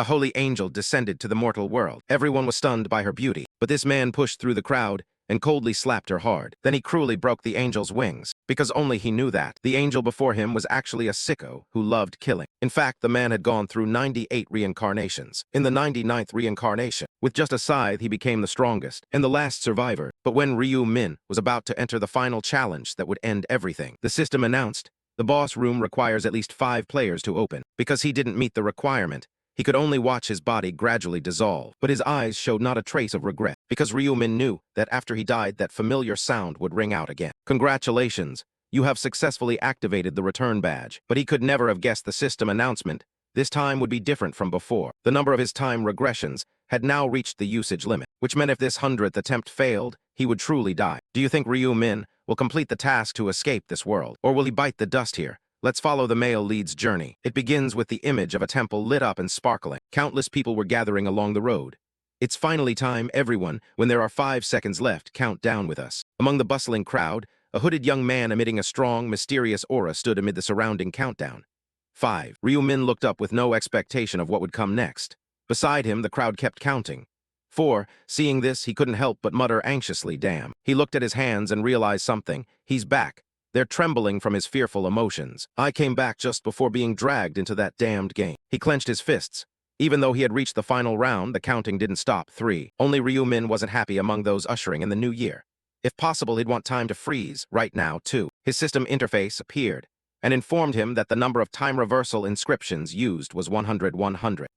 A holy angel descended to the mortal world. Everyone was stunned by her beauty, but this man pushed through the crowd and coldly slapped her hard. Then he cruelly broke the angel's wings, because only he knew that. The angel before him was actually a sicko who loved killing. In fact, the man had gone through 98 reincarnations. In the 99th reincarnation, with just a scythe, he became the strongest and the last survivor. But when Ryu Min was about to enter the final challenge that would end everything, the system announced, the boss room requires at least 5 players to open. Because he didn't meet the requirement, he could only watch his body gradually dissolve, but his eyes showed not a trace of regret, because Ryumin knew that after he died that familiar sound would ring out again. Congratulations, you have successfully activated the return badge. But he could never have guessed the system announcement this time would be different from before. The number of his time regressions had now reached the usage limit, which meant if this 100th attempt failed, he would truly die. Do you think Ryumin will complete the task to escape this world, or will he bite the dust here? Let's follow the male lead's journey. It begins with the image of a temple lit up and sparkling. Countless people were gathering along the road. It's finally time, everyone. When there are 5 seconds left, count down with us. Among the bustling crowd, a hooded young man emitting a strong, mysterious aura stood amid the surrounding countdown. 5. Ryumin looked up with no expectation of what would come next. Beside him, the crowd kept counting. 4. Seeing this, he couldn't help but mutter anxiously, damn. He looked at his hands and realized something. He's back. They're trembling from his fearful emotions. I came back just before being dragged into that damned game. He clenched his fists. Even though he had reached the final round, the counting didn't stop. 3. Only Ryumin wasn't happy among those ushering in the new year. If possible, he'd want time to freeze, right now, too. His system interface appeared and informed him that the number of time reversal inscriptions used was 100.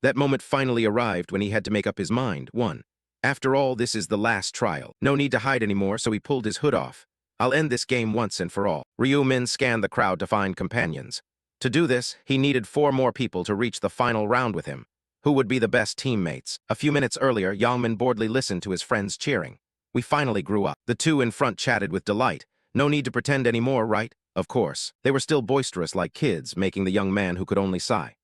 That moment finally arrived when he had to make up his mind. 1. After all, this is the last trial. No need to hide anymore, so he pulled his hood off. I'll end this game once and for all. Ryumin scanned the crowd to find companions. To do this, he needed 4 more people to reach the final round with him. Who would be the best teammates? A few minutes earlier, Yangmin boredly listened to his friends cheering. We finally grew up. The two in front chatted with delight. No need to pretend anymore, right? Of course. They were still boisterous like kids, making the young man who could only sigh.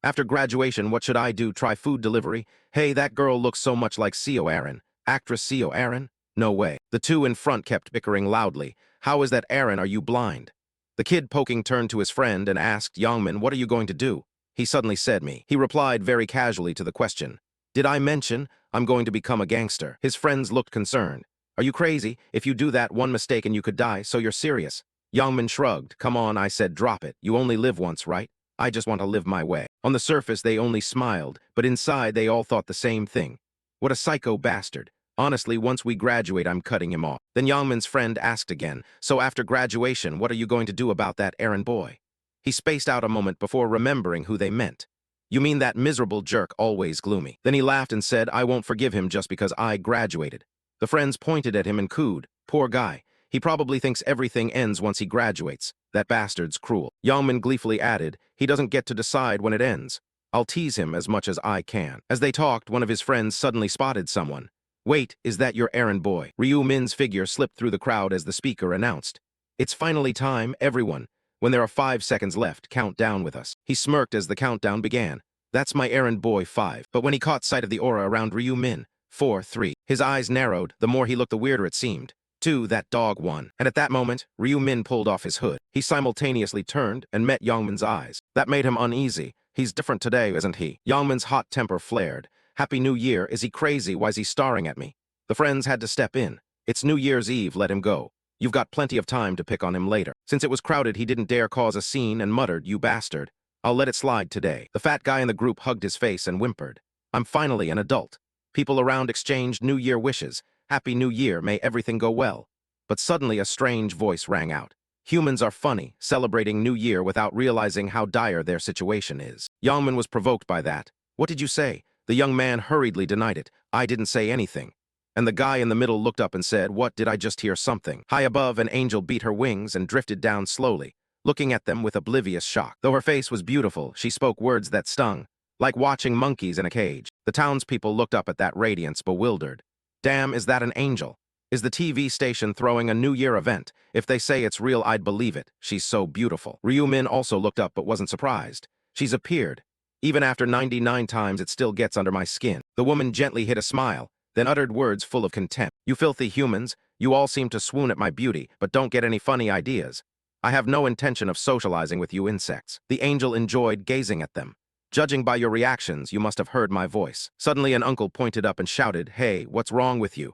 After graduation, what should I do? Try food delivery? Hey, that girl looks so much like Seo Aaron. Actress Seo Aaron? No way. The two in front kept bickering loudly. How is that, Aaron? Are you blind? The kid poking turned to his friend and asked Yangmin, what are you going to do? He suddenly said me. He replied very casually to the question. Did I mention I'm going to become a gangster? His friends looked concerned. Are you crazy? If you do that, one mistake and you could die, so you're serious. Yangmin shrugged. Come on, I said, drop it. You only live once, right? I just want to live my way. On the surface, they only smiled, but inside they all thought the same thing. What a psycho bastard. Honestly, once we graduate, I'm cutting him off. Then Yangmin's friend asked again, so after graduation, what are you going to do about that errand boy? He spaced out a moment before remembering who they meant. You mean that miserable jerk, always gloomy. Then he laughed and said, I won't forgive him just because I graduated. The friends pointed at him and cooed. Poor guy. He probably thinks everything ends once he graduates. That bastard's cruel. Yangmin gleefully added, he doesn't get to decide when it ends. I'll tease him as much as I can. As they talked, one of his friends suddenly spotted someone. Wait, is that your errand boy? Ryu Min's figure slipped through the crowd as the speaker announced. It's finally time, everyone. When there are 5 seconds left, count down with us. He smirked as the countdown began. That's my errand boy, 5. But when he caught sight of the aura around Ryu Min, 4, 3. His eyes narrowed. The more he looked, the weirder it seemed. 2, that dog, 1. And at that moment, Ryu Min pulled off his hood. He simultaneously turned and met Yangmin's eyes. That made him uneasy. He's different today, isn't he? Yangmin's hot temper flared. Happy New Year. Is he crazy? Why's he staring at me? The friends had to step in. It's New Year's Eve. Let him go. You've got plenty of time to pick on him later. Since it was crowded, he didn't dare cause a scene and muttered, you bastard. I'll let it slide today. The fat guy in the group hugged his face and whimpered. I'm finally an adult. People around exchanged New Year wishes. Happy New Year. May everything go well. But suddenly a strange voice rang out. Humans are funny, celebrating New Year without realizing how dire their situation is. Yangmin was provoked by that. What did you say? The young man hurriedly denied it. I didn't say anything. And the guy in the middle looked up and said, what, did I just hear something? High above, an angel beat her wings and drifted down slowly, looking at them with oblivious shock. Though her face was beautiful, she spoke words that stung, like watching monkeys in a cage. The townspeople looked up at that radiance, bewildered. Damn, is that an angel? Is the TV station throwing a New Year event? If they say it's real, I'd believe it. She's so beautiful. Ryu Min also looked up but wasn't surprised. She's appeared. Even after 99 times, it still gets under my skin. The woman gently hid a smile, then uttered words full of contempt. You filthy humans, you all seem to swoon at my beauty, but don't get any funny ideas. I have no intention of socializing with you insects. The angel enjoyed gazing at them. Judging by your reactions, you must have heard my voice. Suddenly an uncle pointed up and shouted, "Hey, what's wrong with you?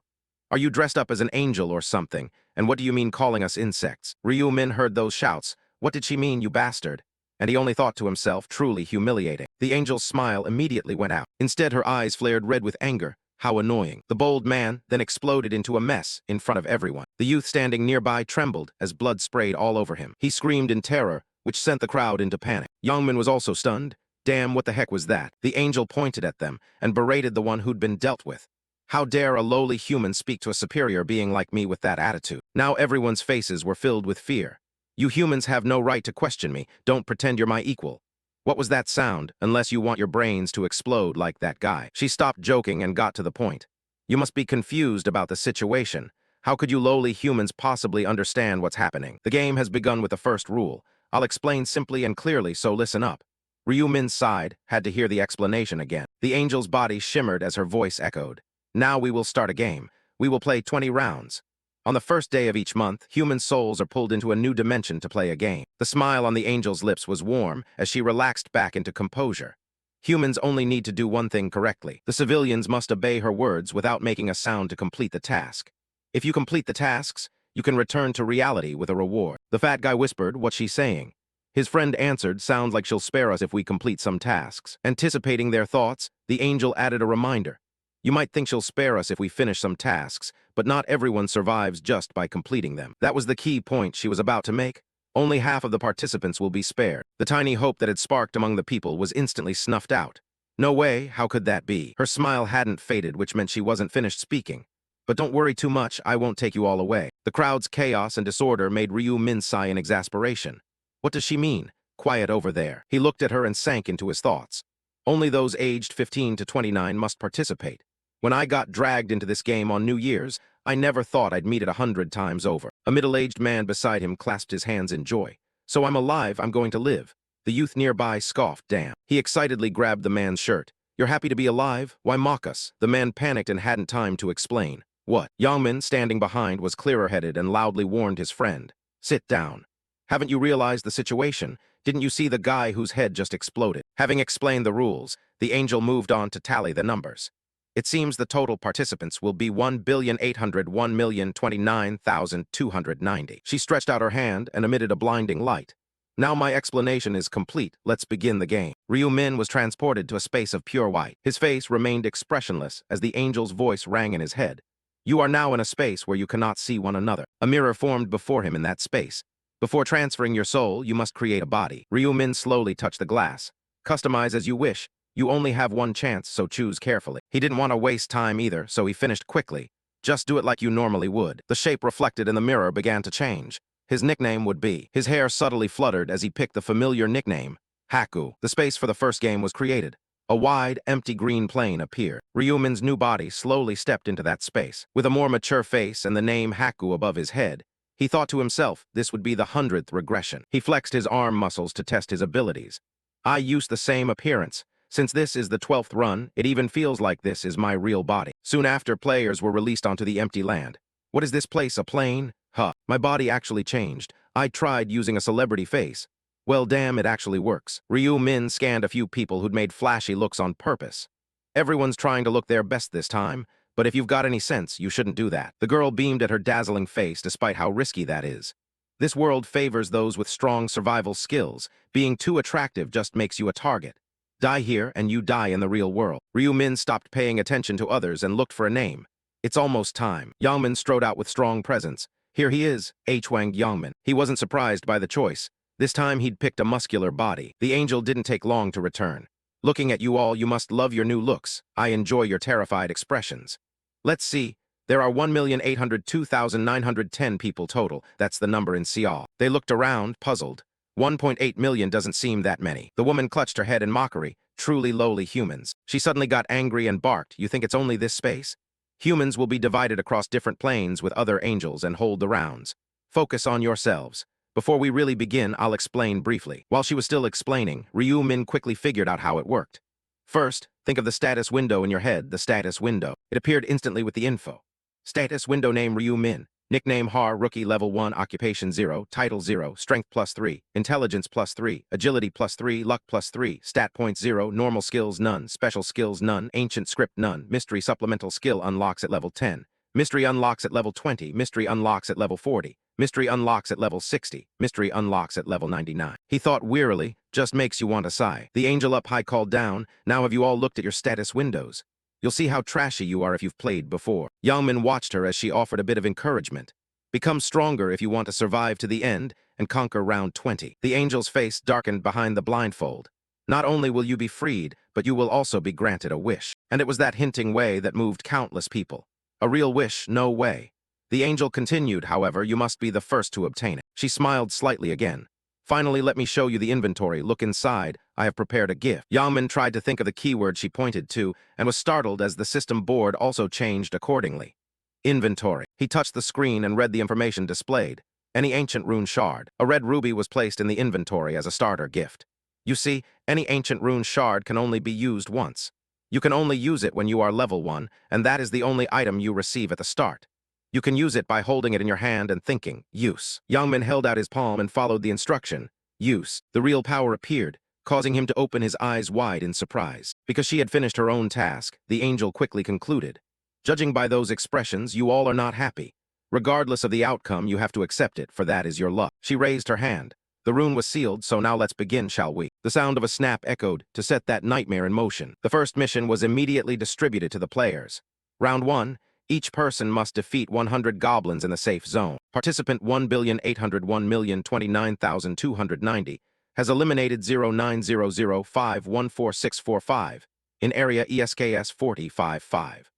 Are you dressed up as an angel or something? And what do you mean calling us insects?" Ryu Min heard those shouts. What did she mean, you bastard? And he only thought to himself, truly humiliating. The angel's smile immediately went out. Instead, her eyes flared red with anger. How annoying. The bold man then exploded into a mess in front of everyone. The youth standing nearby trembled as blood sprayed all over him. He screamed in terror, which sent the crowd into panic. Youngmin was also stunned. Damn, what the heck was that? The angel pointed at them and berated the one who'd been dealt with. How dare a lowly human speak to a superior being like me with that attitude? Now everyone's faces were filled with fear. You humans have no right to question me. Don't pretend you're my equal. What was that sound, unless you want your brains to explode like that guy? She stopped joking and got to the point. You must be confused about the situation. How could you lowly humans possibly understand what's happening? The game has begun with the first rule. I'll explain simply and clearly, so listen up. Ryu Min sighed, had to hear the explanation again. The angel's body shimmered as her voice echoed. Now we will start a game. We will play 20 rounds. On the first day of each month, human souls are pulled into a new dimension to play a game. The smile on the angel's lips was warm as she relaxed back into composure. Humans only need to do one thing correctly. The civilians must obey her words without making a sound to complete the task. If you complete the tasks, you can return to reality with a reward. The fat guy whispered, "What's she saying?" His friend answered, "Sounds like she'll spare us if we complete some tasks." Anticipating their thoughts, the angel added a reminder. You might think she'll spare us if we finish some tasks, but not everyone survives just by completing them. That was the key point she was about to make. Only half of the participants will be spared. The tiny hope that had sparked among the people was instantly snuffed out. No way, how could that be? Her smile hadn't faded, which meant she wasn't finished speaking. But don't worry too much, I won't take you all away. The crowd's chaos and disorder made Ryu Min sigh in exasperation. What does she mean? Quiet over there. He looked at her and sank into his thoughts. Only those aged 15 to 29 must participate. When I got dragged into this game on New Year's, I never thought I'd meet it 100 times over. A middle-aged man beside him clasped his hands in joy. So I'm alive, I'm going to live. The youth nearby scoffed, damn. He excitedly grabbed the man's shirt. You're happy to be alive? Why mock us? The man panicked and hadn't time to explain. What? Yangmin, standing behind, was clearer-headed and loudly warned his friend. Sit down. Haven't you realized the situation? Didn't you see the guy whose head just exploded? Having explained the rules, the angel moved on to tally the numbers. It seems the total participants will be 1,801,029,290. She stretched out her hand and emitted a blinding light. Now my explanation is complete. Let's begin the game. Ryu Min was transported to a space of pure white. His face remained expressionless as the angel's voice rang in his head. You are now in a space where you cannot see one another. A mirror formed before him in that space. Before transferring your soul, you must create a body. Ryu Min slowly touched the glass. Customize as you wish. You only have one chance, so choose carefully. He didn't want to waste time either, so he finished quickly. Just do it like you normally would. The shape reflected in the mirror began to change. His nickname would be. His hair subtly fluttered as he picked the familiar nickname, Haku. The space for the first game was created. A wide, empty green plane appeared. Ryu Min's new body slowly stepped into that space. With a more mature face and the name Haku above his head, he thought to himself this would be the 100th regression. He flexed his arm muscles to test his abilities. I used the same appearance. Since this is the 12th run, it even feels like this is my real body. Soon after, players were released onto the empty land. What is this place, a plane? Huh. My body actually changed. I tried using a celebrity face. Well, damn, it actually works. Ryu Min scanned a few people who'd made flashy looks on purpose. Everyone's trying to look their best this time, but if you've got any sense, you shouldn't do that. The girl beamed at her dazzling face despite how risky that is. This world favors those with strong survival skills. Being too attractive just makes you a target. Die here, and you die in the real world. Ryu Min stopped paying attention to others and looked for a name. It's almost time. Yangmin strode out with strong presence. Here he is, Hwang Yangmin. He wasn't surprised by the choice. This time he'd picked a muscular body. The angel didn't take long to return. Looking at you all, you must love your new looks. I enjoy your terrified expressions. Let's see. There are 1,802,910 people total. That's the number in Seoul. They looked around, puzzled. 1.8 million doesn't seem that many. The woman clutched her head in mockery. Truly lowly humans. She suddenly got angry and barked. You think it's only this space? Humans will be divided across different planes with other angels and hold the rounds. Focus on yourselves. Before we really begin, I'll explain briefly. While she was still explaining, Ryu Min quickly figured out how it worked. First, think of the status window in your head, the status window. It appeared instantly with the info. Status window name Ryu Min. Nickname Har, Rookie Level 1, Occupation 0, Title 0, Strength +3, Intelligence +3, Agility +3, Luck +3, Stat Point 0, Normal Skills none, Special Skills none, Ancient Script none, Mystery Supplemental Skill unlocks at level 10, Mystery unlocks at level 20, Mystery unlocks at level 40, Mystery unlocks at level 60, Mystery unlocks at level 99. He thought wearily, just makes you want to sigh. The angel up high called down, now have you all looked at your status windows? You'll see how trashy you are if you've played before. Youngmin watched her as she offered a bit of encouragement. Become stronger if you want to survive to the end and conquer round 20. The angel's face darkened behind the blindfold. Not only will you be freed, but you will also be granted a wish. And it was that hinting way that moved countless people. A real wish, no way. The angel continued, however, you must be the first to obtain it. She smiled slightly again. Finally, let me show you the inventory. Look inside. I have prepared a gift. Yangmin tried to think of the keyword she pointed to and was startled as the system board also changed accordingly. Inventory. He touched the screen and read the information displayed. Any ancient rune shard. A red ruby was placed in the inventory as a starter gift. You see, any ancient rune shard can only be used once. You can only use it when you are level 1, and that is the only item you receive at the start. You can use it by holding it in your hand and thinking, use. Youngmin held out his palm and followed the instruction, use. The real power appeared, causing him to open his eyes wide in surprise. Because she had finished her own task, the angel quickly concluded. Judging by those expressions, you all are not happy. Regardless of the outcome, you have to accept it, for that is your luck. She raised her hand. The rune was sealed, so now let's begin, shall we? The sound of a snap echoed to set that nightmare in motion. The first mission was immediately distributed to the players. Round 1. Each person must defeat 100 goblins in the safe zone. Participant 1,801,029,290 has eliminated 0900514645 in area ESKS 455.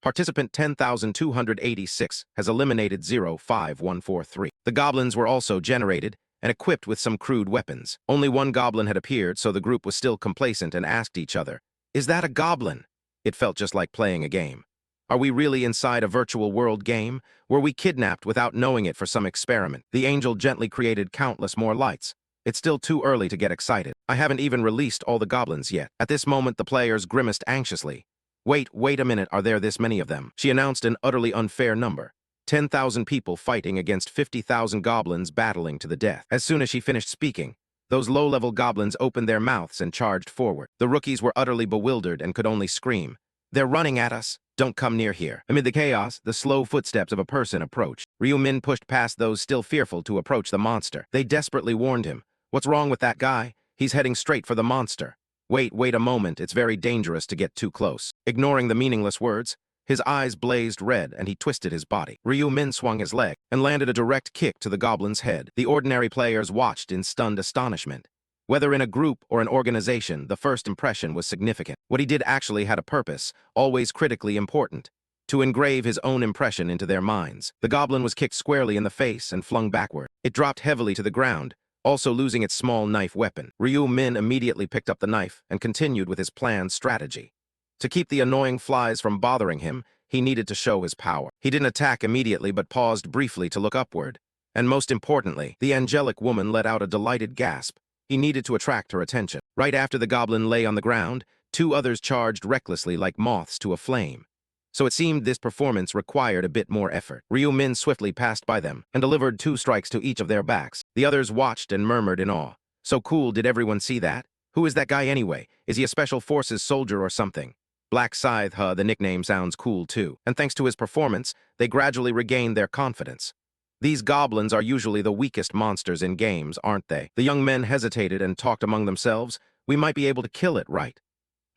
Participant 10,286 has eliminated 05143. The goblins were also generated and equipped with some crude weapons. Only one goblin had appeared, so the group was still complacent and asked each other, "Is that a goblin?" It felt just like playing a game. Are we really inside a virtual world game? Were we kidnapped without knowing it for some experiment? The angel gently created countless more lights. It's still too early to get excited. I haven't even released all the goblins yet. At this moment, the players grimaced anxiously. Wait a minute, are there this many of them? She announced an utterly unfair number. 10,000 people fighting against 50,000 goblins battling to the death. As soon as she finished speaking, those low-level goblins opened their mouths and charged forward. The rookies were utterly bewildered and could only scream. They're running at us. Don't come near here. Amid the chaos, the slow footsteps of a person approached. Ryu Min pushed past those still fearful to approach the monster. They desperately warned him. What's wrong with that guy? He's heading straight for the monster. Wait a moment. It's very dangerous to get too close. Ignoring the meaningless words, his eyes blazed red and he twisted his body. Ryu Min swung his leg and landed a direct kick to the goblin's head. The ordinary players watched in stunned astonishment. Whether in a group or an organization, the first impression was significant. What he did actually had a purpose, always critically important. To engrave his own impression into their minds. The goblin was kicked squarely in the face and flung backward. It dropped heavily to the ground, also losing its small knife weapon. Ryu Min immediately picked up the knife and continued with his planned strategy. To keep the annoying flies from bothering him, he needed to show his power. He didn't attack immediately but paused briefly to look upward. And most importantly, the angelic woman let out a delighted gasp. He needed to attract her attention. Right after the goblin lay on the ground, 2 others charged recklessly like moths to a flame. So it seemed this performance required a bit more effort. Ryu Min swiftly passed by them and delivered 2 strikes to each of their backs. The others watched and murmured in awe. So cool, did everyone see that? Who is that guy anyway? Is he a special forces soldier or something? Black Scythe, the nickname sounds cool too. And thanks to his performance, they gradually regained their confidence. These goblins are usually the weakest monsters in games, aren't they? The young men hesitated and talked among themselves. We might be able to kill it, right?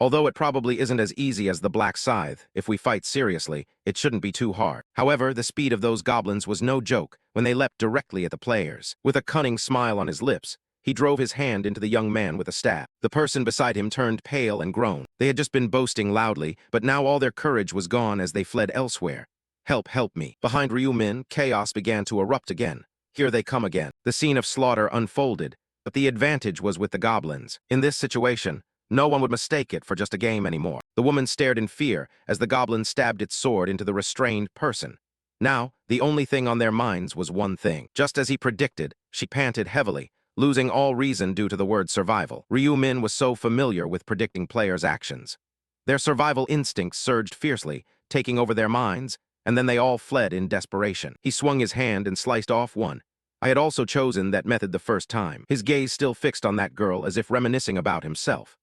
Although it probably isn't as easy as the Black Scythe, if we fight seriously, it shouldn't be too hard. However, the speed of those goblins was no joke when they leapt directly at the players. With a cunning smile on his lips, he drove his hand into the young man with a stab. The person beside him turned pale and groaned. They had just been boasting loudly, but now all their courage was gone as they fled elsewhere. Help me. Behind Ryu Min, chaos began to erupt again. Here they come again. The scene of slaughter unfolded, but the advantage was with the goblins. In this situation, no one would mistake it for just a game anymore. The woman stared in fear as the goblin stabbed its sword into the restrained person. Now, the only thing on their minds was one thing. Just as he predicted, she panted heavily, losing all reason due to the word survival. Ryu Min was so familiar with predicting players' actions. Their survival instincts surged fiercely, taking over their minds, and then they all fled in desperation. He swung his hand and sliced off one. I had also chosen that method the first time, his gaze still fixed on that girl as if reminiscing about himself.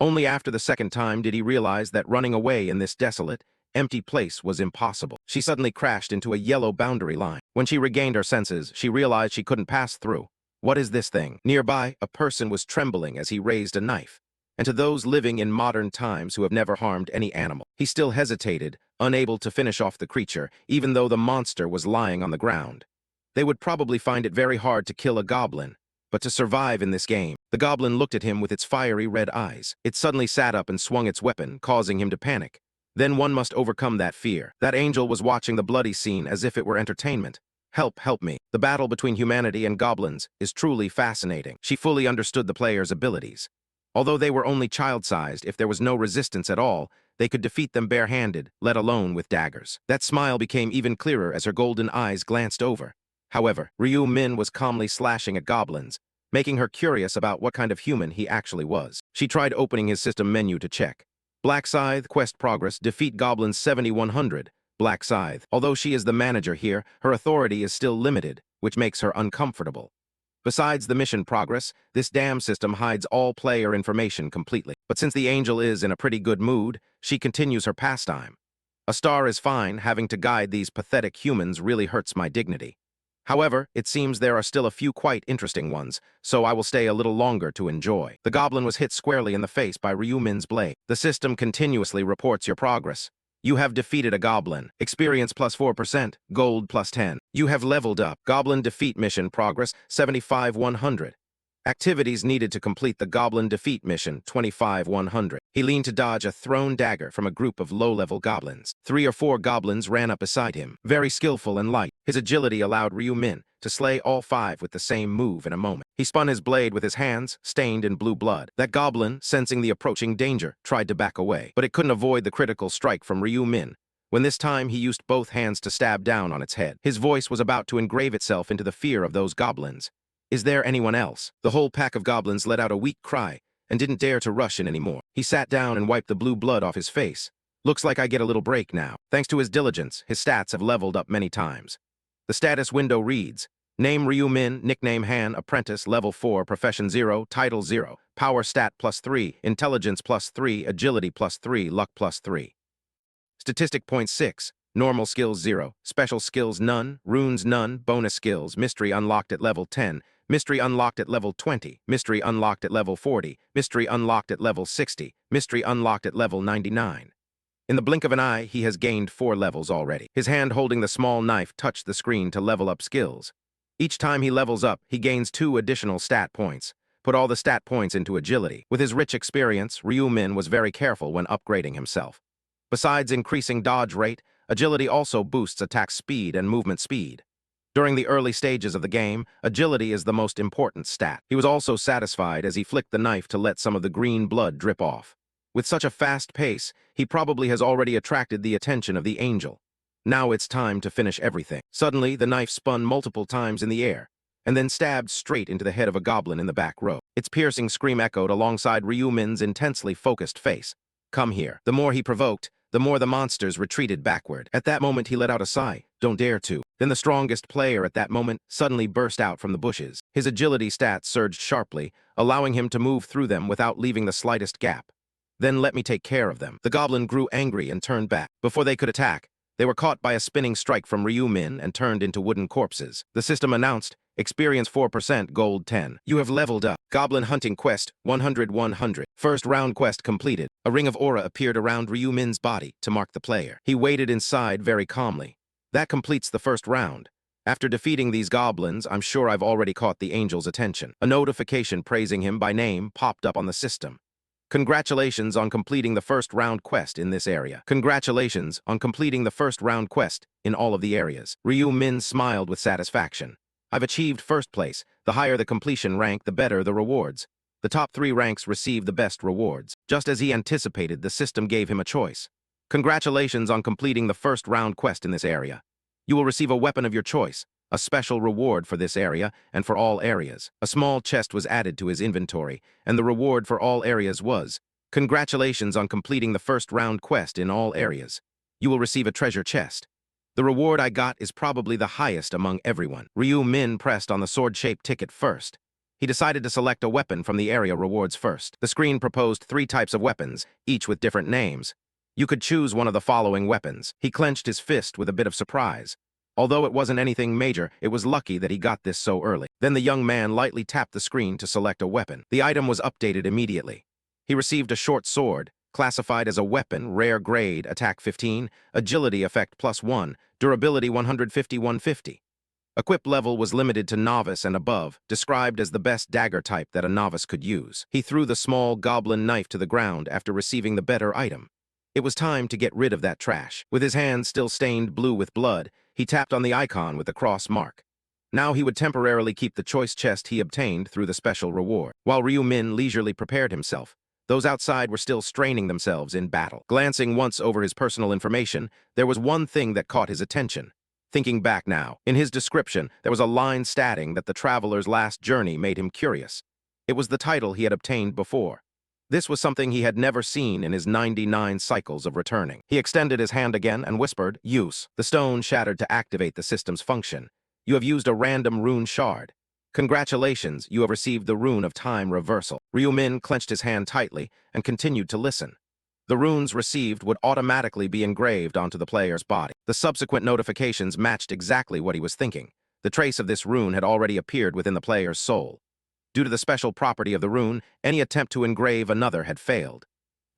Only after the second time did he realize that running away in this desolate, empty place was impossible. She suddenly crashed into a yellow boundary line. When she regained her senses, she realized she couldn't pass through. What is this thing? Nearby, a person was trembling as he raised a knife. And to those living in modern times who have never harmed any animal, he still hesitated, unable to finish off the creature, even though the monster was lying on the ground. They would probably find it very hard to kill a goblin, but to survive in this game. The goblin looked at him with its fiery red eyes. It suddenly sat up and swung its weapon, causing him to panic. Then one must overcome that fear. That angel was watching the bloody scene as if it were entertainment. Help me. The battle between humanity and goblins is truly fascinating. She fully understood the player's abilities. Although they were only child-sized, if there was no resistance at all, they could defeat them barehanded, let alone with daggers. That smile became even clearer as her golden eyes glanced over. However, Ryu Min was calmly slashing at goblins, making her curious about what kind of human he actually was. She tried opening his system menu to check. Black Scythe, quest progress, defeat goblins 7100. Black Scythe. Although she is the manager here, her authority is still limited, which makes her uncomfortable. Besides the mission progress, this damn system hides all player information completely. But since the angel is in a pretty good mood, she continues her pastime. A star is fine, having to guide these pathetic humans really hurts my dignity. However, it seems there are still a few quite interesting ones, so I will stay a little longer to enjoy. The goblin was hit squarely in the face by Ryu Min's blade. The system continuously reports your progress. You have defeated a goblin. Experience plus 4%, gold plus 10. You have leveled up. Goblin defeat mission progress 75-100. Activities needed to complete the goblin defeat mission 25-100. He leaned to dodge a thrown dagger from a group of low-level goblins. 3 or 4 goblins ran up beside him, very skillful and light. His agility allowed Ryu Min to slay all 5 with the same move in a moment. He spun his blade with his hands, stained in blue blood. That goblin, sensing the approaching danger, tried to back away, but it couldn't avoid the critical strike from Ryu Min, when this time he used both hands to stab down on its head. His voice was about to engrave itself into the fear of those goblins. Is there anyone else? The whole pack of goblins let out a weak cry and didn't dare to rush in anymore. He sat down and wiped the blue blood off his face. Looks like I get a little break now. Thanks to his diligence, his stats have leveled up many times. The status window reads, name Ryu Min, nickname Han, apprentice, level 4, profession 0, title 0, power stat plus 3, intelligence plus 3, agility plus 3, luck plus 3. Statistic point 6, normal skills 0, special skills none, runes none, bonus skills, mystery unlocked at level 10, mystery unlocked at level 20, mystery unlocked at level 40, mystery unlocked at level 60, mystery unlocked at level 99. In the blink of an eye, he has gained 4 levels already. His hand holding the small knife touched the screen to level up skills. Each time he levels up, he gains 2 additional stat points. Put all the stat points into agility. With his rich experience, Ryu Min was very careful when upgrading himself. Besides increasing dodge rate, agility also boosts attack speed and movement speed. During the early stages of the game, agility is the most important stat. He was also satisfied as he flicked the knife to let some of the green blood drip off. With such a fast pace, he probably has already attracted the attention of the angel. Now it's time to finish everything. Suddenly, the knife spun multiple times in the air, and then stabbed straight into the head of a goblin in the back row. Its piercing scream echoed alongside Ryu Min's intensely focused face. Come here. The more he provoked, the more the monsters retreated backward. At that moment, he let out a sigh. Don't dare to. Then the strongest player at that moment suddenly burst out from the bushes. His agility stats surged sharply, allowing him to move through them without leaving the slightest gap. Then let me take care of them. The goblin grew angry and turned back. Before they could attack, they were caught by a spinning strike from Ryu Min and turned into wooden corpses. The system announced, experience 4%, gold 10. You have leveled up. Goblin Hunting Quest, 100-100. First round quest completed. A ring of aura appeared around Ryu Min's body to mark the player. He waited inside very calmly. That completes the first round. After defeating these goblins, I'm sure I've already caught the angel's attention. A notification praising him by name popped up on the system. Congratulations on completing the first round quest in this area. Congratulations on completing the first round quest in all of the areas. Ryu Min smiled with satisfaction. I've achieved first place. The higher the completion rank, the better the rewards. The top 3 ranks receive the best rewards. Just as he anticipated, the system gave him a choice. Congratulations on completing the first round quest in this area. You will receive a weapon of your choice, a special reward for this area and for all areas. A small chest was added to his inventory, and the reward for all areas was, congratulations on completing the first round quest in all areas. You will receive a treasure chest. The reward I got is probably the highest among everyone. Ryu Min pressed on the sword-shaped ticket first. He decided to select a weapon from the area rewards first. The screen proposed 3 types of weapons, each with different names. You could choose one of the following weapons. He clenched his fist with a bit of surprise. Although it wasn't anything major, it was lucky that he got this so early. Then the young man lightly tapped the screen to select a weapon. The item was updated immediately. He received a short sword, classified as a weapon, rare grade, attack 15, agility effect +1, durability 150-150. Equip level was limited to novice and above, described as the best dagger type that a novice could use. He threw the small goblin knife to the ground after receiving the better item. It was time to get rid of that trash. With his hands still stained blue with blood, he tapped on the icon with the cross mark. Now he would temporarily keep the choice chest he obtained through the special reward. While Ryu Min leisurely prepared himself, those outside were still straining themselves in battle. Glancing once over his personal information, there was one thing that caught his attention. Thinking back now, in his description, there was a line stating that the traveler's last journey made him curious. It was the title he had obtained before. This was something he had never seen in his 99 cycles of returning. He extended his hand again and whispered, "Use." The stone shattered to activate the system's function. You have used a random rune shard. Congratulations, you have received the rune of time reversal. Ryu Min clenched his hand tightly and continued to listen. The runes received would automatically be engraved onto the player's body. The subsequent notifications matched exactly what he was thinking. The trace of this rune had already appeared within the player's soul. Due to the special property of the rune, any attempt to engrave another had failed.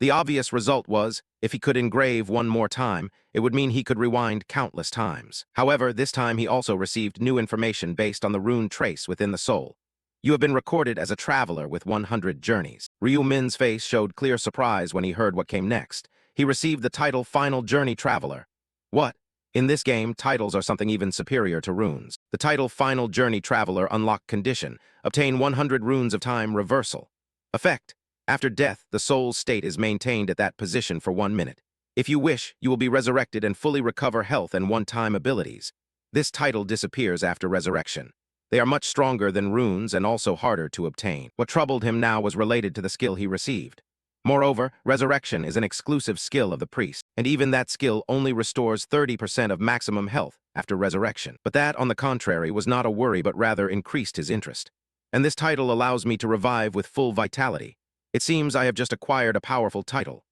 The obvious result was, if he could engrave one more time, it would mean he could rewind countless times. However, this time he also received new information based on the rune trace within the soul. You have been recorded as a traveler with 100 journeys. Ryu Min's face showed clear surprise when he heard what came next. He received the title Final Journey Traveler. What? In this game, titles are something even superior to runes. The title Final Journey Traveler unlocked condition. Obtain 100 runes of time reversal. Effect. After death, the soul's state is maintained at that position for 1 minute. If you wish, you will be resurrected and fully recover health and one-time abilities. This title disappears after resurrection. They are much stronger than runes and also harder to obtain. What troubled him now was related to the skill he received. Moreover, resurrection is an exclusive skill of the priest, and even that skill only restores 30% of maximum health after resurrection. But that, on the contrary, was not a worry but rather increased his interest. And this title allows me to revive with full vitality. It seems I have just acquired a powerful title.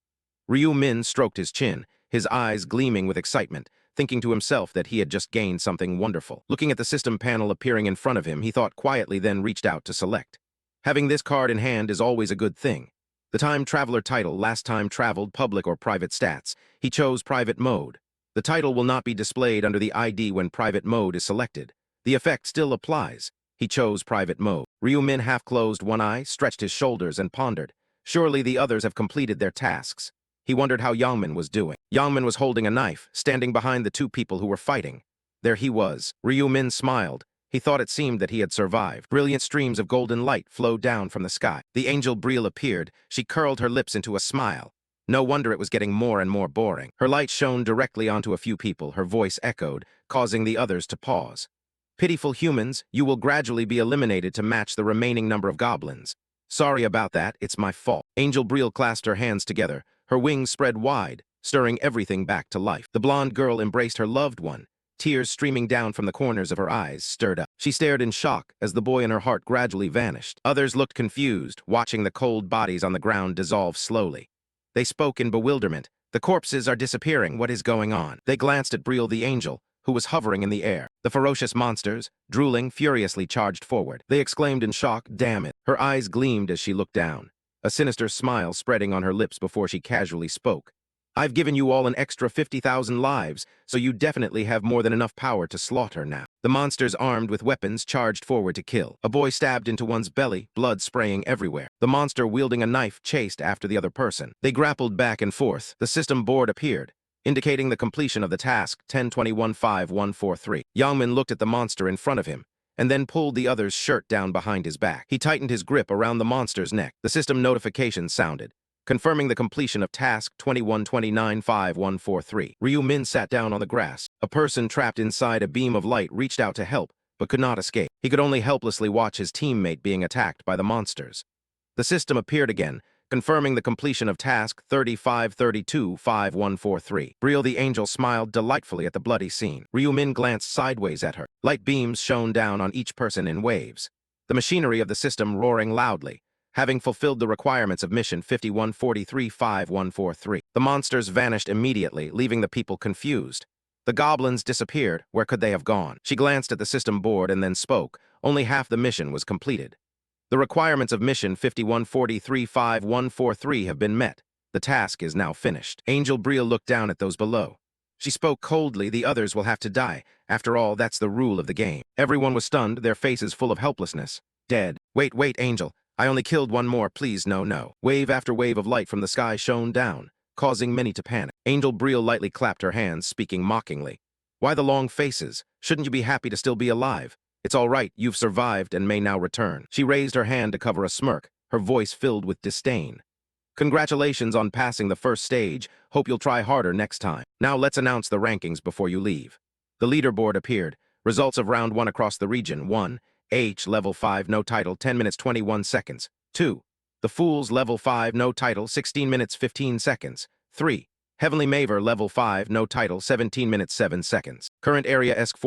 Ryu Min stroked his chin, his eyes gleaming with excitement, thinking to himself that he had just gained something wonderful. Looking at the system panel appearing in front of him, he thought quietly, then reached out to select. Having this card in hand is always a good thing. The Time Traveler title, last time traveled, public or private stats. He chose private mode. The title will not be displayed under the ID when private mode is selected. The effect still applies. He chose private mode. Ryu Min half closed one eye, stretched his shoulders and pondered. Surely the others have completed their tasks. He wondered how Yangmin was doing. Yangmin was holding a knife, standing behind the 2 people who were fighting. There he was. Ryu Min smiled. He thought it seemed that he had survived. Brilliant streams of golden light flowed down from the sky. The angel Brielle appeared. She curled her lips into a smile. No wonder it was getting more and more boring. Her light shone directly onto a few people. Her voice echoed, causing the others to pause. Pitiful humans, you will gradually be eliminated to match the remaining number of goblins. Sorry about that, it's my fault. Angel Brielle clasped her hands together. Her wings spread wide, stirring everything back to life. The blonde girl embraced her loved one. Tears streaming down from the corners of her eyes stirred up. She stared in shock as the boy in her heart gradually vanished. Others looked confused, watching the cold bodies on the ground dissolve slowly. They spoke in bewilderment. The corpses are disappearing. What is going on? They glanced at Brielle the angel, who was hovering in the air. The ferocious monsters, drooling, furiously charged forward. They exclaimed in shock, "Damn it." Her eyes gleamed as she looked down, a sinister smile spreading on her lips before she casually spoke. I've given you all an extra 50,000 lives, so you definitely have more than enough power to slaughter now. The monsters armed with weapons charged forward to kill. A boy stabbed into one's belly, blood spraying everywhere. The monster wielding a knife chased after the other person. They grappled back and forth. The system board appeared, indicating the completion of the task 10-21-5-1-4-3. Yangmin looked at the monster in front of him, and then pulled the other's shirt down behind his back. He tightened his grip around the monster's neck. The system notification sounded, confirming the completion of task 21-29-5-1-4-3. Ryu Min sat down on the grass. A person trapped inside a beam of light reached out to help, but could not escape. He could only helplessly watch his teammate being attacked by the monsters. The system appeared again, confirming the completion of task 3532-5143. Brielle the angel smiled delightfully at the bloody scene. Ryu-min glanced sideways at her. Light beams shone down on each person in waves, the machinery of the system roaring loudly. Having fulfilled the requirements of mission 5143-5143, the monsters vanished immediately, leaving the people confused. The goblins disappeared. Where could they have gone? She glanced at the system board and then spoke. Only half the mission was completed. The requirements of mission 5143-5143 have been met. The task is now finished. Angel Brielle looked down at those below. She spoke coldly. The others will have to die. After all, that's the rule of the game. Everyone was stunned, their faces full of helplessness. Dead. Wait, Angel. I only killed one more, please, no. Wave after wave of light from the sky shone down, causing many to panic. Angel Brielle lightly clapped her hands, speaking mockingly. Why the long faces? Shouldn't you be happy to still be alive? It's all right, you've survived and may now return. She raised her hand to cover a smirk, her voice filled with disdain. Congratulations on passing the first stage. Hope you'll try harder next time. Now let's announce the rankings before you leave. The leaderboard appeared. Results of round 1 across the region. 1. H, level 5, no title, 10 minutes 21 seconds. 2. The Fools, level 5, no title, 16 minutes 15 seconds. 3. Heavenly Maver, level 5, no title, 17 minutes 7 seconds. Current area ESC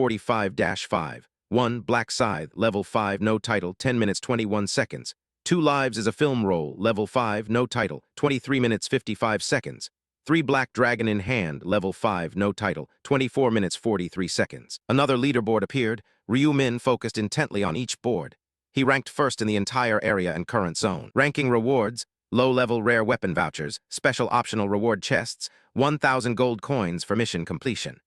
45-5. 1. Black Scythe, level 5, no title, 10 minutes 21 seconds. 2 Lives is a film role, level 5, no title, 23 minutes 55 seconds. 3 Black Dragon in Hand, level 5, no title, 24 minutes 43 seconds. Another leaderboard appeared. Ryu-min focused intently on each board. He ranked first in the entire area and current zone. Ranking rewards: low-level rare weapon vouchers, special optional reward chests, 1,000 gold coins for mission completion.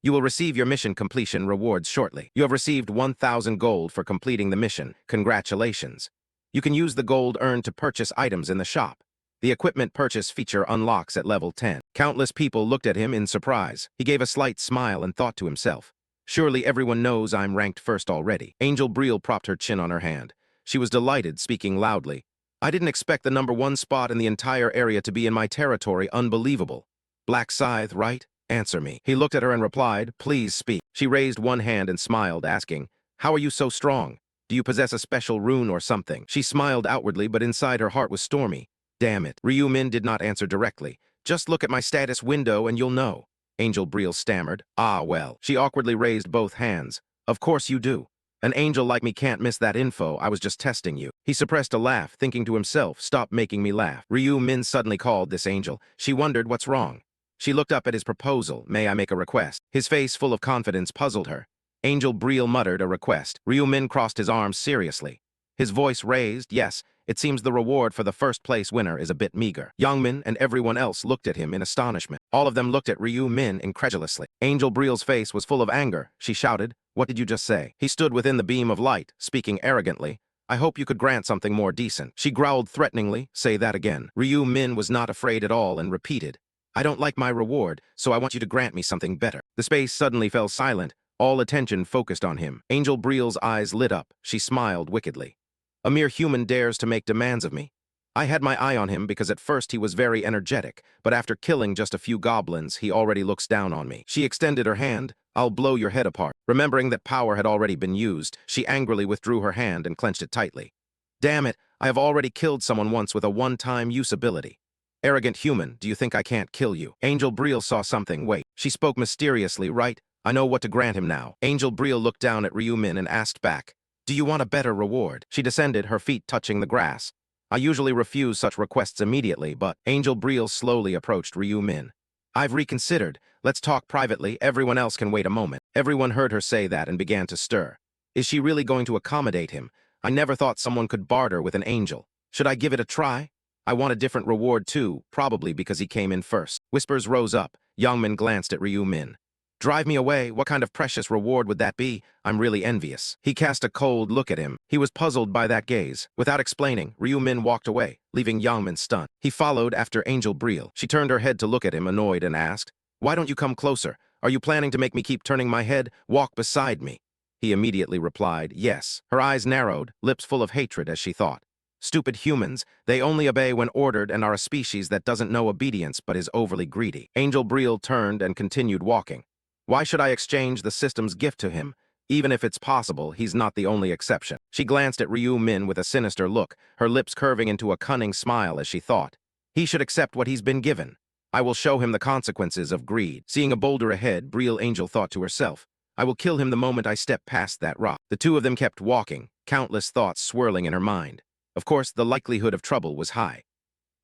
You will receive your mission completion rewards shortly. You have received 1,000 gold for completing the mission. Congratulations. You can use the gold earned to purchase items in the shop. The equipment purchase feature unlocks at level 10. Countless people looked at him in surprise. He gave a slight smile and thought to himself, surely everyone knows I'm ranked first already. Angel Brielle propped her chin on her hand. She was delighted, speaking loudly. I didn't expect the #1 spot in the entire area to be in my territory. Unbelievable. Black Scythe, right? Answer me. He looked at her and replied, please speak. She raised one hand and smiled, asking, how are you so strong? Do you possess a special rune or something? She smiled outwardly, but inside her heart was stormy. Damn it. Ryu-min did not answer directly. Just look at my status window and you'll know. Angel Brielle stammered. Ah, well. She awkwardly raised both hands. Of course you do. An angel like me can't miss that info. I was just testing you. He suppressed a laugh, thinking to himself, stop making me laugh. Ryu-min suddenly called this angel. She wondered what's wrong. She looked up at his proposal. May I make a request? His face, full of confidence, puzzled her. Angel Brielle muttered a request. Ryu-min crossed his arms seriously. His voice raised. Yes, it seems the reward for the first-place winner is a bit meager. Youngmin and everyone else looked at him in astonishment. All of them looked at Ryu-min incredulously. Angel Brielle's face was full of anger. She shouted, what did you just say? He stood within the beam of light, speaking arrogantly. I hope you could grant something more decent. She growled threateningly. Say that again. Ryu-min was not afraid at all and repeated, I don't like my reward, so I want you to grant me something better. The space suddenly fell silent, all attention focused on him. Angel Brielle's eyes lit up. She smiled wickedly. A mere human dares to make demands of me? I had my eye on him because at first he was very energetic, but after killing just a few goblins, he already looks down on me. She extended her hand. I'll blow your head apart. Remembering that power had already been used, she angrily withdrew her hand and clenched it tightly. Damn it, I have already killed someone once with a one-time use ability. Arrogant human, do you think I can't kill you? Angel Brielle saw something. Wait. She spoke mysteriously, right? I know what to grant him now. Angel Brielle looked down at Ryu-min and asked back, do you want a better reward? She descended, her feet touching the grass. I usually refuse such requests immediately, but Angel Brielle slowly approached Ryu-min. I've reconsidered. Let's talk privately. Everyone else can wait a moment. Everyone heard her say that and began to stir. Is she really going to accommodate him? I never thought someone could barter with an angel. Should I give it a try? I want a different reward too, probably because he came in first. Whispers rose up. Youngmin glanced at Ryu-min. Drive me away. What kind of precious reward would that be? I'm really envious. He cast a cold look at him. He was puzzled by that gaze. Without explaining, Ryu-min walked away, leaving Youngmin stunned. He followed after Angel Brielle. She turned her head to look at him, annoyed, and asked, why don't you come closer? Are you planning to make me keep turning my head? Walk beside me. He immediately replied, yes. Her eyes narrowed, lips full of hatred as she thought. Stupid humans, they only obey when ordered and are a species that doesn't know obedience but is overly greedy. Angel Brielle turned and continued walking. Why should I exchange the system's gift to him? Even if it's possible, he's not the only exception. She glanced at Ryu Min with a sinister look, her lips curving into a cunning smile as she thought. He should accept what he's been given. I will show him the consequences of greed. Seeing a boulder ahead, Brielle Angel thought to herself, I will kill him the moment I step past that rock. The two of them kept walking, countless thoughts swirling in her mind. Of course, the likelihood of trouble was high.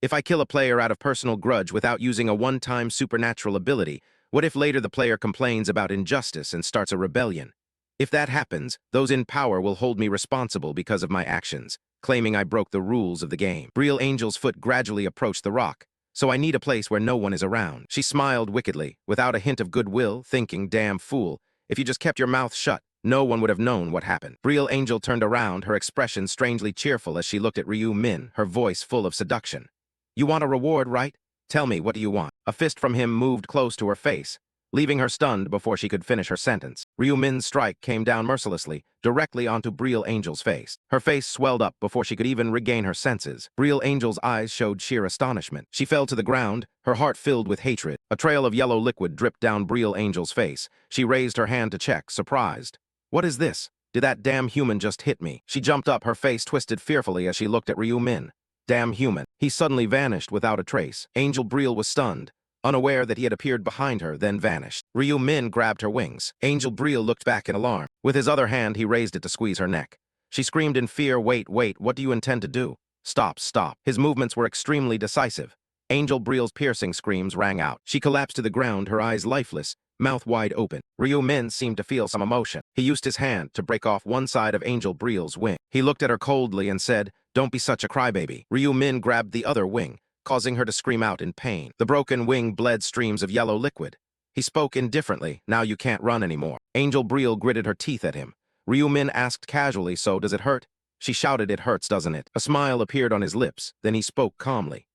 If I kill a player out of personal grudge without using a one-time supernatural ability, what if later the player complains about injustice and starts a rebellion? If that happens, those in power will hold me responsible because of my actions, claiming I broke the rules of the game. Brielle Angel's foot gradually approached the rock, so I need a place where no one is around. She smiled wickedly, without a hint of goodwill, thinking, damn fool, if you just kept your mouth shut, no one would have known what happened. Brielle Angel turned around, her expression strangely cheerful as she looked at Ryu Min, her voice full of seduction. You want a reward, right? Tell me, what do you want? A fist from him moved close to her face, leaving her stunned before she could finish her sentence. Ryu Min's strike came down mercilessly, directly onto Brielle Angel's face. Her face swelled up before she could even regain her senses. Brielle Angel's eyes showed sheer astonishment. She fell to the ground, her heart filled with hatred. A trail of yellow liquid dripped down Brielle Angel's face. She raised her hand to check, surprised. What is this? Did that damn human just hit me? She jumped up, her face twisted fearfully as she looked at Ryu Min. Damn human. He suddenly vanished without a trace. Angel Brielle was stunned, unaware that he had appeared behind her, then vanished. Ryu Min grabbed her wings. Angel Brielle looked back in alarm. With his other hand, he raised it to squeeze her neck. She screamed in fear, wait, what do you intend to do? Stop. His movements were extremely decisive. Angel Brielle's piercing screams rang out. She collapsed to the ground, her eyes lifeless, mouth wide open. Ryu Min seemed to feel some emotion. He used his hand to break off one side of Angel Brielle's wing. He looked at her coldly and said, don't be such a crybaby. Ryu Min grabbed the other wing, causing her to scream out in pain. The broken wing bled streams of yellow liquid. He spoke indifferently, now you can't run anymore. Angel Brielle gritted her teeth at him. Ryu Min asked casually, so does it hurt? She shouted, it hurts, doesn't it? A smile appeared on his lips, then he spoke calmly.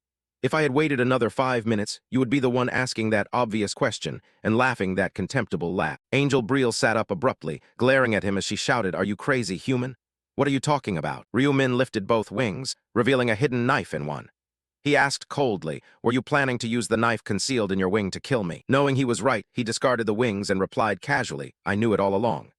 If I had waited another 5 minutes, you would be the one asking that obvious question and laughing that contemptible laugh. Angel Brielle sat up abruptly, glaring at him as she shouted, are you crazy, human? What are you talking about? Ryu Min lifted both wings, revealing a hidden knife in one. He asked coldly, were you planning to use the knife concealed in your wing to kill me? Knowing he was right, he discarded the wings and replied casually, I knew it all along.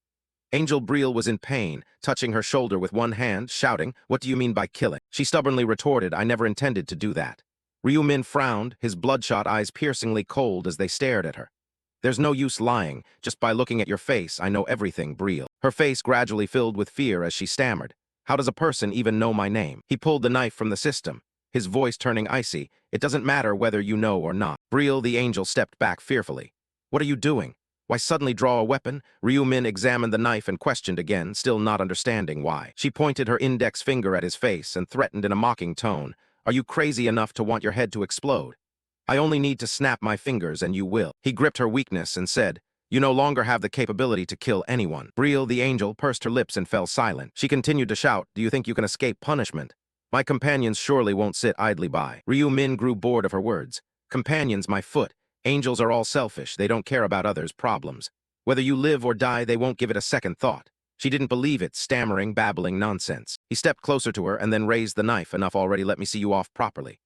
Angel Brielle was in pain, touching her shoulder with one hand, shouting, what do you mean by killing? She stubbornly retorted, I never intended to do that. Ryu Min frowned, his bloodshot eyes piercingly cold as they stared at her. There's no use lying, just by looking at your face, I know everything, Brielle. Her face gradually filled with fear as she stammered. How does a person even know my name? He pulled the knife from the system, his voice turning icy. It doesn't matter whether you know or not. Brielle the angel stepped back fearfully. What are you doing? Why suddenly draw a weapon? Ryu Min examined the knife and questioned again, still not understanding why. She pointed her index finger at his face and threatened in a mocking tone, are you crazy enough to want your head to explode? I only need to snap my fingers and you will. He gripped her weakness and said, you no longer have the capability to kill anyone. Brielle the angel pursed her lips and fell silent. She continued to shout, do you think you can escape punishment? My companions surely won't sit idly by. Ryu Min grew bored of her words. Companions, my foot. Angels are all selfish, they don't care about others' problems. Whether you live or die, they won't give it a second thought. She didn't believe it, stammering, babbling nonsense. He stepped closer to her and then raised the knife, enough already, let me see you off properly.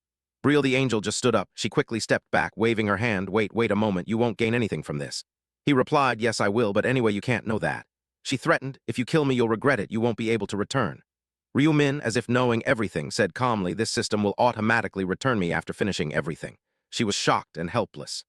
Brielle the angel just stood up. She quickly stepped back, waving her hand. Wait a moment, you won't gain anything from this. He replied, yes I will, but anyway you can't know that. She threatened, if you kill me you'll regret it, you won't be able to return. Ryu Min, as if knowing everything, said calmly, this system will automatically return me after finishing everything. She was shocked and helpless.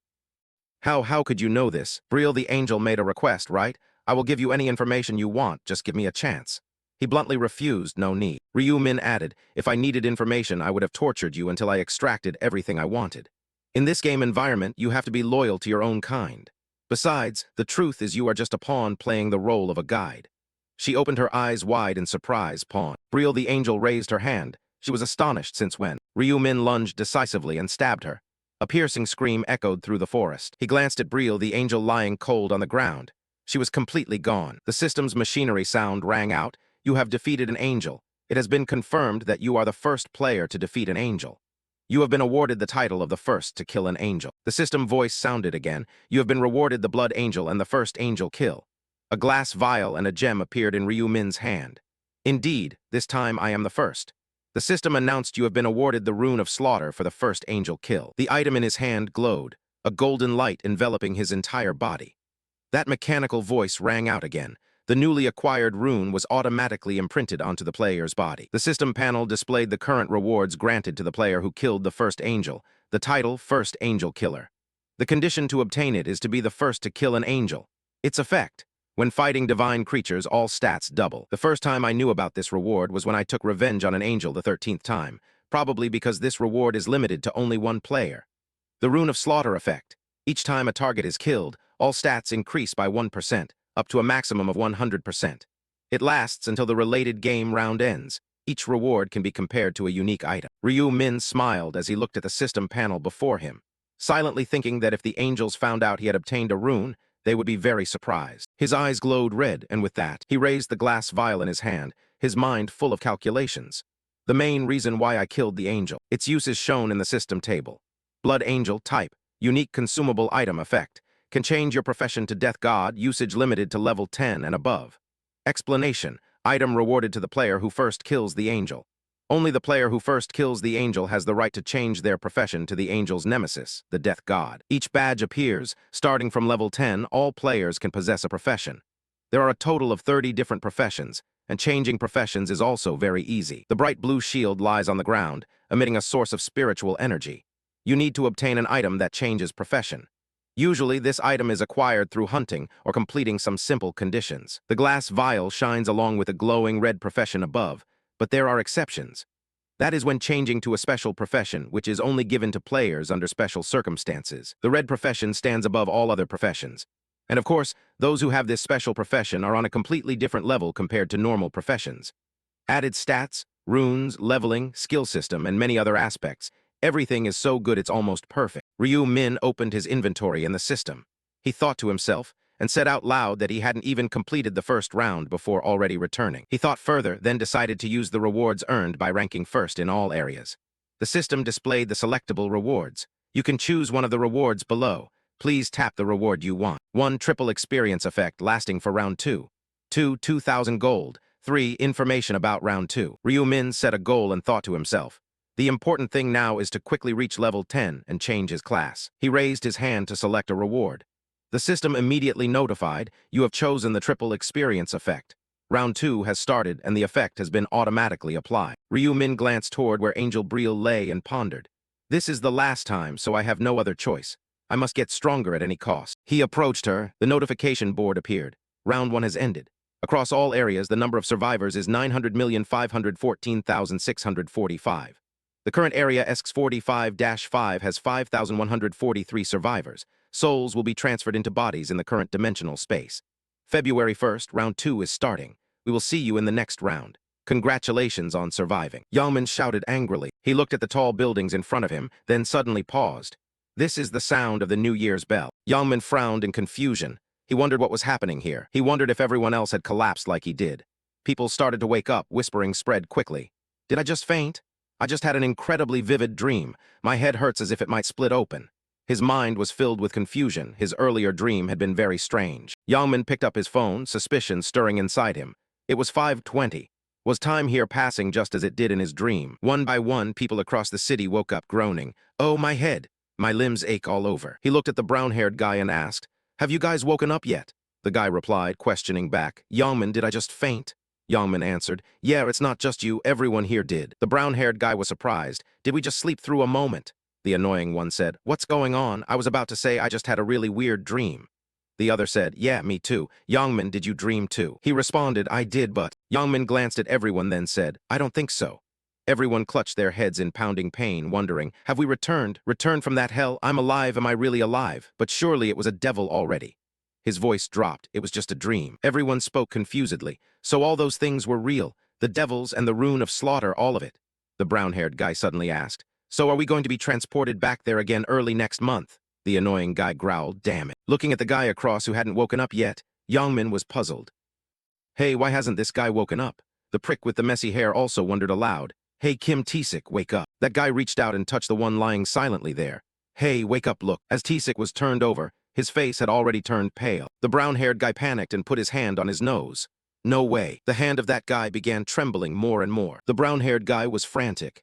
How could you know this? Brielle the angel made a request, right? I will give you any information you want, just give me a chance. He bluntly refused, no need. Ryu Min added, if I needed information, I would have tortured you until I extracted everything I wanted. In this game environment, you have to be loyal to your own kind. Besides, the truth is you are just a pawn playing the role of a guide. She opened her eyes wide in surprise. Pawn. Brielle the angel raised her hand. She was astonished since when. Ryu Min lunged decisively and stabbed her. A piercing scream echoed through the forest. He glanced at Brielle the angel lying cold on the ground. She was completely gone. The system's machinery sound rang out. You have defeated an angel. It has been confirmed that you are the first player to defeat an angel. You have been awarded the title of the first to kill an angel. The system voice sounded again. You have been rewarded the blood angel and the first angel kill. A glass vial and a gem appeared in Ryu Min's hand. Indeed, this time I am the first. The system announced you have been awarded the rune of slaughter for the first angel kill. The item in his hand glowed, a golden light enveloping his entire body. That mechanical voice rang out again. the newly acquired rune was automatically imprinted onto the player's body. The system panel displayed the current rewards granted to the player who killed the first angel, the title First Angel Killer. The condition to obtain it is to be the first to kill an angel. Its effect: when fighting divine creatures, all stats double. The first time I knew about this reward was when I took revenge on an angel the 13th time, probably because this reward is limited to only one player. The Rune of Slaughter effect: each time a target is killed, all stats increase by 1%, up to a maximum of 100%. It lasts until the related game round ends. Each reward can be compared to a unique item. Ryu Min smiled as he looked at the system panel before him, silently thinking that if the angels found out he had obtained a rune, they would be very surprised. His eyes glowed red, and with that, he raised the glass vial in his hand, his mind full of calculations. The main reason why I killed the angel. Its use is shown in the system table. Blood Angel type, unique consumable item effect. Can change your profession to Death God, usage limited to level 10 and above. Explanation: item rewarded to the player who first kills the angel. Only the player who first kills the angel has the right to change their profession to the angel's nemesis, the Death God. Each badge appears. Starting from level 10, all players can possess a profession. There are a total of 30 different professions, and changing professions is also very easy. The bright blue shield lies on the ground, emitting a source of spiritual energy. You need to obtain an item that changes profession. Usually, this item is acquired through hunting or completing some simple conditions. The glass vial shines along with a glowing red profession above, but there are exceptions. That is when changing to a special profession, which is only given to players under special circumstances. The red profession stands above all other professions. And of course, those who have this special profession are on a completely different level compared to normal professions. Added stats, runes, leveling, skill system, and many other aspects. Everything is so good it's almost perfect. Ryu Min opened his inventory in the system. He thought to himself, and said out loud that he hadn't even completed the first round before already returning. He thought further, then decided to use the rewards earned by ranking first in all areas. The system displayed the selectable rewards. You can choose one of the rewards below. Please tap the reward you want. 1. Triple experience effect lasting for round 2. 2. 2,000 gold. 3. Information about round 2. Ryu Min set a goal and thought to himself, the important thing now is to quickly reach level 10 and change his class. He raised his hand to select a reward. The system immediately notified, you have chosen the triple experience effect. Round 2 has started and the effect has been automatically applied. Ryu Min glanced toward where Angel Brielle lay and pondered. This is the last time, so I have no other choice. I must get stronger at any cost. He approached her. The notification board appeared. Round 1 has ended. Across all areas, the number of survivors is 900,514,645. The current area ESX45-5 has 5,143 survivors. Souls will be transferred into bodies in the current dimensional space. February 1st, round 2 is starting. We will see you in the next round. Congratulations on surviving. Yangmin shouted angrily. He looked at the tall buildings in front of him, then suddenly paused. This is the sound of the New Year's bell. Yangmin frowned in confusion. He wondered what was happening here. He wondered if everyone else had collapsed like he did. People started to wake up, whispering spread quickly. Did I just faint? I just had an incredibly vivid dream. My head hurts as if it might split open. His mind was filled with confusion. His earlier dream had been very strange. Yangmin picked up his phone, suspicion stirring inside him. It was 5:20. Was time here passing just as it did in his dream? One by one, people across the city woke up groaning. Oh, my head. My limbs ache all over. He looked at the brown-haired guy and asked, have you guys woken up yet? The guy replied, questioning back. Yangmin, did I just faint? Yangmin answered, yeah, it's not just you, everyone here did. The brown-haired guy was surprised. Did we just sleep through a moment? The annoying one said, what's going on? I was about to say I just had a really weird dream. The other said, yeah, me too. Yangmin, did you dream too? He responded, I did, but... Yangmin glanced at everyone then said, I don't think so. Everyone clutched their heads in pounding pain, wondering, have we returned? Returned from that hell? I'm alive, am I really alive? But surely it was a devil already. His voice dropped. It was just a dream. Everyone spoke confusedly. So all those things were real. The devils and the rune of slaughter, all of it. The brown-haired guy suddenly asked, so are we going to be transported back there again early next month? The annoying guy growled, damn it. Looking at the guy across who hadn't woken up yet, Yangmin was puzzled. Hey, why hasn't this guy woken up? The prick with the messy hair also wondered aloud. Hey, Kim Tisik, wake up. That guy reached out and touched the one lying silently there. Hey, wake up, look. As Tisik was turned over, his face had already turned pale. The brown-haired guy panicked and put his hand on his nose. No way. The hand of that guy began trembling more and more. The brown-haired guy was frantic.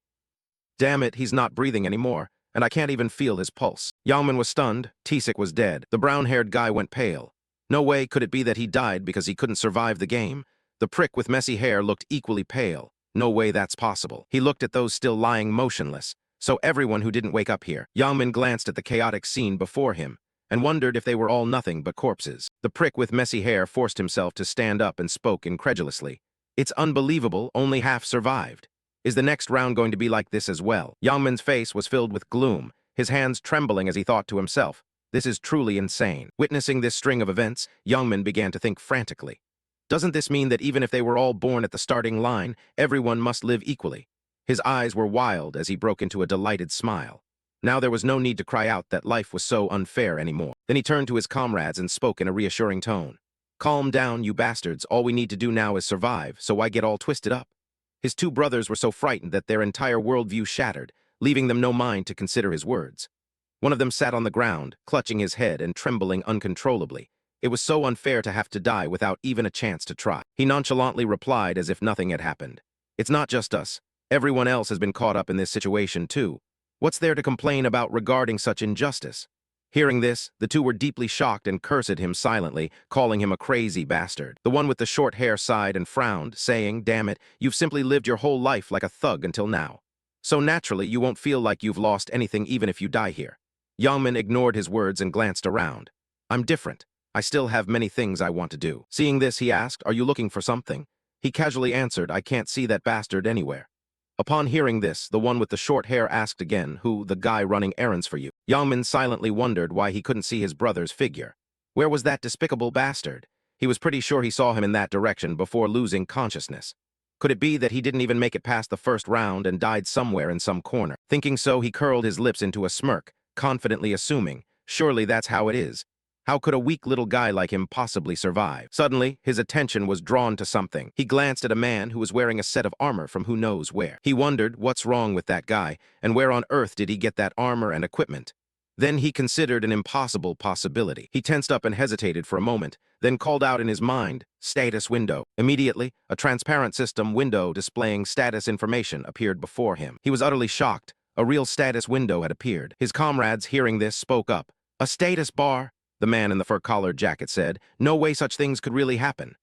Damn it, he's not breathing anymore, and I can't even feel his pulse. Yangmin was stunned. Tisik was dead. The brown-haired guy went pale. No way could it be that he died because he couldn't survive the game. The prick with messy hair looked equally pale. No way that's possible. He looked at those still lying motionless. So everyone who didn't wake up here. Yangmin glanced at the chaotic scene before him and wondered if they were all nothing but corpses. The prick with messy hair forced himself to stand up and spoke incredulously. It's unbelievable, only half survived. Is the next round going to be like this as well? Yangmin's face was filled with gloom, his hands trembling as he thought to himself, this is truly insane. Witnessing this string of events, Yangmin began to think frantically. Doesn't this mean that even if they were all born at the starting line, everyone must live equally? His eyes were wild as he broke into a delighted smile. Now there was no need to cry out that life was so unfair anymore. Then he turned to his comrades and spoke in a reassuring tone. Calm down, you bastards. All we need to do now is survive, so why get all twisted up? His two brothers were so frightened that their entire worldview shattered, leaving them no mind to consider his words. One of them sat on the ground, clutching his head and trembling uncontrollably. It was so unfair to have to die without even a chance to try. He nonchalantly replied as if nothing had happened. It's not just us. Everyone else has been caught up in this situation too. What's there to complain about regarding such injustice? Hearing this, the two were deeply shocked and cursed him silently, calling him a crazy bastard. The one with the short hair sighed and frowned, saying, damn it, you've simply lived your whole life like a thug until now. So naturally, you won't feel like you've lost anything even if you die here. Yangmin ignored his words and glanced around. I'm different. I still have many things I want to do. Seeing this, he asked, are you looking for something? He casually answered, I can't see that bastard anywhere. Upon hearing this, the one with the short hair asked again, who, the guy running errands for you? Yangmin silently wondered why he couldn't see his brother's figure. Where was that despicable bastard? He was pretty sure he saw him in that direction before losing consciousness. Could it be that he didn't even make it past the first round and died somewhere in some corner? Thinking so, he curled his lips into a smirk, confidently assuming, surely that's how it is. How could a weak little guy like him possibly survive? Suddenly, his attention was drawn to something. He glanced at a man who was wearing a set of armor from who knows where. He wondered what's wrong with that guy, and where on earth did he get that armor and equipment? Then he considered an impossible possibility. He tensed up and hesitated for a moment, then called out in his mind, status window. Immediately, a transparent system window displaying status information appeared before him. He was utterly shocked. A real status window had appeared. His comrades, hearing this, spoke up. A status bar? The man in the fur-collared jacket said, no way such things could really happen.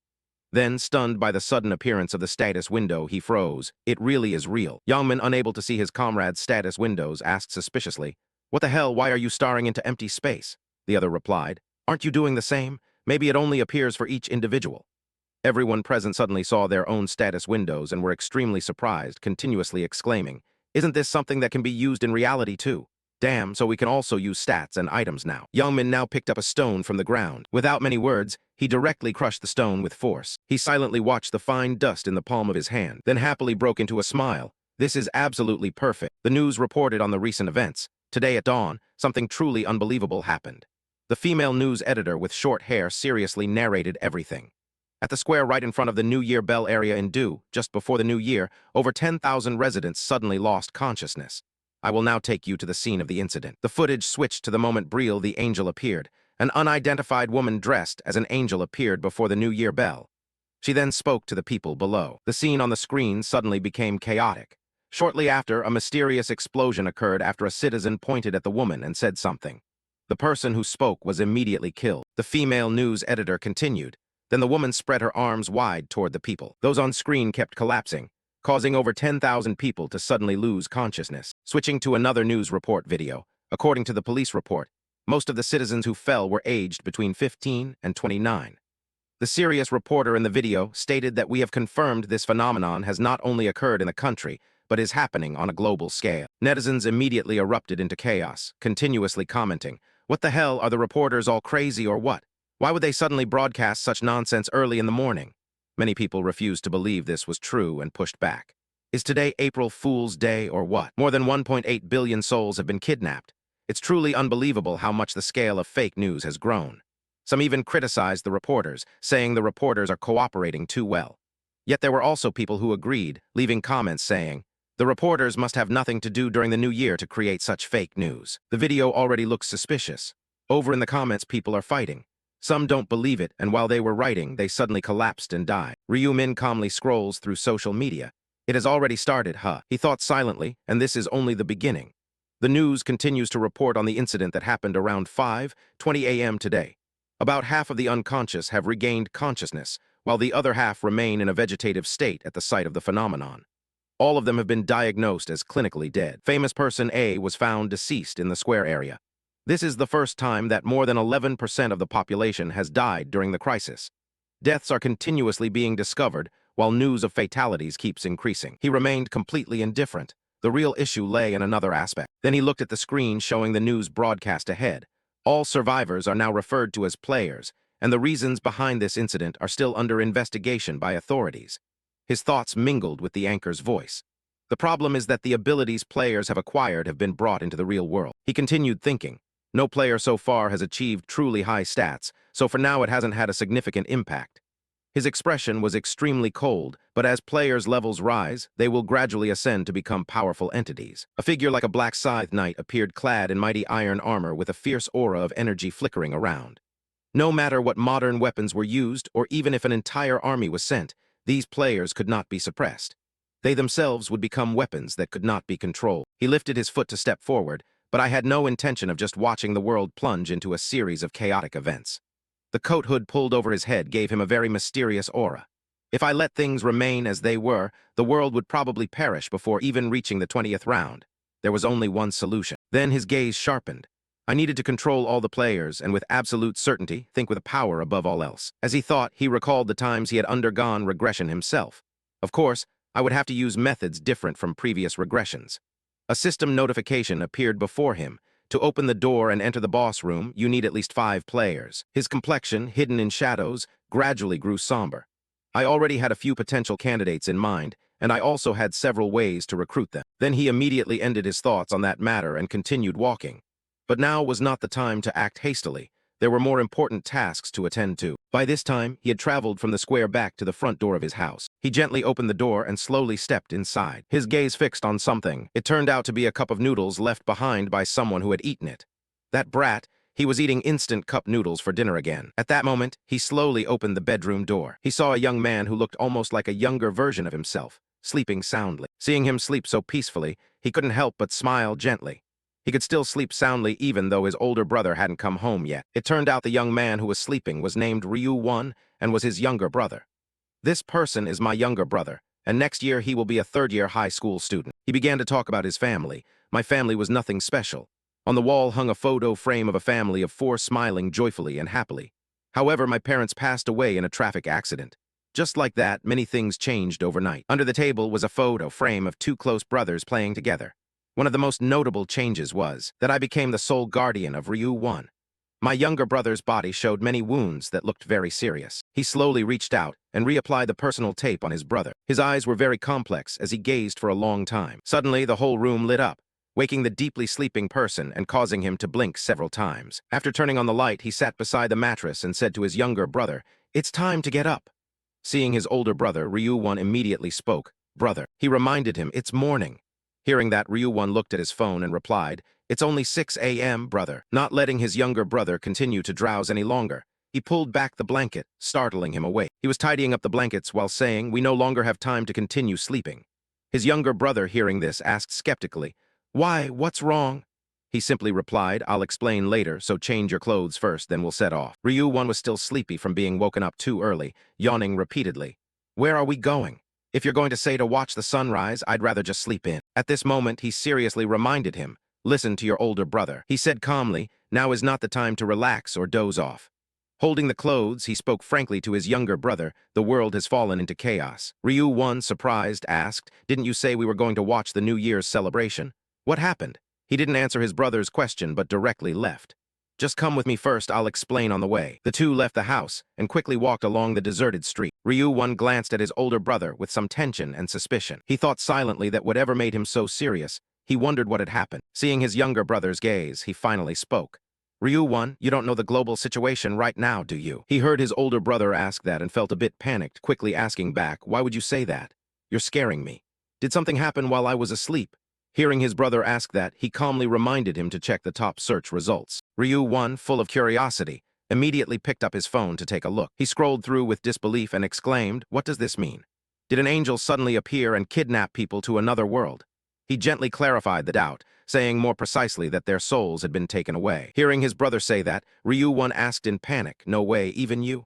Then, stunned by the sudden appearance of the status window, he froze. It really is real. Yangmin, unable to see his comrade's status windows, asked suspiciously, what the hell, why are you staring into empty space? The other replied, aren't you doing the same? Maybe it only appears for each individual. Everyone present suddenly saw their own status windows and were extremely surprised, continuously exclaiming, isn't this something that can be used in reality too? Damn, so we can also use stats and items now. Yangmin now picked up a stone from the ground. Without many words, he directly crushed the stone with force. He silently watched the fine dust in the palm of his hand, then happily broke into a smile. This is absolutely perfect. The news reported on the recent events. Today at dawn, something truly unbelievable happened. The female news editor with short hair seriously narrated everything. At the square right in front of the New Year Bell area in Du, just before the New Year, over 10,000 residents suddenly lost consciousness. I will now take you to the scene of the incident. The footage switched to the moment Brielle the angel appeared. An unidentified woman dressed as an angel appeared before the New Year Bell. She then spoke to the people below. The scene on the screen suddenly became chaotic. Shortly after, a mysterious explosion occurred after a citizen pointed at the woman and said something. The person who spoke was immediately killed. The female news editor continued. Then the woman spread her arms wide toward the people. Those on screen kept collapsing, causing over 10,000 people to suddenly lose consciousness. Switching to another news report video, according to the police report, most of the citizens who fell were aged between 15 and 29. The serious reporter in the video stated that we have confirmed this phenomenon has not only occurred in the country, but is happening on a global scale. Netizens immediately erupted into chaos, continuously commenting, what the hell, are the reporters all crazy or what? Why would they suddenly broadcast such nonsense early in the morning? Many people refused to believe this was true and pushed back. Is today April Fool's Day or what? More than 1.8 billion souls have been kidnapped. It's truly unbelievable how much the scale of fake news has grown. Some even criticized the reporters, saying the reporters are cooperating too well. Yet there were also people who agreed, leaving comments saying, the reporters must have nothing to do during the new year to create such fake news. The video already looks suspicious. Over in the comments, people are fighting. Some don't believe it, and while they were writing, they suddenly collapsed and died. Ryu Min calmly scrolls through social media. It has already started, huh? He thought silently, and this is only the beginning. The news continues to report on the incident that happened around 5:20 a.m. today. About half of the unconscious have regained consciousness, while the other half remain in a vegetative state at the site of the phenomenon. All of them have been diagnosed as clinically dead. Famous person A was found deceased in the square area. This is the first time that more than 11% of the population has died during the crisis. Deaths are continuously being discovered, while news of fatalities keeps increasing. He remained completely indifferent. The real issue lay in another aspect. Then he looked at the screen showing the news broadcast ahead. All survivors are now referred to as players, and the reasons behind this incident are still under investigation by authorities. His thoughts mingled with the anchor's voice. The problem is that the abilities players have acquired have been brought into the real world. He continued thinking. No player so far has achieved truly high stats, so for now it hasn't had a significant impact. His expression was extremely cold, but as players' levels rise, they will gradually ascend to become powerful entities. A figure like a black scythe knight appeared clad in mighty iron armor with a fierce aura of energy flickering around. No matter what modern weapons were used, or even if an entire army was sent, these players could not be suppressed. They themselves would become weapons that could not be controlled. He lifted his foot to step forward, but I had no intention of just watching the world plunge into a series of chaotic events. The coat hood pulled over his head gave him a very mysterious aura. If I let things remain as they were, the world would probably perish before even reaching the 20th round. There was only one solution. Then his gaze sharpened. I needed to control all the players and with absolute certainty think with power above all else. As he thought, he recalled the times he had undergone regression himself. Of course, I would have to use methods different from previous regressions. A system notification appeared before him. To open the door and enter the boss room, you need at least 5 players. His complexion, hidden in shadows, gradually grew somber. I already had a few potential candidates in mind, and I also had several ways to recruit them. Then he immediately ended his thoughts on that matter and continued walking. But now was not the time to act hastily. There were more important tasks to attend to. By this time, he had traveled from the square back to the front door of his house. He gently opened the door and slowly stepped inside. His gaze fixed on something. It turned out to be a cup of noodles left behind by someone who had eaten it. That brat, he was eating instant cup noodles for dinner again. At that moment, he slowly opened the bedroom door. He saw a young man who looked almost like a younger version of himself, sleeping soundly. Seeing him sleep so peacefully, he couldn't help but smile gently. He could still sleep soundly even though his older brother hadn't come home yet. It turned out the young man who was sleeping was named Ryu-1 and was his younger brother. This person is my younger brother, and next year he will be a third-year high school student. He began to talk about his family. My family was nothing special. On the wall hung a photo frame of a family of 4 smiling joyfully and happily. However, my parents passed away in a traffic accident. Just like that, many things changed overnight. Under the table was a photo frame of 2 close brothers playing together. One of the most notable changes was that I became the sole guardian of Ryu-1. My younger brother's body showed many wounds that looked very serious. He slowly reached out and reapplied the personal tape on his brother. His eyes were very complex as he gazed for a long time. Suddenly, the whole room lit up, waking the deeply sleeping person and causing him to blink several times. After turning on the light, he sat beside the mattress and said to his younger brother, "It's time to get up." Seeing his older brother, Ryu-1 immediately spoke, "Brother." He reminded him, "It's morning." Hearing that, Ryu-1 looked at his phone and replied, "It's only 6 a.m., brother." Not letting his younger brother continue to drowse any longer, he pulled back the blanket, startling him awake. He was tidying up the blankets while saying, "We no longer have time to continue sleeping." His younger brother, hearing this, asked skeptically, "Why, what's wrong?" He simply replied, "I'll explain later, so change your clothes first, then we'll set off." Ryu-1 was still sleepy from being woken up too early, yawning repeatedly. "Where are we going? If you're going to say to watch the sunrise, I'd rather just sleep in." At this moment, he seriously reminded him, "Listen to your older brother." He said calmly, "Now is not the time to relax or doze off." Holding the clothes, he spoke frankly to his younger brother, "The world has fallen into chaos." Ryu-1, surprised, asked, "Didn't you say we were going to watch the New Year's celebration? What happened?" He didn't answer his brother's question, but directly left. "Just come with me first, I'll explain on the way." The two left the house and quickly walked along the deserted street. Ryu-1 glanced at his older brother with some tension and suspicion. He thought silently that whatever made him so serious, he wondered what had happened. Seeing his younger brother's gaze, he finally spoke. "Ryu-1, you don't know the global situation right now, do you?" He heard his older brother ask that and felt a bit panicked, quickly asking back, "Why would you say that? You're scaring me. Did something happen while I was asleep?" Hearing his brother ask that, he calmly reminded him to check the top search results. Ryu-1, full of curiosity, immediately picked up his phone to take a look. He scrolled through with disbelief and exclaimed, "What does this mean? Did an angel suddenly appear and kidnap people to another world?" He gently clarified the doubt, saying more precisely that their souls had been taken away. Hearing his brother say that, Ryu-1 asked in panic, "No way, even you?"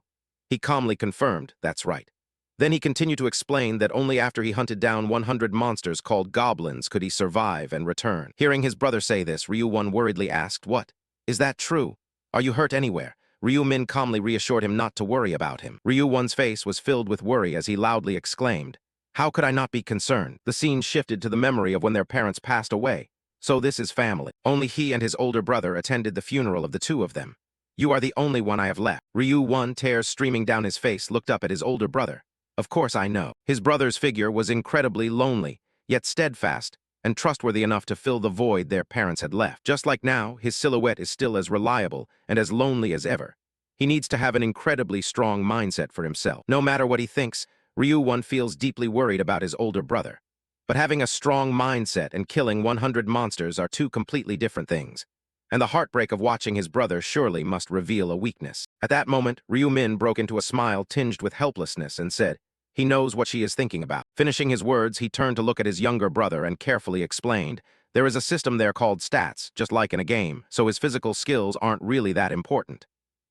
He calmly confirmed, "That's right." Then he continued to explain that only after he hunted down 100 monsters called goblins could he survive and return. Hearing his brother say this, Ryu-1 worriedly asked, "What? Is that true? Are you hurt anywhere?" Ryu-min calmly reassured him not to worry about him. Ryu-1's face was filled with worry as he loudly exclaimed, "How could I not be concerned?" The scene shifted to the memory of when their parents passed away. So this is family. Only he and his older brother attended the funeral of the two of them. "You are the only one I have left." Ryu-1, tears streaming down his face, looked up at his older brother. Of course I know. His brother's figure was incredibly lonely, yet steadfast and trustworthy enough to fill the void their parents had left. Just like now, his silhouette is still as reliable and as lonely as ever. He needs to have an incredibly strong mindset for himself. No matter what he thinks, Ryu-1 feels deeply worried about his older brother. But having a strong mindset and killing 100 monsters are two completely different things. And the heartbreak of watching his brother surely must reveal a weakness. At that moment, Ryu-min broke into a smile tinged with helplessness and said, "He knows what she is thinking about." Finishing his words, he turned to look at his younger brother and carefully explained, "There is a system there called stats, just like in a game, so his physical skills aren't really that important."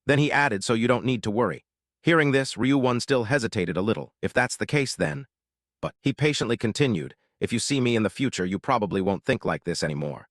Then he added, "So you don't need to worry." Hearing this, Ryu-1 still hesitated a little. "If that's the case then..." But he patiently continued, "If you see me in the future, you probably won't think like this anymore."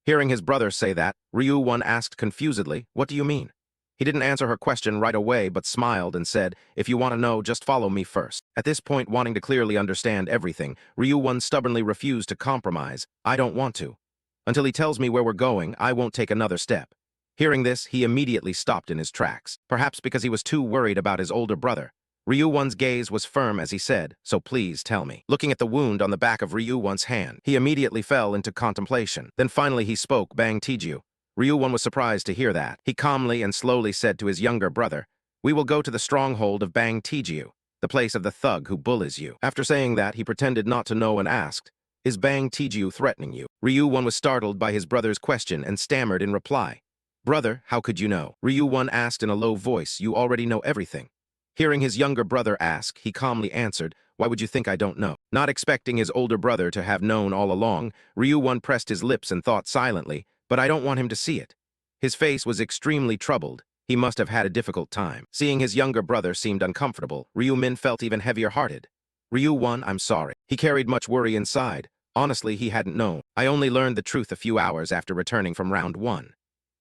Hearing his brother say that, Ryu-1 asked confusedly, "What do you mean?" He didn't answer her question right away, but smiled and said, "If you want to know, just follow me first." At this point, wanting to clearly understand everything, Ryu-1 stubbornly refused to compromise. "I don't want to. Until he tells me where we're going, I won't take another step." Hearing this, he immediately stopped in his tracks, perhaps because he was too worried about his older brother. Ryu-1's gaze was firm as he said, "So please tell me." Looking at the wound on the back of Ryu-1's hand, he immediately fell into contemplation. Then finally he spoke, "Bang Tiju." Ryu-1 was surprised to hear that. He calmly and slowly said to his younger brother, "We will go to the stronghold of Bang Tiju, the place of the thug who bullies you." After saying that, he pretended not to know and asked, "Is Bang Tiju threatening you?" Ryu-1 was startled by his brother's question and stammered in reply, "Brother, how could you know?" Ryu-1 asked in a low voice, "You already know everything." Hearing his younger brother ask, he calmly answered, "Why would you think I don't know?" Not expecting his older brother to have known all along, Ryu-1 pressed his lips and thought silently, "But I don't want him to see it." His face was extremely troubled. He must have had a difficult time. Seeing his younger brother seemed uncomfortable, Ryu-min felt even heavier-hearted. "Ryu-1, I'm sorry." He carried much worry inside. Honestly, he hadn't known. "I only learned the truth a few hours after returning from round 1.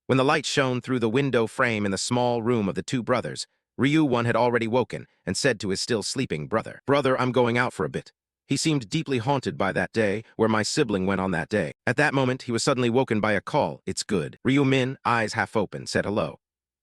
When the light shone through the window frame in the small room of the two brothers, Ryu-1 had already woken and said to his still sleeping brother, "Brother, I'm going out for a bit." He seemed deeply haunted by that day, where my sibling went on that day. At that moment, he was suddenly woken by a call. "It's good." Ryu-min, eyes half open, said hello.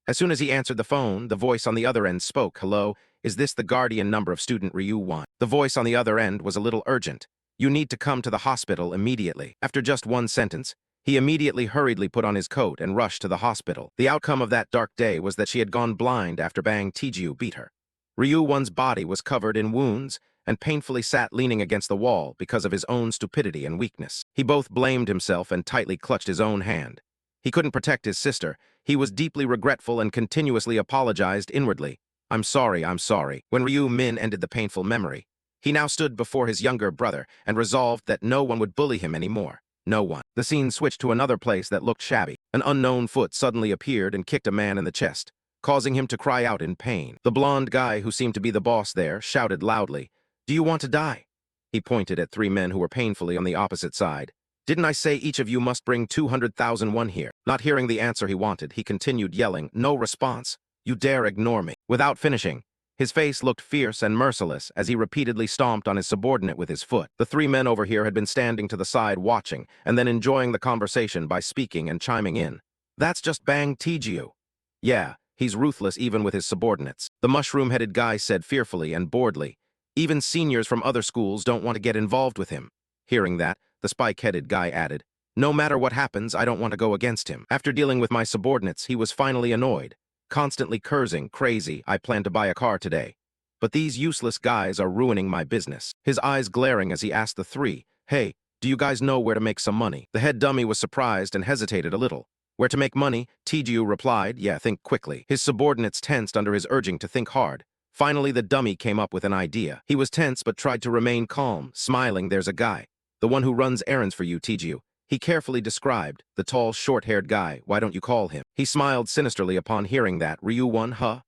As soon as he answered the phone, the voice on the other end spoke, "Hello, is this the guardian number of student Ryu-1?" The voice on the other end was a little urgent. "You need to come to the hospital immediately." After just one sentence, he immediately hurriedly put on his coat and rushed to the hospital. The outcome of that dark day was that she had gone blind after Bang Tiju beat her. Ryu-1's body was covered in wounds and painfully sat leaning against the wall because of his own stupidity and weakness. He both blamed himself and tightly clutched his own hand. He couldn't protect his sister. He was deeply regretful and continuously apologized inwardly. I'm sorry." When Ryu-min ended the painful memory, he now stood before his younger brother and resolved that no one would bully him anymore. No one. The scene switched to another place that looked shabby. An unknown foot suddenly appeared and kicked a man in the chest, causing him to cry out in pain. The blonde guy, who seemed to be the boss there, shouted loudly, "Do you want to die?" He pointed at 3 men who were painfully on the opposite side. "Didn't I say each of you must bring 200,000 won here?" Not hearing the answer he wanted, he continued yelling, "No response. You dare ignore me." Without finishing, his face looked fierce and merciless as he repeatedly stomped on his subordinate with his foot. The 3 men over here had been standing to the side watching and then enjoying the conversation by speaking and chiming in. "That's just Bang Tiju. Yeah, he's ruthless even with his subordinates." The mushroom-headed guy said fearfully and boredly, "Even seniors from other schools don't want to get involved with him." Hearing that, the spike-headed guy added, "No matter what happens, I don't want to go against him." After dealing with my subordinates, he was finally annoyed. Constantly cursing, "Crazy, I plan to buy a car today. But these useless guys are ruining my business." His eyes glaring as he asked the 3, "Hey, do you guys know where to make some money?" The head dummy was surprised and hesitated a little. "Where to make money?" Tiju replied, "Yeah, think quickly." His subordinates tensed under his urging to think hard. Finally, the dummy came up with an idea. He was tense but tried to remain calm, smiling. "There's a guy. The one who runs errands for you, Tiju. He carefully described, the tall, short-haired guy, why don't you call him? He smiled sinisterly upon hearing that. Ryu-won, huh?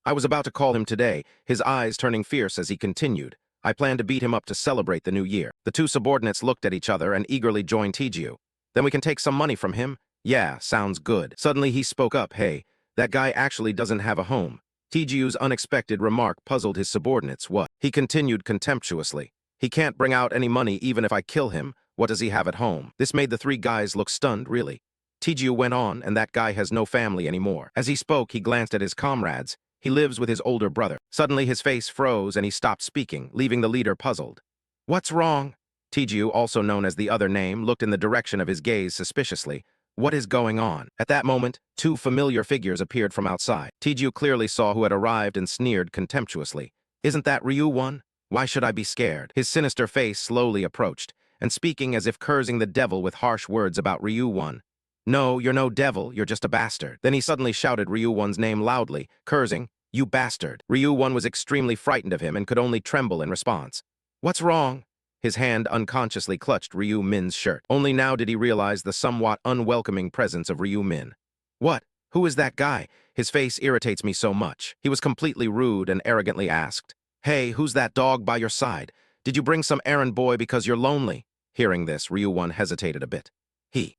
I was about to call him today, his eyes turning fierce as he continued. I plan to beat him up to celebrate the new year. The two subordinates looked at each other and eagerly joined Tiju. Then we can take some money from him? Yeah, sounds good. Suddenly he spoke up, hey, that guy actually doesn't have a home. Tiju's unexpected remark puzzled his subordinates. What? He continued contemptuously. He can't bring out any money even if I kill him. What does he have at home? This made the three guys look stunned, really. Tiju went on, and that guy has no family anymore. As he spoke, he glanced at his comrades. He lives with his older brother. Suddenly his face froze and he stopped speaking, leaving the leader puzzled. What's wrong? Tiju, also known as the other name, looked in the direction of his gaze suspiciously. What is going on? At that moment, two familiar figures appeared from outside. Tiju clearly saw who had arrived and sneered contemptuously. Isn't that Ryu-won? Why should I be scared? His sinister face slowly approached, and speaking as if cursing the devil with harsh words about Ryu-won. No, you're no devil, you're just a bastard. Then he suddenly shouted Ryu-won's name loudly, cursing, you bastard. Ryu-won was extremely frightened of him and could only tremble in response. What's wrong? His hand unconsciously clutched Ryu-min's shirt. Only now did he realize the somewhat unwelcoming presence of Ryu-min. What? Who is that guy? His face irritates me so much. He was completely rude and arrogantly asked, Hey, who's that dog by your side? Did you bring some errand boy because you're lonely? Hearing this, Ryu-won hesitated a bit.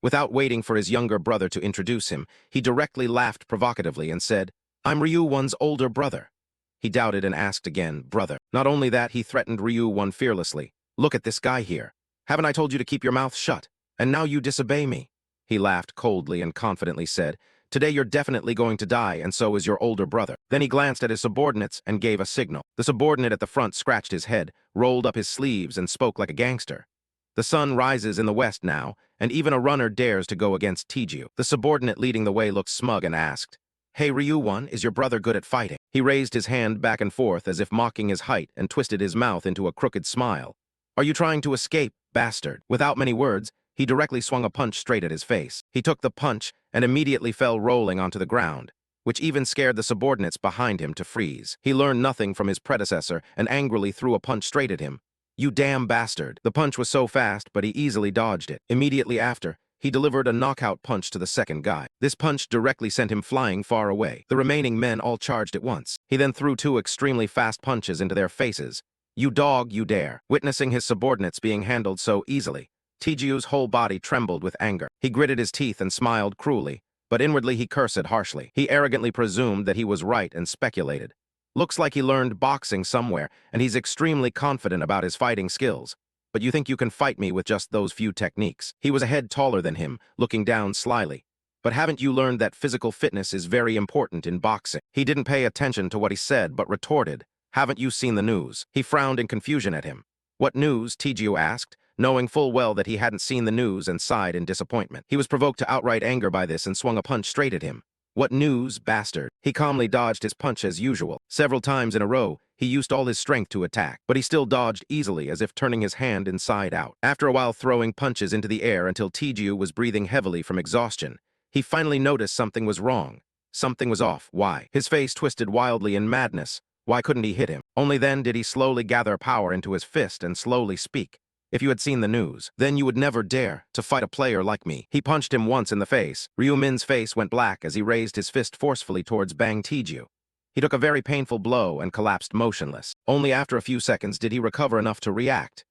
Without waiting for his younger brother to introduce him, he directly laughed provocatively and said, I'm Ryu-won's older brother. He doubted and asked again, brother. Not only that, he threatened Ryu-won fearlessly. Look at this guy here. Haven't I told you to keep your mouth shut? And now you disobey me. He laughed coldly and confidently said, Today you're definitely going to die, and so is your older brother. Then he glanced at his subordinates and gave a signal. The subordinate at the front scratched his head, rolled up his sleeves, and spoke like a gangster. The sun rises in the west now, and even a runner dares to go against Tiju. The subordinate leading the way looked smug and asked, Hey Ryu-won, is your brother good at fighting? He raised his hand back and forth as if mocking his height and twisted his mouth into a crooked smile. Are you trying to escape, bastard? Without many words, he directly swung a punch straight at his face. He took the punch and immediately fell rolling onto the ground, which even scared the subordinates behind him to freeze. He learned nothing from his predecessor and angrily threw a punch straight at him. You damn bastard. The punch was so fast, but he easily dodged it. Immediately after, he delivered a knockout punch to the second guy. This punch directly sent him flying far away. The remaining men all charged at once. He then threw two extremely fast punches into their faces. You dog, you dare. Witnessing his subordinates being handled so easily, Tiju's whole body trembled with anger. He gritted his teeth and smiled cruelly, but inwardly he cursed harshly. He arrogantly presumed that he was right and speculated. Looks like he learned boxing somewhere, and he's extremely confident about his fighting skills. But you think you can fight me with just those few techniques? He was a head taller than him, looking down slyly. But haven't you learned that physical fitness is very important in boxing? He didn't pay attention to what he said, but retorted, Haven't you seen the news? He frowned in confusion at him. What news? Tiju asked, knowing full well that he hadn't seen the news and sighed in disappointment. He was provoked to outright anger by this and swung a punch straight at him. What news, bastard? He calmly dodged his punch as usual. Several times in a row, he used all his strength to attack, but he still dodged easily as if turning his hand inside out. After a while throwing punches into the air until Tiju was breathing heavily from exhaustion, he finally noticed something was wrong. Something was off. Why? His face twisted wildly in madness. Why couldn't he hit him? Only then did he slowly gather power into his fist and slowly speak. If you had seen the news, then you would never dare to fight a player like me. He punched him once in the face. Ryu-min's face went black as he raised his fist forcefully towards Bang Tiju. He took a very painful blow and collapsed motionless. Only after a few seconds did he recover enough to react.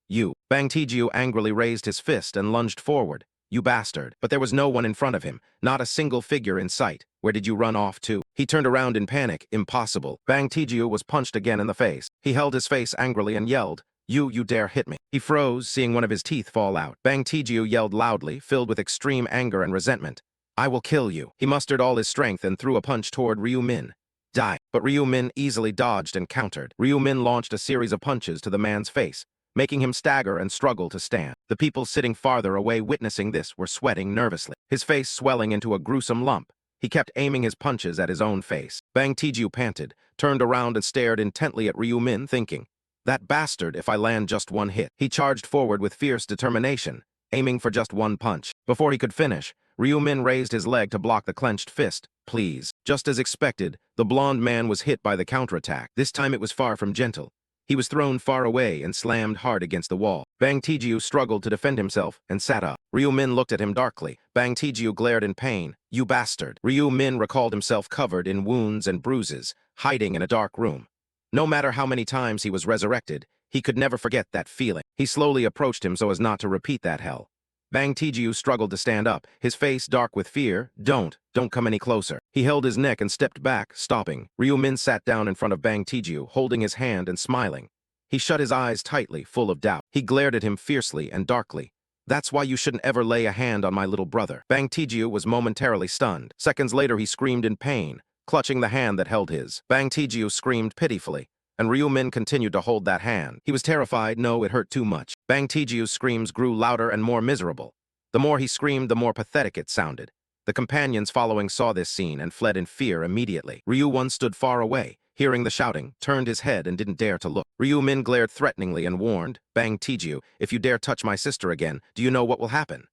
Bang Tiju angrily raised his fist and lunged forward. You bastard. But there was no one in front of him, not a single figure in sight. Where did you run off to? He turned around in panic. Impossible. Bang Tiju was punched again in the face. He held his face angrily and yelled, You dare hit me. He froze, seeing one of his teeth fall out. Bang Tiju yelled loudly, filled with extreme anger and resentment. I will kill you. He mustered all his strength and threw a punch toward Ryu-min. Die. But Ryu-min easily dodged and countered. Ryu-min launched a series of punches to the man's face, making him stagger and struggle to stand. The people sitting farther away witnessing this were sweating nervously, his face swelling into a gruesome lump. He kept aiming his punches at his own face. Bang Tiju panted, turned around and stared intently at Ryu-min, thinking, That bastard, if I land just one hit. He charged forward with fierce determination, aiming for just one punch. Before he could finish, Ryu-min raised his leg to block the clenched fist. Please. Just as expected, the blond man was hit by the counterattack. This time it was far from gentle. He was thrown far away and slammed hard against the wall. Bang Taeju struggled to defend himself and sat up. Ryu Min looked at him darkly. Bang Taeju glared in pain. "You bastard." Ryu Min recalled himself covered in wounds and bruises, hiding in a dark room. No matter how many times he was resurrected, he could never forget that feeling. He slowly approached him so as not to repeat that hell. Bang Taeju struggled to stand up, his face dark with fear. Don't come any closer." He held his neck and stepped back, stopping. Ryu Min sat down in front of Bang Taeju, holding his hand and smiling. He shut his eyes tightly, full of doubt. He glared at him fiercely and darkly. "That's why you shouldn't ever lay a hand on my little brother." Bang Taeju was momentarily stunned. Seconds later he screamed in pain, clutching the hand that held his. Bang Taeju screamed pitifully, and Ryu Min continued to hold that hand. He was terrified. No, it hurt too much. Bang Taeju's screams grew louder and more miserable. The more he screamed, the more pathetic it sounded. The companions following saw this scene and fled in fear immediately. Ryu Won stood far away, hearing the shouting, turned his head and didn't dare to look. Ryu Min glared threateningly and warned, "Bang Taeju, if you dare touch my sister again, do you know what will happen?"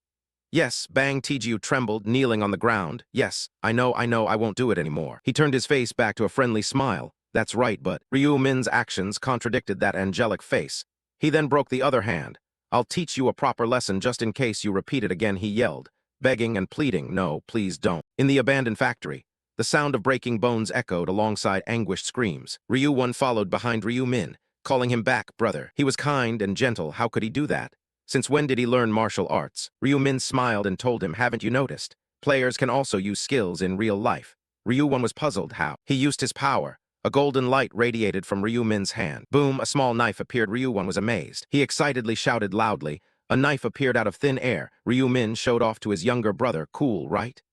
"Yes." Bang Taeju trembled, kneeling on the ground. "Yes, I know, I won't do it anymore." He turned his face back to a friendly smile. "That's right, but..." Ryu Min's actions contradicted that angelic face. He then broke the other hand. "I'll teach you a proper lesson just in case you repeat it again," he yelled, begging and pleading. "No, please don't." In the abandoned factory, the sound of breaking bones echoed alongside anguished screams. Ryu Won followed behind Ryu Min, calling him back, "Brother." He was kind and gentle. How could he do that? Since when did he learn martial arts? Ryu Min smiled and told him, "Haven't you noticed? Players can also use skills in real life." Ryu Won was puzzled. How? He used his power. A golden light radiated from Ryu Min's hand. Boom, a small knife appeared. Ryu Won was amazed. He excitedly shouted loudly. A knife appeared out of thin air. Ryu Min showed off to his younger brother. "Cool, right?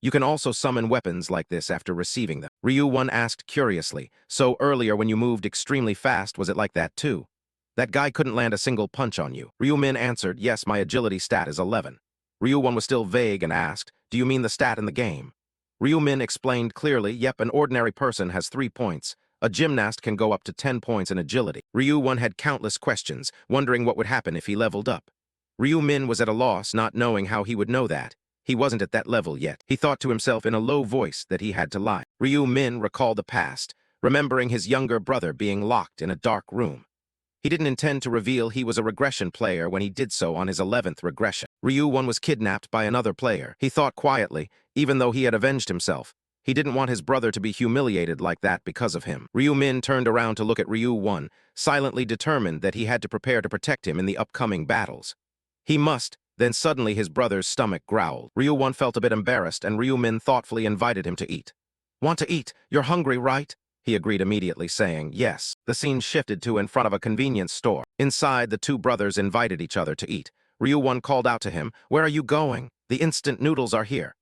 You can also summon weapons like this after receiving them." Ryu Won asked curiously, "So earlier when you moved extremely fast, was it like that too? That guy couldn't land a single punch on you?" Ryu Min answered, "Yes, my agility stat is 11. Ryu Won was still vague and asked, "Do you mean the stat in the game?" Ryu Min explained clearly, "Yep, an ordinary person has 3 points. A gymnast can go up to 10 points in agility." Ryu Won had countless questions, wondering what would happen if he leveled up. Ryu Min was at a loss, not knowing how he would know that. He wasn't at that level yet. He thought to himself in a low voice that he had to lie. Ryu Min recalled the past, remembering his younger brother being locked in a dark room. He didn't intend to reveal he was a regression player when he did so on his 11th regression. Ryu Won was kidnapped by another player. He thought quietly, even though he had avenged himself. He didn't want his brother to be humiliated like that because of him. Ryu Min turned around to look at Ryu Won, silently determined that he had to prepare to protect him in the upcoming battles. He must. Then suddenly his brother's stomach growled. Ryu Won felt a bit embarrassed, and Ryu Min thoughtfully invited him to eat. "Want to eat? You're hungry, right?" He agreed immediately, saying, "Yes." The scene shifted to in front of a convenience store. Inside, the two brothers invited each other to eat. Ryu Won called out to him, "Where are you going? The instant noodles are here."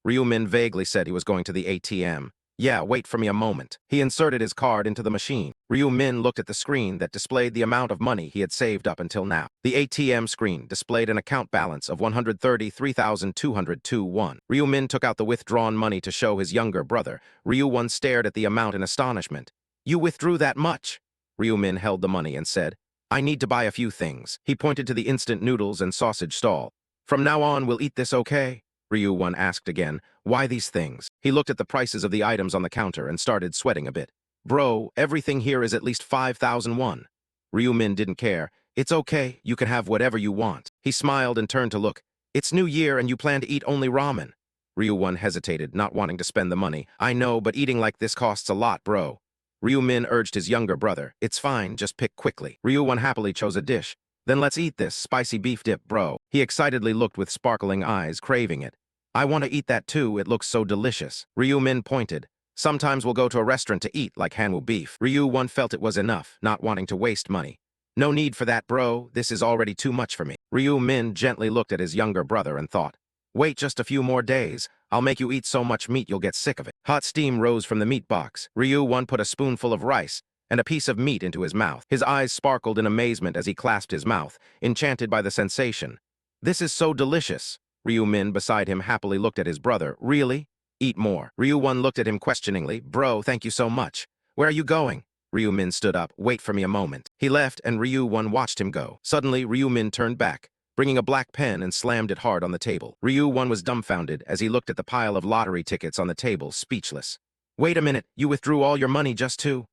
Ryu Min vaguely said he was going to the ATM. "Yeah, wait for me a moment." He inserted his card into the machine. Ryu Min looked at the screen that displayed the amount of money he had saved up until now. The ATM screen displayed an account balance of 133,202 won. Ryu Min took out the withdrawn money to show his younger brother. Ryu Won stared at the amount in astonishment. "You withdrew that much?" Ryu Min held the money and said, "I need to buy a few things." He pointed to the instant noodles and sausage stall. "From now on, we'll eat this, okay?" Ryu Won asked again. "Why these things?" He looked at the prices of the items on the counter and started sweating a bit. "Bro, everything here is at least 5,000 won. Ryu Min didn't care. "It's okay, you can have whatever you want." He smiled and turned to look. "It's New Year and you plan to eat only ramen." Ryu Won hesitated, not wanting to spend the money. "I know, but eating like this costs a lot, bro." Ryu Min urged his younger brother. "It's fine, just pick quickly." Ryu Won happily chose a dish. "Then let's eat this spicy beef dip, bro." He excitedly looked with sparkling eyes, craving it. "I want to eat that too, it looks so delicious." Ryu Min pointed. "Sometimes we'll go to a restaurant to eat, like Hanwoo beef." Ryu Won felt it was enough, not wanting to waste money. "No need for that, bro. This is already too much for me." Ryu Min gently looked at his younger brother and thought, "Wait just a few more days. I'll make you eat so much meat you'll get sick of it." Hot steam rose from the meat box. Ryu Won put a spoonful of rice and a piece of meat into his mouth. His eyes sparkled in amazement as he clasped his mouth, enchanted by the sensation. "This is so delicious." Ryu Min beside him happily looked at his brother. "Really? Eat more." Ryu Won looked at him questioningly. "Bro, thank you so much. Where are you going?" Ryu Min stood up. "Wait for me a moment." He left and Ryu Won watched him go. Suddenly, Ryu Min turned back, bringing a black pen and slammed it hard on the table. Ryu Won was dumbfounded as he looked at the pile of lottery tickets on the table, speechless. "Wait a minute, you withdrew all your money just to..."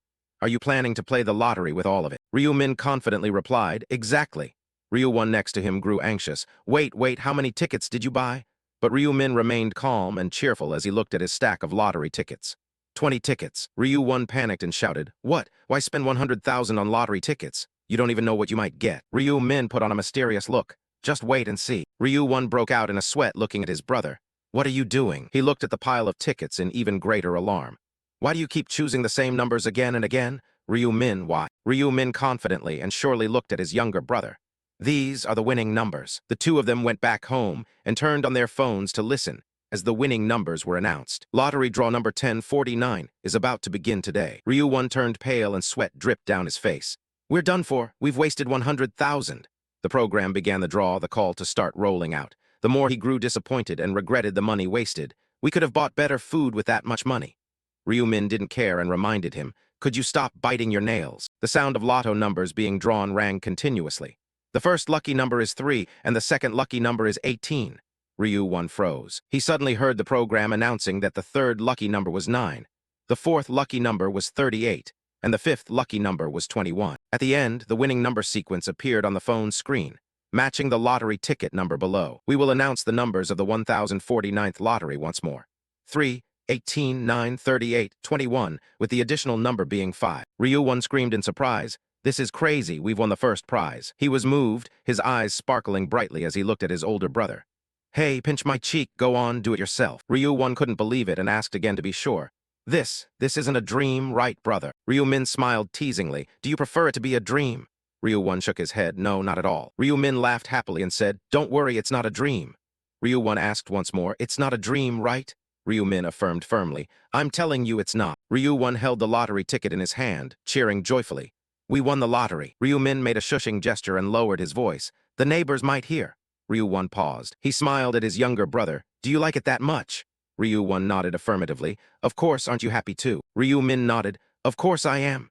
Are you planning to play the lottery with all of it? Ryu Min confidently replied, exactly. Ryu One next to him grew anxious. Wait, how many tickets did you buy? But Ryu Min remained calm and cheerful as he looked at his stack of lottery tickets. 20 tickets. Ryu One panicked and shouted, what? Why spend 100,000 on lottery tickets? You don't even know what you might get. Ryu Min put on a mysterious look. Just wait and see. Ryu One broke out in a sweat looking at his brother. What are you doing? He looked at the pile of tickets in even greater alarm. Why do you keep choosing the same numbers again and again? Ryu Min, why? Ryu Min confidently and surely looked at his younger brother. These are the winning numbers. The two of them went back home and turned on their phones to listen as the winning numbers were announced. Lottery draw number 1049 is about to begin today. Ryu One turned pale and sweat dripped down his face. We're done for. We've wasted 100,000. The program began the draw, the call to start rolling out. The more he grew disappointed and regretted the money wasted. We could have bought better food with that much money. Ryu Min didn't care and reminded him, could you stop biting your nails? The sound of lotto numbers being drawn rang continuously. The first lucky number is 3, and the second lucky number is 18. Ryu One froze. He suddenly heard the program announcing that the third lucky number was 9. The fourth lucky number was 38, and the fifth lucky number was 21. At the end, the winning number sequence appeared on the phone's screen, matching the lottery ticket number below. We will announce the numbers of the 1049th lottery once more. 3, 18, 9, 38, 21, with the additional number being 5. Ryu One screamed in surprise. This is crazy, we've won the first prize. He was moved, his eyes sparkling brightly as he looked at his older brother. Hey, pinch my cheek, go on, do it yourself. Ryu One couldn't believe it and asked again to be sure. This isn't a dream, right, brother? Ryu Min smiled teasingly. Do you prefer it to be a dream? Ryu One shook his head. No, not at all. Ryu Min laughed happily and said, don't worry, it's not a dream. Ryu One asked once more, it's not a dream, right? Ryu Min affirmed firmly. I'm telling you it's not. Ryu One held the lottery ticket in his hand, cheering joyfully. We won the lottery. Ryu Min made a shushing gesture and lowered his voice. The neighbors might hear. Ryu One paused. He smiled at his younger brother. Do you like it that much? Ryu One nodded affirmatively. Of course, aren't you happy too? Ryu Min nodded. Of course I am.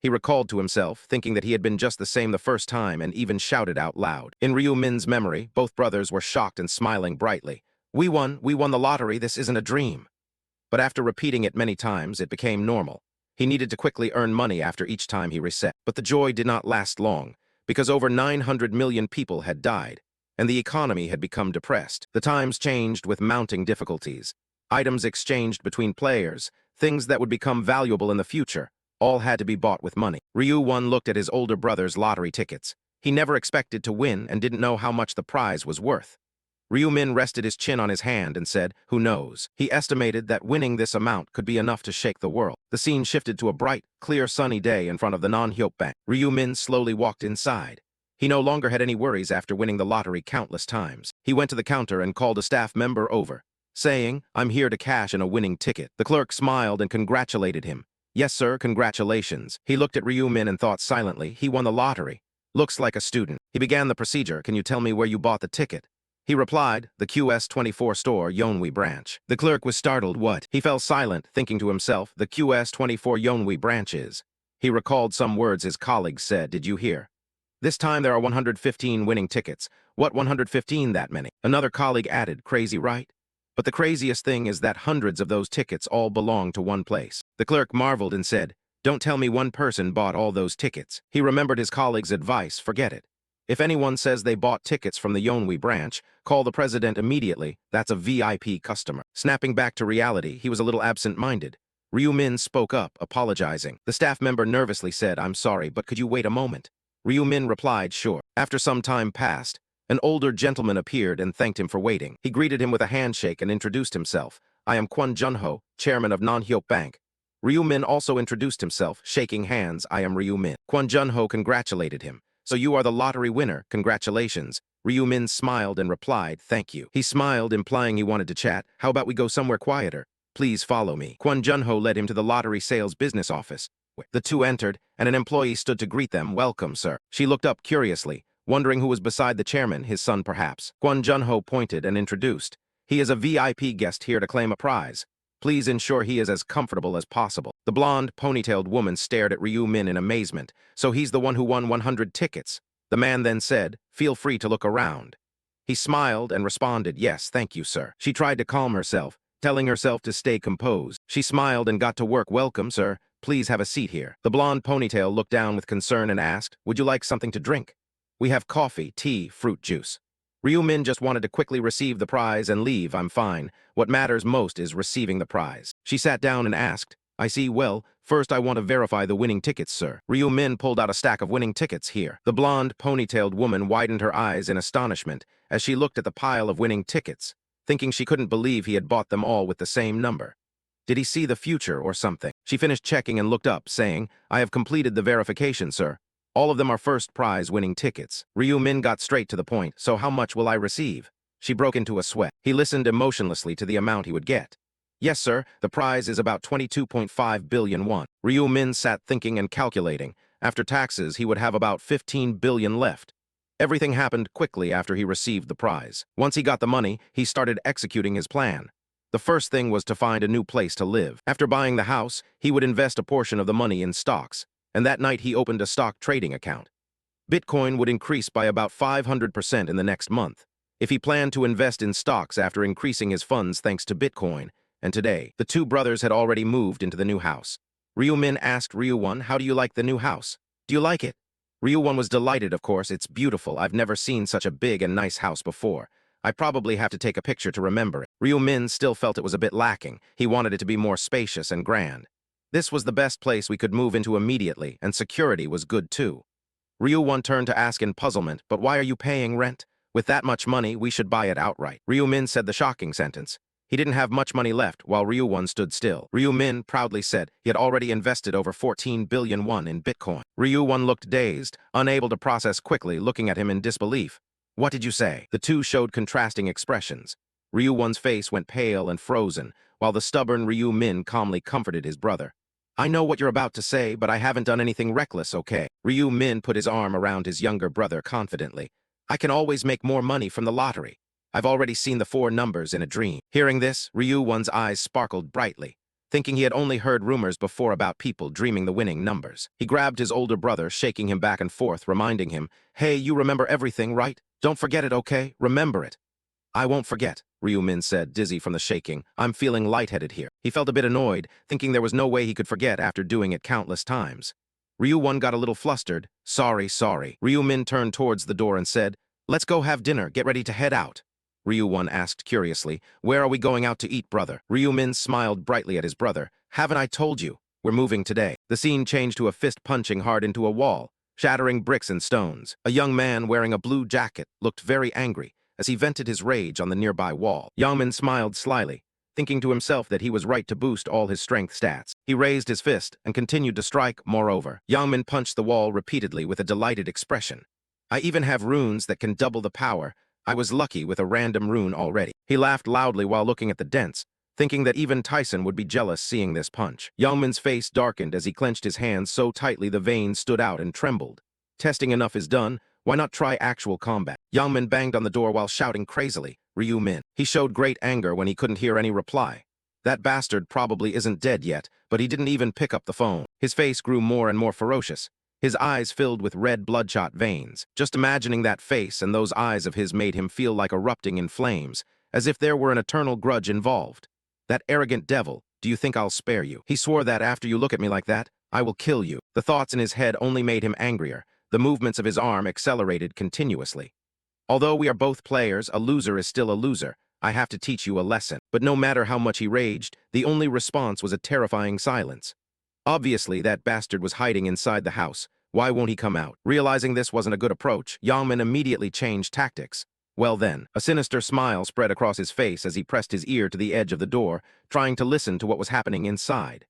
He recalled to himself, thinking that he had been just the same the first time and even shouted out loud. In Ryu Min's memory, both brothers were shocked and smiling brightly. We won the lottery, this isn't a dream. But after repeating it many times, it became normal. He needed to quickly earn money after each time he reset. But the joy did not last long, because over 900 million people had died, and the economy had become depressed. The times changed with mounting difficulties. Items exchanged between players, things that would become valuable in the future, all had to be bought with money. Ryu One looked at his older brother's lottery tickets. He never expected to win and didn't know how much the prize was worth. Ryu Min rested his chin on his hand and said, who knows? He estimated that winning this amount could be enough to shake the world. The scene shifted to a bright, clear sunny day in front of the Non-Hyop Bank. Ryu Min slowly walked inside. He no longer had any worries after winning the lottery countless times. He went to the counter and called a staff member over, saying, I'm here to cash in a winning ticket. The clerk smiled and congratulated him. Yes, sir, congratulations. He looked at Ryu Min and thought silently, he won the lottery. Looks like a student. He began the procedure. Can you tell me where you bought the ticket? He replied, the QS24 store, Yeonwi branch. The clerk was startled. What? He fell silent, thinking to himself, the QS24 Yeonwi branch is. He recalled some words his colleagues said. Did you hear? This time there are 115 winning tickets. What 115 that many? Another colleague added, crazy, right? But the craziest thing is that hundreds of those tickets all belong to one place. The clerk marveled and said, don't tell me one person bought all those tickets. He remembered his colleague's advice, forget it. If anyone says they bought tickets from the Yeonwi branch, call the president immediately. That's a VIP customer. Snapping back to reality, he was a little absent-minded. Ryu Min spoke up, apologizing. The staff member nervously said, I'm sorry, but could you wait a moment? Ryu Min replied, sure. After some time passed, an older gentleman appeared and thanked him for waiting. He greeted him with a handshake and introduced himself. I am Kwon Junho, chairman of Non-Hyop Bank. Ryu Min also introduced himself, shaking hands. I am Ryu Min. Kwon Junho congratulated him. So you are the lottery winner, congratulations. Ryu Min smiled and replied, thank you. He smiled, implying he wanted to chat. How about we go somewhere quieter? Please follow me. Kwon Junho led him to the lottery sales business office. The two entered, and an employee stood to greet them. Welcome, sir. She looked up curiously, wondering who was beside the chairman, his son perhaps. Kwon Junho pointed and introduced. He is a VIP guest here to claim a prize. Please ensure he is as comfortable as possible. The blonde, ponytailed woman stared at Ryu Min in amazement. So he's the one who won 100 tickets. The man then said, feel free to look around. He smiled and responded, yes, thank you, sir. She tried to calm herself, telling herself to stay composed. She smiled and got to work. Welcome, sir. please have a seat here. The blonde ponytail looked down with concern and asked, would you like something to drink? We have coffee, tea, fruit juice. Ryu-min just wanted to quickly receive the prize and leave. I'm fine. What matters most is receiving the prize. She sat down and asked, I see, well, first I want to verify the winning tickets, sir. Ryu-min pulled out a stack of winning tickets here. The blonde, ponytailed woman widened her eyes in astonishment as she looked at the pile of winning tickets, thinking she couldn't believe he had bought them all with the same number. Did he see the future or something? She finished checking and looked up, saying, I have completed the verification, sir. All of them are first prize winning tickets. Ryu-min got straight to the point, so how much will I receive? She broke into a sweat. He listened emotionlessly to the amount he would get. Yes, sir, the prize is about 22.5 billion won. Ryu-min sat thinking and calculating. After taxes, he would have about 15 billion left. Everything happened quickly after he received the prize. Once he got the money, he started executing his plan. The first thing was to find a new place to live. After buying the house, he would invest a portion of the money in stocks, and that night he opened a stock trading account. Bitcoin would increase by about 500% in the next month. If he planned to invest in stocks after increasing his funds thanks to Bitcoin, and today, the two brothers had already moved into the new house. Ryu-min asked Ryu-won, how do you like the new house? Do you like it? Ryu-won was delighted, of course, it's beautiful. I've never seen such a big and nice house before. I probably have to take a picture to remember it. Ryu-min still felt it was a bit lacking. He wanted it to be more spacious and grand. This was the best place we could move into immediately, and security was good too. Ryu-won turned to ask in puzzlement, but why are you paying rent? With that much money, we should buy it outright. Ryu-min said the shocking sentence. He didn't have much money left, while Ryu-won stood still. Ryu-min proudly said he had already invested over 14 billion won in Bitcoin. Ryu-won looked dazed, unable to process quickly, looking at him in disbelief. What did you say? The two showed contrasting expressions. Ryu-won's face went pale and frozen, while the stubborn Ryu-min calmly comforted his brother. I know what you're about to say, but I haven't done anything reckless, okay? Ryu-min put his arm around his younger brother confidently. I can always make more money from the lottery. I've already seen the 4 numbers in a dream. Hearing this, Ryu-won's eyes sparkled brightly, thinking he had only heard rumors before about people dreaming the winning numbers. He grabbed his older brother, shaking him back and forth, reminding him, hey, you remember everything, right? Don't forget it, okay? Remember it. I won't forget, Ryu-min said, dizzy from the shaking. I'm feeling lightheaded here. He felt a bit annoyed, thinking there was no way he could forget after doing it countless times. Ryu-won got a little flustered. Sorry. Ryu-min turned towards the door and said, let's go have dinner, get ready to head out. Ryu-won asked curiously, where are we going out to eat, brother? Ryu-min smiled brightly at his brother. Haven't I told you? We're moving today. The scene changed to a fist punching hard into a wall, shattering bricks and stones. A young man wearing a blue jacket looked very angry as he vented his rage on the nearby wall. Yang-min smiled slyly, thinking to himself that he was right to boost all his strength stats. He raised his fist and continued to strike. Moreover, Yang-min punched the wall repeatedly with a delighted expression. I even have runes that can double the power. I was lucky with a random rune already. He laughed loudly while looking at the dents, thinking that even Tyson would be jealous seeing this punch. Yang-min's face darkened as he clenched his hands so tightly the veins stood out and trembled. Testing enough is done. Why not try actual combat? Yang-min banged on the door while shouting crazily, Ryu-min. He showed great anger when he couldn't hear any reply. That bastard probably isn't dead yet, but he didn't even pick up the phone. His face grew more and more ferocious, his eyes filled with red bloodshot veins. Just imagining that face and those eyes of his made him feel like erupting in flames, as if there were an eternal grudge involved. That arrogant devil, do you think I'll spare you? He swore that after you look at me like that, I will kill you. The thoughts in his head only made him angrier. The movements of his arm accelerated continuously. Although we are both players, a loser is still a loser. I have to teach you a lesson. But no matter how much he raged, the only response was a terrifying silence. Obviously, that bastard was hiding inside the house. Why won't he come out? Realizing this wasn't a good approach, Yang-min immediately changed tactics. Well then, a sinister smile spread across his face as he pressed his ear to the edge of the door, trying to listen to what was happening inside.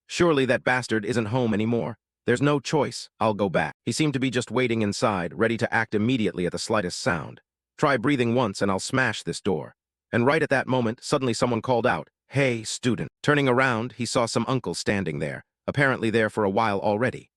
Surely that bastard isn't home anymore. There's no choice. I'll go back. He seemed to be just waiting inside, ready to act immediately at the slightest sound. Try breathing once and I'll smash this door. And right at that moment, suddenly someone called out, Hey, student. Turning around, he saw some uncle standing there, apparently there for a while already.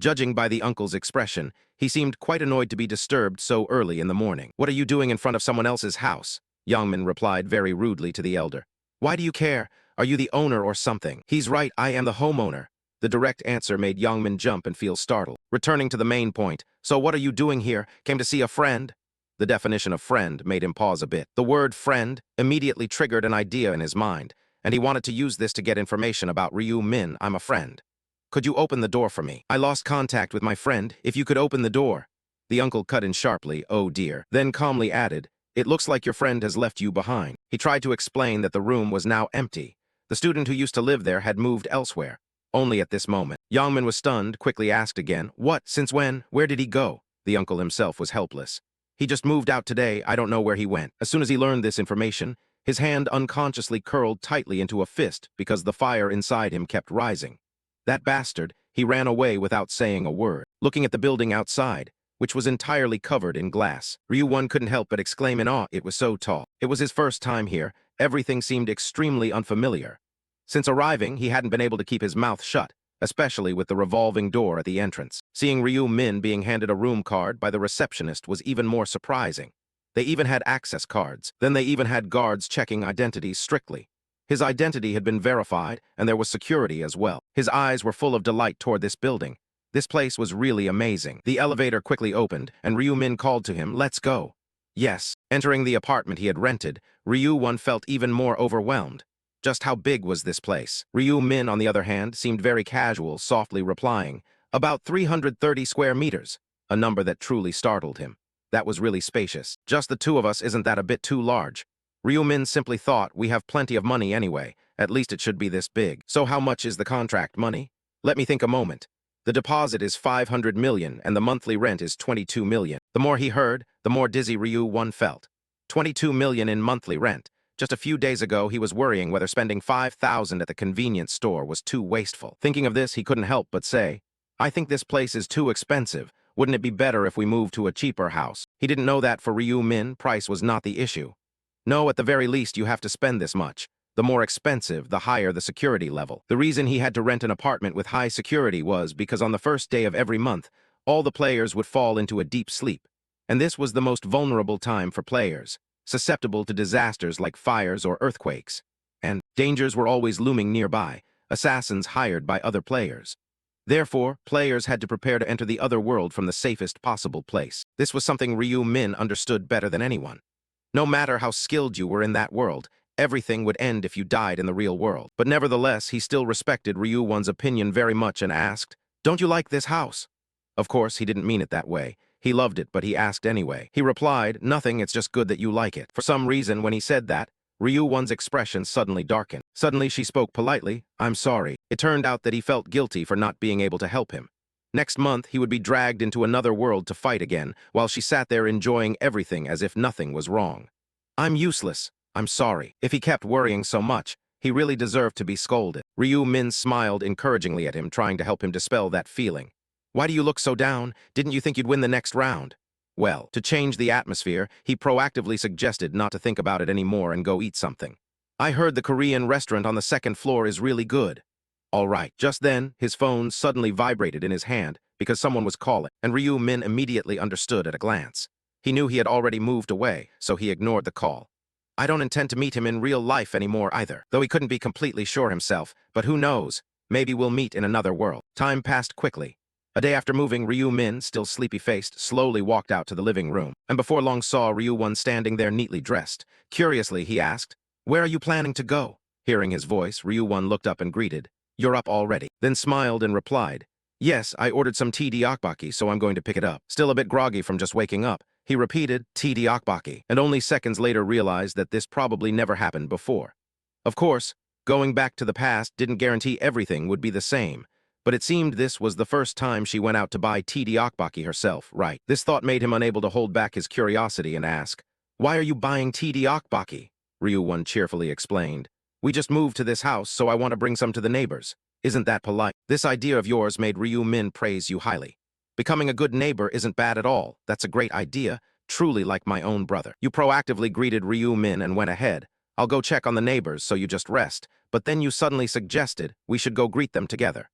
Judging by the uncle's expression, he seemed quite annoyed to be disturbed so early in the morning. What are you doing in front of someone else's house? Yang-min replied very rudely to the elder. Why do you care? Are you the owner or something? He's right, I am the homeowner. The direct answer made Yang-min jump and feel startled. Returning to the main point, so what are you doing here? Came to see a friend? The definition of friend made him pause a bit. The word friend immediately triggered an idea in his mind, and he wanted to use this to get information about Ryu-min. I'm a friend. Could you open the door for me? I lost contact with my friend. If you could open the door. The uncle cut in sharply, oh dear, then calmly added, it looks like your friend has left you behind. He tried to explain that the room was now empty. The student who used to live there had moved elsewhere. Only at this moment, Yangmin was stunned, quickly asked again, what, since when, where did he go? The uncle himself was helpless. He just moved out today, I don't know where he went. As soon as he learned this information, his hand unconsciously curled tightly into a fist because the fire inside him kept rising. That bastard, he ran away without saying a word, looking at the building outside, which was entirely covered in glass. Ryu-Won couldn't help but exclaim in awe, it was so tall. It was his first time here, everything seemed extremely unfamiliar. Since arriving, he hadn't been able to keep his mouth shut, especially with the revolving door at the entrance. Seeing Ryu-Min being handed a room card by the receptionist was even more surprising. They even had access cards. Then they even had guards checking identities strictly. His identity had been verified, and there was security as well. His eyes were full of delight toward this building. This place was really amazing. The elevator quickly opened, and Ryu-Min called to him, let's go. Yes. Entering the apartment he had rented, Ryu-Won felt even more overwhelmed. Just how big was this place? Ryu-Min, on the other hand, seemed very casual, softly replying, about 330 square meters, a number that truly startled him. That was really spacious. Just the two of us, isn't that a bit too large? Ryu-Min simply thought, we have plenty of money anyway, at least it should be this big. So how much is the contract money? Let me think a moment. The deposit is 500 million and the monthly rent is 22 million. The more he heard, the more dizzy Ryu-Won felt. 22 million in monthly rent. Just a few days ago, he was worrying whether spending 5,000 at the convenience store was too wasteful. Thinking of this, he couldn't help but say, I think this place is too expensive. Wouldn't it be better if we moved to a cheaper house? He didn't know that for Ryu-Min, price was not the issue. No, at the very least, you have to spend this much. The more expensive, the higher the security level. The reason he had to rent an apartment with high security was because on the first day of every month, all the players would fall into a deep sleep. And this was the most vulnerable time for players, susceptible to disasters like fires or earthquakes. And dangers were always looming nearby, assassins hired by other players. Therefore, players had to prepare to enter the other world from the safest possible place. This was something Ryu-Min understood better than anyone. No matter how skilled you were in that world, everything would end if you died in the real world. But nevertheless, he still respected Ryu-Won's opinion very much and asked, don't you like this house? Of course, he didn't mean it that way. He loved it, but he asked anyway. He replied, nothing, it's just good that you like it. For some reason, when he said that, Ryu-Won's expression suddenly darkened. Suddenly, she spoke politely, I'm sorry. It turned out that he felt guilty for not being able to help him. Next month, he would be dragged into another world to fight again, while she sat there enjoying everything as if nothing was wrong. I'm useless. I'm sorry. If he kept worrying so much, he really deserved to be scolded. Ryu-Min smiled encouragingly at him, trying to help him dispel that feeling. Why do you look so down? Didn't you think you'd win the next round? Well, to change the atmosphere, he proactively suggested not to think about it anymore and go eat something. I heard the Korean restaurant on the second floor is really good. All right. Just then, his phone suddenly vibrated in his hand because someone was calling, and Ryu-Min immediately understood at a glance. He knew he had already moved away, so he ignored the call. I don't intend to meet him in real life anymore either, though he couldn't be completely sure himself, but who knows? Maybe we'll meet in another world. Time passed quickly. A day after moving, Ryu-Min, still sleepy-faced, slowly walked out to the living room, and before long saw Ryu-Won standing there neatly dressed. Curiously, he asked, where are you planning to go? Hearing his voice, Ryu-Won looked up and greeted, you're up already, then smiled and replied, yes, I ordered some tea deokbokki, so I'm going to pick it up. Still a bit groggy from just waking up, he repeated, tea deokbokki, and only seconds later realized that this probably never happened before. Of course, going back to the past didn't guarantee everything would be the same, but it seemed this was the first time she went out to buy tea deokbokki herself, right? This thought made him unable to hold back his curiosity and ask, why are you buying tea deokbokki? Ryu-Won cheerfully explained, we just moved to this house, so I want to bring some to the neighbors. Isn't that polite? This idea of yours made Ryu-Min praise you highly. Becoming a good neighbor isn't bad at all. That's a great idea, truly like my own brother. You proactively greeted Ryu-Min and went ahead. I'll go check on the neighbors, so you just rest. But then you suddenly suggested we should go greet them together.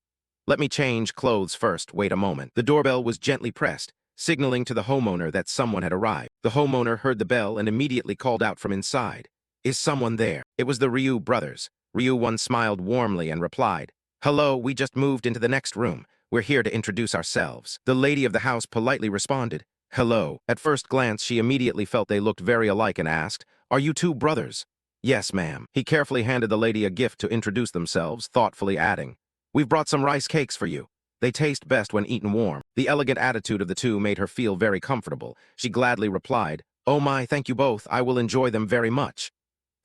Let me change clothes first, wait a moment. The doorbell was gently pressed, signaling to the homeowner that someone had arrived. The homeowner heard the bell and immediately called out from inside. Is someone there? It was the Ryu brothers. Ryu-Won smiled warmly and replied, hello, we just moved into the next room. We're here to introduce ourselves. The lady of the house politely responded, hello. At first glance, she immediately felt they looked very alike and asked, are you two brothers? Yes, ma'am. He carefully handed the lady a gift to introduce themselves, thoughtfully adding, We've brought some rice cakes for you. They taste best when eaten warm. The elegant attitude of the two made her feel very comfortable. She gladly replied, "Oh my, thank you both. I will enjoy them very much."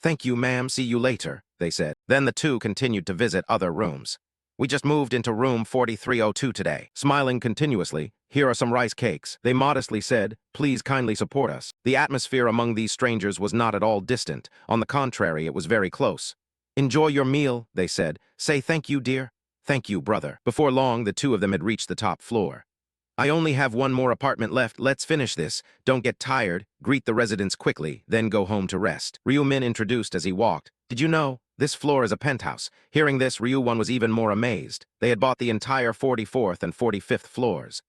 "Thank you, ma'am. See you later," they said. Then the two continued to visit other rooms. "We just moved into room 4302 today." Smiling continuously, "Here are some rice cakes." They modestly said, "Please kindly support us." The atmosphere among these strangers was not at all distant. On the contrary, it was very close. "Enjoy your meal," they said. "Say thank you, dear." "Thank you, brother." Before long, the two of them had reached the top floor. "I only have one more apartment left. Let's finish this. Don't get tired. Greet the residents quickly, then go home to rest." Ryu-min introduced as he walked. "Did you know? This floor is a penthouse." Hearing this, Ryu-won was even more amazed. They had bought the entire 44th and 45th floors.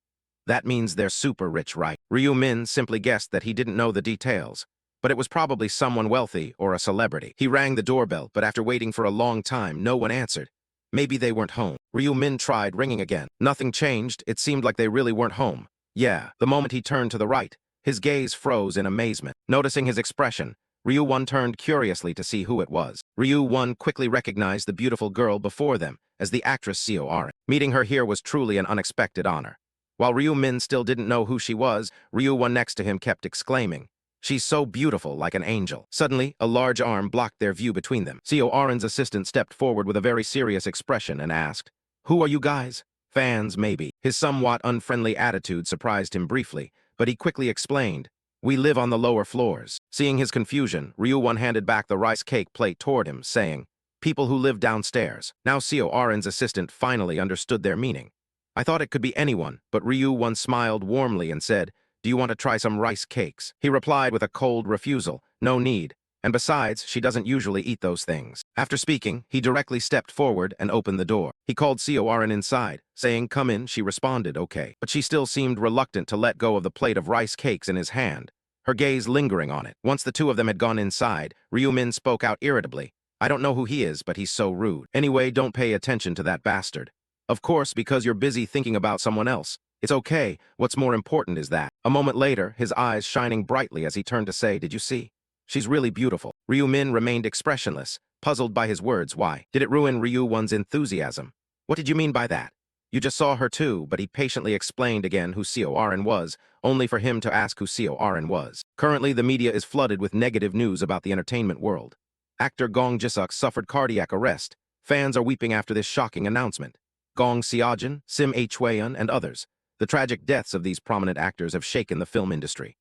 That means they're super rich, right? Ryu-min simply guessed that he didn't know the details. But it was probably someone wealthy or a celebrity. He rang the doorbell, but after waiting for a long time, no one answered. Maybe they weren't home. Ryu-min tried ringing again. Nothing changed. It seemed like they really weren't home. Yeah, the moment he turned to the right, his gaze froze in amazement. Noticing his expression, Ryu-won turned curiously to see who it was. Ryu-won quickly recognized the beautiful girl before them as the actress Seo Arin. Meeting her here was truly an unexpected honor. While Ryu-min still didn't know who she was, Ryu-won next to him kept exclaiming, "She's so beautiful, like an angel." Suddenly, a large arm blocked their view between them. Seo Arin's assistant stepped forward with a very serious expression and asked, "Who are you guys?" "Fans, maybe." His somewhat unfriendly attitude surprised him briefly, but he quickly explained, "We live on the lower floors." Seeing his confusion, Ryu-won handed back the rice cake plate toward him, saying, "People who live downstairs." Now Seo Arin's assistant finally understood their meaning. "I thought it could be anyone," but Ryu-won smiled warmly and said, "Do you want to try some rice cakes?" He replied with a cold refusal, "No need. And besides, she doesn't usually eat those things." After speaking, he directly stepped forward and opened the door. He called Seo Arin inside, saying, "Come in." She responded, "Okay." But she still seemed reluctant to let go of the plate of rice cakes in his hand, her gaze lingering on it. Once the two of them had gone inside, Ryu-min spoke out irritably, "I don't know who he is, but he's so rude. Anyway, don't pay attention to that bastard. Of course, because you're busy thinking about someone else. It's okay. What's more important is that." A moment later, his eyes shining brightly as he turned to say, "Did you see? She's really beautiful." Ryu-min remained expressionless, puzzled by his words. Why? Did it ruin Ryu-won's enthusiasm? "What did you mean by that?" "You just saw her too," but he patiently explained again who Seo Arin was, only for him to ask who Seo Arin was. Currently, the media is flooded with negative news about the entertainment world. Actor Gong Jisuk suffered cardiac arrest. Fans are weeping after this shocking announcement. Gong Seojin, Sim Hwaeun, and others. The tragic deaths of these prominent actors have shaken the film industry.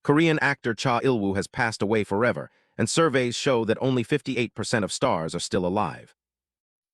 Korean actor Cha Il-woo has passed away forever, and surveys show that only 58% of stars are still alive.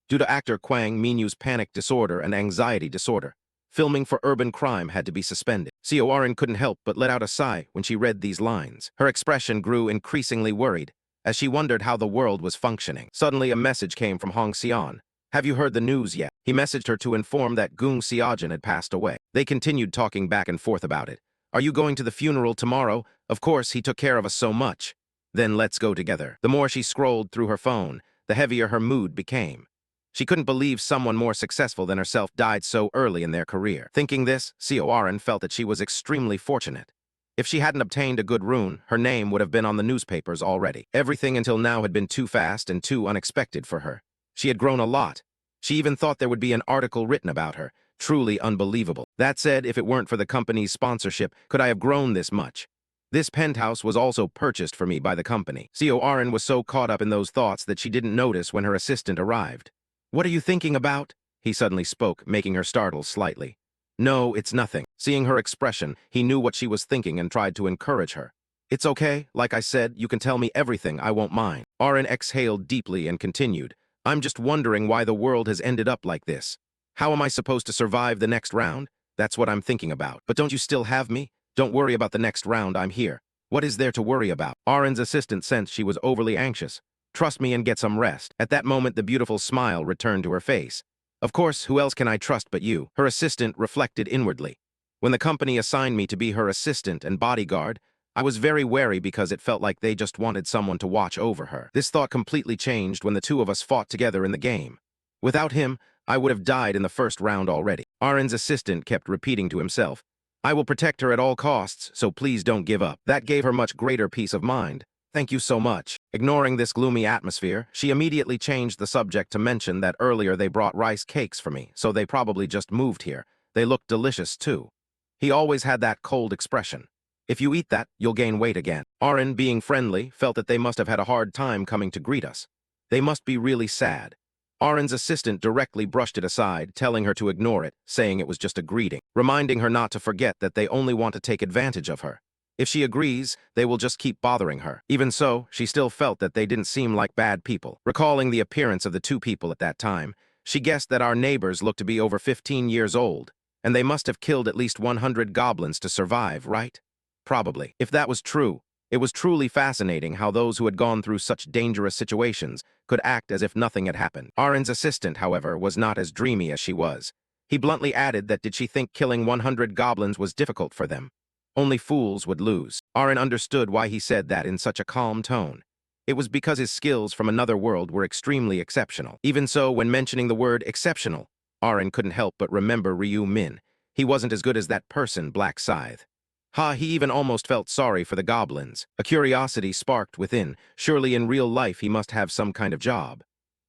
Due to actor Kwang Min-yu's panic disorder and anxiety disorder, filming for Urban Crime had to be suspended. Seo Arin couldn't help but let out a sigh when she read these lines. Her expression grew increasingly worried, as she wondered how the world was functioning. Suddenly, a message came from Hong Seon. "Have you heard the news yet?" He messaged her to inform that Gung Seojin had passed away. They continued talking back and forth about it. "Are you going to the funeral tomorrow?" "Of course, he took care of us so much." "Then let's go together." The more she scrolled through her phone, the heavier her mood became. She couldn't believe someone more successful than herself died so early in their career. Thinking this, Seo Arin felt that she was extremely fortunate. If she hadn't obtained a good rune, her name would have been on the newspapers already. Everything until now had been too fast and too unexpected for her. She had grown a lot. She even thought there would be an article written about her. Truly unbelievable. That said, if it weren't for the company's sponsorship, could I have grown this much? This penthouse was also purchased for me by the company. Seo Arin was so caught up in those thoughts that she didn't notice when her assistant arrived. "What are you thinking about?" he suddenly spoke, making her startle slightly. "No, it's nothing." Seeing her expression, he knew what she was thinking and tried to encourage her. "It's okay. Like I said, you can tell me everything. I won't mind." Arin exhaled deeply and continued, "I'm just wondering why the world has ended up like this. How am I supposed to survive the next round? That's what I'm thinking about. But don't you still have me? Don't worry about the next round. I'm here. What is there to worry about?" Arin's assistant sensed she was overly anxious. "Trust me and get some rest." At that moment, the beautiful smile returned to her face. "Of course, who else can I trust but you?" Her assistant reflected inwardly. When the company assigned me to be her assistant and bodyguard, I was very wary because it felt like they just wanted someone to watch over her. This thought completely changed when the two of us fought together in the game. Without him, I would have died in the first round already. Arin's assistant kept repeating to himself, "I will protect her at all costs, so please don't give up." That gave her much greater peace of mind. Thank you so much. Ignoring this gloomy atmosphere, she immediately changed the subject to mention that earlier they brought rice cakes for me, so they probably just moved here. They looked delicious, too. He always had that cold expression. If you eat that, you'll gain weight again. Arin, being friendly, felt that they must have had a hard time coming to greet us. They must be really sad. Arin's assistant directly brushed it aside, telling her to ignore it, saying it was just a greeting, reminding her not to forget that they only want to take advantage of her. If she agrees, they will just keep bothering her. Even so, she still felt that they didn't seem like bad people. Recalling the appearance of the two people at that time, she guessed that our neighbors looked to be over 15 years old, and they must have killed at least 100 goblins to survive, right? Probably. If that was true, it was truly fascinating how those who had gone through such dangerous situations could act as if nothing had happened. Arin's assistant, however, was not as dreamy as she was. He bluntly added that did she think killing 100 goblins was difficult for them? Only fools would lose. Arin understood why he said that in such a calm tone. It was because his skills from another world were extremely exceptional. Even so, when mentioning the word exceptional, Arin couldn't help but remember Ryu Min. He wasn't as good as that person, Black Scythe. He even almost felt sorry for the goblins. A curiosity sparked within. Surely in real life he must have some kind of job.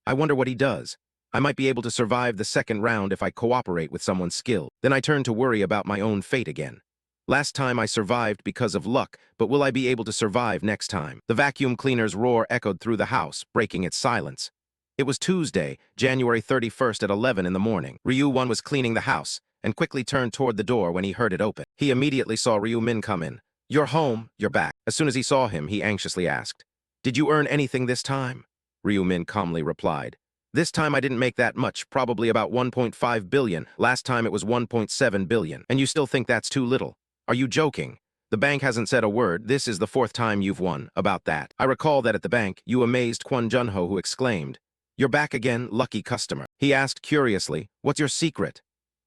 I wonder what he does. I might be able to survive the second round if I cooperate with someone skilled. Then I turned to worry about my own fate again. Last time I survived because of luck, but will I be able to survive next time? The vacuum cleaner's roar echoed through the house, breaking its silence. It was Tuesday, January 31st at 11 in the morning. Ryu-Won was cleaning the house, and quickly turned toward the door when he heard it open. He immediately saw Ryu-Min come in. "You're home, you're back." As soon as he saw him, he anxiously asked, "Did you earn anything this time?" Ryu-Min calmly replied, "This time I didn't make that much, probably about 1.5 billion. Last time it was 1.7 billion. And you still think that's too little? Are you joking? The bank hasn't said a word. This is the fourth time you've won. About that. I recall that at the bank, you amazed Kwon Junho, who exclaimed, 'You're back again, lucky customer.' He asked curiously, 'What's your secret?'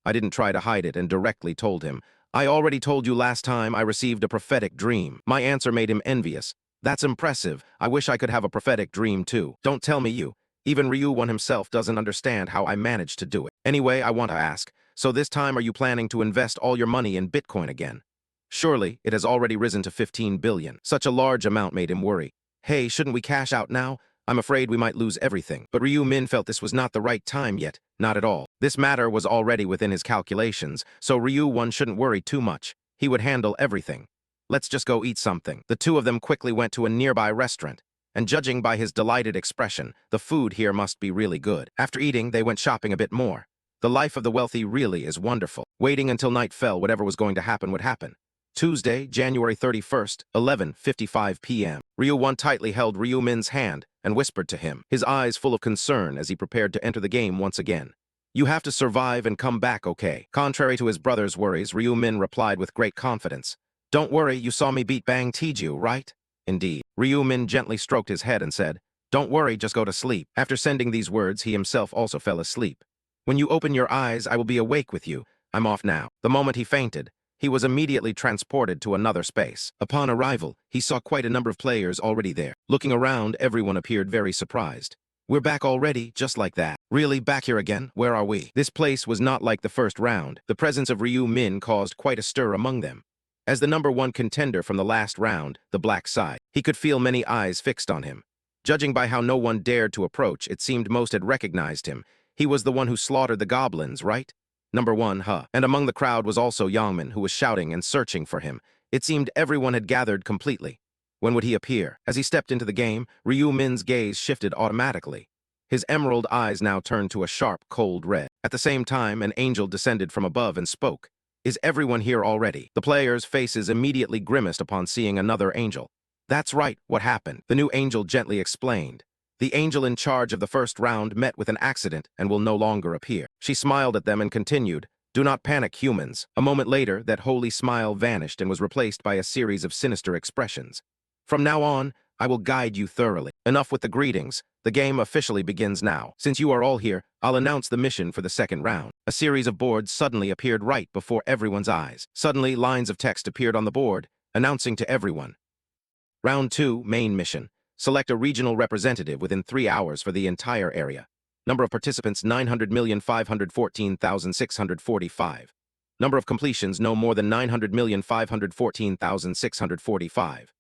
I didn't try to hide it and directly told him, 'I already told you last time I received a prophetic dream.' My answer made him envious. 'That's impressive. I wish I could have a prophetic dream too.' Don't tell me you. Even Ryu-Won himself doesn't understand how I managed to do it. Anyway, I want to ask, so this time are you planning to invest all your money in Bitcoin again? Surely, it has already risen to 15 billion. Such a large amount made him worry. Hey, shouldn't we cash out now? I'm afraid we might lose everything. But Ryu-Min felt this was not the right time yet. Not at all. This matter was already within his calculations, so Ryu-Won shouldn't worry too much. He would handle everything. Let's just go eat something. The two of them quickly went to a nearby restaurant, and judging by his delighted expression, the food here must be really good. After eating, they went shopping a bit more. The life of the wealthy really is wonderful. Waiting until night fell, whatever was going to happen would happen. Tuesday, January 31st, 11:55 p.m. Ryu-Won tightly held Ryu-Min's hand and whispered to him, his eyes full of concern as he prepared to enter the game once again. "You have to survive and come back, okay?" Contrary to his brother's worries, Ryu-Min replied with great confidence, "Don't worry, you saw me beat Bang Tiju, right?" "Indeed." Ryu-Min gently stroked his head and said, "Don't worry, just go to sleep." After sending these words, he himself also fell asleep. "When you open your eyes, I will be awake with you. I'm off now." The moment he fainted, he was immediately transported to another space. Upon arrival, he saw quite a number of players already there. Looking around, everyone appeared very surprised. "We're back already, just like that." "Really, back here again? Where are we?" This place was not like the first round. The presence of Ryu-Min caused quite a stir among them. As the #1 contender from the last round, the Black Scythe, he could feel many eyes fixed on him. Judging by how no one dared to approach, it seemed most had recognized him. He was the one who slaughtered the goblins, right? #1, huh? And among the crowd was also Yangmin, who was shouting and searching for him. It seemed everyone had gathered completely. When would he appear? As he stepped into the game, Ryu-Min's gaze shifted automatically. His emerald eyes now turned to a sharp, cold red. At the same time, an angel descended from above and spoke. "Is everyone here already?" The players' faces immediately grimaced upon seeing another angel. "That's right, what happened?" The new angel gently explained. "The angel in charge of the first round met with an accident and will no longer appear." She smiled at them and continued, "Do not panic, humans." A moment later, that holy smile vanished and was replaced by a series of sinister expressions. "From now on, I will guide you thoroughly." Enough with the greetings. The game officially begins now. Since you are all here, I'll announce the mission for the second round. A series of boards suddenly appeared right before everyone's eyes. Suddenly, lines of text appeared on the board, announcing to everyone. Round 2, main mission. Select a regional representative within 3 hours for the entire area. Number of participants, 900,514,645. Number of completions, no more than 900,514,645.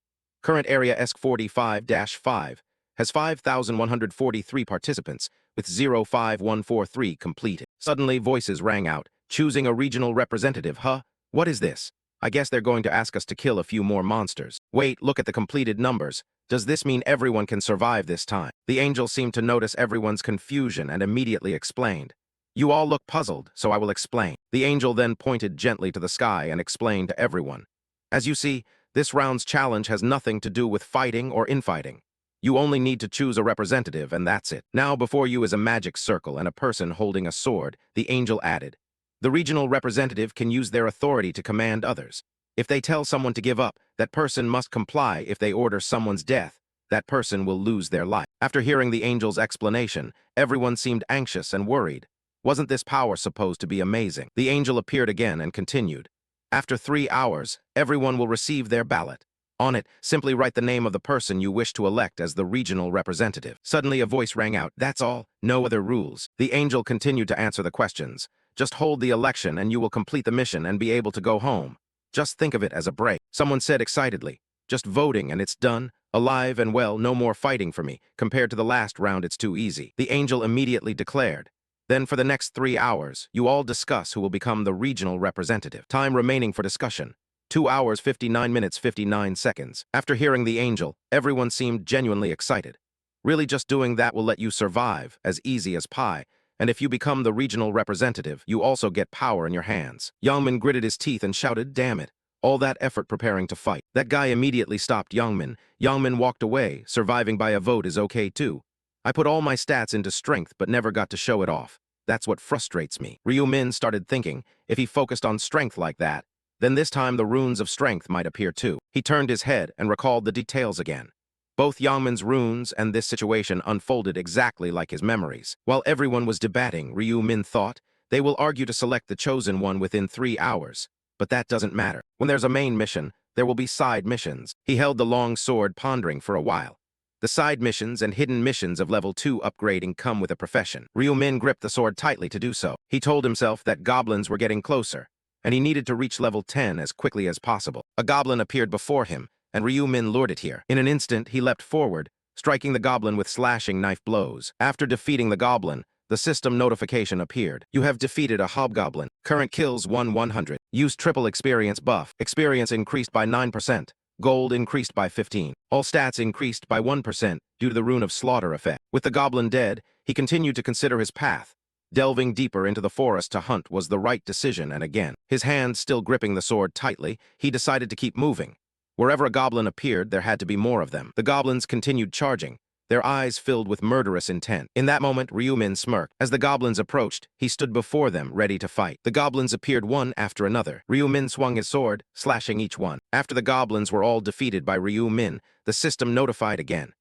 Current area ESC45-5 has 5,143 participants, with 05143 completed. Suddenly, voices rang out, choosing a regional representative. Huh? What is this? I guess they're going to ask us to kill a few more monsters. Wait, look at the completed numbers. Does this mean everyone can survive this time? The angel seemed to notice everyone's confusion and immediately explained. You all look puzzled, so I will explain. The angel then pointed gently to the sky and explained to everyone. As you see, this round's challenge has nothing to do with fighting or infighting. You only need to choose a representative, and that's it. Now before you is a magic circle and a person holding a sword, the angel added. The regional representative can use their authority to command others. If they tell someone to give up, that person must comply. If they order someone's death, that person will lose their life. After hearing the angel's explanation, everyone seemed anxious and worried. Wasn't this power supposed to be amazing? The angel appeared again and continued. After 3 hours, everyone will receive their ballot. On it, simply write the name of the person you wish to elect as the regional representative. Suddenly a voice rang out, that's all, no other rules. The angel continued to answer the questions. Just hold the election and you will complete the mission and be able to go home. Just think of it as a break. Someone said excitedly, just voting and it's done, alive and well, no more fighting for me. Compared to the last round, it's too easy. The angel immediately declared. Then for the next 3 hours, you all discuss who will become the regional representative. Time remaining for discussion. 2 hours, 59 minutes, 59 seconds. After hearing the angel, everyone seemed genuinely excited. Really just doing that will let you survive, as easy as pie. And if you become the regional representative, you also get power in your hands. Youngmin gritted his teeth and shouted, damn it. All that effort preparing to fight. That guy immediately stopped Youngmin. Youngmin walked away. Surviving by a vote is okay too. I put all my stats into strength but never got to show it off. That's what frustrates me. Ryu Min started thinking, if he focused on strength like that, then this time the runes of strength might appear too. He turned his head and recalled the details again. Both Youngmin's runes and this situation unfolded exactly like his memories. While everyone was debating, Ryu Min thought, they will argue to select the chosen one within 3 hours. But that doesn't matter. When there's a main mission, there will be side missions. He held the long sword pondering for a while. The side missions and hidden missions of level 2 upgrading come with a profession. Ryu Min gripped the sword tightly to do so. He told himself that goblins were getting closer, and he needed to reach level 10 as quickly as possible. A goblin appeared before him, and Ryu Min lured it here. In an instant, he leapt forward, striking the goblin with slashing knife blows. After defeating the goblin, the system notification appeared. You have defeated a hobgoblin. Current kills 100. Use triple experience buff. Experience increased by 9%. Gold increased by 15. All stats increased by 1% due to the rune of slaughter effect. With the goblin dead, he continued to consider his path. Delving deeper into the forest to hunt was the right decision, and again, his hand still gripping the sword tightly, he decided to keep moving. Wherever a goblin appeared, there had to be more of them. The goblins continued charging, their eyes filled with murderous intent. In that moment, Ryu Min smirked. As the goblins approached, he stood before them, ready to fight. The goblins appeared one after another. Ryu Min swung his sword, slashing each one. After the goblins were all defeated by Ryu Min, the system notified again.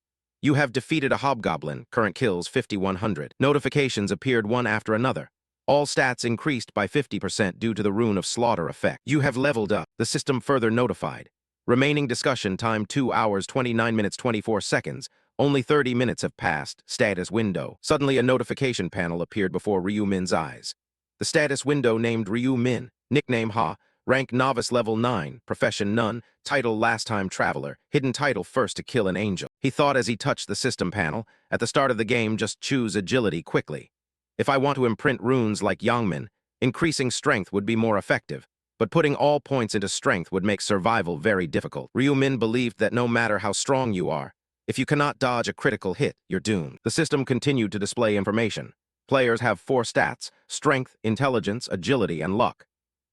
You have defeated a hobgoblin. Current kills 5,100. Notifications appeared one after another. All stats increased by 50% due to the rune of slaughter effect. You have leveled up. The system further notified. Remaining discussion time 2 hours, 29 minutes, 24 seconds. Only 30 minutes have passed. Status window. Suddenly a notification panel appeared before Ryu Min's eyes. The status window named Ryu Min, nickname Ha, rank novice level 9, profession none, title last time traveler, hidden title first to kill an angel. He thought as he touched the system panel, at the start of the game just choose agility quickly. If I want to imprint runes like Youngmin, increasing strength would be more effective. But putting all points into strength would make survival very difficult. Ryu Min believed that no matter how strong you are, if you cannot dodge a critical hit, you're doomed. The system continued to display information. Players have 4 stats: strength, intelligence, agility, and luck.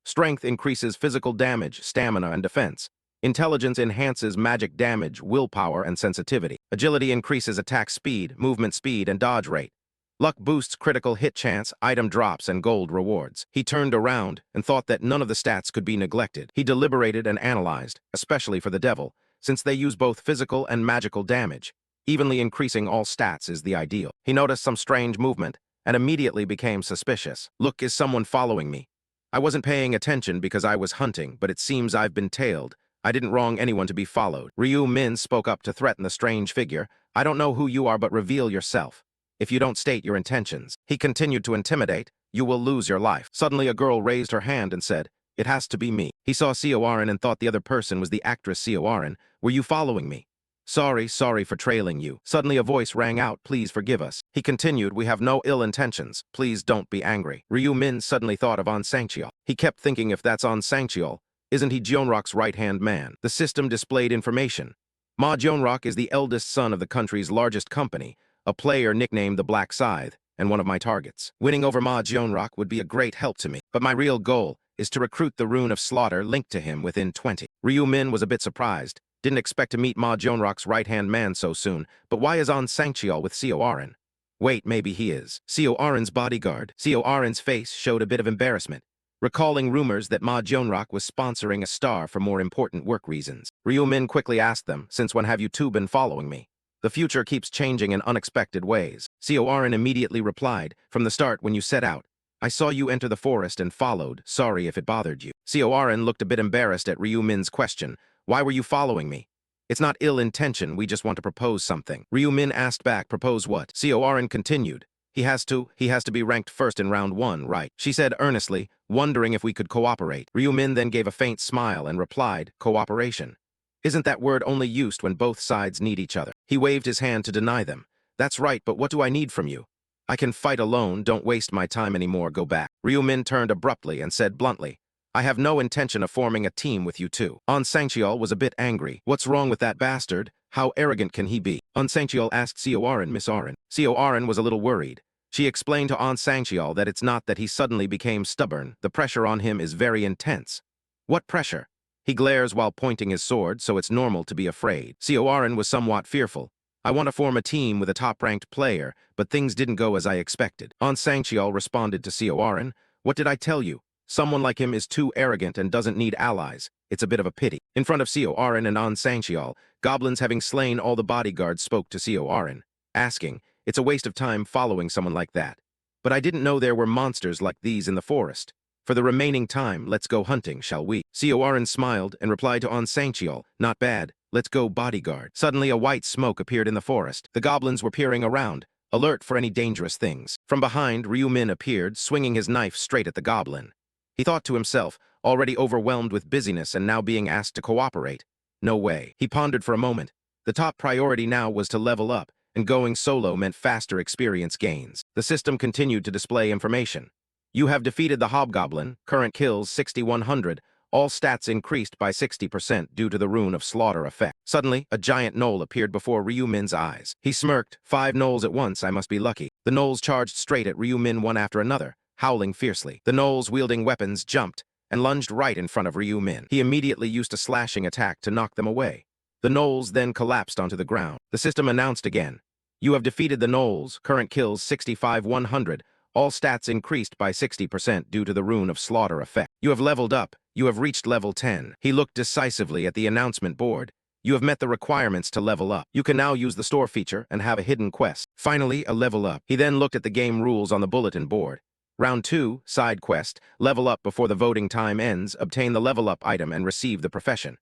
Strength increases physical damage, stamina, and defense. Intelligence enhances magic damage, willpower, and sensitivity. Agility increases attack speed, movement speed, and dodge rate. Luck boosts critical hit chance, item drops, and gold rewards. He turned around and thought that none of the stats could be neglected. He deliberated and analyzed, especially for the devil, since they use both physical and magical damage. Evenly increasing all stats is the ideal. He noticed some strange movement and immediately became suspicious. Look, is someone following me? I wasn't paying attention because I was hunting, but it seems I've been tailed. I didn't wrong anyone to be followed. Ryu Min spoke up to threaten the strange figure. I don't know who you are, but reveal yourself. If you don't state your intentions. He continued to intimidate. You will lose your life. Suddenly a girl raised her hand and said, It has to be me. He saw Corin and thought the other person was the actress Corin. Were you following me? Sorry for trailing you. Suddenly a voice rang out, please forgive us. He continued, we have no ill intentions. Please don't be angry. Ryu Min suddenly thought of On Sangcheol. He kept thinking, if that's On Sangcheol, isn't he Jeonrok's right-hand man? The system displayed information. Ma Jeonrok is the eldest son of the country's largest company, a player nicknamed the Black Scythe, and one of my targets. Winning over Ma Jeonrok would be a great help to me, but my real goal is to recruit the Rune of Slaughter linked to him within 20. Ryu Min was a bit surprised. Didn't expect to meet Ma Jeonrok's right-hand man so soon, but why is On Sangcheol with Corin? Wait, maybe he is Corin's bodyguard. Corin's face showed a bit of embarrassment, recalling rumors that Ma Jeonrok was sponsoring a star for more important work reasons. Ryu Min quickly asked them, since when have you two been following me? The future keeps changing in unexpected ways. Corin immediately replied, from the start when you set out, I saw you enter the forest and followed, sorry if it bothered you. Corin looked a bit embarrassed at Ryu Min's question. Why were you following me? It's not ill intention, we just want to propose something. Ryu Min asked back, propose what? Corin continued. He has to be ranked first in round 1, right? She said earnestly, wondering if we could cooperate. Ryu Min then gave a faint smile and replied, cooperation. Isn't that word only used when both sides need each other? He waved his hand to deny them. That's right, but what do I need from you? I can fight alone, don't waste my time anymore, go back. Ryu Min turned abruptly and said bluntly, I have no intention of forming a team with you two. On Sangcheol was a bit angry. What's wrong with that bastard? How arrogant can he be? On Sangcheol asked Corin, Miss Orin. Corin was a little worried. She explained to On Sangcheol that it's not that he suddenly became stubborn. The pressure on him is very intense. What pressure? He glares while pointing his sword, so it's normal to be afraid. Corin was somewhat fearful. I want to form a team with a top-ranked player, but things didn't go as I expected. On Sangcheol responded to Corin, what did I tell you? Someone like him is too arrogant and doesn't need allies. It's a bit of a pity. In front of Corin and On Sangcheol, goblins having slain all the bodyguards spoke to Corin, asking, it's a waste of time following someone like that. But I didn't know there were monsters like these in the forest. For the remaining time, let's go hunting, shall we? Corin smiled and replied to On Sangcheol, not bad, let's go bodyguard. Suddenly a white smoke appeared in the forest. The goblins were peering around, alert for any dangerous things. From behind, Ryu Min appeared, swinging his knife straight at the goblin. He thought to himself, already overwhelmed with busyness and now being asked to cooperate. No way. He pondered for a moment. The top priority now was to level up, and going solo meant faster experience gains. The system continued to display information. You have defeated the Hobgoblin, current kills 6,100, all stats increased by 60% due to the Rune of Slaughter effect. Suddenly, a giant gnoll appeared before Ryu Min's eyes. He smirked, 5 gnolls at once, I must be lucky. The gnolls charged straight at Ryu Min one after another, howling fiercely. The gnolls wielding weapons jumped and lunged right in front of Ryu Min. He immediately used a slashing attack to knock them away. The gnolls then collapsed onto the ground. The system announced again, you have defeated the gnolls, current kills 65,100, all stats increased by 60% due to the Rune of Slaughter effect. You have leveled up, you have reached level 10. He looked decisively at the announcement board. You have met the requirements to level up. You can now use the store feature and have a hidden quest. Finally, a level up. He then looked at the game rules on the bulletin board. Round 2, side quest, level up before the voting time ends, obtain the level up item and receive the profession.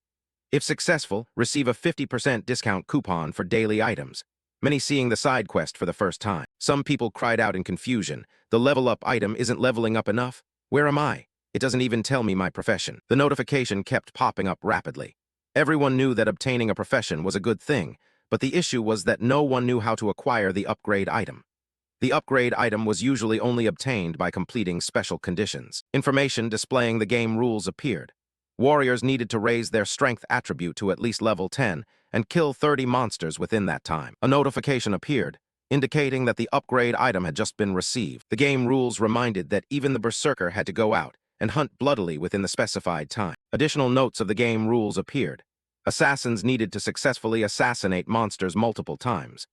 If successful, receive a 50% discount coupon for daily items. Many seeing the side quest for the first time. Some people cried out in confusion, the level up item isn't leveling up enough? Where am I? It doesn't even tell me my profession. The notification kept popping up rapidly. Everyone knew that obtaining a profession was a good thing, but the issue was that no one knew how to acquire the upgrade item. The upgrade item was usually only obtained by completing special conditions. Information displaying the game rules appeared. Warriors needed to raise their strength attribute to at least level 10 and kill 30 monsters within that time. A notification appeared, indicating that the upgrade item had just been received. The game rules reminded that even the berserker had to go out and hunt bloodily within the specified time. Additional notes of the game rules appeared. Assassins needed to successfully assassinate monsters multiple times.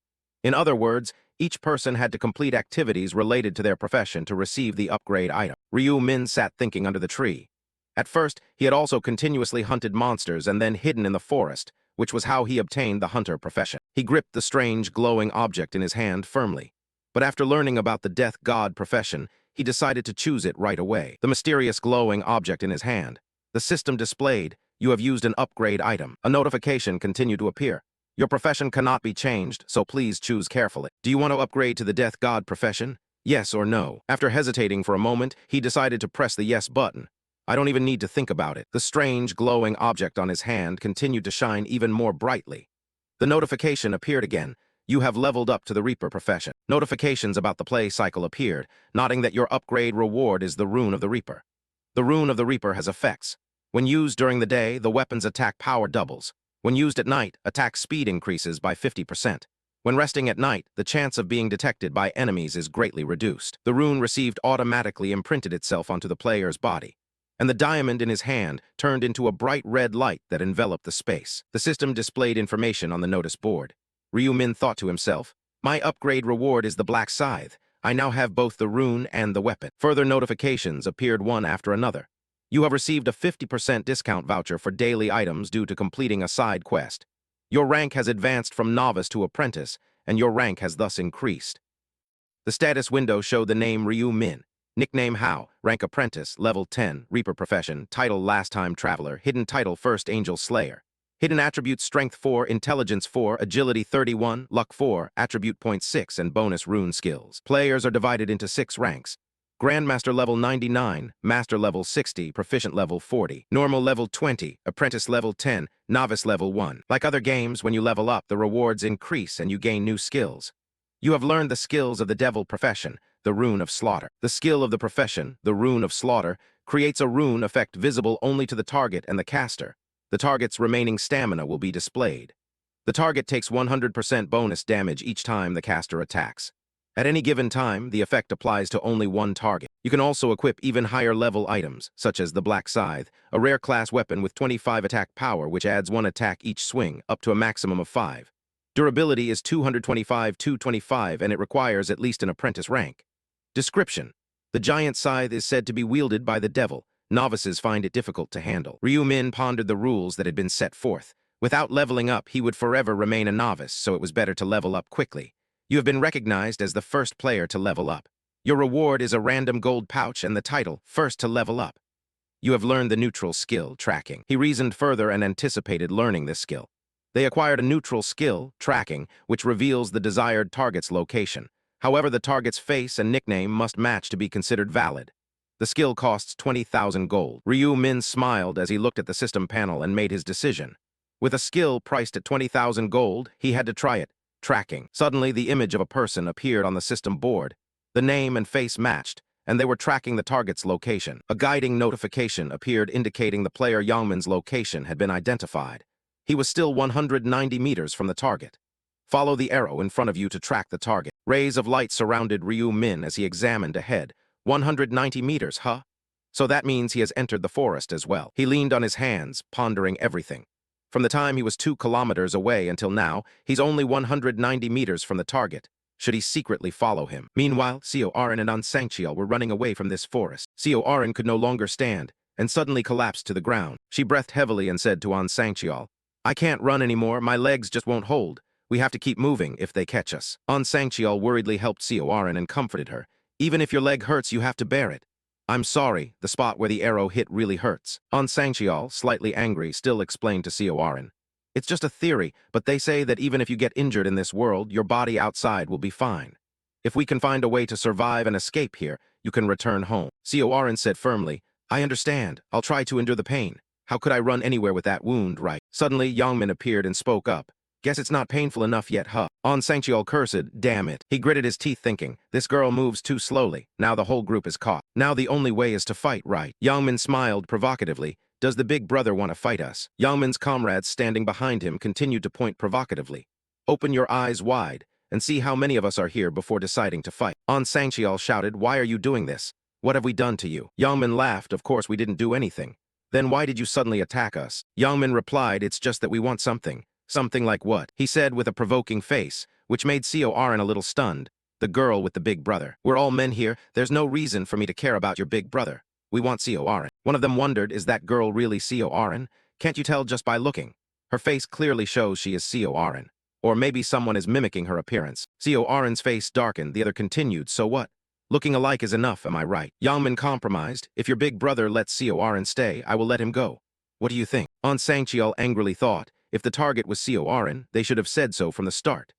In other words, each person had to complete activities related to their profession to receive the upgrade item. Ryu Min sat thinking under the tree. At first, he had also continuously hunted monsters and then hidden in the forest, which was how he obtained the hunter profession. He gripped the strange, glowing object in his hand firmly. But after learning about the death god profession, he decided to choose it right away. The mysterious glowing object in his hand. The system displayed, you have used an upgrade item. A notification continued to appear. Your profession cannot be changed, so please choose carefully. Do you want to upgrade to the death god profession? Yes or no? After hesitating for a moment, he decided to press the yes button. I don't even need to think about it. The strange, glowing object on his hand continued to shine even more brightly. The notification appeared again. You have leveled up to the Reaper profession. Notifications about the play cycle appeared, noting that your upgrade reward is the Rune of the Reaper. The Rune of the Reaper has effects. When used during the day, the weapon's attack power doubles. When used at night, attack speed increases by 50%. When resting at night, the chance of being detected by enemies is greatly reduced. The rune received automatically imprinted itself onto the player's body, and the diamond in his hand turned into a bright red light that enveloped the space. The system displayed information on the notice board. Ryu Min thought to himself, my upgrade reward is the Black Scythe. I now have both the rune and the weapon. Further notifications appeared one after another. You have received a 50% discount voucher for daily items due to completing a side quest. Your rank has advanced from novice to apprentice, and your rank has thus increased. The status window showed the name Ryu Min, nickname Hao, rank apprentice, level 10, Reaper profession, title last time traveler, hidden title first angel slayer. Hidden attributes strength 4, intelligence 4, agility 31, luck 4, attribute point 6, and bonus rune skills. Players are divided into 6 ranks. Grandmaster level 99, Master level 60, Proficient level 40, Normal level 20, Apprentice level 10, Novice level 1. Like other games, when you level up, the rewards increase and you gain new skills. You have learned the skills of the Devil profession, the Rune of Slaughter. The skill of the profession, the Rune of Slaughter, creates a rune effect visible only to the target and the caster. The target's remaining stamina will be displayed. The target takes 100% bonus damage each time the caster attacks. At any given time, the effect applies to only one target. You can also equip even higher level items, such as the Black Scythe, a rare class weapon with 25 attack power which adds 1 attack each swing, up to a maximum of 5. Durability is 225 and it requires at least an apprentice rank. Description: the giant scythe is said to be wielded by the devil. Novices find it difficult to handle. Ryu Min pondered the rules that had been set forth. Without leveling up, he would forever remain a novice, so it was better to level up quickly. You have been recognized as the first player to level up. Your reward is a random gold pouch and the title, First to Level Up. You have learned the neutral skill, Tracking. He reasoned further and anticipated learning this skill. They acquired a neutral skill, Tracking, which reveals the desired target's location. However, the target's face and nickname must match to be considered valid. The skill costs 20,000 gold. Ryu Min smiled as he looked at the system panel and made his decision. With a skill priced at 20,000 gold, he had to try it. Tracking. Suddenly, the image of a person appeared on the system board. The name and face matched, and they were tracking the target's location. A guiding notification appeared indicating the player Yangmin's location had been identified. He was still 190 meters from the target. Follow the arrow in front of you to track the target. Rays of light surrounded Ryu Min as he examined ahead. 190 meters, huh? So that means he has entered the forest as well. He leaned on his hands, pondering everything. From the time he was 2 kilometers away until now, he's only 190 meters from the target. Should he secretly follow him? Meanwhile, Seo Arin and Ansangchiel were running away from this forest. Seo Arin could no longer stand, and suddenly collapsed to the ground. She breathed heavily and said to Ansangchiel, I can't run anymore, my legs just won't hold. We have to keep moving if they catch us. Ansangchiel worriedly helped Seo Arin and comforted her. Even if your leg hurts, you have to bear it. I'm sorry, the spot where the arrow hit really hurts. Ansangchiel, slightly angry, still explained to Seo Arin. It's just a theory, but they say that even if you get injured in this world, your body outside will be fine. If we can find a way to survive and escape here, you can return home. Seo Arin said firmly, I understand. I'll try to endure the pain. How could I run anywhere with that wound, right? Suddenly, Yangmin appeared and spoke up. Guess it's not painful enough yet, huh? Ansangchiel cursed, damn it. He gritted his teeth thinking, this girl moves too slowly. Now the whole group is caught. Now the only way is to fight, right? Yangmin smiled provocatively. Does the big brother want to fight us? Yangmin's comrades standing behind him continued to point provocatively. Open your eyes wide and see how many of us are here before deciding to fight. Ansangchiel shouted, why are you doing this? What have we done to you? Yangmin laughed, of course we didn't do anything. Then why did you suddenly attack us? Yangmin replied, it's just that we want something. Something like what? He said with a provoking face, which made Seo Arin a little stunned. The girl with the big brother. We're all men here. There's no reason for me to care about your big brother. We want Seo Arin. One of them wondered, is that girl really Seo Arin? Can't you tell just by looking? Her face clearly shows she is Seo Arin. Or maybe someone is mimicking her appearance. Seo Arin's face darkened, the other continued, so what? Looking alike is enough, am I right? Yangmin compromised. If your big brother lets Seo Arin stay, I will let him go. What do you think? Ansangchiel angrily thought, if the target was Seo Arin, they should have said so from the start.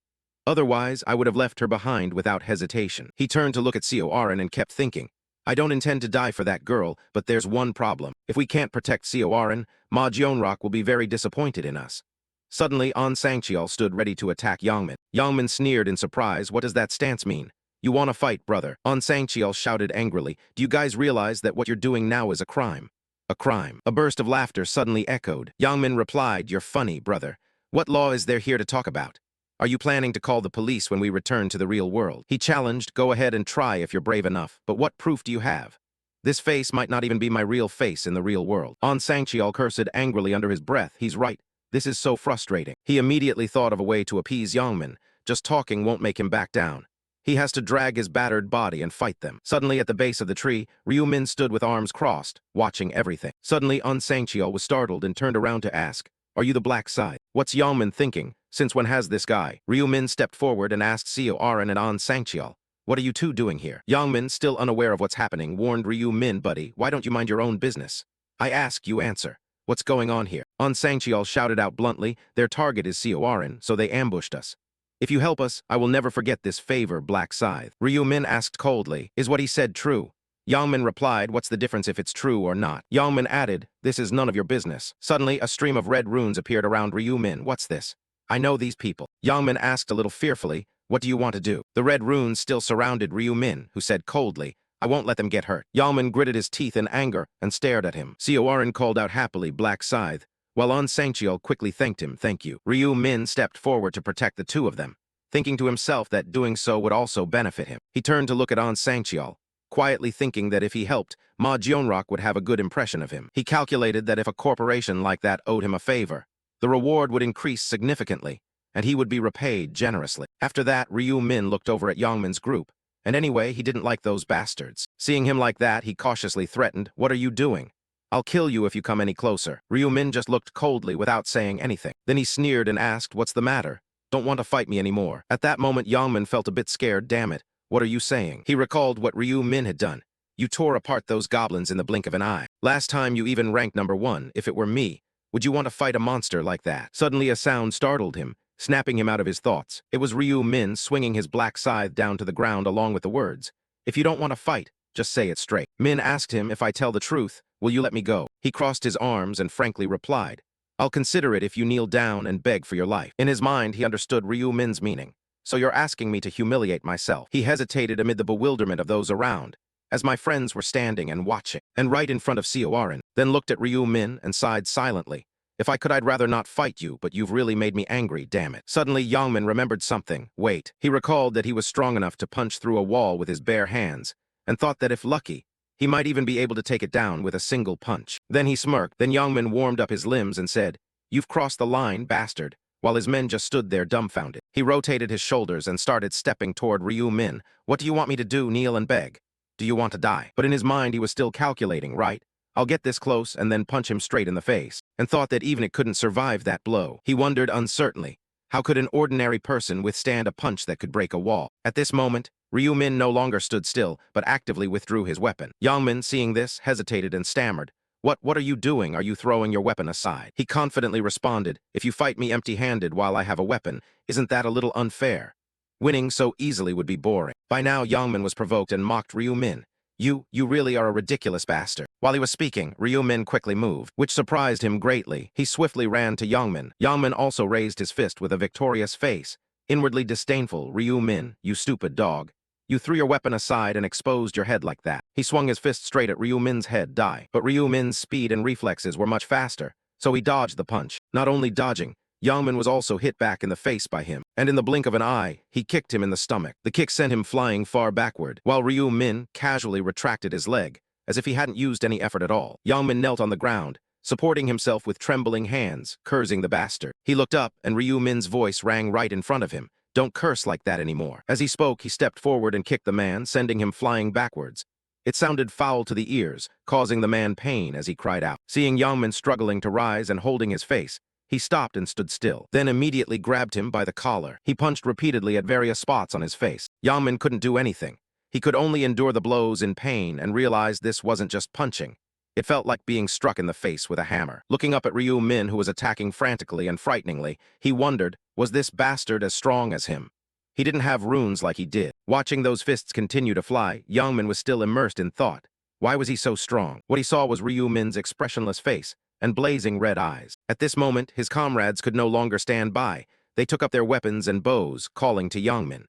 Otherwise, I would have left her behind without hesitation. He turned to look at Seo Arin and kept thinking, I don't intend to die for that girl, but there's one problem. If we can't protect Seoarin, Ma Jeonrok will be very disappointed in us. Suddenly, An Sangcheol stood ready to attack Yangmin. Yangmin sneered in surprise. What does that stance mean? You want to fight, brother? An Sangcheol shouted angrily. Do you guys realize that what you're doing now is a crime? A crime. A burst of laughter suddenly echoed. Yangmin replied, You're funny, brother. What law is there here to talk about? Are you planning to call the police when we return to the real world? He challenged, Go ahead and try if you're brave enough, but what proof do you have? This face might not even be my real face in the real world. An Sangcheol cursed angrily under his breath. He's right. This is so frustrating. He immediately thought of a way to appease Yangmin. Just talking won't make him back down. He has to drag his battered body and fight them. Suddenly, at the base of the tree, Ryu-min stood with arms crossed, watching everything. Suddenly, An Sangcheol was startled and turned around to ask, Are you the black side? What's Yangmin thinking? Since when has this guy? Ryu-min stepped forward and asked Seoarin and An Sangcheol, What are you two doing here? Yangmin, still unaware of what's happening, warned Ryu-min, Buddy, why don't you mind your own business? I ask, you answer. What's going on here? An Sangcheol shouted out bluntly, Their target is Seoarin, so they ambushed us. If you help us, I will never forget this favor, Black Scythe. Ryu-min asked coldly, Is what he said true? Yangmin replied, What's the difference if it's true or not? Yangmin added, This is none of your business. Suddenly, a stream of red runes appeared around Ryu-min. What's this? I know these people. Yangmin asked a little fearfully, What do you want to do? The red runes still surrounded Ryu-min, who said coldly, I won't let them get hurt. Yangmin gritted his teeth in anger and stared at him. Seoarin called out happily, Black Scythe, while An Sangcheol quickly thanked him, Thank you. Ryu-min stepped forward to protect the two of them, thinking to himself that doing so would also benefit him. He turned to look at An Sangcheol, quietly thinking that if he helped, Ma Jeonrok would have a good impression of him. He calculated that if a corporation like that owed him a favor, the reward would increase significantly, and he would be repaid generously. After that, Ryu-min looked over at Yangmin's group, and anyway, he didn't like those bastards. Seeing him like that, he cautiously threatened, What are you doing? I'll kill you if you come any closer. Ryu-min just looked coldly without saying anything. Then he sneered and asked, What's the matter? Don't want to fight me anymore. At that moment, Yangmin felt a bit scared. Damn it. What are you saying? He recalled what Ryu-min had done. You tore apart those goblins in the blink of an eye. Last time you even ranked #1. If it were me, would you want to fight a monster like that? Suddenly a sound startled him, snapping him out of his thoughts. It was Ryu-min swinging his black scythe down to the ground along with the words, If you don't want to fight, just say it straight. Min asked him, If I tell the truth, will you let me go? He crossed his arms and frankly replied, I'll consider it if you kneel down and beg for your life. In his mind, he understood Ryu-min's meaning. So you're asking me to humiliate myself. He hesitated amid the bewilderment of those around, as my friends were standing and watching, and right in front of Seoarin, then looked at Ryu-min and sighed silently. If I could, I'd rather not fight you, but you've really made me angry, damn it. Suddenly, Yangmin remembered something. Wait. He recalled that he was strong enough to punch through a wall with his bare hands, and thought that if lucky, he might even be able to take it down with a single punch. Then he smirked. Then Yangmin warmed up his limbs and said, You've crossed the line, bastard, while his men just stood there dumbfounded. He rotated his shoulders and started stepping toward Ryu-min. What do you want me to do, kneel and beg? Do you want to die? But in his mind, he was still calculating, right? I'll get this close and then punch him straight in the face, and thought that even it couldn't survive that blow. He wondered uncertainly, how could an ordinary person withstand a punch that could break a wall? At this moment, Ryu-min no longer stood still, but actively withdrew his weapon. Yangmin, seeing this, hesitated and stammered. What are you doing? Are you throwing your weapon aside? He confidently responded, If you fight me empty-handed while I have a weapon, isn't that a little unfair? Winning so easily would be boring. By now, Yangmin was provoked and mocked Ryu-min. You really are a ridiculous bastard. While he was speaking, Ryu-min quickly moved, which surprised him greatly. He swiftly ran to Yangmin. Yangmin also raised his fist with a victorious face, inwardly disdainful. Ryu-min, you stupid dog. You threw your weapon aside and exposed your head like that. He swung his fist straight at Ryu-min's head, die. But Ryu-min's speed and reflexes were much faster, so he dodged the punch. Not only dodging, Yangmin was also hit back in the face by him, and in the blink of an eye, he kicked him in the stomach. The kick sent him flying far backward, while Ryu-min casually retracted his leg, as if he hadn't used any effort at all. Yangmin knelt on the ground, supporting himself with trembling hands, cursing the bastard. He looked up, and Ryu-min's voice rang right in front of him. Don't curse like that anymore. As he spoke, he stepped forward and kicked the man, sending him flying backwards. It sounded foul to the ears, causing the man pain as he cried out. Seeing Yangmin struggling to rise and holding his face, he stopped and stood still, then immediately grabbed him by the collar. He punched repeatedly at various spots on his face. Yangmin couldn't do anything. He could only endure the blows in pain and realized this wasn't just punching. It felt like being struck in the face with a hammer. Looking up at Ryu-min, who was attacking frantically and frighteningly, he wondered, was this bastard as strong as him? He didn't have runes like he did. Watching those fists continue to fly, Youngmin was still immersed in thought. Why was he so strong? What he saw was Ryu Min's expressionless face and blazing red eyes. At this moment, his comrades could no longer stand by. They took up their weapons and bows, calling to Youngmin.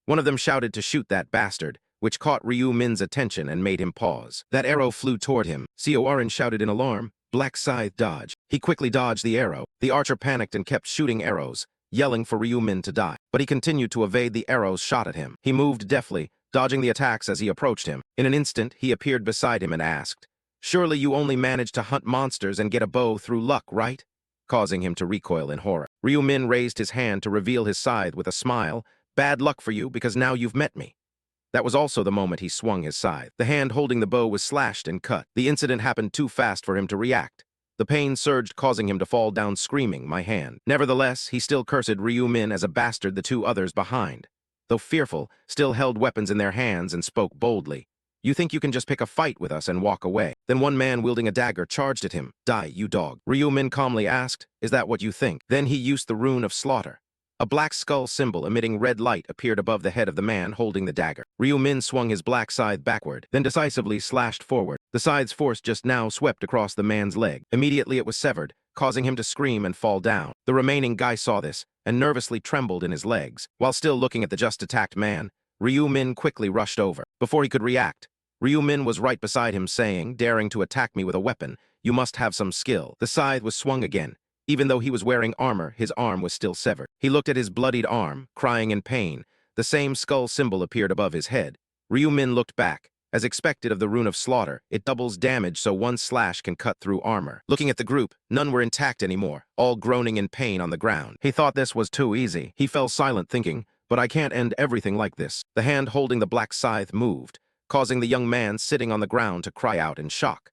One of them shouted to shoot that bastard, which caught Ryu Min's attention and made him pause. That arrow flew toward him. Oren shouted in alarm, "Black Scythe, dodge." He quickly dodged the arrow. The archer panicked and kept shooting arrows, yelling for Ryu Min to die. But he continued to evade the arrows shot at him. He moved deftly, dodging the attacks as he approached him. In an instant, he appeared beside him and asked, "Surely you only managed to hunt monsters and get a bow through luck, right?" Causing him to recoil in horror. Ryu Min raised his hand to reveal his scythe with a smile. "Bad luck for you, because now you've met me." That was also the moment he swung his scythe. The hand holding the bow was slashed and cut. The incident happened too fast for him to react. The pain surged, causing him to fall down screaming, "My hand." Nevertheless, he still cursed Ryu Min as a bastard. The two others behind, though fearful, still held weapons in their hands and spoke boldly. "You think you can just pick a fight with us and walk away?" Then one man wielding a dagger charged at him. "Die, you dog." Ryu Min calmly asked, "Is that what you think?" Then he used the rune of slaughter. A black skull symbol emitting red light appeared above the head of the man holding the dagger. Ryu Min swung his black scythe backward, then decisively slashed forward. The scythe's force just now swept across the man's leg. Immediately it was severed, causing him to scream and fall down. The remaining guy saw this and nervously trembled in his legs. While still looking at the just attacked man, Ryu Min quickly rushed over. Before he could react, Ryu Min was right beside him saying, "Daring to attack me with a weapon, you must have some skill." The scythe was swung again. Even though he was wearing armor, his arm was still severed. He looked at his bloodied arm, crying in pain. The same skull symbol appeared above his head. Ryu Min looked back. As expected of the rune of slaughter, it doubles damage so one slash can cut through armor. Looking at the group, none were intact anymore, all groaning in pain on the ground. He thought this was too easy. He fell silent thinking, "But I can't end everything like this." The hand holding the black scythe moved, causing the young man sitting on the ground to cry out in shock.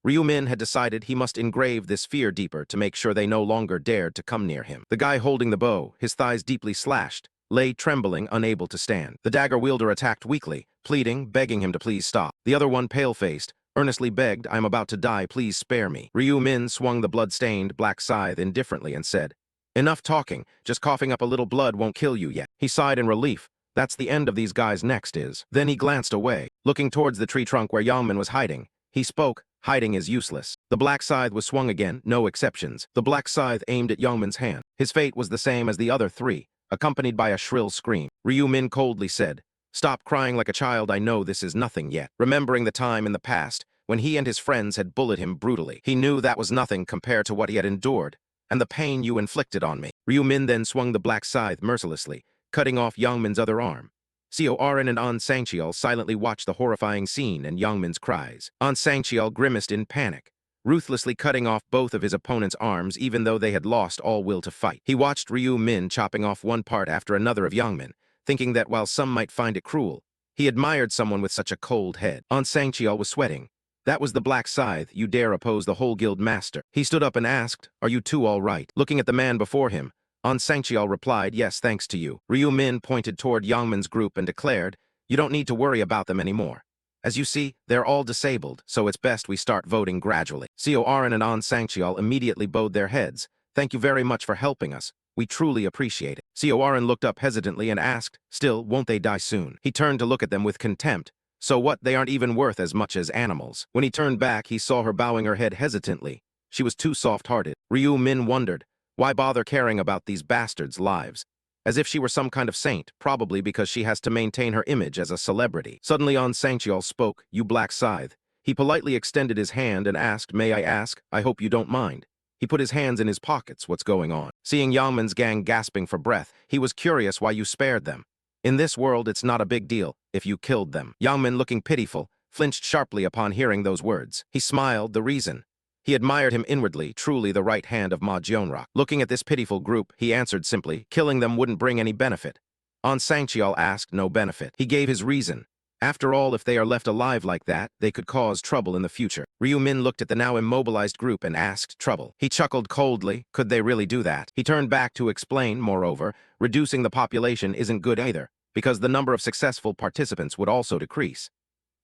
Ryu Min had decided he must engrave this fear deeper to make sure they no longer dared to come near him. The guy holding the bow, his thighs deeply slashed, lay trembling, unable to stand. The dagger wielder attacked weakly, pleading, begging him to please stop. The other one, pale-faced, earnestly begged, "I am about to die, please spare me." Ryu Min swung the blood-stained black scythe indifferently and said, "Enough talking, just coughing up a little blood won't kill you yet." He sighed in relief. That's the end of these guys next is. Then he glanced away, looking towards the tree trunk where Youngmin was hiding. He spoke, "Hiding is useless." The black scythe was swung again, no exceptions. The black scythe aimed at Youngmin's hand. His fate was the same as the other three, accompanied by a shrill scream. Ryu Min coldly said, "Stop crying like a child, I know this is nothing yet." Remembering the time in the past, when he and his friends had bullied him brutally, he knew that was nothing compared to what he had endured, and the pain you inflicted on me. Ryu Min then swung the black scythe mercilessly, cutting off Youngmin's other arm. Oren and An Sangcheol silently watched the horrifying scene and Youngmin's cries. An Sangcheol grimaced in panic, ruthlessly cutting off both of his opponent's arms even though they had lost all will to fight. He watched Ryu Min chopping off one part after another of Youngmin, thinking that while some might find it cruel, he admired someone with such a cold head. An Sangcheol was sweating. "That was the black scythe, you dare oppose the whole guild master." He stood up and asked, "Are you two all right?" Looking at the man before him, An Sangcheol replied, "Yes, thanks to you." Ryu Min pointed toward Youngmin's group and declared, "You don't need to worry about them anymore. As you see, they're all disabled, so it's best we start voting gradually." Oren and An Sangcheol immediately bowed their heads. "Thank you very much for helping us. We truly appreciate it." Oren looked up hesitantly and asked, "Still, won't they die soon?" He turned to look at them with contempt. "So what, they aren't even worth as much as animals." When he turned back, he saw her bowing her head hesitantly. She was too soft-hearted. Ryu Min wondered, why bother caring about these bastards' lives? As if she were some kind of saint, probably because she has to maintain her image as a celebrity. Suddenly An Sangcheol spoke, "You black scythe." He politely extended his hand and asked, "May I ask? I hope you don't mind." He put his hands in his pockets. "What's going on?" Seeing Youngmin's gang gasping for breath, he was curious why you spared them. "In this world, it's not a big deal if you killed them." Youngmin, looking pitiful, flinched sharply upon hearing those words. He smiled, the reason. He admired him inwardly, truly the right hand of Ma Jeonrak. Looking at this pitiful group, he answered simply, "Killing them wouldn't bring any benefit." An Sangcheol asked, "No benefit." He gave his reason. After all, if they are left alive like that, they could cause trouble in the future. Ryu Min looked at the now immobilized group and asked, "Trouble?" He chuckled coldly. Could they really do that? He turned back to explain, moreover, reducing the population isn't good either, because the number of successful participants would also decrease.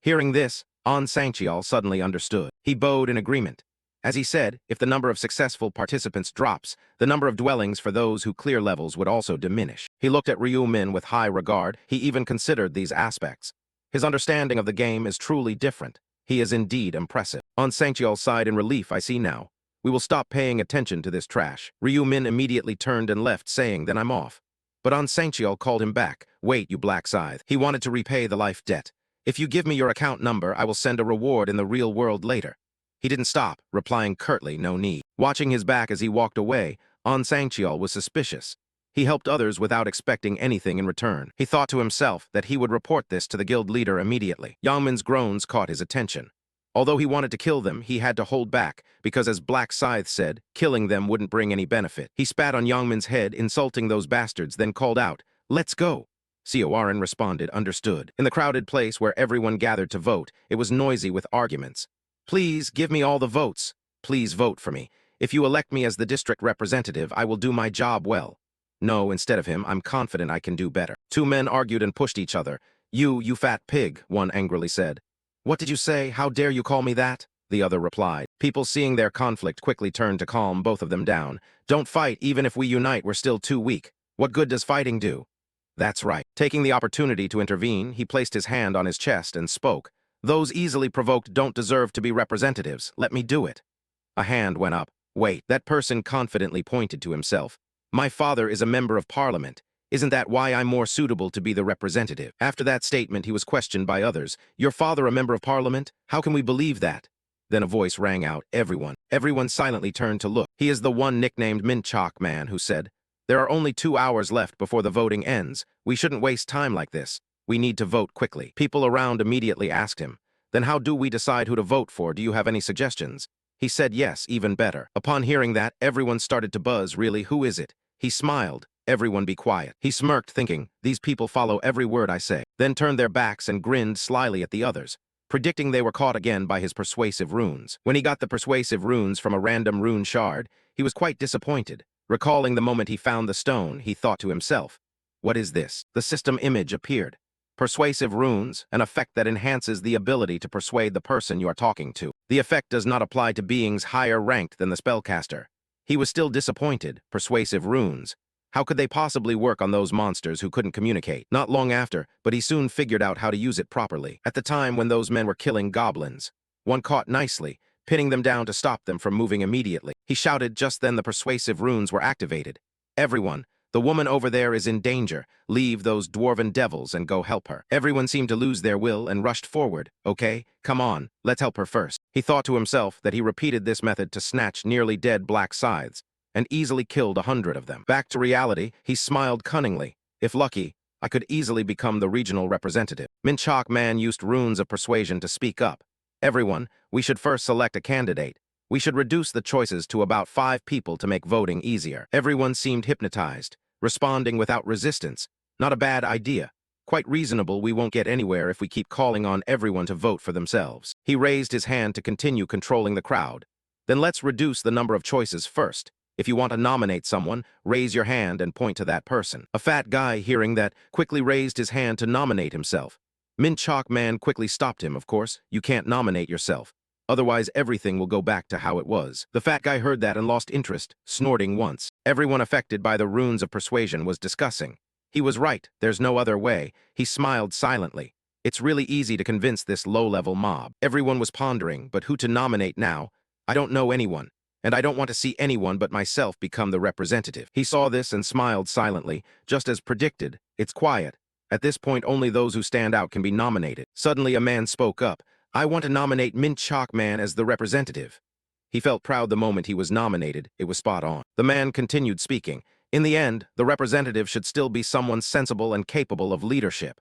Hearing this, An Sangcheol suddenly understood. He bowed in agreement. As he said, if the number of successful participants drops, the number of dwellings for those who clear levels would also diminish. He looked at Ryu Min with high regard. He even considered these aspects. His understanding of the game is truly different. He is indeed impressive. On Sangcheol's side, in relief, I see now. We will stop paying attention to this trash. Ryu Min immediately turned and left, saying, then I'm off. But On Sangcheol called him back. Wait, you black scythe. He wanted to repay the life debt. If you give me your account number, I will send a reward in the real world later. He didn't stop, replying curtly, no need. Watching his back as he walked away, On Sangcheol was suspicious. He helped others without expecting anything in return. He thought to himself that he would report this to the guild leader immediately. Yang Min's groans caught his attention. Although he wanted to kill them, he had to hold back, because as Black Scythe said, killing them wouldn't bring any benefit. He spat on Yang Min's head, insulting those bastards, then called out, "Let's go." Corin responded, understood. In the crowded place where everyone gathered to vote, it was noisy with arguments. Please, give me all the votes. Please vote for me. If you elect me as the district representative, I will do my job well. No, instead of him, I'm confident I can do better. Two men argued and pushed each other. You fat pig, one angrily said. What did you say? How dare you call me that? The other replied. People seeing their conflict quickly turned to calm both of them down. Don't fight, even if we unite, we're still too weak. What good does fighting do? That's right. Taking the opportunity to intervene, he placed his hand on his chest and spoke. Those easily provoked don't deserve to be representatives. Let me do it. A hand went up. Wait, that person confidently pointed to himself. My father is a member of parliament. Isn't that why I'm more suitable to be the representative? After that statement, he was questioned by others. Your father a member of parliament? How can we believe that? Then a voice rang out, everyone. Everyone silently turned to look. He is the one nicknamed Minchok Man who said, there are only 2 hours left before the voting ends. We shouldn't waste time like this. We need to vote quickly. People around immediately asked him, then how do we decide who to vote for? Do you have any suggestions? He said yes, even better. Upon hearing that, everyone started to buzz. Really, who is it? He smiled. Everyone be quiet. He smirked, thinking, these people follow every word I say, then turned their backs and grinned slyly at the others, predicting they were caught again by his persuasive runes. When he got the persuasive runes from a random rune shard, he was quite disappointed. Recalling the moment he found the stone, he thought to himself, what is this? The system image appeared. Persuasive runes, an effect that enhances the ability to persuade the person you are talking to. The effect does not apply to beings higher ranked than the spellcaster. He was still disappointed. Persuasive runes. How could they possibly work on those monsters who couldn't communicate? Not long after, but he soon figured out how to use it properly. At the time when those men were killing goblins, one caught nicely, pinning them down to stop them from moving immediately. He shouted. Just then the persuasive runes were activated. Everyone, the woman over there is in danger. Leave those dwarven devils and go help her. Everyone seemed to lose their will and rushed forward. Okay, come on, let's help her first. He thought to himself that he repeated this method to snatch nearly dead black scythes, and easily killed 100 of them. Back to reality, he smiled cunningly. If lucky, I could easily become the regional representative. Minchok Man used runes of persuasion to speak up. Everyone, we should first select a candidate. We should reduce the choices to about 5 people to make voting easier. Everyone seemed hypnotized, responding without resistance. Not a bad idea. Quite reasonable. We won't get anywhere if we keep calling on everyone to vote for themselves. He raised his hand to continue controlling the crowd. Then let's reduce the number of choices first. If you want to nominate someone, raise your hand and point to that person. A fat guy, hearing that, quickly raised his hand to nominate himself. Minchok Man quickly stopped him. Of course, you can't nominate yourself. Otherwise, everything will go back to how it was. The fat guy heard that and lost interest, snorting once. Everyone affected by the runes of persuasion was discussing. He was right, there's no other way. He smiled silently. It's really easy to convince this low-level mob. Everyone was pondering, but who to nominate now? I don't know anyone. And I don't want to see anyone but myself become the representative. He saw this and smiled silently, just as predicted. It's quiet. At this point, only those who stand out can be nominated. Suddenly, a man spoke up. I want to nominate Minchok Man as the representative. He felt proud the moment he was nominated. It was spot on. The man continued speaking. In the end, the representative should still be someone sensible and capable of leadership.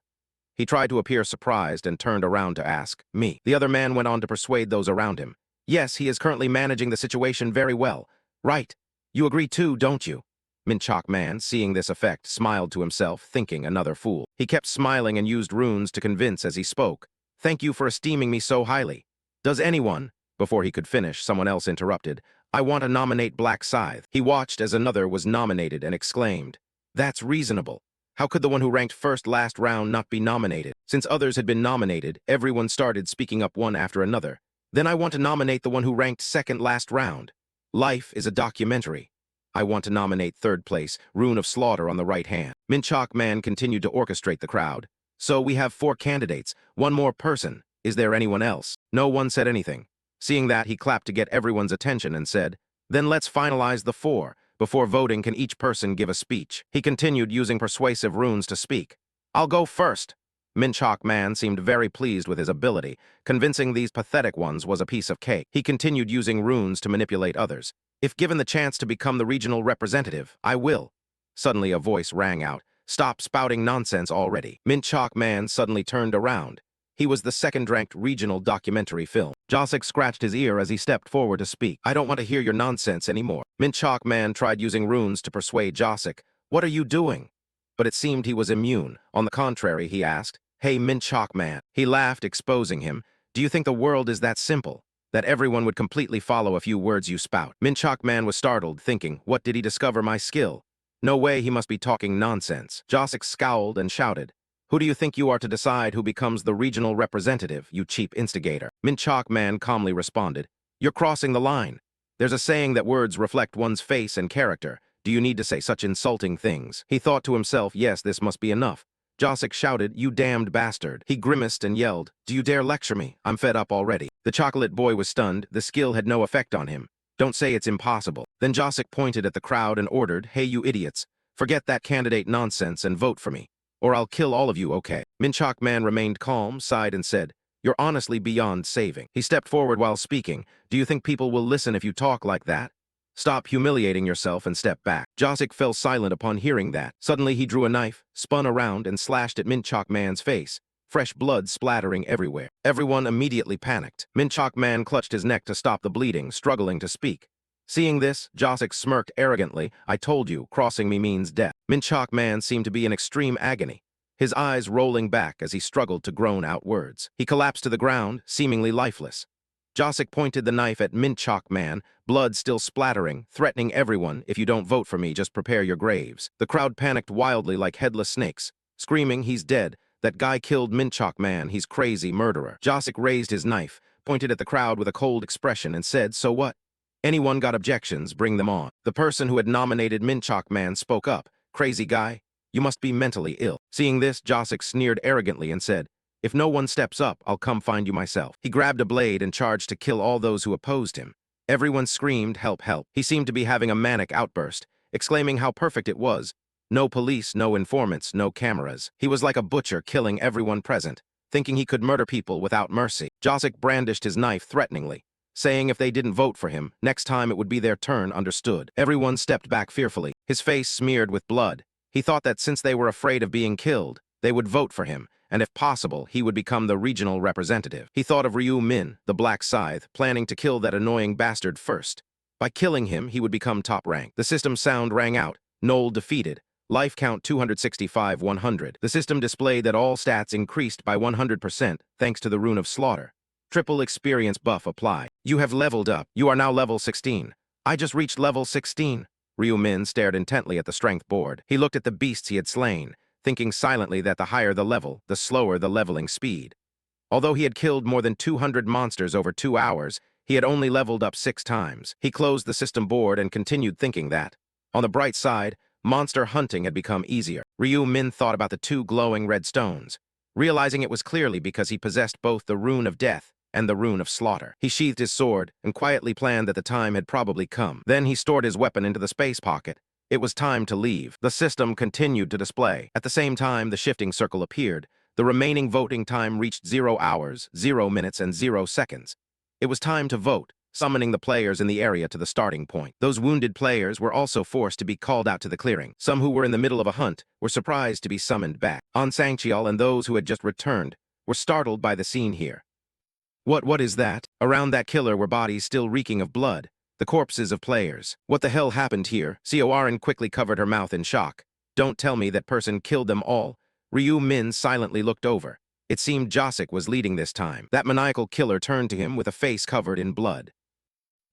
He tried to appear surprised and turned around to ask, me. The other man went on to persuade those around him. Yes, he is currently managing the situation very well. Right. You agree too, don't you? Minchok Man, seeing this effect, smiled to himself, thinking another fool. He kept smiling and used runes to convince as he spoke. Thank you for esteeming me so highly. Does anyone? Before he could finish, someone else interrupted. I want to nominate Black Scythe. He watched as another was nominated and exclaimed, that's reasonable. How could the one who ranked first last round not be nominated? Since others had been nominated, everyone started speaking up one after another. Then I want to nominate the one who ranked second last round. Life is a documentary. I want to nominate third place, Rune of Slaughter on the right hand. Minchok Man continued to orchestrate the crowd. So we have 4 candidates, one more person. Is there anyone else? No one said anything. Seeing that, he clapped to get everyone's attention and said, then let's finalize the 4. Before voting, can each person give a speech? He continued using persuasive runes to speak. I'll go first. Minchok Man seemed very pleased with his ability. Convincing these pathetic ones was a piece of cake. He continued using runes to manipulate others. If given the chance to become the regional representative, I will. Suddenly a voice rang out. Stop spouting nonsense already. Minchok Man suddenly turned around. He was the second-ranked regional documentary film. Josik scratched his ear as he stepped forward to speak. I don't want to hear your nonsense anymore. Minchok Man tried using runes to persuade Josik. What are you doing? But it seemed he was immune. On the contrary, he asked, Hey, Minchok Man. He laughed, exposing him. Do you think the world is that simple? That everyone would completely follow a few words you spout? Minchok Man was startled, thinking, what did he discover my skill? No way, he must be talking nonsense. Josik scowled and shouted, who do you think you are to decide who becomes the regional representative, you cheap instigator? Minchok Man calmly responded, you're crossing the line. There's a saying that words reflect one's face and character. Do you need to say such insulting things? He thought to himself, yes, this must be enough. Josik shouted, you damned bastard. He grimaced and yelled, do you dare lecture me? I'm fed up already. The chocolate boy was stunned. The skill had no effect on him. Don't say it's impossible. Then Josik pointed at the crowd and ordered, hey, you idiots. Forget that candidate nonsense and vote for me. Or I'll kill all of you, okay? Minchok Man remained calm, sighed and said, you're honestly beyond saving. He stepped forward while speaking. Do you think people will listen if you talk like that? Stop humiliating yourself and step back. Josik fell silent upon hearing that. Suddenly he drew a knife, spun around and slashed at Minchok Man's face, fresh blood splattering everywhere. Everyone immediately panicked. Minchok Man clutched his neck to stop the bleeding, struggling to speak. Seeing this, Josik smirked arrogantly. I told you, crossing me means death. Minchok Man seemed to be in extreme agony, his eyes rolling back as he struggled to groan out words. He collapsed to the ground, seemingly lifeless. Josik pointed the knife at Minchok Man, blood still splattering, threatening everyone, if you don't vote for me, just prepare your graves. The crowd panicked wildly like headless snakes, screaming, he's dead. That guy killed Minchok Man, he's crazy murderer. Josik raised his knife, pointed at the crowd with a cold expression and said, so what? Anyone got objections, bring them on. The person who had nominated Minchok Man spoke up. Crazy guy, you must be mentally ill. Seeing this, Josik sneered arrogantly and said, if no one steps up, I'll come find you myself. He grabbed a blade and charged to kill all those who opposed him. Everyone screamed, help, help. He seemed to be having a manic outburst, exclaiming how perfect it was. No police, no informants, no cameras. He was like a butcher killing everyone present, thinking he could murder people without mercy. Josik brandished his knife threateningly, saying if they didn't vote for him, next time it would be their turn, understood. Everyone stepped back fearfully, his face smeared with blood. He thought that since they were afraid of being killed, they would vote for him, and if possible, he would become the regional representative. He thought of Ryu Min, the Black Scythe, planning to kill that annoying bastard first. By killing him, he would become top rank. The system sound rang out, Knoll defeated. Life count 265-100. The system displayed that all stats increased by 100% thanks to the Rune of Slaughter. Triple experience buff applied. You have leveled up. You are now level 16. I just reached level 16. Ryu Min stared intently at the strength board. He looked at the beasts he had slain, thinking silently that the higher the level, the slower the leveling speed. Although he had killed more than 200 monsters over 2 hours, he had only leveled up 6 times. He closed the system board and continued thinking that, on the bright side, monster hunting had become easier. Ryu Min thought about the 2 glowing red stones, realizing it was clearly because he possessed both the Rune of Death and the Rune of Slaughter. He sheathed his sword and quietly planned that the time had probably come. Then he stored his weapon into the space pocket. It was time to leave. The system continued to display. At the same time, the shifting circle appeared. The remaining voting time reached 0 hours, 0 minutes, and 0 seconds. It was time to vote, summoning the players in the area to the starting point. Those wounded players were also forced to be called out to the clearing. Some who were in the middle of a hunt were surprised to be summoned back. An Sangcheol and those who had just returned were startled by the scene here. What is that? Around that killer were bodies still reeking of blood, the corpses of players. What the hell happened here? Corin quickly covered her mouth in shock. Don't tell me that person killed them all. Ryu Min silently looked over. It seemed Josik was leading this time. That maniacal killer turned to him with a face covered in blood.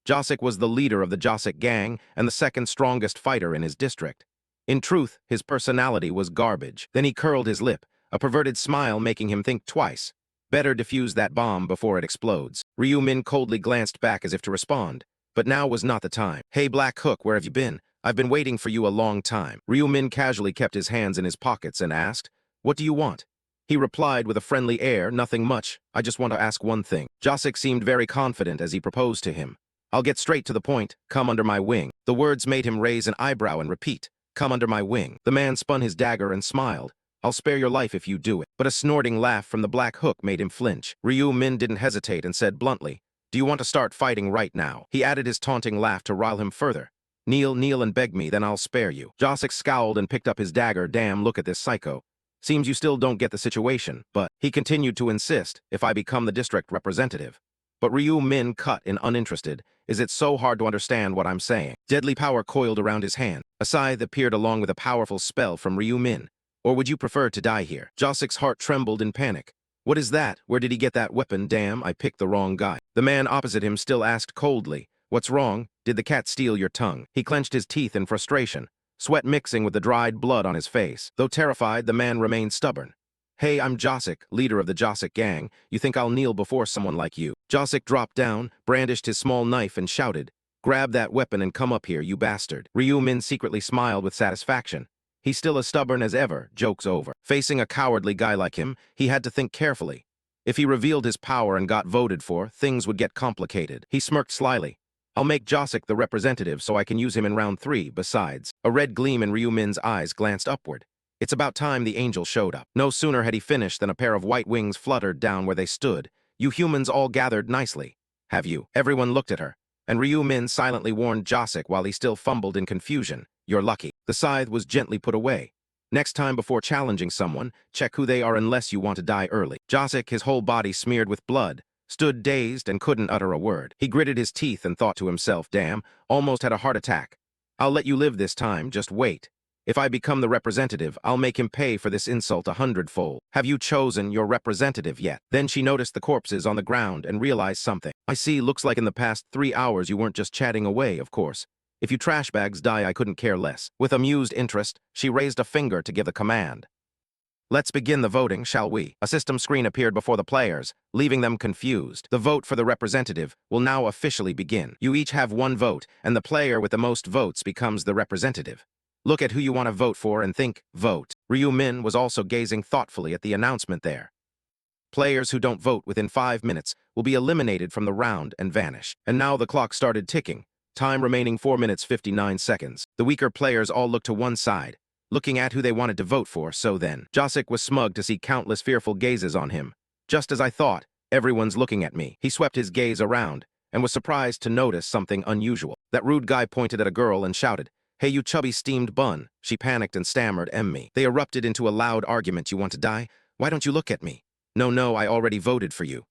Josik was the leader of the Josik gang and the second strongest fighter in his district. In truth, his personality was garbage. Then he curled his lip, a perverted smile making him think twice. Better defuse that bomb before it explodes. Ryu Min coldly glanced back as if to respond, but now was not the time. Hey Black Hook, where have you been? I've been waiting for you a long time. Ryu Min casually kept his hands in his pockets and asked, what do you want? He replied with a friendly air, nothing much, I just want to ask one thing. Josik seemed very confident as he proposed to him. I'll get straight to the point, come under my wing. The words made him raise an eyebrow and repeat, come under my wing. The man spun his dagger and smiled. I'll spare your life if you do it. But a snorting laugh from the Black Hook made him flinch. Ryu Min didn't hesitate and said bluntly, do you want to start fighting right now? He added his taunting laugh to rile him further. Kneel and beg me, then I'll spare you. Josik scowled and picked up his dagger. Damn, look at this psycho. Seems you still don't get the situation, but he continued to insist, if I become the district representative. But Ryu Min cut in uninterested. Is it so hard to understand what I'm saying? Deadly power coiled around his hand. A scythe appeared along with a powerful spell from Ryu Min. Or would you prefer to die here? Josik's heart trembled in panic. What is that? Where did he get that weapon? Damn, I picked the wrong guy. The man opposite him still asked coldly, what's wrong? Did the cat steal your tongue? He clenched his teeth in frustration, sweat mixing with the dried blood on his face. Though terrified, the man remained stubborn. Hey, I'm Josik, leader of the Josik gang. You think I'll kneel before someone like you? Josik dropped down, brandished his small knife and shouted, grab that weapon and come up here, you bastard. Ryu Min secretly smiled with satisfaction. He's still as stubborn as ever, joke's over. Facing a cowardly guy like him, he had to think carefully. If he revealed his power and got voted for, things would get complicated. He smirked slyly. I'll make Josik the representative so I can use him in round 3, besides. A red gleam in Ryu Min's eyes glanced upward. It's about time the angel showed up. No sooner had he finished than a pair of white wings fluttered down where they stood. You humans all gathered nicely. Have you? Everyone looked at her, and Ryu Min silently warned Josik while he still fumbled in confusion. You're lucky. The scythe was gently put away. Next time before challenging someone, check who they are unless you want to die early. Josik, his whole body smeared with blood, stood dazed and couldn't utter a word. He gritted his teeth and thought to himself, damn, almost had a heart attack. I'll let you live this time, just wait. If I become the representative, I'll make him pay for this insult 100-fold. Have you chosen your representative yet? Then she noticed the corpses on the ground and realized something. I see, looks like in the past 3 hours you weren't just chatting away, of course. If you trash bags die, I couldn't care less. With amused interest, she raised a finger to give the command. Let's begin the voting, shall we? A system screen appeared before the players, leaving them confused. The vote for the representative will now officially begin. You each have 1 vote, and the player with the most votes becomes the representative. Look at who you want to vote for and think, vote. Ryu Min was also gazing thoughtfully at the announcement there. Players who don't vote within 5 minutes will be eliminated from the round and vanish. And now the clock started ticking. Time remaining 4 minutes 59 seconds. The weaker players all looked to one side, looking at who they wanted to vote for. So then, Josik was smug to see countless fearful gazes on him. Just as I thought, everyone's looking at me. He swept his gaze around and was surprised to notice something unusual. That rude guy pointed at a girl and shouted, hey, you chubby steamed bun. She panicked and stammered, me. They erupted into a loud argument. You want to die? Why don't you look at me? No, I already voted for you.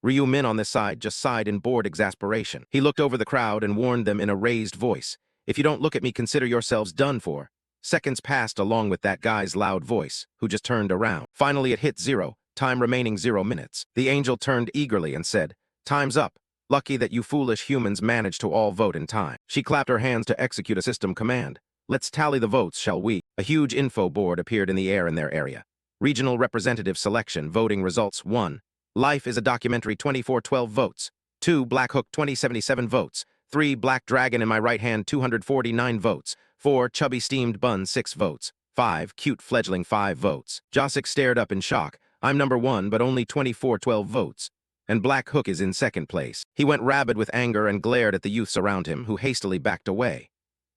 Ryu Min on this side just sighed in bored exasperation. He looked over the crowd and warned them in a raised voice. If you don't look at me, consider yourselves done for. Seconds passed along with that guy's loud voice, who just turned around. Finally it hit 0, time remaining 0 minutes. The angel turned eagerly and said, time's up. Lucky that you foolish humans managed to all vote in time. She clapped her hands to execute a system command. Let's tally the votes, shall we? A huge info board appeared in the air in their area. Regional representative selection, voting results 1. Life is a documentary 2412 votes. 2. Black Hook 2077 votes. 3. Black Dragon in my right hand 249 votes. 4. Chubby Steamed Bun 6 votes. 5. Cute Fledgling 5 votes. Josik stared up in shock. I'm number 1 but only 2412 votes. And Black Hook is in second place. He went rabid with anger and glared at the youths around him, who hastily backed away.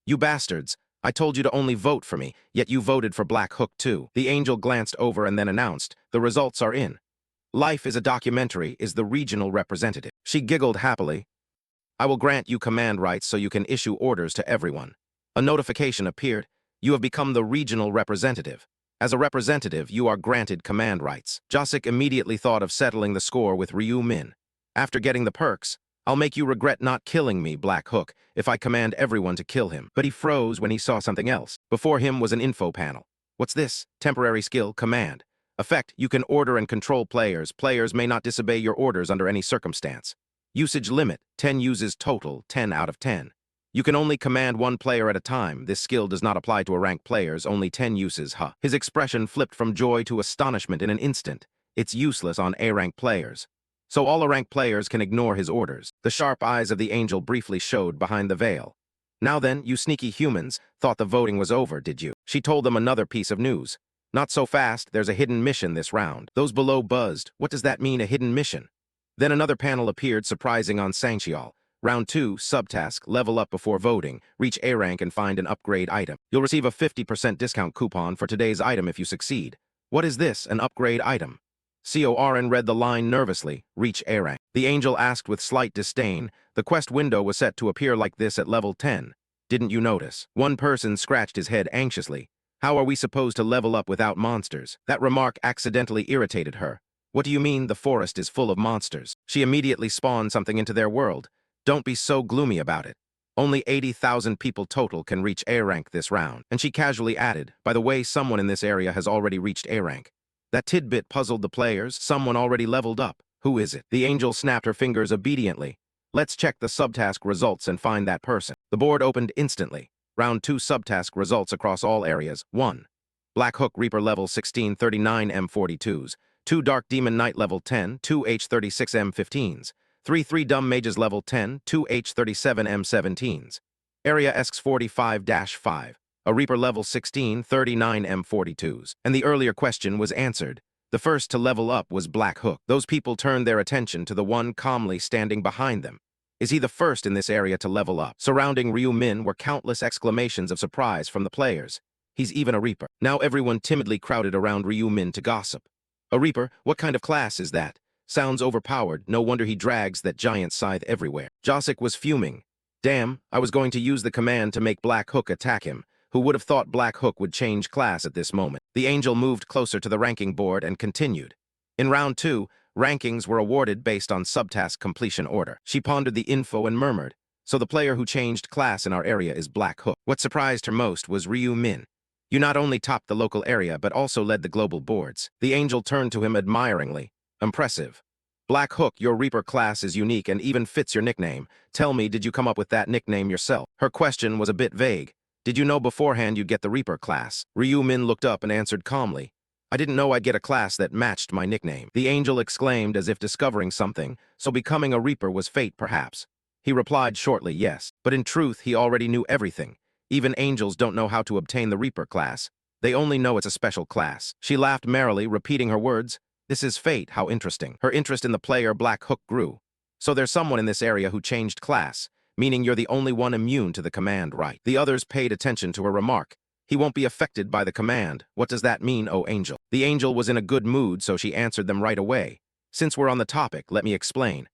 You bastards! I told you to only vote for me, yet you voted for Black Hook too. The angel glanced over and then announced, the results are in. Life is a documentary is the regional representative. She giggled happily. I will grant you command rights so you can issue orders to everyone. A notification appeared. You have become the regional representative. As a representative, you are granted command rights. Josik immediately thought of settling the score with Ryu Min. After getting the perks, I'll make you regret not killing me, Black Hook, if I command everyone to kill him. But he froze when he saw something else. Before him was an info panel. What's this? Temporary skill, command. Effect, you can order and control players. Players may not disobey your orders under any circumstance. Usage limit, 10 uses total, 10 out of 10. You can only command 1 player at a time. This skill does not apply to ranked players, only 10 uses, His expression flipped from joy to astonishment in an instant. It's useless on A-rank players. So all A-rank players can ignore his orders. The sharp eyes of the angel briefly showed behind the veil. Now then, you sneaky humans, thought the voting was over, did you? She told them another piece of news. Not so fast, there's a hidden mission this round. Those below buzzed. What does that mean, a hidden mission? Then another panel appeared, surprising on Sangxial. Round 2, subtask, level up before voting, reach A rank and find an upgrade item. You'll receive a 50% discount coupon for today's item if you succeed. What is this, an upgrade item? Corin read the line nervously, reach A rank. The angel asked with slight disdain. The quest window was set to appear like this at level 10. Didn't you notice? One person scratched his head anxiously. How are we supposed to level up without monsters? That remark accidentally irritated her. What do you mean the forest is full of monsters? She immediately spawned something into their world. Don't be so gloomy about it. Only 80,000 people total can reach A rank this round. And she casually added, by the way, someone in this area has already reached A rank. That tidbit puzzled the players. Someone already leveled up. Who is it? The angel snapped her fingers obediently. Let's check the subtask results and find that person. The board opened instantly. Round 2 subtask results across all areas. 1. Black Hook Reaper level 16 39 M42s. 2 Dark Demon Knight level 10, 2 H36 M15s. 3 Dumb Mages level 10, 2 H37 M17s. Area ESX 45-5. A Reaper level 16 39 M42s. And the earlier question was answered. The first to level up was Black Hook. Those people turned their attention to the one calmly standing behind them. Is he the first in this area to level up? Surrounding Ryu Min were countless exclamations of surprise from the players. He's even a Reaper. Now everyone timidly crowded around Ryu Min to gossip. A Reaper? What kind of class is that? Sounds overpowered. No wonder he drags that giant scythe everywhere. Josik was fuming. Damn, I was going to use the command to make Black Hook attack him. Who would have thought Black Hook would change class at this moment? The angel moved closer to the ranking board and continued. In round 2, rankings were awarded based on subtask completion order. She pondered the info and murmured. So the player who changed class in our area is Black Hook. What surprised her most was Ryu Min. You not only topped the local area, but also led the global boards. The angel turned to him admiringly. Impressive. Black Hook, your Reaper class is unique and even fits your nickname. Tell me, did you come up with that nickname yourself? Her question was a bit vague. Did you know beforehand you'd get the Reaper class? Ryu Min looked up and answered calmly. I didn't know I'd get a class that matched my nickname. The angel exclaimed as if discovering something, so becoming a Reaper was fate perhaps. He replied shortly, yes, but in truth he already knew everything. Even angels don't know how to obtain the Reaper class. They only know it's a special class. She laughed merrily, repeating her words. This is fate, how interesting. Her interest in the player Black Hook grew. So there's someone in this area who changed class, meaning you're the only one immune to the command, right? The others paid attention to her remark. He won't be affected by the command. What does that mean, oh angel? The angel was in a good mood, so she answered them right away. Since we're on the topic, let me explain.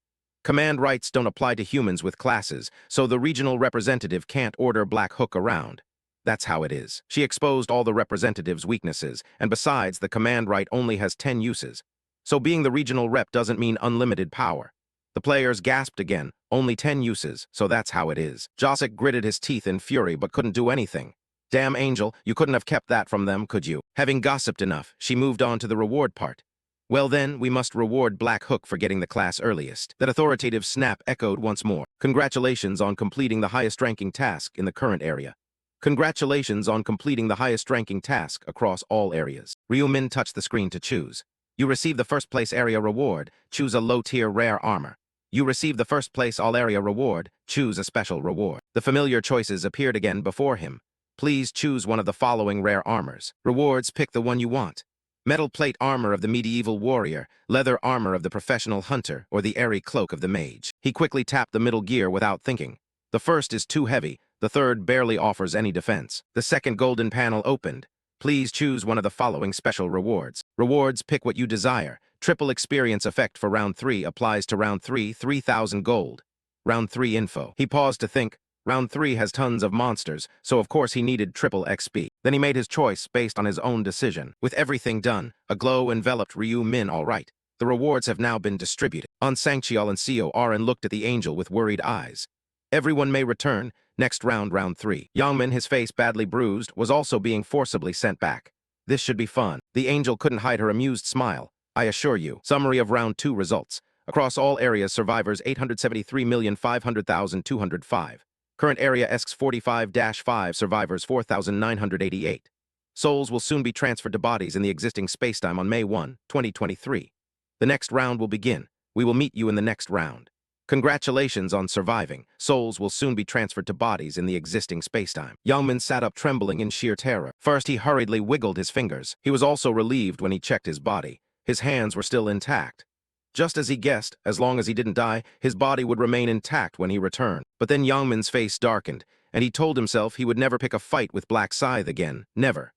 Command rights don't apply to humans with classes, so the regional representative can't order Black Hook around. That's how it is. She exposed all the representative's weaknesses, and besides, the command right only has 10 uses. So being the regional rep doesn't mean unlimited power. The players gasped again. Only 10 uses, so that's how it is. Josik gritted his teeth in fury but couldn't do anything. Damn angel, you couldn't have kept that from them, could you? Having gossiped enough, she moved on to the reward part. Well then, we must reward Black Hook for getting the class earliest. That authoritative snap echoed once more. Congratulations on completing the highest-ranking task in the current area. Congratulations on completing the highest-ranking task across all areas. Ryu Min touched the screen to choose. You receive the first-place area reward. Choose a low-tier rare armor. You receive the first-place all-area reward. Choose a special reward. The familiar choices appeared again before him. Please choose one of the following rare armors. Rewards, pick the one you want. Metal plate armor of the medieval warrior, leather armor of the professional hunter, or the airy cloak of the mage. He quickly tapped the middle gear without thinking. The first is too heavy. The third barely offers any defense. The second golden panel opened. Please choose one of the following special rewards. Rewards, pick what you desire. Triple experience effect for round 3 applies to round 3, 3,000 gold. Round 3 info. He paused to think. Round 3 has tons of monsters, so of course he needed triple XP. Then he made his choice based on his own decision. With everything done, a glow enveloped Ryu Min all right. The rewards have now been distributed. On Sangxial and Corin looked at the angel with worried eyes. Everyone may return. Next round, round 3. Yangmin, his face badly bruised, was also being forcibly sent back. This should be fun. The angel couldn't hide her amused smile. I assure you. Summary of round 2 results. Across all areas, survivors 873,500,205. Current area ESX 45-5, survivors 4,988. Souls will soon be transferred to bodies in the existing spacetime on May 1, 2023. The next round will begin. We will meet you in the next round. Congratulations on surviving. Souls will soon be transferred to bodies in the existing spacetime. Youngman sat up trembling in sheer terror. First, he hurriedly wiggled his fingers. He was also relieved when he checked his body. His hands were still intact. Just as he guessed, as long as he didn't die, his body would remain intact when he returned. But then Youngman's face darkened, and he told himself he would never pick a fight with Black Scythe again. Never.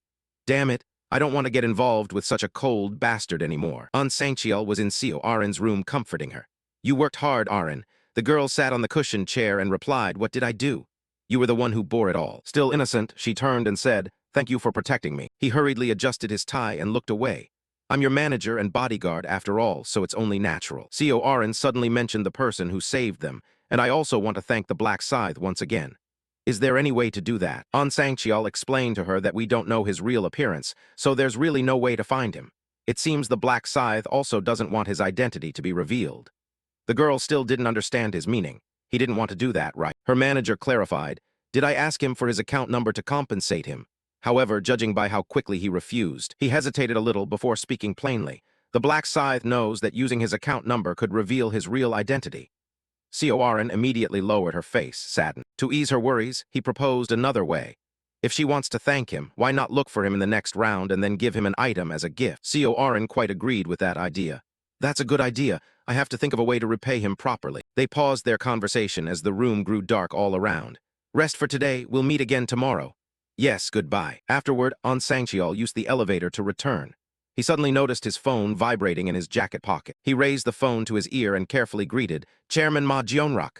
Damn it, I don't want to get involved with such a cold bastard anymore. Aun Sangcheol was in Seo Arin's room comforting her. You worked hard, Arin. The girl sat on the cushioned chair and replied, what did I do? You were the one who bore it all. Still innocent, she turned and said, thank you for protecting me. He hurriedly adjusted his tie and looked away. I'm your manager and bodyguard after all, so it's only natural. Seo Arin suddenly mentioned the person who saved them, and I also want to thank the Black Scythe once again. Is there any way to do that? Aun Sangcheol explained to her that we don't know his real appearance, so there's really no way to find him. It seems the Black Scythe also doesn't want his identity to be revealed. The girl still didn't understand his meaning. He didn't want to do that, right? Her manager clarified, did I ask him for his account number to compensate him? However, judging by how quickly he refused, he hesitated a little before speaking plainly. The Black Scythe knows that using his account number could reveal his real identity. Seo Arin immediately lowered her face, saddened. To ease her worries, he proposed another way. If she wants to thank him, why not look for him in the next round and then give him an item as a gift? Seo Arin quite agreed with that idea. That's a good idea. I have to think of a way to repay him properly. They paused their conversation as the room grew dark all around. Rest for today, we'll meet again tomorrow. Yes, goodbye. Afterward, Aun Sangcheol used the elevator to return. He suddenly noticed his phone vibrating in his jacket pocket. He raised the phone to his ear and carefully greeted, Chairman Ma Jeonrak.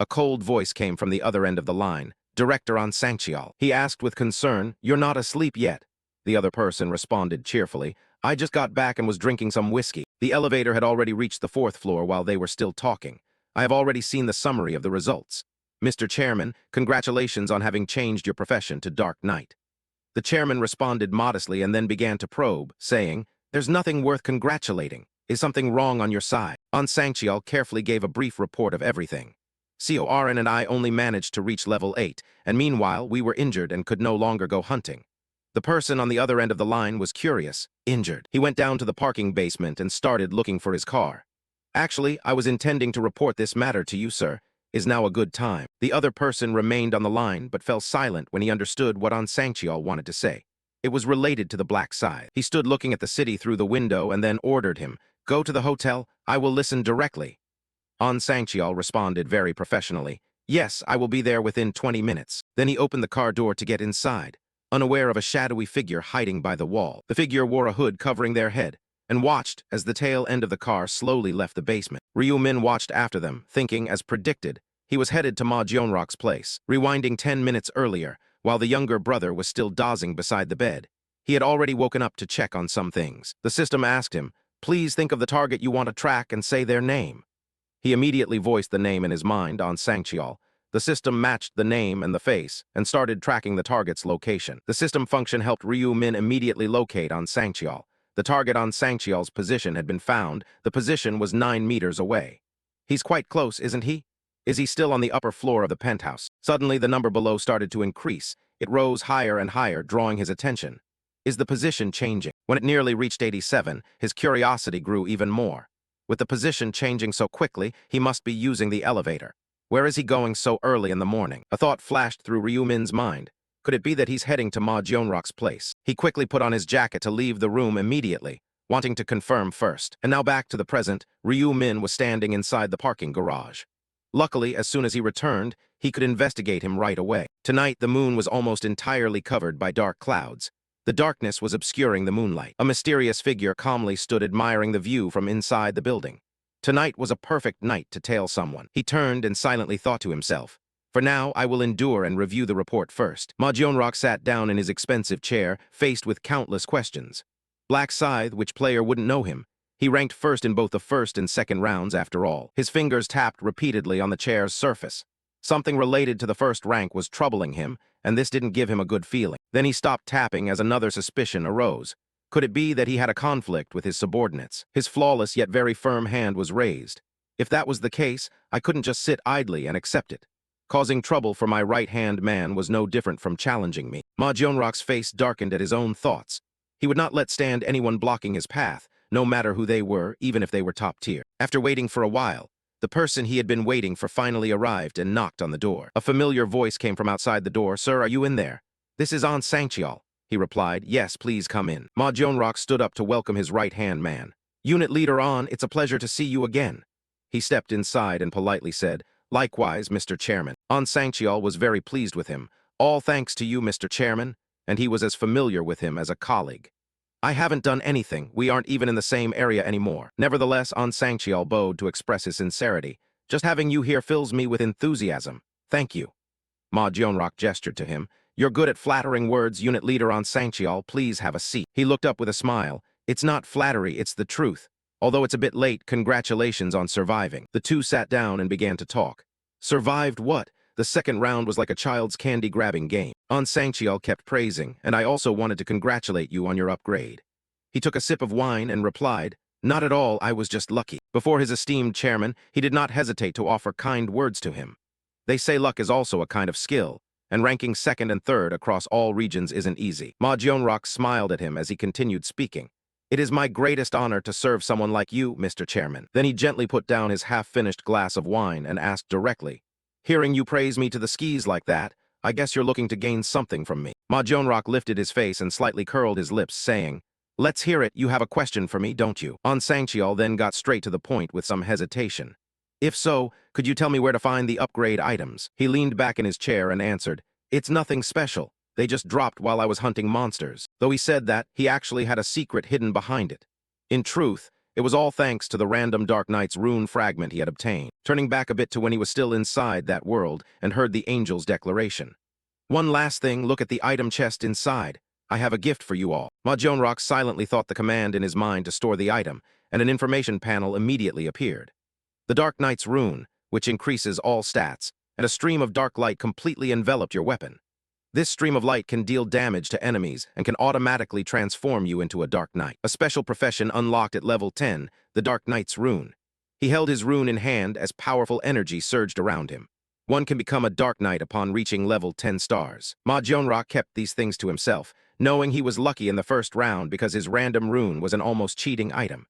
A cold voice came from the other end of the line, Director Aun Sangcheol. He asked with concern, you're not asleep yet? The other person responded cheerfully, I just got back and was drinking some whiskey. The elevator had already reached the 4th floor while they were still talking. I have already seen the summary of the results. Mr. Chairman, congratulations on having changed your profession to Dark Knight. The chairman responded modestly and then began to probe, saying, there's nothing worth congratulating. Is something wrong on your side? Aun Sangcheol carefully gave a brief report of everything. Seo Arin and I only managed to reach level 8, and meanwhile we were injured and could no longer go hunting. The person on the other end of the line was curious, injured. He went down to the parking basement and started looking for his car. Actually, I was intending to report this matter to you, sir. Is now a good time. The other person remained on the line but fell silent when he understood what Aun Sangcheol wanted to say. It was related to the Black Scythe. He stood looking at the city through the window and then ordered him, go to the hotel, I will listen directly. Aun Sangcheol responded very professionally, yes, I will be there within 20 minutes. Then he opened the car door to get inside, unaware of a shadowy figure hiding by the wall. The figure wore a hood covering their head, and watched as the tail end of the car slowly left the basement. Ryu Min watched after them, thinking, as predicted, he was headed to Ma Jeonrak's place. Rewinding 10 minutes earlier, while the younger brother was still dozing beside the bed, he had already woken up to check on some things. The system asked him, please think of the target you want to track and say their name. He immediately voiced the name in his mind, Aun Sangcheol. The system matched the name and the face, and started tracking the target's location. The system function helped Ryu Min immediately locate Aun Sangcheol. The target Aun Sangcheol's position had been found. The position was 9 meters away. He's quite close, isn't he? Is he still on the upper floor of the penthouse? Suddenly, the number below started to increase. It rose higher and higher, drawing his attention. Is the position changing? When it nearly reached 87, his curiosity grew even more. With the position changing so quickly, he must be using the elevator. Where is he going so early in the morning? A thought flashed through Ryu Min's mind. Could it be that he's heading to Ma Jeonrak's place? He quickly put on his jacket to leave the room immediately, wanting to confirm first. And now back to the present, Ryu Min was standing inside the parking garage. Luckily, as soon as he returned, he could investigate him right away. Tonight, the moon was almost entirely covered by dark clouds. The darkness was obscuring the moonlight. A mysterious figure calmly stood admiring the view from inside the building. Tonight was a perfect night to tail someone. He turned and silently thought to himself, for now, I will endure and review the report first. Ma Jeonrak sat down in his expensive chair, faced with countless questions. Black Scythe, which player wouldn't know him? He ranked first in both the first and second rounds after all. His fingers tapped repeatedly on the chair's surface. Something related to the first rank was troubling him, and this didn't give him a good feeling. Then he stopped tapping as another suspicion arose. Could it be that he had a conflict with his subordinates? His flawless yet very firm hand was raised. If that was the case, I couldn't just sit idly and accept it. Causing trouble for my right-hand man was no different from challenging me. Ma Jionrok's face darkened at his own thoughts. He would not let stand anyone blocking his path, no matter who they were, even if they were top tier. After waiting for a while, the person he had been waiting for finally arrived and knocked on the door. A familiar voice came from outside the door. "Sir, are you in there?" "This is An Sangcheol," he replied. "Yes, please come in." Ma Jionrok stood up to welcome his right-hand man. "Unit Leader An, it's a pleasure to see you again." He stepped inside and politely said, "Likewise, Mr. Chairman." An Sangcheol was very pleased with him. "All thanks to you, Mr. Chairman," and he was as familiar with him as a colleague. "I haven't done anything. We aren't even in the same area anymore." Nevertheless, An Sangcheol bowed to express his sincerity. "Just having you here fills me with enthusiasm. Thank you." Ma Jionrok gestured to him. "You're good at flattering words, Unit Leader An Sangcheol. Please have a seat." He looked up with a smile. "It's not flattery, it's the truth. Although it's a bit late, congratulations on surviving." The two sat down and began to talk. Survived what? The second round was like a child's candy-grabbing game. An Sangcheol kept praising, "And I also wanted to congratulate you on your upgrade." He took a sip of wine and replied, "Not at all, I was just lucky." Before his esteemed chairman, he did not hesitate to offer kind words to him. They say luck is also a kind of skill, and ranking second and third across all regions isn't easy. Ma Jionrok smiled at him as he continued speaking. "It is my greatest honor to serve someone like you, Mr. Chairman." Then he gently put down his half-finished glass of wine and asked directly, "Hearing you praise me to the skis like that, I guess you're looking to gain something from me." Ma Jionrok lifted his face and slightly curled his lips, saying, "Let's hear it. You have a question for me, don't you?" An Sangcheol then got straight to the point with some hesitation. "If so, could you tell me where to find the upgrade items?" He leaned back in his chair and answered, "It's nothing special. They just dropped while I was hunting monsters." Though he said that, he actually had a secret hidden behind it. In truth, it was all thanks to the random Dark Knight's rune fragment he had obtained. Turning back a bit to when he was still inside that world and heard the angel's declaration. "One last thing, look at the item chest inside. I have a gift for you all." Ma Jionrok silently thought the command in his mind to store the item, and an information panel immediately appeared. The Dark Knight's rune, which increases all stats, and a stream of dark light completely enveloped your weapon. This stream of light can deal damage to enemies and can automatically transform you into a Dark Knight. A special profession unlocked at level 10, the Dark Knight's rune. He held his rune in hand as powerful energy surged around him. One can become a Dark Knight upon reaching level 10 stars. Ma Jionrok kept these things to himself, knowing he was lucky in the first round because his random rune was an almost cheating item.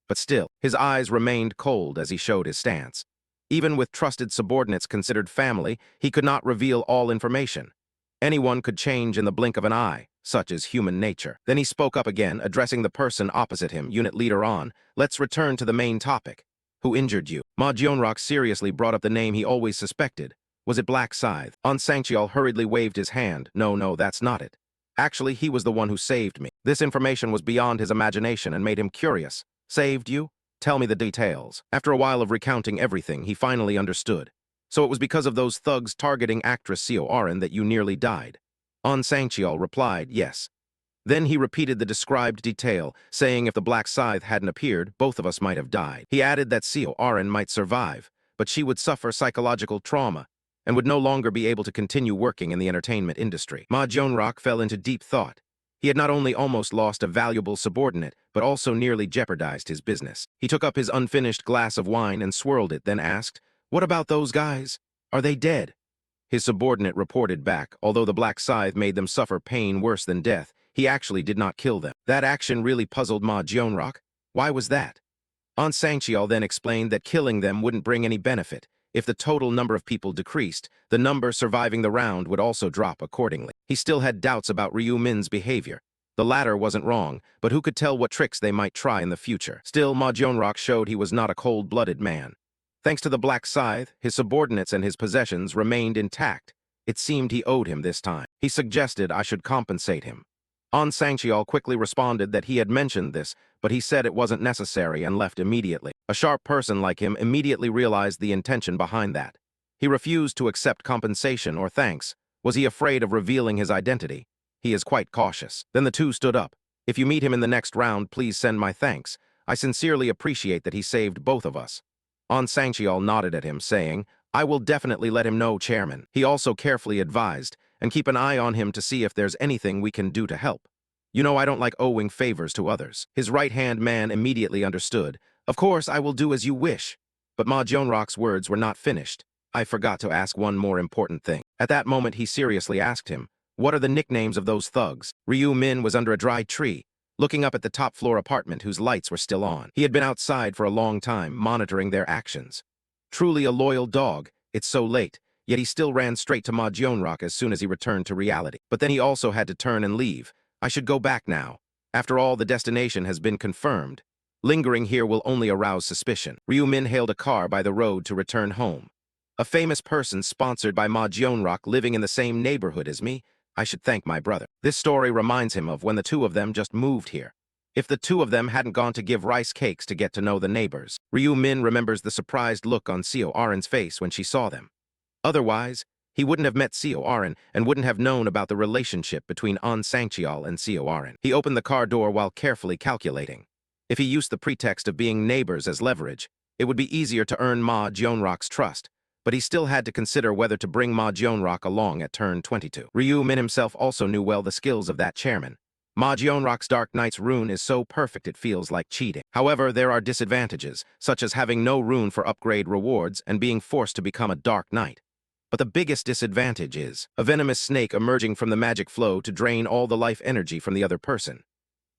But still, his eyes remained cold as he showed his stance. Even with trusted subordinates considered family, he could not reveal all information. Anyone could change in the blink of an eye, such is human nature. Then he spoke up again, addressing the person opposite him, Unit Leader An. "Let's return to the main topic. Who injured you?" Ma Jionrok seriously brought up the name he always suspected. "Was it Black Scythe?" An Sangcheol hurriedly waved his hand. No, that's not it. Actually, he was the one who saved me." This information was beyond his imagination and made him curious. "Saved you? Tell me the details." After a while of recounting everything, he finally understood. "So it was because of those thugs targeting actress Seorin that you nearly died?" An Sangcheol replied, "Yes." Then he repeated the described detail, saying if the Black Scythe hadn't appeared, both of us might have died. He added that Seorin might survive, but she would suffer psychological trauma and would no longer be able to continue working in the entertainment industry. Ma Jionrok fell into deep thought. He had not only almost lost a valuable subordinate, but also nearly jeopardized his business. He took up his unfinished glass of wine and swirled it, then asked, "What about those guys? Are they dead?" His subordinate reported back, although the Black Scythe made them suffer pain worse than death, he actually did not kill them. That action really puzzled Ma Jionrok. Why was that? An Sangcheol then explained that killing them wouldn't bring any benefit. If the total number of people decreased, the number surviving the round would also drop accordingly. He still had doubts about Ryu Min's behavior. The latter wasn't wrong, but who could tell what tricks they might try in the future? Still, Ma Jionrok showed he was not a cold-blooded man. Thanks to the Black Scythe, his subordinates and his possessions remained intact. It seemed he owed him this time. He suggested I should compensate him. An Sangcheol quickly responded that he had mentioned this, but he said it wasn't necessary and left immediately. A sharp person like him immediately realized the intention behind that. He refused to accept compensation or thanks. Was he afraid of revealing his identity? He is quite cautious. Then the two stood up. "If you meet him in the next round, please send my thanks. I sincerely appreciate that he saved both of us." An Sangcheol nodded at him, saying, "I will definitely let him know, Chairman." He also carefully advised, "And keep an eye on him to see if there's anything we can do to help. You know I don't like owing favors to others." His right-hand man immediately understood. "Of course, I will do as you wish." But Ma Jionrok's words were not finished. I forgot to ask one more important thing. At that moment, he seriously asked him, what are the nicknames of those thugs? Ryu Min was under a dry tree, looking up at the top-floor apartment whose lights were still on. He had been outside for a long time, monitoring their actions. Truly a loyal dog, it's so late, yet he still ran straight to Ma Jionrock as soon as he returned to reality. But then he also had to turn and leave. I should go back now. After all, the destination has been confirmed. Lingering here will only arouse suspicion. Ryu Min hailed a car by the road to return home. A famous person sponsored by Ma Jionrock living in the same neighborhood as me. I should thank my brother. This story reminds him of when the two of them just moved here. If the two of them hadn't gone to give rice cakes to get to know the neighbors. Ryu Min remembers the surprised look on Seo Arin's face when she saw them. Otherwise, he wouldn't have met Seo Arin and wouldn't have known about the relationship between An Sangcheol and Seo Arin. He opened the car door while carefully calculating. If he used the pretext of being neighbors as leverage, it would be easier to earn Ma Jionrock's trust, but he still had to consider whether to bring Ma Jionrock along at turn 22. Ryu Min himself also knew well the skills of that chairman. Ma Jionrock's Dark Knight's rune is so perfect it feels like cheating. However, there are disadvantages, such as having no rune for upgrade rewards and being forced to become a Dark Knight. But the biggest disadvantage is a venomous snake emerging from the magic flow to drain all the life energy from the other person.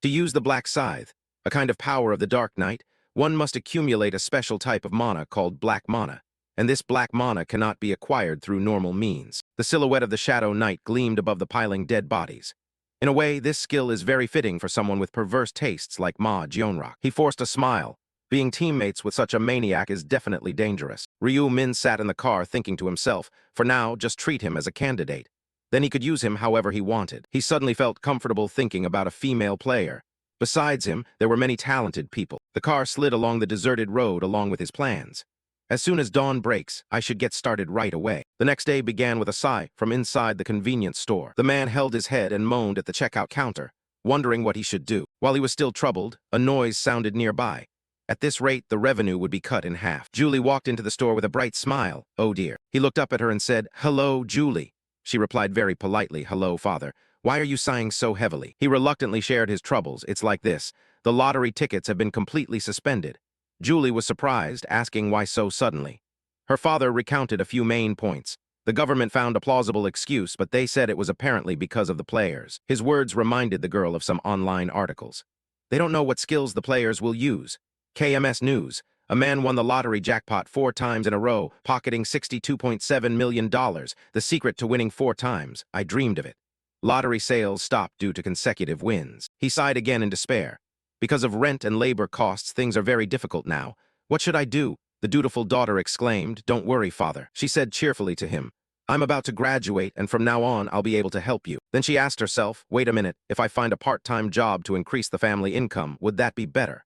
To use the Black Scythe, a kind of power of the Dark Knight, one must accumulate a special type of mana called Black Mana, and this Black Mana cannot be acquired through normal means. The silhouette of the Shadow Knight gleamed above the piling dead bodies. In a way, this skill is very fitting for someone with perverse tastes like Ma Jionrock. He forced a smile. Being teammates with such a maniac is definitely dangerous. Ryu Min sat in the car thinking to himself, for now, just treat him as a candidate. Then he could use him however he wanted. He suddenly felt comfortable thinking about a female player. Besides him, there were many talented people. The car slid along the deserted road along with his plans. As soon as dawn breaks, I should get started right away. The next day began with a sigh from inside the convenience store. The man held his head and moaned at the checkout counter, wondering what he should do. While he was still troubled, a noise sounded nearby. At this rate, the revenue would be cut in half. Julie walked into the store with a bright smile. Oh dear. He looked up at her and said, "Hello, Julie." She replied very politely, "Hello, father. Why are you sighing so heavily?" He reluctantly shared his troubles. It's like this. The lottery tickets have been completely suspended. Julie was surprised, asking why so suddenly. Her father recounted a few main points. The government found a plausible excuse, but they said it was apparently because of the players. His words reminded the girl of some online articles. They don't know what skills the players will use. KMS News. A man won the lottery jackpot 4 times in a row, pocketing $62.7 million. The secret to winning 4 times. I dreamed of it. Lottery sales stopped due to consecutive wins. He sighed again in despair. Because of rent and labor costs, things are very difficult now. What should I do? The dutiful daughter exclaimed. Don't worry, father. She said cheerfully to him. I'm about to graduate, and from now on, I'll be able to help you. Then she asked herself, wait a minute, if I find a part-time job to increase the family income, would that be better?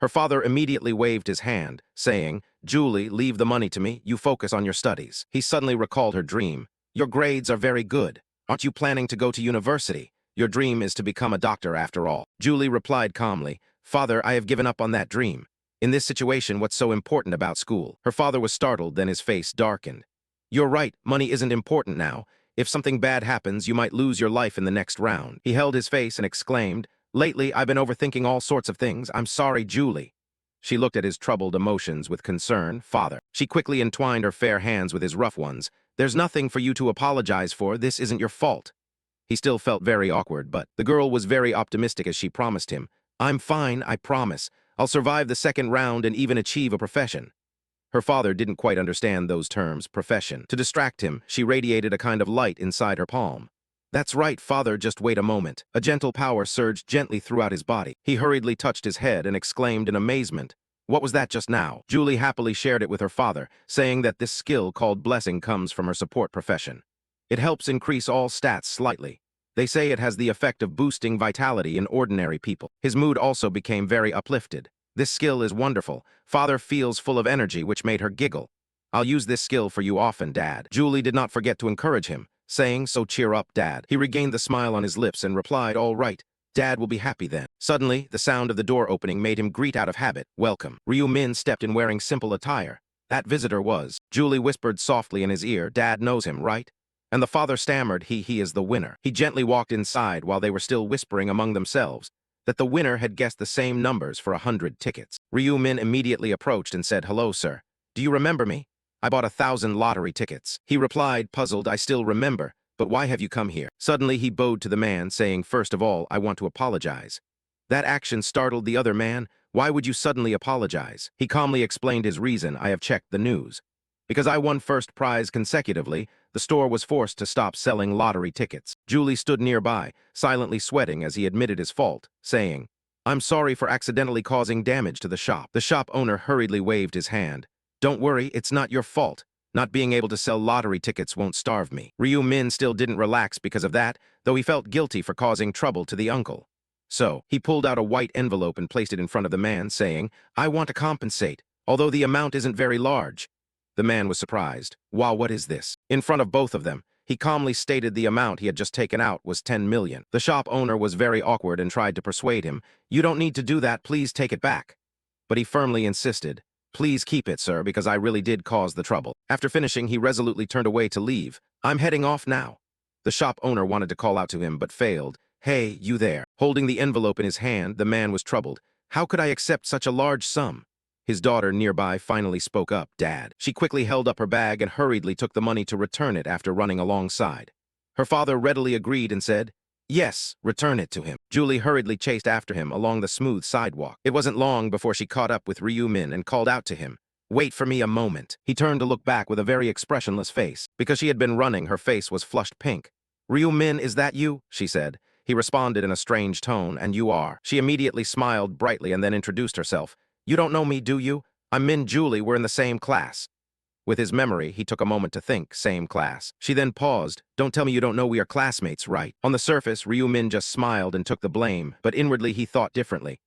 Her father immediately waved his hand, saying, Julie, leave the money to me. You focus on your studies. He suddenly recalled her dream. Your grades are very good. Aren't you planning to go to university? Your dream is to become a doctor after all. Julie replied calmly, Father, I have given up on that dream. In this situation, what's so important about school? Her father was startled, then his face darkened. You're right, money isn't important now. If something bad happens, you might lose your life in the next round. He held his face and exclaimed, Lately, I've been overthinking all sorts of things. I'm sorry, Julie. She looked at his troubled emotions with concern. Father. She quickly entwined her fair hands with his rough ones. There's nothing for you to apologize for. This isn't your fault. He still felt very awkward, but the girl was very optimistic as she promised him. I'm fine, I promise. I'll survive the second round and even achieve a profession. Her father didn't quite understand those terms, profession. To distract him, she radiated a kind of light inside her palm. That's right, father, just wait a moment. A gentle power surged gently throughout his body. He hurriedly touched his head and exclaimed in amazement, What was that just now? Julie happily shared it with her father, saying that this skill called blessing comes from her support profession. It helps increase all stats slightly. They say it has the effect of boosting vitality in ordinary people. His mood also became very uplifted. This skill is wonderful. Father feels full of energy, which made her giggle. I'll use this skill for you often, Dad. Julie did not forget to encourage him, saying, So cheer up, Dad. He regained the smile on his lips and replied, All right. Dad will be happy then. Suddenly, the sound of the door opening made him greet out of habit. Welcome. Ryu Min stepped in wearing simple attire. That visitor was. Julie whispered softly in his ear, Dad knows him, right? And the father stammered, he is the winner. He gently walked inside while they were still whispering among themselves that the winner had guessed the same numbers for 100 tickets. Ryu Min immediately approached and said, Hello, sir. Do you remember me? I bought 1,000 lottery tickets. He replied, puzzled, I still remember, but why have you come here? Suddenly he bowed to the man, saying, first of all, I want to apologize. That action startled the other man. Why would you suddenly apologize? He calmly explained his reason. I have checked the news. Because I won first prize consecutively, the store was forced to stop selling lottery tickets. Julie stood nearby, silently sweating as he admitted his fault, saying, I'm sorry for accidentally causing damage to the shop. The shop owner hurriedly waved his hand. Don't worry, it's not your fault. Not being able to sell lottery tickets won't starve me. Ryu Min still didn't relax because of that, though he felt guilty for causing trouble to the uncle. So, he pulled out a white envelope and placed it in front of the man, saying, I want to compensate, although the amount isn't very large. The man was surprised. Wow, what is this? In front of both of them, he calmly stated the amount he had just taken out was 10 million. The shop owner was very awkward and tried to persuade him, You don't need to do that, please take it back. But he firmly insisted, Please keep it, sir, because I really did cause the trouble. After finishing, he resolutely turned away to leave. I'm heading off now. The shop owner wanted to call out to him, but failed. Hey, you there. Holding the envelope in his hand, the man was troubled. How could I accept such a large sum? His daughter nearby finally spoke up, Dad. She quickly held up her bag and hurriedly took the money to return it after running alongside. Her father readily agreed and said, Yes, return it to him. Julie hurriedly chased after him along the smooth sidewalk. It wasn't long before she caught up with Ryu Min and called out to him, Wait for me a moment. He turned to look back with a very expressionless face. Because she had been running, her face was flushed pink. Ryu Min, is that you? She said. He responded in a strange tone, and you are. She immediately smiled brightly and then introduced herself. You don't know me, do you? I'm Min Julie, we're in the same class. With his memory, he took a moment to think, same class. She then paused. Don't tell me you don't know we are classmates, right? On the surface, Ryu Min just smiled and took the blame, but inwardly he thought differently.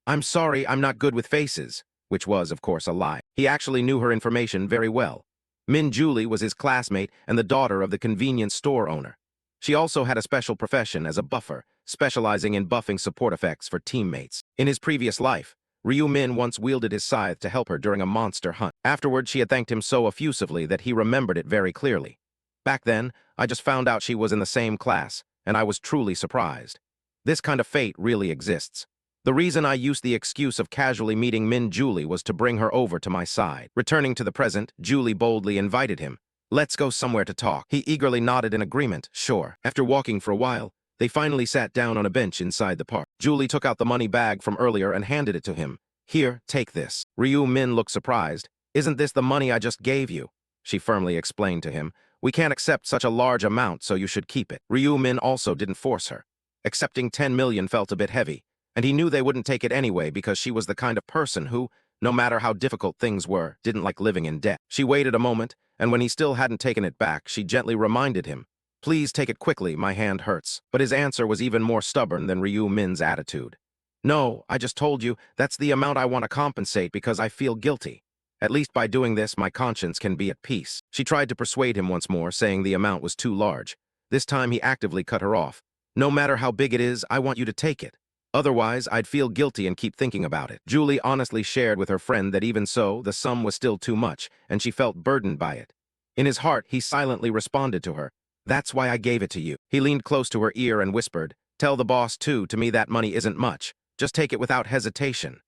I'm sorry, I'm not good with faces. Which was, of course, a lie. He actually knew her information very well. Min Julie was his classmate and the daughter of the convenience store owner. She also had a special profession as a buffer, specializing in buffing support effects for teammates. In his previous life, Ryu Min once wielded his scythe to help her during a monster hunt. Afterward, she had thanked him so effusively that he remembered it very clearly. Back then, I just found out she was in the same class, and I was truly surprised. This kind of fate really exists. The reason I used the excuse of casually meeting Min Julie was to bring her over to my side. Returning to the present, Julie boldly invited him. Let's go somewhere to talk. He eagerly nodded in agreement, sure. After walking for a while, they finally sat down on a bench inside the park. Julie took out the money bag from earlier and handed it to him. Here, take this. Ryu Min looked surprised. Isn't this the money I just gave you? She firmly explained to him. We can't accept such a large amount, so you should keep it. Ryu Min also didn't force her. Accepting 10 million felt a bit heavy, and he knew they wouldn't take it anyway because she was the kind of person who, no matter how difficult things were, didn't like living in debt. She waited a moment, and when he still hadn't taken it back, she gently reminded him, Please take it quickly, my hand hurts. But his answer was even more stubborn than Ryu Min's attitude. No, I just told you, that's the amount I want to compensate because I feel guilty. At least by doing this, my conscience can be at peace. She tried to persuade him once more, saying the amount was too large. This time he actively cut her off. No matter how big it is, I want you to take it. Otherwise, I'd feel guilty and keep thinking about it. Julie honestly shared with her friend that even so, the sum was still too much, and she felt burdened by it. In his heart, he silently responded to her. That's why I gave it to you. He leaned close to her ear and whispered, Tell the boss too, to me that money isn't much. Just take it without hesitation.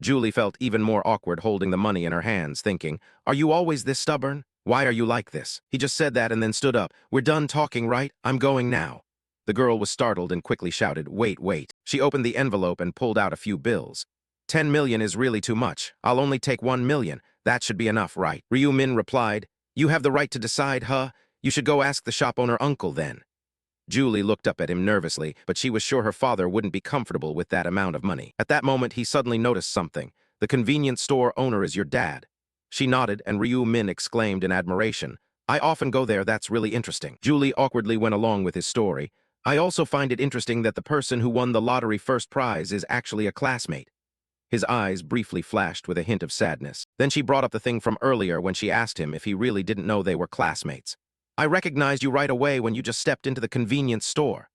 Julie felt even more awkward holding the money in her hands, thinking, Are you always this stubborn? Why are you like this? He just said that and then stood up. We're done talking, right? I'm going now. The girl was startled and quickly shouted, Wait, wait. She opened the envelope and pulled out a few bills. 10 million is really too much. I'll only take 1 million. That should be enough, right? Ryu Min replied, You have the right to decide, huh? You should go ask the shop owner uncle then. Julie looked up at him nervously, but she was sure her father wouldn't be comfortable with that amount of money. At that moment, he suddenly noticed something. The convenience store owner is your dad. She nodded, and Ryu Min exclaimed in admiration, I often go there, that's really interesting. Julie awkwardly went along with his story. I also find it interesting that the person who won the lottery first prize is actually a classmate. His eyes briefly flashed with a hint of sadness. Then she brought up the thing from earlier when she asked him if he really didn't know they were classmates. I recognized you right away when you just stepped into the convenience store.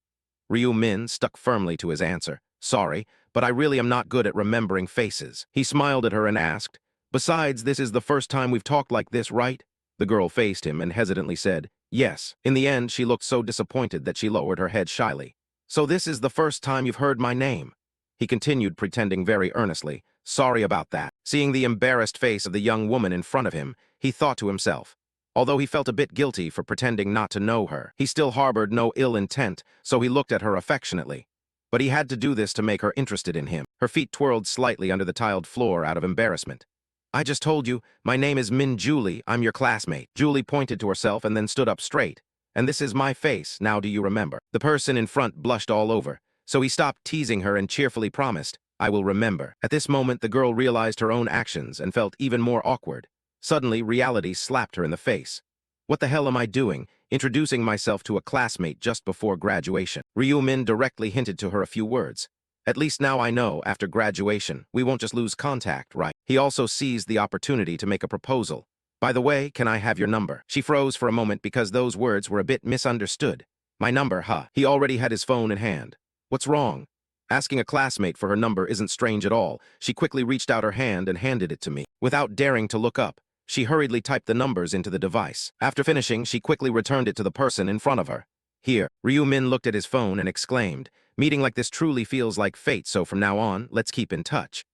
Ryu Min stuck firmly to his answer. Sorry, but I really am not good at remembering faces. He smiled at her and asked, Besides, this is the first time we've talked like this, right? The girl faced him and hesitantly said, Yes. In the end, she looked so disappointed that she lowered her head shyly. So this is the first time you've heard my name? He continued, pretending very earnestly. Sorry about that. Seeing the embarrassed face of the young woman in front of him, he thought to himself. Although he felt a bit guilty for pretending not to know her, he still harbored no ill intent, so he looked at her affectionately. But he had to do this to make her interested in him. Her feet twirled slightly under the tiled floor out of embarrassment. I just told you, my name is Min Julie, I'm your classmate. Julie pointed to herself and then stood up straight. And this is my face, now do you remember? The person in front blushed all over, so he stopped teasing her and cheerfully promised, I will remember. At this moment, the girl realized her own actions and felt even more awkward. Suddenly, reality slapped her in the face. What the hell am I doing, introducing myself to a classmate just before graduation? Ryu Min directly hinted to her a few words. At least now I know, after graduation, we won't just lose contact, right? He also seized the opportunity to make a proposal. By the way, can I have your number? She froze for a moment because those words were a bit misunderstood. My number, huh? He already had his phone in hand. What's wrong? Asking a classmate for her number isn't strange at all. She quickly reached out her hand and handed it to me. Without daring to look up, she hurriedly typed the numbers into the device. After finishing, she quickly returned it to the person in front of her. Here, Ryu Min looked at his phone and exclaimed, meeting like this truly feels like fate, so from now on, let's keep in touch.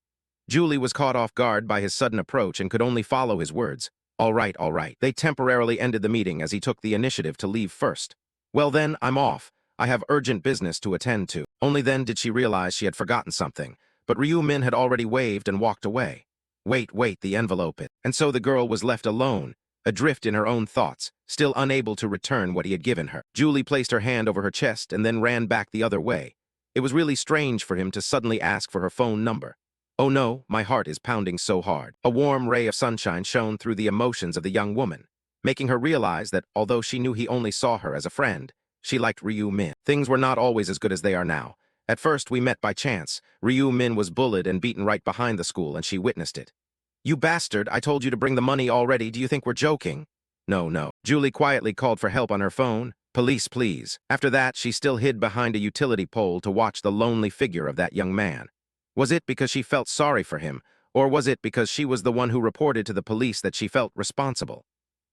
Julie was caught off guard by his sudden approach and could only follow his words. All right, all right. They temporarily ended the meeting as he took the initiative to leave first. Well then, I'm off. I have urgent business to attend to. Only then did she realize she had forgotten something, but Ryu Min had already waved and walked away. Wait, the envelope. And so the girl was left alone, adrift in her own thoughts, still unable to return what he had given her. Julie placed her hand over her chest and then ran back the other way. It was really strange for him to suddenly ask for her phone number. Oh no, my heart is pounding so hard. A warm ray of sunshine shone through the emotions of the young woman, making her realize that although she knew he only saw her as a friend, she liked Ryu Min. Things were not always as good as they are now. At first, we met by chance. Ryu Min was bullied and beaten right behind the school, and she witnessed it. You bastard, I told you to bring the money already. Do you think we're joking? No. Julie quietly called for help on her phone. Police, please. After that, she still hid behind a utility pole to watch the lonely figure of that young man. Was it because she felt sorry for him, or was it because she was the one who reported to the police that she felt responsible?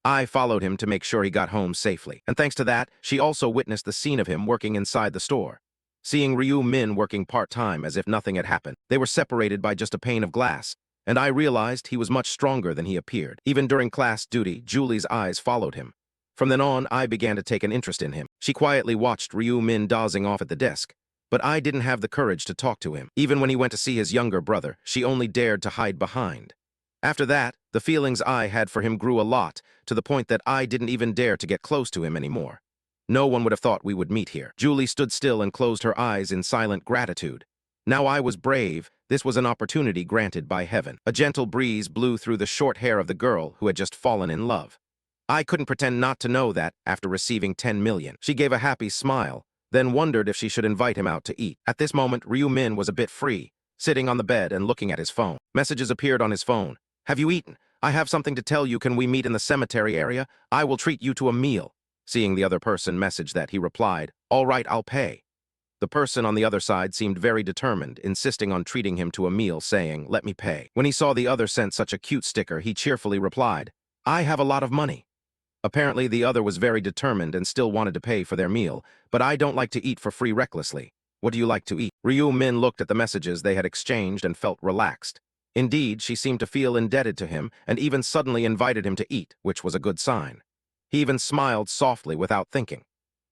I followed him to make sure he got home safely, and thanks to that, she also witnessed the scene of him working inside the store. Seeing Ryu Min working part-time as if nothing had happened, they were separated by just a pane of glass, and I realized he was much stronger than he appeared. Even during class duty, Julie's eyes followed him. From then on, I began to take an interest in him. She quietly watched Ryu Min dozing off at the desk, but I didn't have the courage to talk to him. Even when he went to see his younger brother, she only dared to hide behind. After that, the feelings I had for him grew a lot, to the point that I didn't even dare to get close to him anymore. No one would have thought we would meet here. Julie stood still and closed her eyes in silent gratitude. Now I was brave. This was an opportunity granted by heaven. A gentle breeze blew through the short hair of the girl who had just fallen in love. I couldn't pretend not to know that after receiving 10 million. She gave a happy smile, then wondered if she should invite him out to eat. At this moment, Ryu Min was a bit free, sitting on the bed and looking at his phone. Messages appeared on his phone. Have you eaten? I have something to tell you. Can we meet in the cemetery area? I will treat you to a meal. Seeing the other person message that, he replied, all right, I'll pay. The person on the other side seemed very determined, insisting on treating him to a meal, saying, let me pay. When he saw the other sent such a cute sticker, he cheerfully replied, I have a lot of money. Apparently, the other was very determined and still wanted to pay for their meal, but I don't like to eat for free recklessly. What do you like to eat? Ryu Min looked at the messages they had exchanged and felt relaxed. Indeed, she seemed to feel indebted to him and even suddenly invited him to eat, which was a good sign. He even smiled softly without thinking.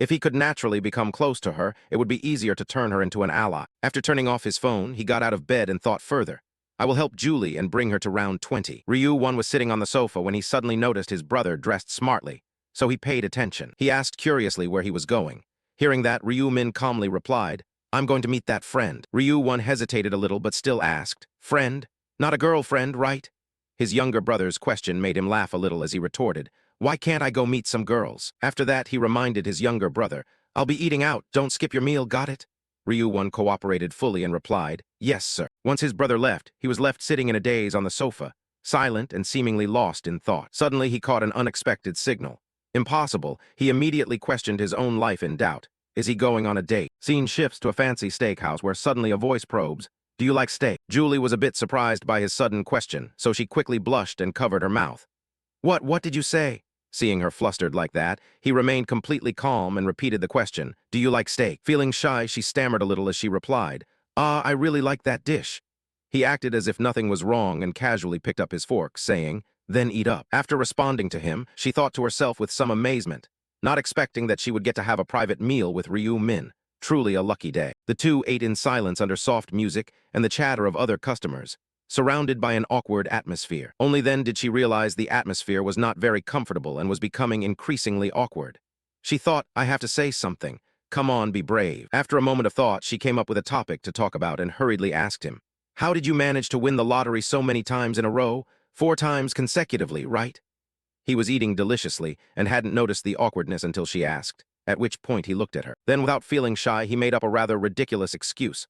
If he could naturally become close to her, it would be easier to turn her into an ally. After turning off his phone, he got out of bed and thought further. I will help Julie and bring her to round 20. Ryu Won was sitting on the sofa when he suddenly noticed his brother dressed smartly, so he paid attention. He asked curiously where he was going. Hearing that, Ryu Min calmly replied, I'm going to meet that friend. Ryu Won hesitated a little but still asked, friend? Not a girlfriend, right? His younger brother's question made him laugh a little as he retorted, why can't I go meet some girls? After that, he reminded his younger brother, I'll be eating out, don't skip your meal, got it? Ryu Won cooperated fully and replied, yes, sir. Once his brother left, he was left sitting in a daze on the sofa, silent and seemingly lost in thought. Suddenly, he caught an unexpected signal. Impossible, he immediately questioned his own life in doubt. Is he going on a date? Scene shifts to a fancy steakhouse where suddenly a voice probes, do you like steak? Julie was a bit surprised by his sudden question, so she quickly blushed and covered her mouth. What did you say? Seeing her flustered like that, he remained completely calm and repeated the question, do you like steak? Feeling shy, she stammered a little as she replied, I really like that dish. He acted as if nothing was wrong and casually picked up his fork, saying, "Then eat up." After responding to him, she thought to herself with some amazement, not expecting that she would get to have a private meal with Ryu Min. Truly a lucky day. The two ate in silence under soft music and the chatter of other customers, surrounded by an awkward atmosphere. Only then did she realize the atmosphere was not very comfortable and was becoming increasingly awkward. She thought, "I have to say something. Come on, be brave." After a moment of thought, she came up with a topic to talk about and hurriedly asked him, "How did you manage to win the lottery so many times in a row? 4 times consecutively, right?" He was eating deliciously and hadn't noticed the awkwardness until she asked, at which point he looked at her. Then, without feeling shy, he made up a rather ridiculous excuse.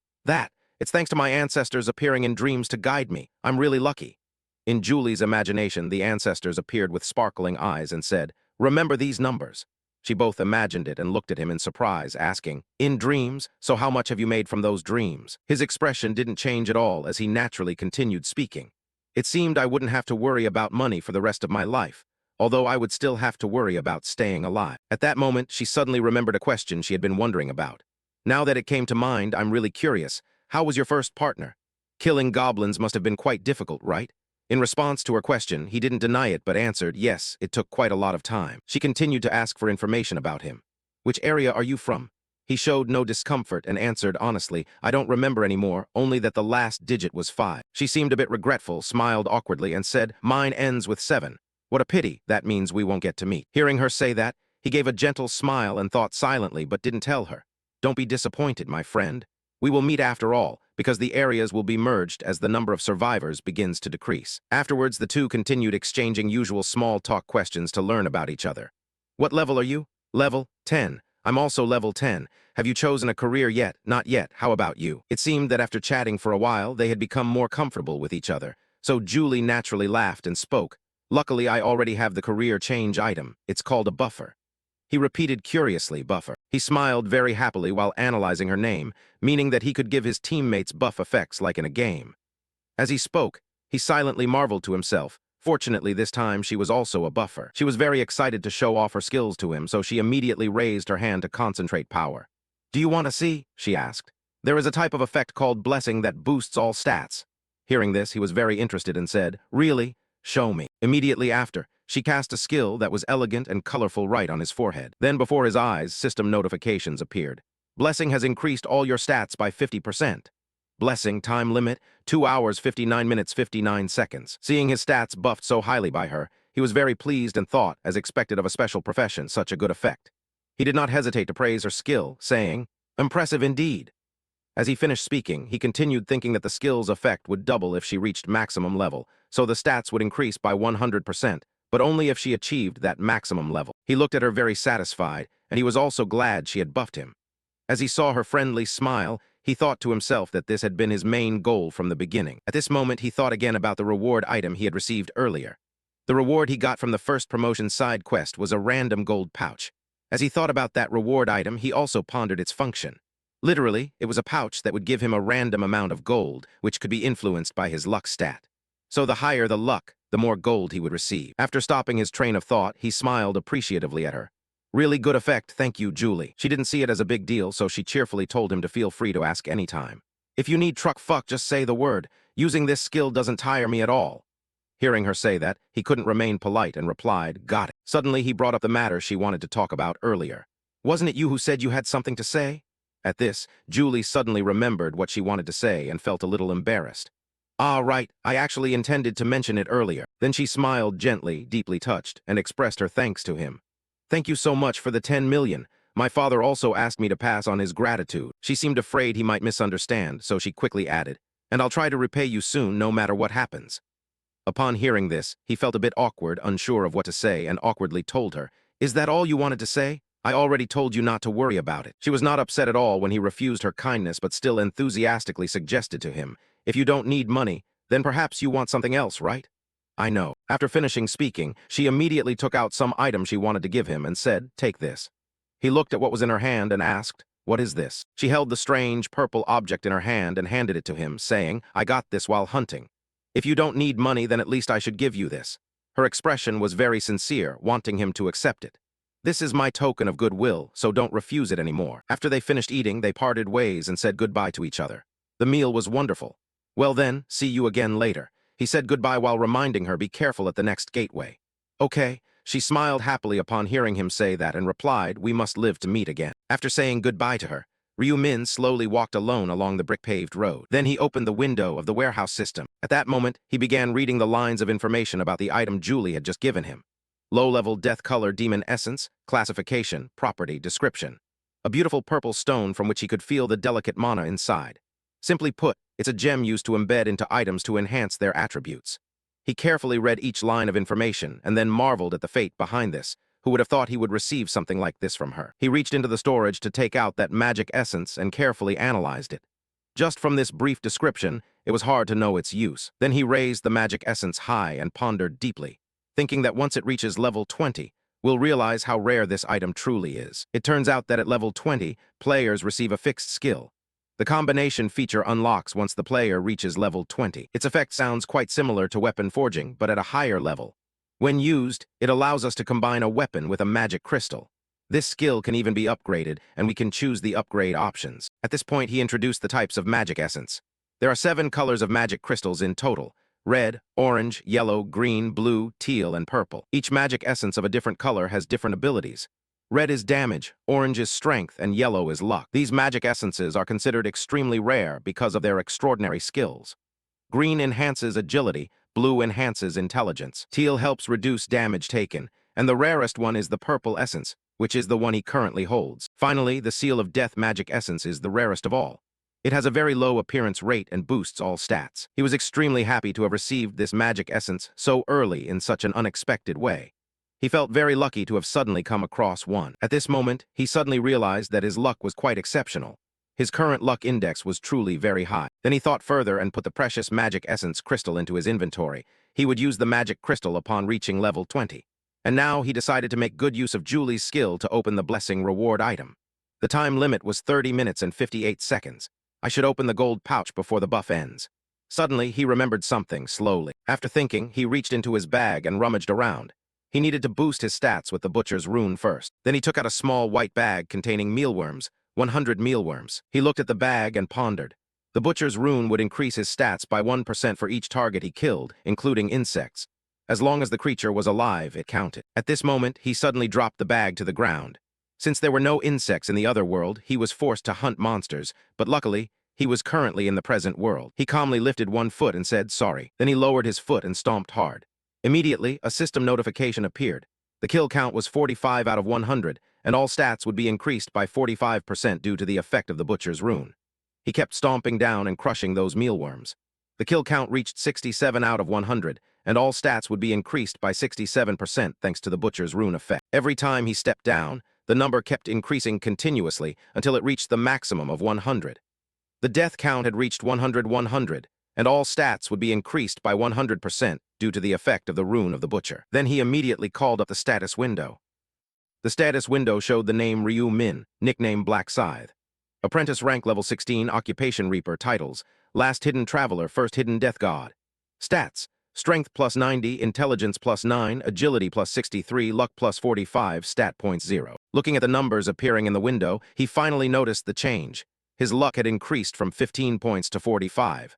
It's thanks to my ancestors appearing in dreams to guide me. I'm really lucky." In Julie's imagination, the ancestors appeared with sparkling eyes and said, "Remember these numbers." She both imagined it and looked at him in surprise, asking, "In dreams? So how much have you made from those dreams?" His expression didn't change at all as he naturally continued speaking. "It seemed I wouldn't have to worry about money for the rest of my life, although I would still have to worry about staying alive." At that moment, she suddenly remembered a question she had been wondering about. "Now that it came to mind, I'm really curious. How was your first partner? Killing goblins must have been quite difficult, right?" In response to her question, he didn't deny it but answered, "Yes, it took quite a lot of time." She continued to ask for information about him. "Which area are you from?" He showed no discomfort and answered honestly, "I don't remember anymore, only that the last digit was 5. She seemed a bit regretful, smiled awkwardly, and said, "Mine ends with 7. What a pity, that means we won't get to meet." Hearing her say that, he gave a gentle smile and thought silently but didn't tell her. "Don't be disappointed, my friend. We will meet after all, because the areas will be merged as the number of survivors begins to decrease." Afterwards, the two continued exchanging usual small-talk questions to learn about each other. "What level are you?" "Level 10. I'm also level 10. Have you chosen a career yet?" "Not yet. How about you?" It seemed that after chatting for a while, they had become more comfortable with each other, so Julie naturally laughed and spoke. "Luckily, I already have the career change item. It's called a buffer." He repeated curiously, "Buffer." He smiled very happily while analyzing her name, meaning that he could give his teammates buff effects like in a game. As he spoke, he silently marveled to himself. Fortunately, this time she was also a buffer. She was very excited to show off her skills to him, so she immediately raised her hand to concentrate power. "Do you want to see?" she asked. "There is a type of effect called blessing that boosts all stats." Hearing this, he was very interested and said, "Really? Show me." Immediately after, she cast a skill that was elegant and colorful right on his forehead. Then before his eyes, system notifications appeared. "Blessing has increased all your stats by 50%. Blessing time limit, 2 hours 59 minutes 59 seconds. Seeing his stats buffed so highly by her, he was very pleased and thought, as expected of a special profession, such a good effect. He did not hesitate to praise her skill, saying, "Impressive indeed." As he finished speaking, he continued thinking that the skill's effect would double if she reached maximum level, so the stats would increase by 100%, but only if she achieved that maximum level. He looked at her very satisfied, and he was also glad she had buffed him. As he saw her friendly smile, he thought to himself that this had been his main goal from the beginning. At this moment, he thought again about the reward item he had received earlier. The reward he got from the first promotion side quest was a random gold pouch. As he thought about that reward item, he also pondered its function. Literally, it was a pouch that would give him a random amount of gold, which could be influenced by his luck stat. So the higher the luck, the more gold he would receive. After stopping his train of thought, he smiled appreciatively at her. "Really good effect, thank you, Julie." She didn't see it as a big deal, so she cheerfully told him to feel free to ask any time. "If you need truck fuck, just say the word. Using this skill doesn't tire me at all." Hearing her say that, he couldn't remain polite and replied, "Got it." Suddenly, he brought up the matter she wanted to talk about earlier. "Wasn't it you who said you had something to say?" At this, Julie suddenly remembered what she wanted to say and felt a little embarrassed. "Ah, right, I actually intended to mention it earlier." Then she smiled gently, deeply touched, and expressed her thanks to him. "Thank you so much for the 10 million. My father also asked me to pass on his gratitude." She seemed afraid he might misunderstand, so she quickly added, "And I'll try to repay you soon, no matter what happens." Upon hearing this, he felt a bit awkward, unsure of what to say, and awkwardly told her, "Is that all you wanted to say? I already told you not to worry about it." She was not upset at all when he refused her kindness but still enthusiastically suggested to him, "If you don't need money, then perhaps you want something else, right?" "I know." After finishing speaking, she immediately took out some item she wanted to give him and said, "Take this." He looked at what was in her hand and asked, "What is this?" She held the strange purple object in her hand and handed it to him, saying, "I got this while hunting. If you don't need money, then at least I should give you this." Her expression was very sincere, wanting him to accept it. "This is my token of goodwill, so don't refuse it anymore." After they finished eating, they parted ways and said goodbye to each other. The meal was wonderful. Well then, see you again later. He said goodbye while reminding her be careful at the next gateway. Okay. She smiled happily upon hearing him say that and replied, we must live to meet again. After saying goodbye to her, Ryu Min slowly walked alone along the brick-paved road. Then he opened the window of the warehouse system. At that moment, he began reading the lines of information about the item Julie had just given him. Low-level death color demon essence, classification, property, description. A beautiful purple stone from which he could feel the delicate mana inside. Simply put, it's a gem used to embed into items to enhance their attributes. He carefully read each line of information and then marveled at the fate behind this. Who would have thought he would receive something like this from her? He reached into the storage to take out that magic essence and carefully analyzed it. Just from this brief description, it was hard to know its use. Then he raised the magic essence high and pondered deeply, thinking that once it reaches level 20, we'll realize how rare this item truly is. It turns out that at level 20, players receive a fixed skill. The combination feature unlocks once the player reaches level 20. Its effect sounds quite similar to weapon forging, but at a higher level. When used, it allows us to combine a weapon with a magic crystal. This skill can even be upgraded, and we can choose the upgrade options. At this point, he introduced the types of magic essence. There are 7 colors of magic crystals in total: red, orange, yellow, green, blue, teal, and purple. Each magic essence of a different color has different abilities. Red is damage, orange is strength, and yellow is luck. These magic essences are considered extremely rare because of their extraordinary skills. Green enhances agility, blue enhances intelligence. Teal helps reduce damage taken, and the rarest one is the purple essence, which is the one he currently holds. Finally, the Seal of Death magic essence is the rarest of all. It has a very low appearance rate and boosts all stats. He was extremely happy to have received this magic essence so early in such an unexpected way. He felt very lucky to have suddenly come across one. At this moment, he suddenly realized that his luck was quite exceptional. His current luck index was truly very high. Then he thought further and put the precious magic essence crystal into his inventory. He would use the magic crystal upon reaching level 20. And now he decided to make good use of Julie's skill to open the blessing reward item. The time limit was 30 minutes and 58 seconds. I should open the gold pouch before the buff ends. Suddenly, he remembered something slowly. After thinking, he reached into his bag and rummaged around. He needed to boost his stats with the butcher's rune first. Then he took out a small white bag containing mealworms, 100 mealworms. He looked at the bag and pondered. The butcher's rune would increase his stats by 1% for each target he killed, including insects. As long as the creature was alive, it counted. At this moment, he suddenly dropped the bag to the ground. Since there were no insects in the other world, he was forced to hunt monsters, but luckily, he was currently in the present world. He calmly lifted one foot and said sorry. Then he lowered his foot and stomped hard. Immediately, a system notification appeared. The kill count was 45 out of 100, and all stats would be increased by 45% due to the effect of the butcher's rune. He kept stomping down and crushing those mealworms. The kill count reached 67 out of 100, and all stats would be increased by 67% thanks to the butcher's rune effect. Every time he stepped down, the number kept increasing continuously until it reached the maximum of 100. The death count had reached 100, and all stats would be increased by 100% due to the effect of the rune of the butcher. Then he immediately called up the status window. The status window showed the name Ryu Min, nickname Black Scythe. Apprentice rank level 16, occupation Reaper, titles, last hidden traveler, first hidden death god. Stats, strength plus 90, intelligence plus 9, agility plus 63, luck plus 45, stat points 0. Looking at the numbers appearing in the window, he finally noticed the change. His luck had increased from 15 points to 45.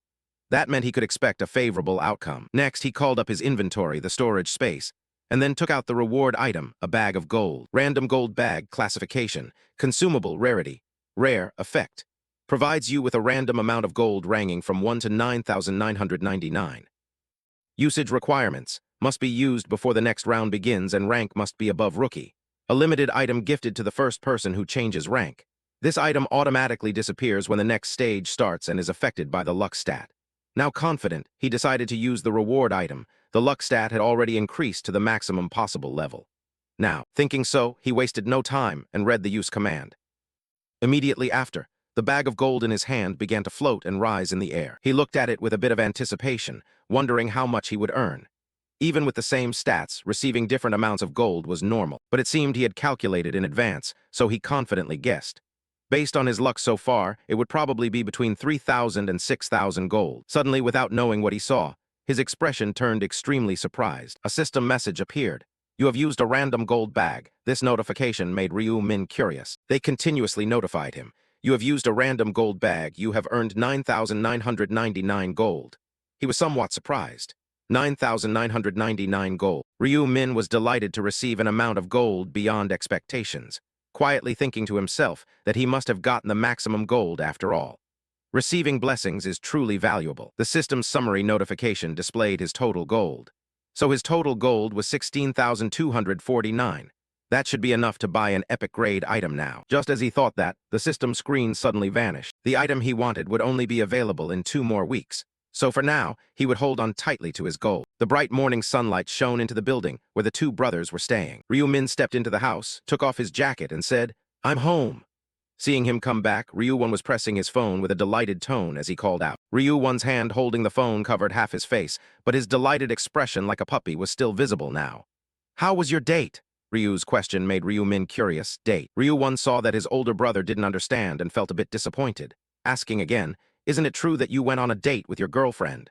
That meant he could expect a favorable outcome. Next, he called up his inventory, the storage space, and then took out the reward item, a bag of gold. Random gold bag, classification, consumable, rarity, rare, effect. Provides you with a random amount of gold ranging from 1 to 9,999. Usage requirements, must be used before the next round begins and rank must be above rookie. A limited item gifted to the first person who changes rank. This item automatically disappears when the next stage starts and is affected by the luck stat. Now confident, he decided to use the reward item. The luck stat had already increased to the maximum possible level. Now, thinking so, he wasted no time and read the use command. Immediately after, the bag of gold in his hand began to float and rise in the air. He looked at it with a bit of anticipation, wondering how much he would earn. Even with the same stats, receiving different amounts of gold was normal, but it seemed he had calculated in advance, so he confidently guessed. Based on his luck so far, it would probably be between 3,000 and 6,000 gold. Suddenly, without knowing what he saw, his expression turned extremely surprised. A system message appeared. You have used a random gold bag. This notification made Ryu Min curious. They continuously notified him. You have used a random gold bag. You have earned 9,999 gold. He was somewhat surprised. 9,999 gold. Ryu Min was delighted to receive an amount of gold beyond expectations, quietly thinking to himself that he must have gotten the maximum gold after all. Receiving blessings is truly valuable. The system's summary notification displayed his total gold. So his total gold was 16,249. That should be enough to buy an epic grade item now. Just as he thought that, the system screen suddenly vanished. The item he wanted would only be available in 2 more weeks. So for now, he would hold on tightly to his gold. The bright morning sunlight shone into the building where the 2 brothers were staying. Ryu Min stepped into the house, took off his jacket, and said, "I'm home." Seeing him come back, Ryu Won was pressing his phone with a delighted tone as he called out. Ryu Won's hand holding the phone covered half his face, but his delighted expression like a puppy was still visible now. "How was your date?" Ryu's question made Ryu Min curious. Date. Ryu Won saw that his older brother didn't understand and felt a bit disappointed. Asking again, "Isn't it true that you went on a date with your girlfriend?"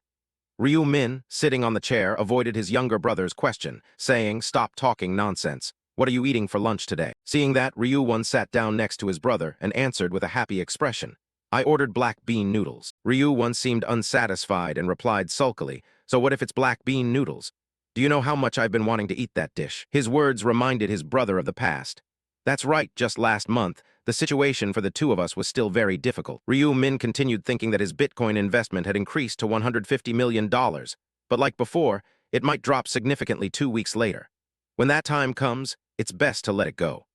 Ryu Min, sitting on the chair, avoided his younger brother's question, saying, "Stop talking nonsense. What are you eating for lunch today?" Seeing that, Ryu Won sat down next to his brother and answered with a happy expression. "I ordered black bean noodles." Ryu Won seemed unsatisfied and replied sulkily, "So what if it's black bean noodles? Do you know how much I've been wanting to eat that dish?" His words reminded his brother of the past. "That's right, just last month, the situation for the 2 of us was still very difficult." Ryu Min continued thinking that his Bitcoin investment had increased to $150 million, but like before, it might drop significantly 2 weeks later. When that time comes, it's best to let it go.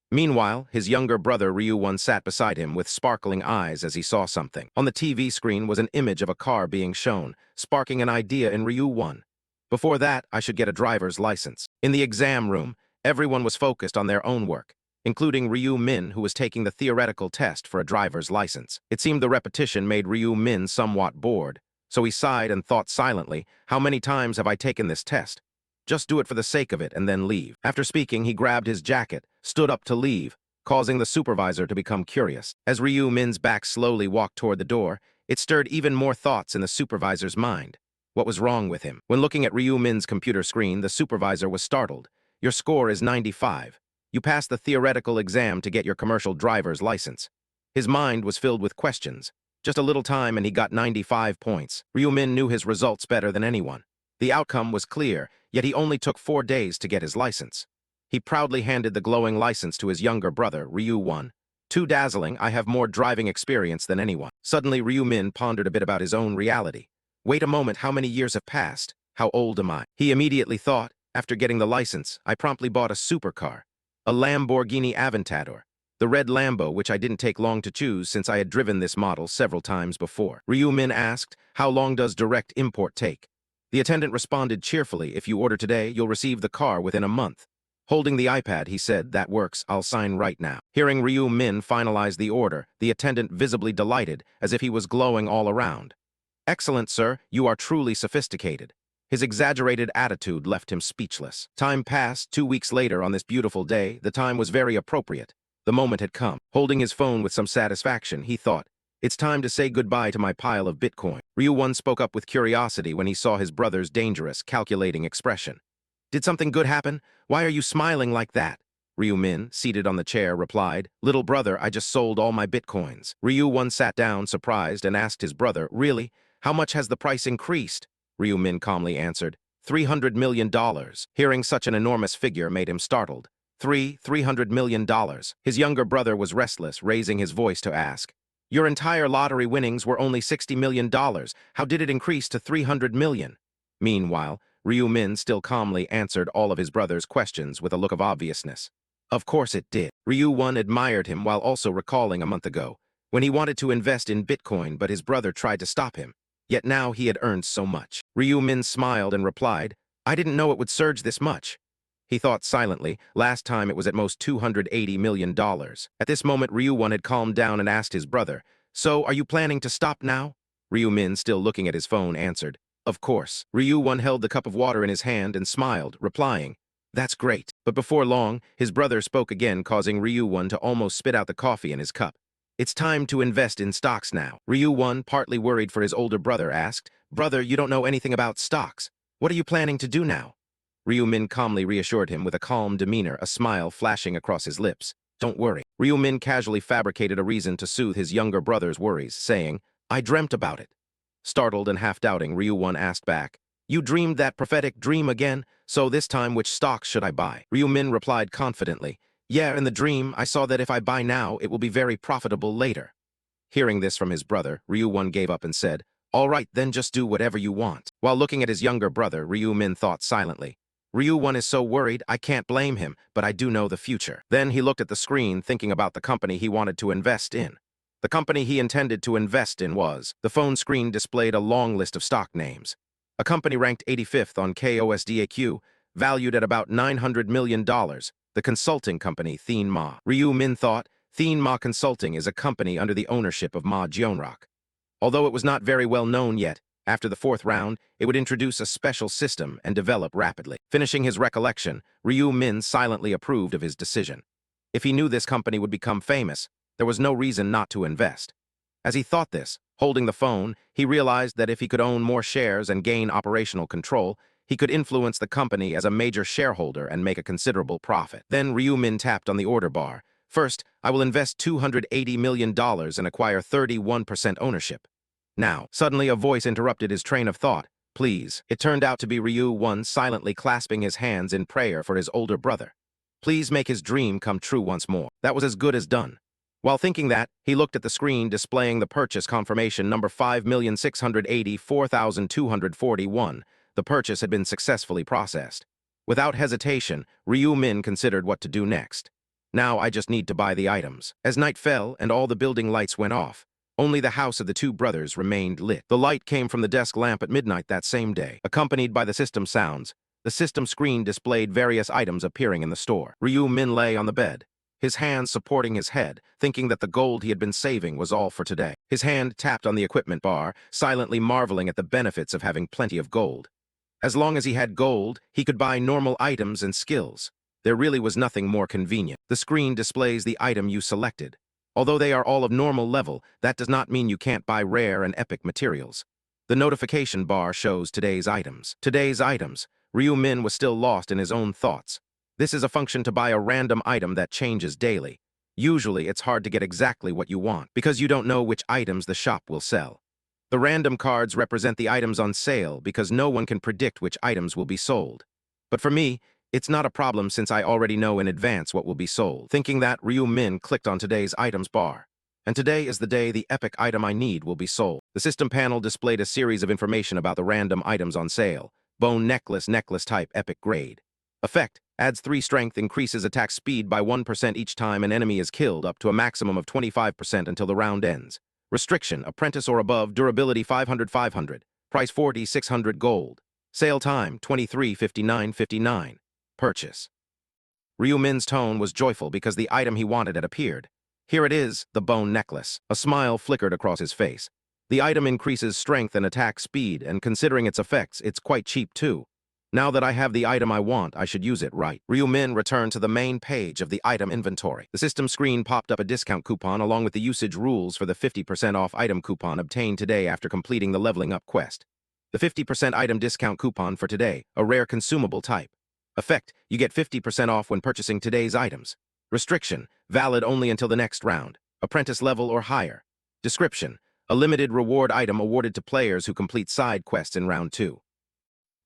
Meanwhile, his younger brother Ryu Won sat beside him with sparkling eyes as he saw something. On the TV screen was an image of a car being shown, sparking an idea in Ryu Won. Before that, I should get a driver's license. In the exam room, everyone was focused on their own work, including Ryu Min, who was taking the theoretical test for a driver's license. It seemed the repetition made Ryu Min somewhat bored, so he sighed and thought silently, "How many times have I taken this test? Just do it for the sake of it and then leave." After speaking, he grabbed his jacket, stood up to leave, causing the supervisor to become curious. As Ryu Min's back slowly walked toward the door, it stirred even more thoughts in the supervisor's mind. What was wrong with him? When looking at Ryu Min's computer screen, the supervisor was startled. "Your score is 95. You passed the theoretical exam to get your commercial driver's license." His mind was filled with questions. Just a little time and he got 95 points. Ryu Min knew his results better than anyone. The outcome was clear, yet he only took 4 days to get his license. He proudly handed the glowing license to his younger brother, Ryu Won. "Too dazzling, I have more driving experience than anyone." Suddenly, Ryu Min pondered a bit about his own reality. Wait a moment, how many years have passed? How old am I? He immediately thought, after getting the license, I promptly bought a supercar. A Lamborghini Aventador. The red Lambo, which I didn't take long to choose since I had driven this model several times before. Ryu Min asked, "How long does direct import take?" The attendant responded cheerfully, "If you order today, you'll receive the car within a month." Holding the iPad, he said, "That works, I'll sign right now." Hearing Ryu Min finalize the order, the attendant visibly delighted, as if he was glowing all around. "Excellent, sir, you are truly sophisticated." His exaggerated attitude left him speechless. Time passed. 2 weeks later, on this beautiful day, the time was very appropriate. The moment had come. Holding his phone with some satisfaction, he thought, "It's time to say goodbye to my pile of Bitcoin." Ryu Won spoke up with curiosity when he saw his brother's dangerous, calculating expression. "Did something good happen? Why are you smiling like that?" Ryu Min, seated on the chair, replied, "Little brother, I just sold all my Bitcoins." Ryu Won sat down, surprised, and asked his brother, "Really? How much has the price increased?" Ryu Min calmly answered, $300 million. Hearing such an enormous figure made him startled. $300 million. His younger brother was restless, raising his voice to ask, "Your entire lottery winnings were only $60 million. How did it increase to 300 million? Meanwhile, Ryu Min still calmly answered all of his brother's questions with a look of obviousness. Of course it did. Ryu Won admired him while also recalling a month ago, when he wanted to invest in Bitcoin but his brother tried to stop him. Yet now he had earned so much. Ryu Min smiled and replied, "I didn't know it would surge this much." He thought silently. Last time it was at most $280 million. At this moment, Ryu Won had calmed down and asked his brother, "So, are you planning to stop now?" Ryu Min, still looking at his phone, answered, "Of course." Ryu Won held the cup of water in his hand and smiled, replying, "That's great." But before long, his brother spoke again, causing Ryu Won to almost spit out the coffee in his cup. "It's time to invest in stocks now." Ryu Won, partly worried for his older brother, asked, "Brother, you don't know anything about stocks. What are you planning to do now?" Ryu Min calmly reassured him with a calm demeanor, a smile flashing across his lips. Don't worry. Ryu Min casually fabricated a reason to soothe his younger brother's worries, saying, I dreamt about it. Startled and half-doubting, Ryu Won asked back, You dreamed that prophetic dream again? So this time, which stocks should I buy? Ryu Min replied confidently, Yeah, in the dream, I saw that if I buy now, it will be very profitable later. Hearing this from his brother, Ryu Won gave up and said, All right, then just do whatever you want. While looking at his younger brother, Ryu Min thought silently, Ryu Won is so worried, I can't blame him, but I do know the future. Then he looked at the screen, thinking about the company he wanted to invest in. The company he intended to invest in was, the phone screen displayed a long list of stock names. A company ranked 85th on KOSDAQ, valued at about $900 million, the consulting company Thien Ma. Ryu Min thought, Thien Ma Consulting is a company under the ownership of Ma Jeonrak. Although it was not very well known yet, after the fourth round, it would introduce a special system and develop rapidly. Finishing his recollection, Ryu Min silently approved of his decision. If he knew this company would become famous, there was no reason not to invest. As he thought this, holding the phone, he realized that if he could own more shares and gain operational control, he could influence the company as a major shareholder and make a considerable profit. Then Ryu Min tapped on the order bar. First, I will invest $280 million and acquire 31% ownership. Now, suddenly a voice interrupted his train of thought. Please. It turned out to be Ryu Won silently clasping his hands in prayer for his older brother. Please make his dream come true once more. That was as good as done. While thinking that, he looked at the screen displaying the purchase confirmation number 5,684,241. The purchase had been successfully processed. Without hesitation, Ryu Min considered what to do next. Now I just need to buy the items. As night fell and all the building lights went off, only the house of the two brothers remained lit. The light came from the desk lamp at midnight that same day. Accompanied by the system sounds, the system screen displayed various items appearing in the store. Ryu Min lay on the bed, his hands supporting his head, thinking that the gold he had been saving was all for today. His hand tapped on the equipment bar, silently marveling at the benefits of having plenty of gold. As long as he had gold, he could buy normal items and skills. There really was nothing more convenient. The screen displays the item you selected. Although they are all of normal level, that does not mean you can't buy rare and epic materials. The notification bar shows today's items. Today's items. Ryu Min was still lost in his own thoughts. This is a function to buy a random item that changes daily. Usually, it's hard to get exactly what you want, because you don't know which items the shop will sell. The random cards represent the items on sale because no one can predict which items will be sold. But for me, it's not a problem since I already know in advance what will be sold. Thinking that, Ryu Min clicked on today's items bar. And today is the day the epic item I need will be sold. The system panel displayed a series of information about the random items on sale. Bone necklace, necklace type, epic grade. Effect, adds 3 strength, increases attack speed by 1% each time an enemy is killed, up to a maximum of 25% until the round ends. Restriction, apprentice or above, durability 500. Price 600 gold. Sale time, 23:59:59. Purchase. Ryu Min's tone was joyful because the item he wanted had appeared. Here it is, the bone necklace. A smile flickered across his face. The item increases strength and attack speed, and considering its effects, it's quite cheap too. Now that I have the item I want, I should use it right. Ryu Min returned to the main page of the item inventory. The system screen popped up a discount coupon along with the usage rules for the 50% off item coupon obtained today after completing the leveling up quest. The 50% item discount coupon for today, a rare consumable type. Effect, you get 50% off when purchasing today's items. Restriction, valid only until the next round. Apprentice level or higher. Description, a limited reward item awarded to players who complete side quests in round 2.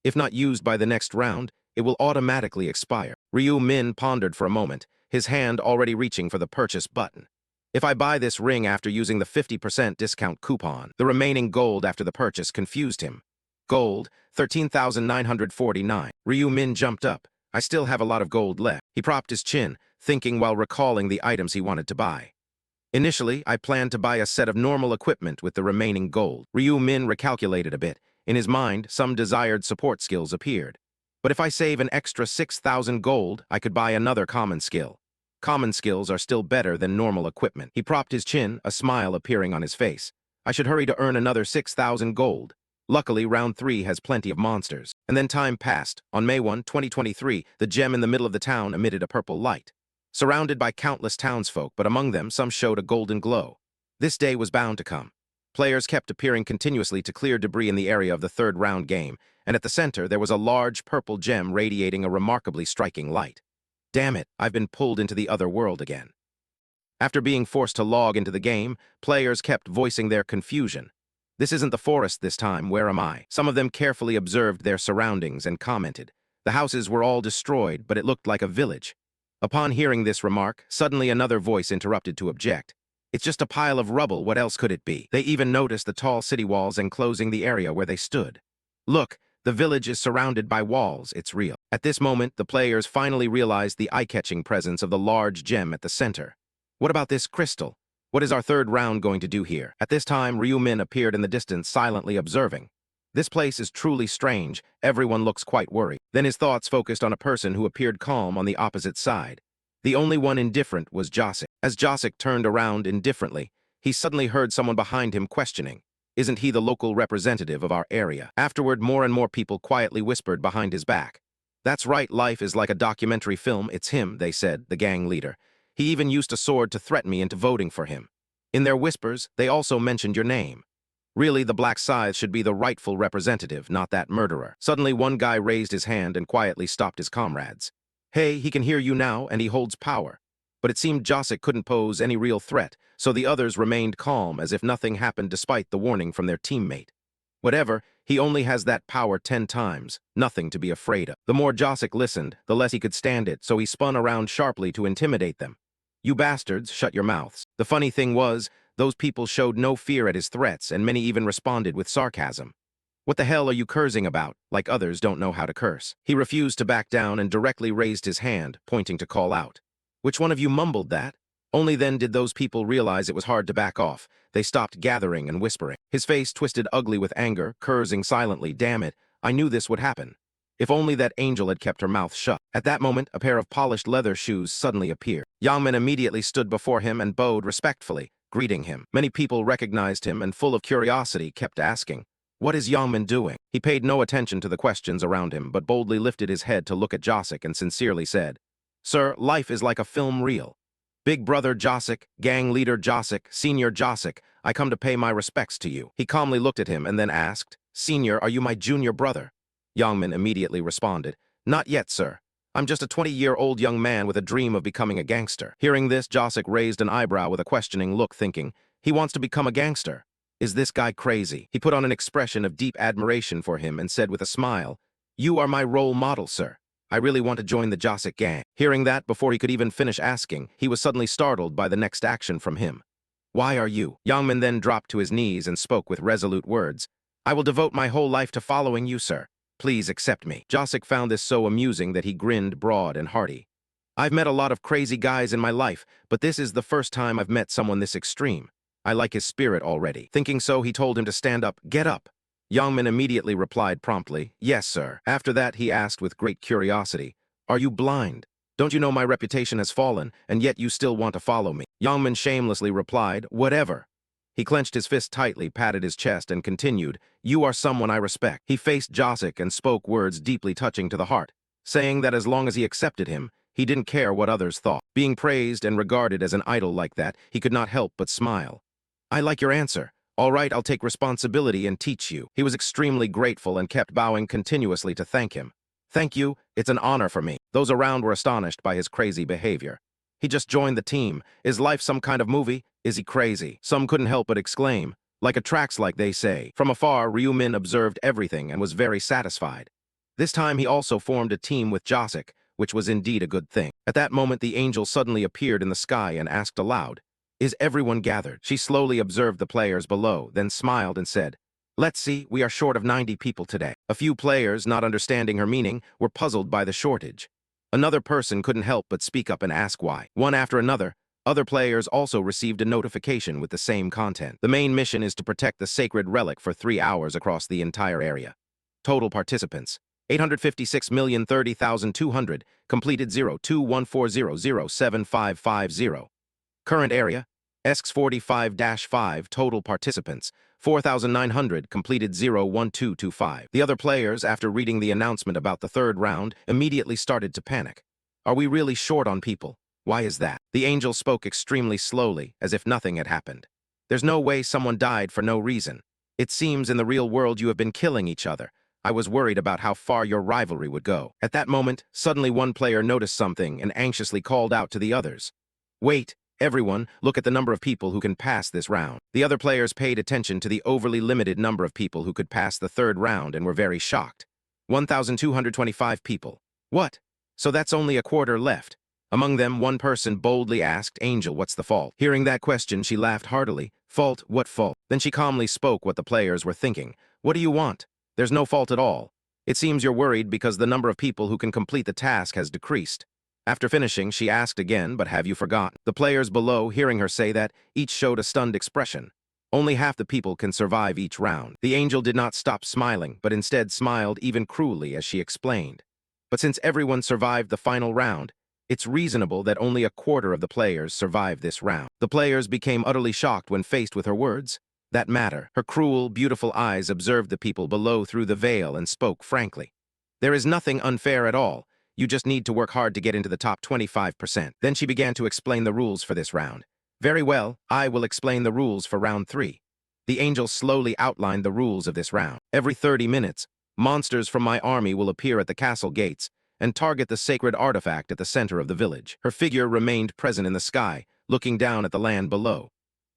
If not used by the next round, it will automatically expire. Ryu Min pondered for a moment, his hand already reaching for the purchase button. If I buy this ring after using the 50% discount coupon, the remaining gold after the purchase confused him. Gold, 13,949. Ryu Min jumped up. I still have a lot of gold left. He propped his chin, thinking while recalling the items he wanted to buy. Initially, I planned to buy a set of normal equipment with the remaining gold. Ryu Min recalculated a bit. In his mind, some desired support skills appeared. But if I save an extra 6,000 gold, I could buy another common skill. Common skills are still better than normal equipment. He propped his chin, a smile appearing on his face. I should hurry to earn another 6,000 gold. Luckily, round 3 has plenty of monsters. And then time passed. On May 1, 2023, the gem in the middle of the town emitted a purple light. Surrounded by countless townsfolk, but among them, some showed a golden glow. This day was bound to come. Players kept appearing continuously to clear debris in the area of the third round game, and at the center there was a large purple gem radiating a remarkably striking light. Damn it, I've been pulled into the other world again. After being forced to log into the game, players kept voicing their confusion. This isn't the forest this time, where am I? Some of them carefully observed their surroundings and commented. The houses were all destroyed, but it looked like a village. Upon hearing this remark, suddenly another voice interrupted to object. It's just a pile of rubble, what else could it be? They even noticed the tall city walls enclosing the area where they stood. Look, the village is surrounded by walls, it's real. At this moment, the players finally realized the eye-catching presence of the large gem at the center. What about this crystal? What is our third round going to do here? At this time, Ryu-min appeared in the distance, silently observing. This place is truly strange. Everyone looks quite worried. Then his thoughts focused on a person who appeared calm on the opposite side. The only one indifferent was Josik. As Josik turned around indifferently, he suddenly heard someone behind him questioning. Isn't he the local representative of our area? Afterward, more and more people quietly whispered behind his back. That's right, life is like a documentary film. It's him, they said, the gang leader. He even used a sword to threaten me into voting for him. In their whispers, they also mentioned your name. Really, the Black Scythe should be the rightful representative, not that murderer. Suddenly, one guy raised his hand and quietly stopped his comrades. Hey, he can hear you now, and he holds power. But it seemed Josik couldn't pose any real threat, so the others remained calm as if nothing happened despite the warning from their teammate. Whatever, he only has that power 10 times, nothing to be afraid of. The more Josik listened, the less he could stand it, so he spun around sharply to intimidate them. You bastards, shut your mouths. The funny thing was, those people showed no fear at his threats, and many even responded with sarcasm. What the hell are you cursing about, like others don't know how to curse? He refused to back down and directly raised his hand, pointing to call out. Which one of you mumbled that? Only then did those people realize it was hard to back off. They stopped gathering and whispering. His face twisted ugly with anger, cursing silently. Damn it, I knew this would happen. If only that angel had kept her mouth shut. At that moment, a pair of polished leather shoes suddenly appeared. Yangmin immediately stood before him and bowed respectfully, greeting him. Many people recognized him and, full of curiosity, kept asking, "What is Yangmin doing?" He paid no attention to the questions around him, but boldly lifted his head to look at Josik and sincerely said, "Sir, life is like a film reel. Big brother Josik, gang leader Josik, senior Josik, I come to pay my respects to you." He calmly looked at him and then asked, "Senior, are you my junior brother?" Yangmin immediately responded, "Not yet, sir. I'm just a 20-year-old young man with a dream of becoming a gangster." Hearing this, Josik raised an eyebrow with a questioning look, thinking, he wants to become a gangster. Is this guy crazy? He put on an expression of deep admiration for him and said with a smile, "You are my role model, sir. I really want to join the Josik gang." Hearing that, before he could even finish asking, he was suddenly startled by the next action from him. "Why are you?" Yangmin then dropped to his knees and spoke with resolute words. "I will devote my whole life to following you, sir. Please accept me." Josik found this so amusing that he grinned broad and hearty. "I've met a lot of crazy guys in my life, but this is the first time I've met someone this extreme. I like his spirit already." Thinking so, he told him to stand up. "Get up." Yangmin immediately replied promptly, "Yes, sir." After that, he asked with great curiosity, "Are you blind? Don't you know my reputation has fallen, and yet you still want to follow me?" Yangmin shamelessly replied, "Whatever." He clenched his fist tightly, patted his chest, and continued, "You are someone I respect." He faced Josik and spoke words deeply touching to the heart, saying that as long as he accepted him, he didn't care what others thought. Being praised and regarded as an idol like that, he could not help but smile. "I like your answer. All right, I'll take responsibility and teach you." He was extremely grateful and kept bowing continuously to thank him. "Thank you, it's an honor for me." Those around were astonished by his crazy behavior. He just joined the team. Is life some kind of movie? Is he crazy? Some couldn't help but exclaim, "Like a tracks, like they say." From afar, Ryu-min observed everything and was very satisfied. This time he also formed a team with Josik, which was indeed a good thing. At that moment, the angel suddenly appeared in the sky and asked aloud, "Is everyone gathered?" She slowly observed the players below, then smiled and said, "Let's see, we are short of 90 people today." A few players, not understanding her meaning, were puzzled by the shortage. Another person couldn't help but speak up and ask why. One after another, other players also received a notification with the same content. The main mission is to protect the sacred relic for 3 hours across the entire area. Total participants, 856,030,200, completed 0214007550. Current area, ESX 45-5, total participants, 4,900, completed 01225. The other players, after reading the announcement about the third round, immediately started to panic. Are we really short on people? Why is that? The angel spoke extremely slowly, as if nothing had happened. There's no way someone died for no reason. It seems in the real world you have been killing each other. I was worried about how far your rivalry would go. At that moment, suddenly one player noticed something and anxiously called out to the others. "Wait, Everyone, look at the number of people who can pass this round. The other players paid attention to the overly limited number of people who could pass the third round and were very shocked. 1,225 people. What? So that's only a quarter left. Among them, one person boldly asked Angel, what's the fault? Hearing that question, she laughed heartily. Fault? What fault? Then she calmly spoke what the players were thinking. What do you want? There's no fault at all. It seems you're worried because the number of people who can complete the task has decreased. After finishing, she asked again, but have you forgotten? The players below, hearing her say that, each showed a stunned expression. Only half the people can survive each round. The angel did not stop smiling, but instead smiled even cruelly as she explained. But since everyone survived the final round, it's reasonable that only a quarter of the players survived this round. The players became utterly shocked when faced with her words. That matter. Her cruel, beautiful eyes observed the people below through the veil and spoke frankly. There is nothing unfair at all. You just need to work hard to get into the top 25%. Then she began to explain the rules for this round. Very well, I will explain the rules for round 3. The angel slowly outlined the rules of this round. Every 30 minutes, monsters from my army will appear at the castle gates and target the sacred artifact at the center of the village. Her figure remained present in the sky, looking down at the land below.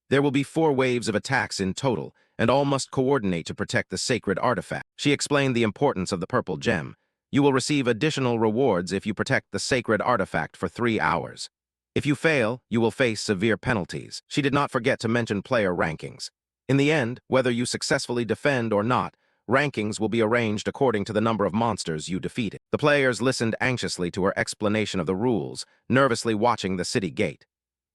There will be 4 waves of attacks in total, and all must coordinate to protect the sacred artifact. She explained the importance of the purple gem. You will receive additional rewards if you protect the sacred artifact for 3 hours. If you fail, you will face severe penalties. She did not forget to mention player rankings. In the end, whether you successfully defend or not, rankings will be arranged according to the number of monsters you defeated. The players listened anxiously to her explanation of the rules, nervously watching the city gate.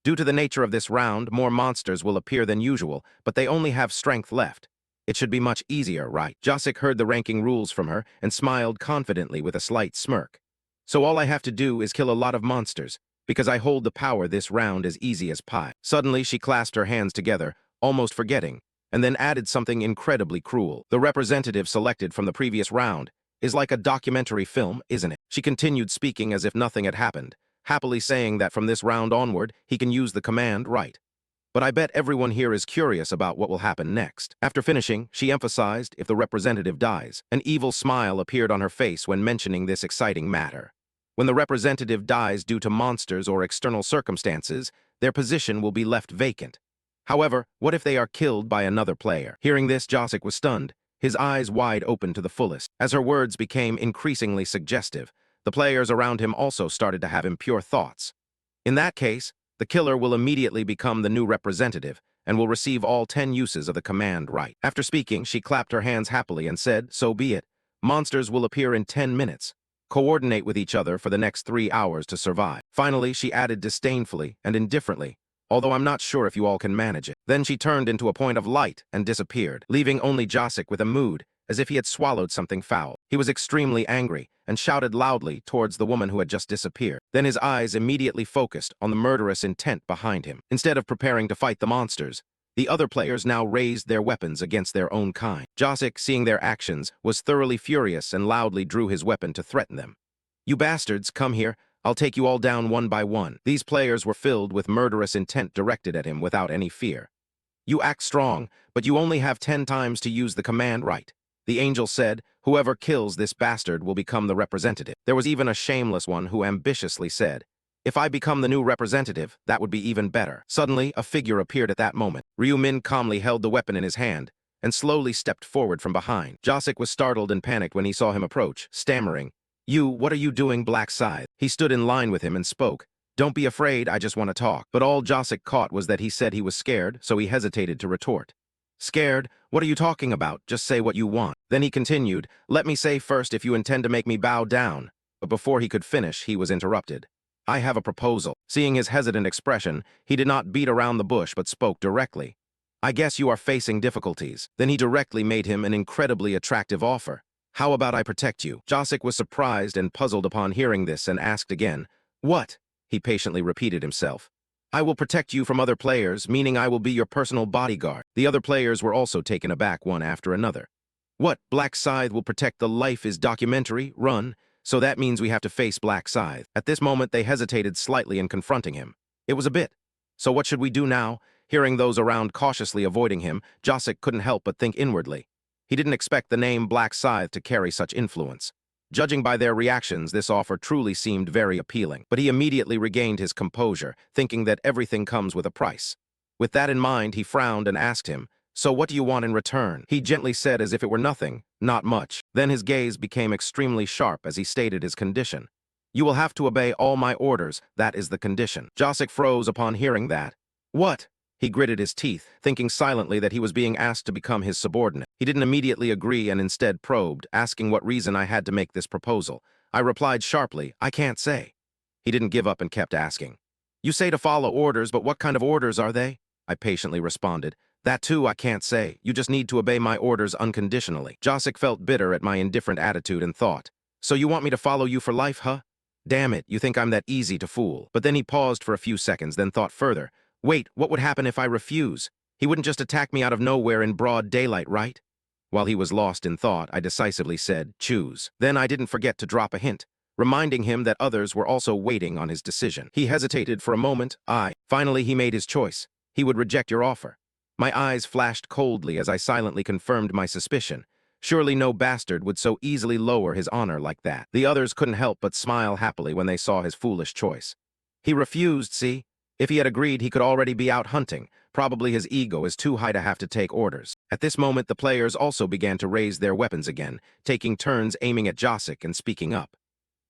Due to the nature of this round, more monsters will appear than usual, but they only have strength left. It should be much easier, right? Jacek heard the ranking rules from her and smiled confidently with a slight smirk. So all I have to do is kill a lot of monsters, because I hold the power this round as easy as pie. Suddenly, she clasped her hands together, almost forgetting, and then added something incredibly cruel. The representative selected from the previous round is like a documentary film, isn't it? She continued speaking as if nothing had happened, happily saying that from this round onward, he can use the command right. But I bet everyone here is curious about what will happen next. After finishing, she emphasized, if the representative dies. An evil smile appeared on her face when mentioning this exciting matter. When the representative dies due to monsters or external circumstances, their position will be left vacant. However, what if they are killed by another player? Hearing this, Jacek was stunned, his eyes wide open to the fullest. As her words became increasingly suggestive, the players around him also started to have impure thoughts. In that case, the killer will immediately become the new representative and will receive all 10 uses of the command right. After speaking, she clapped her hands happily and said, so be it. Monsters will appear in 10 minutes. Coordinate with each other for the next 3 hours to survive. Finally, she added disdainfully and indifferently, although I'm not sure if you all can manage it. Then she turned into a point of light and disappeared, leaving only Jacek with a mood, as if he had swallowed something foul. He was extremely angry and shouted loudly towards the woman who had just disappeared. Then his eyes immediately focused on the murderous intent behind him. Instead of preparing to fight the monsters, the other players now raised their weapons against their own kind. Jacek, seeing their actions, was thoroughly furious and loudly drew his weapon to threaten them. You bastards, come here. I'll take you all down one by one. These players were filled with murderous intent directed at him without any fear. You act strong, but you only have 10 times to use the command right. The angel said, whoever kills this bastard will become the representative. There was even a shameless one who ambitiously said, if I become the new representative, that would be even better. Suddenly, a figure appeared at that moment. Ryu Min calmly held the weapon in his hand and slowly stepped forward from behind. Jacek was startled and panicked when he saw him approach, stammering, what are you doing, Black Scythe? He stood in line with him and spoke, don't be afraid, I just want to talk. But all Jacek caught was that he said he was scared, so he hesitated to retort. Scared? What are you talking about? Just say what you want. Then he continued, let me say first if you intend to make me bow down. But before he could finish, he was interrupted. I have a proposal. Seeing his hesitant expression, he did not beat around the bush but spoke directly. I guess you are facing difficulties. Then he directly made him an incredibly attractive offer. How about I protect you? Jacek was surprised and puzzled upon hearing this and asked again, what? He patiently repeated himself. I will protect you from other players, meaning I will be your personal bodyguard. The other players were also taken aback one after another. What? Black Scythe will protect the Life is documentary, run, so that means we have to face Black Scythe. At this moment, they hesitated slightly in confronting him. It was a bit. So what should we do now? Hearing those around cautiously avoiding him, Jacek couldn't help but think inwardly. He didn't expect the name Black Scythe to carry such influence. Judging by their reactions, this offer truly seemed very appealing, but he immediately regained his composure, thinking that everything comes with a price. With that in mind, he frowned and asked him, "So what do you want in return?" He gently said as if it were nothing, "Not much." Then his gaze became extremely sharp as he stated his condition. "You will have to obey all my orders, that is the condition." Jacek froze upon hearing that. "What?" He gritted his teeth, thinking silently that he was being asked to become his subordinate. He didn't immediately agree and instead probed, asking what reason I had to make this proposal. I replied sharply, "I can't say." He didn't give up and kept asking. "You say to follow orders, but what kind of orders are they?" I patiently responded. "That too I can't say. You just need to obey my orders unconditionally." Jacek felt bitter at my indifferent attitude and thought, "So you want me to follow you for life, huh? Damn it, you think I'm that easy to fool." But then he paused for a few seconds, then thought further. "Wait, what would happen if I refuse? He wouldn't just attack me out of nowhere in broad daylight, right?" While he was lost in thought, I decisively said, "Choose." Then I didn't forget to drop a hint, reminding him that others were also waiting on his decision. He hesitated for a moment. Finally, he made his choice. He would reject your offer. My eyes flashed coldly as I silently confirmed my suspicion. Surely no bastard would so easily lower his honor like that. The others couldn't help but smile happily when they saw his foolish choice. He refused, see? If he had agreed, he could already be out hunting. Probably his ego is too high to have to take orders. At this moment, the players also began to raise their weapons again, taking turns aiming at Jacek and speaking up.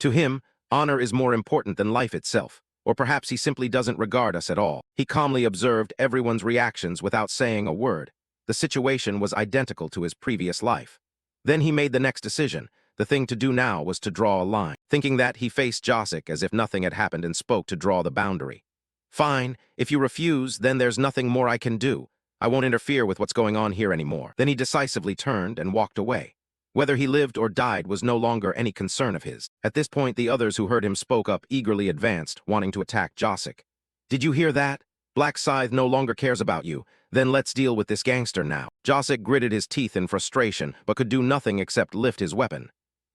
To him, honor is more important than life itself. Or perhaps he simply doesn't regard us at all. He calmly observed everyone's reactions without saying a word. The situation was identical to his previous life. Then he made the next decision. The thing to do now was to draw a line. Thinking that, he faced Jacek as if nothing had happened and spoke to draw the boundary. "Fine, if you refuse, then there's nothing more I can do. I won't interfere with what's going on here anymore." Then he decisively turned and walked away. Whether he lived or died was no longer any concern of his. At this point, the others who heard him spoke up, eagerly advanced, wanting to attack Jacek. "Did you hear that? Black Scythe no longer cares about you. Then let's deal with this gangster now." Jacek gritted his teeth in frustration, but could do nothing except lift his weapon.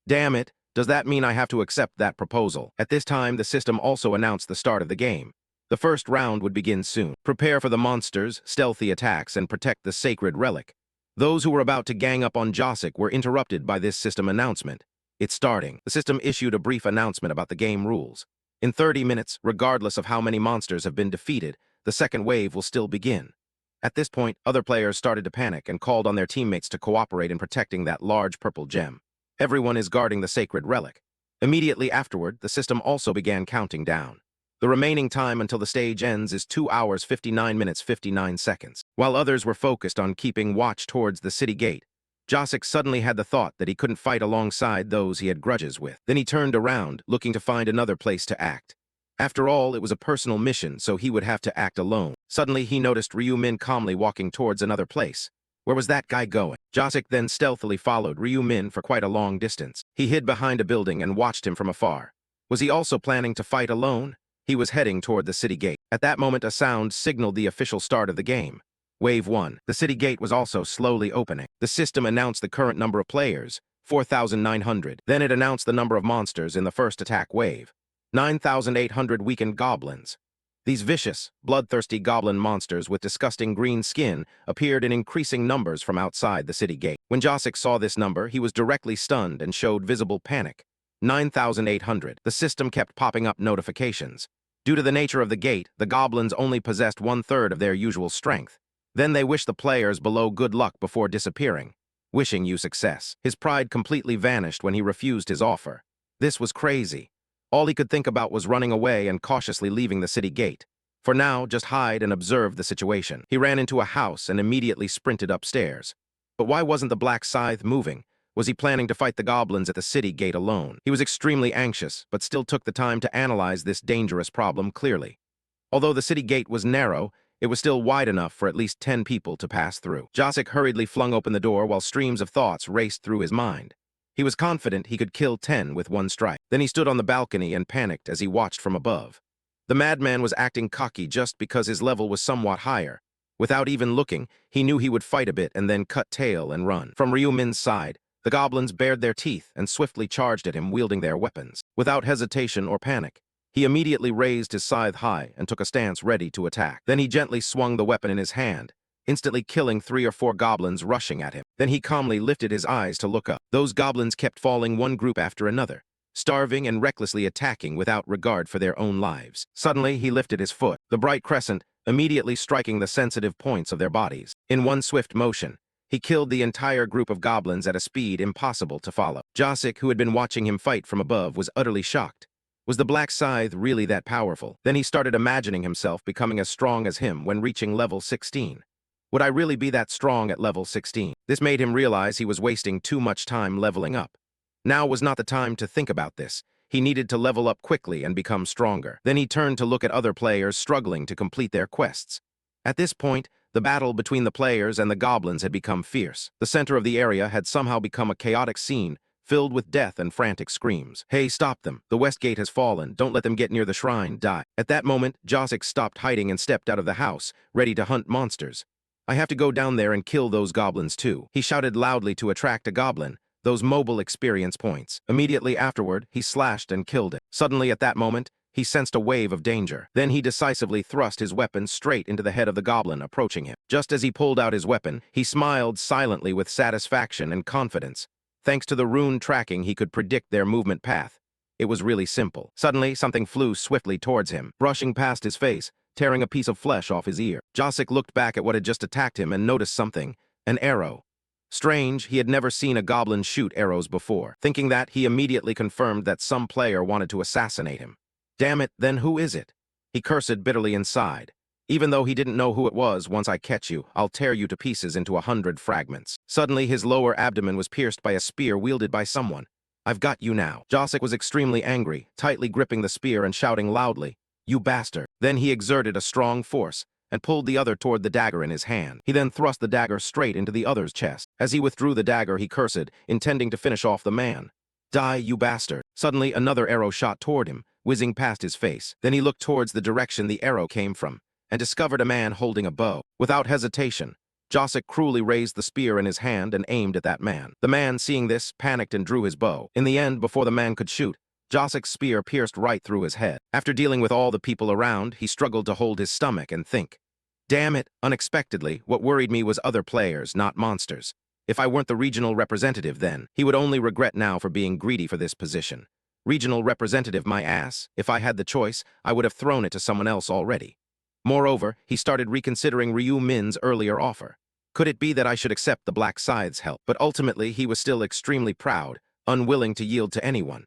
"Damn it, does that mean I have to accept that proposal?" At this time, the system also announced the start of the game. The first round would begin soon. Prepare for the monsters, stealthy attacks, and protect the sacred relic. Those who were about to gang up on Jacek were interrupted by this system announcement. "It's starting." The system issued a brief announcement about the game rules. In 30 minutes, regardless of how many monsters have been defeated, the second wave will still begin. At this point, other players started to panic and called on their teammates to cooperate in protecting that large purple gem. Everyone is guarding the sacred relic. Immediately afterward, the system also began counting down. The remaining time until the stage ends is 2 hours 59 minutes 59 seconds. While others were focused on keeping watch towards the city gate, Jacek suddenly had the thought that he couldn't fight alongside those he had grudges with. Then he turned around, looking to find another place to act. After all, it was a personal mission, so he would have to act alone. Suddenly, he noticed Ryu Min calmly walking towards another place. Where was that guy going? Jacek then stealthily followed Ryu Min for quite a long distance. He hid behind a building and watched him from afar. Was he also planning to fight alone? He was heading toward the city gate. At that moment, a sound signaled the official start of the game. Wave 1. The city gate was also slowly opening. The system announced the current number of players, 4,900. Then it announced the number of monsters in the first attack wave, 9,800 weakened goblins. These vicious, bloodthirsty goblin monsters with disgusting green skin appeared in increasing numbers from outside the city gate. When Jacek saw this number, he was directly stunned and showed visible panic. 9,800. The system kept popping up notifications. Due to the nature of the gate, the goblins only possessed 1/3 of their usual strength. Then they wished the players below good luck before disappearing, wishing you success. His pride completely vanished when he refused his offer. This was crazy. All he could think about was running away and cautiously leaving the city gate. For now, just hide and observe the situation. He ran into a house and immediately sprinted upstairs. But why wasn't the Black Scythe moving? Was he planning to fight the goblins at the city gate alone? He was extremely anxious, but still took the time to analyze this dangerous problem clearly. Although the city gate was narrow, it was still wide enough for at least 10 people to pass through. Jacek hurriedly flung open the door while streams of thoughts raced through his mind. He was confident he could kill 10 with one strike. Then he stood on the balcony and panicked as he watched from above. The madman was acting cocky just because his level was somewhat higher. Without even looking, he knew he would fight a bit and then cut tail and run. From Ryu Min's side, the goblins bared their teeth and swiftly charged at him, wielding their weapons. Without hesitation or panic, he immediately raised his scythe high and took a stance ready to attack. Then he gently swung the weapon in his hand, instantly killing 3 or 4 goblins rushing at him. Then he calmly lifted his eyes to look up. Those goblins kept falling one group after another, starving and recklessly attacking without regard for their own lives. Suddenly, he lifted his foot, the bright crescent, immediately striking the sensitive points of their bodies. In one swift motion, he killed the entire group of goblins at a speed impossible to follow. Josik, who had been watching him fight from above, was utterly shocked. Was the black scythe really that powerful? Then he started imagining himself becoming as strong as him when reaching level 16. Would I really be that strong at level 16? This made him realize he was wasting too much time leveling up. Now was not the time to think about this. He needed to level up quickly and become stronger. Then he turned to look at other players struggling to complete their quests. At this point, the battle between the players and the goblins had become fierce. The center of the area had somehow become a chaotic scene, filled with death and frantic screams. "Hey, stop them. The west gate has fallen. Don't let them get near the shrine. Die." At that moment, Josik stopped hiding and stepped out of the house, ready to hunt monsters. "I have to go down there and kill those goblins too," he shouted loudly to attract a goblin, those mobile experience points. Immediately afterward, he slashed and killed it. Suddenly, at that moment, he sensed a wave of danger. Then he decisively thrust his weapon straight into the head of the goblin approaching him. Just as he pulled out his weapon, he smiled silently with satisfaction and confidence. Thanks to the rune tracking, he could predict their movement path. It was really simple. Suddenly, something flew swiftly towards him, brushing past his face, tearing a piece of flesh off his ear. Josik looked back at what had just attacked him and noticed something: an arrow. Strange, he had never seen a goblin shoot arrows before. Thinking that, he immediately confirmed that some player wanted to assassinate him. Damn it, then who is it? He cursed bitterly inside. Even though he didn't know who it was, once I catch you, I'll tear you to pieces into 100 fragments. Suddenly, his lower abdomen was pierced by a spear wielded by someone. I've got you now. Josik was extremely angry, tightly gripping the spear and shouting loudly, "You bastard." Then he exerted a strong force and pulled the other toward the dagger in his hand. He then thrust the dagger straight into the other's chest. As he withdrew the dagger, he cursed, intending to finish off the man. "Die, you bastard." Suddenly, another arrow shot toward him, whizzing past his face. Then he looked towards the direction the arrow came from and discovered a man holding a bow. Without hesitation, Josik cruelly raised the spear in his hand and aimed at that man. The man, seeing this, panicked and drew his bow. In the end, before the man could shoot, Josik's spear pierced right through his head. After dealing with all the people around, he struggled to hold his stomach and think. Damn it, unexpectedly, what worried me was other players, not monsters. If I weren't the regional representative then, he would only regret now for being greedy for this position. Regional representative, my ass. If I had the choice, I would have thrown it to someone else already. Moreover, he started reconsidering Ryu Min's earlier offer. Could it be that I should accept the Black Scythe's help? But ultimately, he was still extremely proud, unwilling to yield to anyone.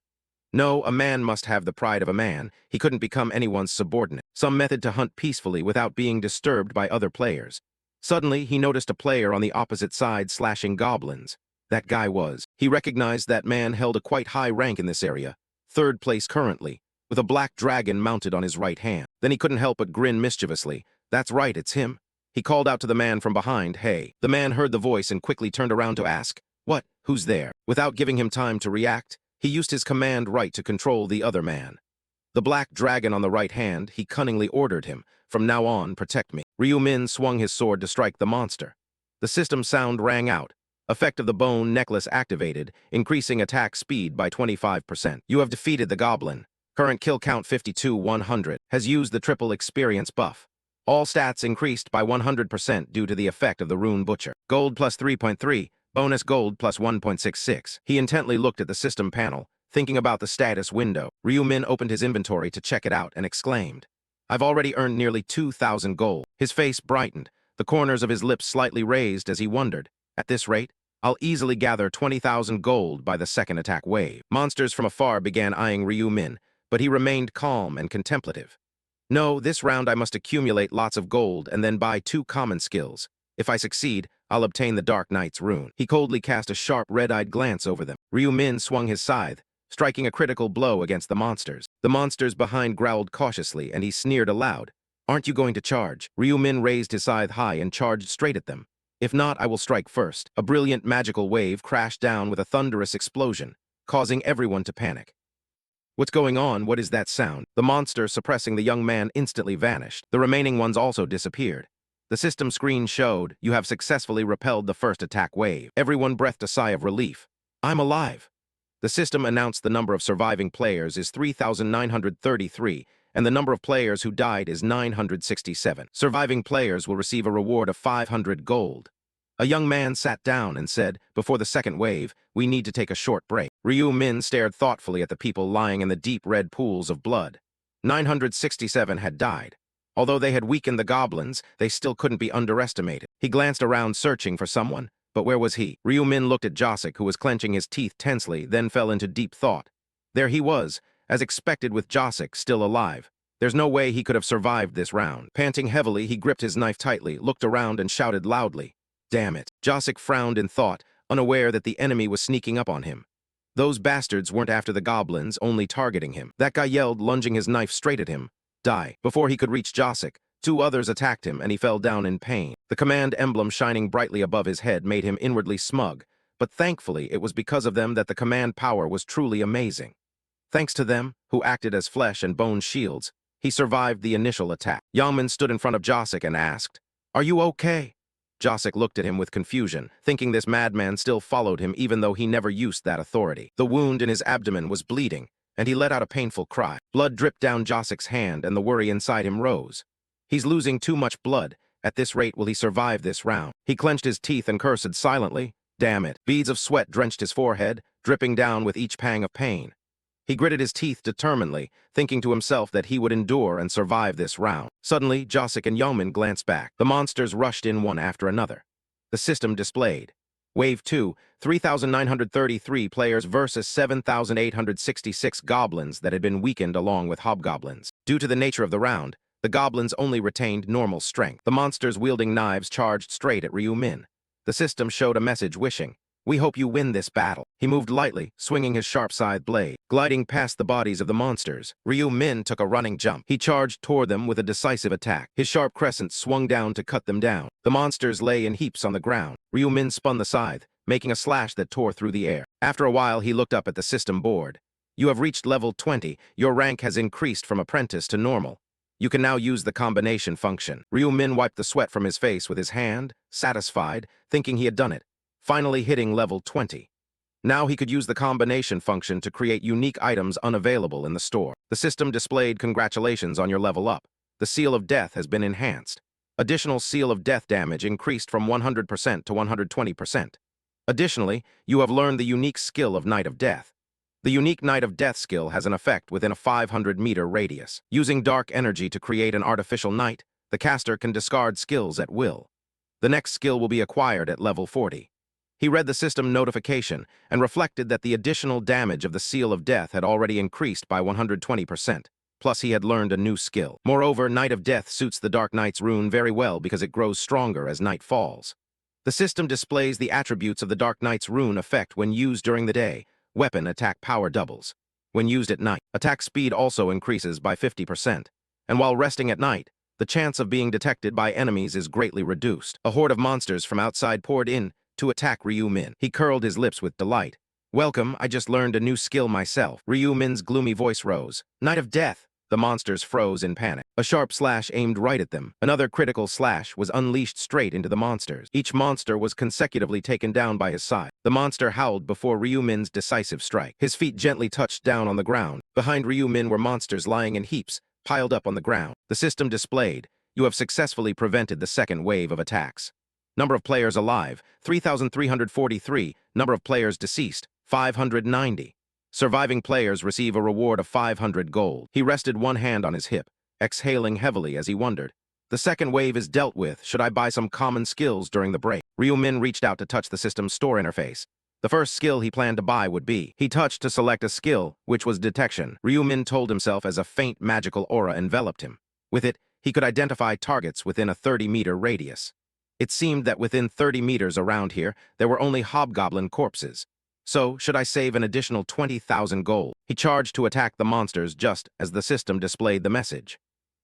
No, a man must have the pride of a man. He couldn't become anyone's subordinate. Some method to hunt peacefully without being disturbed by other players. Suddenly, he noticed a player on the opposite side slashing goblins. That guy was. He recognized that man held a quite high rank in this area, 3rd place currently, with a black dragon mounted on his right hand. Then he couldn't help but grin mischievously. That's right, it's him. He called out to the man from behind, "Hey." The man heard the voice and quickly turned around to ask, "What? Who's there?" Without giving him time to react, he used his command right to control the other man. The black dragon on the right hand, he cunningly ordered him, "From now on, protect me." Ryu Min swung his sword to strike the monster. The system sound rang out. Effect of the bone necklace activated, increasing attack speed by 25%. You have defeated the goblin. Current kill count 52-100. Has used the triple experience buff. All stats increased by 100% due to the effect of the rune butcher. Gold plus 3.3, bonus gold plus 1.66. He intently looked at the system panel, thinking about the status window. Ryu Min opened his inventory to check it out and exclaimed, "I've already earned nearly 2,000 gold." His face brightened, the corners of his lips slightly raised as he wondered, "At this rate, I'll easily gather 20,000 gold by the second attack wave." Monsters from afar began eyeing Ryu Min, but he remained calm and contemplative. "No, this round I must accumulate lots of gold and then buy 2 common skills. If I succeed, I'll obtain the Dark Knight's rune." He coldly cast a sharp, red-eyed glance over them. Ryu Min swung his scythe, striking a critical blow against the monsters. The monsters behind growled cautiously, and he sneered aloud. "Aren't you going to charge?" Ryu Min raised his scythe high and charged straight at them. "If not, I will strike first." A brilliant magical wave crashed down with a thunderous explosion, causing everyone to panic. "What's going on? What is that sound?" The monster suppressing the young man instantly vanished. The remaining ones also disappeared. The system screen showed, "You have successfully repelled the first attack wave." Everyone breathed a sigh of relief. "I'm alive." The system announced the number of surviving players is 3,933, and the number of players who died is 967. Surviving players will receive a reward of 500 gold. A young man sat down and said, "Before the second wave, we need to take a short break." Ryu Min stared thoughtfully at the people lying in the deep red pools of blood. 967 had died. Although they had weakened the goblins, they still couldn't be underestimated. He glanced around searching for someone, but where was he? Ryu Min looked at Josik, who was clenching his teeth tensely, then fell into deep thought. There he was, as expected, with Josik still alive. There's no way he could have survived this round. Panting heavily, he gripped his knife tightly, looked around, and shouted loudly, "Damn it." Josik frowned in thought, unaware that the enemy was sneaking up on him. Those bastards weren't after the goblins, only targeting him. That guy yelled, lunging his knife straight at him. "Die." Before he could reach Josik, two others attacked him, and he fell down in pain. The command emblem shining brightly above his head made him inwardly smug, but thankfully it was because of them that the command power was truly amazing. Thanks to them, who acted as flesh and bone shields, he survived the initial attack. Yangmin stood in front of Josik and asked, "Are you okay?" Josik looked at him with confusion, thinking this madman still followed him even though he never used that authority. The wound in his abdomen was bleeding, and he let out a painful cry. Blood dripped down Josik's hand, and the worry inside him rose. He's losing too much blood. At this rate, will he survive this round? He clenched his teeth and cursed silently. Damn it. Beads of sweat drenched his forehead, dripping down with each pang of pain. He gritted his teeth determinedly, thinking to himself that he would endure and survive this round. Suddenly, Josik and Yangmin glanced back. The monsters rushed in one after another. The system displayed. Wave 2, 3,933 players versus 7,866 goblins that had been weakened along with hobgoblins. Due to the nature of the round, the goblins only retained normal strength. The monsters wielding knives charged straight at Ryu Min. The system showed a message wishing, "We hope you win this battle." He moved lightly, swinging his sharp-scythed blade. Gliding past the bodies of the monsters, Ryu Min took a running jump. He charged toward them with a decisive attack. His sharp crescent swung down to cut them down. The monsters lay in heaps on the ground. Ryu Min spun the scythe, making a slash that tore through the air. After a while, he looked up at the system board. "You have reached level 20. Your rank has increased from apprentice to normal. You can now use the combination function." Ryu Min wiped the sweat from his face with his hand, satisfied, thinking he had done it, finally hitting level 20. Now he could use the combination function to create unique items unavailable in the store. The system displayed, "Congratulations on your level up. The Seal of Death has been enhanced. Additional Seal of Death damage increased from 100% to 120%. Additionally, you have learned the unique skill of Knight of Death. The unique Knight of Death skill has an effect within a 500-meter radius. Using dark energy to create an artificial knight, the caster can discard skills at will. The next skill will be acquired at level 40. He read the system notification and reflected that the additional damage of the Seal of Death had already increased by 120%. Plus, he had learned a new skill. Moreover, Knight of Death suits the Dark Knight's rune very well because it grows stronger as night falls. The system displays the attributes of the Dark Knight's rune effect when used during the day. Weapon attack power doubles. When used at night, attack speed also increases by 50%. And while resting at night, the chance of being detected by enemies is greatly reduced. A horde of monsters from outside poured in to attack Ryu Min. He curled his lips with delight. "Welcome, I just learned a new skill myself." Ryu Min's gloomy voice rose. "Knight of Death." The monsters froze in panic. A sharp slash aimed right at them. Another critical slash was unleashed straight into the monsters. Each monster was consecutively taken down by his side. The monster howled before Ryu Min's decisive strike. His feet gently touched down on the ground. Behind Ryu Min were monsters lying in heaps, piled up on the ground. The system displayed, "You have successfully prevented the second wave of attacks. Number of players alive, 3,343. Number of players deceased, 590. Surviving players receive a reward of 500 gold." He rested one hand on his hip, exhaling heavily as he wondered, "The second wave is dealt with. Should I buy some common skills during the break?" Ryu Min reached out to touch the system's store interface. The first skill he planned to buy would be. He touched to select a skill, which was detection. Ryu Min told himself as a faint magical aura enveloped him. With it, he could identify targets within a 30-meter radius. It seemed that within 30 meters around here, there were only hobgoblin corpses. So, should I save an additional 20,000 gold? He charged to attack the monsters just as the system displayed the message.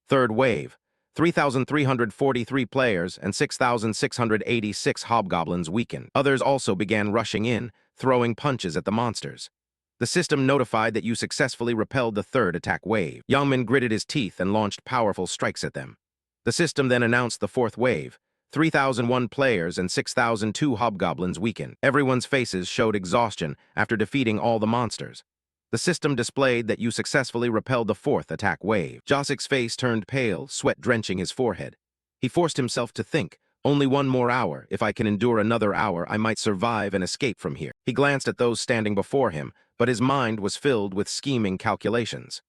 Third wave. 3,343 players and 6,686 hobgoblins weakened. Others also began rushing in, throwing punches at the monsters. The system notified that you successfully repelled the third attack wave. Yangmin gritted his teeth and launched powerful strikes at them. The system then announced the fourth wave. 3,001 players and 6,002 hobgoblins weakened. Everyone's faces showed exhaustion after defeating all the monsters. The system displayed that you successfully repelled the fourth attack wave. Josik's face turned pale, sweat drenching his forehead. He forced himself to think, Only one more hour. If I can endure another hour, I might survive and escape from here. He glanced at those standing before him, but his mind was filled with scheming calculations.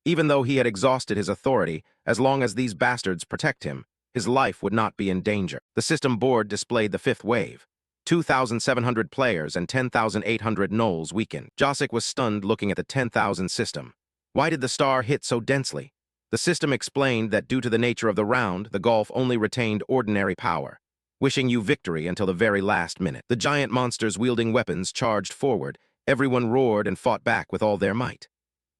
Even though he had exhausted his authority, as long as these bastards protect him, his life would not be in danger. The system board displayed the fifth wave. 2,700 players and 10,800 gnolls weakened. Josik was stunned looking at the 10,000 system. Why did the star hit so densely? The system explained that due to the nature of the round, the Golf only retained ordinary power, wishing you victory until the very last minute. The giant monsters wielding weapons charged forward. Everyone roared and fought back with all their might.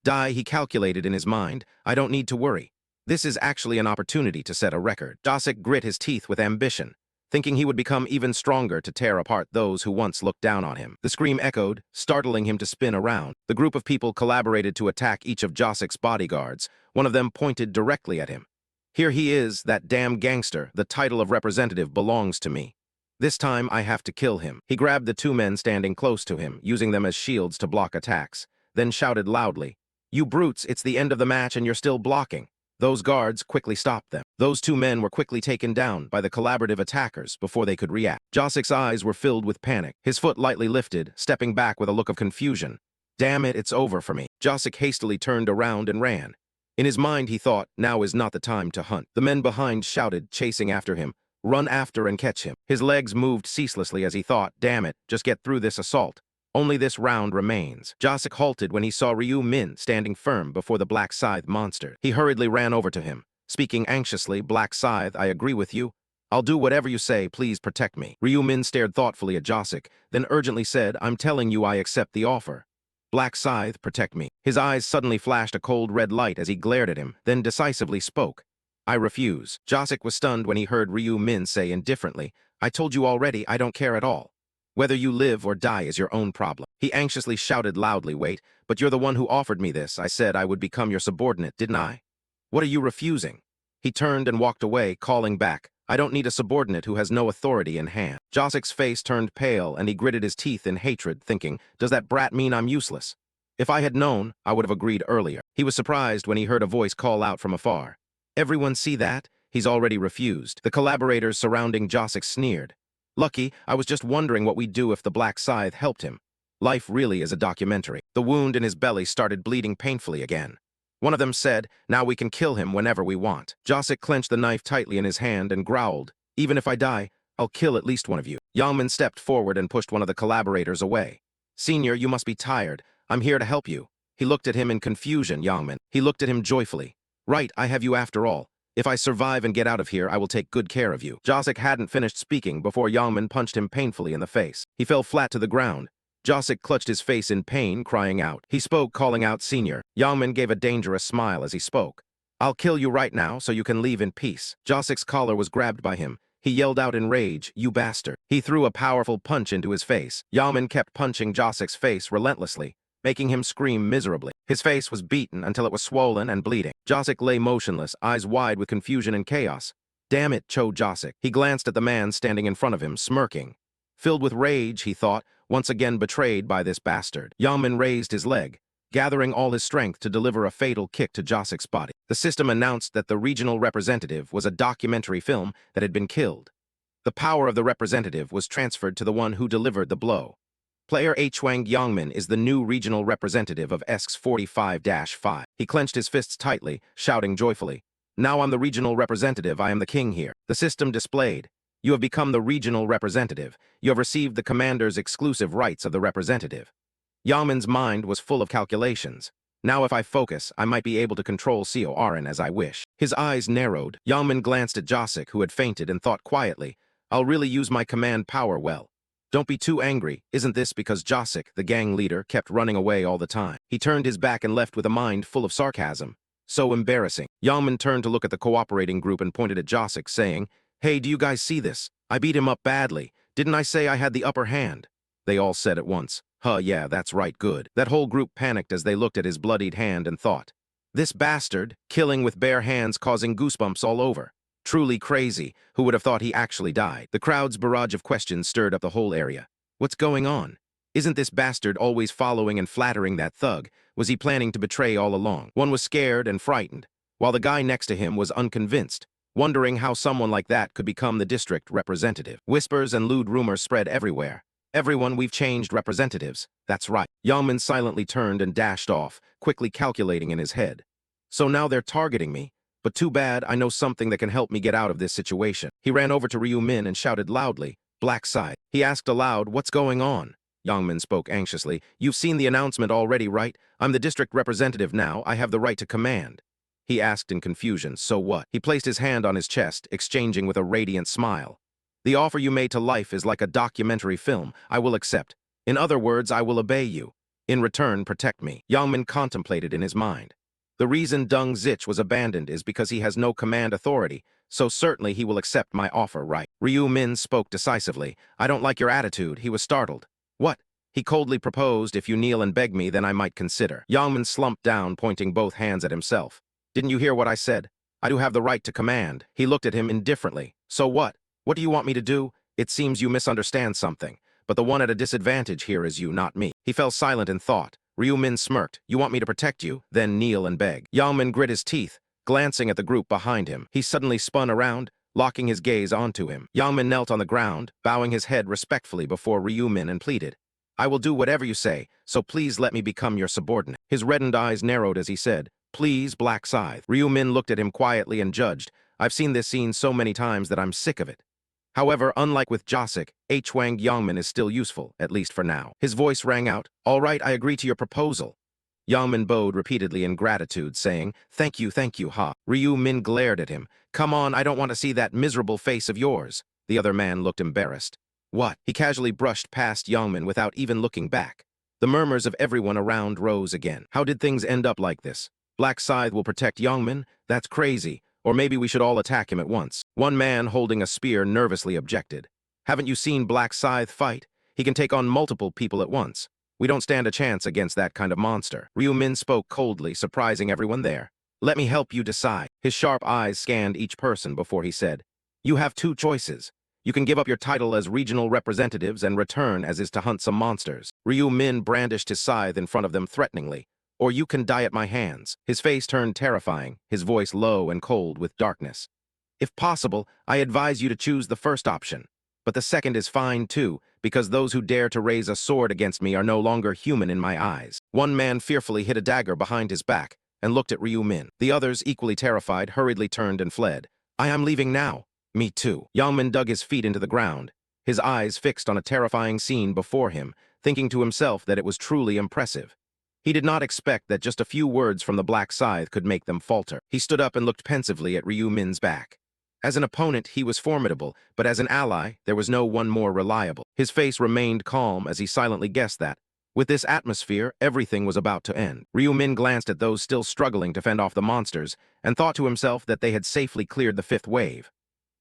Die, he calculated in his mind. I don't need to worry. This is actually an opportunity to set a record. Josik grit his teeth with ambition, thinking he would become even stronger to tear apart those who once looked down on him. The scream echoed, startling him to spin around. The group of people collaborated to attack each of Josik's bodyguards. One of them pointed directly at him. Here he is, that damn gangster. The title of representative belongs to me. This time I have to kill him. He grabbed the two men standing close to him, using them as shields to block attacks, then shouted loudly, "You brutes, it's the end of the match and you're still blocking." Those guards quickly stopped them. Those two men were quickly taken down by the collaborative attackers before they could react. Josik's eyes were filled with panic, his foot lightly lifted, stepping back with a look of confusion. Damn it, it's over for me. Josik hastily turned around and ran. In his mind he thought, now is not the time to hunt. The men behind shouted, chasing after him, "Run after and catch him." His legs moved ceaselessly as he thought, damn it, just get through this assault. Only this round remains. Josik halted when he saw Ryu Min standing firm before the Black Scythe monster. He hurriedly ran over to him, speaking anxiously, "Black Scythe, I agree with you. I'll do whatever you say, please protect me." Ryu Min stared thoughtfully at Josik, then urgently said, "I'm telling you I accept the offer. Black Scythe, protect me." His eyes suddenly flashed a cold red light as he glared at him, then decisively spoke. "I refuse." Josik was stunned when he heard Ryu Min say indifferently, "I told you already, I don't care at all. Whether you live or die is your own problem." He anxiously shouted loudly, "Wait, but you're the one who offered me this. I said I would become your subordinate, didn't I? What are you refusing?" He turned and walked away, calling back, "I don't need a subordinate who has no authority in hand." Josik's face turned pale and he gritted his teeth in hatred, thinking, does that brat mean I'm useless? If I had known, I would have agreed earlier. He was surprised when he heard a voice call out from afar. "Everyone see that? He's already refused." The collaborators surrounding Josik sneered. "Lucky, I was just wondering what we'd do if the Black Scythe helped him." Life really is a documentary. The wound in his belly started bleeding painfully again. One of them said, "Now we can kill him whenever we want." Josik clenched the knife tightly in his hand and growled, "Even if I die, I'll kill at least one of you." Yangmin stepped forward and pushed one of the collaborators away. "Senior, you must be tired. I'm here to help you." He looked at him in confusion, Yangmin. He looked at him joyfully. "Right, I have you after all. If I survive and get out of here, I will take good care of you." Josik hadn't finished speaking before Yangmin punched him painfully in the face. He fell flat to the ground. Josik clutched his face in pain, crying out. He spoke, calling out, "Senior." Yangmin gave a dangerous smile as he spoke. "I'll kill you right now so you can leave in peace." Josik's collar was grabbed by him. He yelled out in rage, "You bastard." He threw a powerful punch into his face. Yangmin kept punching Josik's face relentlessly, making him scream miserably. His face was beaten until it was swollen and bleeding. Josik lay motionless, eyes wide with confusion and chaos. "Damn it, Cho Josik." He glanced at the man standing in front of him, smirking. Filled with rage, he thought, once again betrayed by this bastard. Yangmin raised his leg, gathering all his strength to deliver a fatal kick to Josik's body. The system announced that the regional representative was a documentary film that had been killed. The power of the representative was transferred to the one who delivered the blow. Player Hwang Yangmin is the new regional representative of ESC's 45-5. He clenched his fists tightly, shouting joyfully, "Now I'm the regional representative, I am the king here." The system displayed, "You have become the regional representative. You have received the commander's exclusive rights of the representative." Yangmin's mind was full of calculations. Now if I focus, I might be able to control Corin as I wish. His eyes narrowed. Yangmin glanced at Josik, who had fainted, and thought quietly, "I'll really use my command power well. Don't be too angry. Isn't this because Josik, the gang leader, kept running away all the time?" He turned his back and left with a mind full of sarcasm. So embarrassing. Yangmin turned to look at the cooperating group and pointed at Josik, saying, "Hey, do you guys see this? I beat him up badly. Didn't I say I had the upper hand?" They all said at once, "Huh, yeah, that's right, good." That whole group panicked as they looked at his bloodied hand and thought, "This bastard, killing with bare hands, causing goosebumps all over. Truly crazy. Who would have thought he actually died?" The crowd's barrage of questions stirred up the whole area. What's going on? Isn't this bastard always following and flattering that thug? Was he planning to betray all along? One was scared and frightened, while the guy next to him was unconvinced. wondering how someone like that could become the district representative. Whispers and lewd rumors spread everywhere. Everyone, we've changed representatives. That's right. Yangmin silently turned and dashed off, quickly calculating in his head. So now they're targeting me. But too bad, I know something that can help me get out of this situation. He ran over to Ryu Min and shouted loudly, "Black side." He asked aloud, "What's going on?" Yangmin spoke anxiously. "You've seen the announcement already, right? I'm the district representative now. I have the right to command." He asked in confusion, "So what?" He placed his hand on his chest, exchanging with a radiant smile. "The offer you made to life is like a documentary film. I will accept. In other words, I will obey you. In return, protect me." Yangmin contemplated in his mind. The reason Deng Zich was abandoned is because he has no command authority, so certainly he will accept my offer, right? Ryu Min spoke decisively. "I don't like your attitude." He was startled. "What?" He coldly proposed, "If you kneel and beg me, then I might consider." Yangmin slumped down, pointing both hands at himself. "Didn't you hear what I said? I do have the right to command." He looked at him indifferently. "So what? What do you want me to do? It seems you misunderstand something. But the one at a disadvantage here is you, not me." He fell silent in thought. Ryu Min smirked. "You want me to protect you? Then kneel and beg." Yangmin grit his teeth, glancing at the group behind him. He suddenly spun around, locking his gaze onto him. Yangmin knelt on the ground, bowing his head respectfully before Ryu Min and pleaded, "I will do whatever you say, so please let me become your subordinate." His reddened eyes narrowed as he said, "Please, Black Scythe." Ryu Min looked at him quietly and judged, "I've seen this scene so many times that I'm sick of it." However, unlike with Josik, Wang Yangmin is still useful, at least for now. His voice rang out, "All right, I agree to your proposal." Yangmin bowed repeatedly in gratitude, saying, thank you, ha." Ryu Min glared at him. "Come on, I don't want to see that miserable face of yours." The other man looked embarrassed. "What?" He casually brushed past Yangmin without even looking back. The murmurs of everyone around rose again. How did things end up like this? Black Scythe will protect Yangmin? That's crazy. Or maybe we should all attack him at once. One man holding a spear nervously objected. "Haven't you seen Black Scythe fight? He can take on multiple people at once. We don't stand a chance against that kind of monster." Ryu Min spoke coldly, surprising everyone there. "Let me help you decide." His sharp eyes scanned each person before he said, "You have two choices. You can give up your title as regional representatives and return as is to hunt some monsters." Ryu Min brandished his scythe in front of them threateningly. "Or you can die at my hands." His face turned terrifying, his voice low and cold with darkness. "If possible, I advise you to choose the first option. But the second is fine too, because those who dare to raise a sword against me are no longer human in my eyes." One man fearfully hid a dagger behind his back and looked at Ryu Min. The others, equally terrified, hurriedly turned and fled. "I am leaving now." "Me too." Yangmin dug his feet into the ground, his eyes fixed on a terrifying scene before him, thinking to himself that it was truly impressive. He did not expect that just a few words from the Black Scythe could make them falter. He stood up and looked pensively at Ryu Min's back. As an opponent, he was formidable, but as an ally, there was no one more reliable. His face remained calm as he silently guessed that, with this atmosphere, everything was about to end. Ryu Min glanced at those still struggling to fend off the monsters and thought to himself that they had safely cleared the fifth wave.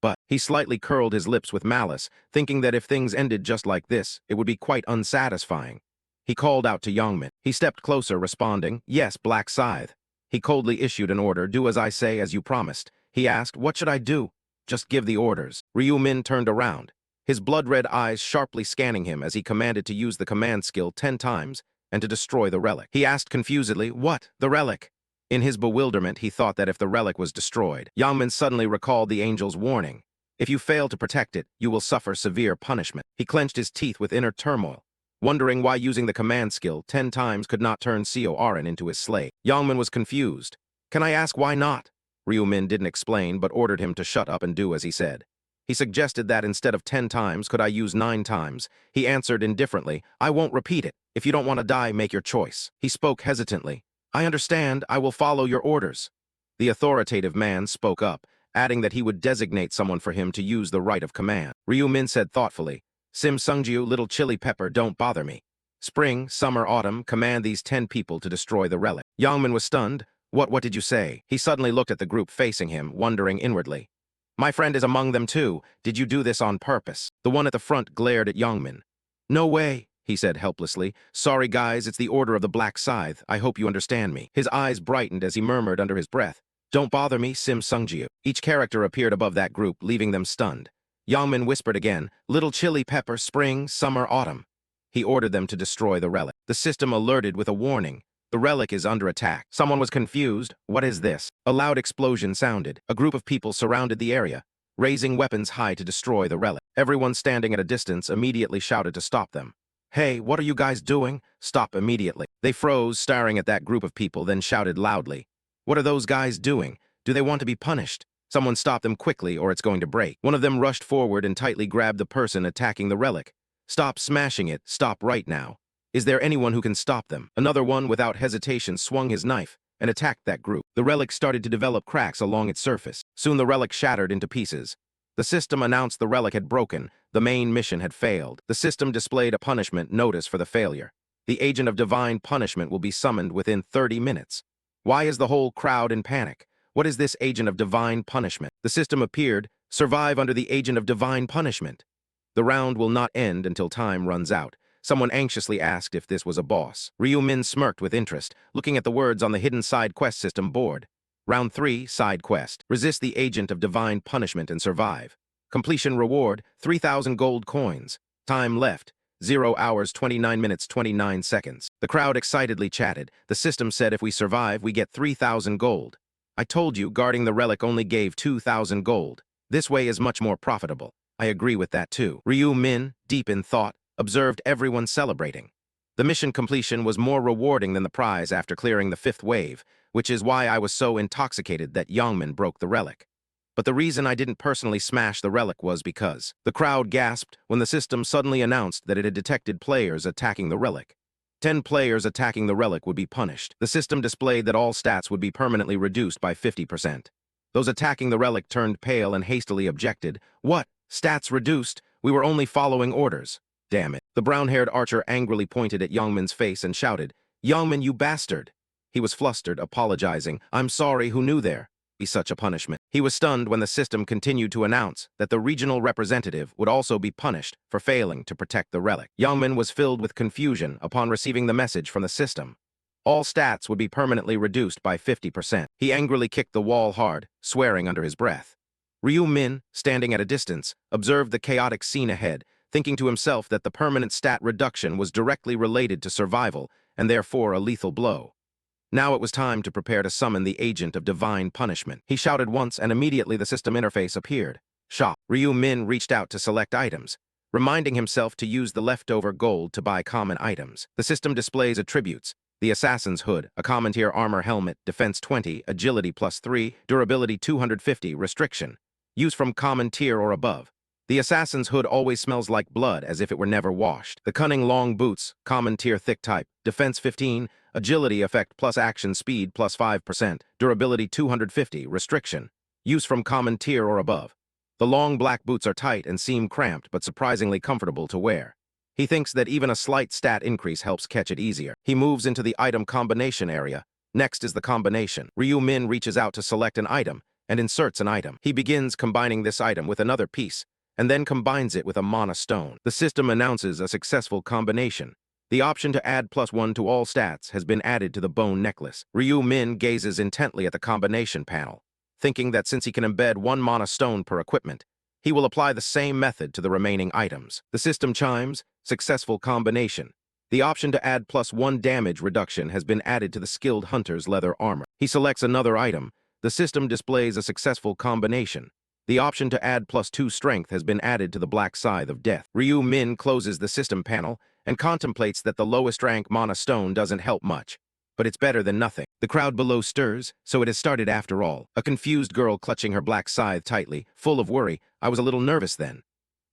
But he slightly curled his lips with malice, thinking that if things ended just like this, it would be quite unsatisfying. He called out to Yangmin. He stepped closer, responding, "Yes, Black Scythe." He coldly issued an order. "Do as I say, as you promised." He asked, "What should I do?" "Just give the orders." Ryu Min turned around, his blood-red eyes sharply scanning him as he commanded to use the command skill 10 times and to destroy the relic. He asked confusedly, "What? The relic?" In his bewilderment, he thought that if the relic was destroyed, Yangmin suddenly recalled the angel's warning. If you fail to protect it, you will suffer severe punishment. He clenched his teeth with inner turmoil, wondering why using the command skill 10 times could not turn Corin into his slave. Yangmin was confused. "Can I ask why not?" Ryu Min didn't explain, but ordered him to shut up and do as he said. He suggested that instead of 10 times, could I use 9 times? He answered indifferently, "I won't repeat it. If you don't want to die, make your choice." He spoke hesitantly. "I understand. I will follow your orders." The authoritative man spoke up, adding that he would designate someone for him to use the right of command. Ryu Min said thoughtfully, "Sim Sungjiu, Little Chili Pepper, don't bother me. Spring, summer, autumn, command these 10 people to destroy the relic." Yangmin was stunned. What did you say?" He suddenly looked at the group facing him, wondering inwardly. "My friend is among them too. Did you do this on purpose?" The one at the front glared at Yangmin. "No way," he said helplessly. "Sorry guys, it's the order of the Black Scythe. I hope you understand me." His eyes brightened as he murmured under his breath, "Don't bother me, Sim Sungjiu." Each character appeared above that group, leaving them stunned. Yangmin whispered again, "Little Chili Pepper, spring, summer, autumn." He ordered them to destroy the relic. The system alerted with a warning. The relic is under attack. Someone was confused. What is this? A loud explosion sounded. A group of people surrounded the area, raising weapons high to destroy the relic. Everyone standing at a distance immediately shouted to stop them. Hey, what are you guys doing? Stop immediately. They froze, staring at that group of people, then shouted loudly. What are those guys doing? Do they want to be punished? Someone stop them quickly or it's going to break. One of them rushed forward and tightly grabbed the person attacking the relic. Stop smashing it. Stop right now. Is there anyone who can stop them? Another one, without hesitation, swung his knife and attacked that group. The relic started to develop cracks along its surface. Soon the relic shattered into pieces. The system announced the relic had broken. The main mission had failed. The system displayed a punishment notice for the failure. The agent of divine punishment will be summoned within 30 minutes. Why is the whole crowd in panic? What is this agent of divine punishment? The system appeared. Survive under the agent of divine punishment. The round will not end until time runs out. Someone anxiously asked if this was a boss. Ryu Min smirked with interest, looking at the words on the hidden side quest system board. Round 3, side quest. Resist the agent of divine punishment and survive. Completion reward, 3,000 gold coins. Time left, 0 hours 29 minutes 29 seconds. The crowd excitedly chatted. The system said if we survive, we get 3,000 gold. I told you, guarding the relic only gave 2,000 gold. This way is much more profitable. I agree with that too. Ryu Min, deep in thought, observed everyone celebrating. The mission completion was more rewarding than the prize after clearing the 5th wave, which is why I was so intoxicated that Youngmin broke the relic. But the reason I didn't personally smash the relic was because the crowd gasped when the system suddenly announced that it had detected players attacking the relic. 10 players attacking the relic would be punished. The system displayed that all stats would be permanently reduced by 50%. Those attacking the relic turned pale and hastily objected. What? Stats reduced? We were only following orders. Damn it. The brown-haired archer angrily pointed at Youngmin's face and shouted, Youngmin, you bastard! He was flustered, apologizing. I'm sorry, who knew there? Be such a punishment. He was stunned when the system continued to announce that the regional representative would also be punished for failing to protect the relic. Youngmin was filled with confusion upon receiving the message from the system. All stats would be permanently reduced by 50%. He angrily kicked the wall hard, swearing under his breath. Ryu Min, standing at a distance, observed the chaotic scene ahead, thinking to himself that the permanent stat reduction was directly related to survival and therefore a lethal blow. Now it was time to prepare to summon the agent of divine punishment. He shouted once and immediately the system interface appeared. Shop. Ryu Min reached out to select items, reminding himself to use the leftover gold to buy common items. The system displays attributes. The Assassin's Hood, a common tier armor helmet, defense 20, agility +3, durability 250, restriction. Use from common tier or above. The Assassin's Hood always smells like blood as if it were never washed. The cunning long boots, common tier thick type, defense 15, agility effect plus action speed plus 5%, durability 250, restriction. Use from common tier or above. The long black boots are tight and seem cramped but surprisingly comfortable to wear. He thinks that even a slight stat increase helps catch it easier. He moves into the item combination area. Next is the combination. Ryu Min reaches out to select an item and inserts an item. He begins combining this item with another piece, and then combines it with a mana stone. The system announces a successful combination. The option to add +1 to all stats has been added to the bone necklace. Ryu Min gazes intently at the combination panel, thinking that since he can embed 1 mana stone per equipment, he will apply the same method to the remaining items. The system chimes, successful combination. The option to add +1 damage reduction has been added to the skilled hunter's leather armor. He selects another item. The system displays a successful combination. The option to add +2 strength has been added to the black scythe of death. Ryu Min closes the system panel and contemplates that the lowest rank mana stone doesn't help much, but it's better than nothing. The crowd below stirs, so it has started after all. A confused girl clutching her black scythe tightly, full of worry. I was a little nervous then.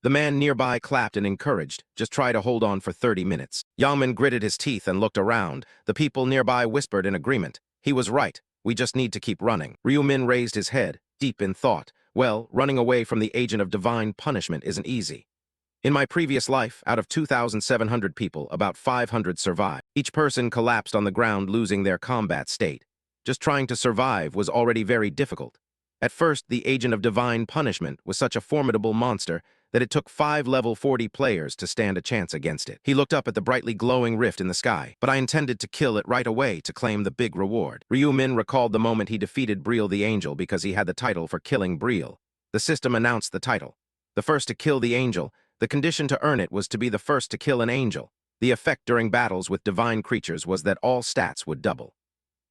The man nearby clapped and encouraged. Just try to hold on for 30 minutes. Youngmin gritted his teeth and looked around. The people nearby whispered in agreement. He was right. We just need to keep running. Ryu Min raised his head, deep in thought. Well, running away from the agent of divine punishment isn't easy. In my previous life, out of 2,700 people, about 500 survived. Each person collapsed on the ground, losing their combat state. Just trying to survive was already very difficult. At first, the agent of divine punishment was such a formidable monster that it took 5 level 40 players to stand a chance against it. He looked up at the brightly glowing rift in the sky, but I intended to kill it right away to claim the big reward. Ryu Min recalled the moment he defeated Briel the Angel because he had the title for killing Briel. The system announced the title. The first to kill the angel, the condition to earn it was to be the first to kill an angel. The effect during battles with divine creatures was that all stats would double.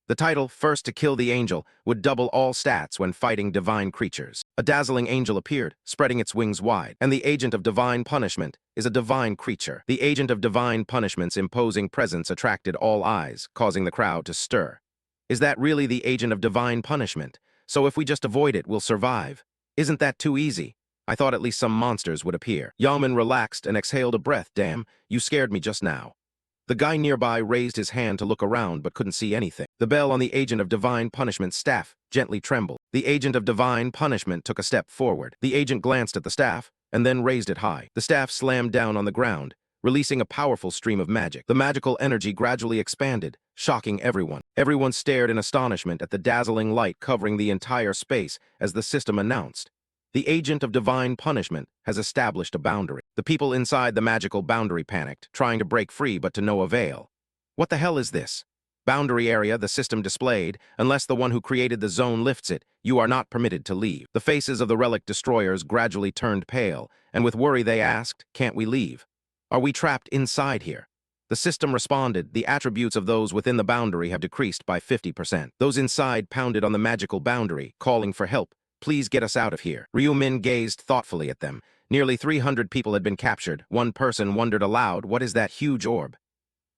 The title, First to Kill the Angel, would double all stats when fighting divine creatures. A dazzling angel appeared, spreading its wings wide, and the Agent of Divine Punishment is a divine creature. The Agent of Divine Punishment's imposing presence attracted all eyes, causing the crowd to stir. Is that really the Agent of Divine Punishment? So if we just avoid it, we'll survive? Isn't that too easy? I thought at least some monsters would appear. Yaman relaxed and exhaled a breath. Damn, you scared me just now. The guy nearby raised his hand to look around but couldn't see anything. The bell on the Agent of Divine Punishment's staff gently trembled. The Agent of Divine Punishment took a step forward. The agent glanced at the staff and then raised it high. The staff slammed down on the ground, releasing a powerful stream of magic. The magical energy gradually expanded, shocking everyone. Everyone stared in astonishment at the dazzling light covering the entire space as the system announced, "The Agent of Divine Punishment has established a boundary." The people inside the magical boundary panicked, trying to break free but to no avail. What the hell is this? Boundary area, the system displayed. Unless the one who created the zone lifts it, you are not permitted to leave. The faces of the relic destroyers gradually turned pale, and with worry they asked, "Can't we leave? Are we trapped inside here?" The system responded, "The attributes of those within the boundary have decreased by 50%. Those inside pounded on the magical boundary, calling for help. "Please get us out of here." Ryu Min gazed thoughtfully at them. Nearly 300 people had been captured. One person wondered aloud, "What is that huge orb?"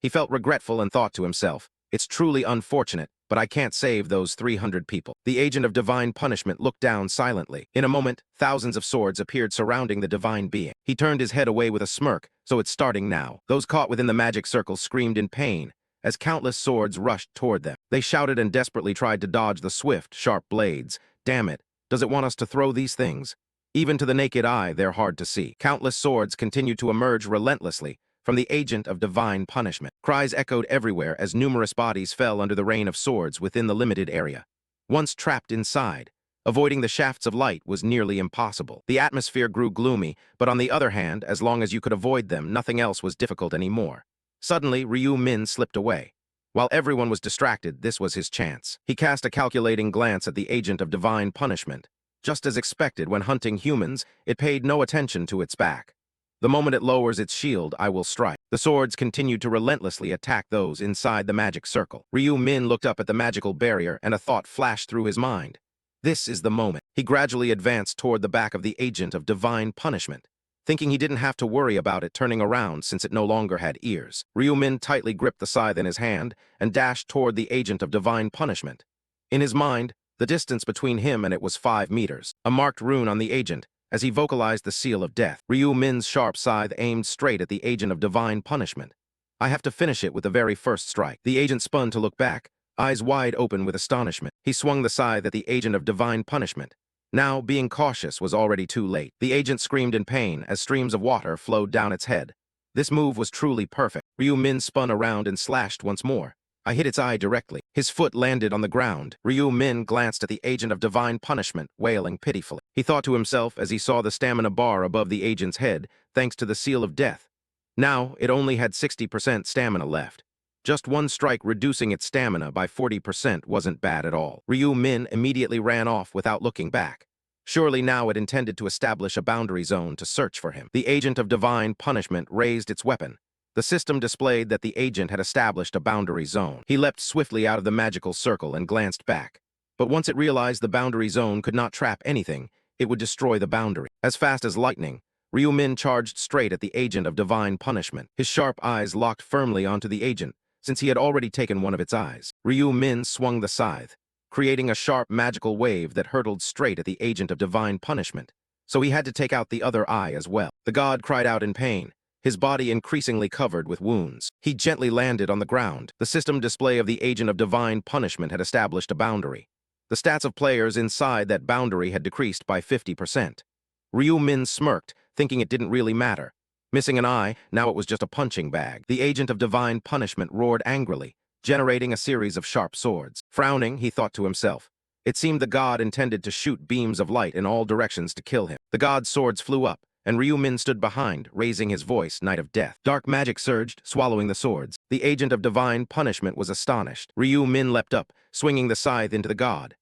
He felt regretful and thought to himself, "It's truly unfortunate, but I can't save those 300 people." The Agent of Divine Punishment looked down silently. In a moment, thousands of swords appeared surrounding the divine being. He turned his head away with a smirk. "So it's starting now." Those caught within the magic circle screamed in pain as countless swords rushed toward them. They shouted and desperately tried to dodge the swift, sharp blades. Damn it. Does it want us to throw these things? Even to the naked eye, they're hard to see. Countless swords continued to emerge relentlessly from the Agent of Divine Punishment. Cries echoed everywhere as numerous bodies fell under the rain of swords within the limited area. Once trapped inside, avoiding the shafts of light was nearly impossible. The atmosphere grew gloomy, but on the other hand, as long as you could avoid them, nothing else was difficult anymore. Suddenly, Ryu Min slipped away. While everyone was distracted, this was his chance. He cast a calculating glance at the Agent of Divine Punishment. Just as expected when hunting humans, it paid no attention to its back. The moment it lowers its shield, I will strike. The swords continued to relentlessly attack those inside the magic circle. Ryu Min looked up at the magical barrier and a thought flashed through his mind. This is the moment. He gradually advanced toward the back of the Agent of Divine Punishment, thinking he didn't have to worry about it turning around since it no longer had ears. Ryu Min tightly gripped the scythe in his hand and dashed toward the Agent of Divine Punishment. In his mind, the distance between him and it was 5 meters, a marked rune on the agent, as he vocalized the seal of death. Ryu Min's sharp scythe aimed straight at the Agent of Divine Punishment. "I have to finish it with the very first strike." The agent spun to look back, eyes wide open with astonishment. He swung the scythe at the Agent of Divine Punishment. Now, being cautious was already too late. The agent screamed in pain as streams of water flowed down its head. This move was truly perfect. Ryu Min spun around and slashed once more. I hit its eye directly. His foot landed on the ground. Ryu Min glanced at the Agent of Divine Punishment, wailing pitifully. He thought to himself as he saw the stamina bar above the agent's head, thanks to the seal of death. Now, it only had 60% stamina left. Just one strike reducing its stamina by 40% wasn't bad at all. Ryu Min immediately ran off without looking back. Surely now it intended to establish a boundary zone to search for him. The Agent of Divine Punishment raised its weapon. The system displayed that the agent had established a boundary zone. He leapt swiftly out of the magical circle and glanced back. But once it realized the boundary zone could not trap anything, it would destroy the boundary. As fast as lightning, Ryu Min charged straight at the Agent of Divine Punishment. His sharp eyes locked firmly onto the agent, since he had already taken one of its eyes. Ryu Min swung the scythe, creating a sharp magical wave that hurtled straight at the Agent of Divine Punishment. So he had to take out the other eye as well. The god cried out in pain, his body increasingly covered with wounds. He gently landed on the ground. The system display of the Agent of Divine Punishment had established a boundary. The stats of players inside that boundary had decreased by 50%. Ryu Min smirked, thinking it didn't really matter. Missing an eye, now it was just a punching bag. The Agent of Divine Punishment roared angrily, generating a series of sharp swords. Frowning, he thought to himself. It seemed the god intended to shoot beams of light in all directions to kill him. The god's swords flew up, and Ryu Min stood behind, raising his voice, Knight of Death. Dark magic surged, swallowing the swords. The Agent of Divine Punishment was astonished. Ryu Min leapt up, swinging the scythe into the god.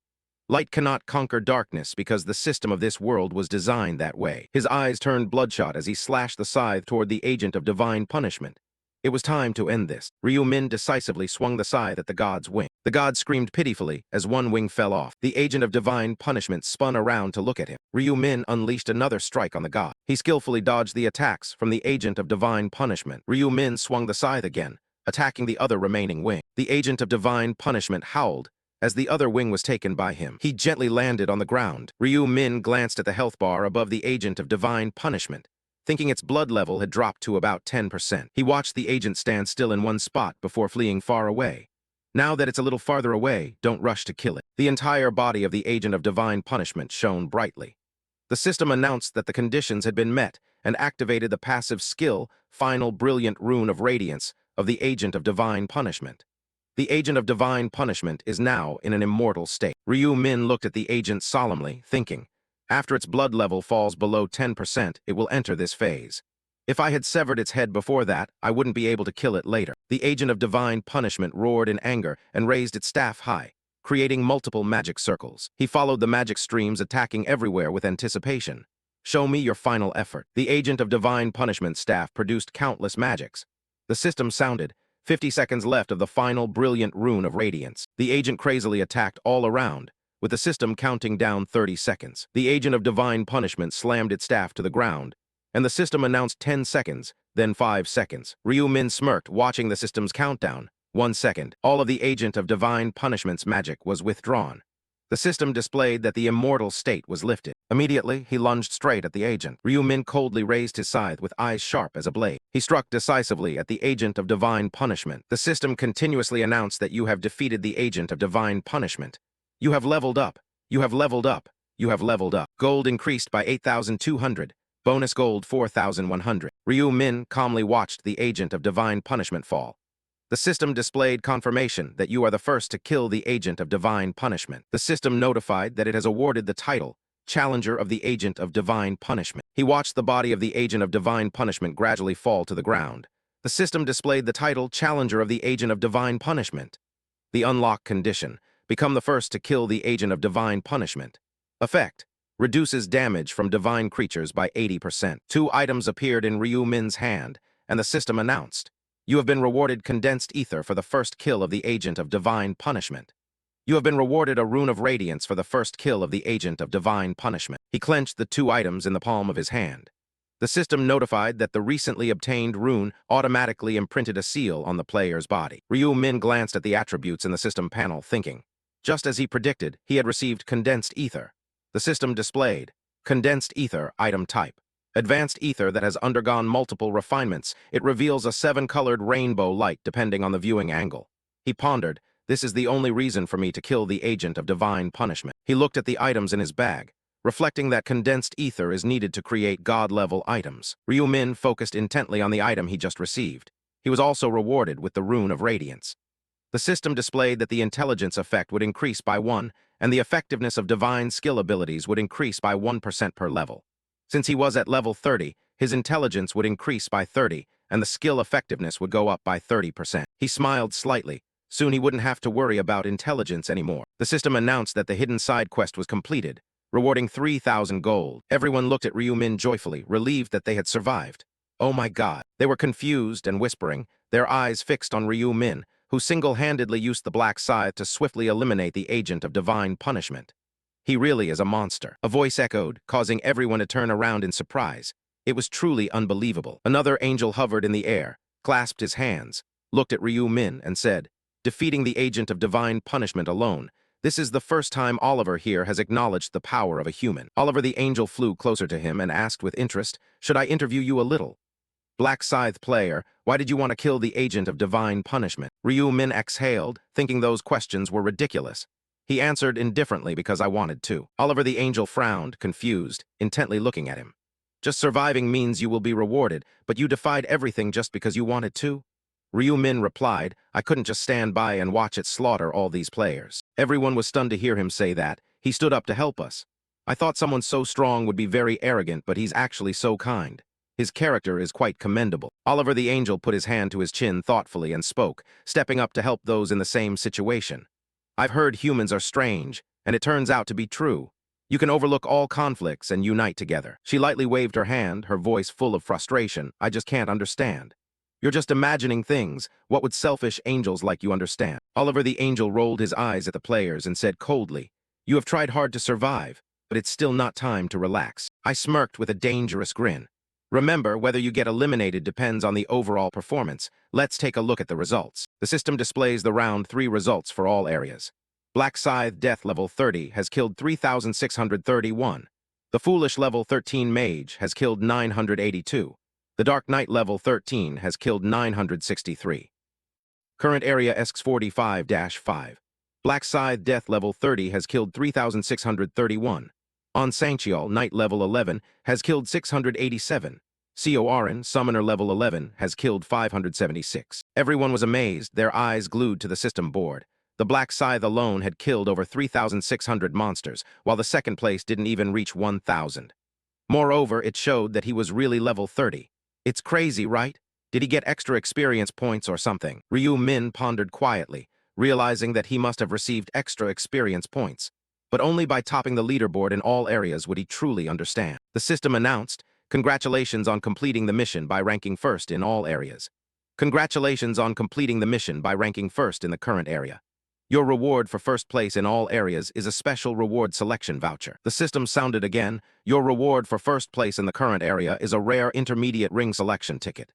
Light cannot conquer darkness because the system of this world was designed that way. His eyes turned bloodshot as he slashed the scythe toward the Agent of Divine Punishment. It was time to end this. Ryu Min decisively swung the scythe at the god's wing. The god screamed pitifully as one wing fell off. The agent of divine punishment spun around to look at him. Ryu Min unleashed another strike on the god. He skillfully dodged the attacks from the agent of divine punishment. Ryu Min swung the scythe again, attacking the other remaining wing. The agent of divine punishment howled as the other wing was taken by him. He gently landed on the ground. Ryu Min glanced at the health bar above the agent of divine punishment, thinking its blood level had dropped to about 10%. He watched the agent stand still in one spot before fleeing far away. Now that it's a little farther away, don't rush to kill it. The entire body of the agent of divine punishment shone brightly. The system announced that the conditions had been met and activated the passive skill, final brilliant rune of radiance, of the agent of divine punishment. The agent of divine punishment is now in an immortal state. Ryu Min looked at the agent solemnly, thinking, after its blood level falls below 10%, it will enter this phase. If I had severed its head before that, I wouldn't be able to kill it later. The agent of divine punishment roared in anger and raised its staff high, creating multiple magic circles. He followed the magic streams, attacking everywhere with anticipation. Show me your final effort. The agent of divine punishment staff produced countless magics. The system sounded, 50 seconds left of the final brilliant rune of radiance. The agent crazily attacked all around, with the system counting down 30 seconds. The agent of divine punishment slammed its staff to the ground, and the system announced 10 seconds, then 5 seconds. Ryu Min smirked, watching the system's countdown. 1 second. All of the agent of divine punishment's magic was withdrawn. The system displayed that the immortal state was lifted. Immediately, he lunged straight at the agent. Ryu Min coldly raised his scythe with eyes sharp as a blade. He struck decisively at the agent of divine punishment. The system continuously announced that you have defeated the agent of divine punishment. You have leveled up. You have leveled up. You have leveled up. Gold increased by 8,200. Bonus gold 4,100. Ryu Min calmly watched the agent of divine punishment fall. The system displayed confirmation that you are the first to kill the agent of divine punishment. The system notified that it has awarded the title, Challenger of the Agent of Divine Punishment. He watched the body of the agent of divine punishment gradually fall to the ground. The system displayed the title, Challenger of the Agent of Divine Punishment. The unlock condition, become the first to kill the agent of divine punishment. Effect, reduces damage from divine creatures by 80%. 2 items appeared in Ryu Min's hand, and the system announced, you have been rewarded condensed ether for the first kill of the agent of divine punishment. You have been rewarded a rune of radiance for the first kill of the agent of divine punishment. He clenched the 2 items in the palm of his hand. The system notified that the recently obtained rune automatically imprinted a seal on the player's body. Ryu Min glanced at the attributes in the system panel, thinking, just as he predicted, he had received condensed ether. The system displayed, condensed ether item type. Advanced ether that has undergone multiple refinements. It reveals a 7-colored rainbow light depending on the viewing angle. He pondered, this is the only reason for me to kill the agent of divine punishment. He looked at the items in his bag, reflecting that condensed ether is needed to create god-level items. Ryu Min focused intently on the item he just received. He was also rewarded with the rune of radiance. The system displayed that the intelligence effect would increase by 1, and the effectiveness of divine skill abilities would increase by 1% per level. Since he was at level 30, his intelligence would increase by 30, and the skill effectiveness would go up by 30%. He smiled slightly. Soon he wouldn't have to worry about intelligence anymore. The system announced that the hidden side quest was completed, rewarding 3,000 gold. Everyone looked at Ryu Min joyfully, relieved that they had survived. Oh my god. They were confused and whispering, their eyes fixed on Ryu Min, who single-handedly used the black scythe to swiftly eliminate the agent of divine punishment. He really is a monster. A voice echoed, causing everyone to turn around in surprise. It was truly unbelievable. Another angel hovered in the air, clasped his hands, looked at Ryu Min, and said, defeating the agent of divine punishment alone, this is the first time Oliver here has acknowledged the power of a human. Oliver the angel flew closer to him and asked with interest, should I interview you a little? Black Scythe player, why did you want to kill the agent of divine punishment? Ryu Min exhaled, thinking those questions were ridiculous. He answered indifferently because I wanted to. Oliver the angel frowned, confused, intently looking at him. Just surviving means you will be rewarded, but you defied everything just because you wanted to? Ryu Min replied, I couldn't just stand by and watch it slaughter all these players. Everyone was stunned to hear him say that. He stood up to help us. I thought someone so strong would be very arrogant, but he's actually so kind. His character is quite commendable. Oliver the angel put his hand to his chin thoughtfully and spoke, stepping up to help those in the same situation. I've heard humans are strange, and it turns out to be true. You can overlook all conflicts and unite together. She lightly waved her hand, her voice full of frustration. I just can't understand. You're just imagining things. What would selfish angels like you understand? Oliver the angel rolled his eyes at the players and said coldly, "You have tried hard to survive, but it's still not time to relax." I smirked with a dangerous grin. Remember, whether you get eliminated depends on the overall performance. Let's take a look at the results. The system displays the round 3 results for all areas. Black Scythe Death level 30 has killed 3,631. The Foolish level 13 Mage has killed 982. The Dark Knight level 13 has killed 963. Current area ESCS 45-5. Black Scythe Death level 30 has killed 3,631. On Sanctial Knight level 11 has killed 687. Corin Summoner level 11 has killed 576. Everyone was amazed, their eyes glued to the system board. The Black Scythe alone had killed over 3,600 monsters, while the second place didn't even reach 1,000. Moreover, it showed that he was really level 30. It's crazy, right? Did he get extra experience points or something? Ryu Min pondered quietly, realizing that he must have received extra experience points. But only by topping the leaderboard in all areas would he truly understand. The system announced, "Congratulations on completing the mission by ranking first in all areas. Congratulations on completing the mission by ranking first in the current area. Your reward for first place in all areas is a special reward selection voucher." The system sounded again. "Your reward for first place in the current area is a rare intermediate ring selection ticket."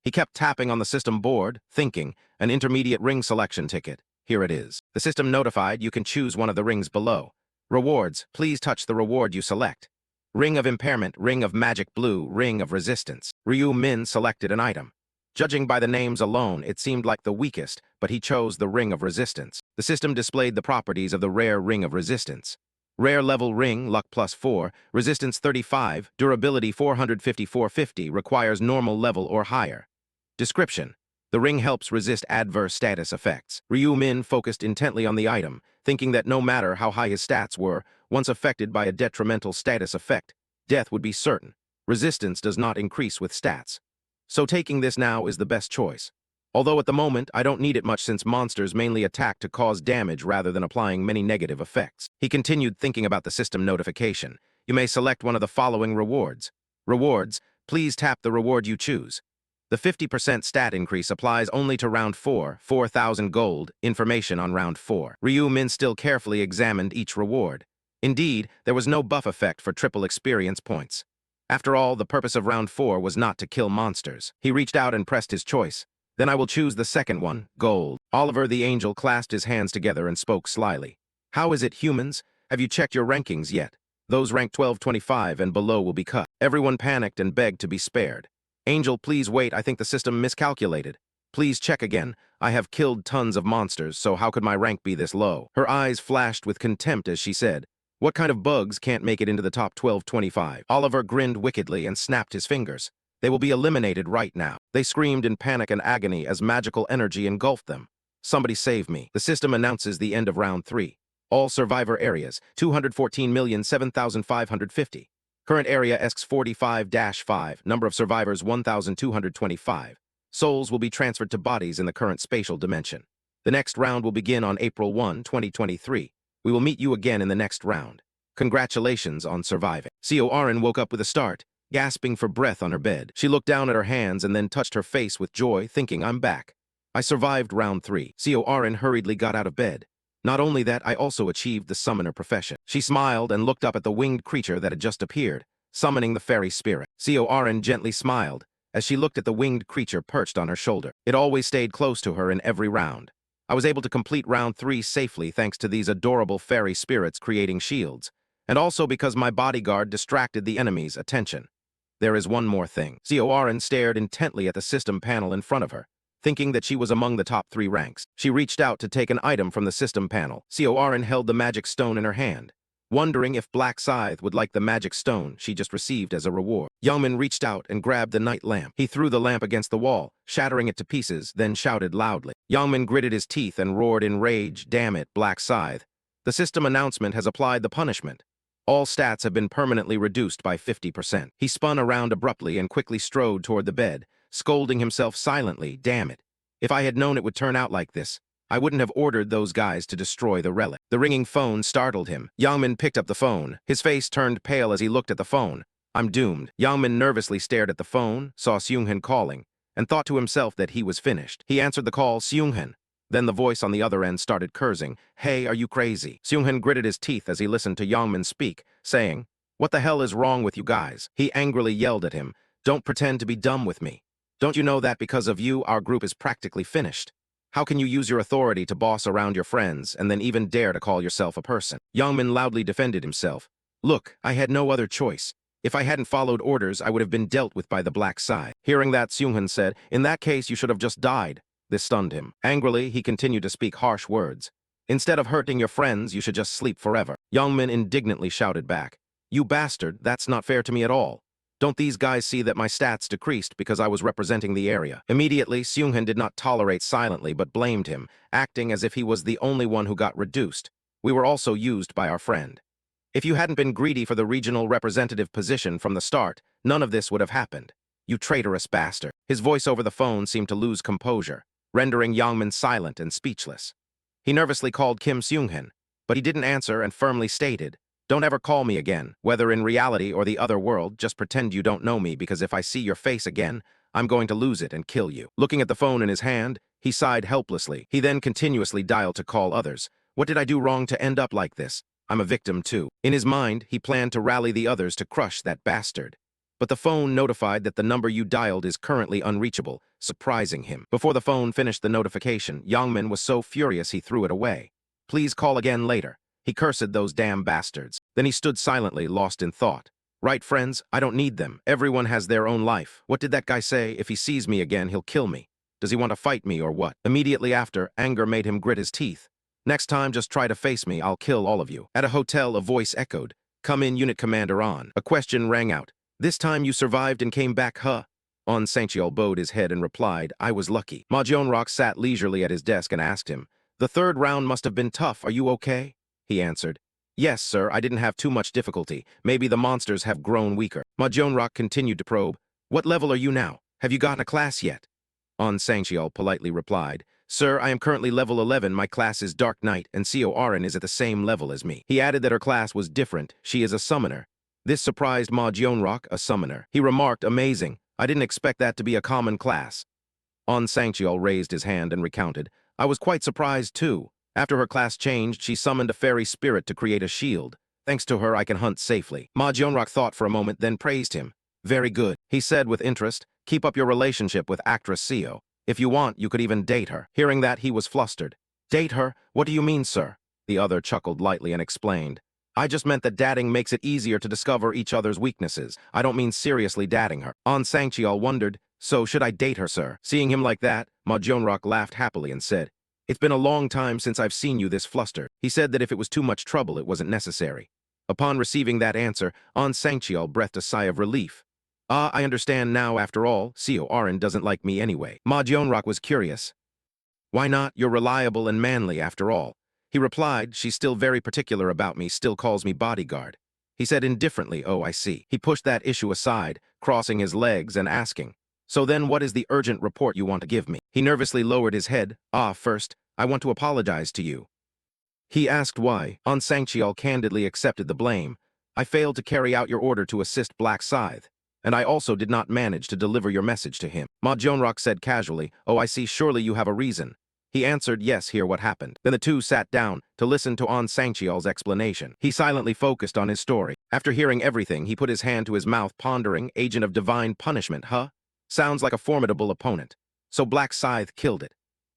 He kept tapping on the system board, thinking, an intermediate ring selection ticket. Here it is. The system notified you can choose one of the rings below. Rewards, please touch the reward you select. Ring of Impairment, Ring of Magic Blue, Ring of Resistance. Ryu Min selected an item. Judging by the names alone, it seemed like the weakest, but he chose the Ring of Resistance. The system displayed the properties of the rare Ring of Resistance. Rare level ring, luck +4, resistance 35, durability 450-450, requires normal level or higher. Description: the ring helps resist adverse status effects. Ryu Min focused intently on the item, thinking that no matter how high his stats were, once affected by a detrimental status effect, death would be certain. Resistance does not increase with stats. So taking this now is the best choice. Although at the moment, I don't need it much since monsters mainly attack to cause damage rather than applying many negative effects. He continued thinking about the system notification. You may select one of the following rewards. Rewards, please tap the reward you choose. The 50% stat increase applies only to round 4, 4,000 gold, information on round 4. Ryu Min still carefully examined each reward. Indeed, there was no buff effect for triple experience points. After all, the purpose of round 4 was not to kill monsters. He reached out and pressed his choice. Then I will choose the second one, gold. Oliver the angel clasped his hands together and spoke slyly. How is it, humans? Have you checked your rankings yet? Those ranked 1225 and below will be cut. Everyone panicked and begged to be spared. Angel, please wait, I think the system miscalculated. Please check again. I have killed tons of monsters, so how could my rank be this low? Her eyes flashed with contempt as she said, "What kind of bugs can't make it into the top 1225? Oliver grinned wickedly and snapped his fingers. They will be eliminated right now. They screamed in panic and agony as magical energy engulfed them. Somebody save me. The system announces the end of round 3. All survivor areas, 214,007,550. Current area ESCS 45-5, number of survivors 1,225. Souls will be transferred to bodies in the current spatial dimension. The next round will begin on April 1, 2023. We will meet you again in the next round. Congratulations on surviving." Corin woke up with a start, gasping for breath on her bed. She looked down at her hands and then touched her face with joy, thinking, "I'm back. I survived round 3. Corin hurriedly got out of bed. Not only that, I also achieved the summoner profession. She smiled and looked up at the winged creature that had just appeared, summoning the fairy spirit. Corin gently smiled as she looked at the winged creature perched on her shoulder. It always stayed close to her in every round. I was able to complete round 3 safely thanks to these adorable fairy spirits creating shields, and also because my bodyguard distracted the enemy's attention. There is one more thing. Corin stared intently at the system panel in front of her, thinking that she was among the top 3 ranks. She reached out to take an item from the system panel. Corin held the magic stone in her hand, wondering if Black Scythe would like the magic stone she just received as a reward. Youngman reached out and grabbed the night lamp. He threw the lamp against the wall, shattering it to pieces, then shouted loudly. Youngman gritted his teeth and roared in rage, "Damn it, Black Scythe. The system announcement has applied the punishment. All stats have been permanently reduced by 50%. He spun around abruptly and quickly strode toward the bed, scolding himself silently. Damn it. If I had known it would turn out like this, I wouldn't have ordered those guys to destroy the relic. The ringing phone startled him. Youngman picked up the phone. His face turned pale as he looked at the phone. I'm doomed. Youngman nervously stared at the phone, saw Seunghan calling, and thought to himself that he was finished. He answered the call, Seunghan. Then the voice on the other end started cursing. Hey, are you crazy? Seunghan gritted his teeth as he listened to Yongmin speak, saying, What the hell is wrong with you guys? He angrily yelled at him, Don't pretend to be dumb with me. Don't you know that because of you, our group is practically finished? How can you use your authority to boss around your friends and then even dare to call yourself a person? Yongmin loudly defended himself. Look, I had no other choice. If I hadn't followed orders, I would have been dealt with by the black side. Hearing that, Seunghan said, In that case, you should have just died. This stunned him. Angrily, he continued to speak harsh words. Instead of hurting your friends, you should just sleep forever. Yongmin indignantly shouted back. You bastard, that's not fair to me at all. Don't these guys see that my stats decreased because I was representing the area? Immediately, Seunghan did not tolerate silently but blamed him, acting as if he was the only one who got reduced. We were also used by our friend. If you hadn't been greedy for the regional representative position from the start, none of this would have happened. You traitorous bastard. His voice over the phone seemed to lose composure, rendering Yongmin silent and speechless. He nervously called Kim Seunghan, but he didn't answer and firmly stated, Don't ever call me again, whether in reality or the other world, just pretend you don't know me because if I see your face again, I'm going to lose it and kill you. Looking at the phone in his hand, he sighed helplessly. He then continuously dialed to call others. What did I do wrong to end up like this? I'm a victim too. In his mind, he planned to rally the others to crush that bastard. But the phone notified that the number you dialed is currently unreachable, surprising him. Before the phone finished the notification, Yongmin was so furious he threw it away. Please call again later. He cursed those damn bastards. Then he stood silently, lost in thought. Right, friends, I don't need them. Everyone has their own life. What did that guy say? If he sees me again, he'll kill me. Does he want to fight me or what? Immediately after, anger made him grit his teeth. Next time, just try to face me, I'll kill all of you. At a hotel, a voice echoed. Come in, Unit Commander On. A question rang out. This time you survived and came back, huh? On Saint-Chiol bowed his head and replied, I was lucky. Ma Jeonrok sat leisurely at his desk and asked him, The third round must have been tough, are you okay? He answered, Yes, sir, I didn't have too much difficulty. Maybe the monsters have grown weaker. Ma Jeonrok continued to probe, What level are you now? Have you gotten a class yet? On Saint-Chiol politely replied, Sir, I am currently level 11, my class is Dark Knight, and Co-Arin is at the same level as me. He added that her class was different, she is a summoner. This surprised Ma Jeonrok, a summoner. He remarked, Amazing, I didn't expect that to be a common class. On Saint-Chiol raised his hand and recounted, I was quite surprised too. After her class changed, she summoned a fairy spirit to create a shield. Thanks to her, I can hunt safely. Ma Jeonrok thought for a moment, then praised him. Very good, he said with interest. Keep up your relationship with actress Seo. If you want, you could even date her. Hearing that, he was flustered. Date her? What do you mean, sir? The other chuckled lightly and explained. I just meant that dating makes it easier to discover each other's weaknesses. I don't mean seriously dating her. On Saint-Chiol wondered, So should I date her, sir? Seeing him like that, Ma Jeonrok laughed happily and said, It's been a long time since I've seen you this flustered. He said that if it was too much trouble, it wasn't necessary. Upon receiving that answer, On Saint-Chiol breathed a sigh of relief. Ah, I understand now after all, Co-Arin doesn't like me anyway. Ma Jeonrok was curious. Why not? You're reliable and manly after all. He replied, She's still very particular about me, still calls me bodyguard. He said indifferently, Oh, I see. He pushed that issue aside, crossing his legs and asking, So then what is the urgent report you want to give me? He nervously lowered his head. First, I want to apologize to you. He asked why. On Saint-Chiol candidly accepted the blame. I failed to carry out your order to assist Black Scythe. And I also did not manage to deliver your message to him. Ma Jeonrok said casually, Oh, I see, surely you have a reason. He answered, Yes, hear what happened. Then the two sat down to listen to On Saint-Chiol's explanation. He silently focused on his story. After hearing everything, he put his hand to his mouth, pondering, Agent of Divine Punishment, huh? Sounds like a formidable opponent. So Black Scythe killed it.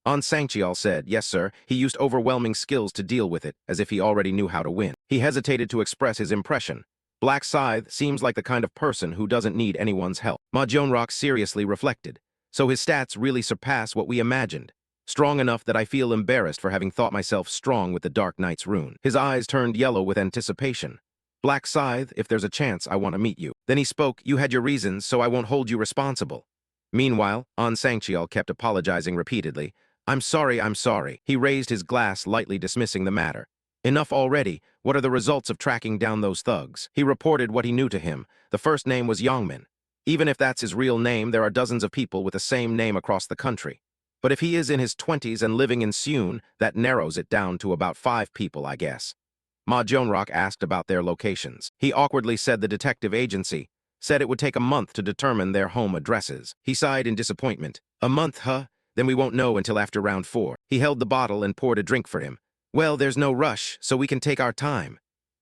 On Saint-Chiol said, Yes, sir, he used overwhelming skills to deal with it, as if he already knew how to win. He hesitated to express his impression. Black Scythe seems like the kind of person who doesn't need anyone's help. Ma Jeonrok seriously reflected. So his stats really surpass what we imagined. Strong enough that I feel embarrassed for having thought myself strong with the Dark Knight's rune. His eyes turned yellow with anticipation. Black Scythe, if there's a chance, I want to meet you. Then he spoke, You had your reasons, so I won't hold you responsible. Meanwhile, On Saint-Chiol kept apologizing repeatedly. I'm sorry, I'm sorry. He raised his glass, lightly dismissing the matter. Enough already. What are the results of tracking down those thugs? He reported what he knew to him. The first name was Yongmin. Even if that's his real name, there are dozens of people with the same name across the country. But if he is in his 20s and living in Seoul, that narrows it down to about 5 people, I guess. Ma Jeonrok asked about their locations. He awkwardly said the detective agency. said it would take a month to determine their home addresses. He sighed in disappointment. A month, huh? Then we won't know until after round 4. He held the bottle and poured a drink for him. Well, there's no rush, so we can take our time.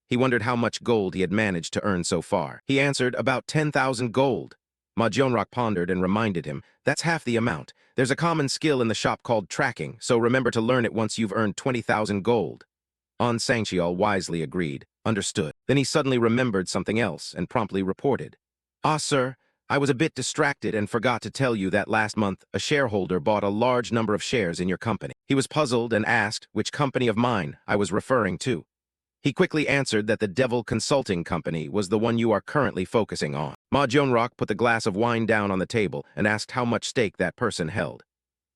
He wondered how much gold he had managed to earn so far. He answered, about 10,000 gold. Ma Jionrak pondered and reminded him, that's half the amount. There's a common skill in the shop called tracking, so remember to learn it once you've earned 20,000 gold. An Sangcheol wisely agreed. Understood. Then he suddenly remembered something else and promptly reported. Ah, sir, I was a bit distracted and forgot to tell you that last month a shareholder bought a large number of shares in your company. He was puzzled and asked which company of mine I was referring to. He quickly answered that the Devil Consulting Company was the one you are currently focusing on. Ma Jionrak put the glass of wine down on the table and asked how much stake that person held.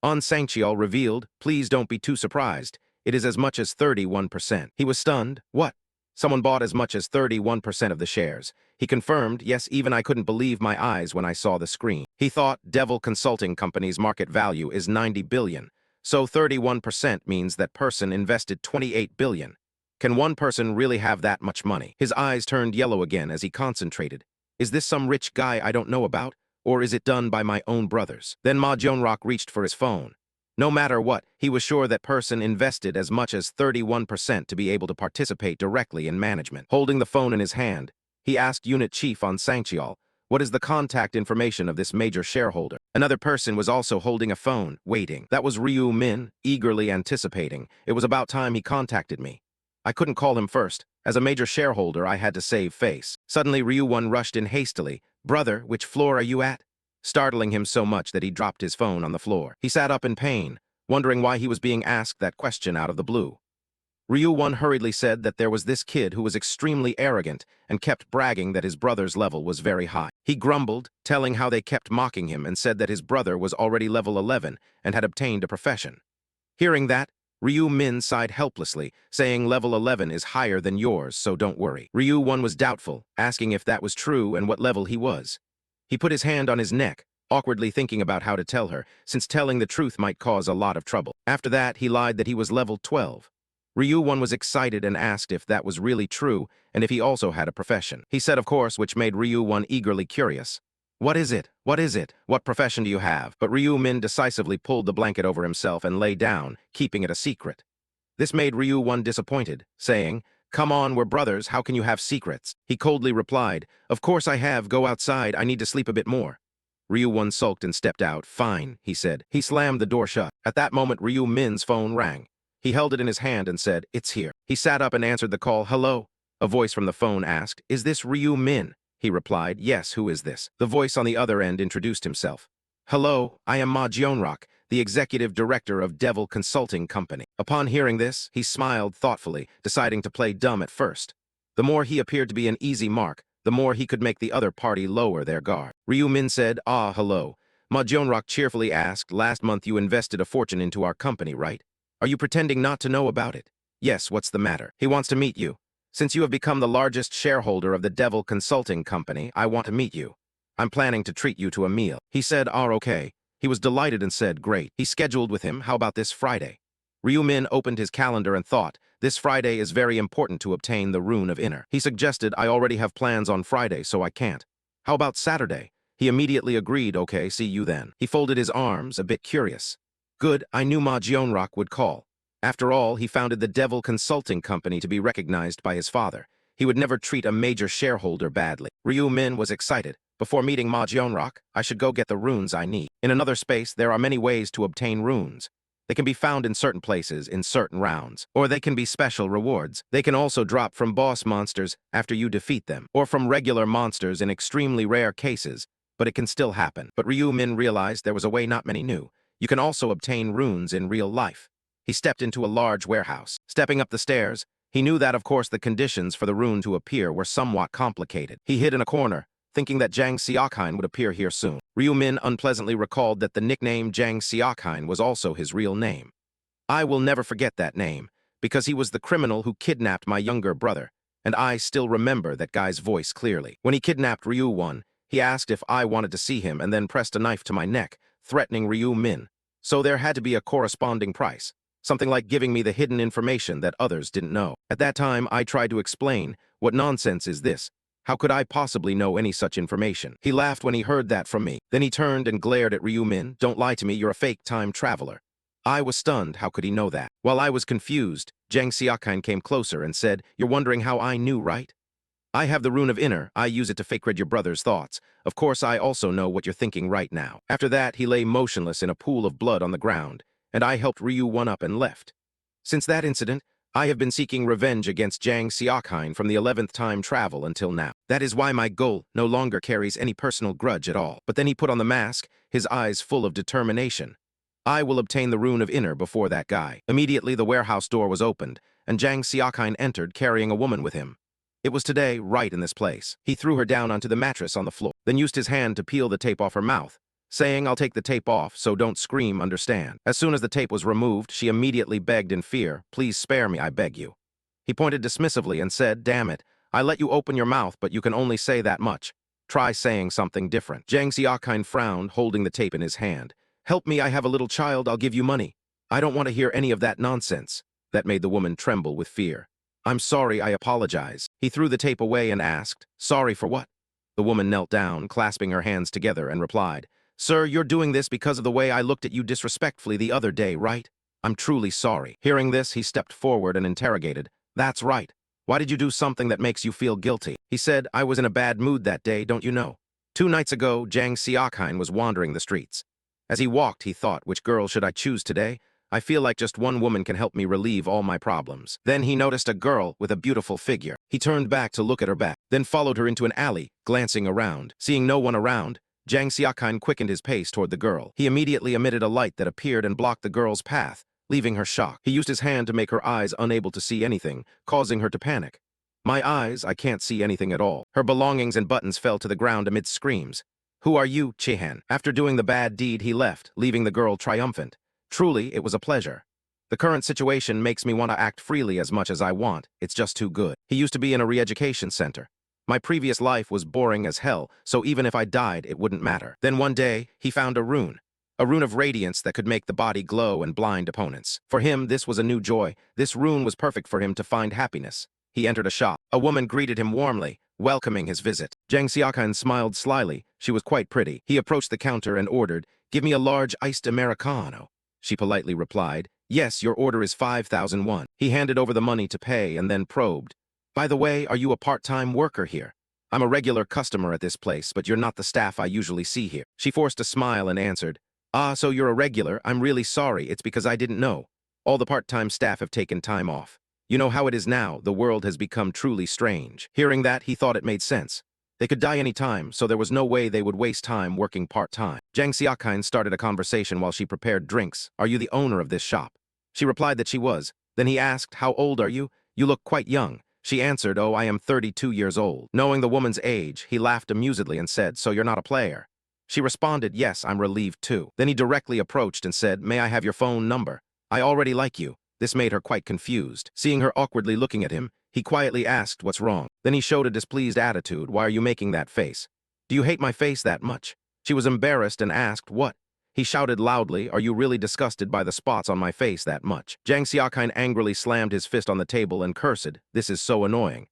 An Sangcheol revealed, please don't be too surprised. It is as much as 31%. He was stunned. What? Someone bought as much as 31% of the shares. He confirmed, yes, even I couldn't believe my eyes when I saw the screen. He thought Devil Consulting Company's market value is 90 billion. So 31% means that person invested 28 billion. Can one person really have that much money? His eyes turned yellow again as he concentrated. Is this some rich guy I don't know about? Or is it done by my own brothers? Then Ma Jionrak reached for his phone. No matter what, he was sure that person invested as much as 31% to be able to participate directly in management. Holding the phone in his hand, he asked Unit Chief An Sangcheol, what is the contact information of this major shareholder? Another person was also holding a phone, waiting. That was Ryu Min, eagerly anticipating. It was about time he contacted me. I couldn't call him first. As a major shareholder, I had to save face. Suddenly, Ryu-won rushed in hastily. Brother, which floor are you at? Startling him so much that he dropped his phone on the floor. He sat up in pain, wondering why he was being asked that question out of the blue. Ryu-won hurriedly said that there was this kid who was extremely arrogant and kept bragging that his brother's level was very high. He grumbled, telling how they kept mocking him and said that his brother was already level 11 and had obtained a profession. Hearing that, Ryu Min sighed helplessly, saying level 11 is higher than yours, so don't worry. Ryu-won was doubtful, asking if that was true and what level he was. He put his hand on his neck, awkwardly thinking about how to tell her, since telling the truth might cause a lot of trouble. After that, he lied that he was level 12. Ryu-won was excited and asked if that was really true and if he also had a profession. He said, of course, which made Ryu-won eagerly curious. What is it? What is it? What profession do you have? But Ryu-min decisively pulled the blanket over himself and lay down, keeping it a secret. This made Ryu-won disappointed, saying, come on, we're brothers, how can you have secrets? He coldly replied, of course I have, go outside, I need to sleep a bit more. Ryu-won sulked and stepped out. Fine, he said. He slammed the door shut. At that moment, Ryu-min's phone rang. He held it in his hand and said, it's here. He sat up and answered the call. Hello? A voice from the phone asked, is this Ryu-min? He replied, yes, who is this? The voice on the other end introduced himself. Hello, I am Ma Jionrak, the executive director of Devil Consulting Company. Upon hearing this, he smiled thoughtfully, deciding to play dumb at first. The more he appeared to be an easy mark, the more he could make the other party lower their guard. Ryu-min said, ah, hello. Ma Jionrak cheerfully asked, last month you invested a fortune into our company, right? Are you pretending not to know about it? Yes, what's the matter? He wants to meet you. Since you have become the largest shareholder of the Devil Consulting Company, I want to meet you. I'm planning to treat you to a meal. He said, okay. He was delighted and said, great. He scheduled with him, how about this Friday? Ryu-min opened his calendar and thought, this Friday is very important to obtain the Rune of Inner. He suggested, I already have plans on Friday, so I can't. How about Saturday? He immediately agreed, okay, see you then. He folded his arms, a bit curious. Good, I knew Ma Jionrak would call. After all, he founded the Devil Consulting Company to be recognized by his father. He would never treat a major shareholder badly. Ryu-min was excited. Before meeting Ma Jionrak, I should go get the runes I need. In another space, there are many ways to obtain runes. They can be found in certain places, in certain rounds. Or they can be special rewards. They can also drop from boss monsters after you defeat them. Or from regular monsters in extremely rare cases. But it can still happen. But Ryu-min realized there was a way not many knew. You can also obtain runes in real life. He stepped into a large warehouse. Stepping up the stairs, he knew that, of course, the conditions for the rune to appear were somewhat complicated. He hid in a corner, thinking that Jang Xiaokhain would appear here soon. Ryu-min unpleasantly recalled that the nickname Jang Xiaokhain was also his real name. I will never forget that name, because he was the criminal who kidnapped my younger brother, and I still remember that guy's voice clearly. When he kidnapped Ryu-won, he asked if I wanted to see him and then pressed a knife to my neck, threatening Ryu-min. So there had to be a corresponding price. Something like giving me the hidden information that others didn't know. At that time, I tried to explain, what nonsense is this? How could I possibly know any such information? He laughed when he heard that from me. Then he turned and glared at Ryu Min. Don't lie to me, you're a fake time traveler. I was stunned. How could he know that? While I was confused, Jang Xiaokine came closer and said, you're wondering how I knew, right? I have the Rune of Inner. I use it to fake read your brother's thoughts. Of course, I also know what you're thinking right now. After that, he lay motionless in a pool of blood on the ground, and I helped Ryu one up and left. Since that incident, I have been seeking revenge against Jang Xiaokine from the 11th time travel until now. That is why my goal no longer carries any personal grudge at all. But then he put on the mask, his eyes full of determination. I will obtain the Rune of Inner before that guy. Immediately, the warehouse door was opened, and Jang Xiaokine entered carrying a woman with him. It was today, right in this place. He threw her down onto the mattress on the floor, then used his hand to peel the tape off her mouth, saying, I'll take the tape off, so don't scream, understand? As soon as the tape was removed, she immediately begged in fear, please spare me, I beg you. He pointed dismissively and said, damn it, I let you open your mouth, but you can only say that much. Try saying something different. Jang Xiaokine frowned, holding the tape in his hand. Help me, I have a little child, I'll give you money. I don't want to hear any of that nonsense. That made the woman tremble with fear. I'm sorry, I apologize. He threw the tape away and asked, sorry for what? The woman knelt down, clasping her hands together, and replied, Sir, you're doing this because of the way I looked at you disrespectfully the other day, right? I'm truly sorry. Hearing this, he stepped forward and interrogated, That's right. Why did you do something that makes you feel guilty? He said, I was in a bad mood that day, don't you know? 2 nights ago, Jang Xiaokine was wandering the streets. As he walked, he thought, which girl should I choose today? I feel like just one woman can help me relieve all my problems. Then he noticed a girl with a beautiful figure. He turned back to look at her back, then followed her into an alley, glancing around. Seeing no one around, Jang Xiaokine quickened his pace toward the girl. He immediately emitted a light that appeared and blocked the girl's path, leaving her shocked. He used his hand to make her eyes unable to see anything, causing her to panic. My eyes, I can't see anything at all. Her belongings and buttons fell to the ground amid screams. Who are you, Chihan? After doing the bad deed, he left, leaving the girl triumphant. Truly, it was a pleasure. The current situation makes me want to act freely as much as I want. It's just too good. He used to be in a re-education center. My previous life was boring as hell, so even if I died, it wouldn't matter. Then one day, he found a rune of radiance that could make the body glow and blind opponents. For him, this was a new joy. This rune was perfect for him to find happiness. He entered a shop. A woman greeted him warmly, welcoming his visit. Jang Xiaokine smiled slyly. She was quite pretty. He approached the counter and ordered, give me a large iced Americano. She politely replied, yes, your order is 5,000 won. He handed over the money to pay and then probed, by the way, are you a part-time worker here? I'm a regular customer at this place, but you're not the staff I usually see here. She forced a smile and answered, ah, so you're a regular. I'm really sorry. It's because I didn't know. All the part-time staff have taken time off. You know how it is now. The world has become truly strange. Hearing that, he thought it made sense. They could die any time, so there was no way they would waste time working part-time. Jang Xiaokine started a conversation while she prepared drinks. Are you the owner of this shop? She replied that she was. Then he asked, how old are you? You look quite young. She answered, oh, I am 32 years old. Knowing the woman's age, he laughed amusedly and said, so you're not a player? She responded, yes, I'm relieved too. Then he directly approached and said, may I have your phone number? I already like you. This made her quite confused. Seeing her awkwardly looking at him, he quietly asked what's wrong. Then he showed a displeased attitude. Why are you making that face? Do you hate my face that much? She was embarrassed and asked, what? He shouted loudly, are you really disgusted by the spots on my face that much? Jang Xiaokine angrily slammed his fist on the table and cursed, this is so annoying.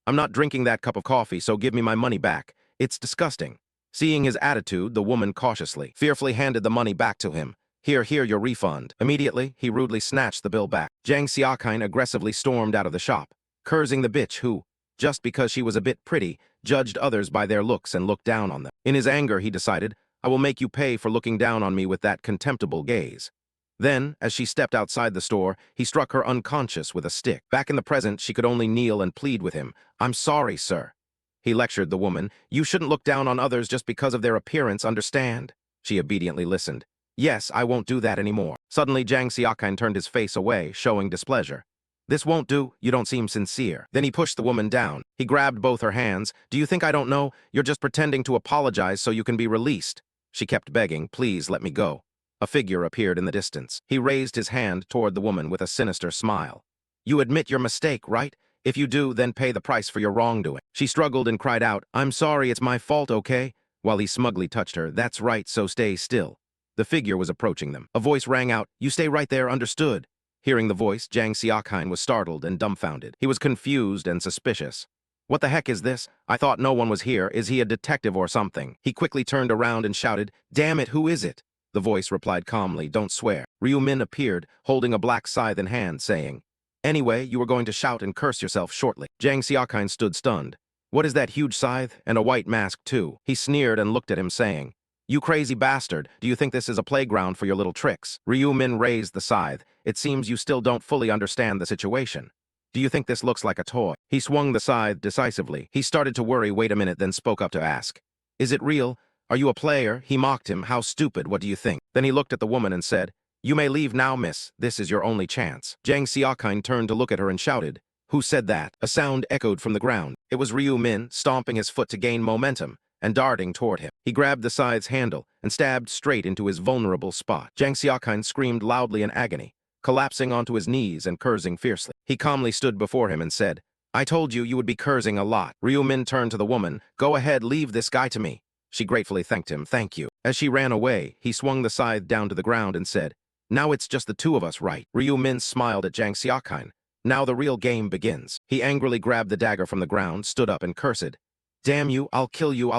I'm not drinking that cup of coffee, so give me my money back. It's disgusting. Seeing his attitude, the woman cautiously, fearfully handed the money back to him. Here, your refund. Immediately, he rudely snatched the bill back. Jang Xiaokine aggressively stormed out of the shop, cursing the bitch who, just because she was a bit pretty, judged others by their looks and looked down on them. In his anger, he decided, I will make you pay for looking down on me with that contemptible gaze. Then, as she stepped outside the store, he struck her unconscious with a stick. Back in the present, she could only kneel and plead with him. I'm sorry, sir. He lectured the woman. You shouldn't look down on others just because of their appearance, understand? She obediently listened. Yes, I won't do that anymore. Suddenly, Jang Xiaokine turned his face away, showing displeasure. This won't do. You don't seem sincere. Then he pushed the woman down. He grabbed both her hands. Do you think I don't know? You're just pretending to apologize so you can be released. She kept begging, please let me go. A figure appeared in the distance. He raised his hand toward the woman with a sinister smile. You admit your mistake, right? If you do, then pay the price for your wrongdoing. She struggled and cried out, I'm sorry, it's my fault, okay? While he smugly touched her, that's right, so stay still. The figure was approaching them. A voice rang out, you stay right there, understood? Hearing the voice, Jang Xiaokine was startled and dumbfounded. He was confused and suspicious. What the heck is this? I thought no one was here. Is he a detective or something? He quickly turned around and shouted, "Damn it, who is it?" The voice replied calmly, "Don't swear." Ryu Min appeared, holding a black scythe in hand, saying, "Anyway, you were going to shout and curse yourself shortly." Jang Xiaokine stood stunned. "What is that huge scythe? And a white mask, too." He sneered and looked at him, saying, "You crazy bastard, do you think this is a playground for your little tricks?" Ryu Min raised the scythe. "It seems you still don't fully understand the situation. Do you think this looks like a toy?" He swung the scythe decisively. He started to worry, wait a minute, then spoke up to ask, "Is it real? Are you a player?" He mocked him. "How stupid, what do you think?" Then he looked at the woman and said, "You may leave now, miss. This is your only chance." Jang Xiaokine turned to look at her and shouted, "Who said that?" A sound echoed from the ground. It was Ryu Min, stomping his foot to gain momentum and darting toward him. He grabbed the scythe's handle and stabbed straight into his vulnerable spot. Jang Xiaokine screamed loudly in agony, collapsing onto his knees and cursing fiercely. He calmly stood before him and said, "I told you you would be cursing a lot." Ryu Min turned to the woman. "Go ahead, leave this guy to me." She gratefully thanked him. "Thank you." As she ran away, he swung the scythe down to the ground and said, "Now it's just the two of us, right?" Ryu Min smiled at Jang Xiaokine. "Now the real game begins." He angrily grabbed the dagger from the ground, stood up and cursed, "Damn you, I'll kill you,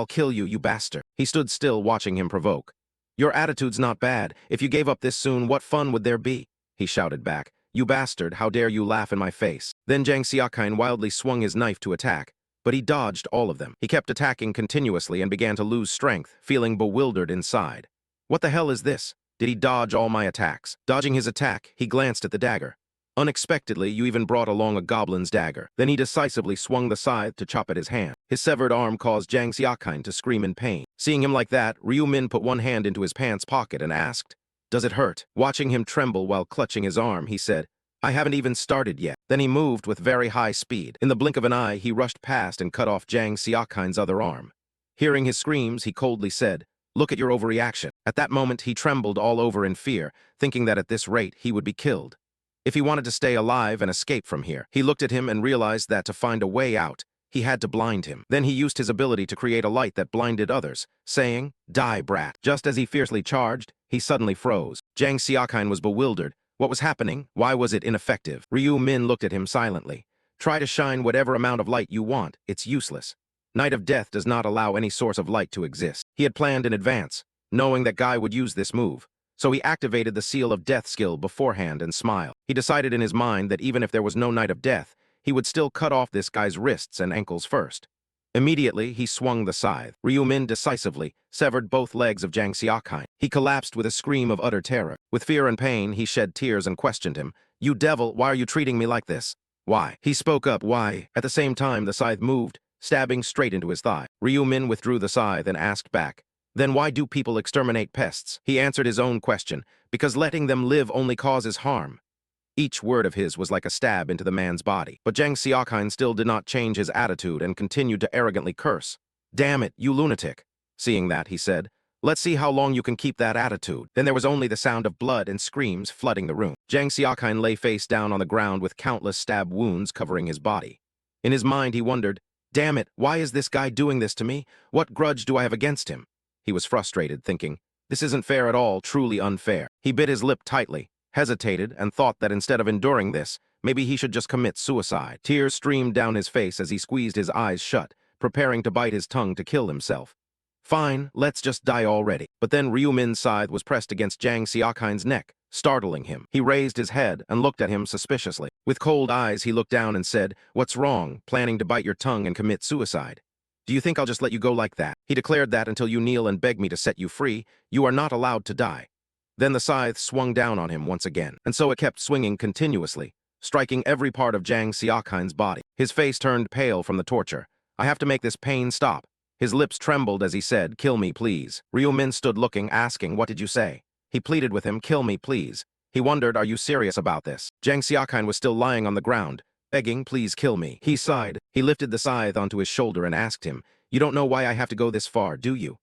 you bastard." He stood still, watching him provoke. "Your attitude's not bad. If you gave up this soon, what fun would there be?" He shouted back, "You bastard, how dare you laugh in my face." Then Jang Xiaokine wildly swung his knife to attack, but he dodged all of them. He kept attacking continuously and began to lose strength, feeling bewildered inside. What the hell is this? Did he dodge all my attacks? Dodging his attack, he glanced at the dagger. Unexpectedly, you even brought along a goblin's dagger. Then he decisively swung the scythe to chop at his hand. His severed arm caused Jang Xiaokine to scream in pain. Seeing him like that, Ryu Min put one hand into his pants pocket and asked, "Does it hurt?" Watching him tremble while clutching his arm, he said, "I haven't even started yet." Then he moved with very high speed. In the blink of an eye, he rushed past and cut off Jang Xiaokine's other arm. Hearing his screams, he coldly said, "Look at your overreaction." At that moment, he trembled all over in fear, thinking that at this rate, he would be killed. If he wanted to stay alive and escape from here, he looked at him and realized that to find a way out, he had to blind him. Then he used his ability to create a light that blinded others, saying, "Die, brat." Just as he fiercely charged, he suddenly froze. Jang Xiaokine was bewildered. What was happening? Why was it ineffective? Ryu Min looked at him silently. "Try to shine whatever amount of light you want. It's useless. Night of Death does not allow any source of light to exist." He had planned in advance, knowing that Guy would use this move. So he activated the Seal of Death skill beforehand and smiled. He decided in his mind that even if there was no Night of Death, he would still cut off this guy's wrists and ankles first. Immediately, he swung the scythe. Ryu Min decisively severed both legs of Jang Xiaokine. He collapsed with a scream of utter terror. With fear and pain, he shed tears and questioned him, "You devil, why are you treating me like this?" "Why?" He spoke up, "Why?" At the same time, the scythe moved, stabbing straight into his thigh. Ryu Min withdrew the scythe and asked back, "Then why do people exterminate pests?" He answered his own question, "Because letting them live only causes harm." Each word of his was like a stab into the man's body. But Jang Xiaokine still did not change his attitude and continued to arrogantly curse. "Damn it, you lunatic." Seeing that, he said, "Let's see how long you can keep that attitude." Then there was only the sound of blood and screams flooding the room. Jang Xiaokine lay face down on the ground with countless stab wounds covering his body. In his mind, he wondered, "Damn it, why is this guy doing this to me? What grudge do I have against him?" He was frustrated, thinking, "This isn't fair at all, truly unfair." He bit his lip tightly, hesitated, and thought that instead of enduring this, maybe he should just commit suicide. Tears streamed down his face as he squeezed his eyes shut, preparing to bite his tongue to kill himself. "Fine, let's just die already." But then Ryu Min's scythe was pressed against Jang Xiaokine's neck, startling him. He raised his head and looked at him suspiciously. With cold eyes, he looked down and said, "What's wrong, planning to bite your tongue and commit suicide? Do you think I'll just let you go like that?" He declared that until you kneel and beg me to set you free, you are not allowed to die. Then the scythe swung down on him once again, and so it kept swinging continuously, striking every part of Jang Xiaokine's body. His face turned pale from the torture. "I have to make this pain stop." His lips trembled as he said, "Kill me, please." Ryu Min stood looking, asking, "What did you say?" He pleaded with him, "Kill me, please." He wondered, "Are you serious about this?" Jang Xiaokine was still lying on the ground, begging, "Please kill me." He sighed. He lifted the scythe onto his shoulder and asked him, "You don't know why I have to go this far, do you?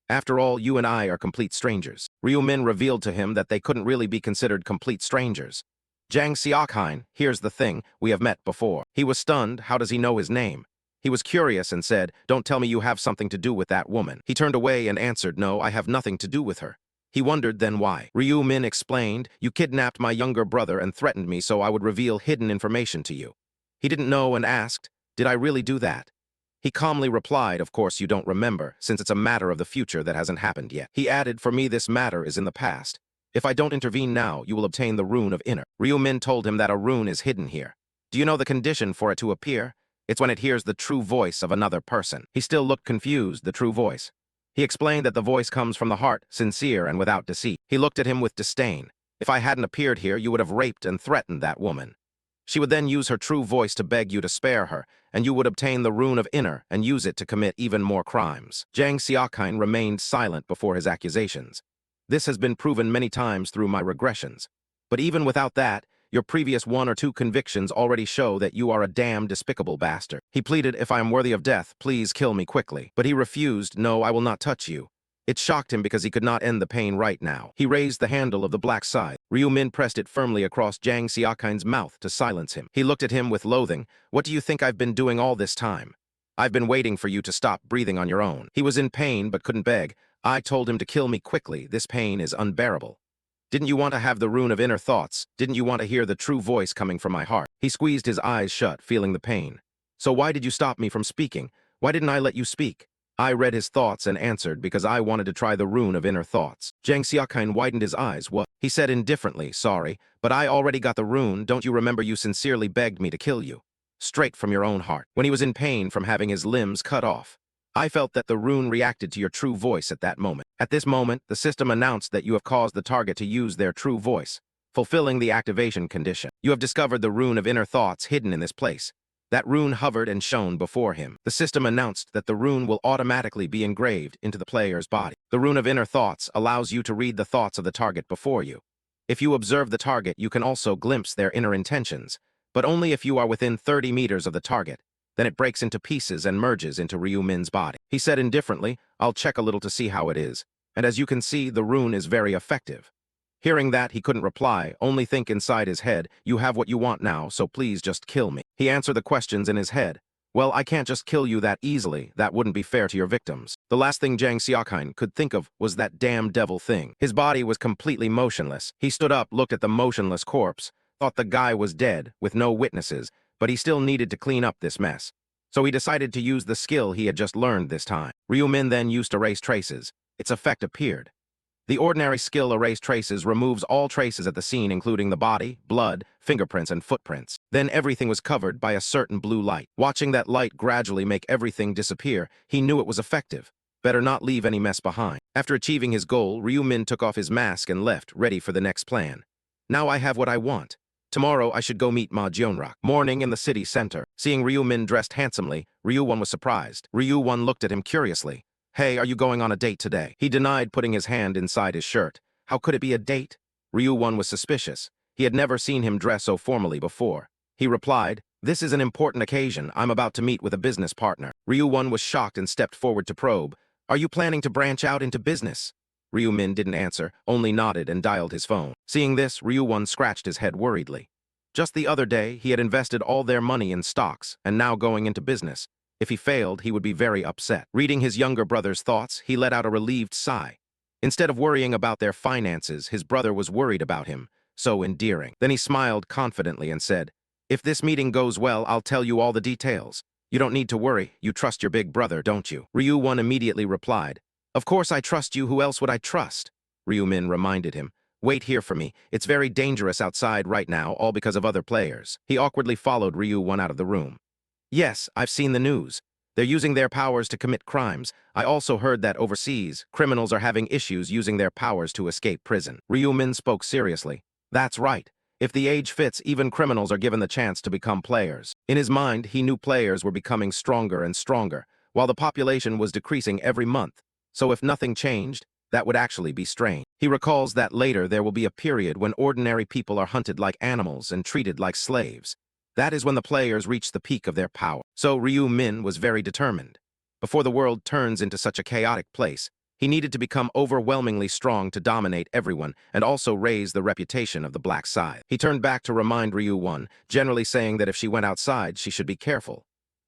After all, you and I are complete strangers." Ryu Min revealed to him that they couldn't really be considered complete strangers. "Jang Xiaokine, here's the thing, we have met before." He was stunned. How does he know his name? He was curious and said, "Don't tell me you have something to do with that woman." He turned away and answered, "No, I have nothing to do with her." He wondered then why. Ryu Min explained, "You kidnapped my younger brother and threatened me so I would reveal hidden information to you." He didn't know and asked, "Did I really do that?" He calmly replied, of course you don't remember, since it's a matter of the future that hasn't happened yet. He added, for me this matter is in the past. If I don't intervene now, you will obtain the rune of inner. Ryu-min told him that a rune is hidden here. Do you know the condition for it to appear? It's when it hears the true voice of another person. He still looked confused, the true voice. He explained that the voice comes from the heart, sincere and without deceit. He looked at him with disdain. If I hadn't appeared here, you would have raped and threatened that woman. She would then use her true voice to beg you to spare her, and you would obtain the rune of inner and use it to commit even more crimes. Jang Xiaokine remained silent before his accusations. This has been proven many times through my regressions. But even without that, your previous 1 or 2 convictions already show that you are a damn despicable bastard. He pleaded, if I am worthy of death, please kill me quickly. But he refused, no, I will not touch you. It shocked him because he could not end the pain right now. He raised the handle of the black scythe. Ryu-min pressed it firmly across Jang Xiaokine's mouth to silence him. He looked at him with loathing. What do you think I've been doing all this time? I've been waiting for you to stop breathing on your own. He was in pain but couldn't beg. I told him to kill me quickly. This pain is unbearable. Didn't you want to have the rune of inner thoughts? Didn't you want to hear the true voice coming from my heart? He squeezed his eyes shut, feeling the pain. So why did you stop me from speaking? Why didn't I let you speak? I read his thoughts and answered because I wanted to try the rune of inner thoughts. Jang Xiaokine widened his eyes. What? He said indifferently, sorry, but I already got the rune. Don't you remember you sincerely begged me to kill you? Straight from your own heart. When he was in pain from having his limbs cut off. I felt that the rune reacted to your true voice at that moment. At this moment, the system announced that you have caused the target to use their true voice, fulfilling the activation condition. You have discovered the rune of inner thoughts hidden in this place. That rune hovered and shone before him. The system announced that the rune will automatically be engraved into the player's body. The rune of inner thoughts allows you to read the thoughts of the target before you. If you observe the target, you can also glimpse their inner intentions, but only if you are within 30 meters of the target. Then it breaks into pieces and merges into Ryu-min's body. He said indifferently, I'll check a little to see how it is. And as you can see, the rune is very effective. Hearing that, he couldn't reply, only think inside his head, you have what you want now, so please just kill me. He answered the questions in his head. Well, I can't just kill you that easily. That wouldn't be fair to your victims. The last thing Jang Xiaokine could think of was that damn devil thing. His body was completely motionless. He stood up, looked at the motionless corpse, thought the guy was dead, with no witnesses, but he still needed to clean up this mess. So he decided to use the skill he had just learned this time. Ryu-min then used Erase Traces. Its effect appeared. The ordinary skill Erase Traces removes all traces at the scene, including the body, blood, fingerprints, and footprints. Then everything was covered by a certain blue light. Watching that light gradually make everything disappear, he knew it was effective. Better not leave any mess behind. After achieving his goal, Ryu-min took off his mask and left, ready for the next plan. Now I have what I want. Tomorrow I should go meet Ma Jeonrak. Morning in the city center. Seeing Ryu-min dressed handsomely, Ryu-won was surprised. Ryu-won looked at him curiously. Hey, are you going on a date today? He denied, putting his hand inside his shirt. How could it be a date? Ryu-won was suspicious. He had never seen him dress so formally before. He replied, this is an important occasion. I'm about to meet with a business partner. Ryu-won was shocked and stepped forward to probe. Are you planning to branch out into business? Ryu-min didn't answer, only nodded and dialed his phone. Seeing this, Ryu-won scratched his head worriedly. Just the other day, he had invested all their money in stocks, and now going into business. If he failed, he would be very upset. Reading his younger brother's thoughts, he let out a relieved sigh. Instead of worrying about their finances, his brother was worried about him. So endearing. Then he smiled confidently and said, if this meeting goes well, I'll tell you all the details. You don't need to worry. You trust your big brother, don't you? Ryu-won immediately replied, of course I trust you. Who else would I trust? Ryu-min reminded him. Wait here for me. It's very dangerous outside right now, all because of other players. He awkwardly followed Ryu-won out of the room. Yes, I've seen the news. They're using their powers to commit crimes. I also heard that overseas, criminals are having issues using their powers to escape prison. Ryu-min spoke seriously. That's right. If the age fits, even criminals are given the chance to become players. In his mind, he knew players were becoming stronger and stronger, while the population was decreasing every month. So if nothing changed, that would actually be strange. He recalls that later there will be a period when ordinary people are hunted like animals and treated like slaves. That is when the players reach the peak of their power. So Ryu-min was very determined. Before the world turns into such a chaotic place, he needed to become overwhelmingly strong to dominate everyone and also raise the reputation of the Black Scythe. He turned back to remind Ryu-won, generally saying that if she went outside, she should be careful.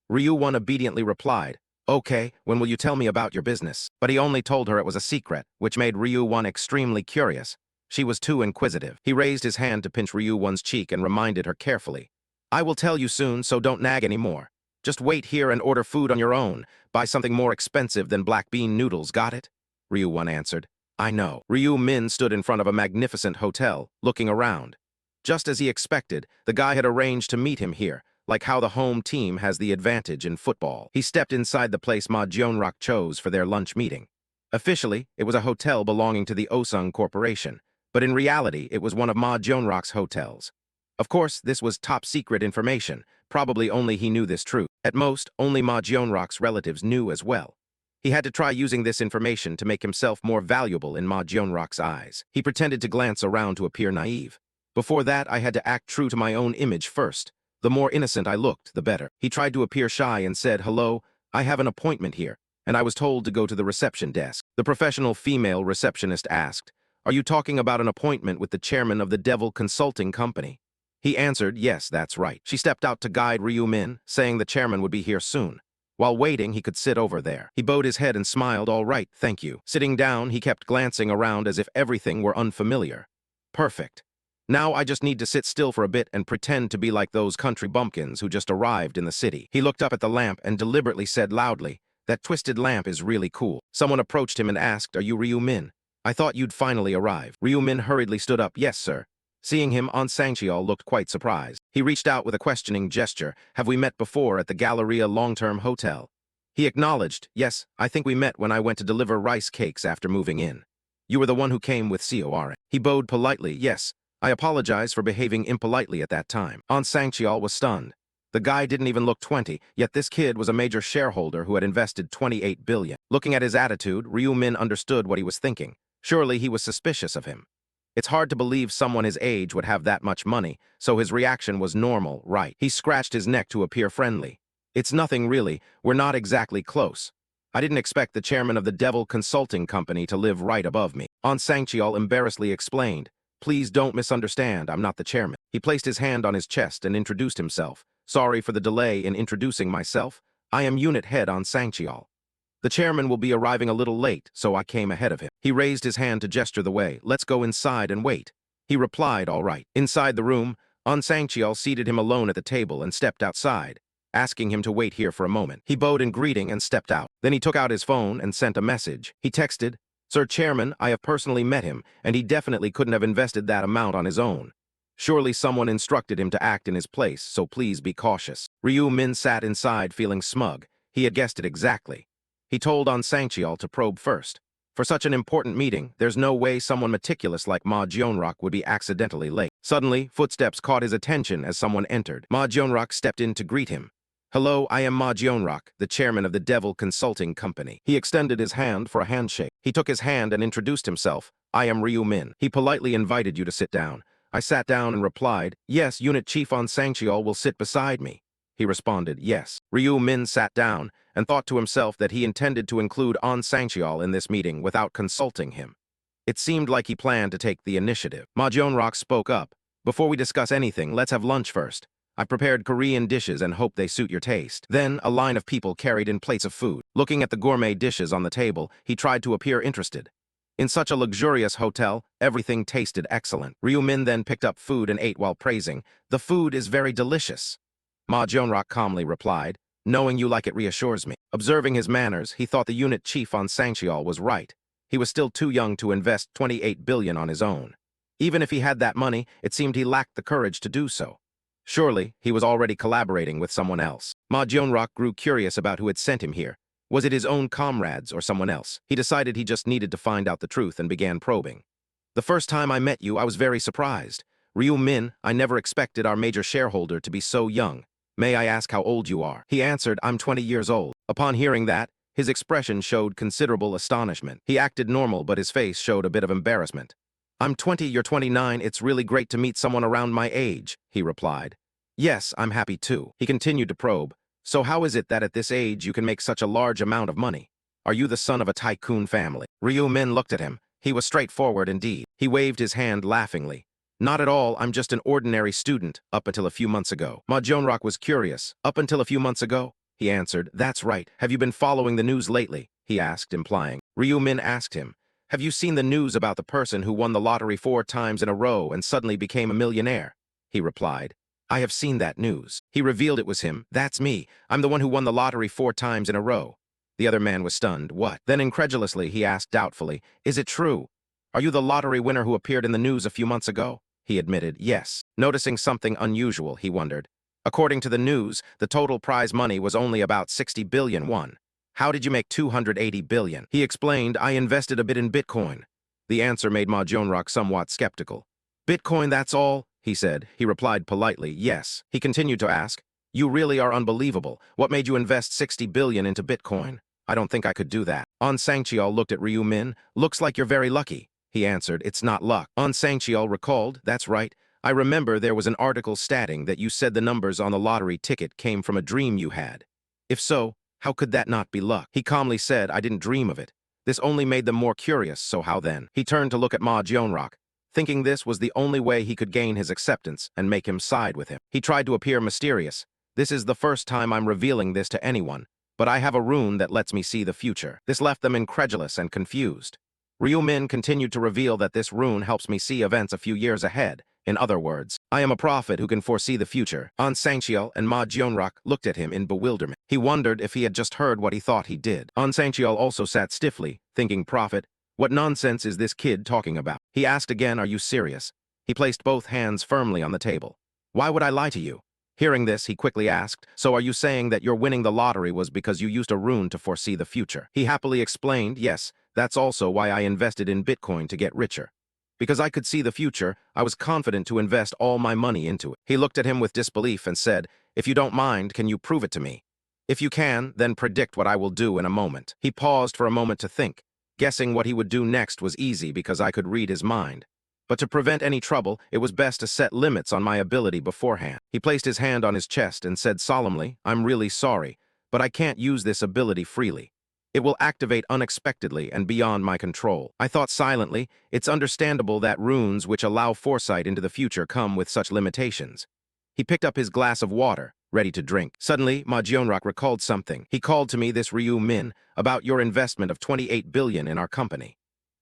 Ryu-won obediently replied, okay, when will you tell me about your business? But he only told her it was a secret, which made Ryu-won extremely curious. She was too inquisitive. He raised his hand to pinch Ryu-won's cheek and reminded her carefully, I will tell you soon, so don't nag anymore. Just wait here and order food on your own. Buy something more expensive than black bean noodles, got it? Ryu-won answered. I know. Ryu-min stood in front of a magnificent hotel, looking around. Just as he expected, the guy had arranged to meet him here, like how the home team has the advantage in football. He stepped inside the place Ma Jeonrak chose for their lunch meeting. Officially, it was a hotel belonging to the Osung Corporation, but in reality, it was one of Ma Jeonrak's hotels. Of course, this was top-secret information. Probably only he knew this truth. At most, only Ma Jeonrak's relatives knew as well. He had to try using this information to make himself more valuable in Ma Jeonrak's eyes. He pretended to glance around to appear naive. Before that, I had to act true to my own image first. The more innocent I looked, the better. He tried to appear shy and said, hello, I have an appointment here, and I was told to go to the reception desk. The professional female receptionist asked, are you talking about an appointment with the chairman of the Devil Consulting Company? He answered, yes, that's right. She stepped out to guide Ryu-min, saying the chairman would be here soon. While waiting, he could sit over there. He bowed his head and smiled, all right, thank you. Sitting down, he kept glancing around as if everything were unfamiliar. Perfect. Now I just need to sit still for a bit and pretend to be like those country bumpkins who just arrived in the city. He looked up at the lamp and deliberately said loudly, that twisted lamp is really cool. Someone approached him and asked, are you Ryu-min? I thought you'd finally arrived. Ryu-min hurriedly stood up, yes, sir. Seeing him, An Sang-cheol looked quite surprised. He reached out with a questioning gesture. Have we met before at the Galleria Long-Term Hotel? He acknowledged, yes, I think we met when I went to deliver rice cakes after moving in. You were the one who came with Cor. He bowed politely, yes. I apologize for behaving impolitely at that time. An Sang-cheol was stunned. The guy didn't even look 20, yet this kid was a major shareholder who had invested 28 billion. Looking at his attitude, Ryu-min understood what he was thinking. Surely he was suspicious of him. It's hard to believe someone his age would have that much money, so his reaction was normal, right? He scratched his neck to appear friendly. It's nothing really, we're not exactly close. I didn't expect the chairman of the Devil Consulting Company to live right above me. An Sang-cheol embarrassedly explained, please don't misunderstand, I'm not the chairman. He placed his hand on his chest and introduced himself. Sorry for the delay in introducing myself. I am unit head An Sang-cheol. The chairman will be arriving a little late, so I came ahead of him. He raised his hand to gesture the way. Let's go inside and wait. He replied, all right. Inside the room, An Sang-cheol seated him alone at the table and stepped outside, asking him to wait here for a moment. He bowed in greeting and stepped out. Then he took out his phone and sent a message. He texted, Sir Chairman, I have personally met him, and he definitely couldn't have invested that amount on his own. Surely someone instructed him to act in his place, so please be cautious. Ryu-min sat inside feeling smug. He had guessed it exactly. He told An Sang-cheol to probe first. For such an important meeting, there's no way someone meticulous like Ma Jeonrak would be accidentally late. Suddenly, footsteps caught his attention as someone entered. Ma Jeonrak stepped in to greet him. Hello, I am Ma Jeonrak, the chairman of the Devil Consulting Company. He extended his hand for a handshake. He took his hand and introduced himself. I am Ryu-min. He politely invited you to sit down. I sat down and replied, yes, Unit Chief An Sang-cheol will sit beside me. He responded, yes. Ryu-min sat down and thought to himself that he intended to include An Sang-cheol in this meeting without consulting him. It seemed like he planned to take the initiative. Ma Jeonrak spoke up. Before we discuss anything, let's have lunch first. I prepared Korean dishes and hope they suit your taste. Then, a line of people carried in plates of food. Looking at the gourmet dishes on the table, he tried to appear interested. In such a luxurious hotel, everything tasted excellent. Ryu-min then picked up food and ate while praising, the food is very delicious. Ma Jeonrak calmly replied, knowing you like it reassures me. Observing his manners, he thought the unit chief An Sang-cheol was right. He was still too young to invest 28 billion on his own. Even if he had that money, it seemed he lacked the courage to do so. Surely, he was already collaborating with someone else. Ma Jeonrak grew curious about who had sent him here. Was it his own comrades or someone else? He decided he just needed to find out the truth and began probing. The first time I met you, I was very surprised. Ryu-min, I never expected our major shareholder to be so young. May I ask how old you are? He answered, I'm 20 years old. Upon hearing that, his expression showed considerable astonishment. He acted normal, but his face showed a bit of embarrassment. I'm 20, you're 29, it's really great to meet someone around my age, he replied. Yes, I'm happy too. He continued to probe. So how is it that at this age you can make such a large amount of money? Are you the son of a tycoon family? Ryu-min looked at him. He was straightforward indeed. He waved his hand laughingly. Not at all, I'm just an ordinary student, up until a few months ago. Ma Jeonrak was curious. Up until a few months ago? He answered, that's right. Have you been following the news lately? He asked, implying. Ryu-min asked him, have you seen the news about the person who won the lottery 4 times in a row and suddenly became a millionaire? He replied, I have seen that news. He revealed it was him. That's me. I'm the one who won the lottery 4 times in a row. The other man was stunned. What? Then incredulously, he asked doubtfully, is it true? Are you the lottery winner who appeared in the news a few months ago? He admitted, yes. Noticing something unusual, he wondered. According to the news, the total prize money was only about 60 billion won. How did you make 280 billion? He explained, I invested a bit in Bitcoin. The answer made Ma Jionrock somewhat skeptical. Bitcoin, that's all? He said. He replied politely, yes. He continued to ask, you really are unbelievable. What made you invest 60 billion into Bitcoin? I don't think I could do that. On Sangcheol looked at Ryu Min. Looks like you're very lucky. He answered, it's not luck. On Sangcheol recalled, that's right. I remember there was an article stating that you said the numbers on the lottery ticket came from a dream you had. If so, how could that not be luck? He calmly said, I didn't dream of it. This only made them more curious, so how then? He turned to look at Ma Jionrock, thinking this was the only way he could gain his acceptance and make him side with him. He tried to appear mysterious. This is the first time I'm revealing this to anyone, but I have a rune that lets me see the future. This left them incredulous and confused. Ryu Min continued to reveal that this rune helps me see events a few years ahead. In other words, I am a prophet who can foresee the future. An Sangcheol and Ma Jionrock looked at him in bewilderment. He wondered if he had just heard what he thought he did. An Sangcheol also sat stiffly, thinking, prophet, what nonsense is this kid talking about? He asked again, are you serious? He placed both hands firmly on the table. Why would I lie to you? Hearing this, he quickly asked, so are you saying that your winning the lottery was because you used a rune to foresee the future? He happily explained, yes, that's also why I invested in Bitcoin to get richer. Because I could see the future, I was confident to invest all my money into it. He looked at him with disbelief and said, if you don't mind, can you prove it to me? If you can, then predict what I will do in a moment. He paused for a moment to think. Guessing what he would do next was easy because I could read his mind. But to prevent any trouble, it was best to set limits on my ability beforehand. He placed his hand on his chest and said solemnly, I'm really sorry, but I can't use this ability freely. It will activate unexpectedly and beyond my control. I thought silently, it's understandable that runes which allow foresight into the future come with such limitations. He picked up his glass of water, ready to drink. Suddenly, Ma Jionrock recalled something. He called to me, this Ryu Min, about your investment of 28 billion in our company.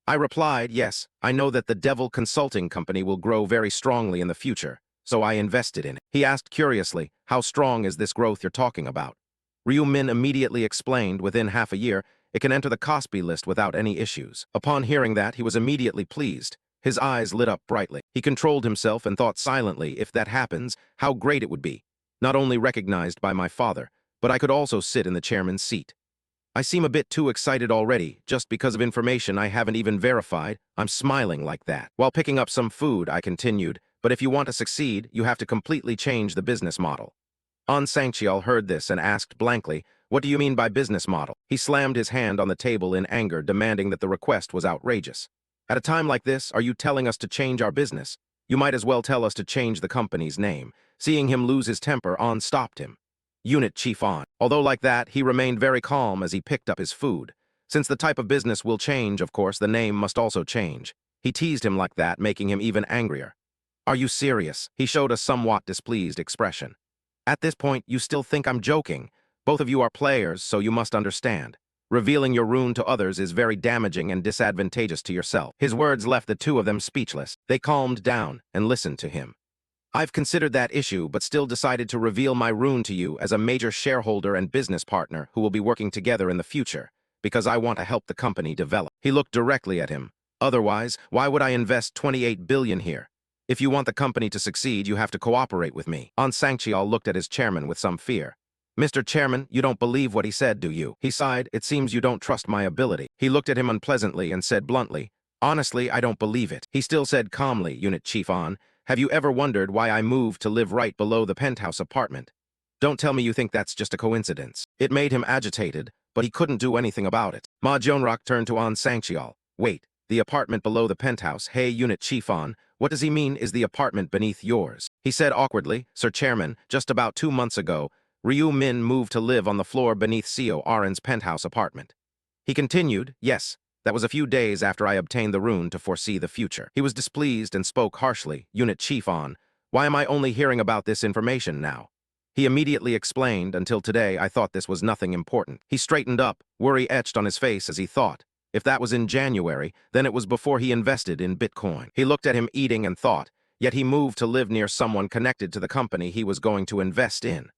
I replied, yes, I know that the Devil Consulting Company will grow very strongly in the future, so I invested in it. He asked curiously, how strong is this growth you're talking about? Ryu Min immediately explained, within half a year, it can enter the Kospi list without any issues. Upon hearing that, he was immediately pleased. His eyes lit up brightly. He controlled himself and thought silently, if that happens, how great it would be. Not only recognized by my father, but I could also sit in the chairman's seat. I seem a bit too excited already, just because of information I haven't even verified. I'm smiling like that. While picking up some food, I continued, but if you want to succeed, you have to completely change the business model. An Sangcheol heard this and asked blankly, what do you mean by business model? He slammed his hand on the table in anger, demanding that the request was outrageous. At a time like this, are you telling us to change our business? You might as well tell us to change the company's name. Seeing him lose his temper, An stopped him. Unit Chief An. Although like that, he remained very calm as he picked up his food. Since the type of business will change, of course, the name must also change. He teased him like that, making him even angrier. Are you serious? He showed a somewhat displeased expression. At this point, you still think I'm joking. Both of you are players, so you must understand. Revealing your rune to others is very damaging and disadvantageous to yourself. His words left the two of them speechless. They calmed down and listened to him. I've considered that issue, but still decided to reveal my rune to you as a major shareholder and business partner who will be working together in the future, because I want to help the company develop. He looked directly at him. Otherwise, why would I invest 28 billion here? If you want the company to succeed, you have to cooperate with me. An Sangcheol looked at his chairman with some fear. Mr. Chairman, you don't believe what he said, do you? He sighed, it seems you don't trust my ability. He looked at him unpleasantly and said bluntly, honestly, I don't believe it. He still said calmly, Unit Chief An, have you ever wondered why I moved to live right below the penthouse apartment? Don't tell me you think that's just a coincidence. It made him agitated, but he couldn't do anything about it. Ma Jionrock turned to An Sangcheol. Wait, the apartment below the penthouse, hey Unit Chief An, what does he mean is the apartment beneath yours? He said awkwardly, Sir Chairman, just about 2 months ago, Ryu Min moved to live on the floor beneath Seo Aren's penthouse apartment. He continued, yes, that was a few days after I obtained the rune to foresee the future. He was displeased and spoke harshly, Unit Chief An, why am I only hearing about this information now? He immediately explained, until today I thought this was nothing important. He straightened up, worry etched on his face as he thought. If that was in January, then it was before he invested in Bitcoin. He looked at him eating and thought, Yet he moved to live near someone connected to the company he was going to invest in.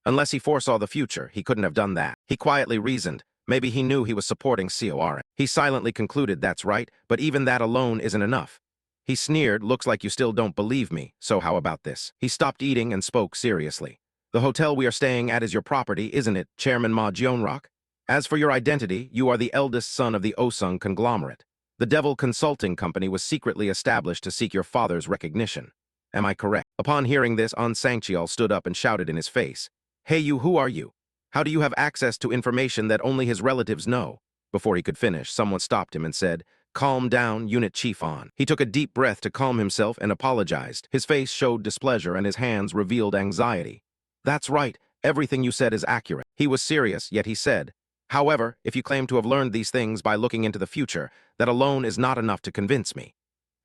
Unless he foresaw the future, he couldn't have done that. He quietly reasoned. Maybe he knew he was supporting COR. He silently concluded that's right, but even that alone isn't enough. He sneered, looks like you still don't believe me, so how about this? He stopped eating and spoke seriously. The hotel we are staying at is your property, isn't it, Chairman Ma Jeonrock? As for your identity, you are the eldest son of the Osung conglomerate. The Devil Consulting Company was secretly established to seek your father's recognition. Am I correct? Upon hearing this, An Sangcheol stood up and shouted in his face. Hey you, who are you? How do you have access to information that only his relatives know? Before he could finish, someone stopped him and said, Calm down, Unit Chief An. He took a deep breath to calm himself and apologized. His face showed displeasure and his hands revealed anxiety. That's right, everything you said is accurate. He was serious, yet he said, However, if you claim to have learned these things by looking into the future, that alone is not enough to convince me.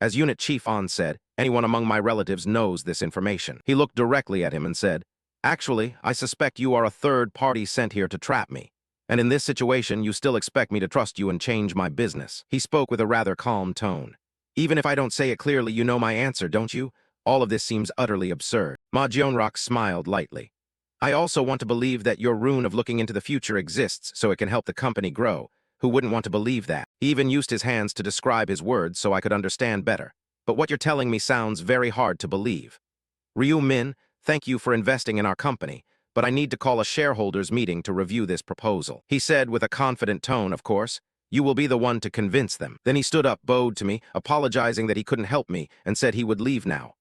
As Unit Chief An said, anyone among my relatives knows this information. He looked directly at him and said, Actually, I suspect you are a third party sent here to trap me. And in this situation, you still expect me to trust you and change my business. He spoke with a rather calm tone. Even if I don't say it clearly, you know my answer, don't you? All of this seems utterly absurd. Ma Jeonrock smiled lightly. I also want to believe that your rune of looking into the future exists so it can help the company grow. Who wouldn't want to believe that? He even used his hands to describe his words so I could understand better. But what you're telling me sounds very hard to believe. Ryu Min, thank you for investing in our company, but I need to call a shareholders meeting to review this proposal. He said with a confident tone, of course. You will be the one to convince them. Then he stood up, bowed to me, apologizing that he couldn't help me, and said he would leave now.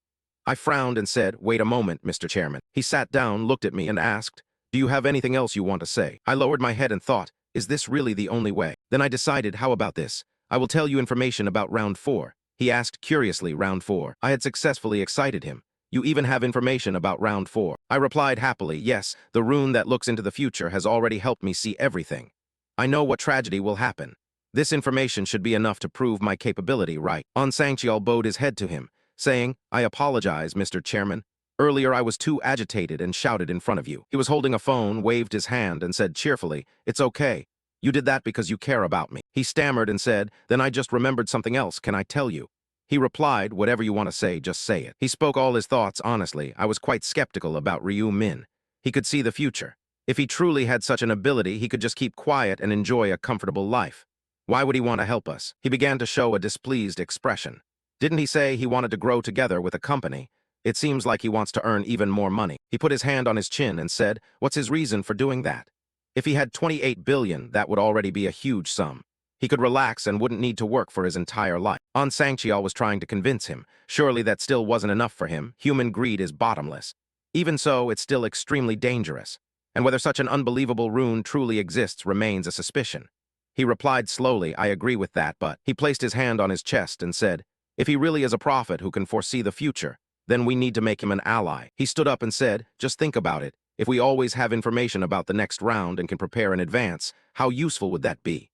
I frowned and said, Wait a moment, Mr. Chairman. He sat down, looked at me, and asked, Do you have anything else you want to say? I lowered my head and thought, Is this really the only way? Then I decided, how about this? I will tell you information about round 4. He asked curiously, round 4. I had successfully excited him. You even have information about round 4. I replied happily, yes, the rune that looks into the future has already helped me see everything. I know what tragedy will happen. This information should be enough to prove my capability, right? An Sangcheol bowed his head to him, saying, I apologize, Mr. Chairman. Earlier I was too agitated and shouted in front of you. He was holding a phone, waved his hand, and said cheerfully, It's okay. You did that because you care about me. He stammered and said, Then I just remembered something else, can I tell you? He replied, Whatever you want to say, just say it. He spoke all his thoughts honestly. I was quite skeptical about Ryu Min. He could see the future. If he truly had such an ability, he could just keep quiet and enjoy a comfortable life. Why would he want to help us? He began to show a displeased expression. Didn't he say he wanted to grow together with a company? It seems like he wants to earn even more money. He put his hand on his chin and said, What's his reason for doing that? If he had 28 billion, that would already be a huge sum. He could relax and wouldn't need to work for his entire life. An Sangcheol was trying to convince him. Surely that still wasn't enough for him. Human greed is bottomless. Even so, it's still extremely dangerous. And whether such an unbelievable rune truly exists remains a suspicion. He replied slowly, I agree with that, but he placed his hand on his chest and said, If he really is a prophet who can foresee the future, then we need to make him an ally. He stood up and said, Just think about it. If we always have information about the next round and can prepare in advance, how useful would that be?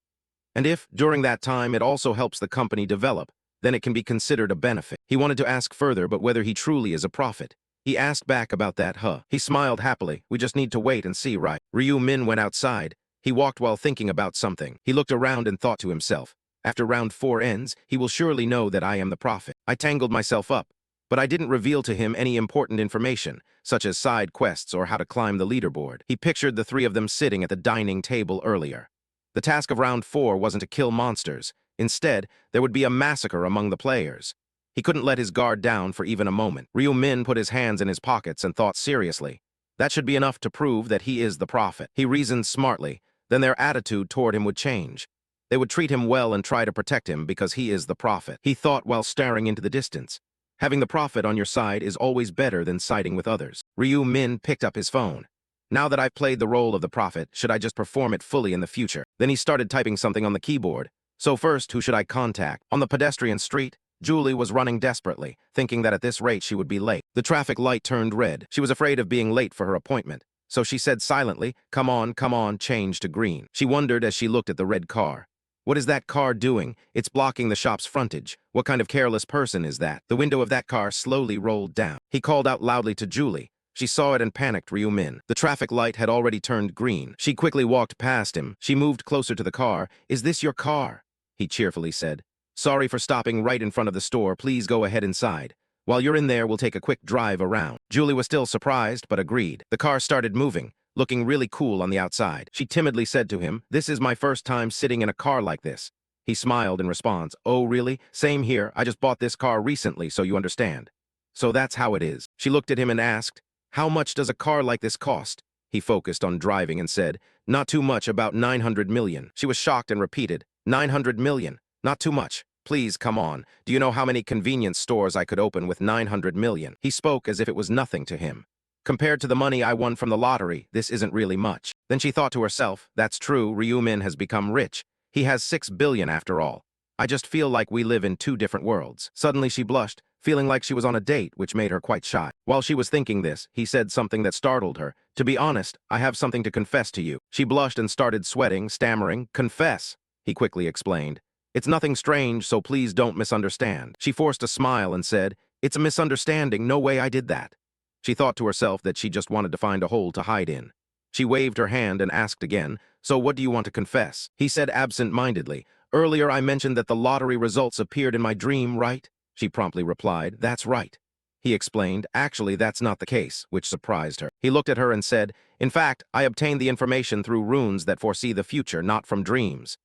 And if, during that time, it also helps the company develop, then it can be considered a benefit. He wanted to ask further, but whether he truly is a prophet. He asked back about that, He smiled happily. We just need to wait and see, right? Ryu Min went outside. He walked while thinking about something. He looked around and thought to himself, After round 4 ends, he will surely know that I am the prophet. I tangled myself up, but I didn't reveal to him any important information, such as side quests or how to climb the leaderboard. He pictured the 3 of them sitting at the dining table earlier. The task of round 4 wasn't to kill monsters. Instead, there would be a massacre among the players. He couldn't let his guard down for even a moment. Ryu Min put his hands in his pockets and thought seriously. That should be enough to prove that he is the prophet. He reasoned smartly. Then their attitude toward him would change. They would treat him well and try to protect him because he is the prophet. He thought while staring into the distance. Having the prophet on your side is always better than siding with others. Ryu Min picked up his phone. Now that I've played the role of the prophet, should I just perform it fully in the future? Then he started typing something on the keyboard. So first, who should I contact? On the pedestrian street, Julie was running desperately, thinking that at this rate she would be late. The traffic light turned red. She was afraid of being late for her appointment. So she said silently, come on, change to green. She wondered as she looked at the red car. What is that car doing? It's blocking the shop's frontage. What kind of careless person is that? The window of that car slowly rolled down. He called out loudly to Julie. She saw it and panicked Ryu Min. The traffic light had already turned green. She quickly walked past him. She moved closer to the car. Is this your car? He cheerfully said. Sorry for stopping right in front of the store. Please go ahead inside. While you're in there, we'll take a quick drive around. Julie was still surprised, but agreed. The car started moving, looking really cool on the outside. She timidly said to him, "This is my first time sitting in a car like this." He smiled in response. "Oh, really? Same here. I just bought this car recently, so you understand." "So that's how it is." She looked at him and asked, "How much does a car like this cost?" He focused on driving and said, "Not too much, about 900 million. She was shocked and repeated, 900 million? Not too much. Please, come on. Do you know how many convenience stores I could open with 900 million? He spoke as if it was nothing to him. Compared to the money I won from the lottery, this isn't really much. Then she thought to herself, that's true, Ryu-min has become rich. He has 6 billion after all. I just feel like we live in two different worlds. Suddenly she blushed, feeling like she was on a date, which made her quite shy. While she was thinking this, he said something that startled her. To be honest, I have something to confess to you. She blushed and started sweating, stammering. Confess, he quickly explained. It's nothing strange, so please don't misunderstand. She forced a smile and said, it's a misunderstanding, no way I did that. She thought to herself that she just wanted to find a hole to hide in. She waved her hand and asked again, so what do you want to confess? He said absent-mindedly, earlier I mentioned that the lottery results appeared in my dream, right? She promptly replied, that's right. He explained, actually that's not the case, which surprised her. He looked at her and said, in fact, I obtained the information through runes that foresee the future, not from dreams.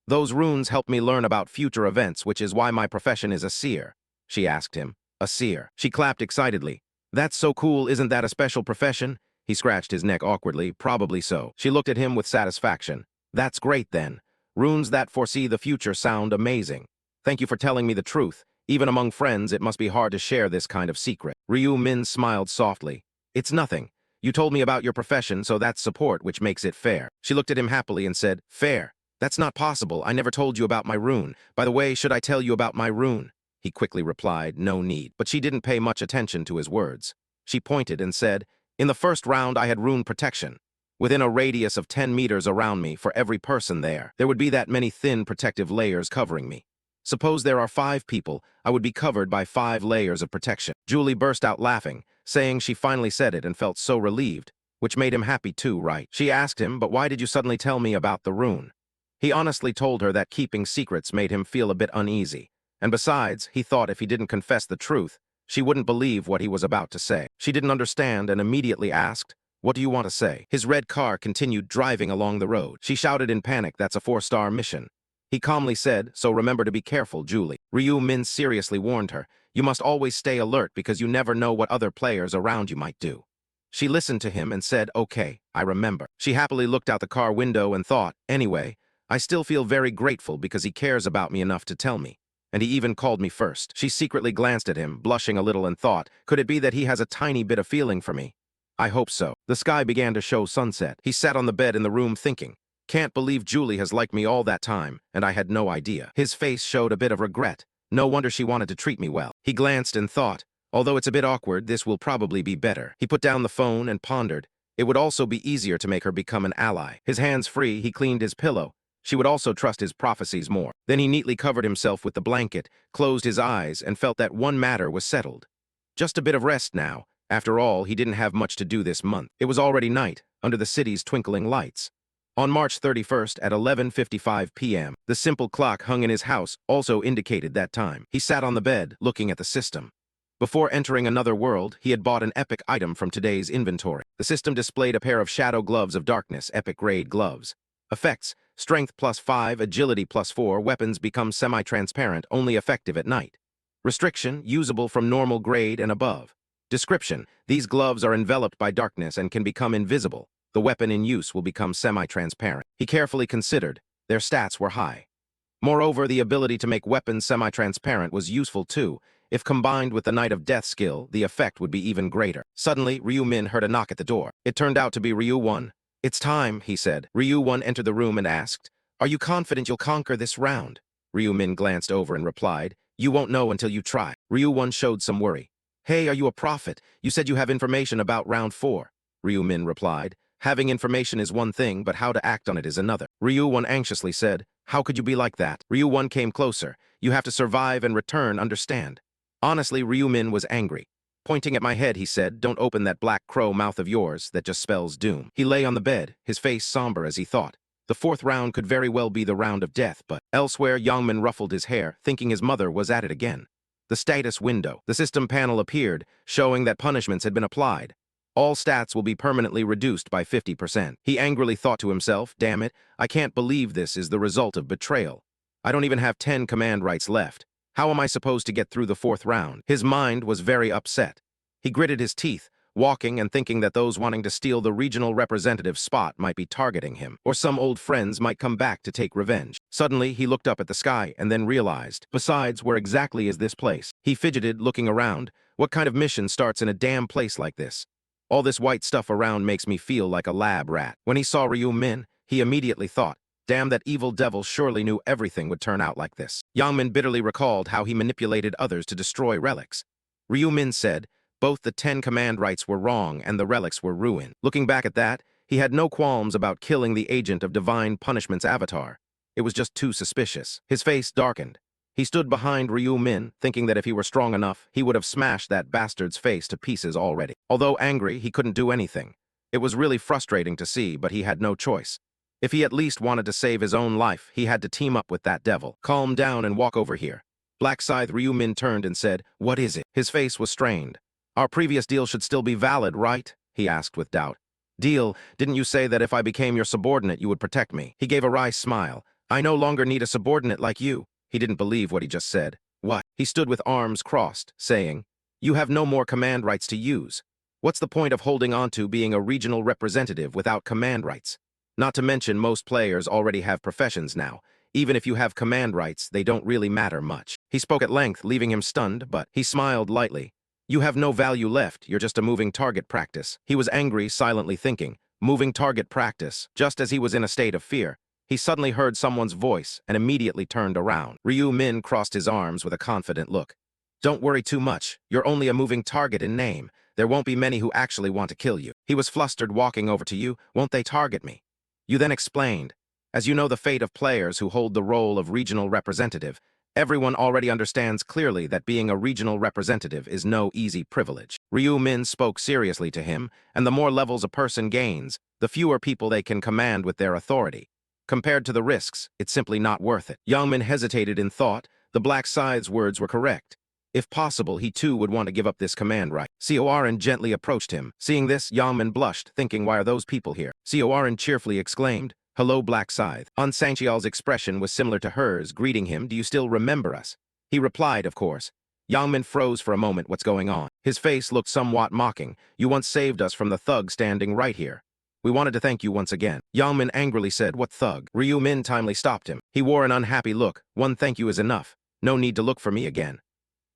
Those runes help me learn about future events, which is why my profession is a seer. She asked him, a seer. She clapped excitedly. That's so cool, isn't that a special profession? He scratched his neck awkwardly, probably so. She looked at him with satisfaction. That's great then. Runes that foresee the future sound amazing. Thank you for telling me the truth. Even among friends, it must be hard to share this kind of secret. Ryu-min smiled softly. It's nothing. You told me about your profession, so that's support, which makes it fair. She looked at him happily and said, fair? That's not possible. I never told you about my rune. By the way, should I tell you about my rune? He quickly replied, no need. But she didn't pay much attention to his words. She pointed and said, in the first round, I had rune protection. Within a radius of 10 meters around me for every person there would be that many thin protective layers covering me. Suppose there are 5 people, I would be covered by 5 layers of protection. Julie burst out laughing, saying she finally said it and felt so relieved, which made him happy too, right? She asked him, but why did you suddenly tell me about the rune? He honestly told her that keeping secrets made him feel a bit uneasy. And besides, he thought if he didn't confess the truth, she wouldn't believe what he was about to say. She didn't understand and immediately asked, what do you want to say? His red car continued driving along the road. She shouted in panic, that's a 4-star mission. He calmly said, so remember to be careful, Julie. Ryu-min seriously warned her, you must always stay alert because you never know what other players around you might do. She listened to him and said, okay, I remember. She happily looked out the car window and thought, anyway, I still feel very grateful because he cares about me enough to tell me. And he even called me first. She secretly glanced at him, blushing a little, and thought, could it be that he has a tiny bit of feeling for me? I hope so. The sky began to show sunset. He sat on the bed in the room thinking, can't believe Julie has liked me all that time, and I had no idea. His face showed a bit of regret. No wonder she wanted to treat me well. He glanced and thought, although it's a bit awkward, this will probably be better. He put down the phone and pondered. It would also be easier to make her become an ally. His hands free, he cleaned his pillow. She would also trust his prophecies more. Then he neatly covered himself with the blanket, closed his eyes, and felt that one matter was settled. Just a bit of rest now. After all, he didn't have much to do this month. It was already night, under the city's twinkling lights. On March 31st at 11:55 p.m., the simple clock hung in his house also indicated that time. He sat on the bed, looking at the system. Before entering another world, he had bought an epic item from today's inventory. The system displayed a pair of shadow gloves of darkness, epic grade gloves. Effects: Strength +5, Agility +4, weapons become semi-transparent, only effective at night. Restriction: usable from normal grade and above. Description: these gloves are enveloped by darkness and can become invisible. The weapon in use will become semi-transparent. He carefully considered. Their stats were high. Moreover, the ability to make weapons semi-transparent was useful too. If combined with the Knight of Death skill, the effect would be even greater. Suddenly, Ryu-min heard a knock at the door. It turned out to be Ryu-1. It's time, he said. Ryu-1 entered the room and asked, are you confident you'll conquer this round? Ryu-min glanced over and replied, you won't know until you try. Ryu-1 showed some worry. Hey, are you a prophet? You said you have information about round 4. Ryu-min replied, having information is one thing, but how to act on it is another. Ryu-1 anxiously said, how could you be like that? Ryu-1 came closer. You have to survive and return, understand? Honestly, Ryu-min was angry. Pointing at my head, he said, don't open that black crow mouth of yours that just spells doom. He lay on the bed, his face somber as he thought. The 4th round could very well be the round of death, but elsewhere, Yangmin ruffled his hair, thinking his mother was at it again. The status window. The system panel appeared, showing that punishments had been applied. All stats will be permanently reduced by 50%. He angrily thought to himself, damn it, I can't believe this is the result of betrayal. I don't even have 10 command rights left. How am I supposed to get through the 4th round? His mind was very upset. He gritted his teeth, walking and thinking that those wanting to steal the regional representative spot might be targeting him, or some old friends might come back to take revenge. Suddenly, he looked up at the sky and then realized, besides, where exactly is this place? He fidgeted, looking around. What kind of mission starts in a damn place like this? All this white stuff around makes me feel like a lab rat. When he saw Ryu Min, he immediately thought, damn, that evil devil surely knew everything would turn out like this. Yang Min bitterly recalled how he manipulated others to destroy relics. Ryu Min said, both the 10 command rights were wrong and the relics were ruined. Looking back at that, he had no qualms about killing the agent of Divine Punishment's avatar. It was just too suspicious. His face darkened. He stood behind Ryu Min, thinking that if he were strong enough, he would have smashed that bastard's face to pieces already. Although angry, he couldn't do anything. It was really frustrating to see, but he had no choice. If he at least wanted to save his own life, he had to team up with that devil. Calm down and walk over here. Black Scythe Ryu Min turned and said, what is it? His face was strained. Our previous deal should still be valid, right? He asked with doubt. Deal? Didn't you say that if I became your subordinate, you would protect me? He gave a wry smile. I no longer need a subordinate like you. He didn't believe what he just said. What? He stood with arms crossed, saying, you have no more command rights to use. What's the point of holding on to being a regional representative without command rights? Not to mention most players already have professions now. Even if you have command rights, they don't really matter much. He spoke at length, leaving him stunned, but he smiled lightly. You have no value left, you're just a moving target practice. He was angry, silently thinking, moving target practice. Just as he was in a state of fear, he suddenly heard someone's voice and immediately turned around. Ryu Min crossed his arms with a confident look. Don't worry too much, you're only a moving target in name. There won't be many who actually want to kill you. He was flustered, walking over to you. Won't they target me? You then explained, as you know the fate of players who hold the role of regional representative, everyone already understands clearly that being a regional representative is no easy privilege. Ryu Min spoke seriously to him, and the more levels a person gains, the fewer people they can command with their authority. Compared to the risks, it's simply not worth it. Yang Min hesitated in thought. The Black Scythe's words were correct. If possible, he too would want to give up this command right. Corin gently approached him. Seeing this, Yang Min blushed, thinking, why are those people here? Corin cheerfully exclaimed, hello, Black Scythe. An Sangqial's expression was similar to hers, greeting him, do you still remember us? He replied, of course. Yang Min froze for a moment. What's going on? His face looked somewhat mocking. You once saved us from the thug standing right here. We wanted to thank you once again. Yang Min angrily said, what thug? Ryu Min timely stopped him. He wore an unhappy look. One thank you is enough. No need to look for me again.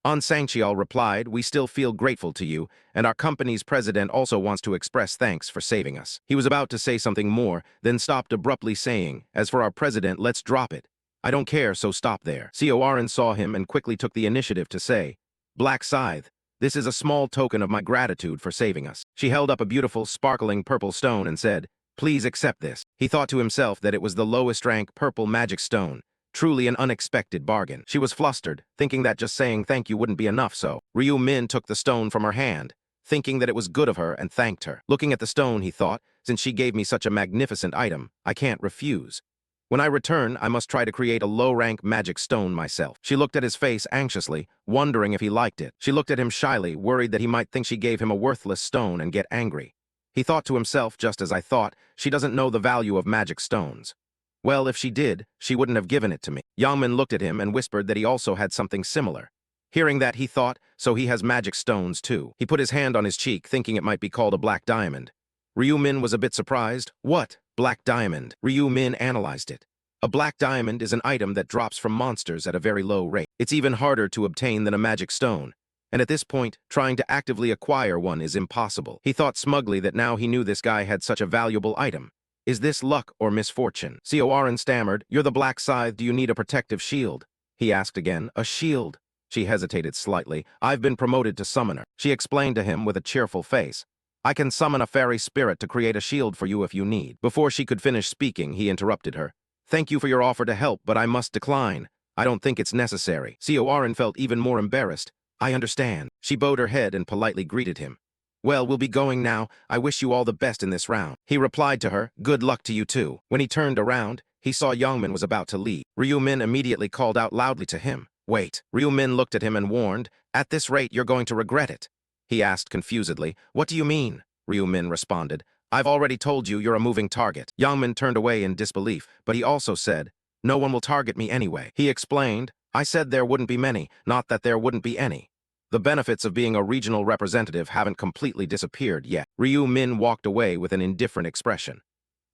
An Sangqial replied, we still feel grateful to you, and our company's president also wants to express thanks for saving us. He was about to say something more, then stopped abruptly saying, as for our president, let's drop it. I don't care, so stop there. Corin saw him and quickly took the initiative to say, Black Scythe, this is a small token of my gratitude for saving us. She held up a beautiful, sparkling purple stone and said, please accept this. He thought to himself that it was the lowest rank purple magic stone. Truly an unexpected bargain. She was flustered, thinking that just saying thank you wouldn't be enough, so Ryu Min took the stone from her hand, thinking that it was good of her, and thanked her. Looking at the stone, he thought, since she gave me such a magnificent item, I can't refuse. When I return, I must try to create a low-rank magic stone myself. She looked at his face anxiously, wondering if he liked it. She looked at him shyly, worried that he might think she gave him a worthless stone and get angry. He thought to himself, just as I thought, she doesn't know the value of magic stones. Well, if she did, she wouldn't have given it to me. Yang Min looked at him and whispered that he also had something similar. Hearing that, he thought, so he has magic stones too. He put his hand on his cheek, thinking it might be called a black diamond. Ryu Min was a bit surprised. What? Black diamond? Ryu Min analyzed it. A black diamond is an item that drops from monsters at a very low rate. It's even harder to obtain than a magic stone. And at this point, trying to actively acquire one is impossible. He thought smugly that now he knew this guy had such a valuable item. Is this luck or misfortune? Corin stammered, you're the Black Scythe, do you need a protective shield? He asked again, a shield? She hesitated slightly. I've been promoted to summoner. She explained to him with a cheerful face. I can summon a fairy spirit to create a shield for you if you need. Before she could finish speaking, he interrupted her. Thank you for your offer to help, but I must decline. I don't think it's necessary. Corin felt even more embarrassed. I understand. She bowed her head and politely greeted him. Well, we'll be going now. I wish you all the best in this round. He replied to her, good luck to you too. When he turned around, he saw Yang Min was about to leave. Ryu Min immediately called out loudly to him. Wait. Ryu Min looked at him and warned, "At this rate, you're going to regret it." He asked confusedly, "What do you mean?" Ryu Min responded, "I've already told you you're a moving target." Yang Min turned away in disbelief, but he also said, "No one will target me anyway." He explained, "I said there wouldn't be many, not that there wouldn't be any. The benefits of being a regional representative haven't completely disappeared yet." Ryu Min walked away with an indifferent expression.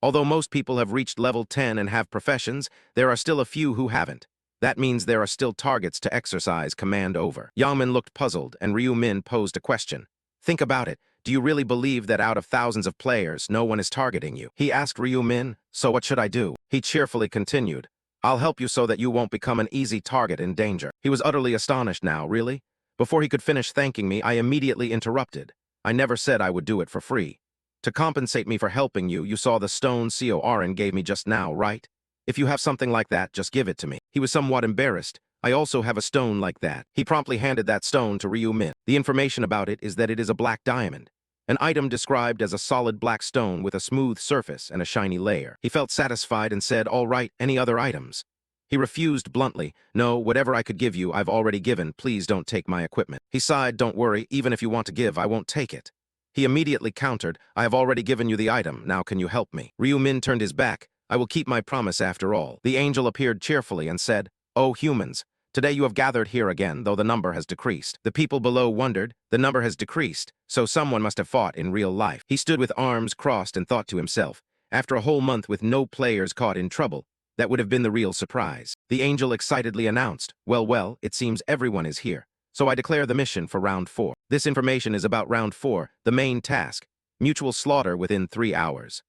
Although most people have reached level 10 and have professions, there are still a few who haven't. That means there are still targets to exercise command over. Yang Min looked puzzled, and Ryu Min posed a question. "Think about it. Do you really believe that out of thousands of players, no one is targeting you?" He asked Ryu Min, "So what should I do?" He cheerfully continued, "I'll help you so that you won't become an easy target in danger." He was utterly astonished now, really? Before he could finish thanking me, I immediately interrupted. "I never said I would do it for free. To compensate me for helping you, you saw the stone Corin gave me just now, right? If you have something like that, just give it to me." He was somewhat embarrassed. "I also have a stone like that." He promptly handed that stone to Ryu Min. The information about it is that it is a black diamond, an item described as a solid black stone with a smooth surface and a shiny layer. He felt satisfied and said, "All right, any other items?" He refused bluntly. "No, whatever I could give you, I've already given. Please don't take my equipment." He sighed, "Don't worry, even if you want to give, I won't take it." He immediately countered, "I have already given you the item, now can you help me?" Ryu Min turned his back. "I will keep my promise after all." The angel appeared cheerfully and said, "Oh, humans, today you have gathered here again, though the number has decreased." The people below wondered, the number has decreased, so someone must have fought in real life. He stood with arms crossed and thought to himself, after a whole month with no players caught in trouble, that would have been the real surprise. The angel excitedly announced, well, it seems everyone is here. So I declare the mission for round 4. This information is about round 4, the main task, mutual slaughter within 3 hours.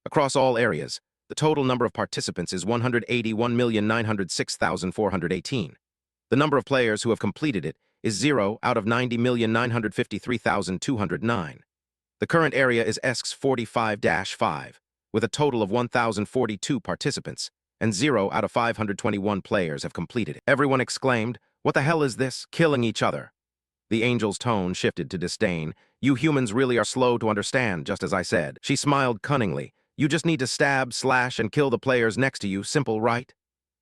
Across all areas, the total number of participants is 181,906,418. The number of players who have completed it is 0 out of 90,953,209. The current area is ESC's 45-5, with a total of 1,042 participants, and 0 out of 521 players have completed it. Everyone exclaimed, "What the hell is this? Killing each other." The angel's tone shifted to disdain. "You humans really are slow to understand, just as I said." She smiled cunningly. "You just need to stab, slash, and kill the players next to you, simple, right?"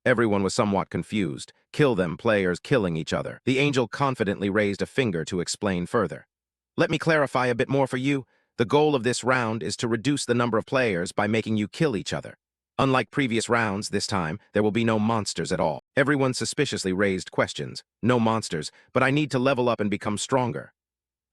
Everyone was somewhat confused. Kill them, players killing each other. The angel confidently raised a finger to explain further. "Let me clarify a bit more for you. The goal of this round is to reduce the number of players by making you kill each other. Unlike previous rounds, this time, there will be no monsters at all." Everyone suspiciously raised questions. "No monsters, but I need to level up and become stronger."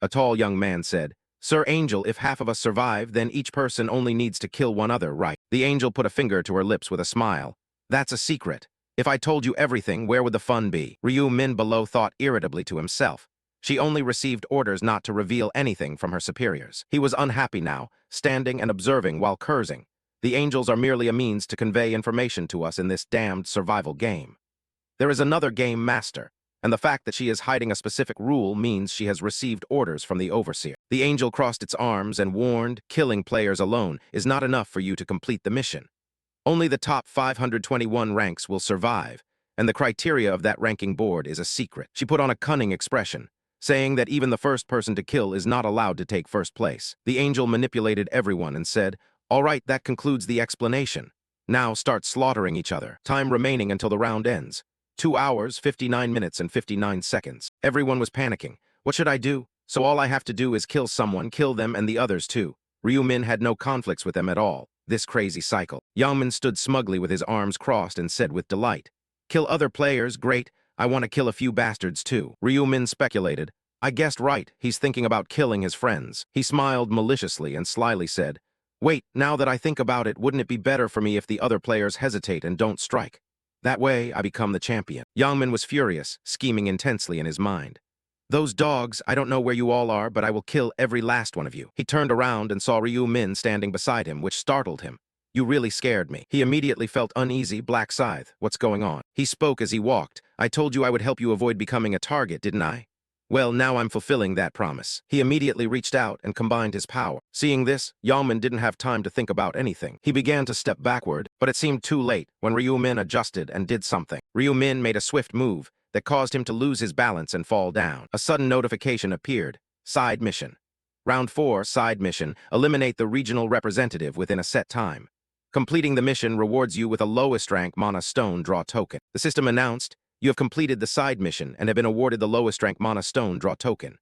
A tall young man said, "Sir Angel, if half of us survive, then each person only needs to kill one other, right?" The angel put a finger to her lips with a smile. "That's a secret. If I told you everything, where would the fun be?" Ryu Min below thought irritably to himself. She only received orders not to reveal anything from her superiors. He was unhappy now, standing and observing while cursing. The angels are merely a means to convey information to us in this damned survival game. There is another game master, and the fact that she is hiding a specific rule means she has received orders from the overseer. The angel crossed its arms and warned, "Killing players alone is not enough for you to complete the mission. Only the top 521 ranks will survive, and the criteria of that ranking board is a secret." She put on a cunning expression, saying that even the first person to kill is not allowed to take first place. The angel manipulated everyone and said, "All right, that concludes the explanation. Now start slaughtering each other. Time remaining until the round ends. 2 hours, 59 minutes, and 59 seconds. Everyone was panicking. What should I do? So all I have to do is kill someone, kill them, and the others too. Ryu Min had no conflicts with them at all. This crazy cycle. Yang Min stood smugly with his arms crossed and said with delight, "Kill other players, great. I want to kill a few bastards too." Ryu Min speculated, "I guessed right, he's thinking about killing his friends." He smiled maliciously and slyly said, "Wait, now that I think about it, wouldn't it be better for me if the other players hesitate and don't strike? That way, I become the champion." Yang Min was furious, scheming intensely in his mind. "Those dogs, I don't know where you all are, but I will kill every last one of you." He turned around and saw Ryu Min standing beside him, which startled him. "You really scared me." He immediately felt uneasy. Black Scythe, what's going on? He spoke as he walked. "I told you I would help you avoid becoming a target, didn't I? Well, now I'm fulfilling that promise." He immediately reached out and combined his power. Seeing this, Yang Min didn't have time to think about anything. He began to step backward, but it seemed too late when Ryu Min adjusted and did something. Ryu Min made a swift move that caused him to lose his balance and fall down. A sudden notification appeared. Side mission. Round 4, side mission. Eliminate the regional representative within a set time. Completing the mission rewards you with a lowest rank mana stone draw token. The system announced, You have completed the side mission and have been awarded the lowest rank Mana Stone Draw Token.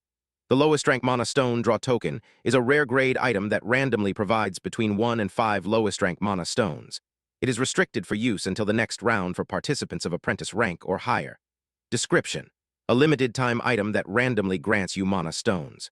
The lowest rank Mana Stone Draw Token is a rare grade item that randomly provides between 1 and 5 lowest rank Mana Stones. It is restricted for use until the next round for participants of apprentice rank or higher. Description: a limited time item that randomly grants you Mana Stones.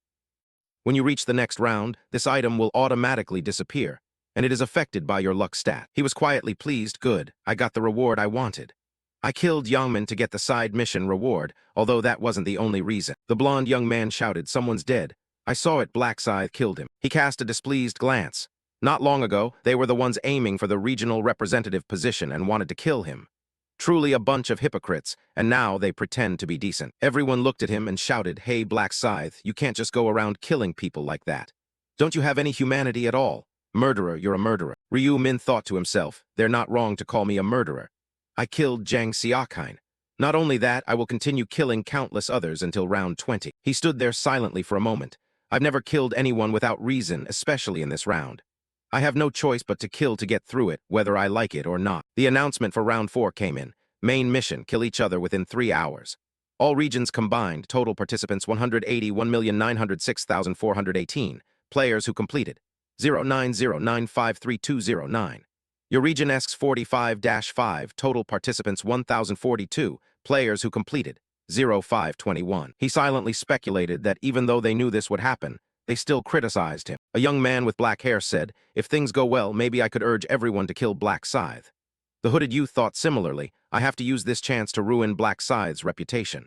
When you reach the next round, this item will automatically disappear, and it is affected by your luck stat. He was quietly pleased. Good, I got the reward I wanted. I killed Youngman to get the side mission reward, although that wasn't the only reason. The blonde young man shouted, someone's dead. I saw it, Black Scythe killed him. He cast a displeased glance. Not long ago, they were the ones aiming for the regional representative position and wanted to kill him. Truly a bunch of hypocrites, and now they pretend to be decent. Everyone looked at him and shouted, hey Black Scythe, you can't just go around killing people like that. Don't you have any humanity at all? Murderer, you're a murderer. Ryu Min thought to himself, they're not wrong to call me a murderer. I killed Jang Xiaokine. Not only that, I will continue killing countless others until round 20. He stood there silently for a moment. I've never killed anyone without reason, especially in this round. I have no choice but to kill to get through it, whether I like it or not. The announcement for round 4 came in. Main mission, kill each other within 3 hours. All regions combined, total participants 181,906,418. Players who completed 0909532009. Your region asks 45-5, total participants 1,042, players who completed 0521. He silently speculated that even though they knew this would happen, they still criticized him. A young man with black hair said, if things go well, maybe I could urge everyone to kill Black Scythe. The hooded youth thought similarly, I have to use this chance to ruin Black Scythe's reputation.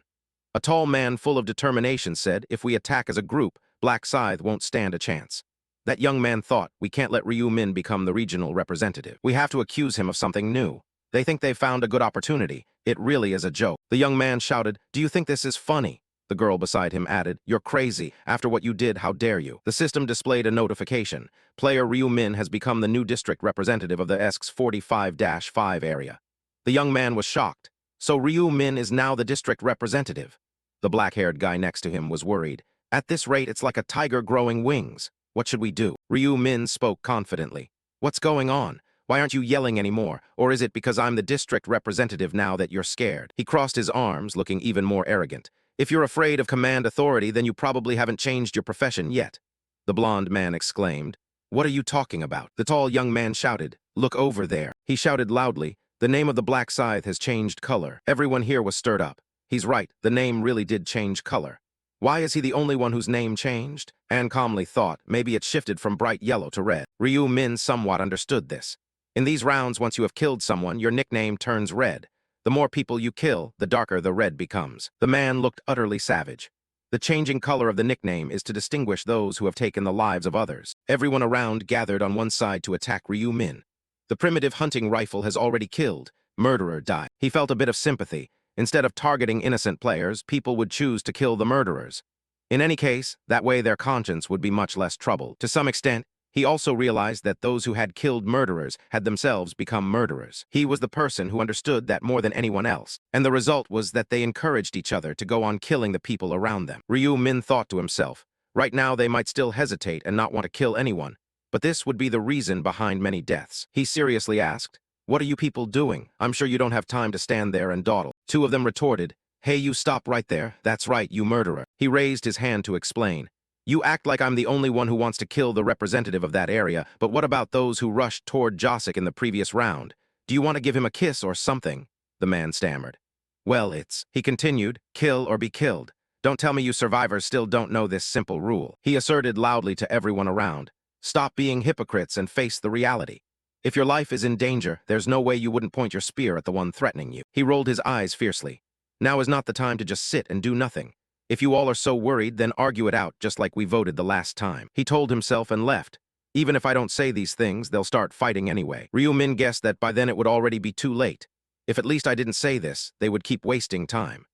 A tall man full of determination said, if we attack as a group, Black Scythe won't stand a chance. That young man thought, we can't let Ryu Min become the regional representative. We have to accuse him of something new. They think they've found a good opportunity. It really is a joke. The young man shouted, do you think this is funny? The girl beside him added, you're crazy. After what you did, how dare you? The system displayed a notification. Player Ryu Min has become the new district representative of the ESC's 45-5 area. The young man was shocked. So Ryu Min is now the district representative. The black-haired guy next to him was worried. At this rate, it's like a tiger growing wings. What should we do? Ryu Min spoke confidently. What's going on? Why aren't you yelling anymore? Or is it because I'm the district representative now that you're scared? He crossed his arms, looking even more arrogant. If you're afraid of command authority, then you probably haven't changed your profession yet. The blonde man exclaimed. What are you talking about? The tall young man shouted. Look over there. He shouted loudly. The name of the Black Scythe has changed color. Everyone here was stirred up. He's right. The name really did change color. Why is he the only one whose name changed? Anne calmly thought, maybe it shifted from bright yellow to red. Ryu Min somewhat understood this. In these rounds, once you have killed someone, your nickname turns red. The more people you kill, the darker the red becomes. The man looked utterly savage. The changing color of the nickname is to distinguish those who have taken the lives of others. Everyone around gathered on one side to attack Ryu Min. The primitive hunting rifle has already killed. Murderer died. He felt a bit of sympathy. Instead of targeting innocent players, people would choose to kill the murderers. In any case, that way their conscience would be much less troubled. To some extent, he also realized that those who had killed murderers had themselves become murderers. He was the person who understood that more than anyone else, and the result was that they encouraged each other to go on killing the people around them. Ryu Min thought to himself, right now they might still hesitate and not want to kill anyone, but this would be the reason behind many deaths. He seriously asked, what are you people doing? I'm sure you don't have time to stand there and dawdle. Two of them retorted, hey, you stop right there. That's right, you murderer. He raised his hand to explain. You act like I'm the only one who wants to kill the representative of that area, but what about those who rushed toward Josik in the previous round? Do you want to give him a kiss or something? The man stammered. Well, he continued, kill or be killed. Don't tell me you survivors still don't know this simple rule. He asserted loudly to everyone around. Stop being hypocrites and face the reality. If your life is in danger, there's no way you wouldn't point your spear at the one threatening you. He rolled his eyes fiercely. Now is not the time to just sit and do nothing. If you all are so worried, then argue it out just like we voted the last time. He told himself and left. Even if I don't say these things, they'll start fighting anyway. Ryu Min guessed that by then it would already be too late. If at least I didn't say this, they would keep wasting time.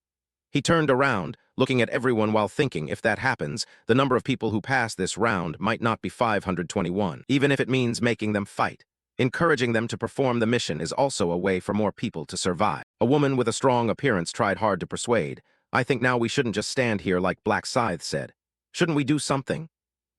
He turned around, looking at everyone while thinking, if that happens, the number of people who pass this round might not be 521, even if it means making them fight. Encouraging them to perform the mission is also a way for more people to survive. A woman with a strong appearance tried hard to persuade. I think now we shouldn't just stand here like Black Scythe said. Shouldn't we do something?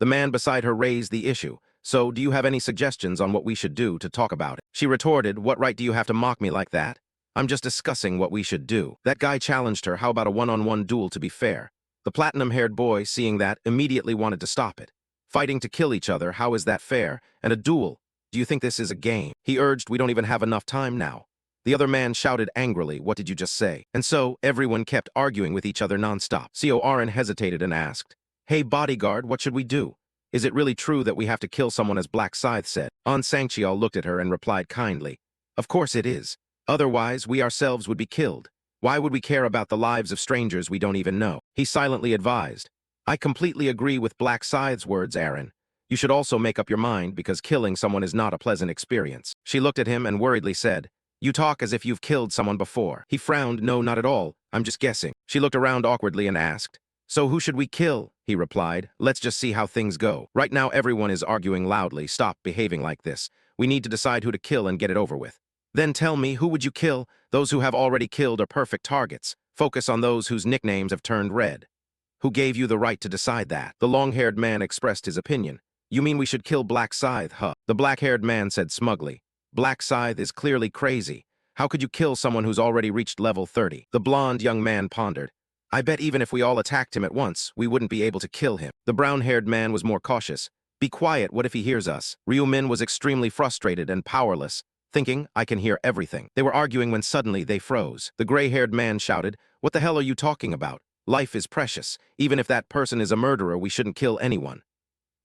The man beside her raised the issue. So, do you have any suggestions on what we should do to talk about it? She retorted, what right do you have to mock me like that? I'm just discussing what we should do. That guy challenged her. How about a one-on-one duel to be fair? The platinum-haired boy, seeing that, immediately wanted to stop it. Fighting to kill each other, how is that fair? And a duel? Do you think this is a game? He urged, we don't even have enough time now. The other man shouted angrily, what did you just say? And so, everyone kept arguing with each other nonstop. Corin hesitated and asked, hey bodyguard, what should we do? Is it really true that we have to kill someone, as Black Scythe said? An Sangcheol looked at her and replied kindly, of course it is. Otherwise, we ourselves would be killed. Why would we care about the lives of strangers we don't even know? He silently advised, I completely agree with Black Scythe's words, Aaron. You should also make up your mind because killing someone is not a pleasant experience. She looked at him and worriedly said, you talk as if you've killed someone before. He frowned, no, not at all. I'm just guessing. She looked around awkwardly and asked, so who should we kill? He replied, let's just see how things go. Right now everyone is arguing loudly. Stop behaving like this. We need to decide who to kill and get it over with. Then tell me, who would you kill? Those who have already killed are perfect targets. Focus on those whose nicknames have turned red. Who gave you the right to decide that? The long-haired man expressed his opinion. You mean we should kill Black Scythe, huh? The black-haired man said smugly. Black Scythe is clearly crazy. How could you kill someone who's already reached level 30? The blonde young man pondered. I bet even if we all attacked him at once, we wouldn't be able to kill him. The brown-haired man was more cautious. Be quiet, what if he hears us? Ryu Min was extremely frustrated and powerless, thinking, I can hear everything. They were arguing when suddenly they froze. The gray-haired man shouted, what the hell are you talking about? Life is precious. Even if that person is a murderer, we shouldn't kill anyone.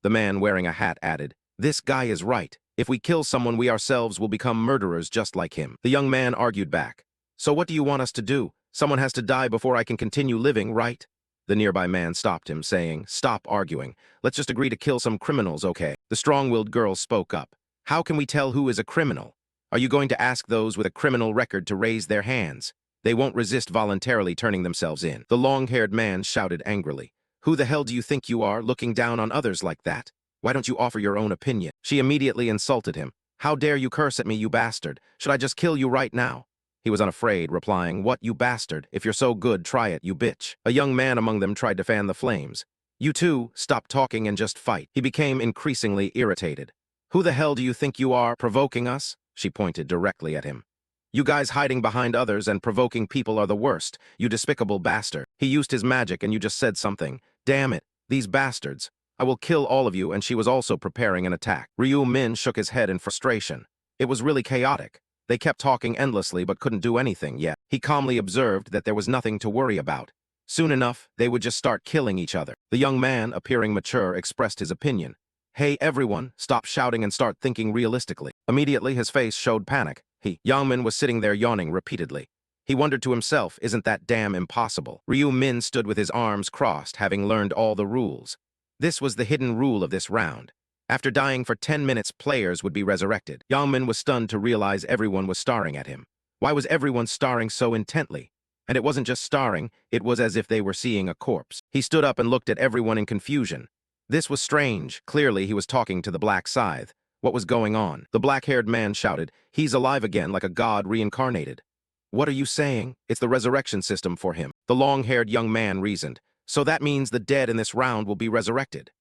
The man wearing a hat added, this guy is right. If we kill someone, we ourselves will become murderers just like him. The young man argued back. So what do you want us to do? Someone has to die before I can continue living, right? The nearby man stopped him, saying, stop arguing. Let's just agree to kill some criminals, okay? The strong-willed girl spoke up. How can we tell who is a criminal? Are you going to ask those with a criminal record to raise their hands? They won't resist voluntarily turning themselves in. The long-haired man shouted angrily. Who the hell do you think you are, looking down on others like that? Why don't you offer your own opinion? She immediately insulted him. How dare you curse at me, you bastard? Should I just kill you right now? He was unafraid, replying, what, you bastard? If you're so good, try it, you bitch. A young man among them tried to fan the flames. You two, stop talking and just fight. He became increasingly irritated. Who the hell do you think you are, provoking us? She pointed directly at him. You guys hiding behind others and provoking people are the worst, you despicable bastard. He used his magic and you just said something. Damn it, these bastards. I will kill all of you, and she was also preparing an attack. Ryu Min shook his head in frustration. It was really chaotic. They kept talking endlessly but couldn't do anything yet. He calmly observed that there was nothing to worry about. Soon enough, they would just start killing each other. The young man, appearing mature, expressed his opinion. Hey everyone, stop shouting and start thinking realistically. Immediately his face showed panic. Yang Min was sitting there yawning repeatedly. He wondered to himself, isn't that damn impossible? Ryu Min stood with his arms crossed, having learned all the rules. This was the hidden rule of this round. After dying for 10 minutes, players would be resurrected. Yang Min was stunned to realize everyone was staring at him. Why was everyone staring so intently? And it wasn't just staring, it was as if they were seeing a corpse. He stood up and looked at everyone in confusion. This was strange. Clearly, he was talking to the Black Scythe. What was going on? The black-haired man shouted, he's alive again like a god reincarnated. What are you saying? It's the resurrection system for him. The long-haired young man reasoned. So that means the dead in this round will be resurrected.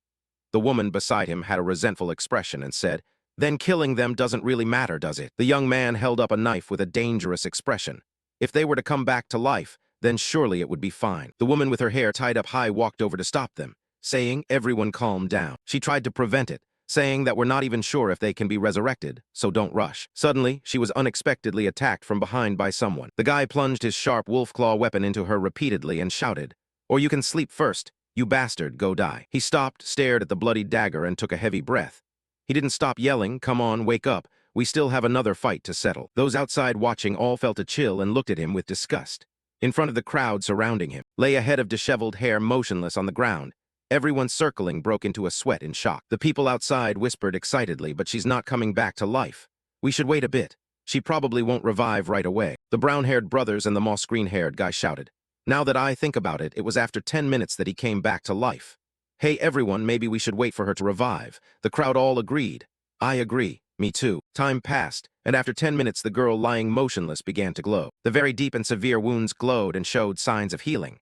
The woman beside him had a resentful expression and said, then killing them doesn't really matter, does it? The young man held up a knife with a dangerous expression. If they were to come back to life, then surely it would be fine. The woman with her hair tied up high walked over to stop them, saying, everyone calm down. She tried to prevent it, saying that we're not even sure if they can be resurrected, so don't rush. Suddenly, she was unexpectedly attacked from behind by someone. The guy plunged his sharp wolf-claw weapon into her repeatedly and shouted, or you can sleep first, you bastard, go die. He stopped, stared at the bloody dagger, and took a heavy breath. He didn't stop yelling, come on, wake up, we still have another fight to settle. Those outside watching all felt a chill and looked at him with disgust. In front of the crowd surrounding him lay a head of disheveled hair motionless on the ground. Everyone circling broke into a sweat in shock. The people outside whispered excitedly, but she's not coming back to life. We should wait a bit. She probably won't revive right away. The brown-haired brothers and the moss green-haired guy shouted. Now that I think about it, it was after 10 minutes that he came back to life. Hey everyone, maybe we should wait for her to revive. The crowd all agreed. I agree. Me too. Time passed, and after 10 minutes the girl lying motionless began to glow. The very deep and severe wounds glowed and showed signs of healing.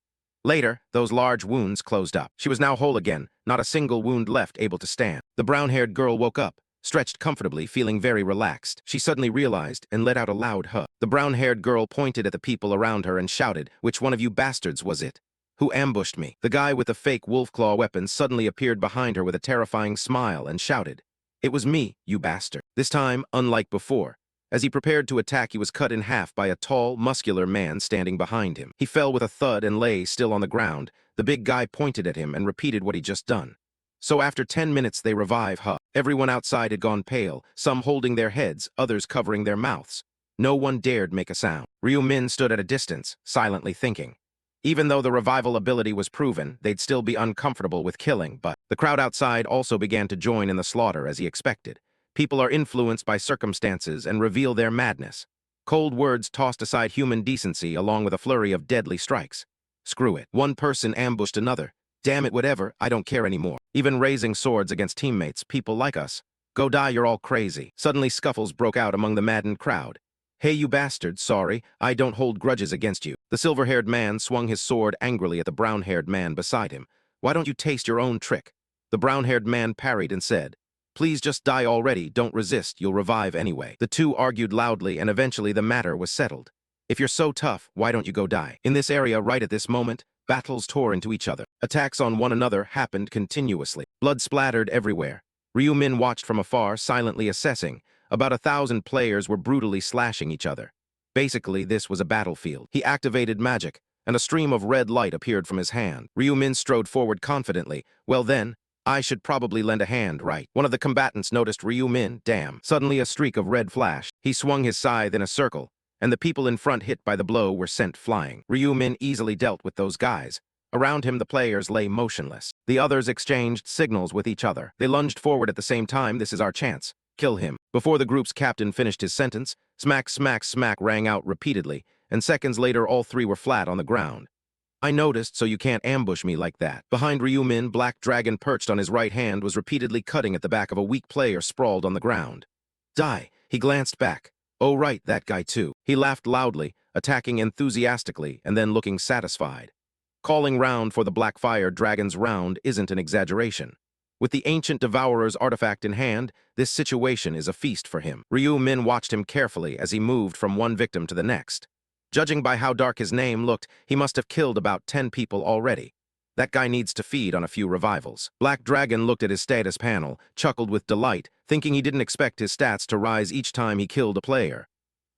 Later, those large wounds closed up. She was now whole again, not a single wound left, able to stand. The brown-haired girl woke up, stretched comfortably, feeling very relaxed. She suddenly realized and let out a loud huh. The brown-haired girl pointed at the people around her and shouted, "Which one of you bastards was it? Who ambushed me?" The guy with the fake wolf claw weapon suddenly appeared behind her with a terrifying smile and shouted, "It was me, you bastard." This time, unlike before, as he prepared to attack, he was cut in half by a tall, muscular man standing behind him. He fell with a thud and lay still on the ground. The big guy pointed at him and repeated what he'd just done. So after 10 minutes they revive Huh. Everyone outside had gone pale, some holding their heads, others covering their mouths. No one dared make a sound. Ryu Min stood at a distance, silently thinking. Even though the revival ability was proven, they'd still be uncomfortable with killing, but the crowd outside also began to join in the slaughter as he expected. People are influenced by circumstances and reveal their madness. Cold words tossed aside human decency along with a flurry of deadly strikes. Screw it. One person ambushed another. Damn it, whatever, I don't care anymore. Even raising swords against teammates, people like us. Go die, you're all crazy. Suddenly scuffles broke out among the maddened crowd. "Hey, you bastard, sorry, I don't hold grudges against you." The silver-haired man swung his sword angrily at the brown-haired man beside him. "Why don't you taste your own trick?" The brown-haired man parried and said, "Please just die already, don't resist, you'll revive anyway." The two argued loudly and eventually the matter was settled. "If you're so tough, why don't you go die?" In this area right at this moment, battles tore into each other. Attacks on one another happened continuously. Blood splattered everywhere. Ryu Min watched from afar, silently assessing. About 1,000 players were brutally slashing each other. Basically, this was a battlefield. He activated magic, and a stream of red light appeared from his hand. Ryu Min strode forward confidently. "Well then, I should probably lend a hand, right?" One of the combatants noticed Ryu Min. Damn. Suddenly a streak of red flashed. He swung his scythe in a circle, and the people in front hit by the blow were sent flying. Ryu Min easily dealt with those guys. Around him the players lay motionless. The others exchanged signals with each other. They lunged forward at the same time. "This is our chance. Kill him." Before the group's captain finished his sentence, smack, smack, smack rang out repeatedly, and seconds later all three were flat on the ground. "I noticed, so you can't ambush me like that." Behind Ryu Min, Black Dragon perched on his right hand was repeatedly cutting at the back of a weak player sprawled on the ground. "Die." He glanced back. "Oh right, that guy too." He laughed loudly, attacking enthusiastically and then looking satisfied. Calling round for the Black Fire Dragon's round isn't an exaggeration. With the ancient Devourer's artifact in hand, this situation is a feast for him. Ryu Min watched him carefully as he moved from one victim to the next. Judging by how dark his name looked, he must have killed about 10 people already. That guy needs to feed on a few revivals. Black Dragon looked at his status panel, chuckled with delight, thinking he didn't expect his stats to rise each time he killed a player.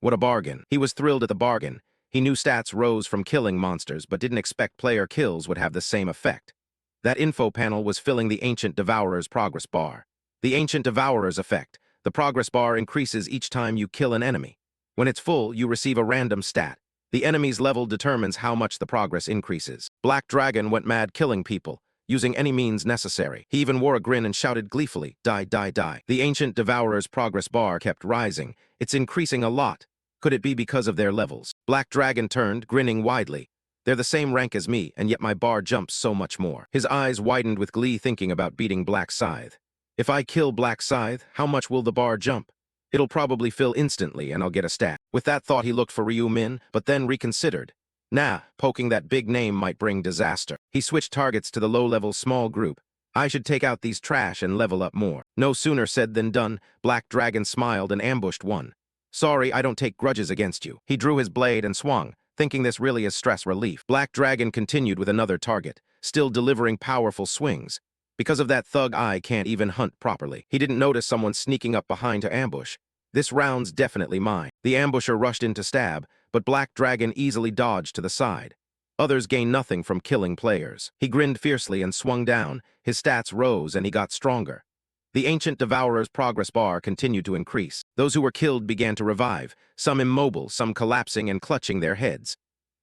What a bargain. He was thrilled at the bargain. He knew stats rose from killing monsters, but didn't expect player kills would have the same effect. That info panel was filling the Ancient Devourer's progress bar. The Ancient Devourer's effect. The progress bar increases each time you kill an enemy. When it's full, you receive a random stat. The enemy's level determines how much the progress increases. Black Dragon went mad killing people, using any means necessary. He even wore a grin and shouted gleefully, "Die, die, die." The Ancient Devourer's progress bar kept rising. It's increasing a lot. Could it be because of their levels? Black Dragon turned, grinning widely. They're the same rank as me, and yet my bar jumps so much more. His eyes widened with glee thinking about beating Black Scythe. If I kill Black Scythe, how much will the bar jump? It'll probably fill instantly and I'll get a stat. With that thought he looked for Ryu Min, but then reconsidered. Nah, poking that big name might bring disaster. He switched targets to the low-level small group. I should take out these trash and level up more. No sooner said than done. Black Dragon smiled and ambushed one. "Sorry, I don't take grudges against you." He drew his blade and swung, thinking this really is stress relief. Black Dragon continued with another target, still delivering powerful swings. Because of that thug eye can't even hunt properly. He didn't notice someone sneaking up behind to ambush. This round's definitely mine. The ambusher rushed in to stab, but Black Dragon easily dodged to the side. Others gain nothing from killing players. He grinned fiercely and swung down. His stats rose and he got stronger. The Ancient Devourer's progress bar continued to increase. Those who were killed began to revive, some immobile, some collapsing and clutching their heads.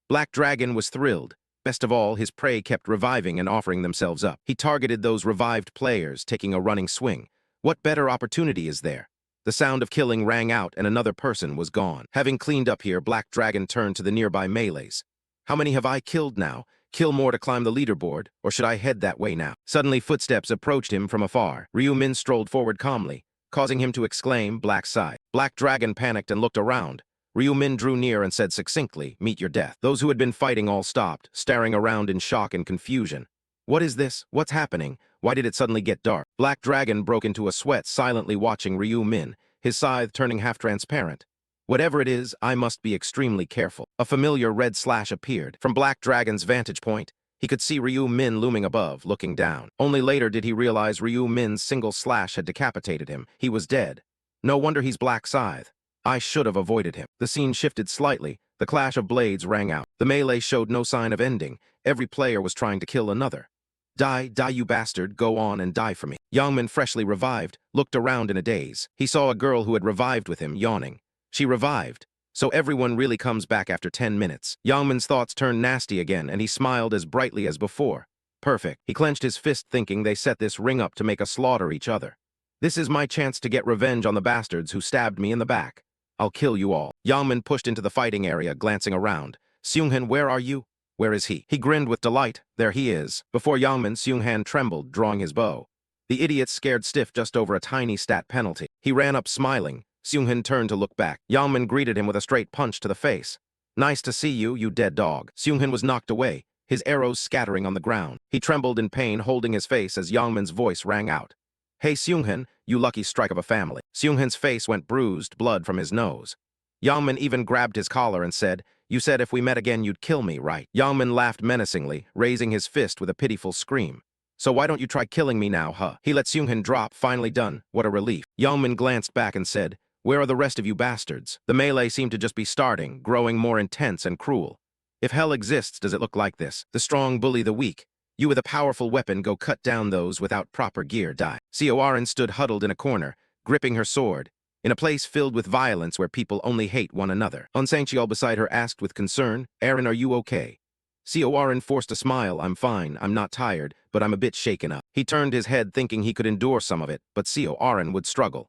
Black Dragon was thrilled. Best of all, his prey kept reviving and offering themselves up. He targeted those revived players, taking a running swing. What better opportunity is there? The sound of killing rang out and another person was gone. Having cleaned up here, Black Dragon turned to the nearby melees. How many have I killed now? Kill more to climb the leaderboard, or should I head that way now? Suddenly footsteps approached him from afar. Ryu Min strolled forward calmly, causing him to exclaim, "Black Scythe." Black Dragon panicked and looked around. Ryu Min drew near and said succinctly, "Meet your death." Those who had been fighting all stopped, staring around in shock and confusion. What is this? What's happening? Why did it suddenly get dark? Black Dragon broke into a sweat, silently watching Ryu Min, his scythe turning half-transparent. Whatever it is, I must be extremely careful. A familiar red slash appeared. From Black Dragon's vantage point, he could see Ryu Min looming above, looking down. Only later did he realize Ryu Min's single slash had decapitated him. He was dead. No wonder he's Black Scythe. I should have avoided him. The scene shifted slightly. The clash of blades rang out. The melee showed no sign of ending. Every player was trying to kill another. Die, die, you bastard, go on and die for me. Yangmin, freshly revived, looked around in a daze. He saw a girl who had revived with him, yawning. She revived. So everyone really comes back after 10 minutes. Yangmin's thoughts turned nasty again, and he smiled as brightly as before. Perfect. He clenched his fist, thinking they set this ring up to make us slaughter each other. This is my chance to get revenge on the bastards who stabbed me in the back. I'll kill you all. Yangmin pushed into the fighting area, glancing around. Seunghan, where are you? Where is he? He grinned with delight. There he is. Before Yangmin, Seunghan trembled, drawing his bow. The idiot scared stiff just over a tiny stat penalty. He ran up smiling. Seunghan turned to look back. Yangmin greeted him with a straight punch to the face. Nice to see you, you dead dog. Seunghan was knocked away, his arrows scattering on the ground. He trembled in pain, holding his face as Yangmin's voice rang out. Hey Seunghan, you lucky strike of a family. Seunghan's face went bruised, blood from his nose. Yangmin even grabbed his collar and said, you said if we met again you'd kill me, right? Yangmin laughed menacingly, raising his fist with a pitiful scream. So why don't you try killing me now, huh? He let Seunghan drop, finally done. What a relief. Yangmin glanced back and said, where are the rest of you bastards? The melee seemed to just be starting, growing more intense and cruel. If hell exists, does it look like this? The strong bully the weak. You with a powerful weapon go cut down those without proper gear, die. Seoarin stood huddled in a corner, gripping her sword, in a place filled with violence where people only hate one another. Onsangcheol beside her asked with concern, Aaron, are you okay? Seoarin forced a smile. I'm fine, I'm not tired, but I'm a bit shaken up. He turned his head thinking he could endure some of it, but Seoarin would struggle.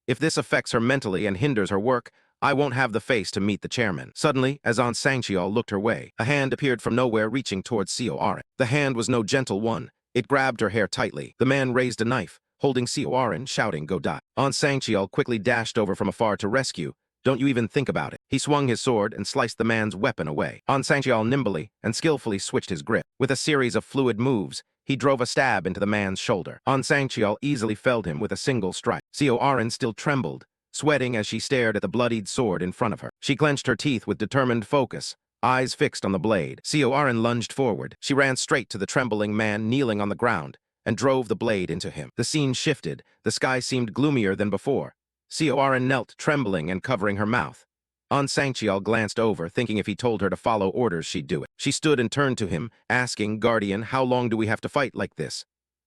If this affects her mentally and hinders her work, I won't have the face to meet the chairman. Suddenly, as Onsangcheol looked her way, a hand appeared from nowhere reaching towards Seoarin. The hand was no gentle one. It grabbed her hair tightly. The man raised a knife, holding Seoarin, shouting, go die. Onsangcheol quickly dashed over from afar to rescue. Don't you even think about it. He swung his sword and sliced the man's weapon away. Onsangcheol nimbly and skillfully switched his grip. With a series of fluid moves, he drove a stab into the man's shoulder. Onsangcheol easily felled him with a single strike. Seoarin still trembled, sweating as she stared at the bloodied sword in front of her. She clenched her teeth with determined focus, eyes fixed on the blade. Seoarin lunged forward. She ran straight to the trembling man kneeling on the ground and drove the blade into him. The scene shifted. The sky seemed gloomier than before. Seoarin knelt, trembling and covering her mouth. Onsangcheol glanced over, thinking if he told her to follow orders, she'd do it. She stood and turned to him, asking, Guardian, how long do we have to fight like this?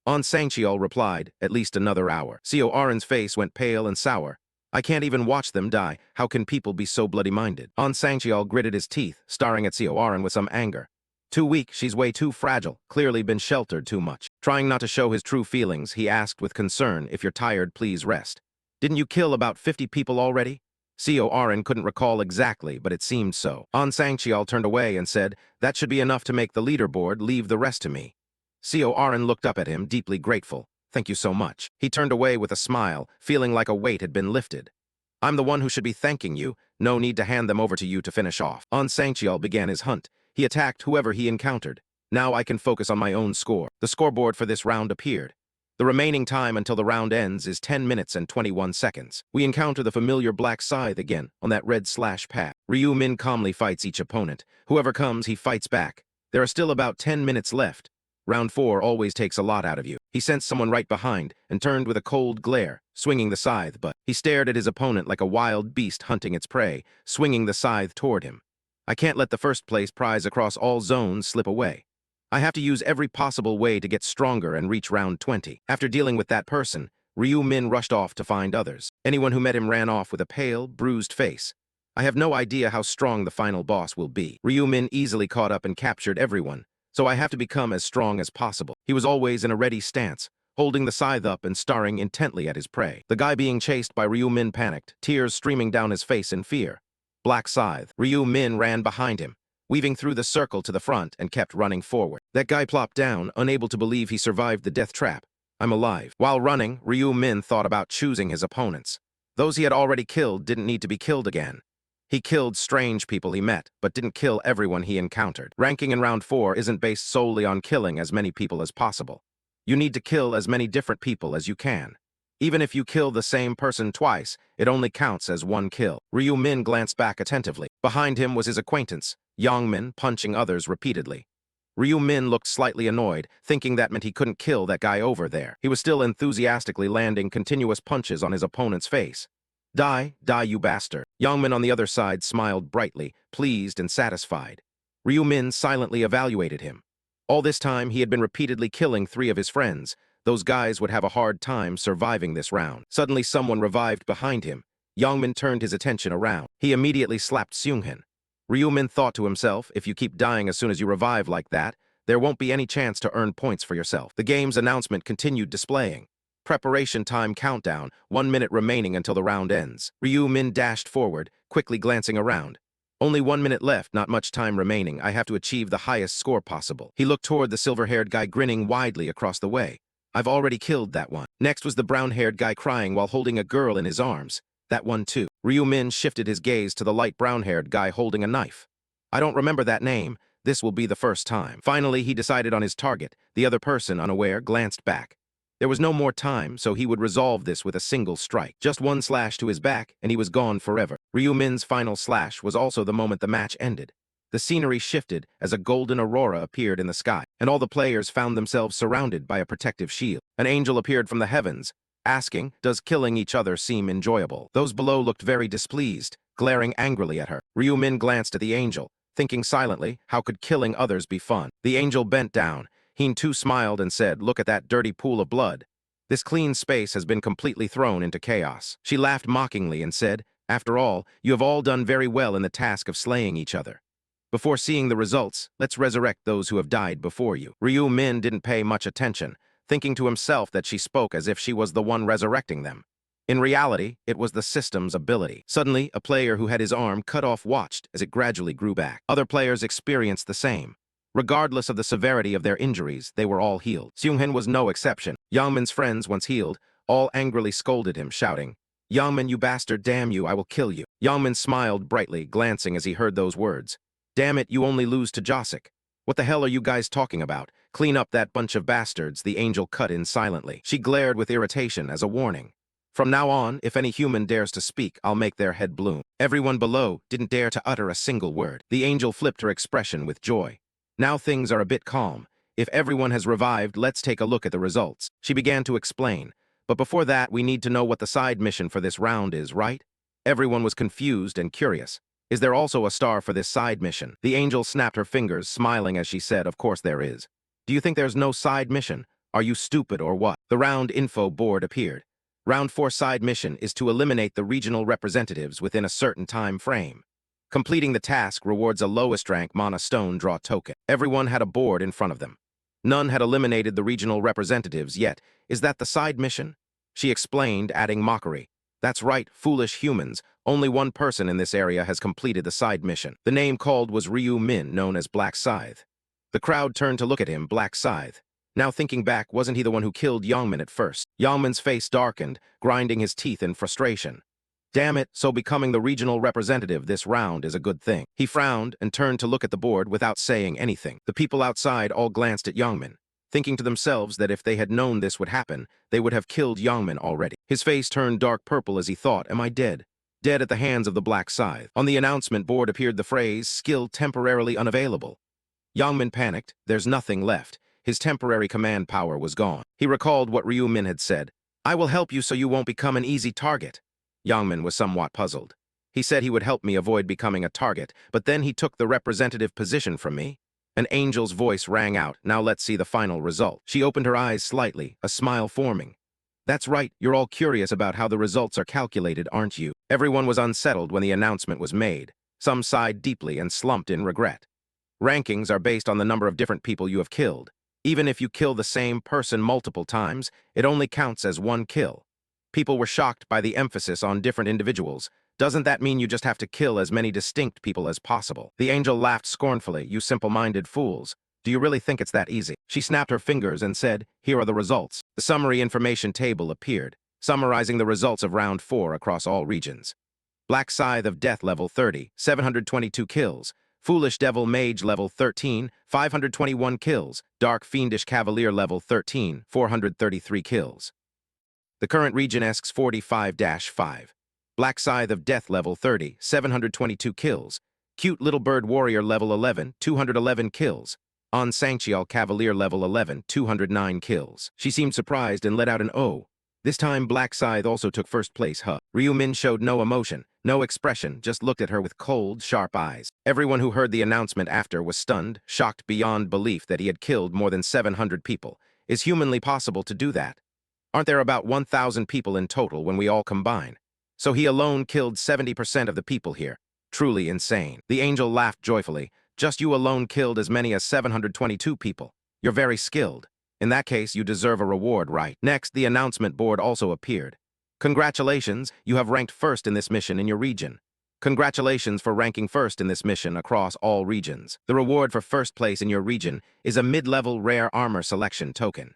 Onsangcheol replied, at least another hour. Seoarin's face went pale and sour. I can't even watch them die. How can people be so bloody-minded? Onsangcheol gritted his teeth, staring at Seoarin with some anger. Too weak, she's way too fragile, clearly been sheltered too much. Trying not to show his true feelings, he asked with concern, if you're tired, please rest. Didn't you kill about 50 people already? Seoarin couldn't recall exactly, but it seemed so. Onsangcheol turned away and said, that should be enough to make the leaderboard, leave the rest to me. Seoarin looked up at him, deeply grateful. Thank you so much. He turned away with a smile, feeling like a weight had been lifted. I'm the one who should be thanking you. No need to hand them over to you to finish off. Onsangcheol began his hunt. He attacked whoever he encountered. Now I can focus on my own score. The scoreboard for this round appeared. The remaining time until the round ends is 10 minutes and 21 seconds. We encounter the familiar Black Scythe again on that red slash pad. Ryu Min calmly fights each opponent. Whoever comes, he fights back. There are still about 10 minutes left. Round 4 always takes a lot out of you. He sensed someone right behind and turned with a cold glare, swinging the scythe, but he stared at his opponent like a wild beast hunting its prey, swinging the scythe toward him. I can't let the first place prize across all zones slip away. I have to use every possible way to get stronger and reach round 20. After dealing with that person, Ryu Min rushed off to find others. Anyone who met him ran off with a pale, bruised face. I have no idea how strong the final boss will be. Ryu Min easily caught up and captured everyone, so I have to become as strong as possible. He was always in a ready stance, holding the scythe up and staring intently at his prey. The guy being chased by Ryu Min panicked, tears streaming down his face in fear. Black Scythe. Ryu Min ran behind him, weaving through the circle to the front and kept running forward. That guy plopped down, unable to believe he survived the death trap. I'm alive. While running, Ryu Min thought about choosing his opponents. Those he had already killed didn't need to be killed again. He killed strange people he met, but didn't kill everyone he encountered. Ranking in round 4 isn't based solely on killing as many people as possible. You need to kill as many different people as you can. Even if you kill the same person twice, it only counts as one kill. Ryu Min glanced back attentively. Behind him was his acquaintance, Yang Min, punching others repeatedly. Ryu Min looked slightly annoyed, thinking that meant he couldn't kill that guy over there. He was still enthusiastically landing continuous punches on his opponent's face. Die, die you bastard. Yang Min on the other side smiled brightly, pleased and satisfied. Ryu Min silently evaluated him. All this time, he had been repeatedly killing 3 of his friends. Those guys would have a hard time surviving this round. Suddenly, someone revived behind him. Yang Min turned his attention around. He immediately slapped Seunghan. Ryu Min thought to himself, if you keep dying as soon as you revive like that, there won't be any chance to earn points for yourself. The game's announcement continued displaying. Preparation time countdown, 1 minute remaining until the round ends. Ryu Min dashed forward, quickly glancing around. Only 1 minute left, not much time remaining. I have to achieve the highest score possible. He looked toward the silver-haired guy grinning widely across the way. I've already killed that one. Next was the brown-haired guy crying while holding a girl in his arms. That one too. Ryu Min shifted his gaze to the light brown-haired guy holding a knife. I don't remember that name. This will be the first time. Finally, he decided on his target. The other person, unaware, glanced back. There was no more time, so he would resolve this with a single strike. Just one slash to his back, and he was gone forever. Ryu Min's final slash was also the moment the match ended. The scenery shifted as a golden aurora appeared in the sky, and all the players found themselves surrounded by a protective shield. An angel appeared from the heavens, asking, does killing each other seem enjoyable? Those below looked very displeased, glaring angrily at her. Ryu Min glanced at the angel, thinking silently, how could killing others be fun? The angel bent down. Heen too smiled and said, look at that dirty pool of blood. This clean space has been completely thrown into chaos. She laughed mockingly and said, after all, you have all done very well in the task of slaying each other. Before seeing the results, let's resurrect those who have died before you. Ryu Min didn't pay much attention, thinking to himself that she spoke as if she was the one resurrecting them. In reality, it was the system's ability. Suddenly, a player who had his arm cut off watched as it gradually grew back. Other players experienced the same. Regardless of the severity of their injuries, they were all healed. Seunghan was no exception. Yang Min's friends, once healed, all angrily scolded him, shouting, Yang Min, you bastard, damn you, I will kill you. Yang Min smiled brightly, glancing as he heard those words. Damn it, you only lose to Josik. What the hell are you guys talking about? Clean up that bunch of bastards, the angel cut in silently. She glared with irritation as a warning. From now on, if any human dares to speak, I'll make their head bloom. Everyone below didn't dare to utter a single word. The angel flipped her expression with joy. Now things are a bit calm. If everyone has revived, let's take a look at the results. She began to explain. But before that, we need to know what the side mission for this round is, right? Everyone was confused and curious. Is there also a star for this side mission? The angel snapped her fingers, smiling as she said, of course there is. Do you think there's no side mission? Are you stupid or what? The round info board appeared. Round 4 side mission is to eliminate the regional representatives within a certain time frame. Completing the task rewards a lowest rank mana stone draw token. Everyone had a board in front of them. None had eliminated the regional representatives yet. Is that the side mission? She explained, adding mockery. That's right, foolish humans. Only one person in this area has completed the side mission. The name called was Ryu Min, known as Black Scythe. The crowd turned to look at him, Black Scythe. Now thinking back, wasn't he the one who killed Yang Min at first? Yang Min's face darkened, grinding his teeth in frustration. Damn it, so becoming the regional representative this round is a good thing. He frowned and turned to look at the board without saying anything. The people outside all glanced at Yang Min, thinking to themselves that if they had known this would happen, they would have killed Yang Min already. His face turned dark purple as he thought, am I dead? Dead at the hands of the Black Scythe. On the announcement board appeared the phrase, skill temporarily unavailable. Yang Min panicked, there's nothing left. His temporary command power was gone. He recalled what Ryu Min had said, I will help you so you won't become an easy target. Yang Min was somewhat puzzled. He said he would help me avoid becoming a target, but then he took the representative position from me. An angel's voice rang out, now let's see the final result. She opened her eyes slightly, a smile forming. That's right, you're all curious about how the results are calculated, aren't you? Everyone was unsettled when the announcement was made. Some sighed deeply and slumped in regret. Rankings are based on the number of different people you have killed. Even if you kill the same person multiple times, it only counts as one kill. People were shocked by the emphasis on different individuals. Doesn't that mean you just have to kill as many distinct people as possible? The angel laughed scornfully, you simple-minded fools. Do you really think it's that easy? She snapped her fingers and said, here are the results. The summary information table appeared, summarizing the results of round 4 across all regions. Black Scythe of Death level 30, 722 kills. Foolish Devil Mage level 13, 521 kills. Dark Fiendish Cavalier level 13, 433 kills. The current region asks 45-5. Black Scythe of Death level 30, 722 kills. Cute Little Bird Warrior level 11, 211 kills. On Sangcheol Cavalier level 11, 209 kills. She seemed surprised and let out an "oh." This time Black Scythe also took first place, huh? Ryu Min showed no emotion, no expression, just looked at her with cold, sharp eyes. Everyone who heard the announcement after was stunned, shocked beyond belief that he had killed more than 700 people. Is humanly possible to do that? Aren't there about 1,000 people in total when we all combine? So he alone killed 70% of the people here. Truly insane. The angel laughed joyfully. Just you alone killed as many as 722 people. You're very skilled. In that case, you deserve a reward, right? Next, the announcement board also appeared. Congratulations, you have ranked first in this mission in your region. Congratulations for ranking first in this mission across all regions. The reward for first place in your region is a mid-level rare armor selection token.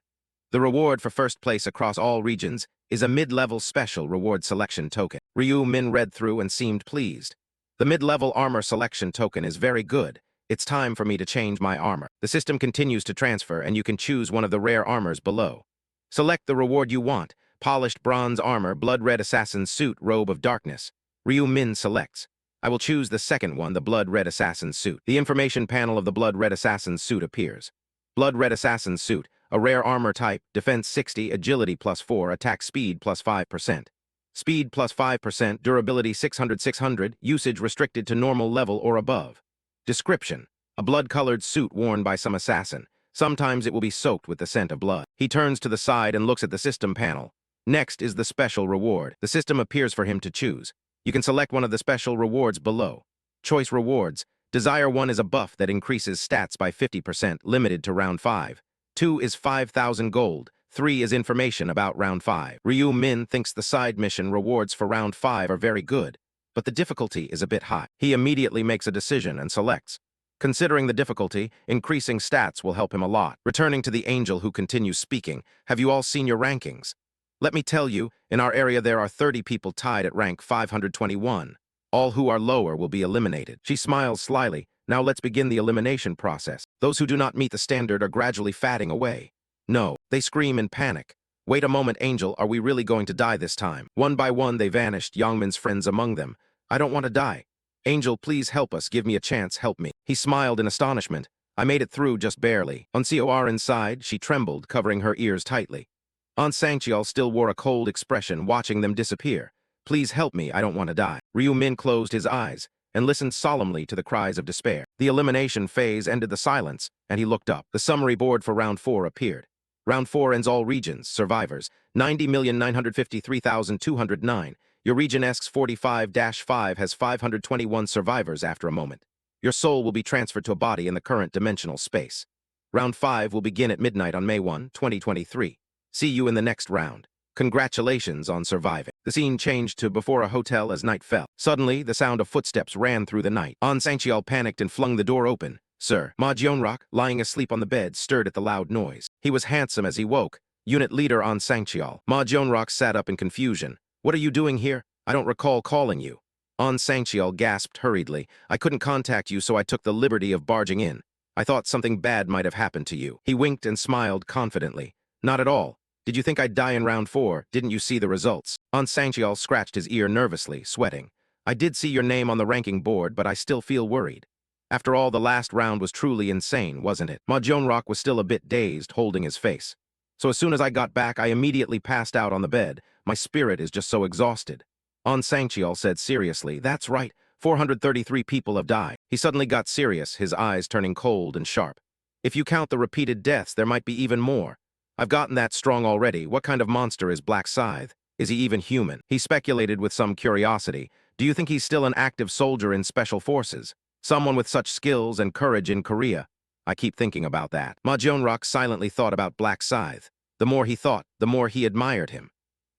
The reward for first place across all regions is a mid-level special reward selection token. Ryu Min read through and seemed pleased. The mid-level armor selection token is very good. It's time for me to change my armor. The system continues to transfer, and you can choose one of the rare armors below. Select the reward you want: polished bronze armor, blood red assassin suit, robe of darkness. Ryu Min selects. I will choose the second one, the blood red assassin suit. The information panel of the blood red assassin suit appears. Blood red assassin suit, a rare armor type, defense 60, agility +4, attack speed +5%. Speed +5%, durability 600, usage restricted to normal level or above. Description: a blood-colored suit worn by some assassin. Sometimes it will be soaked with the scent of blood. He turns to the side and looks at the system panel. Next is the special reward. The system appears for him to choose. You can select one of the special rewards below. Choice rewards. Desire 1 is a buff that increases stats by 50%, limited to round 5. 2 is 5,000 gold. 3 is information about round 5. Ryu Min thinks the side mission rewards for round 5 are very good, but the difficulty is a bit high. He immediately makes a decision and selects. Considering the difficulty, increasing stats will help him a lot. Returning to the angel, who continues speaking, have you all seen your rankings? Let me tell you, in our area there are 30 people tied at rank 521. All who are lower will be eliminated. She smiles slyly. Now let's begin the elimination process. Those who do not meet the standard are gradually fading away. No, they scream in panic. Wait a moment, Angel, are we really going to die this time? One by one they vanished, Yongmin's friends among them. I don't want to die. Angel, please help us, give me a chance, help me. He smiled in astonishment. I made it through just barely. On Cor inside, she trembled, covering her ears tightly. Aunt Sangcheol still wore a cold expression, watching them disappear. Please help me, I don't want to die. Ryu Min closed his eyes and listened solemnly to the cries of despair. The elimination phase ended the silence, and he looked up. The summary board for round 4 appeared. Round 4 ends all regions. Survivors, 90,953,209. Your region asks 45-5 has 521 survivors after a moment. Your soul will be transferred to a body in the current dimensional space. Round 5 will begin at midnight on May 1, 2023. See you in the next round. Congratulations on surviving. The scene changed to before a hotel as night fell. Suddenly, the sound of footsteps ran through the night. An Sangcheol panicked and flung the door open. Sir. Ma Jeonrak, lying asleep on the bed, stirred at the loud noise. He was handsome as he woke. Unit leader An Sangcheol. Ma Jeonrak sat up in confusion. What are you doing here? I don't recall calling you. An Sangcheol gasped hurriedly. I couldn't contact you, so I took the liberty of barging in. I thought something bad might have happened to you. He winked and smiled confidently. Not at all. Did you think I'd die in round 4? Didn't you see the results? An Sangcheol scratched his ear nervously, sweating. I did see your name on the ranking board, but I still feel worried. After all, the last round was truly insane, wasn't it? Ma Jeonrak was still a bit dazed, holding his face. So as soon as I got back, I immediately passed out on the bed. My spirit is just so exhausted. An Sangcheol said seriously, that's right, 433 people have died. He suddenly got serious, his eyes turning cold and sharp. If you count the repeated deaths, there might be even more. I've gotten that strong already. What kind of monster is Black Scythe? Is he even human? He speculated with some curiosity. Do you think he's still an active soldier in special forces? Someone with such skills and courage in Korea? I keep thinking about that. Ma Jeonrak silently thought about Black Scythe. The more he thought, the more he admired him.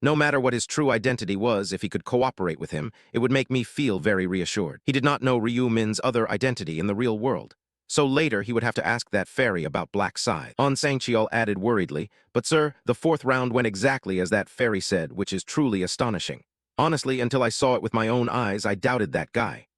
No matter what his true identity was, if he could cooperate with him, it would make me feel very reassured. He did not know Ryu Min's other identity in the real world. So later, he would have to ask that fairy about Black Scythe. An Sangcheol added worriedly, but sir, the 4th round went exactly as that fairy said, which is truly astonishing. Honestly, until I saw it with my own eyes, I doubted that guy.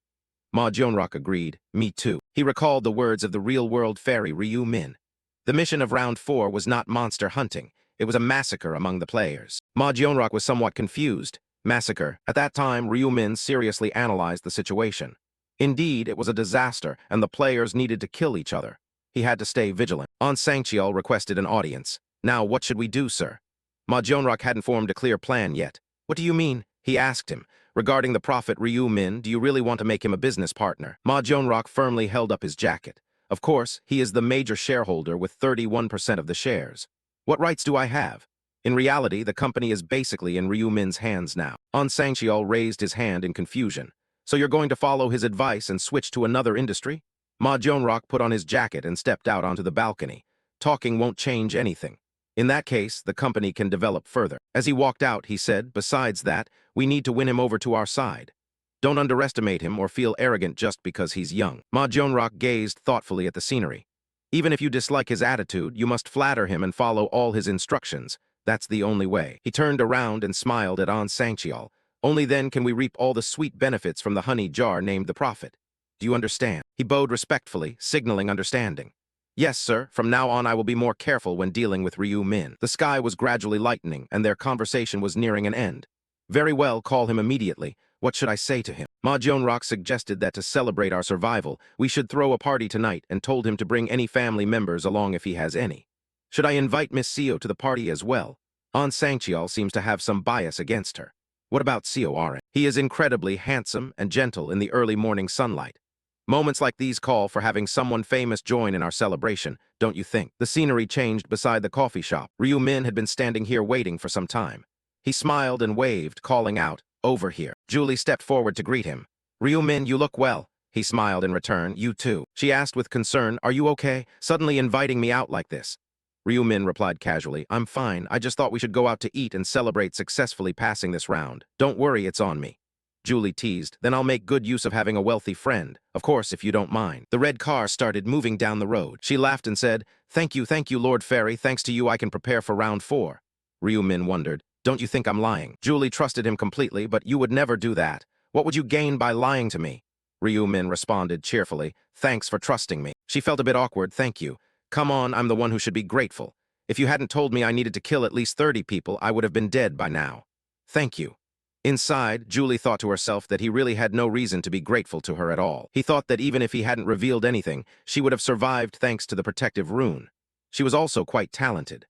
Ma Jeonrak agreed. Me too. He recalled the words of the real-world fairy Ryu Min. The mission of round 4 was not monster hunting. It was a massacre among the players. Ma Jionrok was somewhat confused. Massacre. At that time, Ryu Min seriously analyzed the situation. Indeed, it was a disaster, and the players needed to kill each other. He had to stay vigilant. On Sangcheol requested an audience. Now, what should we do, sir? Ma Jionrok hadn't formed a clear plan yet. What do you mean? He asked him. Regarding the prophet Ryu Min, do you really want to make him a business partner? Ma Jionrok firmly held up his jacket. Of course, he is the major shareholder with 31% of the shares. What rights do I have? In reality, the company is basically in Ryu Min's hands now. On Sangcheol raised his hand in confusion. So you're going to follow his advice and switch to another industry? Ma Jionrok put on his jacket and stepped out onto the balcony. Talking won't change anything. In that case, the company can develop further. As he walked out, he said, besides that, we need to win him over to our side. Don't underestimate him or feel arrogant just because he's young. Ma Jionrok gazed thoughtfully at the scenery. Even if you dislike his attitude, you must flatter him and follow all his instructions. That's the only way. He turned around and smiled at An Sangcheol. Only then can we reap all the sweet benefits from the honey jar named the prophet. Do you understand? He bowed respectfully, signaling understanding. Yes, sir. From now on, I will be more careful when dealing with Ryu Min. The sky was gradually lightening, and their conversation was nearing an end. Very well, call him immediately. What should I say to him? Ma Jionrok suggested that to celebrate our survival, we should throw a party tonight and told him to bring any family members along if he has any. Should I invite Miss Seo to the party as well? An Sangcheol seems to have some bias against her. What about Seo Arin? He is incredibly handsome and gentle in the early morning sunlight. Moments like these call for having someone famous join in our celebration, don't you think? The scenery changed beside the coffee shop. Ryu Min had been standing here waiting for some time. He smiled and waved, calling out, over here. Julie stepped forward to greet him. Ryu Min, you look well. He smiled in return. You too. She asked with concern, are you okay? Suddenly inviting me out like this. Ryu Min replied casually, I'm fine. I just thought we should go out to eat and celebrate successfully passing this round. Don't worry, it's on me. Julie teased, then I'll make good use of having a wealthy friend. Of course, if you don't mind. The red car started moving down the road. She laughed and said, thank you, Lord Fairy. Thanks to you, I can prepare for round 4. Ryu Min wondered, don't you think I'm lying? Julie trusted him completely, but you would never do that. What would you gain by lying to me? Ryu Min responded cheerfully, thanks for trusting me. She felt a bit awkward, thank you. Come on, I'm the one who should be grateful. If you hadn't told me I needed to kill at least 30 people, I would have been dead by now. Thank you. Inside, Julie thought to herself that he really had no reason to be grateful to her at all. He thought that even if he hadn't revealed anything, she would have survived thanks to the protective rune. She was also quite talented.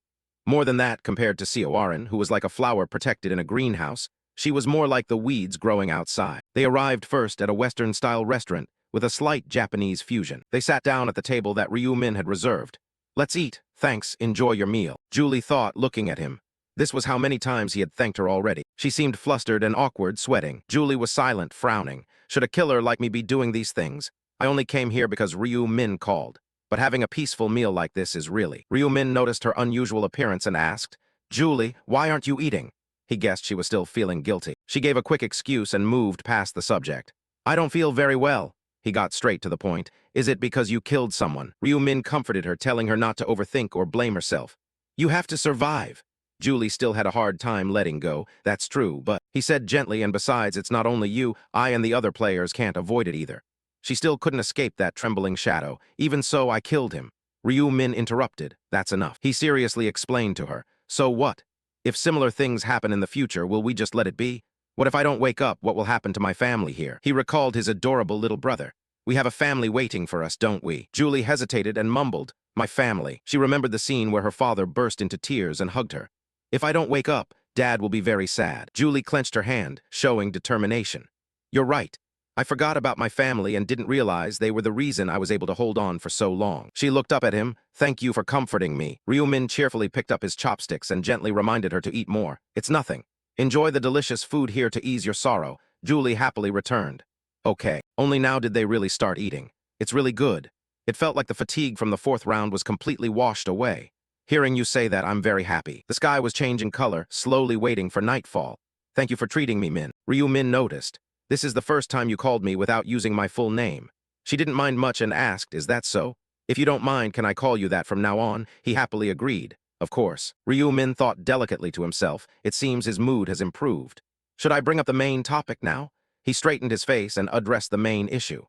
More than that, compared to Seo Arin, who was like a flower protected in a greenhouse, she was more like the weeds growing outside. They arrived first at a Western-style restaurant with a slight Japanese fusion. They sat down at the table that Ryu Min had reserved. Let's eat. Thanks, enjoy your meal. Julie thought, looking at him. This was how many times he had thanked her already. She seemed flustered and awkward, sweating. Julie was silent, frowning. Should a killer like me be doing these things? I only came here because Ryu Min called. But having a peaceful meal like this is really. Ryu Min noticed her unusual appearance and asked, Julie, why aren't you eating? He guessed she was still feeling guilty. She gave a quick excuse and moved past the subject. I don't feel very well. He got straight to the point. Is it because you killed someone? Ryu Min comforted her, telling her not to overthink or blame herself. You have to survive. Julie still had a hard time letting go. That's true, but he said gently, and besides, it's not only you, I and the other players can't avoid it either. She still couldn't escape that trembling shadow. Even so, I killed him. Ryu Min interrupted. That's enough. He seriously explained to her. So what? If similar things happen in the future, will we just let it be? What if I don't wake up? What will happen to my family here? He recalled his adorable little brother. We have a family waiting for us, don't we? Julie hesitated and mumbled, my family. She remembered the scene where her father burst into tears and hugged her. If I don't wake up, Dad will be very sad. Julie clenched her hand, showing determination. You're right. I forgot about my family and didn't realize they were the reason I was able to hold on for so long. She looked up at him. Thank you for comforting me. Ryu Min cheerfully picked up his chopsticks and gently reminded her to eat more. It's nothing. Enjoy the delicious food here to ease your sorrow. Julie happily returned. Okay. Only now did they really start eating. It's really good. It felt like the fatigue from the 4th round was completely washed away. Hearing you say that, I'm very happy. The sky was changing color, slowly waiting for nightfall. Thank you for treating me, Min. Ryu Min noticed. This is the first time you called me without using my full name. She didn't mind much and asked, is that so? If you don't mind, can I call you that from now on? He happily agreed. Of course. Ryu Min thought delicately to himself. It seems his mood has improved. Should I bring up the main topic now? He straightened his face and addressed the main issue.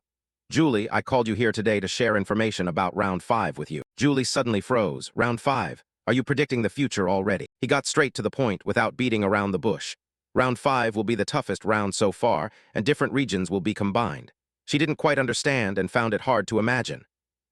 Julie, I called you here today to share information about round 5 with you. Julie suddenly froze. Round 5? Are you predicting the future already? He got straight to the point without beating around the bush. Round 5 will be the toughest round so far, and different regions will be combined. She didn't quite understand and found it hard to imagine.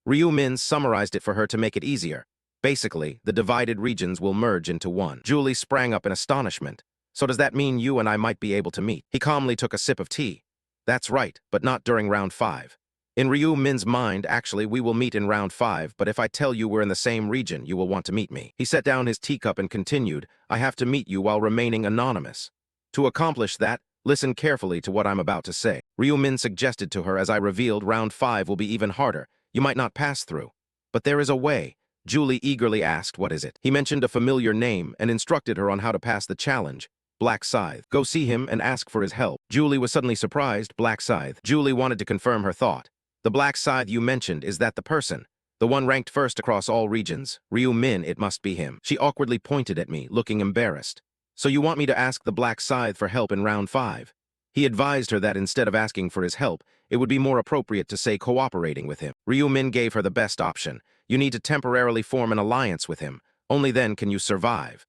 Ryu Min summarized it for her to make it easier. Basically, the divided regions will merge into one. Julie sprang up in astonishment. So does that mean you and I might be able to meet? He calmly took a sip of tea. That's right, but not during round 5. In Ryu Min's mind, actually, we will meet in round 5, but if I tell you we're in the same region, you will want to meet me. He set down his teacup and continued, I have to meet you while remaining anonymous. To accomplish that, listen carefully to what I'm about to say. Ryu Min suggested to her as I revealed round 5 will be even harder. You might not pass through. But there is a way. Julie eagerly asked, what is it? He mentioned a familiar name and instructed her on how to pass the challenge. Black Scythe. Go see him and ask for his help. Julie was suddenly surprised. Black Scythe. Julie wanted to confirm her thought. The Black Scythe you mentioned, is that the person? The one ranked first across all regions. Ryu Min, it must be him. She awkwardly pointed at me, looking embarrassed. So you want me to ask the Black Scythe for help in round 5? He advised her that instead of asking for his help, it would be more appropriate to say cooperating with him. Ryu Min gave her the best option. You need to temporarily form an alliance with him. Only then can you survive.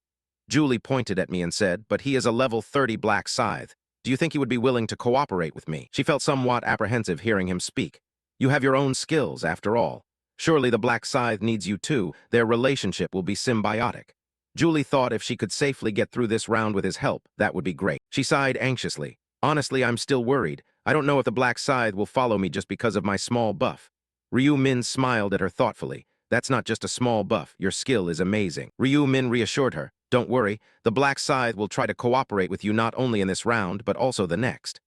Julie pointed at me and said, but he is a level 30 Black Scythe. Do you think he would be willing to cooperate with me? She felt somewhat apprehensive hearing him speak. You have your own skills, after all. Surely the Black Scythe needs you too. Their relationship will be symbiotic. Julie thought if she could safely get through this round with his help, that would be great. She sighed anxiously. Honestly, I'm still worried. I don't know if the Black Scythe will follow me just because of my small buff. Ryu Min smiled at her thoughtfully. That's not just a small buff. Your skill is amazing. Ryu Min reassured her. Don't worry. The Black Scythe will try to cooperate with you not only in this round, but also the next.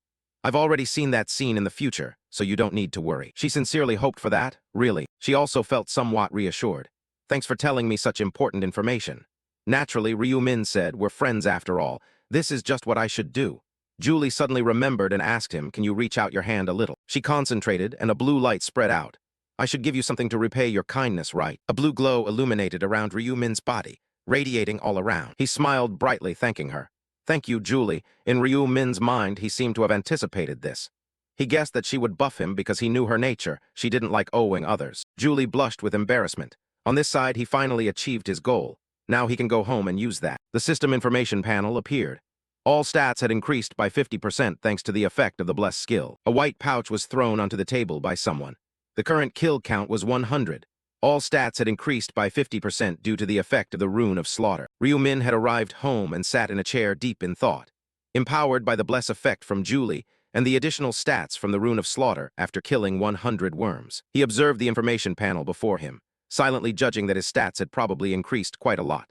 I've already seen that scene in the future, so you don't need to worry. She sincerely hoped for that, really. She also felt somewhat reassured. Thanks for telling me such important information. Naturally, Ryu Min said, we're friends after all. This is just what I should do. Julie suddenly remembered and asked him, can you reach out your hand a little? She concentrated, and a blue light spread out. I should give you something to repay your kindness, right? A blue glow illuminated around Ryu Min's body, radiating all around. He smiled brightly, thanking her. Thank you, Julie. In Ryu Min's mind, he seemed to have anticipated this. He guessed that she would buff him because he knew her nature. She didn't like owing others. Julie blushed with embarrassment. On this side, he finally achieved his goal. Now he can go home and use that. The system information panel appeared. All stats had increased by 50% thanks to the effect of the blessed skill. A white pouch was thrown onto the table by someone. The current kill count was 100. All stats had increased by 50% due to the effect of the rune of slaughter. Ryu Min had arrived home and sat in a chair deep in thought. Empowered by the bless effect from Julie and the additional stats from the rune of slaughter after killing 100 worms, he observed the information panel before him, silently judging that his stats had probably increased quite a lot.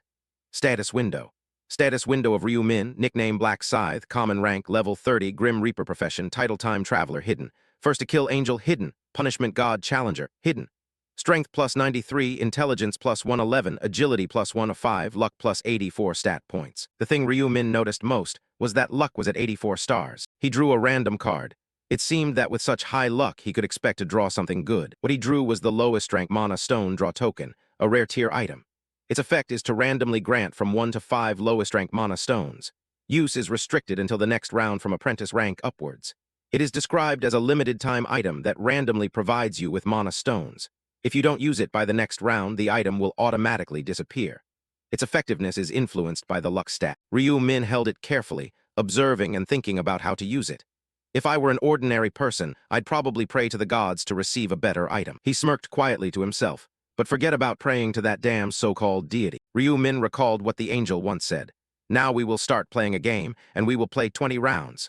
Status window. Status window of Ryu Min, nickname Black Scythe, common rank, level 30, Grim Reaper profession, title time traveler, hidden. First to kill angel, hidden. Punishment god, challenger, hidden. Strength plus 93, intelligence plus 111, agility plus 105, luck plus 84 stat points. The thing Ryu Min noticed most was that luck was at 84 stars. He drew a random card. It seemed that with such high luck, he could expect to draw something good. What he drew was the lowest rank mana stone draw token, a rare tier item. Its effect is to randomly grant from 1 to 5 lowest rank mana stones. Use is restricted until the next round from apprentice rank upwards. It is described as a limited time item that randomly provides you with mana stones. If you don't use it by the next round, the item will automatically disappear. Its effectiveness is influenced by the luck stat. Ryu Min held it carefully, observing and thinking about how to use it. If I were an ordinary person, I'd probably pray to the gods to receive a better item. He smirked quietly to himself. But forget about praying to that damn so-called deity. Ryu Min recalled what the angel once said. Now we will start playing a game, and we will play 20 rounds.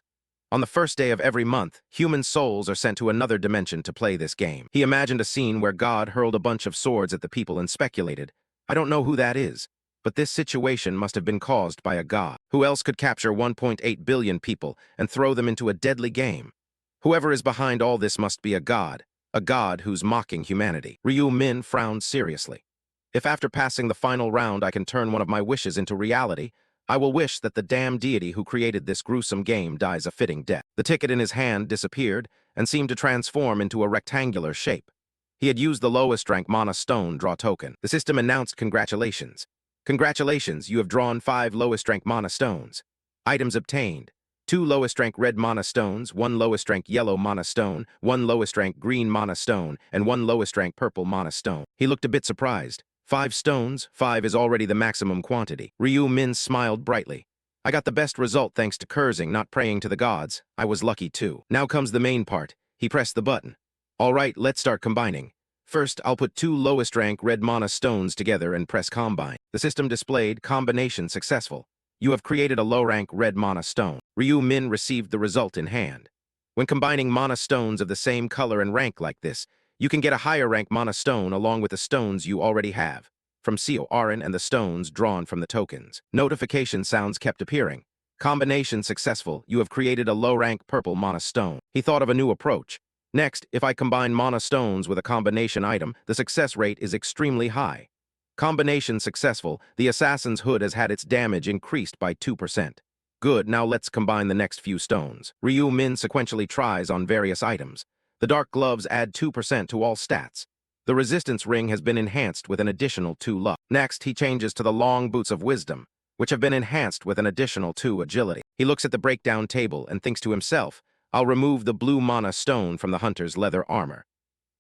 On the first day of every month, human souls are sent to another dimension to play this game. He imagined a scene where God hurled a bunch of swords at the people and speculated, I don't know who that is, but this situation must have been caused by a god. Who else could capture 1.8 billion people and throw them into a deadly game? Whoever is behind all this must be a god who's mocking humanity. Ryu Min frowned seriously. If after passing the final round I can turn one of my wishes into reality, I will wish that the damn deity who created this gruesome game dies a fitting death. The ticket in his hand disappeared and seemed to transform into a rectangular shape. He had used the lowest rank mana stone draw token. The system announced congratulations. Congratulations, you have drawn 5 lowest rank mana stones. Items obtained. 2 lowest rank red mana stones, 1 lowest rank yellow mana stone, 1 lowest rank green mana stone, and 1 lowest rank purple mana stone. He looked a bit surprised. 5 stones, 5 is already the maximum quantity. Ryu Min smiled brightly. I got the best result thanks to cursing, not praying to the gods. I was lucky too. Now comes the main part. He pressed the button. All right, let's start combining. First, I'll put 2 lowest rank red mana stones together and press combine. The system displayed combination successful. You have created a low rank red mana stone. Ryu Min received the result in hand. When combining mana stones of the same color and rank like this, you can get a higher rank mana stone along with the stones you already have, from CORN and the stones drawn from the tokens. Notification sounds kept appearing. Combination successful, you have created a low-rank purple mana stone. He thought of a new approach. Next, if I combine mana stones with a combination item, the success rate is extremely high. Combination successful, the assassin's hood has had its damage increased by 2%. Good, now let's combine the next few stones. Ryu Min sequentially tries on various items. The dark gloves add 2% to all stats. The resistance ring has been enhanced with an additional 2 luck. Next, he changes to the long boots of wisdom, which have been enhanced with an additional 2 agility. He looks at the breakdown table and thinks to himself, I'll remove the blue mana stone from the hunter's leather armor.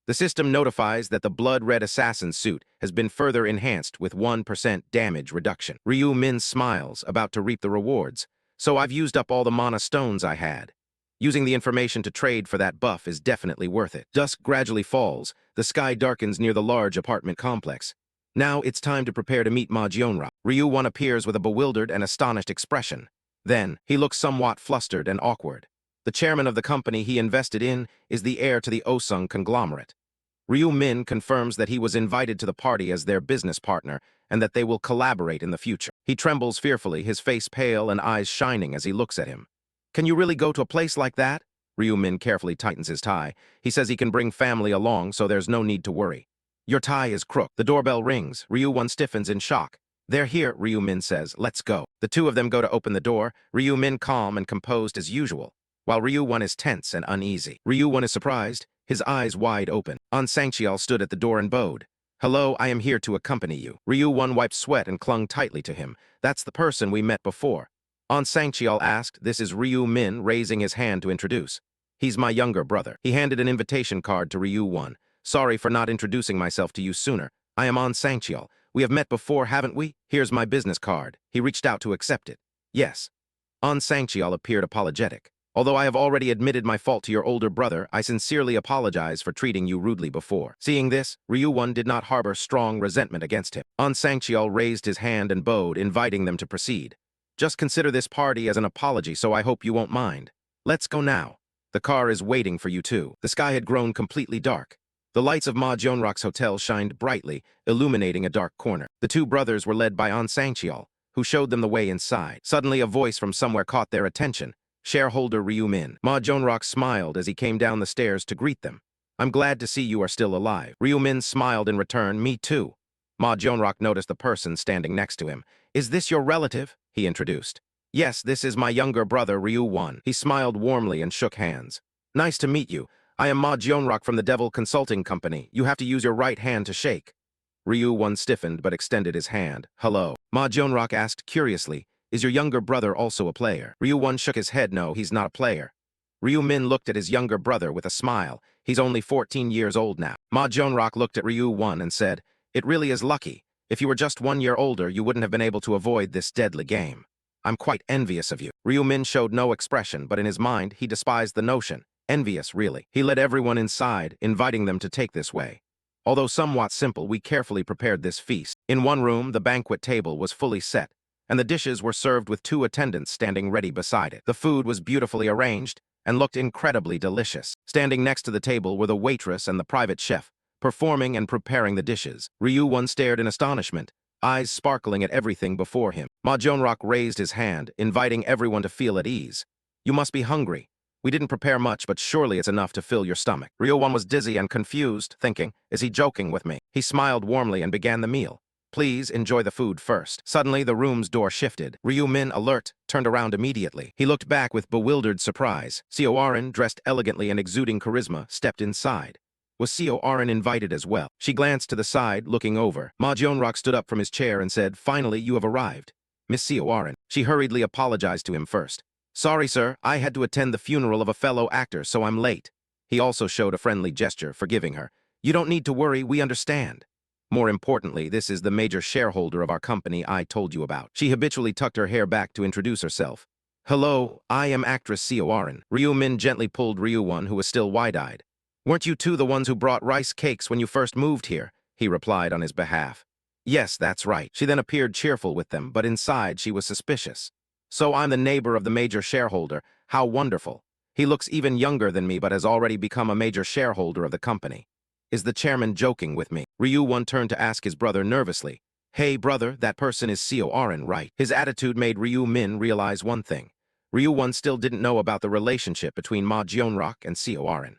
The system notifies that the blood-red assassin suit has been further enhanced with 1% damage reduction. Ryu Min smiles, about to reap the rewards. So I've used up all the mana stones I had. Using the information to trade for that buff is definitely worth it. Dusk gradually falls. The sky darkens near the large apartment complex. Now it's time to prepare to meet Ma Jionra. Ryu-Won appears with a bewildered and astonished expression. Then, he looks somewhat flustered and awkward. The chairman of the company he invested in is the heir to the Osung conglomerate. Ryu Min confirms that he was invited to the party as their business partner and that they will collaborate in the future. He trembles fearfully, his face pale and eyes shining as he looks at him. Can you really go to a place like that? Ryu Min carefully tightens his tie. He says he can bring family along, so there's no need to worry. Your tie is crooked. The doorbell rings. Ryu-Won stiffens in shock. They're here, Ryu Min says. Let's go. The two of them go to open the door, Ryu Min calm and composed as usual, while Ryu-Won is tense and uneasy. Ryu-Won is surprised, his eyes wide open. An Sangcheol stood at the door and bowed. Hello, I am here to accompany you. Ryu-Won wiped sweat and clung tightly to him. That's the person we met before. An Sangcheol asked. This is Ryu Min, raising his hand to introduce. He's my younger brother. He handed an invitation card to Ryu-Won. Sorry for not introducing myself to you sooner. I am An Sangcheol. We have met before, haven't we? Here's my business card. He reached out to accept it. Yes. An Sangcheol appeared apologetic. Although I have already admitted my fault to your older brother, I sincerely apologize for treating you rudely before. Seeing this, Ryu-Won did not harbor strong resentment against him. An Sangcheol raised his hand and bowed, inviting them to proceed. Just consider this party as an apology, so I hope you won't mind. Let's go now. The car is waiting for you too. The sky had grown completely dark. The lights of Ma Jionrak's hotel shined brightly, illuminating a dark corner. The two brothers were led by An Sangcheol, who showed them the way inside. Suddenly, a voice from somewhere caught their attention. Shareholder Ryu Min. Ma Jionrak smiled as he came down the stairs to greet them. I'm glad to see you are still alive. Ryu Min smiled in return. Me too. Ma Jionrak noticed the person standing next to him. Is this your relative? He introduced. Yes, this is my younger brother, Ryu-Won. He smiled warmly and shook hands. Nice to meet you. I am Ma Jionrak from the Devil Consulting Company. You have to use your right hand to shake. Ryu-Won stiffened but extended his hand. Hello. Ma Jionrak asked curiously, is your younger brother also a player? Ryu-Won shook his head. No, he's not a player. Ryu Min looked at his younger brother with a smile. He's only 14 years old now. Ma Jionrak looked at Ryu-Won and said, it really is lucky. If you were just 1 year older, you wouldn't have been able to avoid this deadly game. I'm quite envious of you. Ryu Min showed no expression, but in his mind, he despised the notion. Envious, really. He led everyone inside, inviting them to take this way. Although somewhat simple, we carefully prepared this feast. In one room, the banquet table was fully set, and the dishes were served with 2 attendants standing ready beside it. The food was beautifully arranged and looked incredibly delicious. Standing next to the table were the waitress and the private chef, performing and preparing the dishes. Ryu-Won stared in astonishment, eyes sparkling at everything before him. Ma Jionrak raised his hand, inviting everyone to feel at ease. You must be hungry. We didn't prepare much, but surely it's enough to fill your stomach. Ryu-Won was dizzy and confused, thinking, is he joking with me? He smiled warmly and began the meal. Please enjoy the food first. Suddenly, the room's door shifted. Ryu Min, alert, turned around immediately. He looked back with bewildered surprise. CORN, dressed elegantly and exuding charisma, stepped inside. Was CORN invited as well? She glanced to the side, looking over. Ma Jionrak stood up from his chair and said, finally, you have arrived. Miss CORN. She hurriedly apologized to him first. Sorry, sir, I had to attend the funeral of a fellow actor, so I'm late. He also showed a friendly gesture, forgiving her. You don't need to worry, we understand. More importantly, this is the major shareholder of our company I told you about. She habitually tucked her hair back to introduce herself. Hello, I am actress Seoarin. Ryu Min gently pulled Ryu-won, who was still wide-eyed. Weren't you two the ones who brought rice cakes when you first moved here? He replied on his behalf. Yes, that's right. She then appeared cheerful with them, but inside she was suspicious. So I'm the neighbor of the major shareholder. How wonderful. He looks even younger than me but has already become a major shareholder of the company. Is the chairman joking with me? Ryu-won turned to ask his brother nervously. Hey brother, that person is Seoarin, right? His attitude made Ryu-min realize one thing. Ryu-won still didn't know about the relationship between Ma Jeonrak and Seoarin.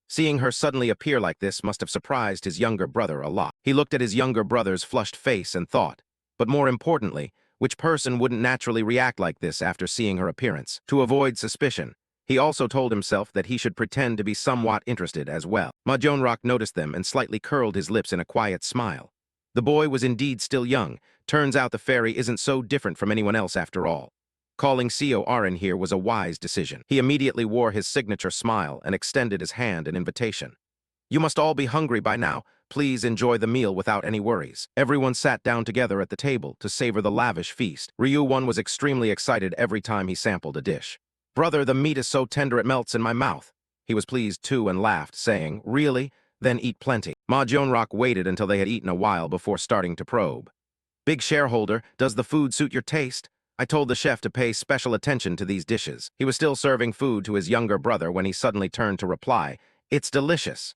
Seeing her suddenly appear like this must have surprised his younger brother a lot. He looked at his younger brother's flushed face and thought, but more importantly, which person wouldn't naturally react like this after seeing her appearance? To avoid suspicion, he also told himself that he should pretend to be somewhat interested as well. Ma Jeonrak noticed them and slightly curled his lips in a quiet smile. The boy was indeed still young. Turns out the fairy isn't so different from anyone else after all. Calling Seoarin here was a wise decision. He immediately wore his signature smile and extended his hand in invitation. You must all be hungry by now. Please enjoy the meal without any worries. Everyone sat down together at the table to savor the lavish feast. Ryu-won was extremely excited every time he sampled a dish. Brother, the meat is so tender it melts in my mouth. He was pleased too and laughed, saying, Really? Then eat plenty. Ma Jeonrak waited until they had eaten a while before starting to probe. Big shareholder, does the food suit your taste? I told the chef to pay special attention to these dishes. He was still serving food to his younger brother when he suddenly turned to reply, It's delicious.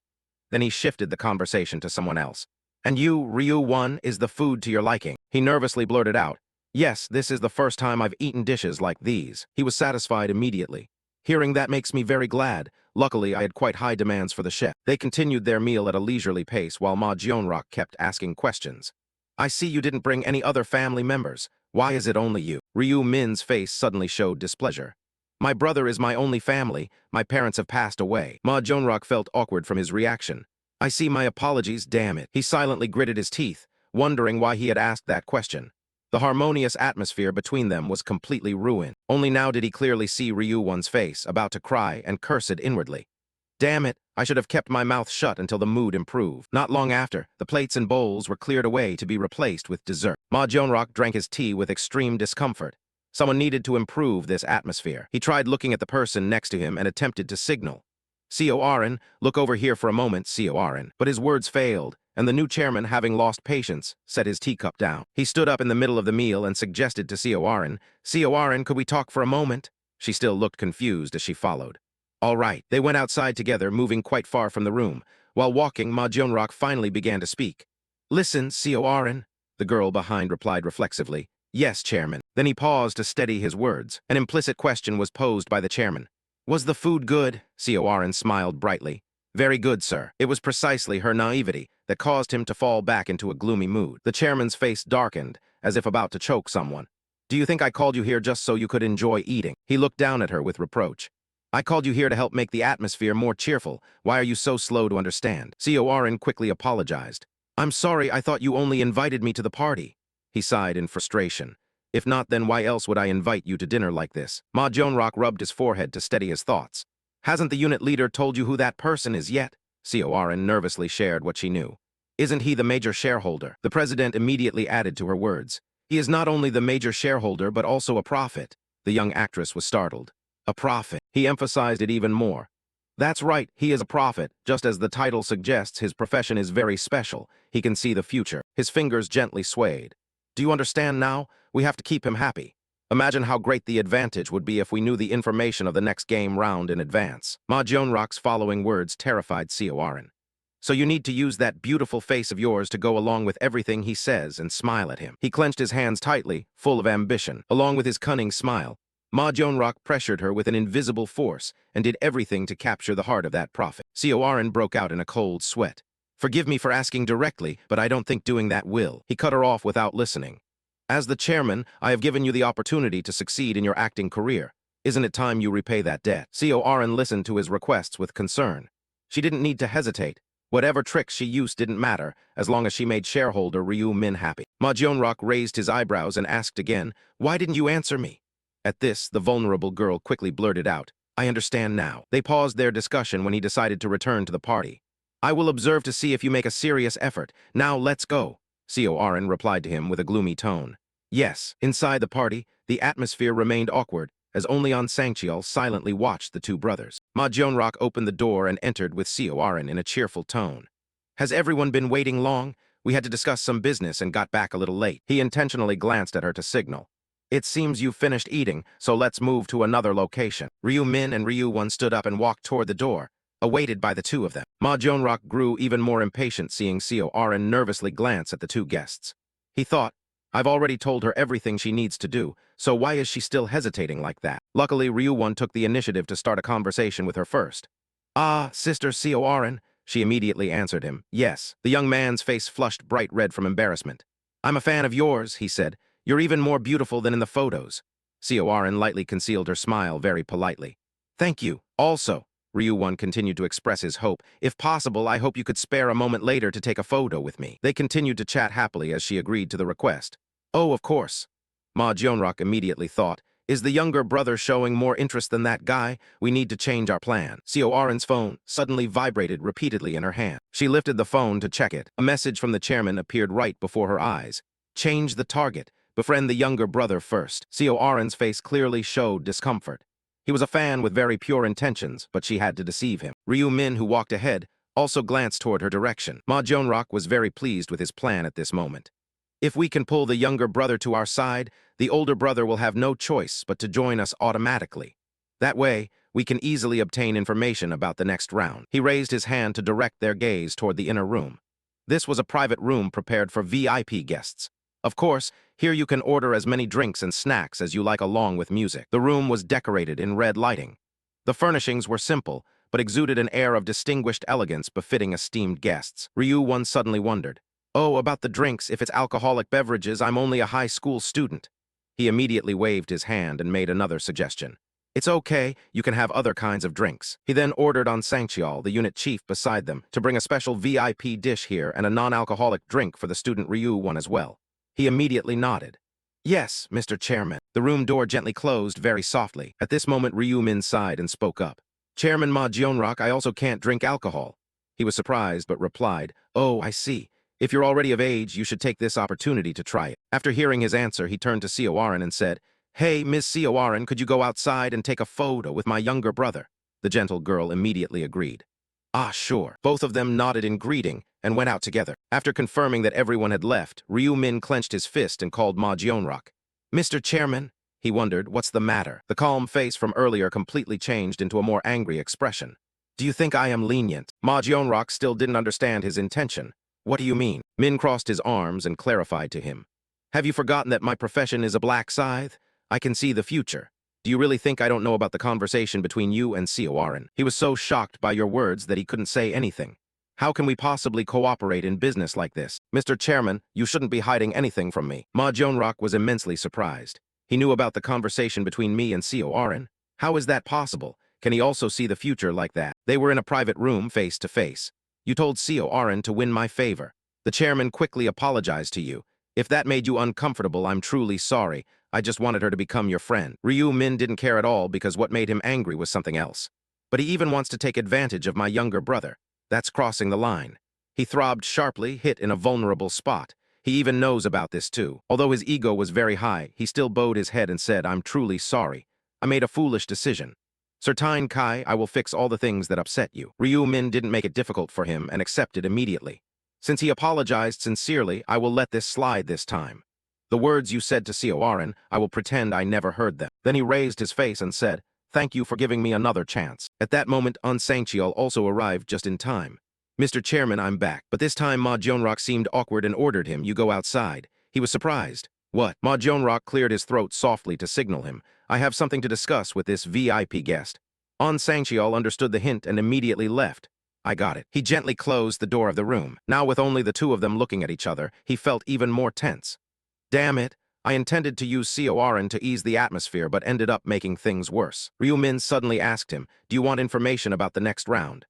Then he shifted the conversation to someone else. And you, Ryu-won, is the food to your liking? He nervously blurted out, Yes, this is the first time I've eaten dishes like these. He was satisfied immediately. Hearing that makes me very glad. Luckily, I had quite high demands for the chef. They continued their meal at a leisurely pace while Ma Jeonrak kept asking questions. I see you didn't bring any other family members. Why is it only you? Ryu-min's face suddenly showed displeasure. My brother is my only family. My parents have passed away. Ma Jeonrak felt awkward from his reaction. I see, my apologies, damn it. He silently gritted his teeth, wondering why he had asked that question. The harmonious atmosphere between them was completely ruined. Only now did he clearly see Ryu-won's face, about to cry, and curse it inwardly. Damn it, I should have kept my mouth shut until the mood improved. Not long after, the plates and bowls were cleared away to be replaced with dessert. Ma Jeonrak drank his tea with extreme discomfort. Someone needed to improve this atmosphere. He tried looking at the person next to him and attempted to signal. Seoarin, look over here for a moment, Seoarin. But his words failed, and the new chairman, having lost patience, set his teacup down. He stood up in the middle of the meal and suggested to Seoarin, Seoarin, could we talk for a moment? She still looked confused as she followed. All right. They went outside together, moving quite far from the room. While walking, Ma Jeonrak finally began to speak. Listen, Seoarin, the girl behind replied reflexively. Yes, chairman. Then he paused to steady his words. An implicit question was posed by the chairman. Was the food good? Seoarin smiled brightly. Very good, sir. It was precisely her naivety that caused him to fall back into a gloomy mood. The chairman's face darkened, as if about to choke someone. Do you think I called you here just so you could enjoy eating? He looked down at her with reproach. I called you here to help make the atmosphere more cheerful. Why are you so slow to understand? Seoarin quickly apologized. I'm sorry, I thought you only invited me to the party. He sighed in frustration. If not, then why else would I invite you to dinner like this? Ma Jeonrak rubbed his forehead to steady his thoughts. Hasn't the unit leader told you who that person is yet? Seoarin nervously shared what she knew. Isn't he the major shareholder? The president immediately added to her words. He is not only the major shareholder but also a prophet. The young actress was startled. A prophet. He emphasized it even more. That's right, he is a prophet. Just as the title suggests, his profession is very special. He can see the future. His fingers gently swayed. Do you understand now? We have to keep him happy. Imagine how great the advantage would be if we knew the information of the next game round in advance. Ma Jeonrak's following words terrified Seoarin. So you need to use that beautiful face of yours to go along with everything he says and smile at him. He clenched his hands tightly, full of ambition. Along with his cunning smile, Ma Jeonrak pressured her with an invisible force and did everything to capture the heart of that prophet. Seoarin broke out in a cold sweat. Forgive me for asking directly, but I don't think doing that will. He cut her off without listening. As the chairman, I have given you the opportunity to succeed in your acting career. Isn't it time you repay that debt? Seoarin listened to his requests with concern. She didn't need to hesitate. Whatever tricks she used didn't matter, as long as she made shareholder Ryu-min happy. Ma Jeonrak raised his eyebrows and asked again, Why didn't you answer me? At this, the vulnerable girl quickly blurted out, I understand now. They paused their discussion when he decided to return to the party. I will observe to see if you make a serious effort. Now let's go. Seorin replied to him with a gloomy tone. Yes. Inside the party, the atmosphere remained awkward, as only An Sangcheol silently watched the two brothers. Ma Jeonrok opened the door and entered with Seorin in a cheerful tone. Has everyone been waiting long? We had to discuss some business and got back a little late. He intentionally glanced at her to signal. It seems you've finished eating, so let's move to another location. Ryu Min and Ryu Won stood up and walked toward the door, awaited by the two of them. Ma Jeonrok grew even more impatient seeing Seorin nervously glance at the two guests. He thought, I've already told her everything she needs to do, so why is she still hesitating like that? Luckily, Ryu Won took the initiative to start a conversation with her first. Ah, Sister Seorin, she immediately answered him. Yes. The young man's face flushed bright red from embarrassment. I'm a fan of yours, he said. You're even more beautiful than in the photos. Seorin lightly concealed her smile very politely. Thank you. Also, Ryu Won continued to express his hope. If possible, I hope you could spare a moment later to take a photo with me. They continued to chat happily as she agreed to the request. Oh, of course. Ma Jeonrok immediately thought, is the younger brother showing more interest than that guy? We need to change our plan. Seorin's phone suddenly vibrated repeatedly in her hand. She lifted the phone to check it. A message from the chairman appeared right before her eyes. Change the target. Befriend the younger brother first. Seorin's face clearly showed discomfort. He was a fan with very pure intentions, but she had to deceive him. Ryu Min, who walked ahead, also glanced toward her direction. Ma Jeonrok was very pleased with his plan at this moment. If we can pull the younger brother to our side, the older brother will have no choice but to join us automatically. That way, we can easily obtain information about the next round. He raised his hand to direct their gaze toward the inner room. This was a private room prepared for VIP guests. Of course, here you can order as many drinks and snacks as you like along with music. The room was decorated in red lighting. The furnishings were simple, but exuded an air of distinguished elegance befitting esteemed guests. Ryu Won suddenly wondered, oh, about the drinks, if it's alcoholic beverages, I'm only a high school student. He immediately waved his hand and made another suggestion. It's okay, you can have other kinds of drinks. He then ordered An Sangcheol, the unit chief beside them, to bring a special VIP dish here and a non-alcoholic drink for the student Ryu Won as well. He immediately nodded. Yes, Mr. Chairman. The room door gently closed very softly. At this moment, Ryu Min sighed and spoke up. Chairman Ma Jeonrok, I also can't drink alcohol. He was surprised but replied, oh, I see. If you're already of age, you should take this opportunity to try it. After hearing his answer, he turned to Seorin and said, Hey, Miss Seorin, could you go outside and take a photo with my younger brother? The gentle girl immediately agreed. Ah, sure. Both of them nodded in greeting and went out together. After confirming that everyone had left, Ryu Min clenched his fist and called Ma Jeonrok. Mr. Chairman? He wondered, what's the matter? The calm face from earlier completely changed into a more angry expression. Do you think I am lenient? Ma Jeonrok still didn't understand his intention. What do you mean? Min crossed his arms and clarified to him. Have you forgotten that my profession is a black scythe? I can see the future. Do you really think I don't know about the conversation between you and Seorin? He was so shocked by your words that he couldn't say anything. How can we possibly cooperate in business like this? Mr. Chairman, you shouldn't be hiding anything from me. Ma Jeonrok was immensely surprised. He knew about the conversation between me and Seorin. How is that possible? Can he also see the future like that? They were in a private room face to face. You told Seorin to win my favor. The chairman quickly apologized to you. If that made you uncomfortable, I'm truly sorry. I just wanted her to become your friend. Ryu Min didn't care at all because what made him angry was something else. But he even wants to take advantage of my younger brother. That's crossing the line. He throbbed sharply, hit in a vulnerable spot. He even knows about this too. Although his ego was very high, he still bowed his head and said, I'm truly sorry. I made a foolish decision. Certain Kai, I will fix all the things that upset you. Ryu Min didn't make it difficult for him and accepted immediately. Since he apologized sincerely, I will let this slide this time. The words you said to Seorin, I will pretend I never heard them. Then he raised his face and said, thank you for giving me another chance. At that moment, An Sangcheol also arrived just in time. Mr. Chairman, I'm back. But this time Ma Jeonrok seemed awkward and ordered him, you go outside. He was surprised. What? Ma Jeonrok cleared his throat softly to signal him. I have something to discuss with this VIP guest. An Sangcheol understood the hint and immediately left. I got it. He gently closed the door of the room. Now with only the two of them looking at each other, he felt even more tense. Damn it. I intended to use Seorin to ease the atmosphere but ended up making things worse. Ryu Min suddenly asked him, do you want information about the next round?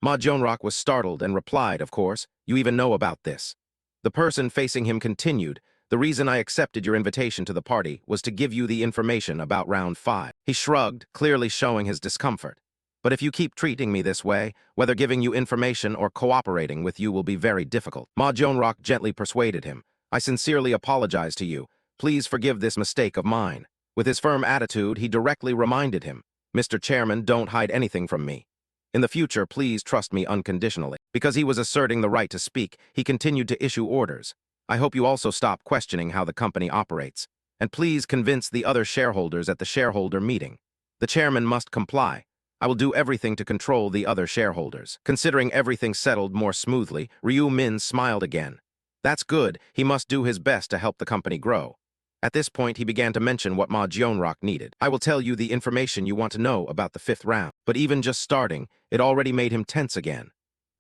Ma Jeonrok was startled and replied, of course, you even know about this. The person facing him continued, the reason I accepted your invitation to the party was to give you the information about round 5. He shrugged, clearly showing his discomfort. But if you keep treating me this way, whether giving you information or cooperating with you will be very difficult. Ma Jongrak gently persuaded him. I sincerely apologize to you. Please forgive this mistake of mine. With his firm attitude, he directly reminded him, Mr. Chairman, don't hide anything from me. In the future, please trust me unconditionally. Because he was asserting the right to speak, he continued to issue orders. I hope you also stop questioning how the company operates. And please convince the other shareholders at the shareholder meeting. The chairman must comply. I will do everything to control the other shareholders. Considering everything settled more smoothly, Ryu Min smiled again. That's good. He must do his best to help the company grow. At this point, he began to mention what Ma Jongrak needed. I will tell you the information you want to know about the 5th round. But even just starting, it already made him tense again.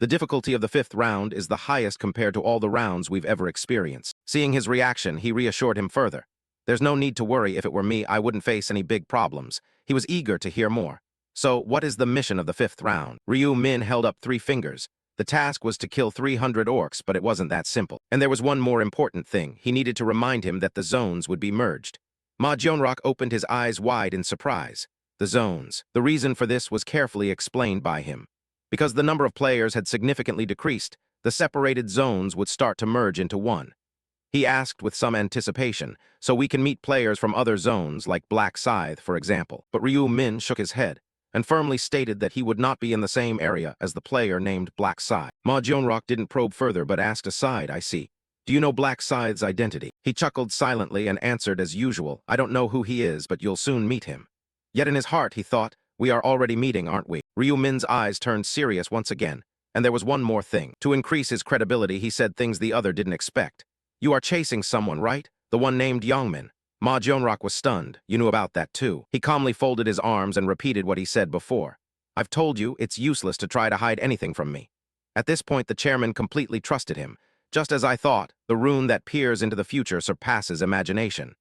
The difficulty of the 5th round is the highest compared to all the rounds we've ever experienced. Seeing his reaction, he reassured him further. There's no need to worry. If it were me, I wouldn't face any big problems. He was eager to hear more. So, what is the mission of the 5th round? Ryu Min held up 3 fingers. The task was to kill 300 orcs, but it wasn't that simple. And there was one more important thing. He needed to remind him that the zones would be merged. Ma Jongrak opened his eyes wide in surprise. The zones. The reason for this was carefully explained by him. Because the number of players had significantly decreased, the separated zones would start to merge into one. He asked with some anticipation, so we can meet players from other zones, like Black Scythe, for example. But Ryu Min shook his head and firmly stated that he would not be in the same area as the player named Black Scythe. Ma Jongrak didn't probe further but asked aside, I see. Do you know Black Scythe's identity? He chuckled silently and answered as usual, I don't know who he is, but you'll soon meet him. Yet in his heart he thought, we are already meeting, aren't we? Ryu Min's eyes turned serious once again, and there was one more thing. To increase his credibility, he said things the other didn't expect. You are chasing someone, right? The one named Yongmin. Ma Jongrak was stunned. You knew about that too. He calmly folded his arms and repeated what he said before. I've told you, it's useless to try to hide anything from me. At this point, the chairman completely trusted him. Just as I thought, the rune that peers into the future surpasses imagination.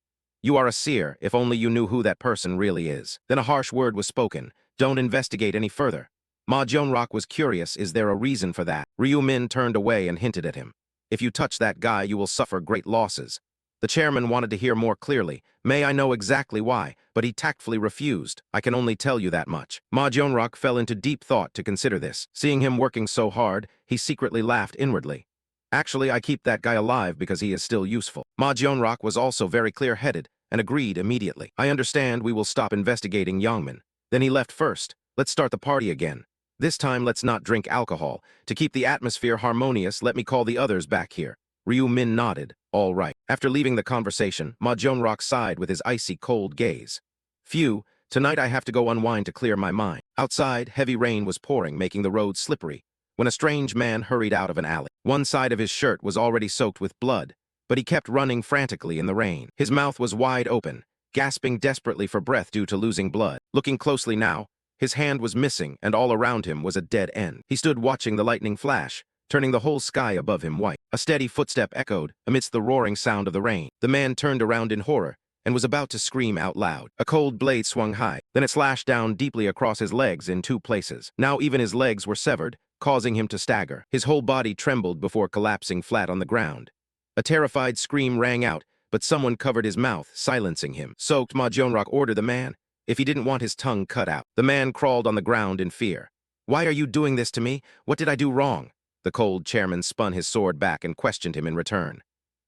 You are a seer, if only you knew who that person really is. Then a harsh word was spoken. Don't investigate any further. Ma Jongrak was curious, is there a reason for that? Ryu Min turned away and hinted at him. If you touch that guy, you will suffer great losses. The chairman wanted to hear more clearly. May I know exactly why? But he tactfully refused. I can only tell you that much. Ma Jongrak fell into deep thought to consider this. Seeing him working so hard, he secretly laughed inwardly. Actually, I keep that guy alive because he is still useful. Ma Jongrak was also very clear-headed and agreed immediately. I understand, we will stop investigating Yongmin. Then he left first. Let's start the party again. This time, let's not drink alcohol. To keep the atmosphere harmonious, let me call the others back here. Ryu Min nodded. All right. After leaving the conversation, Ma Jongrak sighed with his icy cold gaze. Phew, tonight I have to go unwind to clear my mind. Outside, heavy rain was pouring, making the road slippery, when a strange man hurried out of an alley. One side of his shirt was already soaked with blood, but he kept running frantically in the rain. His mouth was wide open, gasping desperately for breath due to losing blood. Looking closely now, his hand was missing, and all around him was a dead end. He stood watching the lightning flash, turning the whole sky above him white. A steady footstep echoed amidst the roaring sound of the rain. The man turned around in horror and was about to scream out loud. A cold blade swung high, then it slashed down deeply across his legs in 2 places. Now even his legs were severed, causing him to stagger. His whole body trembled before collapsing flat on the ground. A terrified scream rang out, but someone covered his mouth, silencing him. Soaked, Ma Jongrak ordered the man, if he didn't want his tongue cut out. The man crawled on the ground in fear. Why are you doing this to me? What did I do wrong? The cold chairman spun his sword back and questioned him in return.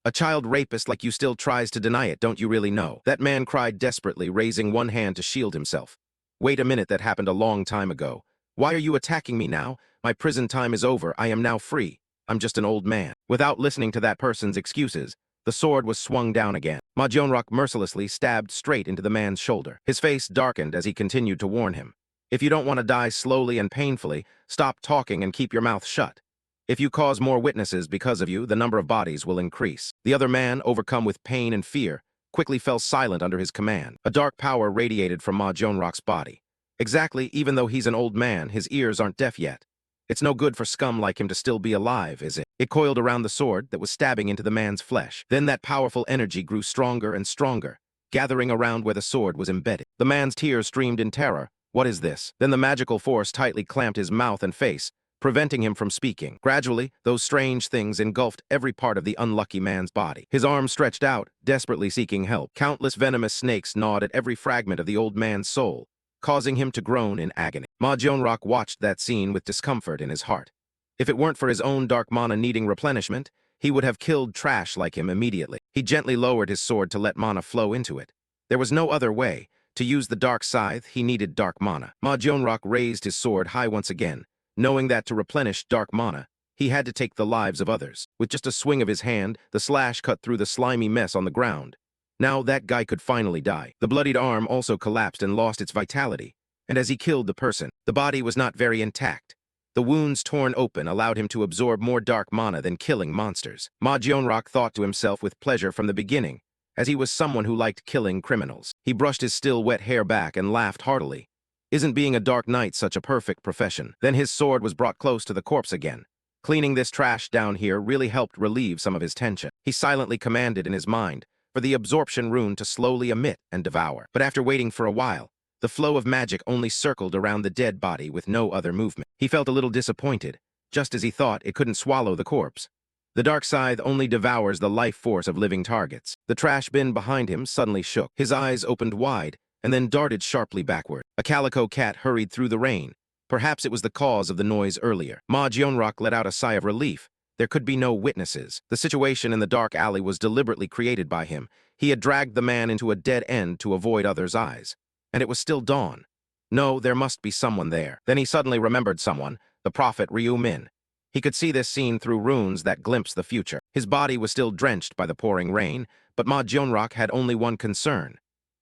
A child rapist like you still tries to deny it, don't you really know? That man cried desperately, raising one hand to shield himself. Wait a minute, that happened a long time ago. Why are you attacking me now? My prison time is over, I am now free. I'm just an old man. Without listening to that person's excuses, the sword was swung down again. Ma Jongrak mercilessly stabbed straight into the man's shoulder. His face darkened as he continued to warn him. If you don't want to die slowly and painfully, stop talking and keep your mouth shut. If you cause more witnesses because of you, the number of bodies will increase. The other man, overcome with pain and fear, quickly fell silent under his command. A dark power radiated from Ma Jongrak's body. Exactly, even though he's an old man, his ears aren't deaf yet. It's no good for scum like him to still be alive, is it? It coiled around the sword that was stabbing into the man's flesh. Then that powerful energy grew stronger and stronger, gathering around where the sword was embedded. The man's tears streamed in terror. What is this? Then the magical force tightly clamped his mouth and face, preventing him from speaking. Gradually, those strange things engulfed every part of the unlucky man's body. His arms stretched out, desperately seeking help. Countless venomous snakes gnawed at every fragment of the old man's soul, causing him to groan in agony. Ma Jionrock watched that scene with discomfort in his heart. If it weren't for his own dark mana needing replenishment, he would have killed trash like him immediately. He gently lowered his sword to let mana flow into it. There was no other way. To use the dark scythe, he needed dark mana. Ma Jionrock raised his sword high once again, knowing that to replenish dark mana, he had to take the lives of others. With just a swing of his hand, the slash cut through the slimy mess on the ground. Now that guy could finally die. The bloodied arm also collapsed and lost its vitality. And as he killed the person, the body was not very intact. The wounds torn open allowed him to absorb more dark mana than killing monsters. Ma Jionrock thought to himself with pleasure from the beginning, as he was someone who liked killing criminals. He brushed his still wet hair back and laughed heartily. Isn't being a dark knight such a perfect profession? Then his sword was brought close to the corpse again. Cleaning this trash down here really helped relieve some of his tension. He silently commanded in his mind for the absorption rune to slowly emit and devour. But after waiting for a while, the flow of magic only circled around the dead body with no other movement. He felt a little disappointed, just as he thought it couldn't swallow the corpse. The dark scythe only devours the life force of living targets. The trash bin behind him suddenly shook. His eyes opened wide and then darted sharply backward. A calico cat hurried through the rain. Perhaps it was the cause of the noise earlier. Ma Jionrock let out a sigh of relief. There could be no witnesses. The situation in the dark alley was deliberately created by him. He had dragged the man into a dead end to avoid others' eyes. And it was still dawn. No, there must be someone there. Then he suddenly remembered someone, the prophet Ryu Min. He could see this scene through runes that glimpsed the future. His body was still drenched by the pouring rain, but Ma Jionrock had only one concern.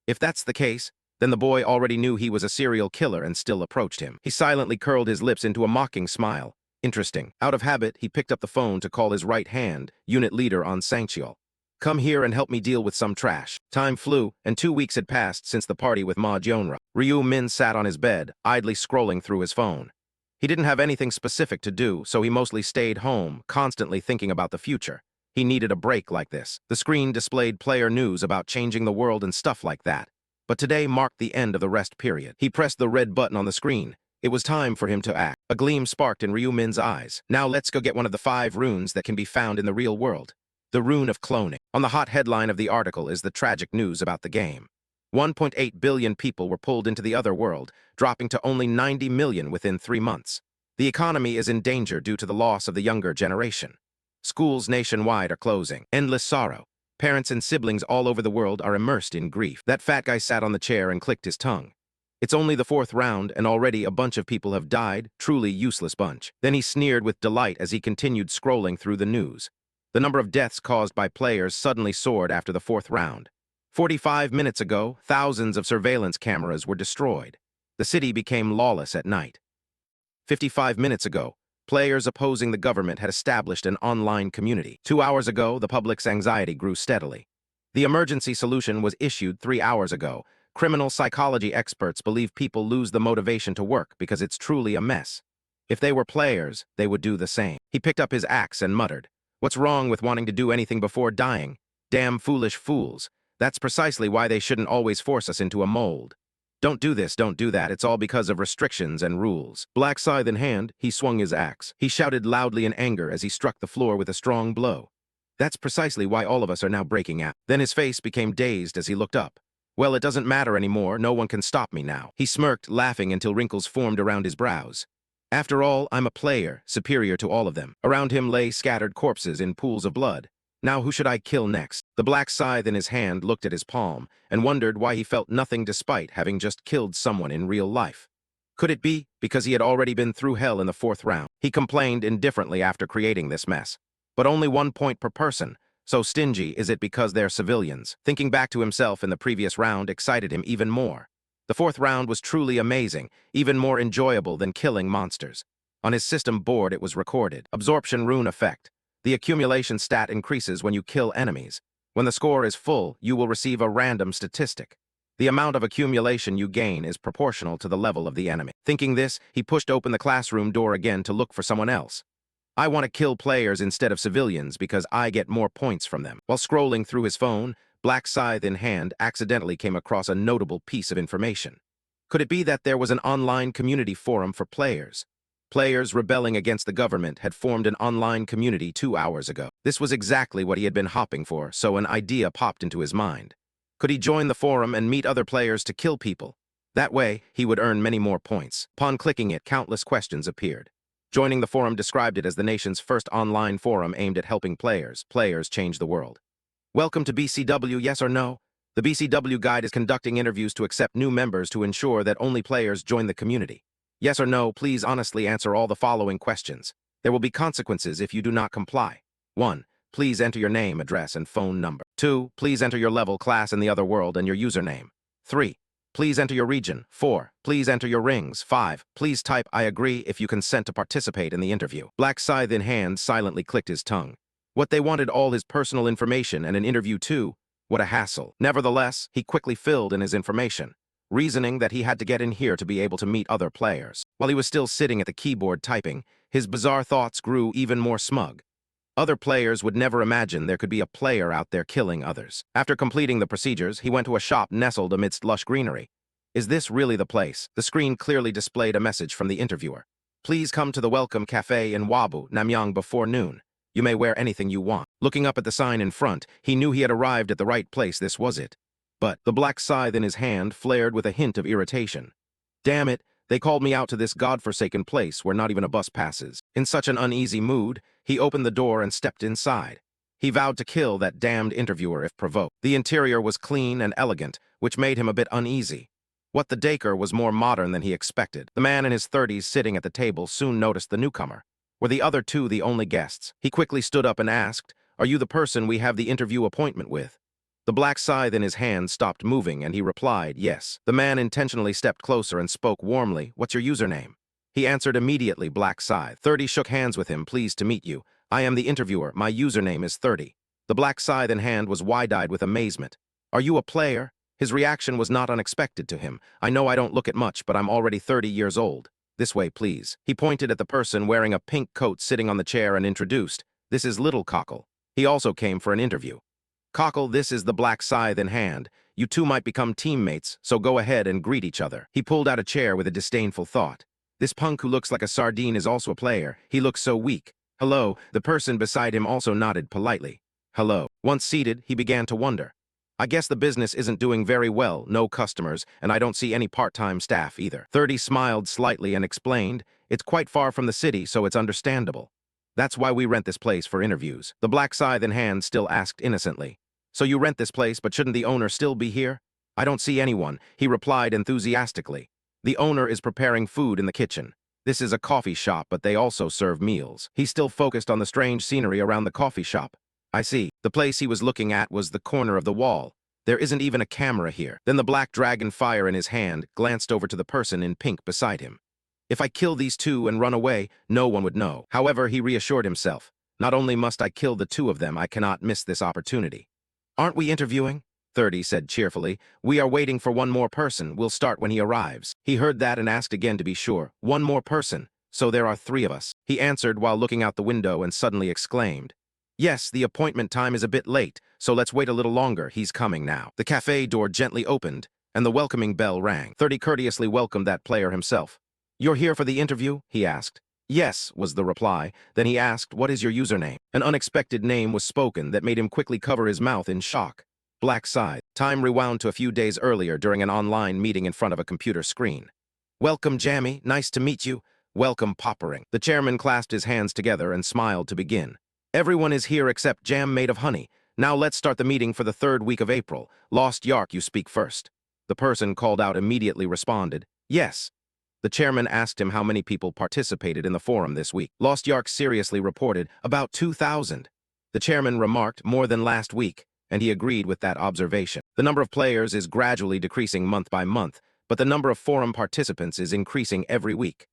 If that's the case, then the boy already knew he was a serial killer and still approached him. He silently curled his lips into a mocking smile. Interesting. Out of habit, he picked up the phone to call his right hand, unit leader on Sangcheol. Come here and help me deal with some trash. Time flew, and 2 weeks had passed since the party with Ma Jionrock. Ryu Min sat on his bed, idly scrolling through his phone. He didn't have anything specific to do, so he mostly stayed home, constantly thinking about the future. He needed a break like this. The screen displayed player news about changing the world and stuff like that. But today marked the end of the rest period. He pressed the red button on the screen. It was time for him to act. A gleam sparked in Ryu Min's eyes. Now let's go get one of the 5 runes that can be found in the real world. The rune of cloning. On the hot headline of the article is the tragic news about the game. 1.8 billion people were pulled into the other world, dropping to only 90 million within 3 months. The economy is in danger due to the loss of the younger generation. Schools nationwide are closing. Endless sorrow. Parents and siblings all over the world are immersed in grief. That fat guy sat on the chair and clicked his tongue. It's only the 4th round, and already a bunch of people have died. Truly useless bunch. Then he sneered with delight as he continued scrolling through the news. The number of deaths caused by players suddenly soared after the 4th round. 45 minutes ago, thousands of surveillance cameras were destroyed. The city became lawless at night. 55 minutes ago, players opposing the government had established an online community. 2 hours ago, the public's anxiety grew steadily. The emergency solution was issued 3 hours ago. Criminal psychology experts believe people lose the motivation to work because it's truly a mess. If they were players, they would do the same. He picked up his axe and muttered, "What's wrong with wanting to do anything before dying? Damn foolish fools. That's precisely why they shouldn't always force us into a mold. Don't do this, don't do that. It's all because of restrictions and rules." Black scythe in hand, he swung his axe. He shouted loudly in anger as he struck the floor with a strong blow. That's precisely why all of us are now breaking out. Then his face became dazed as he looked up. Well, it doesn't matter anymore. No one can stop me now. He smirked, laughing until wrinkles formed around his brows. After all, I'm a player, superior to all of them. Around him lay scattered corpses in pools of blood. Now who should I kill next? The black scythe in his hand looked at his palm and wondered why he felt nothing despite having just killed someone in real life. Could it be because he had already been through hell in the 4th round? He complained indifferently after creating this mess. But only 1 point per person. So stingy is it because they're civilians? Thinking back to himself in the previous round excited him even more. The 4th round was truly amazing, even more enjoyable than killing monsters. On his system board it was recorded. Absorption rune effect. The accumulation stat increases when you kill enemies. When the score is full, you will receive a random statistic. The amount of accumulation you gain is proportional to the level of the enemy. Thinking this, he pushed open the classroom door again to look for someone else. I want to kill players instead of civilians because I get more points from them. While scrolling through his phone, black scythe in hand, accidentally came across a notable piece of information. Could it be that there was an online community forum for players? Players rebelling against the government had formed an online community 2 hours ago. This was exactly what he had been hopping for, so an idea popped into his mind. Could he join the forum and meet other players to kill people? That way, he would earn many more points. Upon clicking it, countless questions appeared. Joining the forum described it as the nation's first online forum aimed at helping players. Players change the world. Welcome to BCW, yes or no? The BCW Guide is conducting interviews to accept new members to ensure that only players join the community. Yes or no, please honestly answer all the following questions. There will be consequences if you do not comply. 1. Please enter your name, address, and phone number. 2. Please enter your level, class in the other world, and your username. 3. Please enter your region. 4. Please enter your rings. 5. Please type I agree if you consent to participate in the interview. Black Scythe in hand silently clicked his tongue. What they wanted all his personal information and an interview too. What a hassle. Nevertheless, he quickly filled in his information, reasoning that he had to get in here to be able to meet other players. While he was still sitting at the keyboard typing, his bizarre thoughts grew even more smug. Other players would never imagine there could be a player out there killing others. After completing the procedures, he went to a shop nestled amidst lush greenery. Is this really the place? The screen clearly displayed a message from the interviewer. Please come to the Welcome Cafe in Wabu, Namyang before noon. You may wear anything you want. Looking up at the sign in front, he knew he had arrived at the right place. This was it. But the black scythe in his hand flared with a hint of irritation. Damn it, they called me out to this godforsaken place where not even a bus passes. In such an uneasy mood, he opened the door and stepped inside. He vowed to kill that damned interviewer if provoked. The interior was clean and elegant, which made him a bit uneasy. What the Daker was more modern than he expected. The man in his 30s sitting at the table soon noticed the newcomer. Were the other two the only guests? He quickly stood up and asked, "Are you the person we have the interview appointment with?" The black scythe in his hand stopped moving and he replied, "Yes." The man intentionally stepped closer and spoke warmly, "What's your username?" He answered immediately, "Black Scythe." 30 shook hands with him, "Pleased to meet you. I am the interviewer. My username is 30. The black scythe in hand was wide-eyed with amazement. "Are you a player?" His reaction was not unexpected to him. "I know I don't look it much, but I'm already 30 years old. This way, please." He pointed at the person wearing a pink coat sitting on the chair and introduced, "This is Little Cockle. He also came for an interview." "Cockle, this is the black scythe in hand. You two might become teammates, so go ahead and greet each other." He pulled out a chair with a disdainful thought. "This punk who looks like a sardine is also a player. He looks so weak." "Hello." The person beside him also nodded politely. "Hello." Once seated, he began to wonder. "I guess the business isn't doing very well, no customers, and I don't see any part-time staff either." 30 smiled slightly and explained, "It's quite far from the city, so it's understandable. That's why we rent this place for interviews." The black scythe in hand still asked innocently, "So you rent this place, but shouldn't the owner still be here?" "I don't see anyone," he replied enthusiastically. "The owner is preparing food in the kitchen. This is a coffee shop, but they also serve meals." He still focused on the strange scenery around the coffee shop. "I see." The place he was looking at was the corner of the wall. "There isn't even a camera here." Then the black dragon fire in his hand glanced over to the person in pink beside him. "If I kill these two and run away, no one would know." However, he reassured himself, "Not only must I kill the two of them, I cannot miss this opportunity." "Aren't we interviewing?" 30 said cheerfully. "We are waiting for one more person. We'll start when he arrives." He heard that and asked again to be sure. "One more person? So there are 3 of us." He answered while looking out the window and suddenly exclaimed, "Yes, the appointment time is a bit late, so let's wait a little longer. He's coming now." The cafe door gently opened, and the welcoming bell rang. 30 courteously welcomed that player himself. "You're here for the interview?" he asked. "Yes," was the reply. Then he asked, "What is your username?" An unexpected name was spoken that made him quickly cover his mouth in shock. Black Scythe. Time rewound to a few days earlier during an online meeting in front of a computer screen. "Welcome, Jammy. Nice to meet you." "Welcome, Poppering." The chairman clasped his hands together and smiled to begin. "Everyone is here except Jam made of honey. Now let's start the meeting for the 3rd week of April. Lost Yark, you speak first." The person called out immediately responded, "Yes." The chairman asked him how many people participated in the forum this week. Lost Yark seriously reported, "About 2,000. The chairman remarked, "More than last week," and he agreed with that observation. The number of players is gradually decreasing month by month, but the number of forum participants is increasing every week.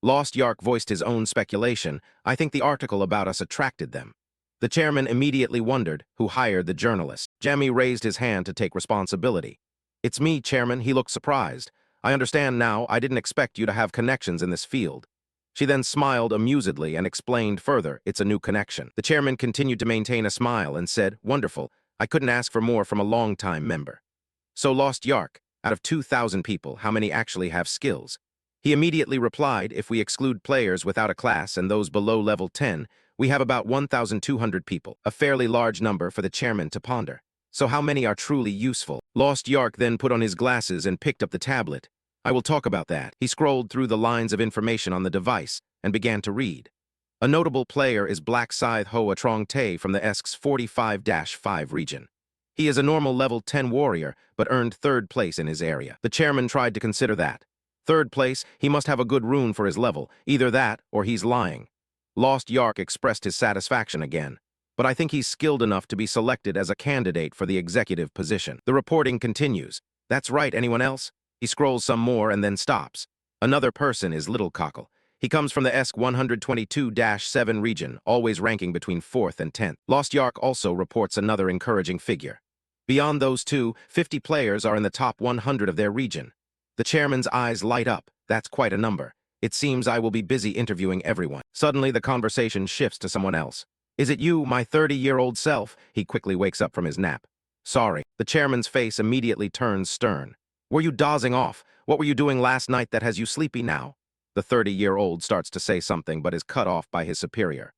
Lost Yark voiced his own speculation, "I think the article about us attracted them." The chairman immediately wondered who hired the journalist. Jammy raised his hand to take responsibility. "It's me, Chairman." He looked surprised. "I understand now. I didn't expect you to have connections in this field." She then smiled amusedly and explained further, "It's a new connection." The chairman continued to maintain a smile and said, "Wonderful. I couldn't ask for more from a long-time member." "So Lost Yark, out of 2,000 people, how many actually have skills?" He immediately replied, "If we exclude players without a class and those below level 10, we have about 1,200 people, a fairly large number for the chairman to ponder. So how many are truly useful?" Lost Yark then put on his glasses and picked up the tablet. I will talk about that. He scrolled through the lines of information on the device and began to read. A notable player is Black Scythe Hoa Trong Tae from the ESC's 45-5 region. He is a normal level 10 warrior, but earned third place in his area. The chairman tried to consider that. Third place, he must have a good rune for his level. Either that, or he's lying. Lost Yark expressed his satisfaction again. But I think he's skilled enough to be selected as a candidate for the executive position. The reporting continues. That's right, anyone else? He scrolls some more and then stops. Another person is Little Cockle. He comes from the ESC 122-7 region, always ranking between 4th and 10th. Lost Yark also reports another encouraging figure. Beyond those two, 50 players are in the top 100 of their region. The chairman's eyes light up. That's quite a number. It seems I will be busy interviewing everyone. Suddenly, the conversation shifts to someone else. Is it you, my 30-year-old self? He quickly wakes up from his nap. Sorry. The chairman's face immediately turns stern. Were you dozing off? What were you doing last night that has you sleepy now? The 30-year-old starts to say something but is cut off by his superior.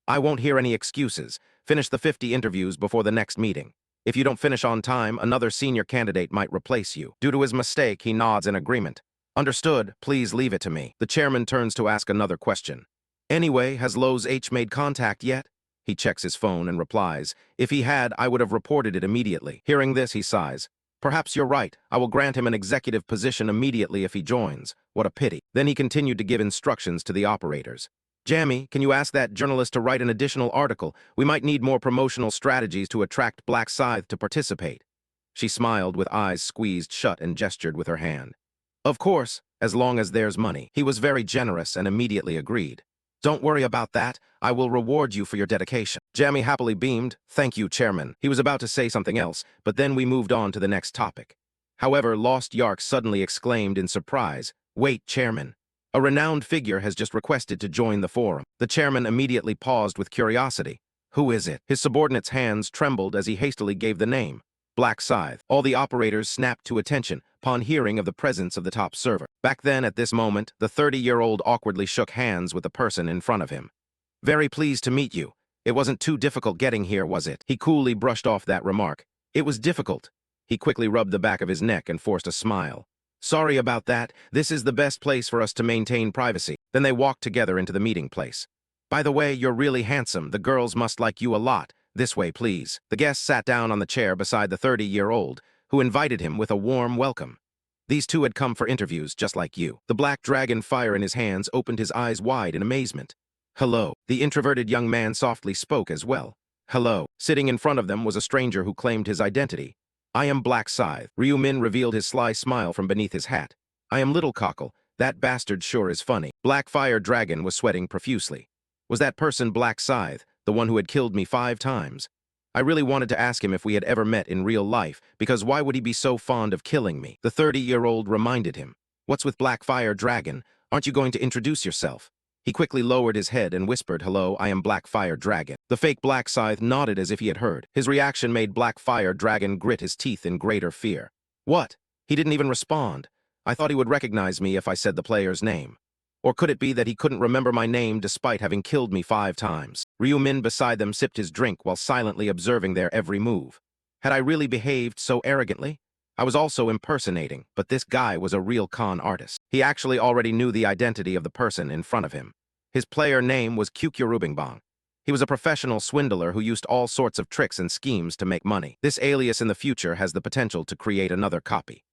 I won't hear any excuses. Finish the 50 interviews before the next meeting. If you don't finish on time, another senior candidate might replace you. Due to his mistake, he nods in agreement. Understood, please leave it to me. The chairman turns to ask another question. Anyway, has Lowe's H made contact yet? He checks his phone and replies, if he had, I would have reported it immediately. Hearing this, he sighs. Perhaps you're right. I will grant him an executive position immediately if he joins. What a pity. Then he continued to give instructions to the operators. Jamie, can you ask that journalist to write an additional article? We might need more promotional strategies to attract Black Scythe to participate. She smiled with eyes squeezed shut and gestured with her hand. Of course, as long as there's money. He was very generous and immediately agreed. Don't worry about that. I will reward you for your dedication. Jamie happily beamed. Thank you, Chairman. He was about to say something else, but then we moved on to the next topic. However, Lost Yark suddenly exclaimed in surprise, Wait, Chairman. A renowned figure has just requested to join the forum. The chairman immediately paused with curiosity. Who is it? His subordinate's hands trembled as he hastily gave the name. Black Scythe. All the operators snapped to attention upon hearing of the presence of the top server. Back then, at this moment, the 30-year-old awkwardly shook hands with the person in front of him. Very pleased to meet you. It wasn't too difficult getting here, was it? He coolly brushed off that remark. It was difficult. He quickly rubbed the back of his neck and forced a smile. Sorry about that. This is the best place for us to maintain privacy. Then they walked together into the meeting place. By the way, you're really handsome. The girls must like you a lot. This way, please. The guest sat down on the chair beside the 30-year-old, who invited him with a warm welcome. These two had come for interviews, just like you. The black dragon fire in his hands opened his eyes wide in amazement. Hello. The introverted young man softly spoke as well. Hello. Sitting in front of them was a stranger who claimed his identity. I am Black Scythe. Ryu Min revealed his sly smile from beneath his hat. I am Little Cockle. That bastard sure is funny. Black Fire Dragon was sweating profusely. Was that person Black Scythe, the one who had killed me 5 times? I really wanted to ask him if we had ever met in real life, because why would he be so fond of killing me? The 30-year-old reminded him. What's with Black Fire Dragon? Aren't you going to introduce yourself? He quickly lowered his head and whispered, Hello, I am Black Fire Dragon. The fake Black Scythe nodded as if he had heard. His reaction made Black Fire Dragon grit his teeth in greater fear. What? He didn't even respond. I thought he would recognize me if I said the player's name. Or could it be that he couldn't remember my name despite having killed me 5 times? Ryu Min beside them sipped his drink while silently observing their every move. Had I really behaved so arrogantly? I was also impersonating, but this guy was a real con artist. He actually already knew the identity of the person in front of him. His player name was Rubingbong. He was a professional swindler who used all sorts of tricks and schemes to make money. This alias in the future has the potential to create another copy.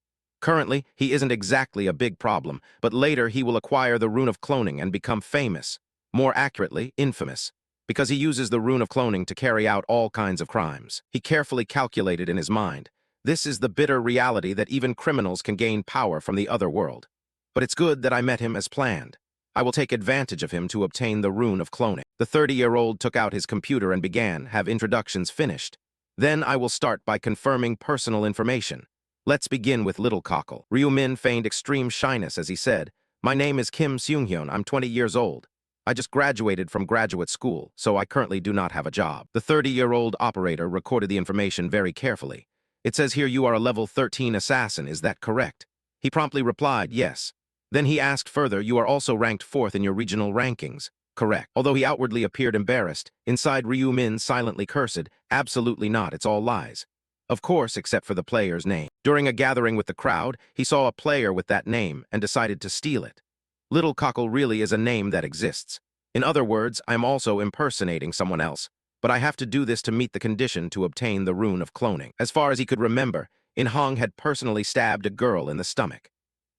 Currently, he isn't exactly a big problem, but later he will acquire the rune of cloning and become famous. More accurately, infamous. Because he uses the rune of cloning to carry out all kinds of crimes. He carefully calculated in his mind. This is the bitter reality that even criminals can gain power from the other world. But it's good that I met him as planned. I will take advantage of him to obtain the rune of cloning. The 30-year-old took out his computer and began, have introductions finished. Then I will start by confirming personal information. Let's begin with Little Cockle. Ryu Min feigned extreme shyness as he said, My name is Kim Seung-hyun. I'm 20 years old. I just graduated from graduate school, so I currently do not have a job. The 30-year-old operator recorded the information very carefully. It says here you are a level 13 assassin, is that correct? He promptly replied, yes. Then he asked further, you are also ranked 4th in your regional rankings. Correct. Although he outwardly appeared embarrassed, inside Ryu Min silently cursed, absolutely not, it's all lies. Of course, except for the player's name. During a gathering with the crowd, he saw a player with that name and decided to steal it. Little Cockle really is a name that exists. In other words, I'm also impersonating someone else, but I have to do this to meet the condition to obtain the rune of cloning. As far as he could remember, In Hong had personally stabbed a girl in the stomach.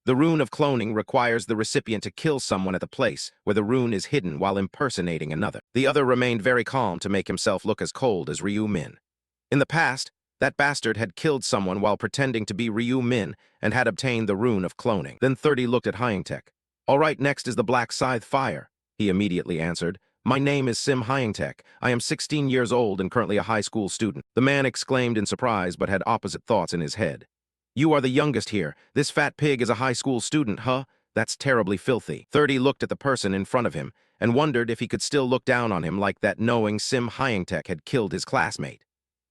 The rune of cloning requires the recipient to kill someone at the place where the rune is hidden while impersonating another. The other remained very calm to make himself look as cold as Ryu Min. In the past, that bastard had killed someone while pretending to be Ryu Min and had obtained the rune of cloning. Then 30 looked at Hyangtek. All right, next is the Black Scythe Fire, he immediately answered. My name is Sim Hyangtek. I am 16 years old and currently a high school student. The man exclaimed in surprise but had opposite thoughts in his head. You are the youngest here. This fat pig is a high school student, huh? That's terribly filthy. 30 looked at the person in front of him and wondered if he could still look down on him like that, knowing Sim Hyangtek had killed his classmate.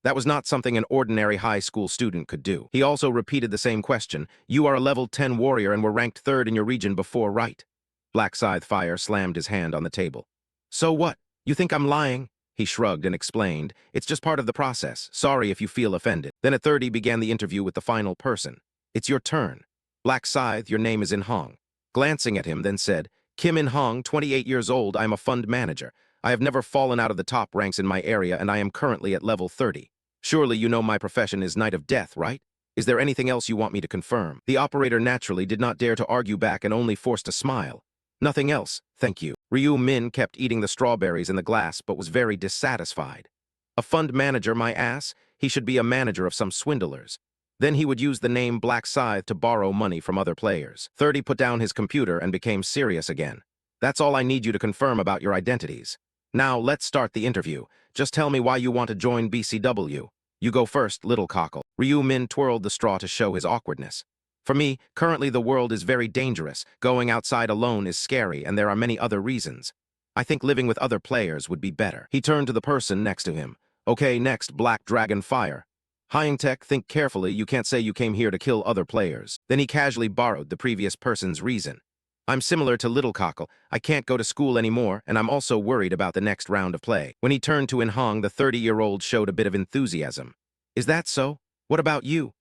That was not something an ordinary high school student could do. He also repeated the same question. You are a level 10 warrior and were ranked 3rd in your region before, right? Black Scythe Fire slammed his hand on the table. So what? You think I'm lying? He shrugged and explained, it's just part of the process. Sorry if you feel offended. Then at 30 began the interview with the final person. It's your turn. Black Scythe, your name is In Hong. Glancing at him, then said, Kim In Hong, 28 years old, I am a fund manager. I have never fallen out of the top ranks in my area and I am currently at level 30. Surely you know my profession is Knight of Death, right? Is there anything else you want me to confirm? The operator naturally did not dare to argue back and only forced a smile. Nothing else, thank you. Ryu Min kept eating the strawberries in the glass but was very dissatisfied. A fund manager, my ass? He should be a manager of some swindlers. Then he would use the name Black Scythe to borrow money from other players. 30 put down his computer and became serious again. That's all I need you to confirm about your identities. Now let's start the interview. Just tell me why you want to join BCW. You go first, Little Cockle. Ryu Min twirled the straw to show his awkwardness. For me, currently the world is very dangerous. Going outside alone is scary, and there are many other reasons. I think living with other players would be better. He turned to the person next to him. Okay, next, Black Dragon Fire. Hyangtek, think carefully. You can't say you came here to kill other players. Then he casually borrowed the previous person's reason. I'm similar to Little Cockle. I can't go to school anymore, and I'm also worried about the next round of play. When he turned to In Hong, the 30-year-old showed a bit of enthusiasm. Is that so? What about you?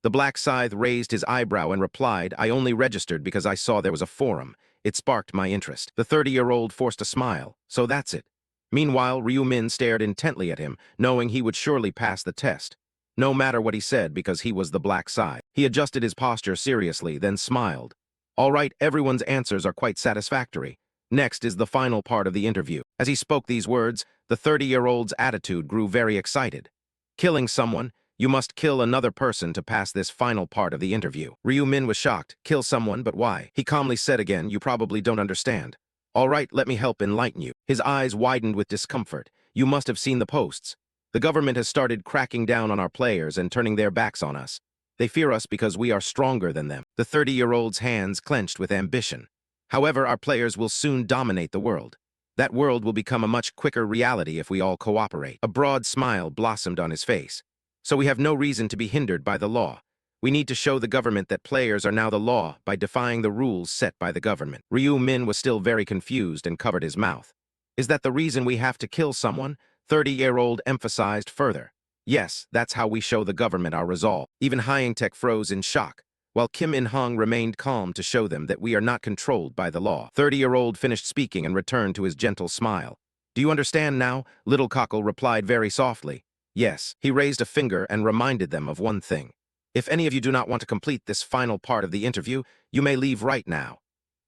The Black Scythe raised his eyebrow and replied, I only registered because I saw there was a forum. It sparked my interest. The 30-year-old forced a smile. So that's it. Meanwhile, Ryu Min stared intently at him, knowing he would surely pass the test. No matter what he said, because he was the Black Scythe. He adjusted his posture seriously, then smiled. All right, everyone's answers are quite satisfactory. Next is the final part of the interview. As he spoke these words, the 30-year-old's attitude grew very excited. Killing someone, you must kill another person to pass this final part of the interview. Ryu Min was shocked. Kill someone, but why? He calmly said again, you probably don't understand. All right, let me help enlighten you. His eyes widened with discomfort. You must have seen the posts. The government has started cracking down on our players and turning their backs on us. They fear us because we are stronger than them. The 30-year-old's hands clenched with ambition. However, our players will soon dominate the world. That world will become a much quicker reality if we all cooperate. A broad smile blossomed on his face. So we have no reason to be hindered by the law. We need to show the government that players are now the law by defying the rules set by the government. Ryu Min was still very confused and covered his mouth. Is that the reason we have to kill someone? 30-year-old emphasized further. Yes, that's how we show the government our resolve. Even Hyangtek froze in shock, while Kim In Hong remained calm to show them that we are not controlled by the law. 30-year-old finished speaking and returned to his gentle smile. Do you understand now? Little Cockle replied very softly. Yes. He raised a finger and reminded them of one thing. If any of you do not want to complete this final part of the interview, you may leave right now.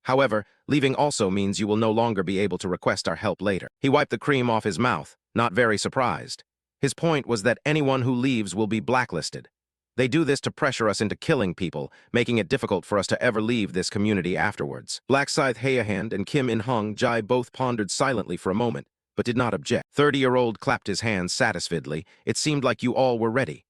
However, leaving also means you will no longer be able to request our help later. He wiped the cream off his mouth, not very surprised. His point was that anyone who leaves will be blacklisted. They do this to pressure us into killing people, making it difficult for us to ever leave this community afterwards. Black Scythe Hyangtek and Kim In Hong Jai both pondered silently for a moment, but did not object. 30-year-old clapped his hands satisfiedly. It seemed like you all were ready.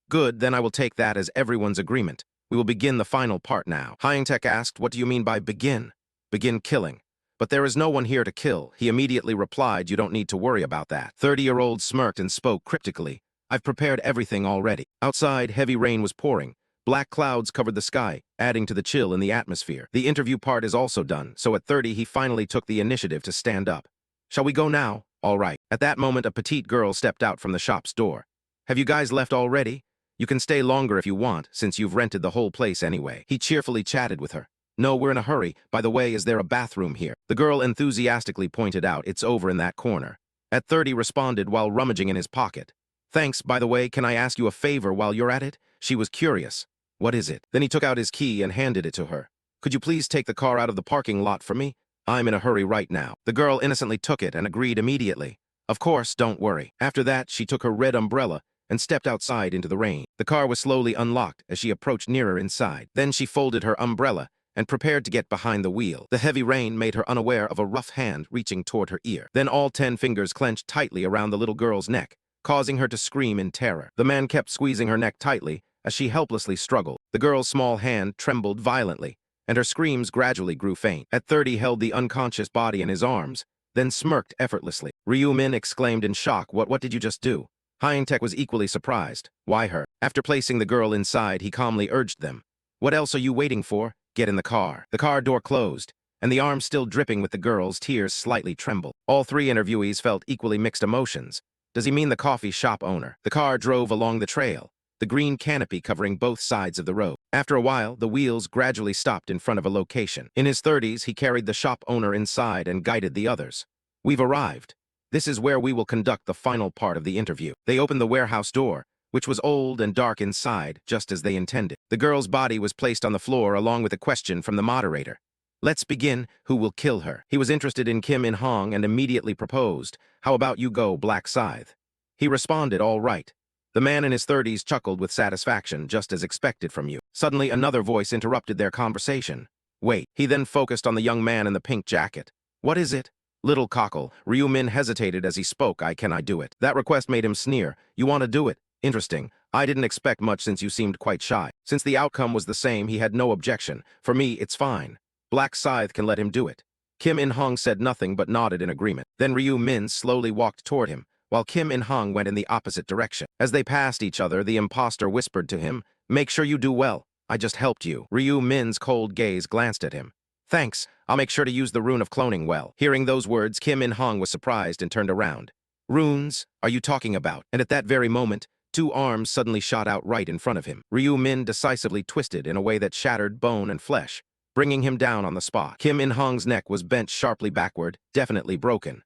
Good, then I will take that as everyone's agreement. We will begin the final part now. Hyangtek asked, what do you mean by begin? Begin killing. But there is no one here to kill. He immediately replied, you don't need to worry about that. 30-year-old smirked and spoke cryptically. I've prepared everything already. Outside, heavy rain was pouring. Black clouds covered the sky, adding to the chill in the atmosphere. The interview part is also done, so at 30 he finally took the initiative to stand up. Shall we go now? All right. At that moment, a petite girl stepped out from the shop's door. Have you guys left already? You can stay longer if you want, since you've rented the whole place anyway. He cheerfully chatted with her. No, we're in a hurry. By the way, is there a bathroom here? The girl enthusiastically pointed out, it's over in that corner. At 30 responded while rummaging in his pocket. Thanks, by the way, can I ask you a favor while you're at it? She was curious. What is it? Then he took out his key and handed it to her. Could you please take the car out of the parking lot for me? I'm in a hurry right now. The girl innocently took it and agreed immediately. Of course, don't worry. After that, she took her red umbrella and stepped outside into the rain. The car was slowly unlocked as she approached nearer inside. Then she folded her umbrella and prepared to get behind the wheel. The heavy rain made her unaware of a rough hand reaching toward her ear. Then all 10 fingers clenched tightly around the little girl's neck, causing her to scream in terror. The man kept squeezing her neck tightly as she helplessly struggled. The girl's small hand trembled violently, and her screams gradually grew faint. At 30, held the unconscious body in his arms, then smirked effortlessly. Ryu Min exclaimed in shock, What did you just do? Hyang-taek was equally surprised. Why her? After placing the girl inside, he calmly urged them. What else are you waiting for? Get in the car. The car door closed, and the arm still dripping with the girl's tears slightly trembled. All 3 interviewees felt equally mixed emotions. Does he mean the coffee shop owner? The car drove along the trail, the green canopy covering both sides of the road. After a while, the wheels gradually stopped in front of a location. In his 30s, he carried the shop owner inside and guided the others. We've arrived. This is where we will conduct the final part of the interview. They opened the warehouse door, which was old and dark inside, just as they intended. The girl's body was placed on the floor along with a question from the moderator. Let's begin. Who will kill her? He was interested in Kim In-hong and immediately proposed, How about you go, Black Scythe? He responded, all right. The man in his 30s chuckled with satisfaction, just as expected from you. Suddenly, another voice interrupted their conversation. Wait. He then focused on the young man in the pink jacket. What is it? Little cockle. Ryu Min hesitated as he spoke. Can I do it? That request made him sneer. You want to do it? Interesting. I didn't expect much since you seemed quite shy. Since the outcome was the same, he had no objection. For me, it's fine. Black Scythe can let him do it. Kim In-hong said nothing but nodded in agreement. Then Ryu Min slowly walked toward him, while Kim In-hong went in the opposite direction. As they passed each other, the imposter whispered to him, Make sure you do well. I just helped you. Ryu Min's cold gaze glanced at him. Thanks. I'll make sure to use the rune of cloning well. Hearing those words, Kim In-hong was surprised and turned around. Runes? Are you talking about? And at that very moment, 2 arms suddenly shot out right in front of him. Ryu Min decisively twisted in a way that shattered bone and flesh, bringing him down on the spot. Kim In-hong's neck was bent sharply backward, definitely broken.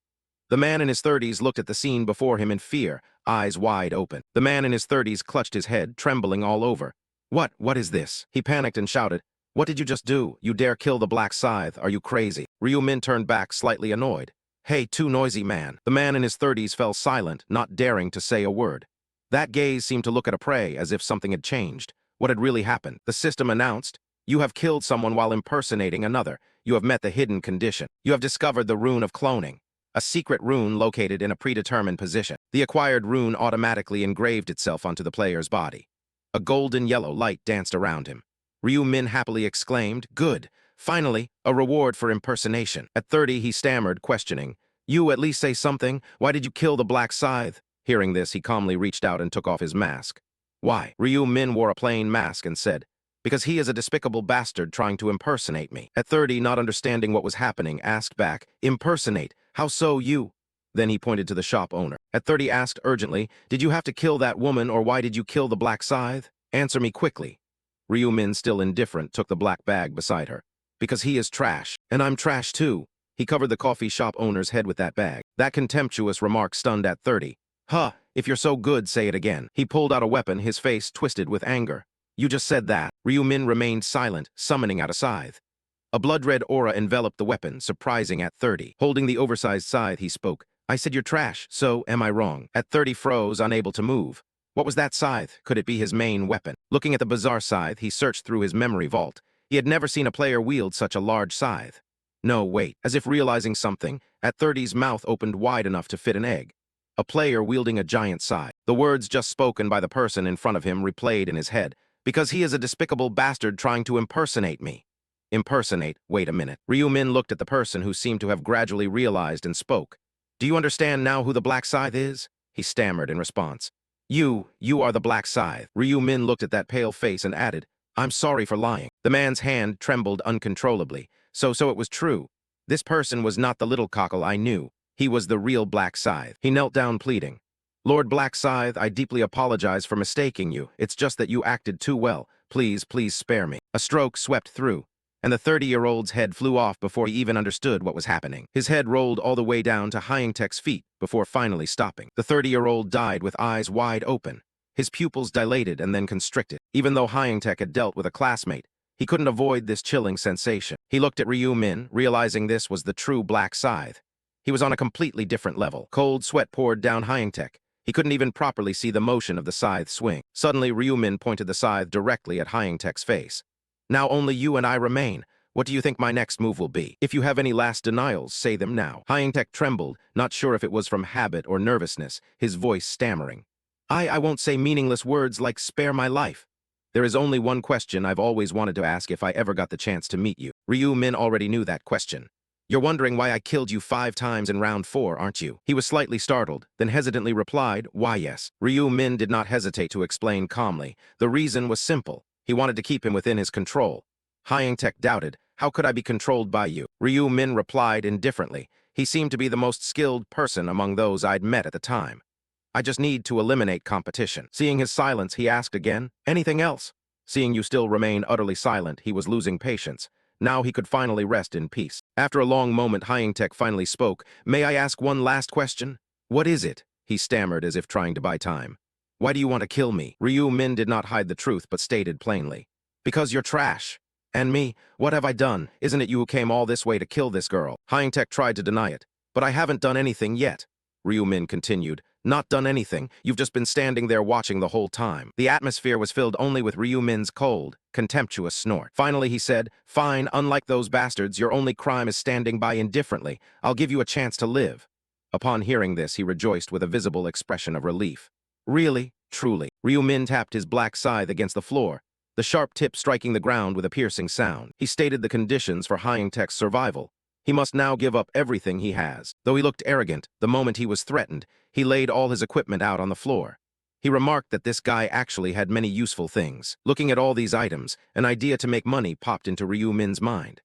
The man in his 30s looked at the scene before him in fear, eyes wide open. The man in his 30s clutched his head, trembling all over. What is this? He panicked and shouted, What did you just do? You dare kill the Black Scythe? Are you crazy? Ryu Min turned back, slightly annoyed. Hey, too noisy, man. The man in his 30s fell silent, not daring to say a word. That gaze seemed to look at a prey as if something had changed. What had really happened? The system announced, You have killed someone while impersonating another. You have met the hidden condition. You have discovered the rune of cloning, a secret rune located in a predetermined position. The acquired rune automatically engraved itself onto the player's body. A golden yellow light danced around him. Ryu Min happily exclaimed, Good. Finally, a reward for impersonation. At 30, he stammered, questioning, You at least say something. Why did you kill the Black Scythe? Hearing this, he calmly reached out and took off his mask. Why? Ryu Min wore a plain mask and said, Because he is a despicable bastard trying to impersonate me. At 30, not understanding what was happening, asked back, Impersonate? How so, you? Then he pointed to the shop owner. At 30, asked urgently, Did you have to kill that woman, or why did you kill the Black Scythe? Answer me quickly. Ryu Min, still indifferent, took the black bag beside her. Because he is trash. And I'm trash too. He covered the coffee shop owner's head with that bag. That contemptuous remark stunned at 30. Huh, if you're so good, say it again. He pulled out a weapon, his face twisted with anger. You just said that. Ryu Min remained silent, summoning out a scythe. A blood-red aura enveloped the weapon, surprising at 30. Holding the oversized scythe, he spoke. I said you're trash, so am I wrong? At 30, froze, unable to move. What was that scythe? Could it be his main weapon? Looking at the bizarre scythe, he searched through his memory vault. He had never seen a player wield such a large scythe. No, wait. As if realizing something, at 30's mouth opened wide enough to fit an egg. A player wielding a giant scythe. The words just spoken by the person in front of him replayed in his head. Because he is a despicable bastard trying to impersonate me. Impersonate? Wait a minute. Ryu Min looked at the person who seemed to have gradually realized and spoke. Do you understand now who the Black Scythe is? He stammered in response. You are the Black Scythe. Ryu Min looked at that pale face and added, I'm sorry for lying. The man's hand trembled uncontrollably. So it was true. This person was not the little cockle I knew. He was the real Black Scythe. He knelt down pleading. Lord Black Scythe, I deeply apologize for mistaking you. It's just that you acted too well. Please, please spare me. A stroke swept through, and the 30-year-old's head flew off before he even understood what was happening. His head rolled all the way down to Hyangtek's feet before finally stopping. The 30-year-old died with eyes wide open, his pupils dilated and then constricted. Even though Hyangtek had dealt with a classmate, he couldn't avoid this chilling sensation. He looked at Ryu Min, realizing this was the true Black Scythe. He was on a completely different level. Cold sweat poured down Hyangtek. He couldn't even properly see the motion of the scythe swing. Suddenly, Ryu Min pointed the scythe directly at Hyangtek's face. Now only you and I remain. What do you think my next move will be? If you have any last denials, say them now. Hyangtek trembled, not sure if it was from habit or nervousness, his voice stammering. I won't say meaningless words like spare my life. There is only one question I've always wanted to ask if I ever got the chance to meet you. Ryu Min already knew that question. You're wondering why I killed you 5 times in round 4, aren't you? He was slightly startled, then hesitantly replied, why yes. Ryu Min did not hesitate to explain calmly. The reason was simple. He wanted to keep him within his control. Hyangtek doubted, how could I be controlled by you? Ryu Min replied indifferently. He seemed to be the most skilled person among those I'd met at the time. I just need to eliminate competition. Seeing his silence, he asked again, anything else? Seeing you still remain utterly silent, he was losing patience. Now he could finally rest in peace. After a long moment, Hyangtek finally spoke. May I ask one last question? What is it? He stammered as if trying to buy time. Why do you want to kill me? Ryu Min did not hide the truth but stated plainly. Because you're trash. And me, what have I done? Isn't it you who came all this way to kill this girl? Hyangtek tried to deny it. But I haven't done anything yet. Ryu Min continued. Not done anything, you've just been standing there watching the whole time. The atmosphere was filled only with Ryu Min's cold, contemptuous snort. Finally he said, fine, unlike those bastards, your only crime is standing by indifferently. I'll give you a chance to live. Upon hearing this, he rejoiced with a visible expression of relief. Really? Truly. Ryu Min tapped his black scythe against the floor, the sharp tip striking the ground with a piercing sound. He stated the conditions for Hyangtek's survival. He must now give up everything he has. Though he looked arrogant, the moment he was threatened, he laid all his equipment out on the floor. He remarked that this guy actually had many useful things. Looking at all these items, an idea to make money popped into Ryu Min's mind.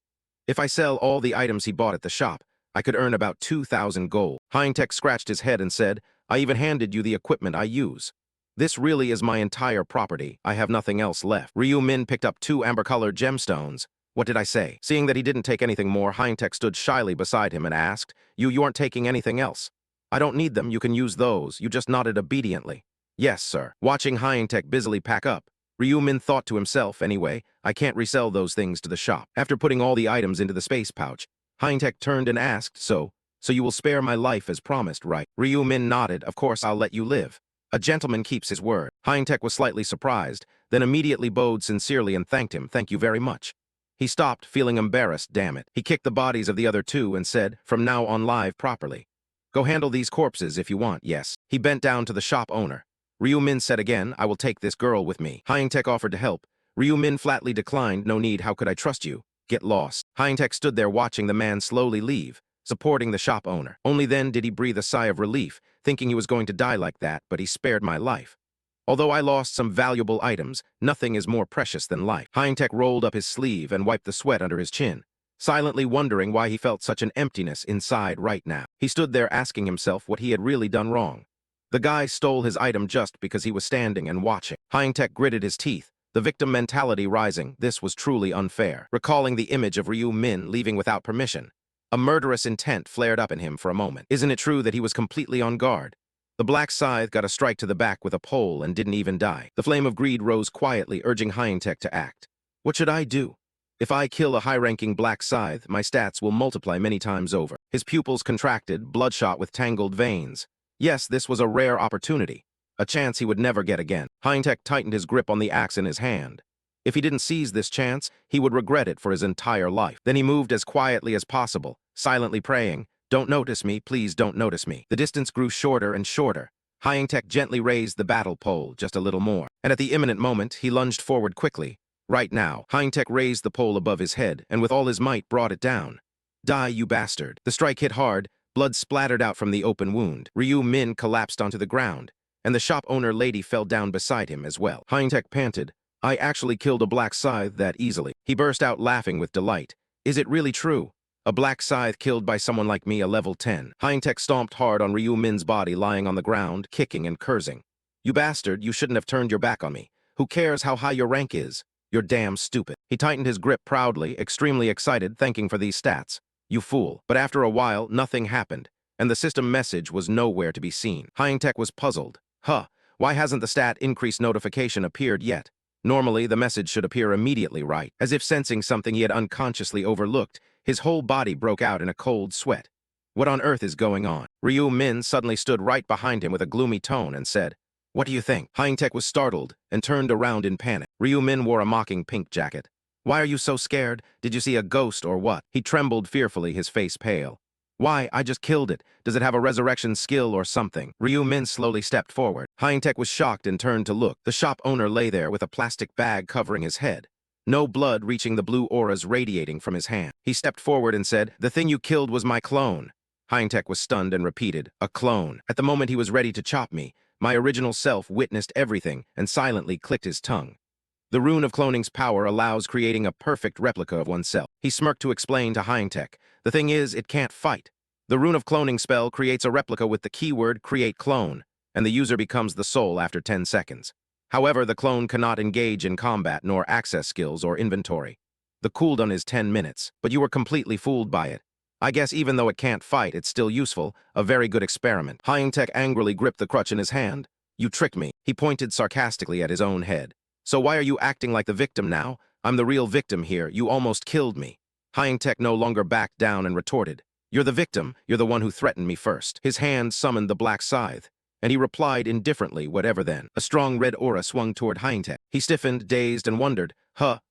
If I sell all the items he bought at the shop, I could earn about 2,000 gold. Hyangtek scratched his head and said, I even handed you the equipment I use. This really is my entire property. I have nothing else left. Ryu Min picked up 2 amber-colored gemstones. What did I say? Seeing that he didn't take anything more, Hyangtek stood shyly beside him and asked, You aren't taking anything else? I don't need them, you can use those. You just nodded obediently. Yes, sir. Watching Hyangtek busily pack up, Ryu Min thought to himself, anyway, I can't resell those things to the shop. After putting all the items into the space pouch, Hyangtek turned and asked, So you will spare my life as promised, right? Ryu Min nodded, of course I'll let you live. A gentleman keeps his word. Hyangtek was slightly surprised, then immediately bowed sincerely and thanked him, thank you very much. He stopped, feeling embarrassed, damn it. He kicked the bodies of the other 2 and said, from now on live properly. Go handle these corpses if you want, yes. He bent down to the shop owner. Ryu Min said again, I will take this girl with me. Hyangtek offered to help. Ryu Min flatly declined, no need, how could I trust you? Get lost. Hyangtek stood there watching the man slowly leave, supporting the shop owner. Only then did he breathe a sigh of relief, thinking he was going to die like that, but he spared my life. Although I lost some valuable items, nothing is more precious than life. Hyangtek rolled up his sleeve and wiped the sweat under his chin, silently wondering why he felt such an emptiness inside right now. He stood there asking himself what he had really done wrong. The guy stole his item just because he was standing and watching. Hyangtek gritted his teeth, the victim mentality rising. This was truly unfair. Recalling the image of Ryu Min leaving without permission, a murderous intent flared up in him for a moment. Isn't it true that he was completely on guard? The black scythe got a strike to the back with a pole and didn't even die. The flame of greed rose quietly, urging Hyangtek to act. What should I do? If I kill a high-ranking black scythe, my stats will multiply many times over. His pupils contracted, bloodshot with tangled veins. Yes, this was a rare opportunity, a chance he would never get again. Hyangtek tightened his grip on the axe in his hand. If he didn't seize this chance, he would regret it for his entire life. Then he moved as quietly as possible, silently praying, Don't notice me, please don't notice me. The distance grew shorter and shorter. Hyangtek gently raised the battle pole just a little more, and at the imminent moment, he lunged forward quickly. Right now, Hyangtek raised the pole above his head and with all his might brought it down. Die, you bastard. The strike hit hard, blood splattered out from the open wound. Ryu Min collapsed onto the ground, and the shop owner lady fell down beside him as well. Hyangtek panted, I actually killed a black scythe that easily. He burst out laughing with delight. Is it really true? A black scythe killed by someone like me, a level 10. Hindtech stomped hard on Ryu Min's body lying on the ground, kicking and cursing. You bastard, you shouldn't have turned your back on me. Who cares how high your rank is? You're damn stupid. He tightened his grip proudly, extremely excited, thanking for these stats. You fool. But after a while, nothing happened, and the system message was nowhere to be seen. Hindtech was puzzled. Why hasn't the stat increase notification appeared yet? Normally, the message should appear immediately, right? As if sensing something he had unconsciously overlooked, his whole body broke out in a cold sweat. What on earth is going on? Ryu Min suddenly stood right behind him with a gloomy tone and said, "What do you think?" Hindtech was startled and turned around in panic. Ryu Min wore a mocking pink jacket. "Why are you so scared? Did you see a ghost or what?" He trembled fearfully, his face pale. "Why, I just killed it. Does it have a resurrection skill or something?" Ryu Min slowly stepped forward. Hindtech was shocked and turned to look. The shop owner lay there with a plastic bag covering his head. No blood reaching the blue auras radiating from his hand. He stepped forward and said, "The thing you killed was my clone." Hindtech was stunned and repeated, "A clone." At the moment he was ready to chop me, my original self witnessed everything and silently clicked his tongue. The rune of cloning's power allows creating a perfect replica of oneself. He smirked to explain to Hindtech, "The thing is, it can't fight. The rune of cloning spell creates a replica with the keyword create clone, and the user becomes the soul after 10 seconds. However, the clone cannot engage in combat nor access skills or inventory. The cooldown is 10 minutes, but you were completely fooled by it. I guess even though it can't fight, it's still useful, a very good experiment." Hindtech angrily gripped the crutch in his hand. "You tricked me." He pointed sarcastically at his own head. "So why are you acting like the victim now? I'm the real victim here. You almost killed me." Hindtech no longer backed down and retorted, "You're the victim. You're the one who threatened me first." His hand summoned the black scythe, and he replied indifferently, "Whatever then." A strong red aura swung toward Hindtech. He stiffened, dazed, and wondered,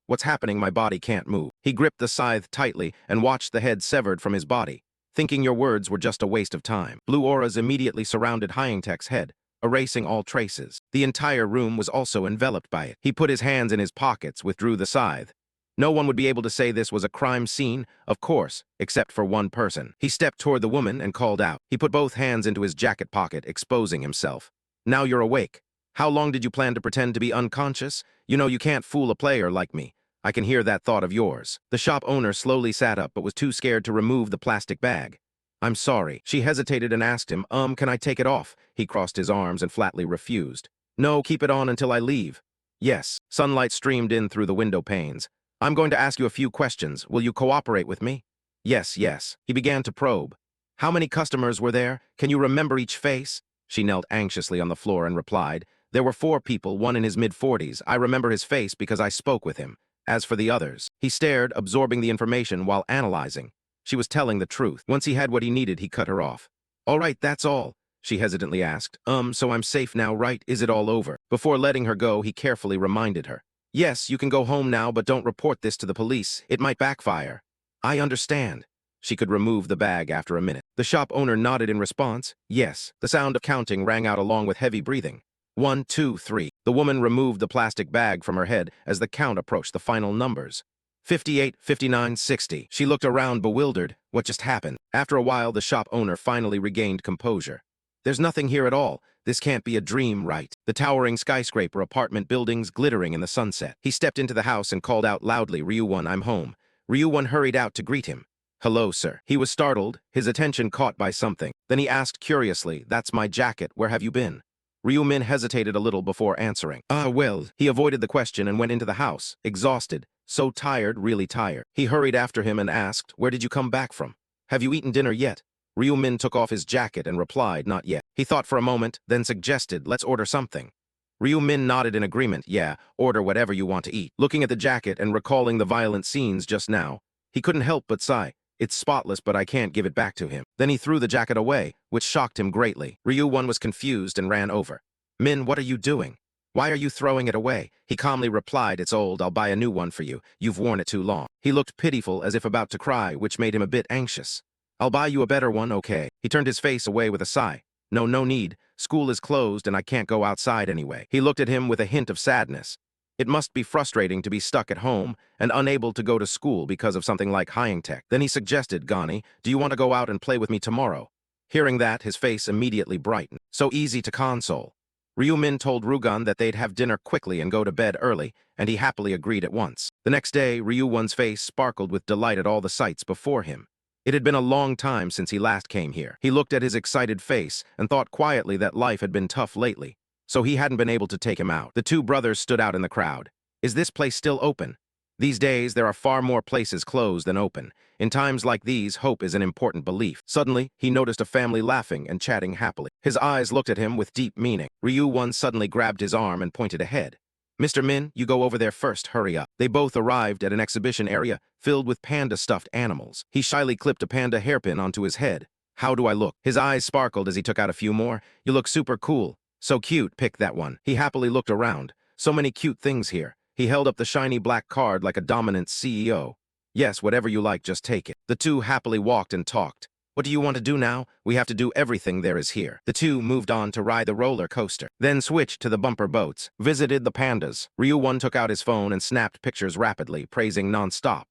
What's happening? My body can't move." He gripped the scythe tightly and watched the head severed from his body, thinking your words were just a waste of time. Blue auras immediately surrounded Hindtech's head, erasing all traces. The entire room was also enveloped by it. He put his hands in his pockets, withdrew the scythe. No one would be able to say this was a crime scene, of course, except for one person. He stepped toward the woman and called out. He put both hands into his jacket pocket, exposing himself. "Now you're awake. How long did you plan to pretend to be unconscious? You know you can't fool a player like me. I can hear that thought of yours." The shop owner slowly sat up but was too scared to remove the plastic bag. "I'm sorry." She hesitated and asked him, Can I take it off?" He crossed his arms and flatly refused. "No, keep it on until I leave." "Yes." Sunlight streamed in through the window panes. "I'm going to ask you a few questions. Will you cooperate with me?" "Yes, yes." He began to probe. "How many customers were there? Can you remember each face?" She knelt anxiously on the floor and replied, "There were 4 people, one in his mid-40s. I remember his face because I spoke with him. As for the others..." He stared, absorbing the information while analyzing. She was telling the truth. Once he had what he needed, he cut her off. "All right, that's all," she hesitantly asked. So I'm safe now, right? Is it all over?" Before letting her go, he carefully reminded her. "Yes, you can go home now, but don't report this to the police. It might backfire." "I understand." She could remove the bag after a minute. The shop owner nodded in response. "Yes." The sound of counting rang out along with heavy breathing. 1, 2, 3. The woman removed the plastic bag from her head as the count approached the final numbers. 58, 59, 60. She looked around bewildered. What just happened? After a while, the shop owner finally regained composure. "There's nothing here at all. This can't be a dream, right?" The towering skyscraper apartment buildings glittering in the sunset. He stepped into the house and called out loudly, "Ryu-1, I'm home." Ryu-1 hurried out to greet him. "Hello, sir." He was startled, his attention caught by something. Then he asked curiously, "That's my jacket. Where have you been?" Ryu Min hesitated a little before answering. Well." He avoided the question and went into the house, exhausted, so tired, really tired. He hurried after him and asked, "Where did you come back from? Have you eaten dinner yet?" Ryu Min took off his jacket and replied, "Not yet." He thought for a moment, then suggested, "Let's order something." Ryu Min nodded in agreement. "Yeah, order whatever you want to eat." Looking at the jacket and recalling the violent scenes just now, he couldn't help but sigh. "It's spotless, but I can't give it back to him." Then he threw the jacket away, which shocked him greatly. Ryu-1 was confused and ran over. "Min, what are you doing? Why are you throwing it away?" He calmly replied, "It's old. I'll buy a new one for you. You've worn it too long." He looked pitiful, as if about to cry, which made him a bit anxious. "I'll buy you a better one, okay?" He turned his face away with a sigh. No need. School is closed and I can't go outside anyway." He looked at him with a hint of sadness. It must be frustrating to be stuck at home and unable to go to school because of something like Hindtech. Then he suggested, "Gani, do you want to go out and play with me tomorrow?" Hearing that, his face immediately brightened. So easy to console. Ryu Min told Rugan that they'd have dinner quickly and go to bed early, and he happily agreed at once. The next day, Ryu-1's face sparkled with delight at all the sights before him. It had been a long time since he last came here. He looked at his excited face and thought quietly that life had been tough lately, so he hadn't been able to take him out. The two brothers stood out in the crowd. Is this place still open? These days, there are far more places closed than open. In times like these, hope is an important belief. Suddenly, he noticed a family laughing and chatting happily. His eyes looked at him with deep meaning. Ryu-1 suddenly grabbed his arm and pointed ahead. Mr. Min, you go over there first, hurry up. They both arrived at an exhibition area filled with panda stuffed animals. He shyly clipped a panda hairpin onto his head. How do I look? His eyes sparkled as he took out a few more. You look super cool. So cute, pick that one. He happily looked around. So many cute things here. He held up the shiny black card like a dominant CEO. Yes, whatever you like, just take it. The two happily walked and talked. What do you want to do now? We have to do everything there is here. The two moved on to ride the roller coaster, then switched to the bumper boats, visited the pandas. Ryu-1 took out his phone and snapped pictures rapidly, praising non-stop.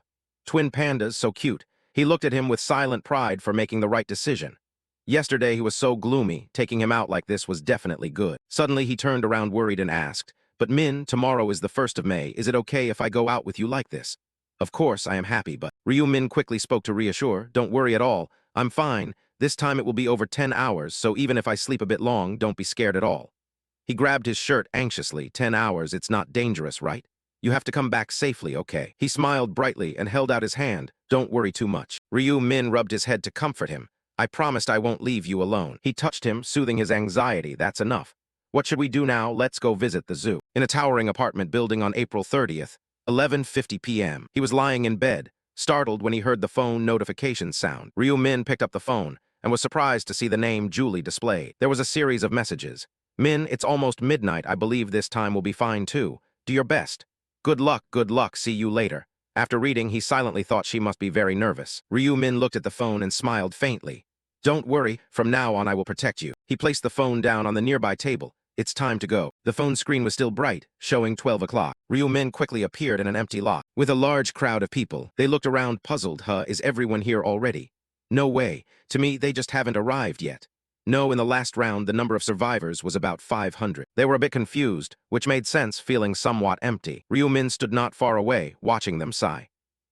Twin pandas, so cute. He looked at him with silent pride for making the right decision. Yesterday he was so gloomy, taking him out like this was definitely good. Suddenly he turned around worried and asked, "But Min, tomorrow is the 1st of May. Is it okay if I go out with you like this?" Of course, I am happy, but Ryu-Min quickly spoke to reassure, "Don't worry at all. I'm fine. This time it will be over 10 hours, so even if I sleep a bit long, don't be scared at all." He grabbed his shirt anxiously. 10 hours, it's not dangerous, right? You have to come back safely, okay? He smiled brightly and held out his hand. Don't worry too much. Ryu-Min rubbed his head to comfort him. I promised I won't leave you alone. He touched him, soothing his anxiety. That's enough. What should we do now? Let's go visit the zoo. In a towering apartment building on April 30th, 11:50 p.m. He was lying in bed, startled when he heard the phone notification sound. Ryu-Min picked up the phone and was surprised to see the name Julie displayed. There was a series of messages. Min, it's almost midnight. I believe this time will be fine too. Do your best. Good luck, see you later. After reading, he silently thought she must be very nervous. Ryu-Min looked at the phone and smiled faintly. Don't worry, from now on I will protect you. He placed the phone down on the nearby table. It's time to go. The phone screen was still bright, showing 12 o'clock. Ryu-Min quickly appeared in an empty lot. With a large crowd of people, they looked around puzzled. Is everyone here already? No way. To me, they just haven't arrived yet. No, in the last round, the number of survivors was about 500. They were a bit confused, which made sense, feeling somewhat empty. Ryu-Min stood not far away, watching them sigh.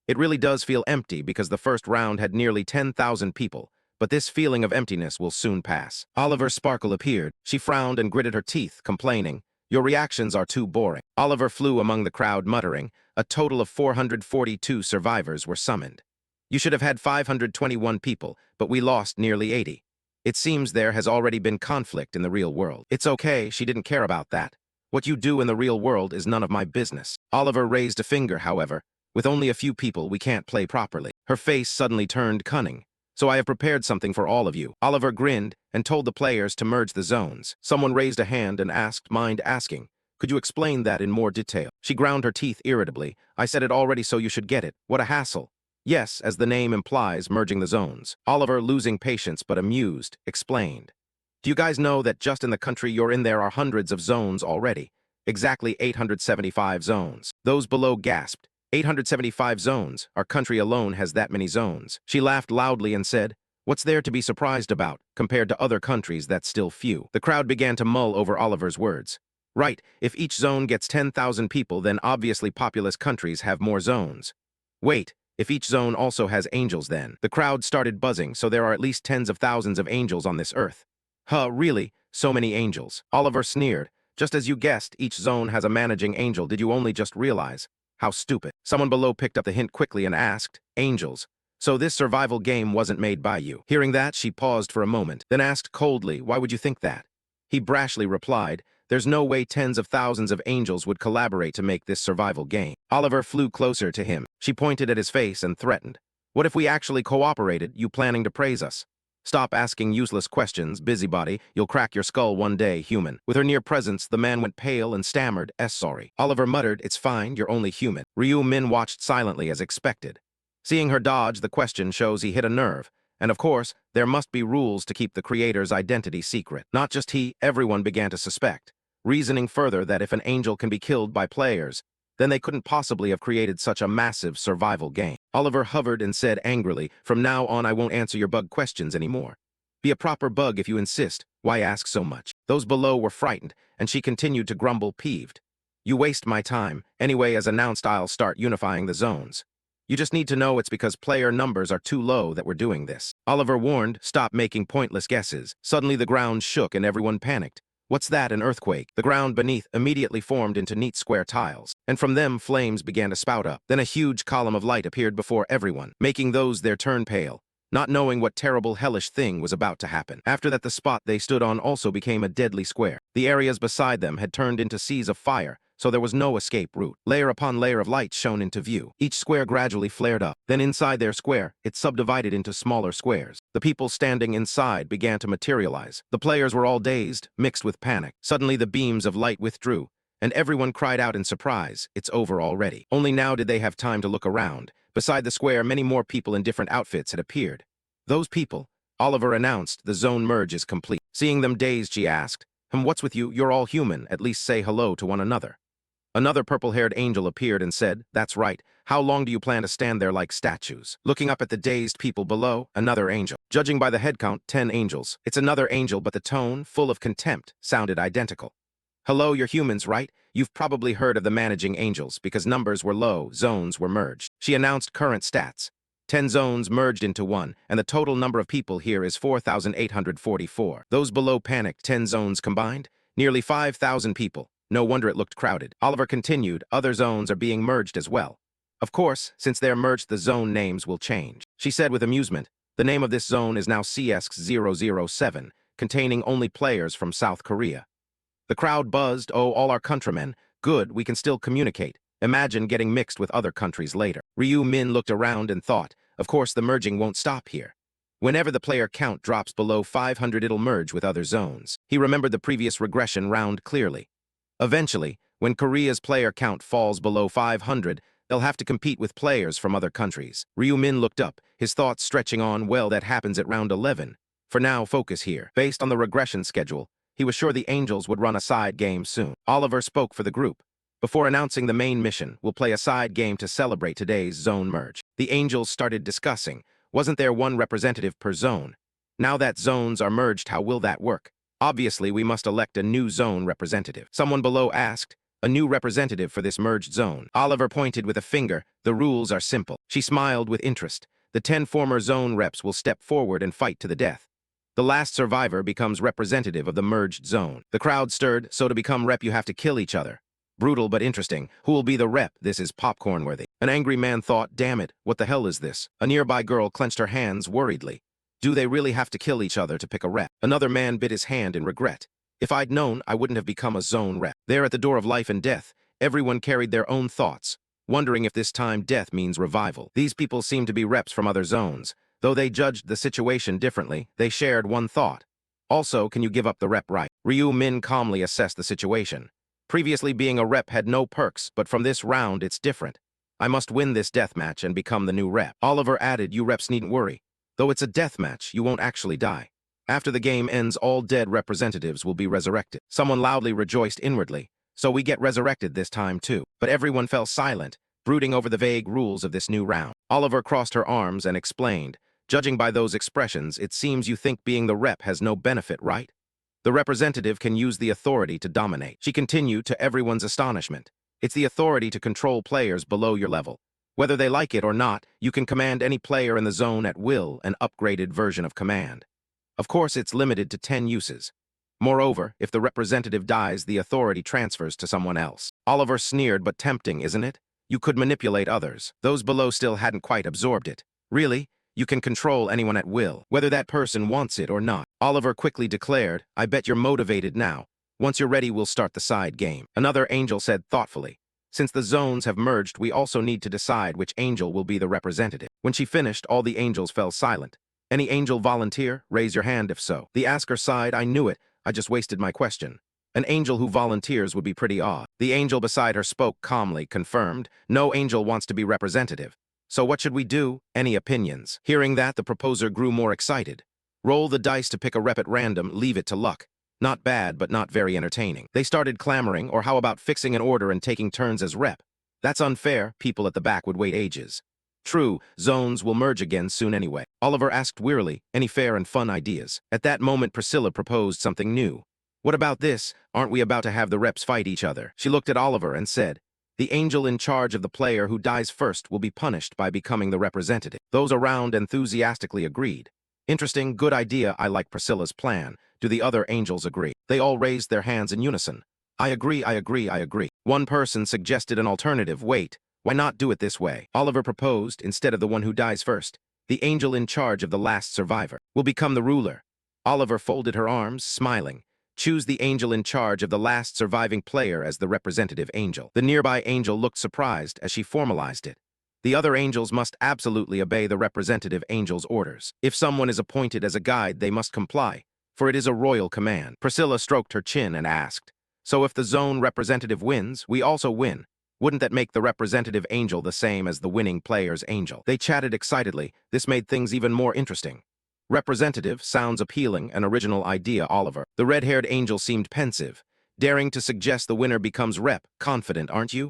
It really does feel empty because the first round had nearly 10,000 people. But this feeling of emptiness will soon pass. Oliver Sparkle appeared. She frowned and gritted her teeth, complaining, Your reactions are too boring. Oliver flew among the crowd, muttering, a total of 442 survivors were summoned. You should have had 521 people, but we lost nearly 80. It seems there has already been conflict in the real world. It's okay, she didn't care about that. What you do in the real world is none of my business. Oliver raised a finger, however. With only a few people, we can't play properly. Her face suddenly turned cunning. So I have prepared something for all of you. Oliver grinned and told the players to merge the zones. Someone raised a hand and asked, mind asking, could you explain that in more detail? She ground her teeth irritably. I said it already, so you should get it. What a hassle. Yes, as the name implies, merging the zones. Oliver, losing patience but amused, explained. Do you guys know that just in the country you're in there are hundreds of zones already? Exactly 875 zones. Those below gasped. 875 zones. Our country alone has that many zones. She laughed loudly and said, what's there to be surprised about? Compared to other countries, that's still few. The crowd began to mull over Oliver's words. Right, if each zone gets 10,000 people, then obviously populous countries have more zones. Wait, if each zone also has angels then? The crowd started buzzing, so there are at least tens of thousands of angels on this earth. Really? So many angels? Oliver sneered. Just as you guessed, each zone has a managing angel. Did you only just realize? How stupid. Someone below picked up the hint quickly and asked, angels. So this survival game wasn't made by you. Hearing that, she paused for a moment, then asked coldly, why would you think that? He brashly replied, there's no way tens of thousands of angels would collaborate to make this survival game. Oliver flew closer to him. She pointed at his face and threatened. What if we actually cooperated, you planning to praise us? Stop asking useless questions, busybody. You'll crack your skull one day, human. With her near presence, the man went pale and stammered, sorry. Oliver muttered, it's fine, you're only human. Ryu-Min watched silently as expected. Seeing her dodge the question shows he hit a nerve. And of course, there must be rules to keep the creator's identity secret. Not just he, everyone began to suspect. Reasoning further that if an angel can be killed by players, then they couldn't possibly have created such a massive survival game. Oliver hovered and said angrily, from now on I won't answer your bug questions anymore. Be a proper bug if you insist. Why ask so much? Those below were frightened, and she continued to grumble, peeved. You waste my time. Anyway, as announced, I'll start unifying the zones. You just need to know it's because player numbers are too low that we're doing this. Oliver warned, stop making pointless guesses. Suddenly the ground shook and everyone panicked. What's that, an earthquake? The ground beneath immediately formed into neat square tiles, and from them flames began to spout up. Then a huge column of light appeared before everyone, making those their turn pale, not knowing what terrible hellish thing was about to happen. After that, the spot they stood on also became a deadly square. The areas beside them had turned into seas of fire, so there was no escape route. Layer upon layer of light shone into view. Each square gradually flared up. Then inside their square, it subdivided into smaller squares. The people standing inside began to materialize. The players were all dazed, mixed with panic. Suddenly the beams of light withdrew, and everyone cried out in surprise, it's over already. Only now did they have time to look around. Beside the square, many more people in different outfits had appeared. Those people, Oliver announced, the zone merge is complete. Seeing them dazed, she asked, what's with you? You're all human. At least say hello to one another. Another purple-haired angel appeared and said, that's right. How long do you plan to stand there like statues? Looking up at the dazed people below, another angel. Judging by the head count, 10 angels. It's another angel, but the tone, full of contempt, sounded identical. Hello, you're humans, right? You've probably heard of the managing angels because numbers were low, zones were merged. She announced current stats. 10 zones merged into one, and the total number of people here is 4,844. Those below panicked. 10 zones combined? Nearly 5,000 people. No wonder it looked crowded. Oliver continued, other zones are being merged as well. Of course, since they're merged, the zone names will change. She said with amusement, the name of this zone is now CX-007, containing only players from South Korea. The crowd buzzed, oh, all our countrymen. Good, we can still communicate. Imagine getting mixed with other countries later. Ryu Min looked around and thought, of course the merging won't stop here. Whenever the player count drops below 500, it'll merge with other zones. He remembered the previous regression round clearly. Eventually, when Korea's player count falls below 500, they'll have to compete with players from other countries. Ryu Min looked up, his thoughts stretching on, well, that happens at round 11. For now, focus here. Based on the regression schedule, he was sure the Angels would run a side game soon. Oliver spoke for the group. Before announcing the main mission, we'll play a side game to celebrate today's zone merge. The Angels started discussing, wasn't there one representative per zone? Now that zones are merged, how will that work? Obviously, we must elect a new zone representative. Someone below asked, a new representative for this merged zone. Oliver pointed with a finger, the rules are simple. She smiled with interest. The 10 former zone reps will step forward and fight to the death. The last survivor becomes representative of the merged zone. The crowd stirred, so to become rep you have to kill each other. Brutal but interesting. Who will be the rep? This is popcorn-worthy. An angry man thought, damn it, what the hell is this? A nearby girl clenched her hands worriedly. Do they really have to kill each other to pick a rep? Another man bit his hand in regret. If I'd known, I wouldn't have become a zone rep. There at the door of life and death, everyone carried their own thoughts, wondering if this time death means revival. These people seemed to be reps from other zones. Though they judged the situation differently, they shared one thought. Also, can you give up the rep right? Ryu Min calmly assessed the situation. Previously being a rep had no perks, but from this round it's different. I must win this death match and become the new rep. Oliver added, you reps needn't worry. Though it's a death match, you won't actually die. After the game ends, all dead representatives will be resurrected. Someone loudly rejoiced inwardly. So we get resurrected this time too. But everyone fell silent, brooding over the vague rules of this new round. Oliver crossed her arms and explained, judging by those expressions, it seems you think being the rep has no benefit, right? The representative can use the authority to dominate. She continued to everyone's astonishment. It's the authority to control players below your level. Whether they like it or not, you can command any player in the zone at will, an upgraded version of command. Of course, it's limited to 10 uses. Moreover, if the representative dies, the authority transfers to someone else. Oliver sneered, but tempting, isn't it? You could manipulate others. Those below still hadn't quite absorbed it. Really? You can control anyone at will, whether that person wants it or not. Oliver quickly declared, I bet you're motivated now. Once you're ready, we'll start the side game. Another angel said thoughtfully, since the zones have merged, we also need to decide which angel will be the representative. When she finished, all the angels fell silent. Any angel volunteer? Raise your hand if so. The asker sighed, I knew it. I just wasted my question. An angel who volunteers would be pretty odd. The angel beside her spoke calmly, confirmed, no angel wants to be representative. So what should we do? Any opinions? Hearing that, the proposer grew more excited. Roll the dice to pick a rep at random, leave it to luck. Not bad, but not very entertaining. They started clamoring, or how about fixing an order and taking turns as rep? That's unfair, people at the back would wait ages. True, zones will merge again soon anyway. Oliver asked wearily, any fair and fun ideas? At that moment, Priscilla proposed something new. What about this? Aren't we about to have the reps fight each other? She looked at Oliver and said, The angel in charge of the player who dies first will be punished by becoming the representative. Those around enthusiastically agreed. Interesting, good idea, I like Priscilla's plan. Do the other angels agree? They all raised their hands in unison. I agree, I agree, I agree. One person suggested an alternative. Wait, why not do it this way? Oliver proposed, instead of the one who dies first, the angel in charge of the last survivor will become the ruler. Oliver folded her arms, smiling. Choose the angel in charge of the last surviving player as the representative angel. The nearby angel looked surprised as she formalized it. The other angels must absolutely obey the representative angel's orders. If someone is appointed as a guide, they must comply, for it is a royal command. Priscilla stroked her chin and asked, so if the zone representative wins, we also win. Wouldn't that make the representative angel the same as the winning player's angel? They chatted excitedly. This made things even more interesting. Representative sounds appealing, an original idea, Oliver. The red-haired angel seemed pensive, daring to suggest the winner becomes rep. Confident, aren't you?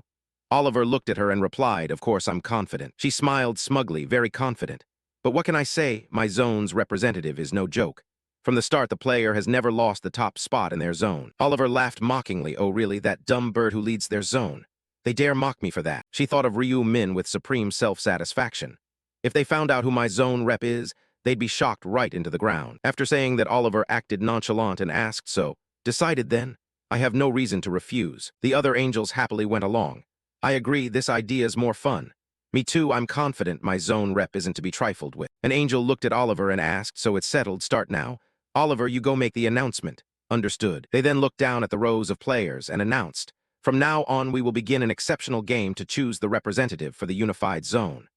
Oliver looked at her and replied, of course I'm confident. She smiled smugly, very confident. But what can I say? My zone's representative is no joke. From the start, the player has never lost the top spot in their zone. Oliver laughed mockingly. Oh really, that dumb bird who leads their zone? They dare mock me for that. She thought of Ryu Min with supreme self-satisfaction. If they found out who my zone rep is, they'd be shocked right into the ground. After saying that, Oliver acted nonchalant and asked, so, decided then? I have no reason to refuse. The other angels happily went along. I agree, this idea's more fun. Me too, I'm confident my zone rep isn't to be trifled with. An angel looked at Oliver and asked, so it's settled, start now? Oliver, you go make the announcement. Understood. They then looked down at the rows of players and announced, from now on we will begin an exceptional game to choose the representative for the unified zone.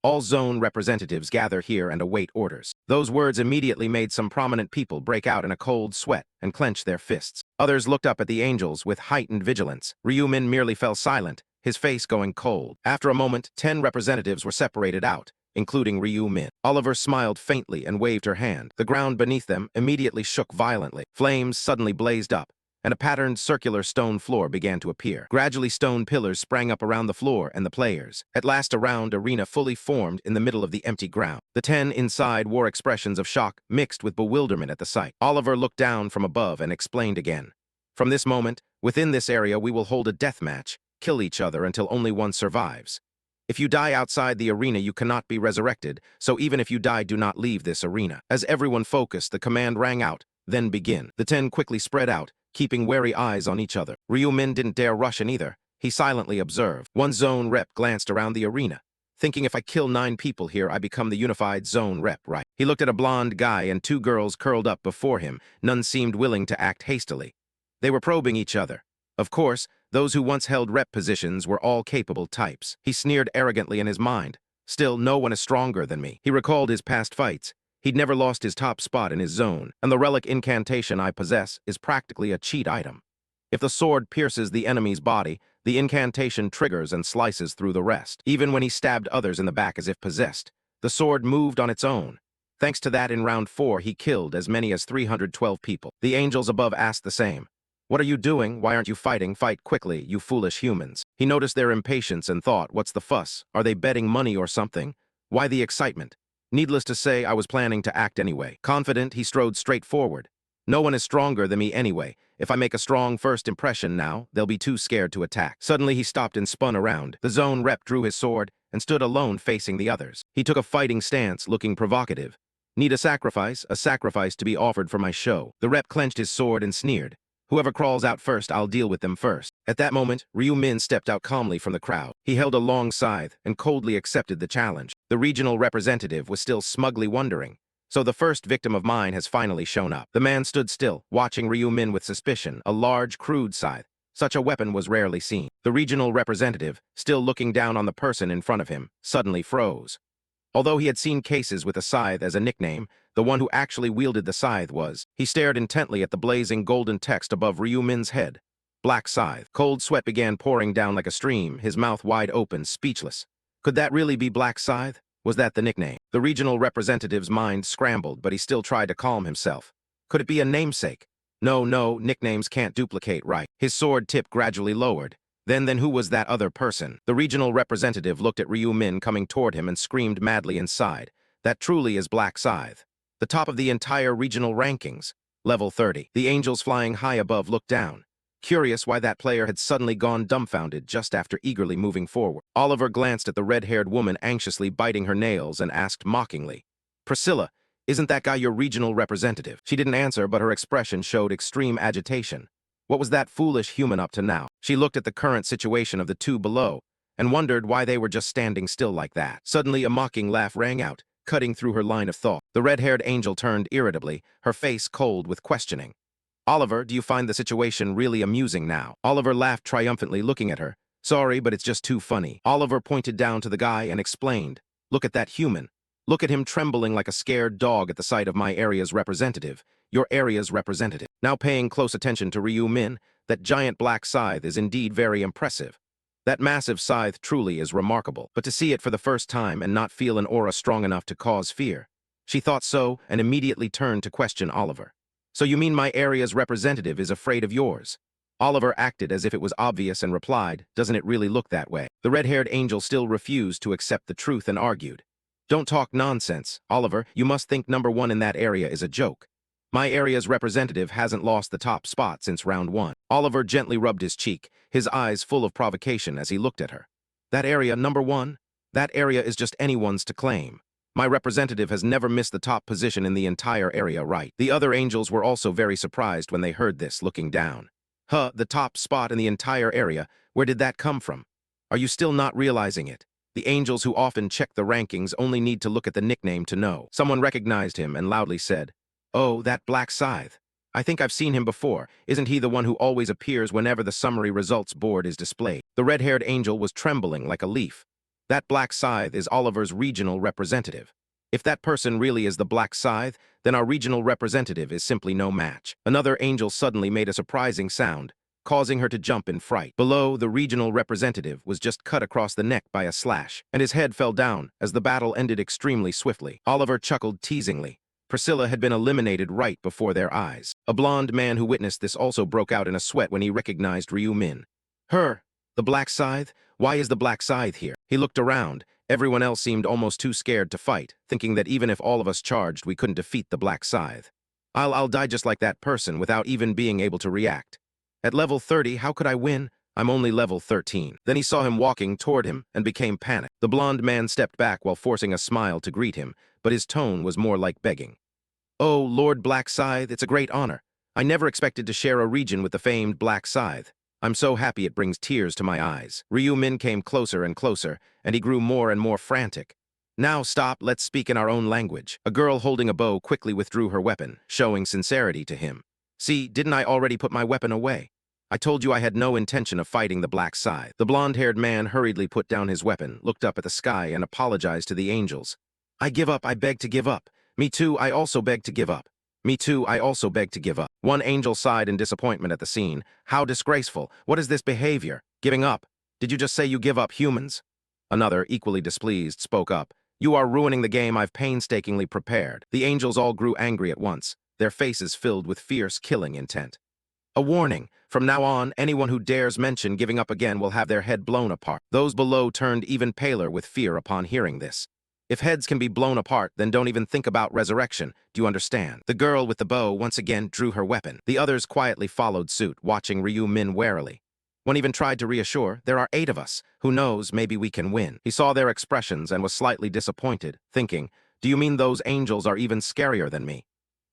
All zone representatives gather here and await orders. Those words immediately made some prominent people break out in a cold sweat and clench their fists. Others looked up at the angels with heightened vigilance. Ryu Min merely fell silent, his face going cold. After a moment, 10 representatives were separated out, including Ryu Min. Oliver smiled faintly and waved her hand. The ground beneath them immediately shook violently. Flames suddenly blazed up, and a patterned circular stone floor began to appear. Gradually, stone pillars sprang up around the floor and the players. At last, a round arena fully formed in the middle of the empty ground. The 10 inside wore expressions of shock mixed with bewilderment at the sight. Oliver looked down from above and explained again. From this moment, within this area we will hold a death match, kill each other until only one survives. If you die outside the arena, you cannot be resurrected, so even if you die, do not leave this arena. As everyone focused, the command rang out, then begin. The 10 quickly spread out, keeping wary eyes on each other. Ryu Min didn't dare rush in either. He silently observed. One zone rep glanced around the arena, thinking if I kill 9 people here, I become the unified zone rep, right? He looked at a blonde guy and 2 girls curled up before him. None seemed willing to act hastily. They were probing each other. Of course, those who once held rep positions were all capable types. He sneered arrogantly in his mind. Still, no one is stronger than me. He recalled his past fights. He'd never lost his top spot in his zone, and the relic incantation I possess is practically a cheat item. If the sword pierces the enemy's body, the incantation triggers and slices through the rest. Even when he stabbed others in the back as if possessed, the sword moved on its own. Thanks to that, in round 4, he killed as many as 312 people. The angels above asked the same. What are you doing? Why aren't you fighting? Fight quickly, you foolish humans. He noticed their impatience and thought, what's the fuss? Are they betting money or something? Why the excitement? Needless to say, I was planning to act anyway. Confident, he strode straight forward. No one is stronger than me anyway. If I make a strong first impression now, they'll be too scared to attack. Suddenly, he stopped and spun around. The zone rep drew his sword and stood alone facing the others. He took a fighting stance, looking provocative. Need a sacrifice to be offered for my show. The rep clenched his sword and sneered. Whoever crawls out first, I'll deal with them first. At that moment, Ryu Min stepped out calmly from the crowd. He held a long scythe and coldly accepted the challenge. The regional representative was still smugly wondering. So the first victim of mine has finally shown up. The man stood still, watching Ryu Min with suspicion, a large, crude scythe. Such a weapon was rarely seen. The regional representative, still looking down on the person in front of him, suddenly froze. Although he had seen cases with a scythe as a nickname, the one who actually wielded the scythe was. He stared intently at the blazing golden text above Ryu Min's head. Black scythe. Cold sweat began pouring down like a stream, his mouth wide open, speechless. Could that really be Black Scythe? Was that the nickname? The regional representative's mind scrambled, but he still tried to calm himself. Could it be a namesake? No, nicknames can't duplicate, right? His sword tip gradually lowered. Then who was that other person? The regional representative looked at Ryu Min coming toward him and screamed madly inside. That truly is Black Scythe. The top of the entire regional rankings. Level 30. The angels flying high above looked down. curious why that player had suddenly gone dumbfounded just after eagerly moving forward. Oliver glanced at the red-haired woman anxiously biting her nails and asked mockingly, "Priscilla, isn't that guy your regional representative?" She didn't answer, but her expression showed extreme agitation. What was that foolish human up to now? She looked at the current situation of the two below and wondered why they were just standing still like that. Suddenly, a mocking laugh rang out, cutting through her line of thought. The red-haired angel turned irritably, her face cold with questioning. "Oliver, do you find the situation really amusing now?" Oliver laughed triumphantly, looking at her. "Sorry, but it's just too funny." Oliver pointed down to the guy and explained, "Look at that human. Look at him trembling like a scared dog at the sight of my area's representative. Your area's representative." Now paying close attention to Ryu Min, that giant black scythe is indeed very impressive. That massive scythe truly is remarkable, but to see it for the first time and not feel an aura strong enough to cause fear. She thought so and immediately turned to question Oliver. "So you mean my area's representative is afraid of yours?" Oliver acted as if it was obvious and replied, "Doesn't it really look that way?" The red-haired angel still refused to accept the truth and argued, "Don't talk nonsense, Oliver. You must think number one in that area is a joke. My area's representative hasn't lost the top spot since round one." Oliver gently rubbed his cheek, his eyes full of provocation as he looked at her. "That area number one? That area is just anyone's to claim. My representative has never missed the top position in the entire area, right?" The other angels were also very surprised when they heard this, looking down. "Huh, the top spot in the entire area? Where did that come from? Are you still not realizing it? The angels who often check the rankings only need to look at the nickname to know." Someone recognized him and loudly said, "Oh, that black scythe. I think I've seen him before. Isn't he the one who always appears whenever the summary results board is displayed?" The red-haired angel was trembling like a leaf. "That black scythe is Oliver's regional representative. If that person really is the black scythe, then our regional representative is simply no match." Another angel suddenly made a surprising sound, causing her to jump in fright. Below, the regional representative was just cut across the neck by a slash, and his head fell down as the battle ended extremely swiftly. Oliver chuckled teasingly. Priscilla had been eliminated right before their eyes. A blond man who witnessed this also broke out in a sweat when he recognized Ryu Min. "Her, the black scythe? Why is the black scythe here?" He looked around. Everyone else seemed almost too scared to fight, thinking that even if all of us charged, we couldn't defeat the black scythe. I'll die just like that person without even being able to react. At level 30, how could I win? I'm only level 13. Then he saw him walking toward him and became panicked. The blond man stepped back while forcing a smile to greet him, but his tone was more like begging. "Oh, Lord Black Scythe, it's a great honor. I never expected to share a region with the famed Black Scythe. I'm so happy it brings tears to my eyes." Ryu Min came closer and closer, and he grew more and more frantic. "Now stop, let's speak in our own language." A girl holding a bow quickly withdrew her weapon, showing sincerity to him. "See, didn't I already put my weapon away? I told you I had no intention of fighting the Black Scythe." The blonde-haired man hurriedly put down his weapon, looked up at the sky, and apologized to the angels. "I give up, I beg to give up. Me too, I also beg to give up. Me too, I also beg to give up." One angel sighed in disappointment at the scene. "How disgraceful. What is this behavior? Giving up? Did you just say you give up, humans?" Another, equally displeased, spoke up. "You are ruining the game I've painstakingly prepared." The angels all grew angry at once, their faces filled with fierce killing intent. "A warning. From now on, anyone who dares mention giving up again will have their head blown apart." Those below turned even paler with fear upon hearing this. "If heads can be blown apart, then don't even think about resurrection. Do you understand?" The girl with the bow once again drew her weapon. The others quietly followed suit, watching Ryu Min warily. One even tried to reassure, "There are 8 of us. Who knows, maybe we can win." He saw their expressions and was slightly disappointed, thinking, "Do you mean those angels are even scarier than me?"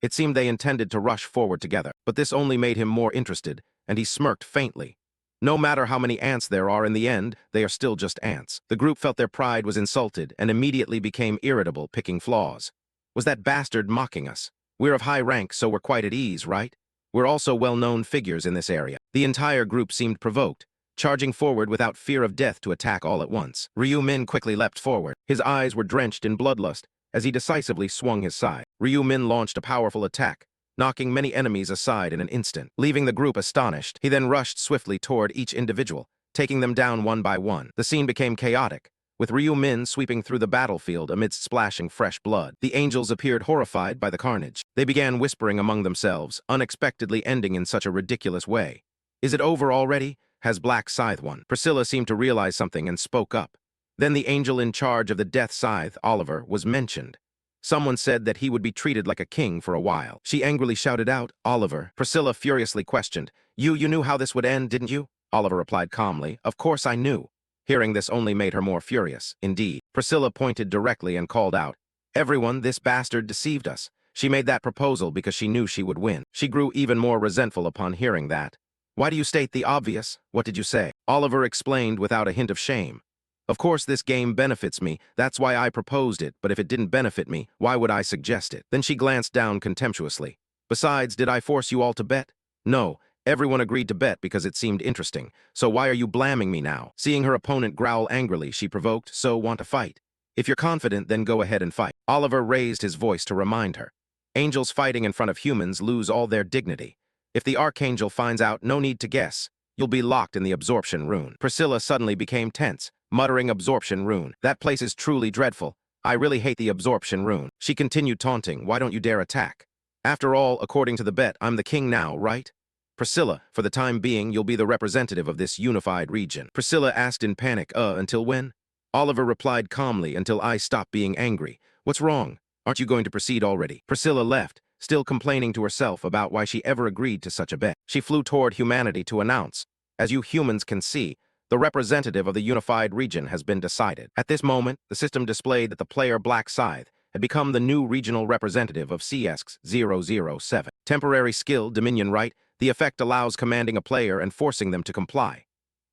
It seemed they intended to rush forward together, but this only made him more interested, and he smirked faintly. No matter how many ants there are in the end, they are still just ants. The group felt their pride was insulted and immediately became irritable, picking flaws. Was that bastard mocking us? We're of high rank, so we're quite at ease, right? We're also well-known figures in this area. The entire group seemed provoked, charging forward without fear of death to attack all at once. Ryu Min quickly leapt forward. His eyes were drenched in bloodlust as he decisively swung his scythe. Ryu Min launched a powerful attack, knocking many enemies aside in an instant, leaving the group astonished. He then rushed swiftly toward each individual, taking them down one by one. The scene became chaotic, with Ryu Min sweeping through the battlefield amidst splashing fresh blood. The angels appeared horrified by the carnage. They began whispering among themselves, unexpectedly ending in such a ridiculous way. "Is it over already? Has Black Scythe won?" Priscilla seemed to realize something and spoke up. Then the angel in charge of the Death Scythe, Oliver, was mentioned. Someone said that he would be treated like a king for a while. She angrily shouted out, "Oliver." Priscilla furiously questioned, You knew how this would end, didn't you? Oliver replied calmly. Of course I knew. Hearing this only made her more furious. Indeed. Priscilla pointed directly and called out, Everyone, this bastard deceived us. She made that proposal because she knew she would win. She grew even more resentful upon hearing that. Why do you state the obvious? What did you say? Oliver explained without a hint of shame. Of course this game benefits me, that's why I proposed it, but if it didn't benefit me, why would I suggest it? Then she glanced down contemptuously. Besides, did I force you all to bet? No, everyone agreed to bet because it seemed interesting, so why are you blaming me now? Seeing her opponent growl angrily, she provoked, so want to fight? If you're confident, then go ahead and fight. Oliver raised his voice to remind her. Angels fighting in front of humans lose all their dignity. If the Archangel finds out, no need to guess. You'll be locked in the absorption rune. Priscilla suddenly became tense, muttering absorption rune. That place is truly dreadful. I really hate the absorption rune. She continued taunting, why don't you dare attack? After all, according to the bet, I'm the king now, right? Priscilla, for the time being, you'll be the representative of this unified region. Priscilla asked in panic, until when? Oliver replied calmly, until I stop being angry. What's wrong? Aren't you going to proceed already? Priscilla left, still complaining to herself about why she ever agreed to such a bet. She flew toward humanity to announce, as you humans can see, the representative of the unified region has been decided. At this moment, the system displayed that the player Black Scythe had become the new regional representative of CX-007. Temporary skill, Dominion right, the effect allows commanding a player and forcing them to comply.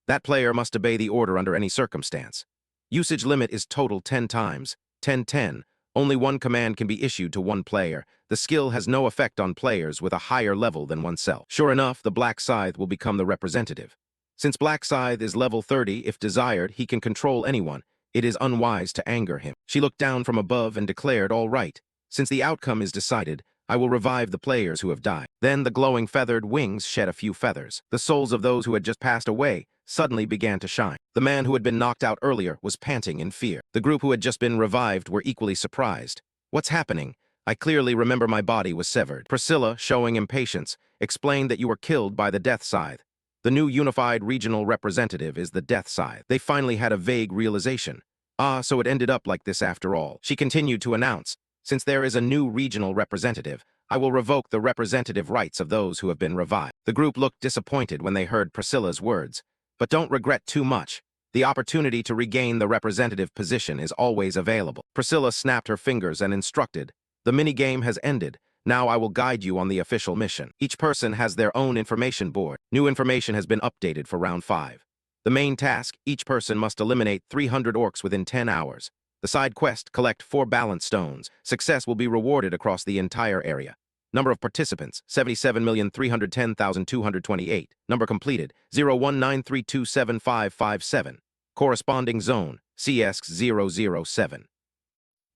That player must obey the order under any circumstance. Usage limit is total 10 times, 10-10. Only one command can be issued to one player. The skill has no effect on players with a higher level than oneself. Sure enough, the Black Scythe will become the representative. Since Black Scythe is level 30, if desired, he can control anyone. It is unwise to anger him. She looked down from above and declared, all right. Since the outcome is decided, I will revive the players who have died. Then the glowing feathered wings shed a few feathers. The souls of those who had just passed away suddenly began to shine. The man who had been knocked out earlier was panting in fear. The group who had just been revived were equally surprised. What's happening? I clearly remember my body was severed. Priscilla, showing impatience, explained that you were killed by the Death Scythe. The new unified regional representative is the Death Scythe. They finally had a vague realization. Ah, so it ended up like this after all. She continued to announce, since there is a new regional representative, I will revoke the representative rights of those who have been revived. The group looked disappointed when they heard Priscilla's words. But don't regret too much. The opportunity to regain the representative position is always available. Priscilla snapped her fingers and instructed, the minigame has ended. Now I will guide you on the official mission. Each person has their own information board. New information has been updated for round 5. The main task, each person must eliminate 300 orcs within 10 hours. The side quest, collect 4 balance stones. Success will be rewarded across the entire area. Number of participants, 77,310,228. Number completed, 019327557. Corresponding zone, CX-007.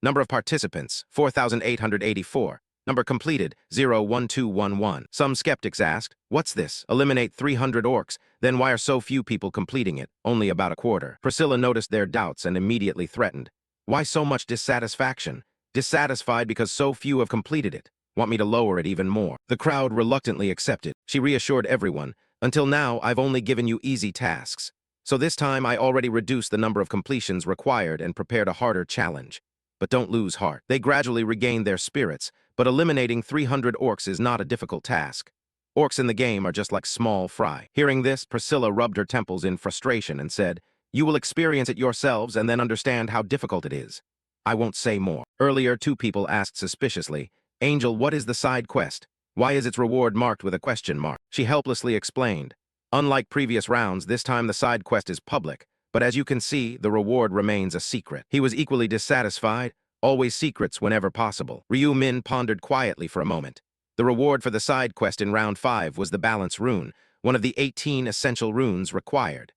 Number of participants, 4,884. Number completed, 01211. Some skeptics asked, what's this? Eliminate 300 orcs, then why are so few people completing it? Only about a quarter. Priscilla noticed their doubts and immediately threatened. Why so much dissatisfaction? Dissatisfied because so few have completed it. Want me to lower it even more? The crowd reluctantly accepted. She reassured everyone, until now I've only given you easy tasks. So this time I already reduced the number of completions required and prepared a harder challenge. But don't lose heart. They gradually regained their spirits, but eliminating 300 orcs is not a difficult task. Orcs in the game are just like small fry. Hearing this, Priscilla rubbed her temples in frustration and said, you will experience it yourselves and then understand how difficult it is. I won't say more. Earlier, 2 people asked suspiciously, Angel, what is the side quest? Why is its reward marked with a question mark? She helplessly explained. Unlike previous rounds, this time the side quest is public, but as you can see, the reward remains a secret. He was equally dissatisfied, always secrets whenever possible. Ryu Min pondered quietly for a moment. The reward for the side quest in round 5 was the balance rune, one of the 18 essential runes required.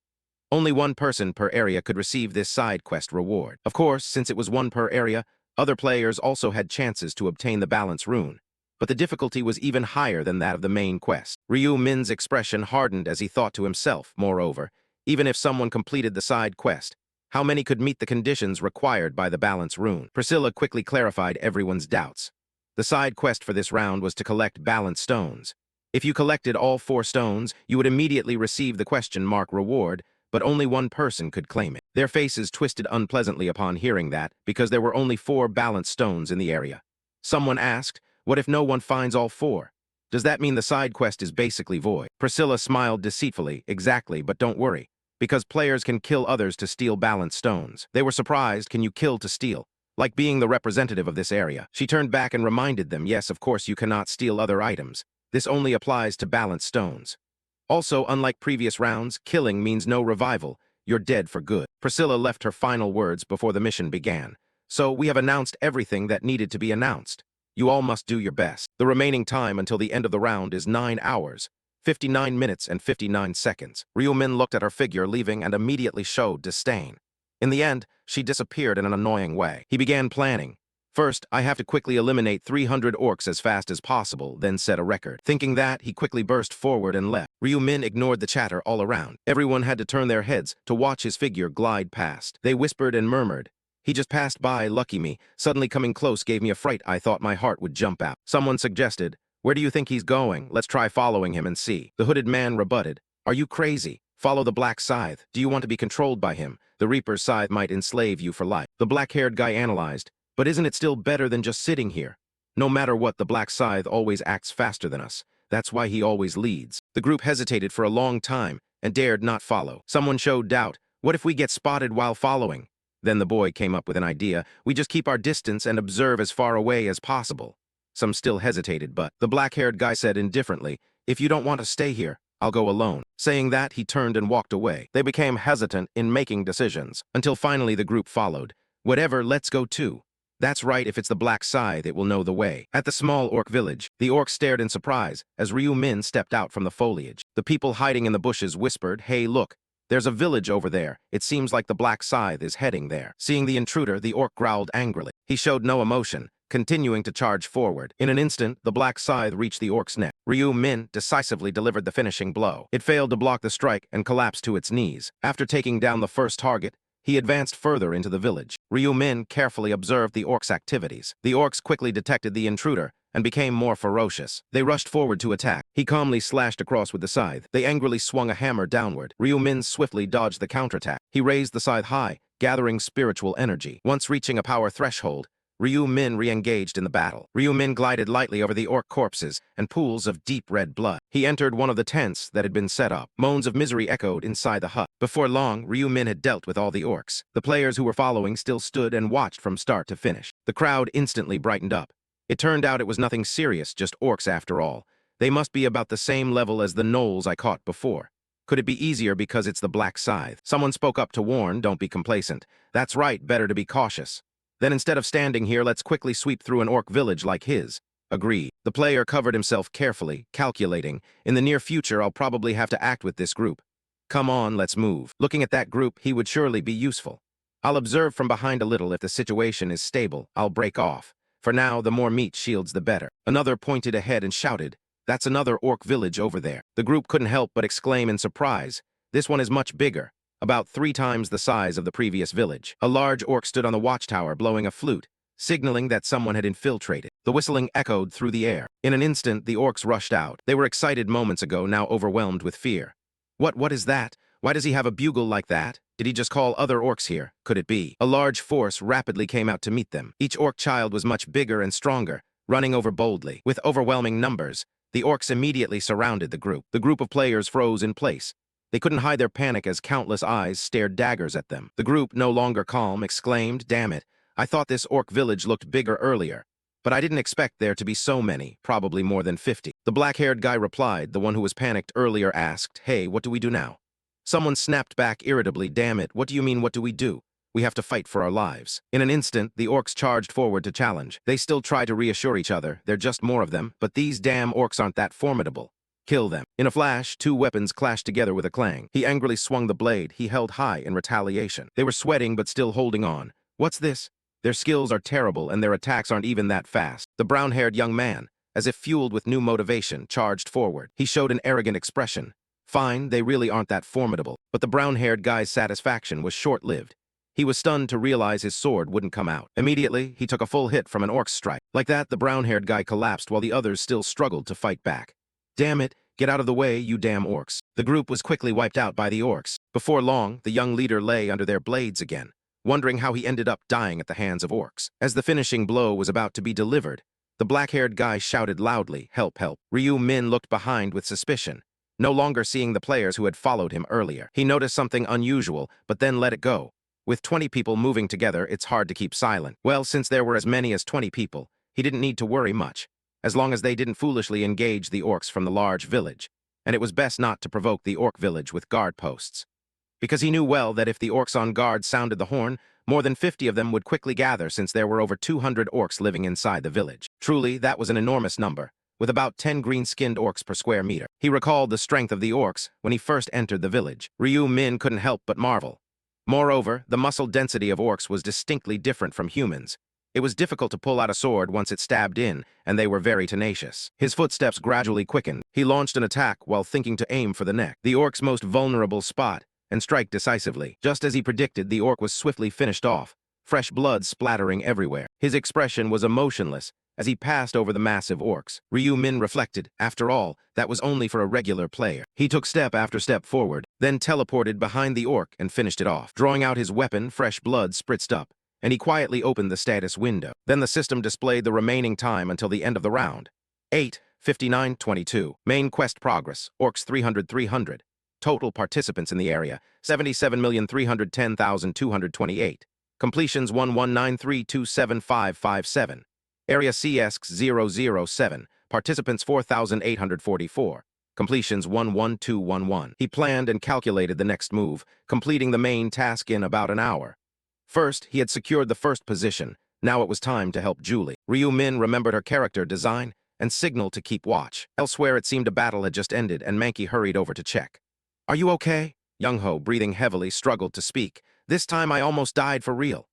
Only one person per area could receive this side quest reward. Of course, since it was one per area, other players also had chances to obtain the balance rune, but the difficulty was even higher than that of the main quest. Ryu Min's expression hardened as he thought to himself, moreover, even if someone completed the side quest, how many could meet the conditions required by the balance rune? Priscilla quickly clarified everyone's doubts. The side quest for this round was to collect balance stones. If you collected all 4 stones, you would immediately receive the question mark reward, but only one person could claim it. Their faces twisted unpleasantly upon hearing that, because there were only 4 balance stones in the area. Someone asked, what if no one finds all 4? Does that mean the side quest is basically void? Priscilla smiled deceitfully. Exactly, but don't worry, because players can kill others to steal balanced stones. They were surprised. Can you kill to steal? Like being the representative of this area. She turned back and reminded them, yes, of course you cannot steal other items. This only applies to balanced stones. Also, unlike previous rounds, killing means no revival. You're dead for good. Priscilla left her final words before the mission began. So, we have announced everything that needed to be announced. You all must do your best. The remaining time until the end of the round is 9 hours, 59 minutes and 59 seconds. Ryu-min looked at her figure leaving and immediately showed disdain. In the end, she disappeared in an annoying way. He began planning. First, I have to quickly eliminate 300 orcs as fast as possible, then set a record. Thinking that, he quickly burst forward and left. Ryu-min ignored the chatter all around. Everyone had to turn their heads to watch his figure glide past. They whispered and murmured. He just passed by, lucky me. Suddenly coming close gave me a fright. I thought my heart would jump out. Someone suggested, where do you think he's going? Let's try following him and see. The hooded man rebutted, are you crazy? Follow the black scythe. Do you want to be controlled by him? The Reaper's scythe might enslave you for life. The black-haired guy analyzed, but isn't it still better than just sitting here? No matter what, the black scythe always acts faster than us. That's why he always leads. The group hesitated for a long time and dared not follow. Someone showed doubt. What if we get spotted while following? Then the boy came up with an idea. We just keep our distance and observe as far away as possible. Some still hesitated, but the black-haired guy said indifferently, if you don't want to stay here, I'll go alone. Saying that, he turned and walked away. They became hesitant in making decisions, until finally the group followed. Whatever, let's go too. That's right, if it's the black scythe, it will know the way. At the small orc village, the orcs stared in surprise as Ryu-min stepped out from the foliage. The people hiding in the bushes whispered, hey, look, there's a village over there. It seems like the black scythe is heading there. Seeing the intruder, the orc growled angrily. He showed no emotion, continuing to charge forward. In an instant, the black scythe reached the orc's neck. Ryu-min decisively delivered the finishing blow. It failed to block the strike and collapsed to its knees. After taking down the first target, he advanced further into the village. Ryu-min carefully observed the orcs' activities. The orcs quickly detected the intruder and became more ferocious. They rushed forward to attack. He calmly slashed across with the scythe. They angrily swung a hammer downward. Ryu-min swiftly dodged the counterattack. He raised the scythe high, gathering spiritual energy. Once reaching a power threshold, Ryu-min re-engaged in the battle. Ryu-min glided lightly over the orc corpses and pools of deep red blood. He entered one of the tents that had been set up. Moans of misery echoed inside the hut. Before long, Ryu-min had dealt with all the orcs. The players who were following still stood and watched from start to finish. The crowd instantly brightened up. It turned out it was nothing serious, just orcs after all. They must be about the same level as the gnolls I caught before. Could it be easier because it's the black scythe? Someone spoke up to warn, don't be complacent. That's right, better to be cautious. Then instead of standing here, let's quickly sweep through an orc village like his. Agreed. The player covered himself carefully, calculating. In the near future, I'll probably have to act with this group. Come on, let's move. Looking at that group, he would surely be useful. I'll observe from behind a little. If the situation is stable, I'll break off. For now, the more meat shields, the better. Another pointed ahead and shouted, that's another orc village over there. The group couldn't help but exclaim in surprise. This one is much bigger. About 3 times the size of the previous village. A large orc stood on the watchtower blowing a flute, signaling that someone had infiltrated. The whistling echoed through the air. In an instant, the orcs rushed out. They were excited moments ago, now overwhelmed with fear. What is that? Why does he have a bugle like that? Did he just call other orcs here? Could it be? A large force rapidly came out to meet them. Each orc child was much bigger and stronger, running over boldly. With overwhelming numbers, the orcs immediately surrounded the group. The group of players froze in place. They couldn't hide their panic as countless eyes stared daggers at them. The group, no longer calm, exclaimed, damn it, I thought this orc village looked bigger earlier. But I didn't expect there to be so many, probably more than 50. The black-haired guy replied. The one who was panicked earlier asked, hey, what do we do now? Someone snapped back irritably, damn it, what do you mean what do we do? We have to fight for our lives. In an instant, the orcs charged forward to challenge. They still try to reassure each other, they're just more of them, but these damn orcs aren't that formidable. Kill them. In a flash, 2 weapons clashed together with a clang. He angrily swung the blade he held high in retaliation. They were sweating but still holding on. What's this? Their skills are terrible and their attacks aren't even that fast. The brown-haired young man, as if fueled with new motivation, charged forward. He showed an arrogant expression. Fine, they really aren't that formidable. But the brown-haired guy's satisfaction was short-lived. He was stunned to realize his sword wouldn't come out. Immediately, he took a full hit from an orc's strike. Like that, the brown-haired guy collapsed while the others still struggled to fight back. Damn it, get out of the way, you damn orcs. The group was quickly wiped out by the orcs. Before long, the young leader lay under their blades again, wondering how he ended up dying at the hands of orcs. As the finishing blow was about to be delivered, The black-haired guy shouted loudly, "Help, help." Ryu Min looked behind with suspicion, no longer seeing the players who had followed him earlier. He noticed something unusual, but then let it go. With 20 people moving together, it's hard to keep silent. Well, since there were as many as 20 people, he didn't need to worry much, as long as they didn't foolishly engage the orcs from the large village, and it was best not to provoke the orc village with guard posts. Because he knew well that if the orcs on guard sounded the horn, more than 50 of them would quickly gather since there were over 200 orcs living inside the village. Truly, that was an enormous number, with about 10 green-skinned orcs per square meter. He recalled the strength of the orcs when he first entered the village. Ryu Min couldn't help but marvel. Moreover, the muscle density of orcs was distinctly different from humans. It was difficult to pull out a sword once it stabbed in, and they were very tenacious. His footsteps gradually quickened. He launched an attack while thinking to aim for the neck, the orc's most vulnerable spot, and strike decisively. Just as he predicted, the orc was swiftly finished off, fresh blood splattering everywhere. His expression was emotionless as he passed over the massive orcs. Ryu Min reflected, after all, that was only for a regular player. He took step after step forward, then teleported behind the orc and finished it off. Drawing out his weapon, fresh blood spritzed up, and he quietly opened the status window. Then the system displayed the remaining time until the end of the round. 8:59:22. Main quest progress, orcs 300. Total participants in the area, 77,310,228. Completions 1193275557. Area CX007. Participants 4,844. Completions 11211. He planned and calculated the next move, completing the main task in about an hour. First, he had secured the first position. Now it was time to help Julie. Ryu Min remembered her character design and signaled to keep watch. Elsewhere, it seemed a battle had just ended, and Mankey hurried over to check. "Are you okay?" Young-ho, breathing heavily, struggled to speak. "This time I almost died for real."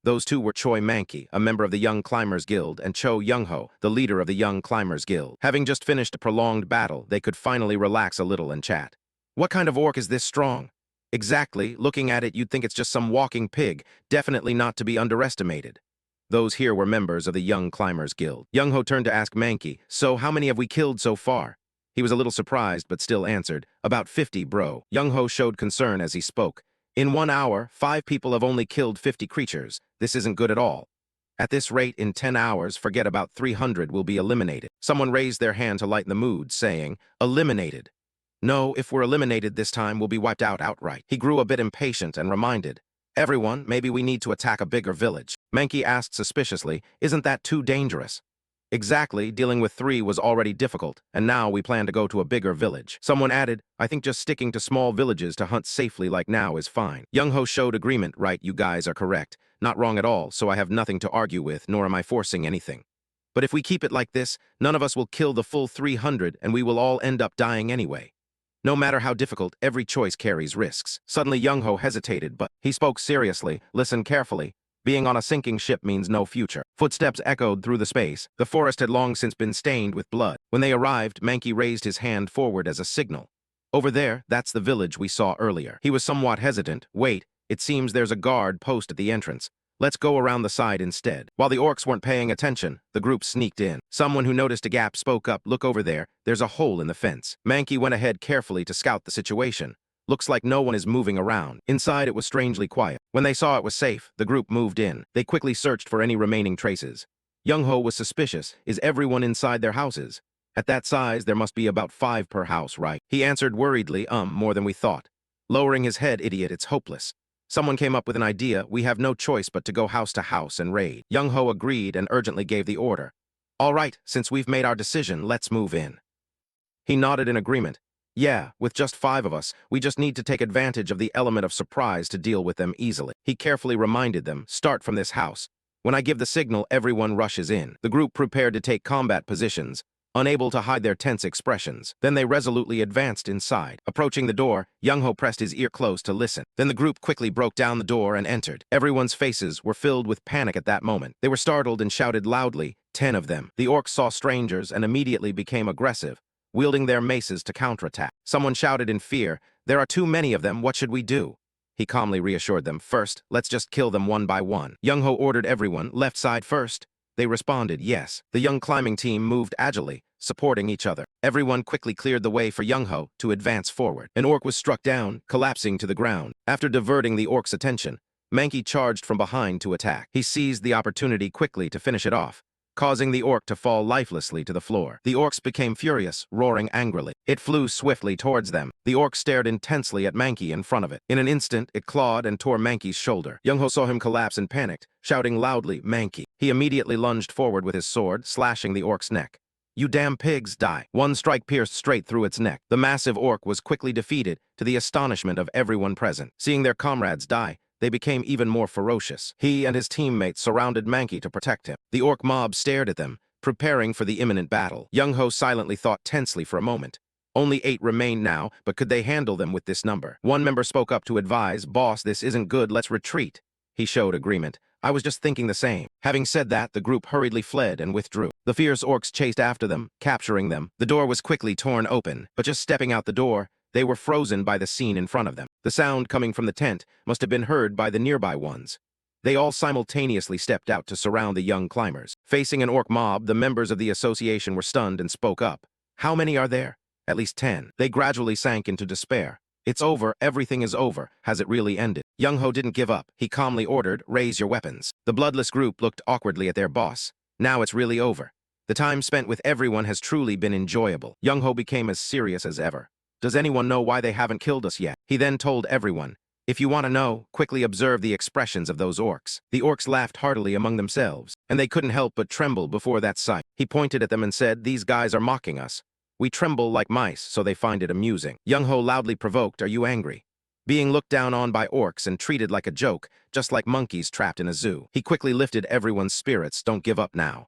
Those two were Choi Mankey, a member of the Young Climbers Guild, and Cho Young-ho, the leader of the Young Climbers Guild. Having just finished a prolonged battle, they could finally relax a little and chat. "What kind of orc is this strong?" "Exactly. Looking at it, you'd think it's just some walking pig, definitely not to be underestimated." Those here were members of the Young Climbers Guild. Young-ho turned to ask Mankey, "So how many have we killed so far?" He was a little surprised, but still answered, "About 50, bro." Young-ho showed concern as he spoke. "In 1 hour, 5 people have only killed 50 creatures. This isn't good at all. At this rate, in 10 hours, forget about 300 will be eliminated." Someone raised their hand to lighten the mood, saying, "Eliminated." "No, if we're eliminated this time, we'll be wiped out outright." He grew a bit impatient and reminded, "Everyone, maybe we need to attack a bigger village." Mankey asked suspiciously, "Isn't that too dangerous?" "Exactly, dealing with 3 was already difficult, and now we plan to go to a bigger village." Someone added, "I think just sticking to small villages to hunt safely like now is fine." Young-ho showed agreement. "Right, you guys are correct. Not wrong at all, so I have nothing to argue with, nor am I forcing anything. But if we keep it like this, none of us will kill the full 300, and we will all end up dying anyway. No matter how difficult, every choice carries risks." Suddenly Young-ho hesitated, but he spoke seriously. "Listen carefully. Being on a sinking ship means no future." Footsteps echoed through the space. The forest had long since been stained with blood. When they arrived, Mankey raised his hand forward as a signal. "Over there, that's the village we saw earlier." He was somewhat hesitant. "Wait, it seems there's a guard post at the entrance. Let's go around the side instead." While the orcs weren't paying attention, the group sneaked in. Someone who noticed a gap spoke up, "Look over there, there's a hole in the fence." Mankey went ahead carefully to scout the situation. "Looks like no one is moving around." Inside, it was strangely quiet. When they saw it was safe, the group moved in. They quickly searched for any remaining traces. Young-ho was suspicious. "Is everyone inside their houses? At that size, there must be about 5 per house, right?" He answered worriedly, more than we thought." Lowering his head, "Idiot, it's hopeless. Someone came up with an idea. We have no choice but to go house to house and raid." Young-ho agreed and urgently gave the order. "All right, since we've made our decision, let's move in." He nodded in agreement. "Yeah, with just 5 of us, we just need to take advantage of the element of surprise to deal with them easily." He carefully reminded them, "Start from this house. When I give the signal, everyone rushes in." The group prepared to take combat positions, unable to hide their tense expressions. Then they resolutely advanced inside. Approaching the door, Young-ho pressed his ear close to listen. Then the group quickly broke down the door and entered. Everyone's faces were filled with panic at that moment. They were startled and shouted loudly, 10 of them. The orcs saw strangers and immediately became aggressive, wielding their maces to counterattack. Someone shouted in fear, "There are too many of them, what should we do?" He calmly reassured them, "First, let's just kill them one by one." Young-ho ordered everyone, "Left side first." They responded, "Yes." The young climbing team moved agilely, supporting each other. Everyone quickly cleared the way for Young-ho to advance forward. An orc was struck down, collapsing to the ground. After diverting the orc's attention, Mankey charged from behind to attack. He seized the opportunity quickly to finish it off. causing the orc to fall lifelessly to the floor. The orcs became furious, roaring angrily. It flew swiftly towards them. The orc stared intensely at Mankey in front of it. In an instant, it clawed and tore Mankey's shoulder. Young-ho saw him collapse and panicked, shouting loudly, "Mankey." He immediately lunged forward with his sword, slashing the orc's neck. "You damn pigs, die." One strike pierced straight through its neck. The massive orc was quickly defeated, to the astonishment of everyone present. Seeing their comrades die, they became even more ferocious. He and his teammates surrounded Mankey to protect him. The orc mob stared at them, preparing for the imminent battle. Young-ho silently thought tensely for a moment. Only 8 remained now, but could they handle them with this number? One member spoke up to advise, "Boss, this isn't good, let's retreat." He showed agreement. "I was just thinking the same." Having said that, the group hurriedly fled and withdrew. The fierce orcs chased after them, capturing them. The door was quickly torn open, but just stepping out the door, they were frozen by the scene in front of them. The sound coming from the tent must have been heard by the nearby ones. They all simultaneously stepped out to surround the young climbers. Facing an orc mob, the members of the association were stunned and spoke up. "How many are there?" "At least 10. They gradually sank into despair. "It's over, everything is over. Has it really ended?" Young-ho didn't give up. He calmly ordered, "Raise your weapons." The bloodless group looked awkwardly at their boss. "Now it's really over. The time spent with everyone has truly been enjoyable." Young-ho became as serious as ever. "Does anyone know why they haven't killed us yet?" He then told everyone, "If you want to know, quickly observe the expressions of those orcs." The orcs laughed heartily among themselves, and they couldn't help but tremble before that sight. He pointed at them and said, "These guys are mocking us. We tremble like mice, so they find it amusing." Young-ho loudly provoked, "Are you angry?" Being looked down on by orcs and treated like a joke, just like monkeys trapped in a zoo. He quickly lifted everyone's spirits. "Don't give up now.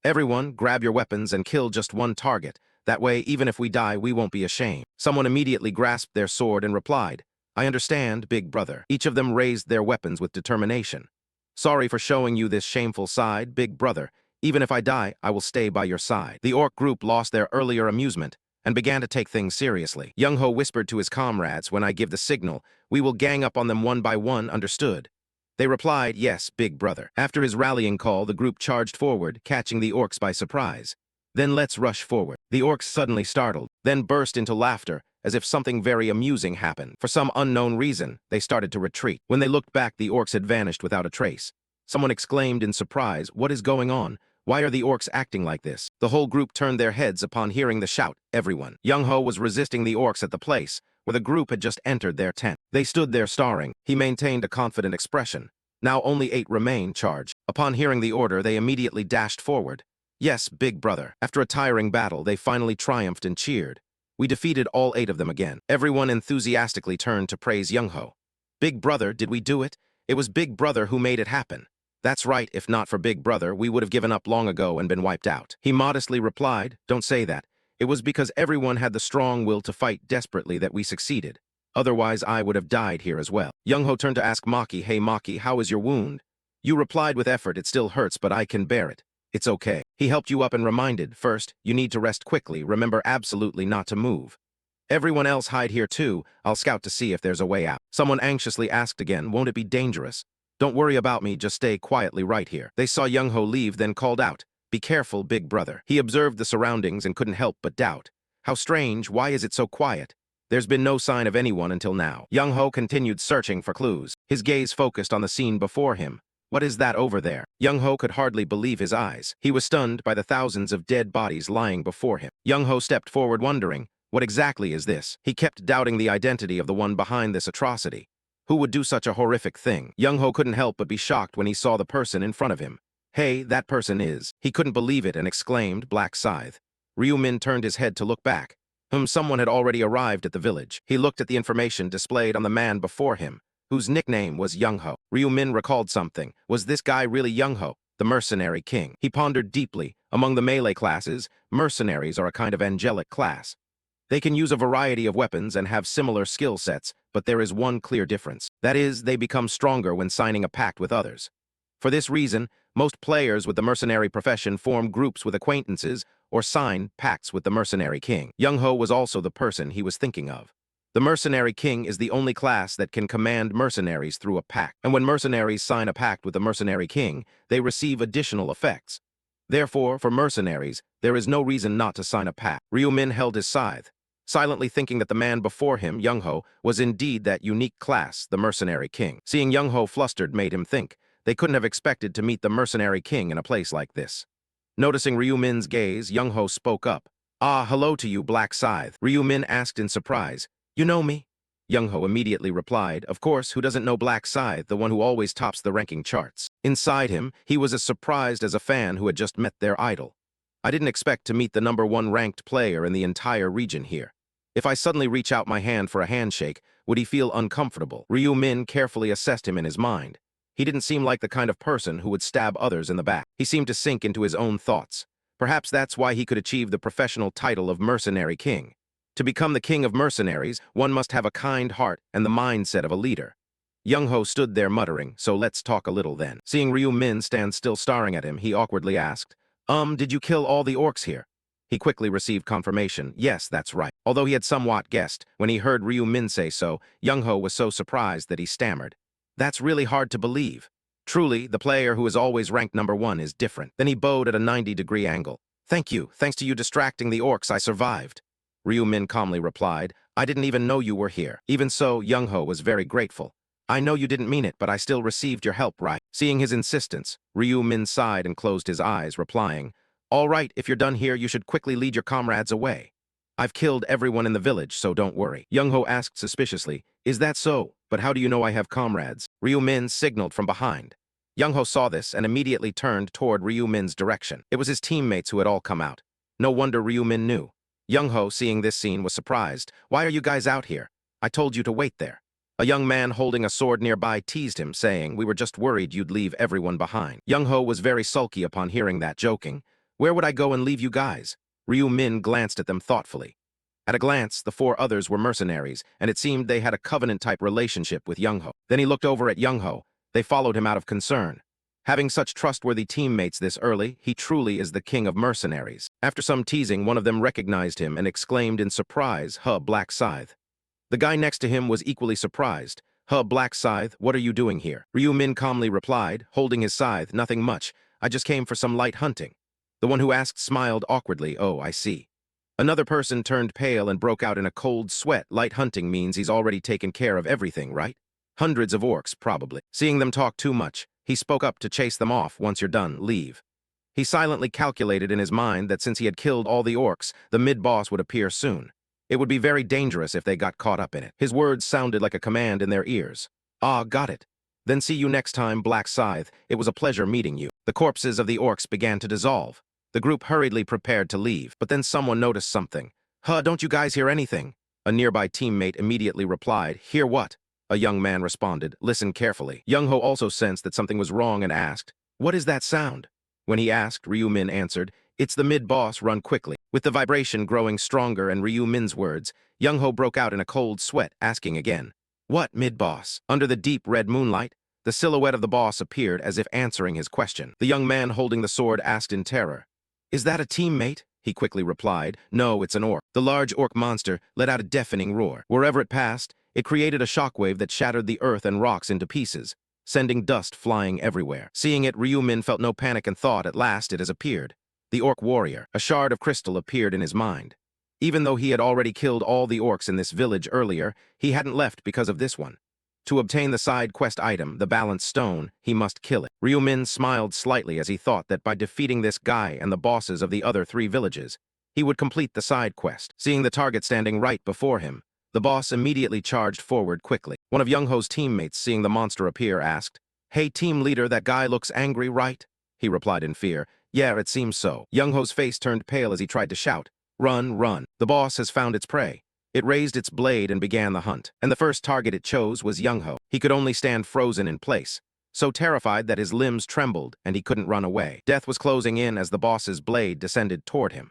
Everyone, grab your weapons and kill just one target. That way, even if we die, we won't be ashamed." Someone immediately grasped their sword and replied, "I understand, big brother." Each of them raised their weapons with determination. "Sorry for showing you this shameful side, big brother. Even if I die, I will stay by your side." The orc group lost their earlier amusement and began to take things seriously. Young-ho whispered to his comrades, "When I give the signal, we will gang up on them one by one, understood?" They replied, "Yes, big brother." After his rallying call, the group charged forward, catching the orcs by surprise. "Then let's rush forward." The orcs suddenly startled, then burst into laughter, as if something very amusing happened. For some unknown reason, they started to retreat. When they looked back, the orcs had vanished without a trace. Someone exclaimed in surprise, "What is going on? Why are the orcs acting like this?" The whole group turned their heads upon hearing the shout, "Everyone!" Young-ho was resisting the orcs at the place where the group had just entered their tent. They stood there staring. He maintained a confident expression. Now only 8 remain. Charge. Upon hearing the order, they immediately dashed forward. "Yes, big brother." After a tiring battle, they finally triumphed and cheered. "We defeated all 8 of them again." Everyone enthusiastically turned to praise Young-ho. "Big brother, did we do it? It was big brother who made it happen." "That's right, if not for big brother, we would have given up long ago and been wiped out." He modestly replied, "Don't say that. It was because everyone had the strong will to fight desperately that we succeeded. Otherwise, I would have died here as well." Young-ho turned to ask Maki, "Hey Maki, how is your wound?" You replied with effort, "It still hurts, but I can bear it. It's okay." He helped you up and reminded, "First, you need to rest quickly. Remember absolutely not to move. Everyone else hide here too. I'll scout to see if there's a way out." Someone anxiously asked again, "Won't it be dangerous?" "Don't worry about me, just stay quietly right here." They saw Young-ho leave, then called out, "Be careful, big brother." He observed the surroundings and couldn't help but doubt. "How strange, why is it so quiet? There's been no sign of anyone until now." Young-ho continued searching for clues. His gaze focused on the scene before him. "What is that over there?" Young-ho could hardly believe his eyes. He was stunned by the thousands of dead bodies lying before him. Young-ho stepped forward wondering, what exactly is this? He kept doubting the identity of the one behind this atrocity. Who would do such a horrific thing? Young-ho couldn't help but be shocked when he saw the person in front of him. "Hey, that person is." He couldn't believe it and exclaimed, "Black Scythe." Ryu-min turned his head to look back. Someone had already arrived at the village. He looked at the information displayed on the man before him, whose nickname was Young-ho. Ryu-min recalled something. Was this guy really Young-ho, the mercenary king? He pondered deeply. Among the melee classes, mercenaries are a kind of angelic class. They can use a variety of weapons and have similar skill sets, but there is one clear difference. That is, they become stronger when signing a pact with others. For this reason, most players with the mercenary profession form groups with acquaintances or sign pacts with the mercenary king. Young-ho was also the person he was thinking of. The mercenary king is the only class that can command mercenaries through a pact, and when mercenaries sign a pact with the mercenary king, they receive additional effects. Therefore, for mercenaries, there is no reason not to sign a pact. Ryu-min held his scythe, silently thinking that the man before him, Young-ho, was indeed that unique class, the mercenary king. Seeing Young-ho flustered made him think they couldn't have expected to meet the mercenary king in a place like this. Noticing Ryu Min's gaze, Young-ho spoke up. Ah, hello to you, Black Scythe. Ryu Min asked in surprise. You know me? Young-ho immediately replied, of course, who doesn't know Black Scythe, the one who always tops the ranking charts. Inside him, he was as surprised as a fan who had just met their idol. I didn't expect to meet the #1 ranked player in the entire region here. If I suddenly reach out my hand for a handshake, would he feel uncomfortable? Ryu Min carefully assessed him in his mind. He didn't seem like the kind of person who would stab others in the back. He seemed to sink into his own thoughts. Perhaps that's why he could achieve the professional title of Mercenary King. To become the king of mercenaries, one must have a kind heart and the mindset of a leader. Young-ho stood there muttering, so let's talk a little then. Seeing Ryu Min stand still staring at him, he awkwardly asked, did you kill all the orcs here? He quickly received confirmation, yes, that's right. Although he had somewhat guessed, when he heard Ryu Min say so, Young-ho was so surprised that he stammered. That's really hard to believe. Truly, the player who is always ranked #1 is different. Then he bowed at a 90-degree angle. Thank you. Thanks to you distracting the orcs, I survived. Ryu Min calmly replied, I didn't even know you were here. Even so, Young-ho was very grateful. I know you didn't mean it, but I still received your help, right? Seeing his insistence, Ryu Min sighed and closed his eyes, replying, all right, if you're done here, you should quickly lead your comrades away. I've killed everyone in the village, so don't worry. Young-ho asked suspiciously, is that so? But how do you know I have comrades? Ryu Min signaled from behind. Young-ho saw this and immediately turned toward Ryu Min's direction. It was his teammates who had all come out. No wonder Ryu Min knew. Young-ho, seeing this scene, was surprised. Why are you guys out here? I told you to wait there. A young man holding a sword nearby teased him, saying, we were just worried you'd leave everyone behind. Young-ho was very sulky upon hearing that, joking, where would I go and leave you guys? Ryu Min glanced at them thoughtfully. At a glance, the 4 others were mercenaries, and it seemed they had a covenant-type relationship with Young-ho. Then he looked over at Young-ho. They followed him out of concern. Having such trustworthy teammates this early, he truly is the king of mercenaries. After some teasing, one of them recognized him and exclaimed in surprise, Huh, Black Scythe. The guy next to him was equally surprised. Huh, Black Scythe, what are you doing here? Ryu Min calmly replied, holding his scythe, nothing much. I just came for some light hunting. The one who asked smiled awkwardly, oh, I see. Another person turned pale and broke out in a cold sweat. Light hunting means he's already taken care of everything, right? Hundreds of orcs, probably. Seeing them talk too much, he spoke up to chase them off. Once you're done, leave. He silently calculated in his mind that since he had killed all the orcs, the mid-boss would appear soon. It would be very dangerous if they got caught up in it. His words sounded like a command in their ears. Ah, got it. Then see you next time, Black Scythe. It was a pleasure meeting you. The corpses of the orcs began to dissolve. The group hurriedly prepared to leave, but then someone noticed something. Huh, don't you guys hear anything? A nearby teammate immediately replied, hear what? A young man responded, listen carefully. Young-ho also sensed that something was wrong and asked, what is that sound? When he asked, Ryu Min answered, it's the mid-boss, run quickly. With the vibration growing stronger and Ryu Min's words, Young-ho broke out in a cold sweat, asking again, what mid-boss? Under the deep red moonlight, the silhouette of the boss appeared as if answering his question. The young man holding the sword asked in terror, is that a teammate? He quickly replied, no, it's an orc. The large orc monster let out a deafening roar. Wherever it passed, it created a shockwave that shattered the earth and rocks into pieces, sending dust flying everywhere. Seeing it, Ryu Min felt no panic and thought, at last it has appeared. The orc warrior. A shard of crystal appeared in his mind. Even though he had already killed all the orcs in this village earlier, he hadn't left because of this one. To obtain the side quest item, the balanced stone, he must kill it. Ryu Min smiled slightly as he thought that by defeating this guy and the bosses of the other 3 villages, he would complete the side quest. Seeing the target standing right before him, the boss immediately charged forward quickly. One of Young-ho's teammates, seeing the monster appear, asked, hey, team leader, that guy looks angry, right? He replied in fear, yeah, it seems so. Young-ho's face turned pale as he tried to shout, run, run. The boss has found its prey. It raised its blade and began the hunt, and the first target it chose was Young-ho. He could only stand frozen in place, so terrified that his limbs trembled and he couldn't run away. Death was closing in as the boss's blade descended toward him.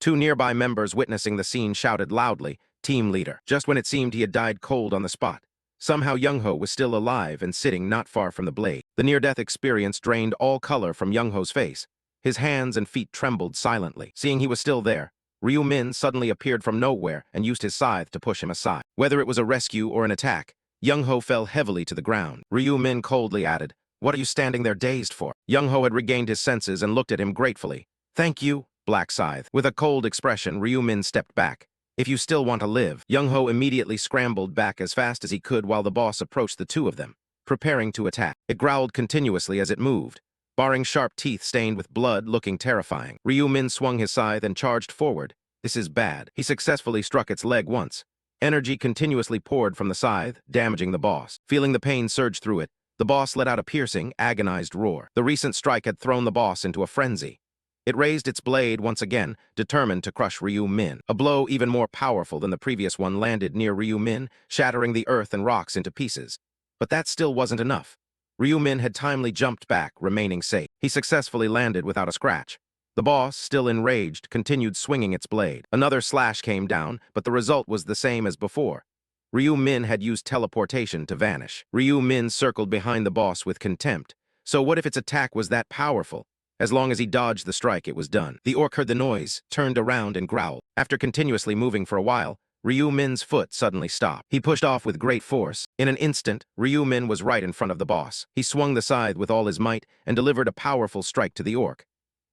2 nearby members witnessing the scene shouted loudly, team leader. Just when it seemed he had died cold on the spot, somehow Young-ho was still alive and sitting not far from the blade. The near-death experience drained all color from Young-ho's face. His hands and feet trembled silently. Seeing he was still there, Ryu Min suddenly appeared from nowhere and used his scythe to push him aside. Whether it was a rescue or an attack, Young-ho fell heavily to the ground. Ryu Min coldly added, what are you standing there dazed for? Young-ho had regained his senses and looked at him gratefully. Thank you, Black Scythe. With a cold expression, Ryu Min stepped back. If you still want to live. Young-ho immediately scrambled back as fast as he could while the boss approached the 2 of them, preparing to attack. It growled continuously as it moved. baring sharp teeth stained with blood, looking terrifying. Ryu Min swung his scythe and charged forward. This is bad. He successfully struck its leg once. Energy continuously poured from the scythe, damaging the boss. Feeling the pain surge through it, the boss let out a piercing, agonized roar. The recent strike had thrown the boss into a frenzy. It raised its blade once again, determined to crush Ryu Min. A blow even more powerful than the previous one landed near Ryu Min, shattering the earth and rocks into pieces. But that still wasn't enough. Ryu Min had timely jumped back, remaining safe. He successfully landed without a scratch. The boss, still enraged, continued swinging its blade. Another slash came down, but the result was the same as before. Ryu Min had used teleportation to vanish. Ryu Min circled behind the boss with contempt. So what if its attack was that powerful? As long as he dodged the strike, it was done. The orc heard the noise, turned around and growled. After continuously moving for a while, Ryu Min's foot suddenly stopped. He pushed off with great force. In an instant, Ryu Min was right in front of the boss. He swung the scythe with all his might and delivered a powerful strike to the orc.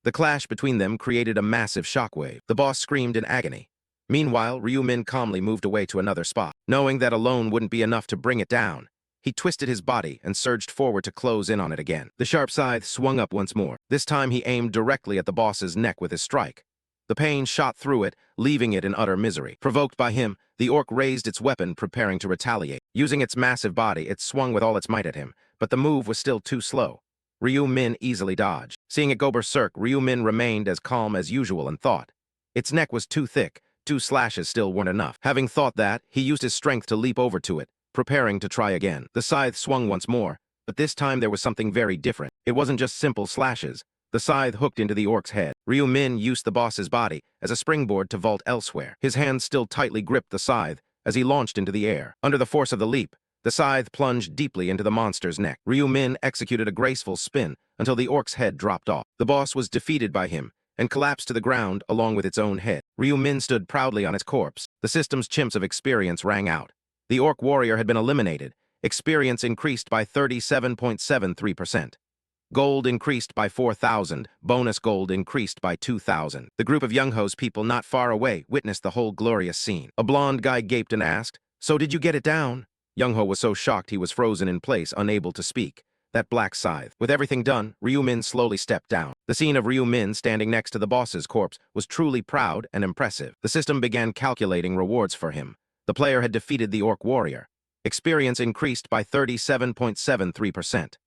The clash between them created a massive shockwave. The boss screamed in agony. Meanwhile, Ryu Min calmly moved away to another spot. Knowing that alone wouldn't be enough to bring it down, he twisted his body and surged forward to close in on it again. The sharp scythe swung up once more. This time he aimed directly at the boss's neck with his strike. The pain shot through it, leaving it in utter misery. Provoked by him, the orc raised its weapon, preparing to retaliate. Using its massive body, it swung with all its might at him, but the move was still too slow. Ryu Min easily dodged. Seeing it go berserk, Ryu Min remained as calm as usual and thought. Its neck was too thick. 2 slashes still weren't enough. Having thought that, he used his strength to leap over to it, preparing to try again. The scythe swung once more, but this time there was something very different. It wasn't just simple slashes. The scythe hooked into the orc's head. Ryu Min used the boss's body as a springboard to vault elsewhere. His hands still tightly gripped the scythe as he launched into the air. Under the force of the leap, the scythe plunged deeply into the monster's neck. Ryu Min executed a graceful spin until the orc's head dropped off. The boss was defeated by him and collapsed to the ground along with its own head. Ryu Min stood proudly on its corpse. The system's chimps of experience rang out. The orc warrior had been eliminated. Experience increased by 37.73%. Gold increased by 4,000. Bonus gold increased by 2,000. The group of Young-Ho's people not far away witnessed the whole glorious scene. A blonde guy gaped and asked, "So did you get it down?" Young-Ho was so shocked he was frozen in place, unable to speak. That black scythe. With everything done, Ryu Min slowly stepped down. The scene of Ryu Min standing next to the boss's corpse was truly proud and impressive. The system began calculating rewards for him. The player had defeated the orc warrior. Experience increased by 37.73%.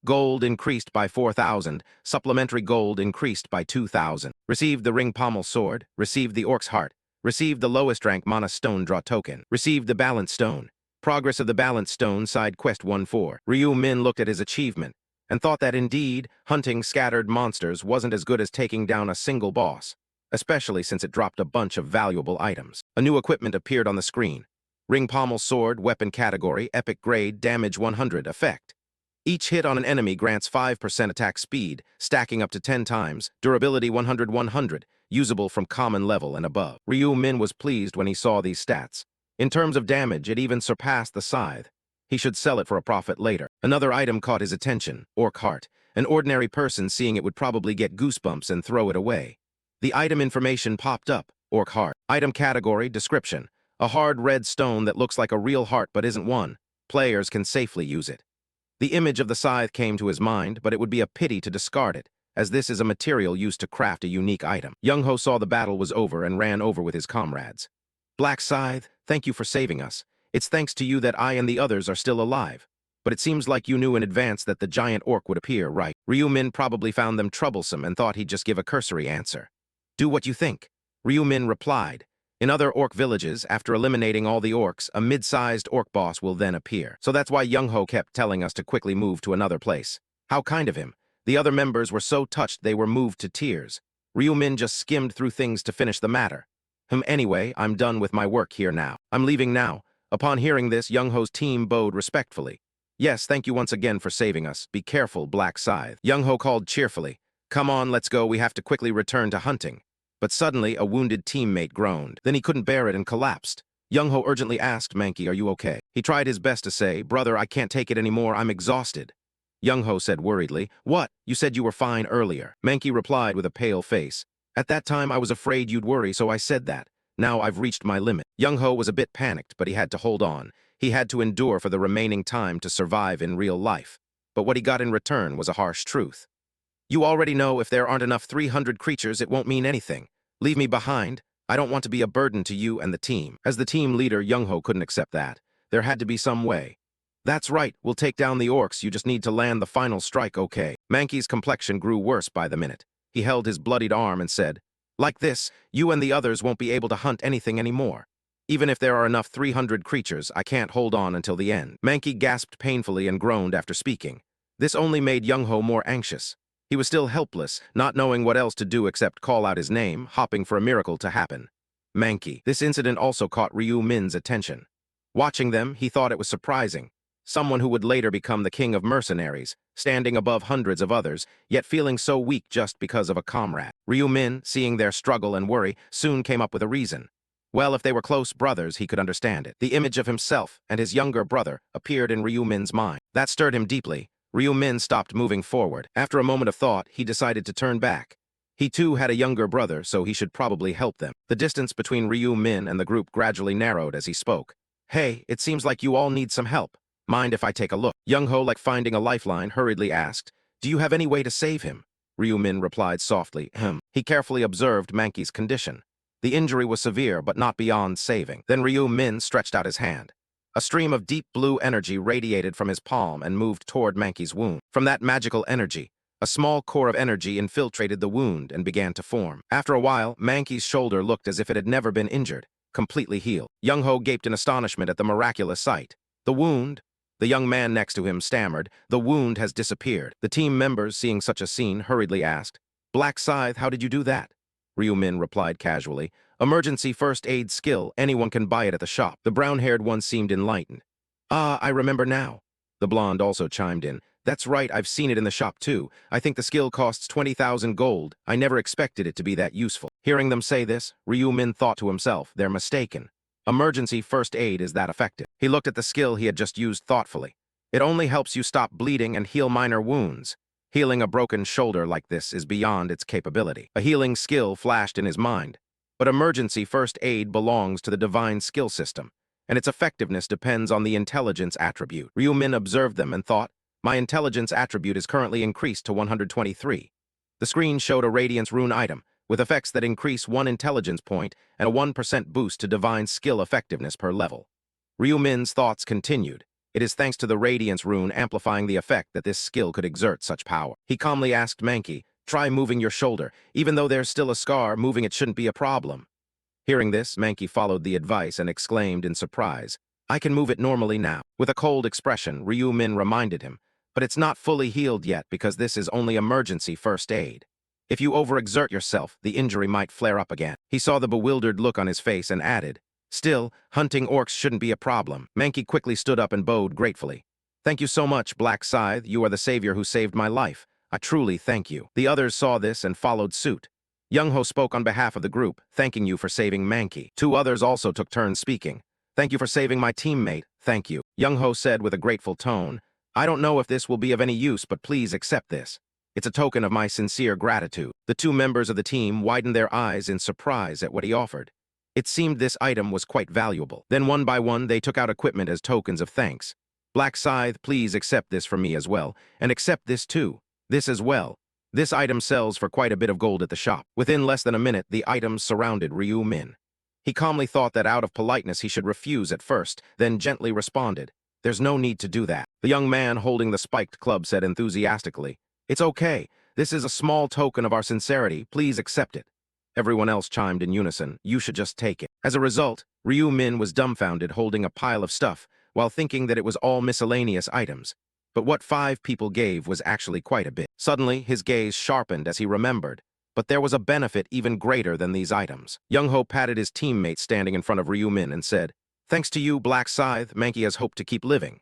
Gold increased by 4,000. Supplementary gold increased by 2,000. Received the ring pommel sword. Received the orc's heart. Received the lowest rank mana stone draw token. Received the balance stone. Progress of the balance stone, side quest 1-4. Ryu Min looked at his achievement and thought that indeed, hunting scattered monsters wasn't as good as taking down a single boss, especially since it dropped a bunch of valuable items. A new equipment appeared on the screen. Ring pommel sword, weapon category, epic grade, damage 100, effect. Each hit on an enemy grants 5% attack speed, stacking up to 10 times, durability 100-100, usable from common level and above. Ryu Min was pleased when he saw these stats. In terms of damage, it even surpassed the scythe. He should sell it for a profit later. Another item caught his attention, orc heart. An ordinary person seeing it would probably get goosebumps and throw it away. The item information popped up, orc heart. Item category, description. A hard red stone that looks like a real heart but isn't one. Players can safely use it. The image of the scythe came to his mind, but it would be a pity to discard it, as this is a material used to craft a unique item. Young-Ho saw the battle was over and ran over with his comrades. "Black Scythe, thank you for saving us. It's thanks to you that I and the others are still alive. But it seems like you knew in advance that the giant orc would appear, right?" Ryu Min probably found them troublesome and thought he'd just give a cursory answer. "Do what you think," Ryu Min replied. "In other orc villages, after eliminating all the orcs, a mid-sized orc boss will then appear. So that's why Young-Ho kept telling us to quickly move to another place." How kind of him. The other members were so touched they were moved to tears. Ryu Min just skimmed through things to finish the matter. Anyway, I'm done with my work here now. I'm leaving now." Upon hearing this, Young-Ho's team bowed respectfully. "Yes, thank you once again for saving us. Be careful, Black Scythe." Young-Ho called cheerfully. "Come on, let's go. We have to quickly return to hunting." But suddenly, a wounded teammate groaned. Then he couldn't bear it and collapsed. Young-Ho urgently asked Mankey, "Are you okay?" He tried his best to say, "Brother, I can't take it anymore. I'm exhausted." Young-Ho said worriedly, "What? You said you were fine earlier." Mankey replied with a pale face, "At that time, I was afraid you'd worry, so I said that. Now I've reached my limit." Young-Ho was a bit panicked, but he had to hold on. He had to endure for the remaining time to survive in real life. But what he got in return was a harsh truth. You already know if there aren't enough 300 creatures, it won't mean anything. Leave me behind. I don't want to be a burden to you and the team. As the team leader, Young-ho couldn't accept that. There had to be some way. That's right, we'll take down the orcs, you just need to land the final strike, okay? Mankey's complexion grew worse by the minute. He held his bloodied arm and said, like this, you and the others won't be able to hunt anything anymore. Even if there are enough 300 creatures, I can't hold on until the end. Mankey gasped painfully and groaned after speaking. This only made Young-ho more anxious. He was still helpless, not knowing what else to do except call out his name, hoping for a miracle to happen. Mankey. This incident also caught Ryu Min's attention. Watching them, he thought it was surprising. Someone who would later become the king of mercenaries, standing above hundreds of others, yet feeling so weak just because of a comrade. Ryu Min, seeing their struggle and worry, soon came up with a reason. Well, if they were close brothers, he could understand it. The image of himself and his younger brother appeared in Ryu Min's mind. That stirred him deeply. Ryu Min stopped moving forward. After a moment of thought, he decided to turn back. He too had a younger brother, so he should probably help them. The distance between Ryu Min and the group gradually narrowed as he spoke. Hey, it seems like you all need some help. Mind if I take a look? Young-ho, like finding a lifeline, hurriedly asked, do you have any way to save him? Ryu Min replied softly, He carefully observed Mankey's condition. The injury was severe, but not beyond saving. Then Ryu Min stretched out his hand. A stream of deep blue energy radiated from his palm and moved toward Mankey's wound. From that magical energy, a small core of energy infiltrated the wound and began to form. After a while, Mankey's shoulder looked as if it had never been injured, completely healed. Young-ho gaped in astonishment at the miraculous sight. The wound? The young man next to him stammered, the wound has disappeared. The team members, seeing such a scene, hurriedly asked, Black Scythe, how did you do that? Ryu Min replied casually, emergency first aid skill, anyone can buy it at the shop. The brown-haired one seemed enlightened. Ah, I remember now. The blonde also chimed in. That's right, I've seen it in the shop too. I think the skill costs 20,000 gold. I never expected it to be that useful. Hearing them say this, Ryu Min thought to himself, they're mistaken. Emergency first aid is that effective. He looked at the skill he had just used thoughtfully. It only helps you stop bleeding and heal minor wounds. Healing a broken shoulder like this is beyond its capability. A healing skill flashed in his mind. But emergency first aid belongs to the divine skill system, and its effectiveness depends on the intelligence attribute. Ryu Min observed them and thought, my intelligence attribute is currently increased to 123. The screen showed a Radiance Rune item, with effects that increase 1 intelligence point and a 1% boost to divine skill effectiveness per level. Ryu Min's thoughts continued. It is thanks to the Radiance Rune amplifying the effect that this skill could exert such power. He calmly asked Mankey, try moving your shoulder. Even though there's still a scar, moving it shouldn't be a problem. Hearing this, Mankey followed the advice and exclaimed in surprise, I can move it normally now. With a cold expression, Ryu Min reminded him, but it's not fully healed yet because this is only emergency first aid. If you overexert yourself, the injury might flare up again. He saw the bewildered look on his face and added, still, hunting orcs shouldn't be a problem. Mankey quickly stood up and bowed gratefully. Thank you so much, Black Scythe. You are the savior who saved my life. I truly thank you. The others saw this and followed suit. Young-ho spoke on behalf of the group, thanking you for saving Mankey. 2 others also took turns speaking. Thank you for saving my teammate. Thank you. Young-ho said with a grateful tone, I don't know if this will be of any use, but please accept this. It's a token of my sincere gratitude. The 2 members of the team widened their eyes in surprise at what he offered. It seemed this item was quite valuable. Then one by one, they took out equipment as tokens of thanks. Black Scythe, please accept this from me as well, and accept this too. This as well. This item sells for quite a bit of gold at the shop. Within less than a minute, the items surrounded Ryu Min. He calmly thought that out of politeness he should refuse at first, then gently responded, there's no need to do that. The young man holding the spiked club said enthusiastically, it's okay. This is a small token of our sincerity. Please accept it. Everyone else chimed in unison, you should just take it. As a result, Ryu Min was dumbfounded holding a pile of stuff, while thinking that it was all miscellaneous items. But what 5 people gave was actually quite a bit. Suddenly, his gaze sharpened as he remembered. But there was a benefit even greater than these items. Young-ho patted his teammate standing in front of Ryu Min and said, thanks to you, Black Scythe, Mankey has hoped to keep living.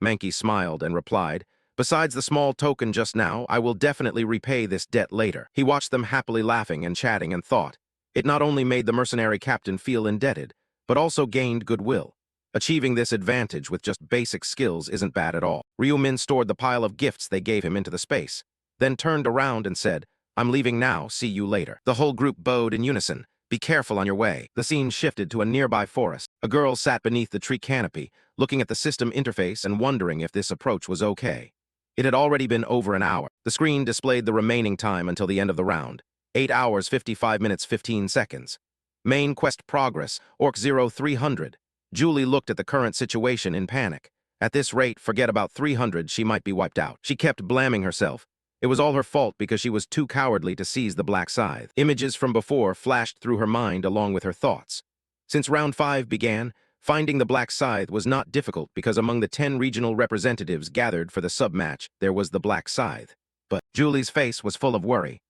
Mankey smiled and replied, besides the small token just now, I will definitely repay this debt later. He watched them happily laughing and chatting and thought, it not only made the mercenary captain feel indebted, but also gained goodwill. Achieving this advantage with just basic skills isn't bad at all. Ryu Min stored the pile of gifts they gave him into the space, then turned around and said, I'm leaving now, see you later. The whole group bowed in unison. Be careful on your way. The scene shifted to a nearby forest. A girl sat beneath the tree canopy, looking at the system interface and wondering if this approach was okay. It had already been over an hour. The screen displayed the remaining time until the end of the round. 8 hours, 55 minutes, 15 seconds. Main quest progress, Orc 0300. Julie looked at the current situation in panic. At this rate, forget about 300, she might be wiped out. She kept blaming herself. It was all her fault because she was too cowardly to seize the black scythe. Images from before flashed through her mind along with her thoughts. Since round 5 began, finding the black scythe was not difficult because among the 10 regional representatives gathered for the sub-match, there was the black scythe. But Julie's face was full of worry.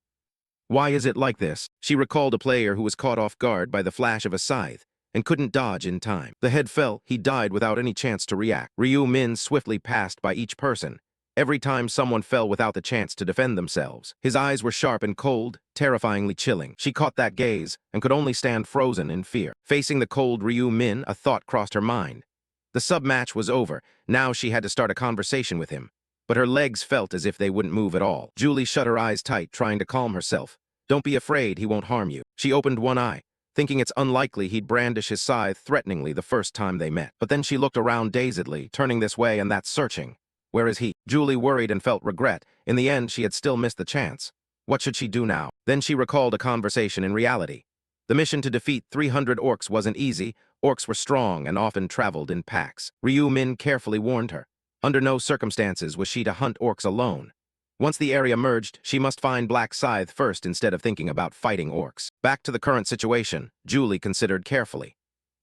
Why is it like this? She recalled a player who was caught off guard by the flash of a scythe and couldn't dodge in time. The head fell, he died without any chance to react. Ryu Min swiftly passed by each person. Every time someone fell without the chance to defend themselves. His eyes were sharp and cold, terrifyingly chilling. She caught that gaze and could only stand frozen in fear. Facing the cold Ryu Min, a thought crossed her mind. The sub-match was over. Now she had to start a conversation with him. But her legs felt as if they wouldn't move at all. Julie shut her eyes tight, trying to calm herself. Don't be afraid, he won't harm you. She opened one eye, thinking it's unlikely he'd brandish his scythe threateningly the first time they met. But then she looked around dazedly, turning this way and that, searching. Where is he? Julie worried and felt regret. In the end, she had still missed the chance. What should she do now? Then she recalled a conversation in reality. The mission to defeat 300 orcs wasn't easy. Orcs were strong and often traveled in packs. Ryu Min carefully warned her. Under no circumstances was she to hunt orcs alone. Once the area merged, she must find Black Scythe first instead of thinking about fighting orcs. Back to the current situation, Julie considered carefully.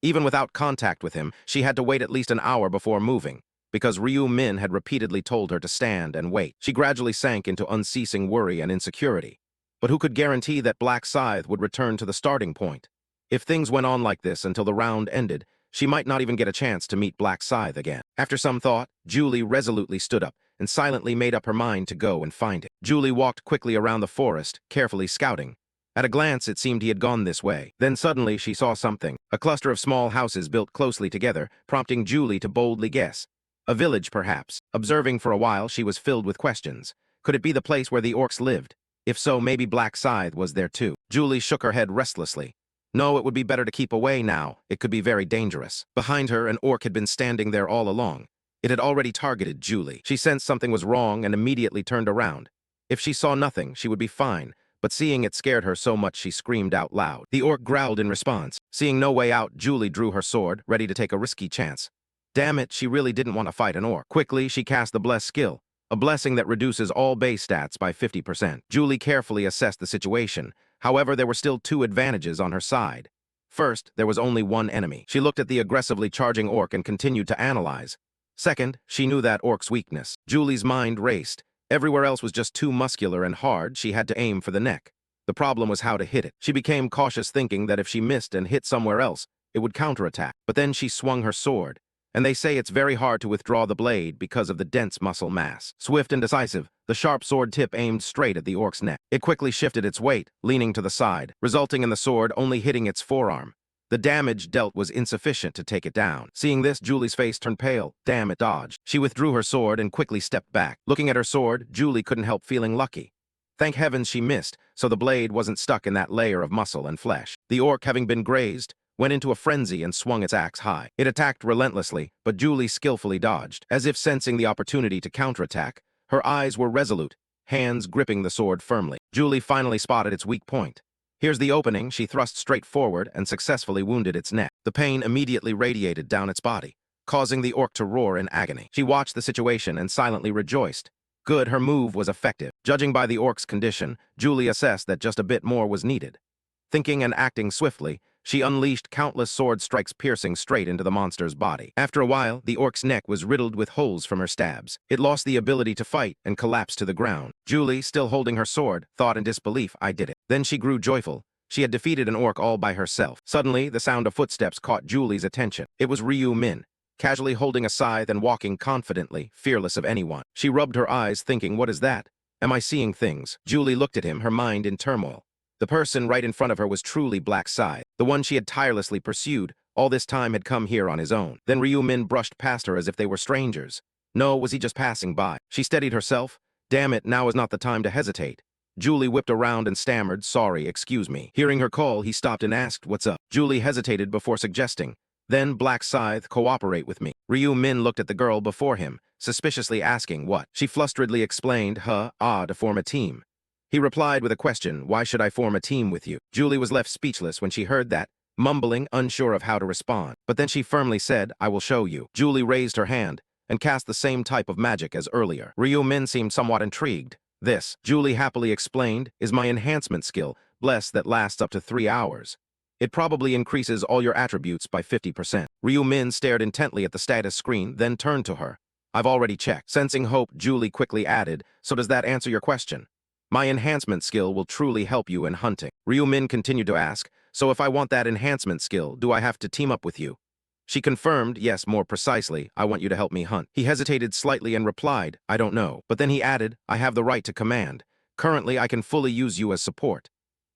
Even without contact with him, she had to wait at least an hour before moving, because Ryu Min had repeatedly told her to stand and wait. She gradually sank into unceasing worry and insecurity. But who could guarantee that Black Scythe would return to the starting point? If things went on like this until the round ended, she might not even get a chance to meet Black Scythe again. After some thought, Julie resolutely stood up and silently made up her mind to go and find it. Julie walked quickly around the forest, carefully scouting. At a glance, it seemed he had gone this way. Then suddenly she saw something, a cluster of small houses built closely together, prompting Julie to boldly guess. A village, perhaps. Observing for a while, she was filled with questions. Could it be the place where the orcs lived? If so, maybe Black Scythe was there too. Julie shook her head restlessly. No, it would be better to keep away now. It could be very dangerous. Behind her, an orc had been standing there all along. It had already targeted Julie. She sensed something was wrong and immediately turned around. If she saw nothing, she would be fine, but seeing it scared her so much she screamed out loud. The orc growled in response. Seeing no way out, Julie drew her sword, ready to take a risky chance. Damn it, she really didn't want to fight an orc. Quickly, she cast the Bless skill, a blessing that reduces all base stats by 50%. Julie carefully assessed the situation. However, there were still 2 advantages on her side. First, there was only one enemy. She looked at the aggressively charging orc and continued to analyze. Second, she knew that orc's weakness. Julie's mind raced. Everywhere else was just too muscular and hard. She had to aim for the neck. The problem was how to hit it. She became cautious, thinking that if she missed and hit somewhere else, it would counterattack. But then she swung her sword. And they say it's very hard to withdraw the blade because of the dense muscle mass. Swift and decisive, the sharp sword tip aimed straight at the orc's neck. It quickly shifted its weight, leaning to the side, resulting in the sword only hitting its forearm. The damage dealt was insufficient to take it down. Seeing this, Julie's face turned pale. Damn, it dodged. She withdrew her sword and quickly stepped back. Looking at her sword, Julie couldn't help feeling lucky. Thank heavens she missed, so the blade wasn't stuck in that layer of muscle and flesh. The orc, having been grazed, went into a frenzy and swung its axe high. It attacked relentlessly, but Julie skillfully dodged. As if sensing the opportunity to counterattack, her eyes were resolute, hands gripping the sword firmly. Julie finally spotted its weak point. Here's the opening. She thrust straight forward and successfully wounded its neck. The pain immediately radiated down its body, causing the orc to roar in agony. She watched the situation and silently rejoiced. Good, her move was effective. Judging by the orc's condition, Julie assessed that just a bit more was needed. Thinking and acting swiftly, she unleashed countless sword strikes piercing straight into the monster's body. After a while, the orc's neck was riddled with holes from her stabs. It lost the ability to fight and collapsed to the ground. Julie, still holding her sword, thought in disbelief, I did it. Then she grew joyful. She had defeated an orc all by herself. Suddenly, the sound of footsteps caught Julie's attention. It was Ryu Min, casually holding a scythe and walking confidently, fearless of anyone. She rubbed her eyes, thinking, what is that? Am I seeing things? Julie looked at him, her mind in turmoil. The person right in front of her was truly Black Scythe. The one she had tirelessly pursued, all this time had come here on his own. Then Ryu Min brushed past her as if they were strangers. No, was he just passing by? She steadied herself. Damn it, now is not the time to hesitate. Julie whipped around and stammered, sorry, excuse me. Hearing her call, he stopped and asked, what's up? Julie hesitated before suggesting, Then Black Scythe, cooperate with me. Ryu Min looked at the girl before him, suspiciously asking what. She flusteredly explained, to form a team. He replied with a question, why should I form a team with you? Julie was left speechless when she heard that, mumbling, unsure of how to respond. But then she firmly said, I will show you. Julie raised her hand and cast the same type of magic as earlier. Ryu Min seemed somewhat intrigued. This, Julie happily explained, is my enhancement skill, bless that lasts up to 3 hours. It probably increases all your attributes by 50%. Ryu Min stared intently at the status screen, then turned to her. I've already checked. Sensing hope, Julie quickly added, so does that answer your question? My enhancement skill will truly help you in hunting. Ryu Min continued to ask, so if I want that enhancement skill, do I have to team up with you? She confirmed, yes, more precisely, I want you to help me hunt. He hesitated slightly and replied, I don't know. But then he added, I have the right to command. Currently, I can fully use you as support.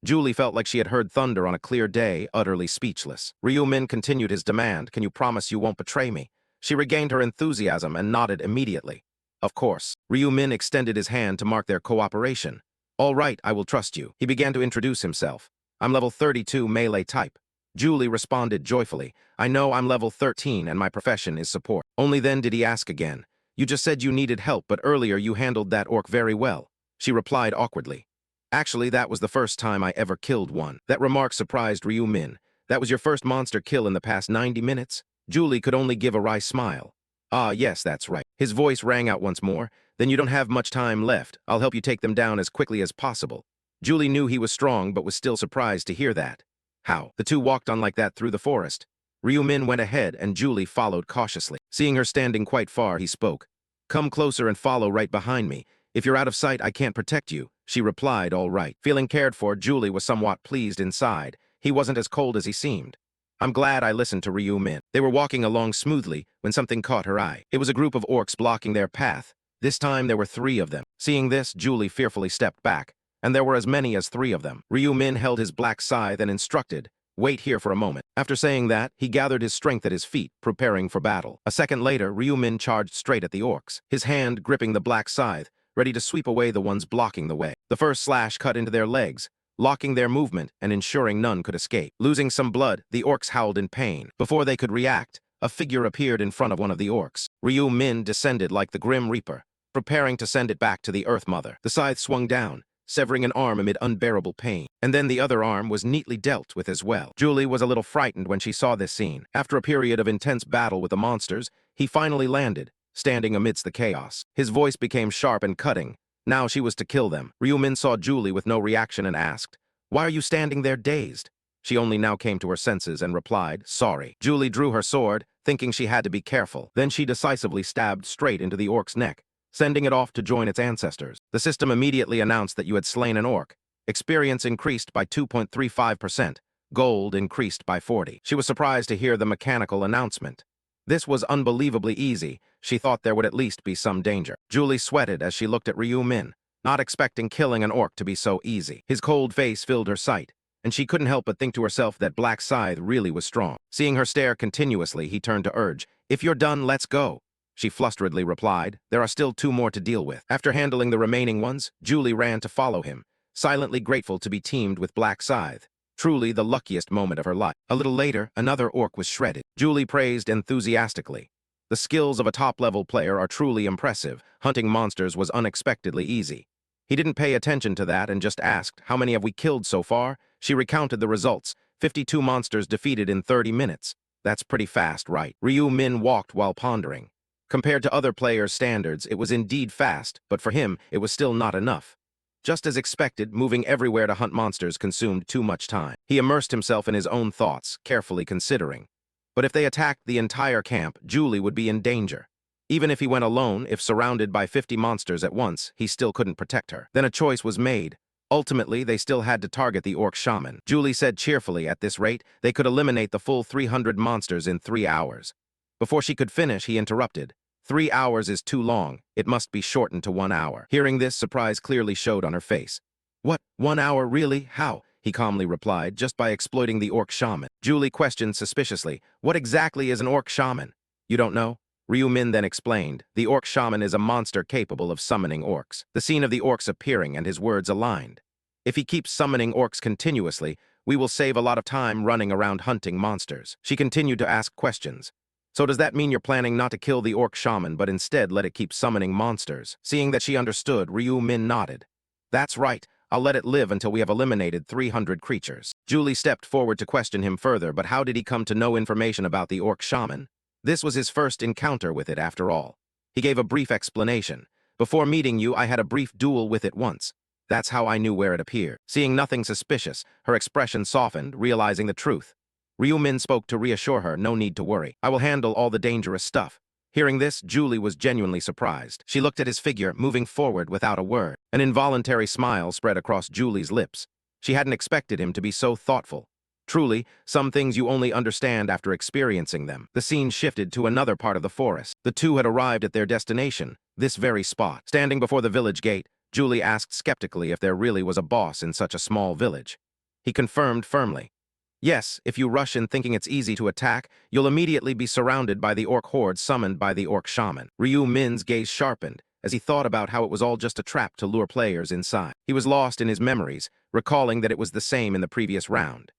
Julie felt like she had heard thunder on a clear day, utterly speechless. Ryu Min continued his demand, can you promise you won't betray me? She regained her enthusiasm and nodded immediately. Of course. Ryu Min extended his hand to mark their cooperation. All right, I will trust you. He began to introduce himself. I'm level 32 melee type. Julie responded joyfully. I know I'm level 13 and my profession is support. Only then did he ask again. You just said you needed help, but earlier you handled that orc very well. She replied awkwardly. Actually, that was the first time I ever killed one. That remark surprised Ryu Min. That was your first monster kill in the past 90 minutes? Julie could only give a wry smile. Ah, yes, that's right. His voice rang out once more. Then you don't have much time left. I'll help you take them down as quickly as possible. Julie knew he was strong, but was still surprised to hear that. How? The two walked on like that through the forest. Ryu Min went ahead, and Julie followed cautiously. Seeing her standing quite far, he spoke. Come closer and follow right behind me. If you're out of sight, I can't protect you. She replied, all right. Feeling cared for, Julie was somewhat pleased inside. He wasn't as cold as he seemed. I'm glad I listened to Ryu Min. They were walking along smoothly when something caught her eye. It was a group of orcs blocking their path. This time there were 3 of them. Seeing this, Julie fearfully stepped back, and there were as many as 3 of them. Ryu Min held his black scythe and instructed, wait here for a moment. After saying that, he gathered his strength at his feet, preparing for battle. A second later, Ryu Min charged straight at the orcs, his hand gripping the black scythe, ready to sweep away the ones blocking the way. The first slash cut into their legs, locking their movement and ensuring none could escape. Losing some blood, the orcs howled in pain. Before they could react, a figure appeared in front of one of the orcs. Ryu Min descended like the Grim Reaper, preparing to send it back to the Earth Mother. The scythe swung down, severing an arm amid unbearable pain, and then the other arm was neatly dealt with as well. Julie was a little frightened when she saw this scene. After a period of intense battle with the monsters, he finally landed, standing amidst the chaos. His voice became sharp and cutting. Now she was to kill them. Ryu Min saw Julie with no reaction and asked, why are you standing there dazed? She only now came to her senses and replied, sorry. Julie drew her sword, thinking she had to be careful. Then she decisively stabbed straight into the orc's neck, sending it off to join its ancestors. The system immediately announced that you had slain an orc. Experience increased by 2.35%. Gold increased by 40. She was surprised to hear the mechanical announcement. This was unbelievably easy. She thought there would at least be some danger. Julie sweated as she looked at Ryu Min, not expecting killing an orc to be so easy. His cold face filled her sight, and she couldn't help but think to herself that Black Scythe really was strong. Seeing her stare continuously, he turned to urge, if you're done, let's go. She flusteredly replied, there are still 2 more to deal with. After handling the remaining ones, Julie ran to follow him, silently grateful to be teamed with Black Scythe. Truly the luckiest moment of her life. A little later, another orc was shredded. Julie praised enthusiastically. The skills of a top-level player are truly impressive. Hunting monsters was unexpectedly easy. He didn't pay attention to that and just asked, how many have we killed so far? She recounted the results. 52 monsters defeated in 30 minutes. That's pretty fast, right? Ryu Min walked while pondering. Compared to other players' standards, it was indeed fast, but for him, it was still not enough. Just as expected, moving everywhere to hunt monsters consumed too much time. He immersed himself in his own thoughts, carefully considering. But if they attacked the entire camp, Julie would be in danger. Even if he went alone, if surrounded by 50 monsters at once, he still couldn't protect her. Then a choice was made. Ultimately, they still had to target the orc shaman. Julie said cheerfully, at this rate, they could eliminate the full 300 monsters in 3 hours. Before she could finish, he interrupted. 3 hours is too long. It must be shortened to 1 hour. Hearing this, surprise clearly showed on her face. What, 1 hour really? How? He calmly replied, just by exploiting the orc shaman. Julie questioned suspiciously, what exactly is an orc shaman? You don't know? Ryu Min then explained, the orc shaman is a monster capable of summoning orcs. The scene of the orcs appearing and his words aligned. If he keeps summoning orcs continuously, We will save a lot of time running around hunting monsters. She continued to ask questions. So does that mean you're planning not to kill the orc shaman, but instead let it keep summoning monsters? Seeing that she understood, Ryu Min nodded. That's right. I'll let it live until we have eliminated 300 creatures. Julie stepped forward to question him further, but how did he come to know information about the orc shaman? This was his first encounter with it, after all. He gave a brief explanation. Before meeting you, I had a brief duel with it once. That's how I knew where it appeared. Seeing nothing suspicious, her expression softened, realizing the truth. Ryu Min spoke to reassure her, no need to worry. I will handle all the dangerous stuff. Hearing this, Julie was genuinely surprised. She looked at his figure, moving forward without a word. An involuntary smile spread across Julie's lips. She hadn't expected him to be so thoughtful. Truly, some things you only understand after experiencing them. The scene shifted to another part of the forest. The two had arrived at their destination, this very spot. Standing before the village gate, Julie asked skeptically if there really was a boss in such a small village. He confirmed firmly. Yes, if you rush in thinking it's easy to attack, you'll immediately be surrounded by the orc horde summoned by the orc shaman. Ryu Min's gaze sharpened as he thought about how it was all just a trap to lure players inside. He was lost in his memories, recalling that it was the same in the previous round.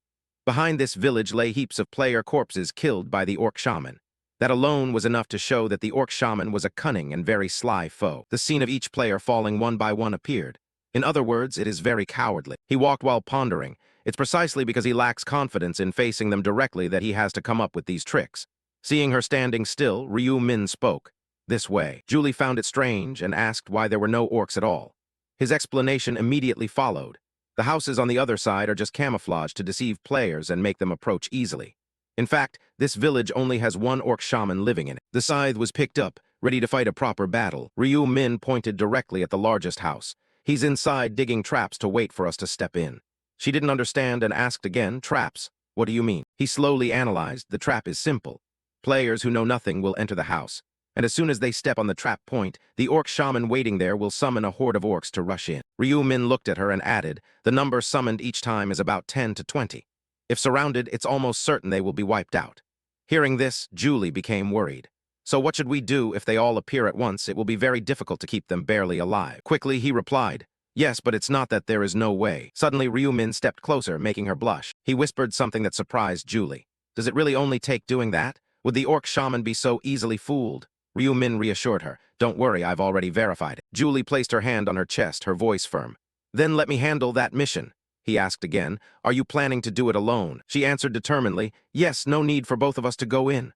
Behind this village lay heaps of player corpses killed by the orc shaman. That alone was enough to show that the orc shaman was a cunning and very sly foe. The scene of each player falling one by one appeared. In other words, it is very cowardly. He walked while pondering. It's precisely because he lacks confidence in facing them directly that he has to come up with these tricks. Seeing her standing still, Ryu Min spoke. This way. Julie found it strange and asked why there were no orcs at all. His explanation immediately followed. The houses on the other side are just camouflaged to deceive players and make them approach easily. In fact, this village only has one orc shaman living in it. The scythe was picked up, ready to fight a proper battle. Ryu Min pointed directly at the largest house. He's inside digging traps to wait for us to step in. She didn't understand and asked again, traps? What do you mean? He slowly analyzed. The trap is simple. Players who know nothing will enter the house, and as soon as they step on the trap point, the orc shaman waiting there will summon a horde of orcs to rush in. Ryu Min looked at her and added, the number summoned each time is about 10 to 20. If surrounded, it's almost certain they will be wiped out. Hearing this, Julie became worried. So what should we do if they all appear at once? It will be very difficult to keep them barely alive. Quickly, he replied, yes, but it's not that there is no way. Suddenly, Ryu Min stepped closer, making her blush. He whispered something that surprised Julie. Does it really only take doing that? Would the orc shaman be so easily fooled? Ryu Min reassured her. Don't worry, I've already verified it. Julie placed her hand on her chest, her voice firm. Then let me handle that mission. He asked again, are you planning to do it alone? She answered determinedly, yes, no need for both of us to go in.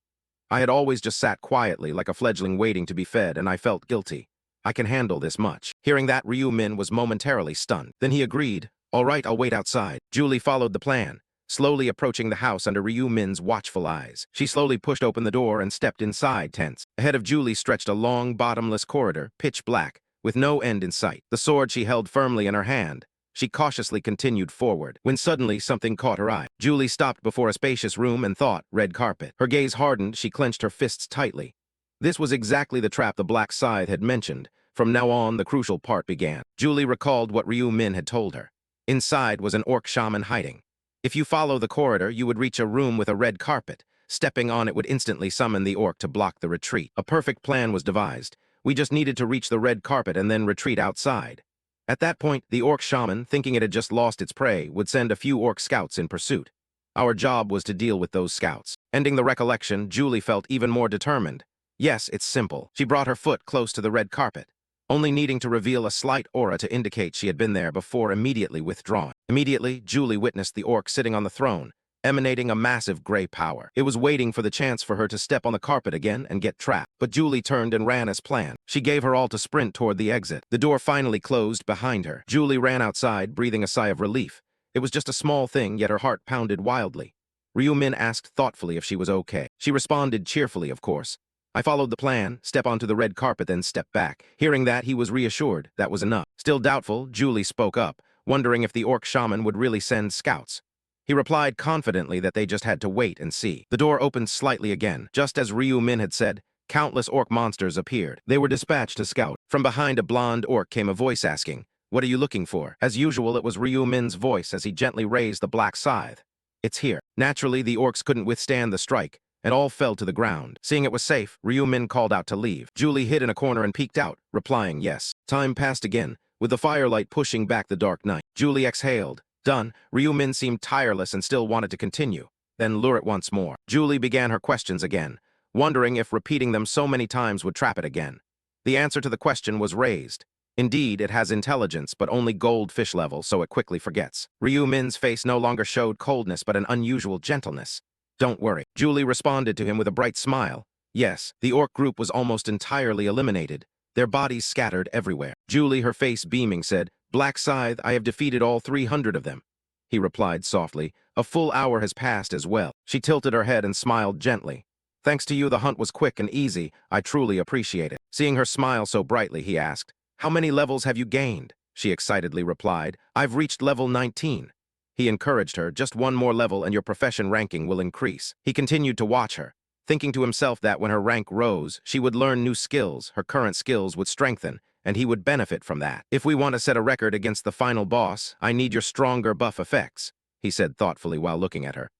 I had always just sat quietly like a fledgling waiting to be fed, and I felt guilty. I can handle this much. Hearing that, Ryu Min was momentarily stunned. Then he agreed, all right, I'll wait outside. Julie followed the plan, slowly approaching the house under Ryu Min's watchful eyes. She slowly pushed open the door and stepped inside, tense. Ahead of Julie stretched a long, bottomless corridor, pitch black, with no end in sight. The sword she held firmly in her hand. She cautiously continued forward, when suddenly something caught her eye. Julie stopped before a spacious room and thought, red carpet. Her gaze hardened, she clenched her fists tightly. This was exactly the trap the black scythe had mentioned. From now on, the crucial part began. Julie recalled what Ryu Min had told her. Inside was an orc shaman hiding. If you follow the corridor, you would reach a room with a red carpet. Stepping on it would instantly summon the orc to block the retreat. A perfect plan was devised. We just needed to reach the red carpet and then retreat outside. At that point, the orc shaman, thinking it had just lost its prey, would send a few orc scouts in pursuit. Our job was to deal with those scouts. Ending the recollection, Julie felt even more determined. Yes, it's simple. She brought her foot close to the red carpet, only needing to reveal a slight aura to indicate she had been there before immediately withdrawing. Immediately, Julie witnessed the orc sitting on the throne, emanating a massive gray power. It was waiting for the chance for her to step on the carpet again and get trapped. But Julie turned and ran as planned. She gave her all to sprint toward the exit. The door finally closed behind her. Julie ran outside, breathing a sigh of relief. It was just a small thing, yet her heart pounded wildly. Ryu Min asked thoughtfully if she was okay. She responded cheerfully, of course. I followed the plan, step onto the red carpet, then step back. Hearing that, he was reassured. That was enough. Still doubtful, Julie spoke up, wondering if the orc shaman would really send scouts. He replied confidently that they just had to wait and see. The door opened slightly again. Just as Ryu Min had said, countless orc monsters appeared. They were dispatched to scout. From behind a blonde orc came a voice asking, what are you looking for? As usual, it was Ryu Min's voice as he gently raised the black scythe. It's here. Naturally, the orcs couldn't withstand the strike, and all fell to the ground. Seeing it was safe, Ryu Min called out to leave. Julie hid in a corner and peeked out, replying yes. Time passed again, with the firelight pushing back the dark night. Julie exhaled. Done, Ryu Min seemed tireless and still wanted to continue. Then lure it once more. Julie began her questions again, wondering if repeating them so many times would trap it again. The answer to the question was raised. Indeed, it has intelligence, but only goldfish level, so it quickly forgets. Ryu Min's face no longer showed coldness, but an unusual gentleness. Don't worry. Julie responded to him with a bright smile. Yes, the orc group was almost entirely eliminated, their bodies scattered everywhere. Julie, her face beaming, said, "Black Scythe, I have defeated all 300 of them." He replied softly, "A full hour has passed as well." She tilted her head and smiled gently. "Thanks to you, the hunt was quick and easy. I truly appreciate it." Seeing her smile so brightly, he asked, "How many levels have you gained?" She excitedly replied, "I've reached level 19. He encouraged her, "Just one more level and your profession ranking will increase." He continued to watch her, thinking to himself that when her rank rose, she would learn new skills, her current skills would strengthen, and he would benefit from that. "If we want to set a record against the final boss, I need your stronger buff effects," he said thoughtfully while looking at her.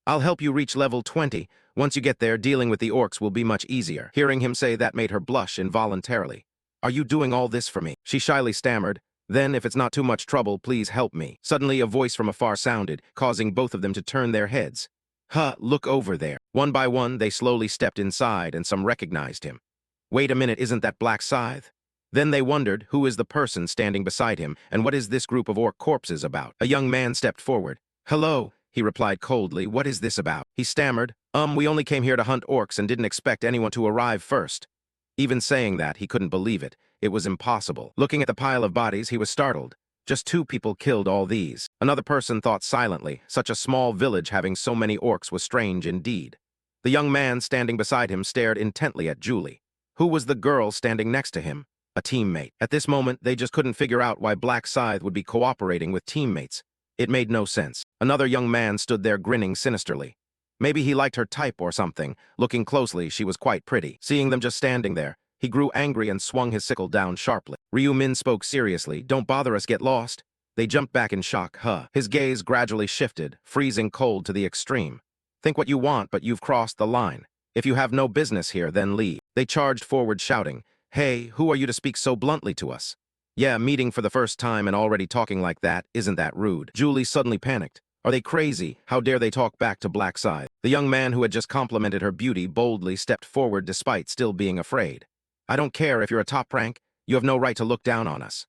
"I'll help you reach level 20. Once you get there, dealing with the orcs will be much easier." Hearing him say that made her blush involuntarily. "Are you doing all this for me?" She shyly stammered. "Then, if it's not too much trouble, please help me." Suddenly, a voice from afar sounded, causing both of them to turn their heads. "Huh, look over there." One by one, they slowly stepped inside, and some recognized him. "Wait a minute, isn't that Black Scythe?" Then they wondered, who is the person standing beside him, and what is this group of orc corpses about? A young man stepped forward. "Hello," he replied coldly. "What is this about?" He stammered, We only came here to hunt orcs and didn't expect anyone to arrive first." Even saying that, he couldn't believe it. It was impossible. Looking at the pile of bodies, he was startled. Just 2 people killed all these. Another person thought silently, such a small village having so many orcs was strange indeed. The young man standing beside him stared intently at Julie. Who was the girl standing next to him? A teammate. At this moment, they just couldn't figure out why Black Scythe would be cooperating with teammates. It made no sense. Another young man stood there grinning sinisterly. Maybe he liked her type or something. Looking closely, she was quite pretty. Seeing them just standing there, he grew angry and swung his sickle down sharply. Ryu Min spoke seriously. "Don't bother us, get lost." They jumped back in shock. His gaze gradually shifted, freezing cold to the extreme. "Think what you want, but you've crossed the line. If you have no business here, then leave." They charged forward shouting, "Hey, who are you to speak so bluntly to us?" "Yeah, meeting for the first time and already talking like that, isn't that rude?" Julie suddenly panicked. Are they crazy? How dare they talk back to Black Scythe? The young man who had just complimented her beauty boldly stepped forward despite still being afraid. "I don't care if you're a top rank. You have no right to look down on us."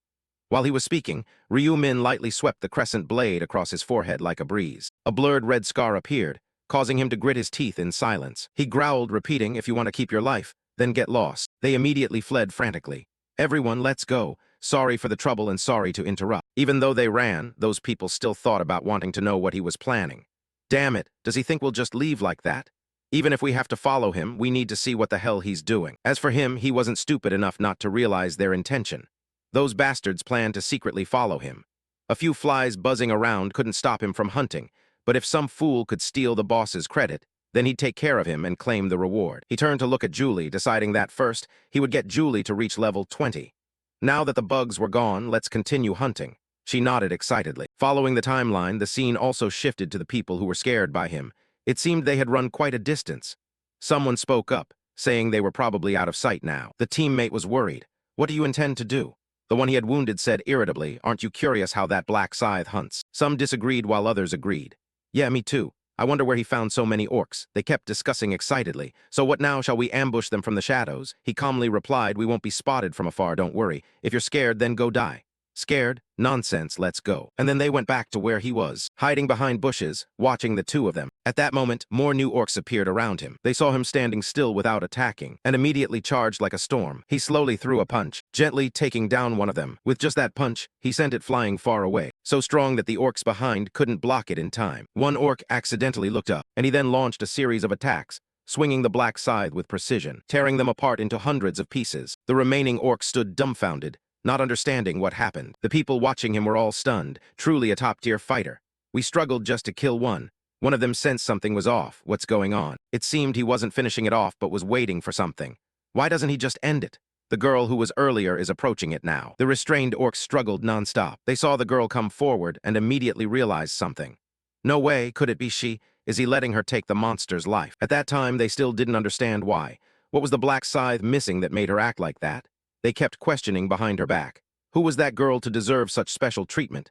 While he was speaking, Ryu Min lightly swept the crescent blade across his forehead like a breeze. A blurred red scar appeared, causing him to grit his teeth in silence. He growled, repeating, "If you want to keep your life, then get lost." They immediately fled frantically. "Everyone, let's go. Sorry for the trouble and sorry to interrupt." Even though they ran, those people still thought about wanting to know what he was planning. Damn it, does he think we'll just leave like that? Even if we have to follow him, we need to see what the hell he's doing. As for him, he wasn't stupid enough not to realize their intention. Those bastards planned to secretly follow him. A few flies buzzing around couldn't stop him from hunting, but if some fool could steal the boss's credit, then he'd take care of him and claim the reward. He turned to look at Julie, deciding that first, he would get Julie to reach level 20. Now that the bugs were gone, let's continue hunting. She nodded excitedly. Following the timeline, the scene also shifted to the people who were scared by him. It seemed they had run quite a distance. Someone spoke up, saying they were probably out of sight now. The teammate was worried. "What do you intend to do?" The one he had wounded said irritably, "Aren't you curious how that Black Scythe hunts?" Some disagreed while others agreed. "Yeah, me too. I wonder where he found so many orcs." They kept discussing excitedly. "So what now? Shall we ambush them from the shadows?" He calmly replied, "We won't be spotted from afar, don't worry. If you're scared, then go die." "Scared? Nonsense, let's go." And then they went back to where he was, hiding behind bushes, watching the two of them. At that moment, more new orcs appeared around him. They saw him standing still without attacking, and immediately charged like a storm. He slowly threw a punch, gently taking down one of them. With just that punch, he sent it flying far away, so strong that the orcs behind couldn't block it in time. One orc accidentally looked up, and he then launched a series of attacks, swinging the Black Scythe with precision, tearing them apart into hundreds of pieces. The remaining orcs stood dumbfounded, not understanding what happened. The people watching him were all stunned, truly a top-tier fighter. "We struggled just to kill one. One of them sensed something was off. What's going on?" It seemed he wasn't finishing it off but was waiting for something. Why doesn't he just end it? The girl who was earlier is approaching it now. The restrained orcs struggled non-stop. They saw the girl come forward and immediately realized something. No way, could it be she? Is he letting her take the monster's life? At that time, they still didn't understand why. What was the Black Scythe missing that made her act like that? They kept questioning behind her back. Who was that girl to deserve such special treatment?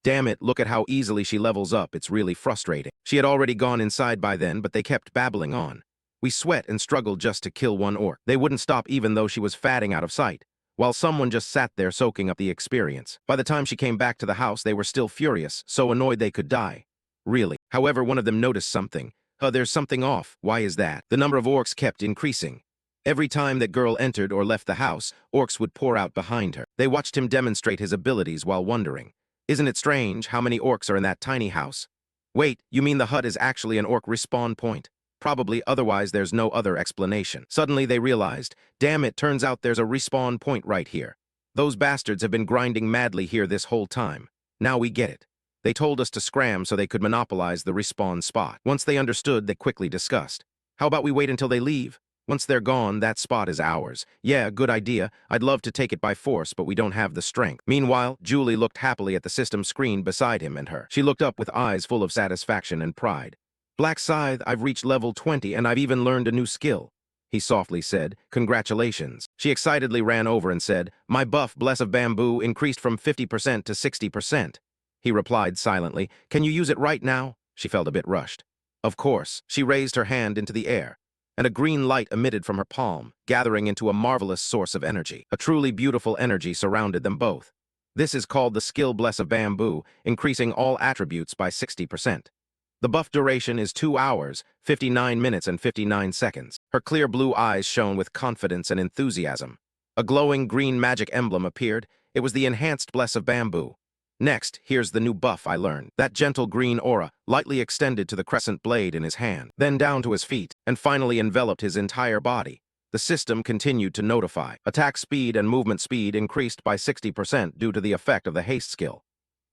Damn it, look at how easily she levels up, it's really frustrating. She had already gone inside by then, but they kept babbling on. We sweat and struggled just to kill one orc. They wouldn't stop even though she was fatting out of sight, while someone just sat there soaking up the experience. By the time she came back to the house, they were still furious, so annoyed they could die. Really. However, one of them noticed something. There's something off. Why is that? The number of orcs kept increasing. Every time that girl entered or left the house, orcs would pour out behind her. They watched him demonstrate his abilities while wondering, isn't it strange how many orcs are in that tiny house? Wait, you mean the hut is actually an orc respawn point? Probably, otherwise there's no other explanation. Suddenly they realized, damn it, turns out there's a respawn point right here. Those bastards have been grinding madly here this whole time. Now we get it. They told us to scram so they could monopolize the respawn spot. Once they understood, they quickly discussed. How about we wait until they leave? Once they're gone, that spot is ours. Yeah, good idea. I'd love to take it by force, but we don't have the strength. Meanwhile, Julie looked happily at the system screen beside him and her. She looked up with eyes full of satisfaction and pride. Black Scythe, I've reached level 20 and I've even learned a new skill. He softly said, congratulations. She excitedly ran over and said, my buff, Bless of Bamboo, increased from 50% to 60%. He replied silently, can you use it right now? She felt a bit rushed. Of course. She raised her hand into the air, and a green light emitted from her palm, gathering into a marvelous source of energy. A truly beautiful energy surrounded them both. This is called the skill Bless of Bamboo, increasing all attributes by 60%. The buff duration is 2 hours, 59 minutes and 59 seconds. Her clear blue eyes shone with confidence and enthusiasm. A glowing green magic emblem appeared. It was the enhanced Bless of Bamboo. Next, here's the new buff I learned. That gentle green aura lightly extended to the crescent blade in his hand, then down to his feet, and finally enveloped his entire body. The system continued to notify. Attack speed and movement speed increased by 60% due to the effect of the haste skill.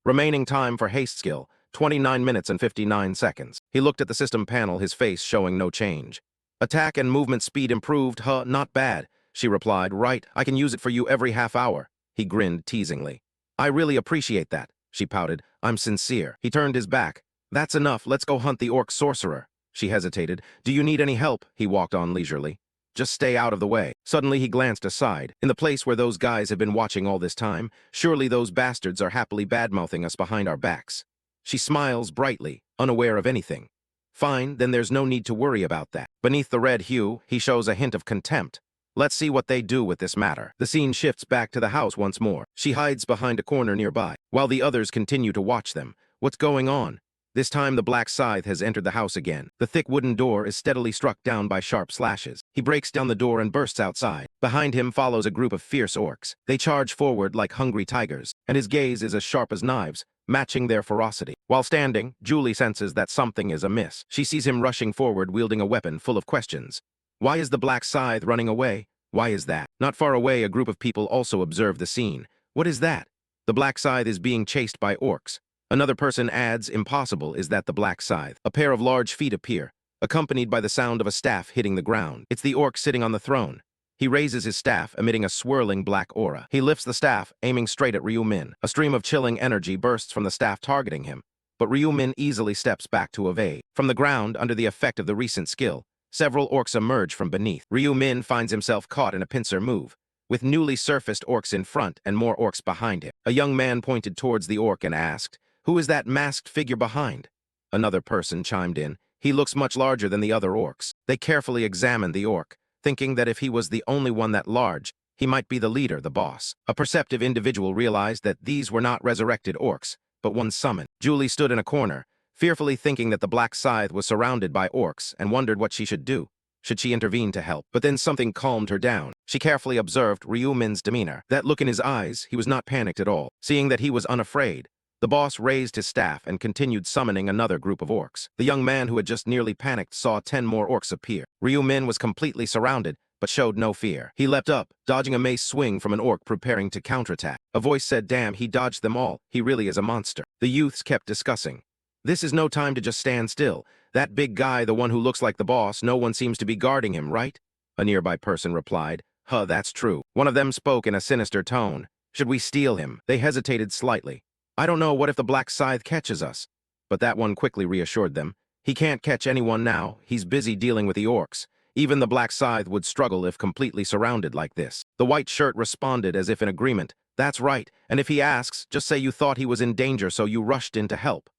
Remaining time for haste skill, 29 minutes and 59 seconds. He looked at the system panel, his face showing no change. Attack and movement speed improved, huh? Not bad. She replied, right, I can use it for you every half hour. He grinned teasingly. I really appreciate that, she pouted. I'm sincere. He turned his back. That's enough, let's go hunt the orc sorcerer. She hesitated. Do you need any help? He walked on leisurely. Just stay out of the way. Suddenly he glanced aside. In the place where those guys have been watching all this time, surely those bastards are happily badmouthing us behind our backs. She smiles brightly, unaware of anything. Fine, then there's no need to worry about that. Beneath the red hue, he shows a hint of contempt. Let's see what they do with this matter. The scene shifts back to the house once more. She hides behind a corner nearby, while the others continue to watch them. What's going on? This time the Black Scythe has entered the house again. The thick wooden door is steadily struck down by sharp slashes. He breaks down the door and bursts outside. Behind him follows a group of fierce orcs. They charge forward like hungry tigers, and his gaze is as sharp as knives, matching their ferocity. While standing, Julie senses that something is amiss. She sees him rushing forward wielding a weapon full of questions. Why is the Black Scythe running away? Why is that? Not far away, a group of people also observe the scene. What is that? The Black Scythe is being chased by orcs. Another person adds, impossible, is that the Black Scythe? A pair of large feet appear, accompanied by the sound of a staff hitting the ground. It's the orc sitting on the throne. He raises his staff, emitting a swirling black aura. He lifts the staff, aiming straight at Ryu Min. A stream of chilling energy bursts from the staff, targeting him, but Ryu Min easily steps back to evade. From the ground, under the effect of the recent skill, several orcs emerge from beneath. Ryu Min finds himself caught in a pincer move, with newly surfaced orcs in front and more orcs behind him. A young man pointed towards the orc and asked, "Who is that masked figure behind?" Another person chimed in, "He looks much larger than the other orcs." They carefully examined the orc, thinking that if he was the only one that large, he might be the leader, the boss. A perceptive individual realized that these were not resurrected orcs, but one summoned. Julie stood in a corner, fearfully thinking that the Black Scythe was surrounded by orcs, and wondered what she should do. Should she intervene to help? But then something calmed her down. She carefully observed Ryu Min's demeanor. That look in his eyes, he was not panicked at all. Seeing that he was unafraid, the boss raised his staff and continued summoning another group of orcs. The young man who had just nearly panicked saw 10 more orcs appear. Ryu Min was completely surrounded, but showed no fear. He leapt up, dodging a mace swing from an orc preparing to counterattack. A voice said, "Damn, he dodged them all. He really is a monster." The youths kept discussing. "This is no time to just stand still. That big guy, the one who looks like the boss, no one seems to be guarding him, right?" A nearby person replied, "Huh, that's true." One of them spoke in a sinister tone. "Should we steal him?" They hesitated slightly. "I don't know, what if the Black Scythe catches us?" But that one quickly reassured them. "He can't catch anyone now. He's busy dealing with the orcs. Even the Black Scythe would struggle if completely surrounded like this." The white shirt responded as if in agreement. That's right, and if he asks, just say you thought he was in danger so you rushed in to help.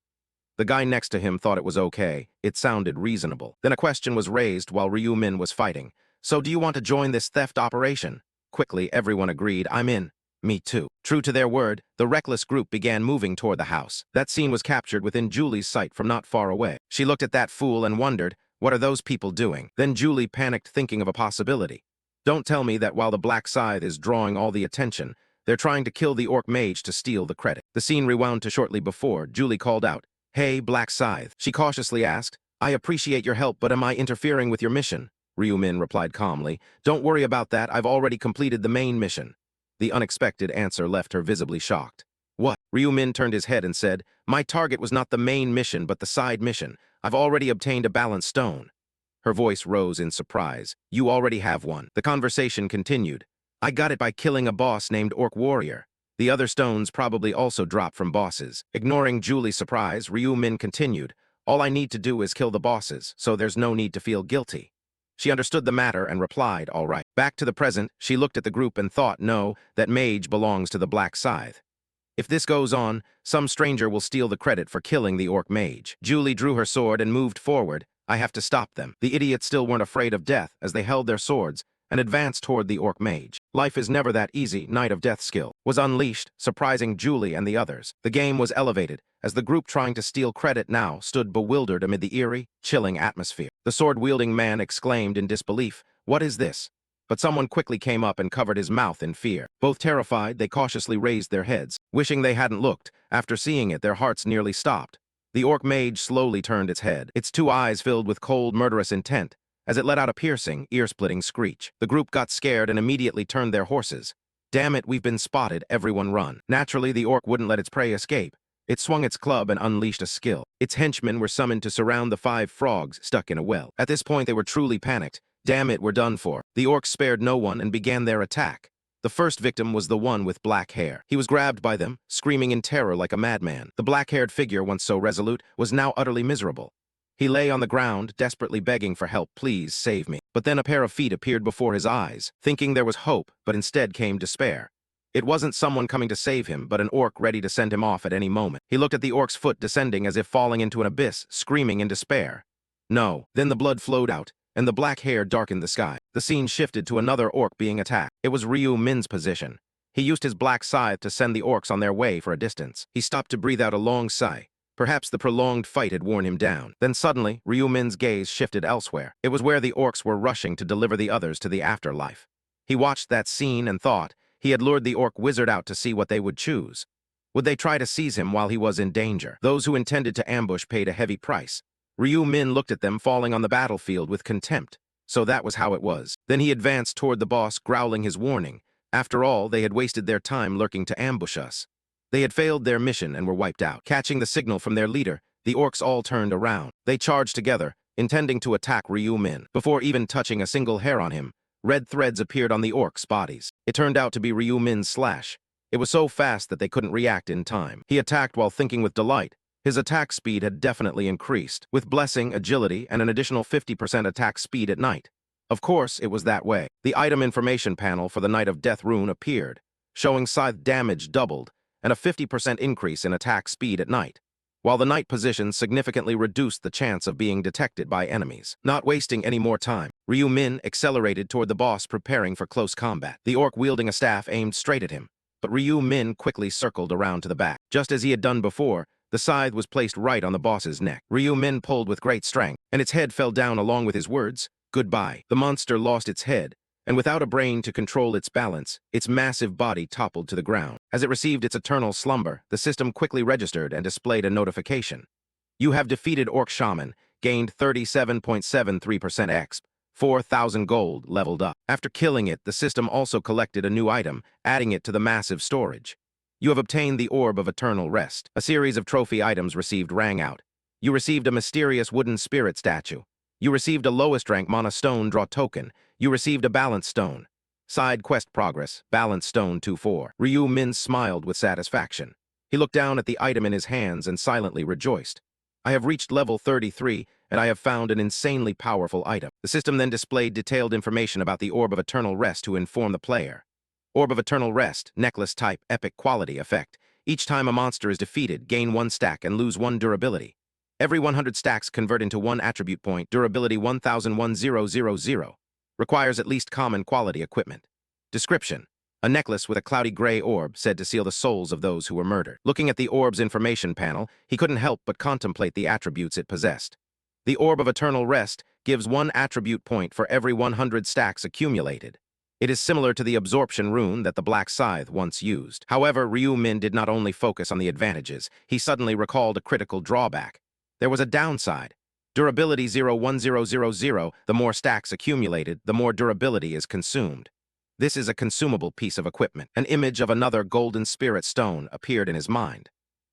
The guy next to him thought it was okay. It sounded reasonable. Then a question was raised while Ryu Min was fighting. So do you want to join this theft operation? Quickly, everyone agreed, I'm in. Me too. True to their word, the reckless group began moving toward the house. That scene was captured within Julie's sight from not far away. She looked at that fool and wondered, what are those people doing? Then Julie panicked, thinking of a possibility. Don't tell me that while the Black Scythe is drawing all the attention, they're trying to kill the Orc Mage to steal the credit. The scene rewound to shortly before. Julie called out, Hey, Black Scythe. She cautiously asked, I appreciate your help, but am I interfering with your mission? Ryu Min replied calmly, Don't worry about that, I've already completed the main mission. The unexpected answer left her visibly shocked. What? Ryu Min turned his head and said, My target was not the main mission, but the side mission. I've already obtained a balanced stone. Her voice rose in surprise. You already have one. The conversation continued. I got it by killing a boss named Orc Warrior. The other stones probably also dropped from bosses. Ignoring Julie's surprise, Ryu Min continued, All I need to do is kill the bosses, so there's no need to feel guilty. She understood the matter and replied, all right. Back to the present, she looked at the group and thought, no, that mage belongs to the Black Scythe. If this goes on, some stranger will steal the credit for killing the Orc Mage. Julie drew her sword and moved forward. I have to stop them. The idiots still weren't afraid of death as they held their swords and advanced toward the Orc Mage. Life is never that easy. Knight of Death skill was unleashed, surprising Julie and the others. The game was elevated, as the group trying to steal credit now stood bewildered amid the eerie, chilling atmosphere. The sword-wielding man exclaimed in disbelief, What is this? But someone quickly came up and covered his mouth in fear. Both terrified, they cautiously raised their heads, wishing they hadn't looked. After seeing it, their hearts nearly stopped. The Orc Mage slowly turned its head, its two eyes filled with cold, murderous intent, as it let out a piercing, ear-splitting screech. The group got scared and immediately turned their horses. Damn it, we've been spotted, everyone run. Naturally, the orc wouldn't let its prey escape. It swung its club and unleashed a skill. Its henchmen were summoned to surround the 5 frogs stuck in a well. At this point, they were truly panicked. Damn it, we're done for. The orcs spared no one and began their attack. The first victim was the one with black hair. He was grabbed by them, screaming in terror like a madman. The black-haired figure, once so resolute, was now utterly miserable. He lay on the ground, desperately begging for help. Please save me. But then a pair of feet appeared before his eyes, thinking there was hope, but instead came despair. It wasn't someone coming to save him, but an orc ready to send him off at any moment. He looked at the orc's foot descending as if falling into an abyss, screaming in despair. No. Then the blood flowed out, and the black hair darkened the sky. The scene shifted to another orc being attacked. It was Ryu Min's position. He used his black scythe to send the orcs on their way for a distance. He stopped to breathe out a long sigh. Perhaps the prolonged fight had worn him down. Then suddenly, Ryu Min's gaze shifted elsewhere. It was where the orcs were rushing to deliver the others to the afterlife. He watched that scene and thought he had lured the orc wizard out to see what they would choose. Would they try to seize him while he was in danger? Those who intended to ambush paid a heavy price. Ryu Min looked at them falling on the battlefield with contempt. So that was how it was. Then he advanced toward the boss, growling his warning. After all, they had wasted their time lurking to ambush us. They had failed their mission and were wiped out. Catching the signal from their leader, the orcs all turned around. They charged together, intending to attack Ryu Min. Before even touching a single hair on him, red threads appeared on the orcs' bodies. It turned out to be Ryu Min's slash. It was so fast that they couldn't react in time. He attacked while thinking with delight. His attack speed had definitely increased, with blessing, agility, and an additional 50% attack speed at night. Of course, it was that way. The item information panel for the Knight of Death rune appeared, showing scythe damage doubled, and a 50% increase in attack speed at night, while the night position significantly reduced the chance of being detected by enemies. Not wasting any more time, Ryu Min accelerated toward the boss, preparing for close combat. The orc wielding a staff aimed straight at him, but Ryu Min quickly circled around to the back. Just as he had done before, the scythe was placed right on the boss's neck. Ryu Min pulled with great strength, and its head fell down along with his words, "Goodbye." The monster lost its head, and without a brain to control its balance, its massive body toppled to the ground. As it received its eternal slumber, the system quickly registered and displayed a notification. You have defeated Orc Shaman, gained 37.73% exp, 4,000 gold, leveled up. After killing it, the system also collected a new item, adding it to the massive storage. You have obtained the Orb of Eternal Rest. A series of trophy items received rang out. You received a mysterious wooden spirit statue. You received a lowest rank mana stone draw token. You received a balance stone. Side quest progress, balance stone 2-4. Ryu Min smiled with satisfaction. He looked down at the item in his hands and silently rejoiced. I have reached level 33, and I have found an insanely powerful item. The system then displayed detailed information about the Orb of Eternal Rest to inform the player. Orb of Eternal Rest, Necklace Type, Epic Quality Effect. Each time a monster is defeated, gain 1 stack and lose 1 durability. Every 100 stacks convert into 1 attribute point, durability 1000. Requires at least common quality equipment. Description: a necklace with a cloudy gray orb said to seal the souls of those who were murdered. Looking at the orb's information panel, he couldn't help but contemplate the attributes it possessed. The Orb of Eternal Rest gives 1 attribute point for every 100 stacks accumulated. It is similar to the absorption rune that the Black Scythe once used. However, Ryu Min did not only focus on the advantages, he suddenly recalled a critical drawback. There was a downside. Durability 01000, the more stacks accumulated, the more durability is consumed. This is a consumable piece of equipment. An image of another golden spirit stone appeared in his mind.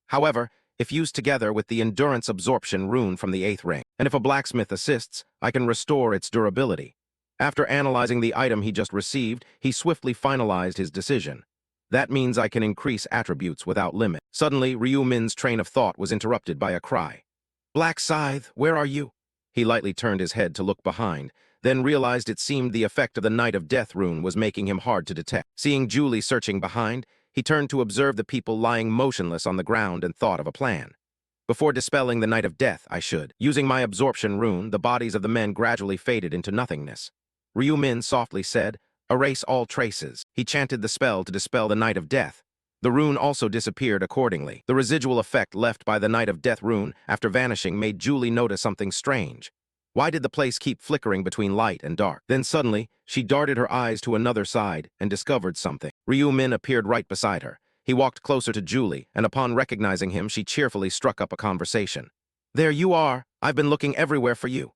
However, if used together with the endurance absorption rune from the 8th ring, and if a blacksmith assists, I can restore its durability. After analyzing the item he just received, he swiftly finalized his decision. That means I can increase attributes without limit. Suddenly, Ryu Min's train of thought was interrupted by a cry. "Black Scythe, where are you?" He lightly turned his head to look behind, then realized it seemed the effect of the Night of Death rune was making him hard to detect. Seeing Julie searching behind, he turned to observe the people lying motionless on the ground and thought of a plan. Before dispelling the Night of Death, I should. Using my absorption rune, the bodies of the men gradually faded into nothingness. Ryu Min softly said, "Erase all traces." He chanted the spell to dispel the Night of Death. The rune also disappeared accordingly. The residual effect left by the Night of Death rune after vanishing made Julie notice something strange. Why did the place keep flickering between light and dark? Then suddenly, she darted her eyes to another side and discovered something. Ryu Min appeared right beside her. He walked closer to Julie, and upon recognizing him, she cheerfully struck up a conversation. "There you are. I've been looking everywhere for you."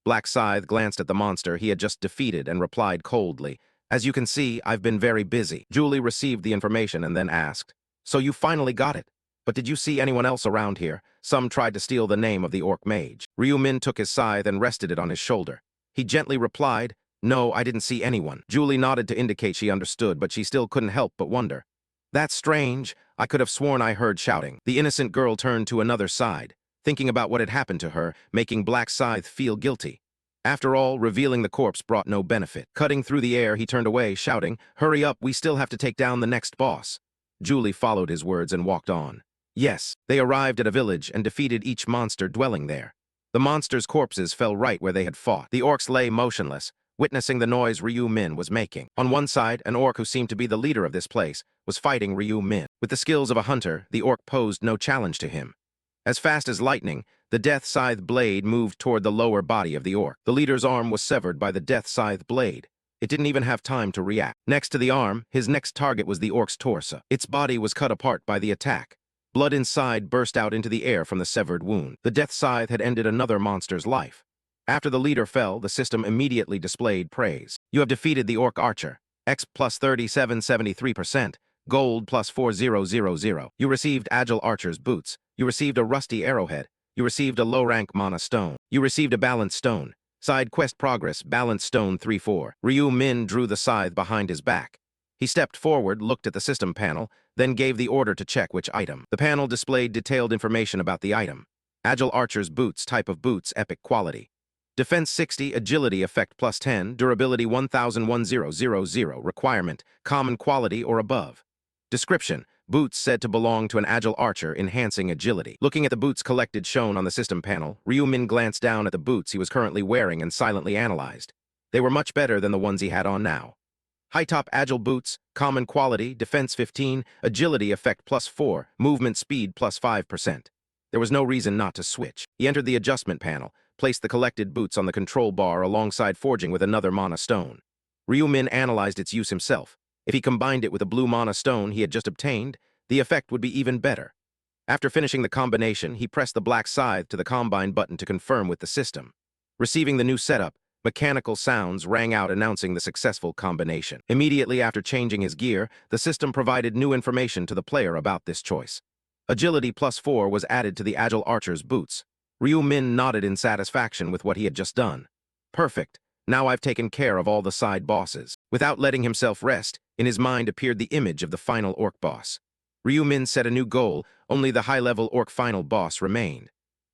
Black Scythe glanced at the monster he had just defeated and replied coldly, "As you can see, I've been very busy." Julie received the information and then asked, "So you finally got it? But did you see anyone else around here? Some tried to steal the name of the orc mage." Ryu Min took his scythe and rested it on his shoulder. He gently replied, "No, I didn't see anyone." Julie nodded to indicate she understood, but she still couldn't help but wonder. "That's strange. I could have sworn I heard shouting." The innocent girl turned to another side, thinking about what had happened to her, making Black Scythe feel guilty. After all, revealing the corpse brought no benefit. Cutting through the air, he turned away, shouting, "Hurry up, we still have to take down the next boss." Julie followed his words and walked on. Yes, they arrived at a village and defeated each monster dwelling there. The monsters' corpses fell right where they had fought. The orcs lay motionless, witnessing the noise Ryu Min was making. On one side, an orc who seemed to be the leader of this place was fighting Ryu Min. With the skills of a hunter, the orc posed no challenge to him. As fast as lightning, the Death Scythe blade moved toward the lower body of the orc. The leader's arm was severed by the Death Scythe blade. It didn't even have time to react. Next to the arm, his next target was the orc's torso. Its body was cut apart by the attack. Blood inside burst out into the air from the severed wound. The Death Scythe had ended another monster's life. After the leader fell, the system immediately displayed praise. "You have defeated the orc archer. X plus 3773%. Gold plus 4000. You received Agile Archer's boots. You received a rusty arrowhead. You received a low-rank mana stone. You received a balance stone. Side quest progress, balance stone 3-4. Ryu Min drew the scythe behind his back. He stepped forward, looked at the system panel, then gave the order to check which item. The panel displayed detailed information about the item. Agile Archer's boots, type of boots, epic quality. Defense 60, agility effect plus 10, durability 1000. Requirement, common quality or above. Description, boots said to belong to an agile archer, enhancing agility. Looking at the boots collected shown on the system panel, Ryu Min glanced down at the boots he was currently wearing and silently analyzed. They were much better than the ones he had on now. High-top agile boots, common quality, defense 15, agility effect plus 4, movement speed plus 5%. There was no reason not to switch. He entered the adjustment panel, placed the collected boots on the control bar alongside forging with another mana stone. Ryu Min analyzed its use himself. If he combined it with a blue mana stone he had just obtained, the effect would be even better. After finishing the combination, he pressed the black scythe to the combine button to confirm with the system. Receiving the new setup, mechanical sounds rang out announcing the successful combination. Immediately after changing his gear, the system provided new information to the player about this choice. Agility plus 4 was added to the Agile Archer's boots. Ryu Min nodded in satisfaction with what he had just done. Perfect. Now I've taken care of all the side bosses. Without letting himself rest, in his mind appeared the image of the final orc boss. Ryu Min set a new goal, only the high-level orc final boss remained.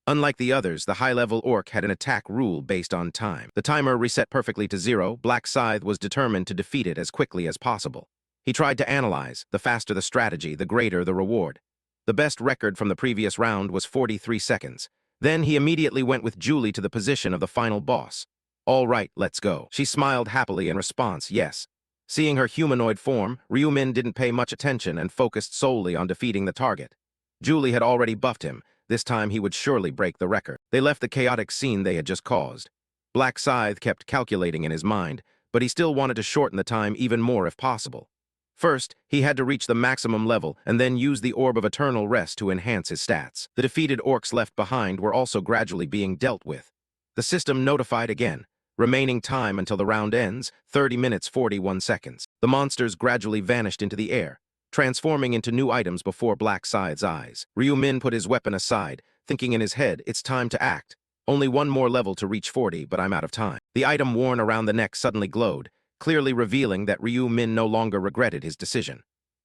Unlike the others, the high-level orc had an attack rule based on time. The timer reset perfectly to 0. Black Scythe was determined to defeat it as quickly as possible. He tried to analyze. The faster the strategy, the greater the reward. The best record from the previous round was 43 seconds. Then he immediately went with Julie to the position of the final boss. All right, let's go. She smiled happily in response, yes. Seeing her humanoid form, Ryu-min didn't pay much attention and focused solely on defeating the target. Julie had already buffed him. This time he would surely break the record. They left the chaotic scene they had just caused. Black Scythe kept calculating in his mind, but he still wanted to shorten the time even more if possible. First, he had to reach the maximum level and then use the Orb of Eternal Rest to enhance his stats. The defeated orcs left behind were also gradually being dealt with. The system notified again. Remaining time until the round ends, 30 minutes 41 seconds. The monsters gradually vanished into the air, transforming into new items before Black Scythe's eyes. Ryu-min put his weapon aside, thinking in his head, it's time to act. Only one more level to reach 40, but I'm out of time. The item worn around the neck suddenly glowed, clearly revealing that Ryu-min no longer regretted his decision.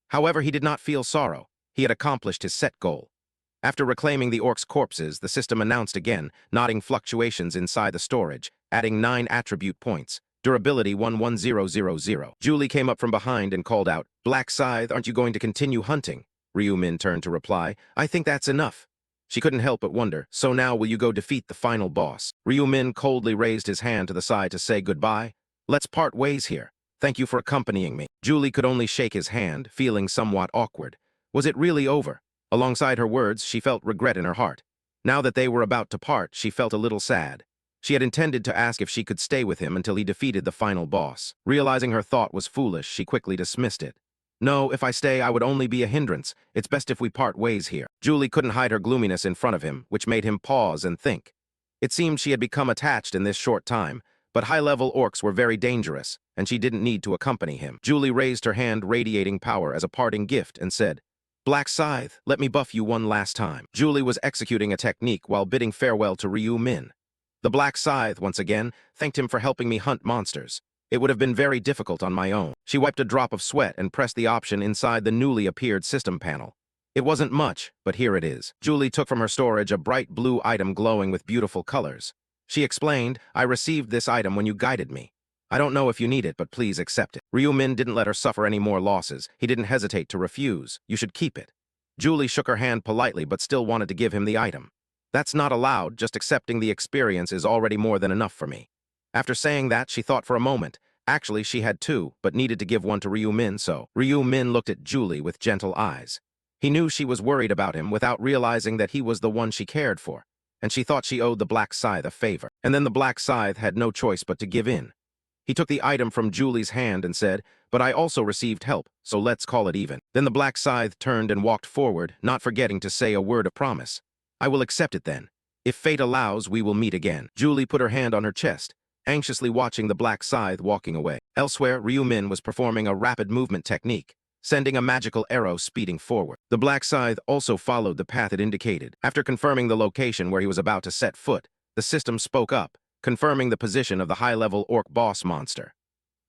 However, he did not feel sorrow. He had accomplished his set goal. After reclaiming the orcs' corpses, the system announced again, nodding fluctuations inside the storage, adding 9 attribute points. Durability 11000. Julie came up from behind and called out, Black Scythe, aren't you going to continue hunting? Ryu-min turned to reply, I think that's enough. She couldn't help but wonder, so now will you go defeat the final boss? Ryu-min coldly raised his hand to the side to say goodbye. Let's part ways here. Thank you for accompanying me. Julie could only shake his hand, feeling somewhat awkward. Was it really over? Alongside her words, she felt regret in her heart. Now that they were about to part, she felt a little sad. She had intended to ask if she could stay with him until he defeated the final boss. Realizing her thought was foolish, she quickly dismissed it. No, if I stay, I would only be a hindrance. It's best if we part ways here. Julie couldn't hide her gloominess in front of him, which made him pause and think. It seemed she had become attached in this short time, but high-level orcs were very dangerous, and she didn't need to accompany him. Julie raised her hand, radiating power as a parting gift, and said, Black Scythe, let me buff you one last time. Julie was executing a technique while bidding farewell to Ryu-min. The Black Scythe, once again, thanked him for helping me hunt monsters. It would have been very difficult on my own. She wiped a drop of sweat and pressed the option inside the newly appeared system panel. It wasn't much, but here it is. Julie took from her storage a bright blue item glowing with beautiful colors. She explained, I received this item when you guided me. I don't know if you need it, but please accept it. Ryu-min didn't let her suffer any more losses. He didn't hesitate to refuse. You should keep it. Julie shook her hand politely, but still wanted to give him the item. That's not allowed. Just accepting the experience is already more than enough for me. After saying that, she thought for a moment. Actually, she had 2, but needed to give one to Ryu-min, so Ryu-min looked at Julie with gentle eyes. He knew she was worried about him without realizing that he was the one she cared for, and she thought she owed the Black Scythe a favor. And then the Black Scythe had no choice but to give in. He took the item from Julie's hand and said, but I also received help, so let's call it even. Then the Black Scythe turned and walked forward, not forgetting to say a word of promise. I will accept it then. If fate allows, we will meet again. Julie put her hand on her chest, anxiously watching the Black Scythe walking away. Elsewhere, Ryu-min was performing a rapid movement technique, sending a magical arrow speeding forward. The Black Scythe also followed the path it indicated. After confirming the location where he was about to set foot, the system spoke up, confirming the position of the high-level orc boss monster.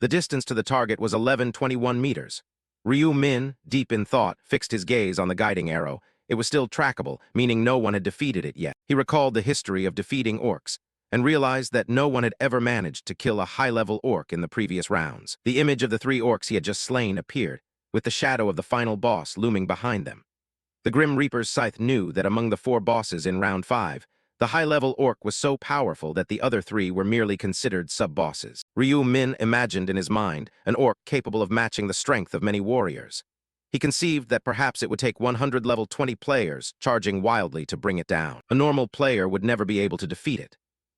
The distance to the target was 1121 meters. Ryu-min, deep in thought, fixed his gaze on the guiding arrow. It was still trackable, meaning no one had defeated it yet. He recalled the history of defeating orcs, and realized that no one had ever managed to kill a high-level orc in the previous rounds. The image of the 3 orcs he had just slain appeared, with the shadow of the final boss looming behind them. The Grim Reaper's scythe knew that among the 4 bosses in round 5, the high-level orc was so powerful that the other 3 were merely considered sub-bosses. Ryu-min imagined in his mind an orc capable of matching the strength of many warriors. He conceived that perhaps it would take 100 level 20 players charging wildly to bring it down. A normal player would never be able to defeat it.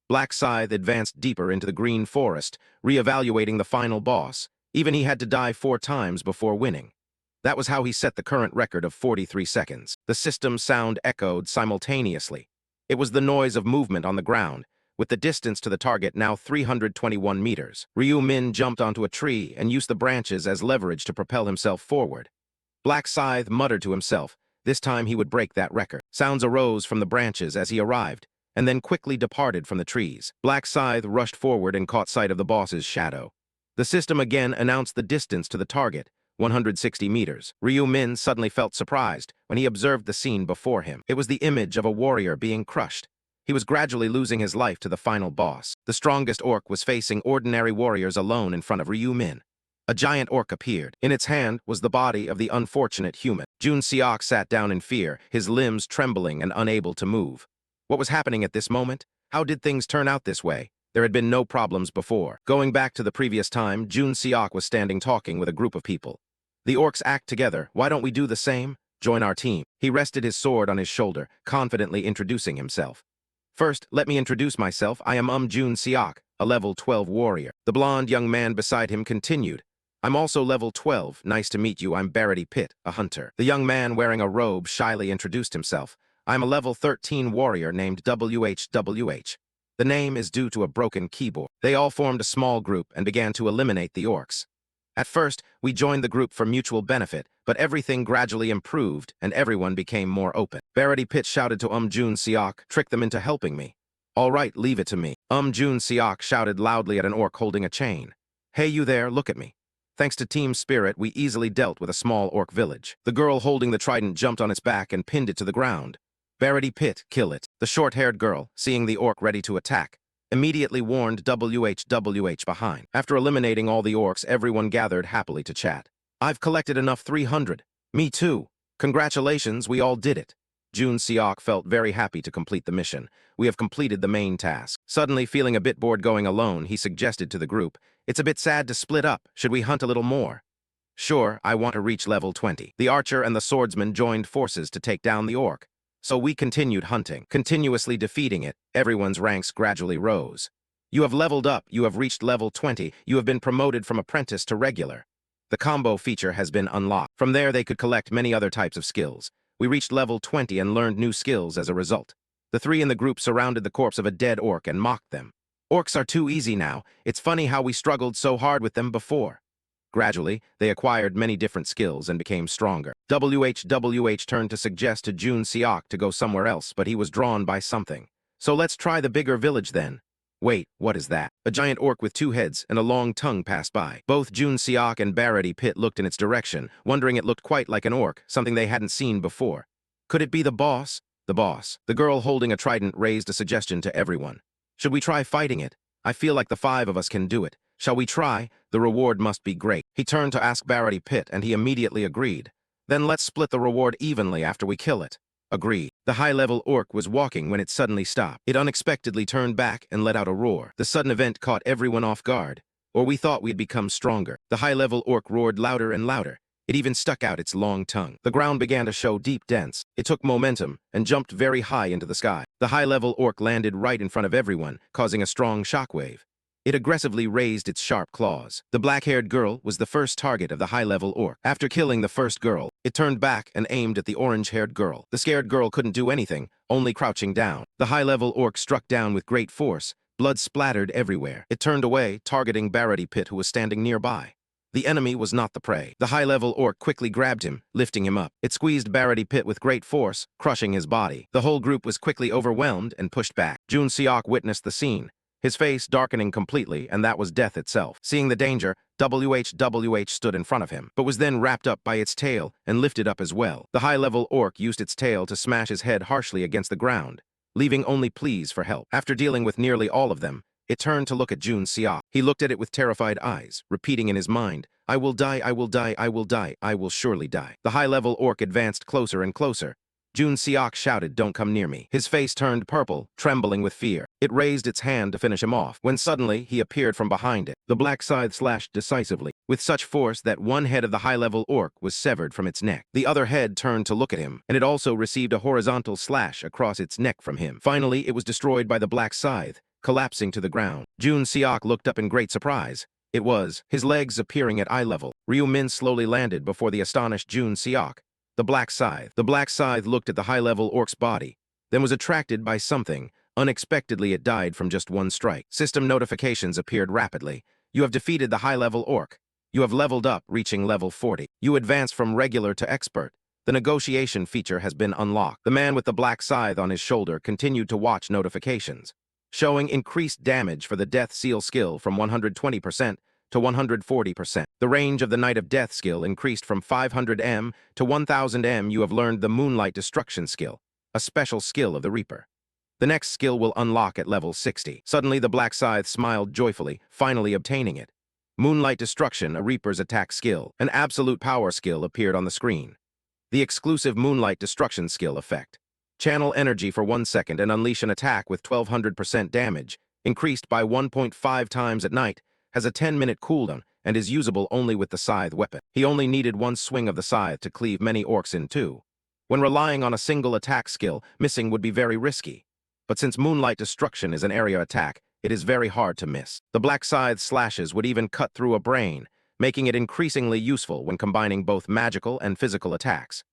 Black Scythe advanced deeper into the green forest, re-evaluating the final boss. Even he had to die 4 times before winning. That was how he set the current record of 43 seconds. The system's sound echoed simultaneously. It was the noise of movement on the ground, with the distance to the target now 321 meters. Ryu-min jumped onto a tree and used the branches as leverage to propel himself forward. Black Scythe muttered to himself. This time he would break that record. Sounds arose from the branches as he arrived, and then quickly departed from the trees. Black Scythe rushed forward and caught sight of the boss's shadow. The system again announced the distance to the target, 160 meters. Ryu-min suddenly felt surprised when he observed the scene before him. It was the image of a warrior being crushed. He was gradually losing his life to the final boss. The strongest orc was facing ordinary warriors alone in front of Ryu-min. A giant orc appeared. In its hand was the body of the unfortunate human. Jun Seok sat down in fear, his limbs trembling and unable to move. What was happening at this moment? How did things turn out this way? There had been no problems before. Going back to the previous time, Jun Seok was standing talking with a group of people. The orcs act together. Why don't we do the same? Join our team. He rested his sword on his shoulder, confidently introducing himself. First, let me introduce myself. I am Jun Seok, a level 12 warrior. The blonde young man beside him continued. I'm also level 12. Nice to meet you. I'm Barity Pit, a hunter. The young man wearing a robe shyly introduced himself. I'm a level 13 warrior named WHWH. The name is due to a broken keyboard. They all formed a small group and began to eliminate the orcs. At first, we joined the group for mutual benefit, but everything gradually improved and everyone became more open. Barity Pit shouted to Jun Seok, trick them into helping me. All right, leave it to me. Jun Seok shouted loudly at an orc holding a chain. Hey you there, look at me. Thanks to team spirit, we easily dealt with a small orc village. The girl holding the trident jumped on its back and pinned it to the ground. Barity Pit, kill it. The short-haired girl, seeing the orc ready to attack, immediately warned WHWH behind. After eliminating all the orcs, everyone gathered happily to chat. I've collected enough 300. Me too. Congratulations, we all did it. Jun Seok felt very happy to complete the mission. We have completed the main task. Suddenly, feeling a bit bored going alone, he suggested to the group, it's a bit sad to split up. Should we hunt a little more? Sure, I want to reach level 20. The archer and the swordsman joined forces to take down the orc. So we continued hunting, continuously defeating it. Everyone's ranks gradually rose. You have leveled up, you have reached level 20, you have been promoted from apprentice to regular. The combo feature has been unlocked. From there they could collect many other types of skills. We reached level 20 and learned new skills as a result. The three in the group surrounded the corpse of a dead orc and mocked them. Orcs are too easy now. It's funny how we struggled so hard with them before. Gradually, they acquired many different skills and became stronger. WHWH turned to suggest to Jun Seok to go somewhere else, but he was drawn by something. So let's try the bigger village then. Wait, what is that? A giant orc with two heads and a long tongue passed by. Both Jun Seok and Barity Pit looked in its direction, wondering it looked quite like an orc, something they hadn't seen before. Could it be the boss? The boss. The girl holding a trident raised a suggestion to everyone. Should we try fighting it? I feel like the five of us can do it. Shall we try? The reward must be great. He turned to ask Barity Pit, and he immediately agreed. Then let's split the reward evenly after we kill it. Agreed. The high-level orc was walking when it suddenly stopped. It unexpectedly turned back and let out a roar. The sudden event caught everyone off guard. Or we thought we'd become stronger. The high-level orc roared louder and louder. It even stuck out its long tongue. The ground began to show deep dents. It took momentum and jumped very high into the sky. The high-level orc landed right in front of everyone, causing a strong shockwave. It aggressively raised its sharp claws. The black-haired girl was the first target of the high-level orc. After killing the first girl, it turned back and aimed at the orange-haired girl. The scared girl couldn't do anything, only crouching down. The high-level orc struck down with great force. Blood splattered everywhere. It turned away, targeting Barity Pit, who was standing nearby. The enemy was not the prey. The high-level orc quickly grabbed him, lifting him up. It squeezed Barity Pit with great force, crushing his body. The whole group was quickly overwhelmed and pushed back. Jun Seok witnessed the scene, his face darkening completely, and that was death itself. Seeing the danger, WHWH stood in front of him, but was then wrapped up by its tail and lifted up as well. The high-level orc used its tail to smash his head harshly against the ground, leaving only pleas for help. After dealing with nearly all of them, it turned to look at Jun Seok. He looked at it with terrified eyes, repeating in his mind, I will die, I will die, I will die, I will surely die. The high-level orc advanced closer and closer. Jun Seok shouted, don't come near me. His face turned purple, trembling with fear. It raised its hand to finish him off, when suddenly he appeared from behind it. The black scythe slashed decisively, with such force that one head of the high-level orc was severed from its neck. The other head turned to look at him, and it also received a horizontal slash across its neck from him. Finally, it was destroyed by the black scythe, collapsing to the ground. Jun Seok looked up in great surprise. It was, his legs appearing at eye level. Ryu Min slowly landed before the astonished Jun Seok. The black scythe. The black scythe looked at the high-level orc's body, then was attracted by something. Unexpectedly, it died from just one strike. System notifications appeared rapidly. You have defeated the high-level orc. You have leveled up, reaching level 40. You advance from regular to expert. The negotiation feature has been unlocked. The man with the black scythe on his shoulder continued to watch notifications, showing increased damage for the Death Seal skill from 120% to 140%. The range of the Knight of Death skill increased from 500 m to 1000 m. You have learned the Moonlight Destruction skill, a special skill of the Reaper. The next skill will unlock at level 60. Suddenly, the black scythe smiled joyfully, finally obtaining it. Moonlight Destruction, a Reaper's attack skill. An absolute power skill appeared on the screen. The exclusive Moonlight Destruction skill effect. Channel energy for 1 second and unleash an attack with 1200% damage, increased by 1.5 times at night, has a 10-minute cooldown, and is usable only with the scythe weapon. He only needed one swing of the scythe to cleave many orcs in two. When relying on a single attack skill, missing would be very risky. But since Moonlight Destruction is an area attack, it is very hard to miss. The black scythe slashes would even cut through a brain, making it increasingly useful when combining both magical and physical attacks.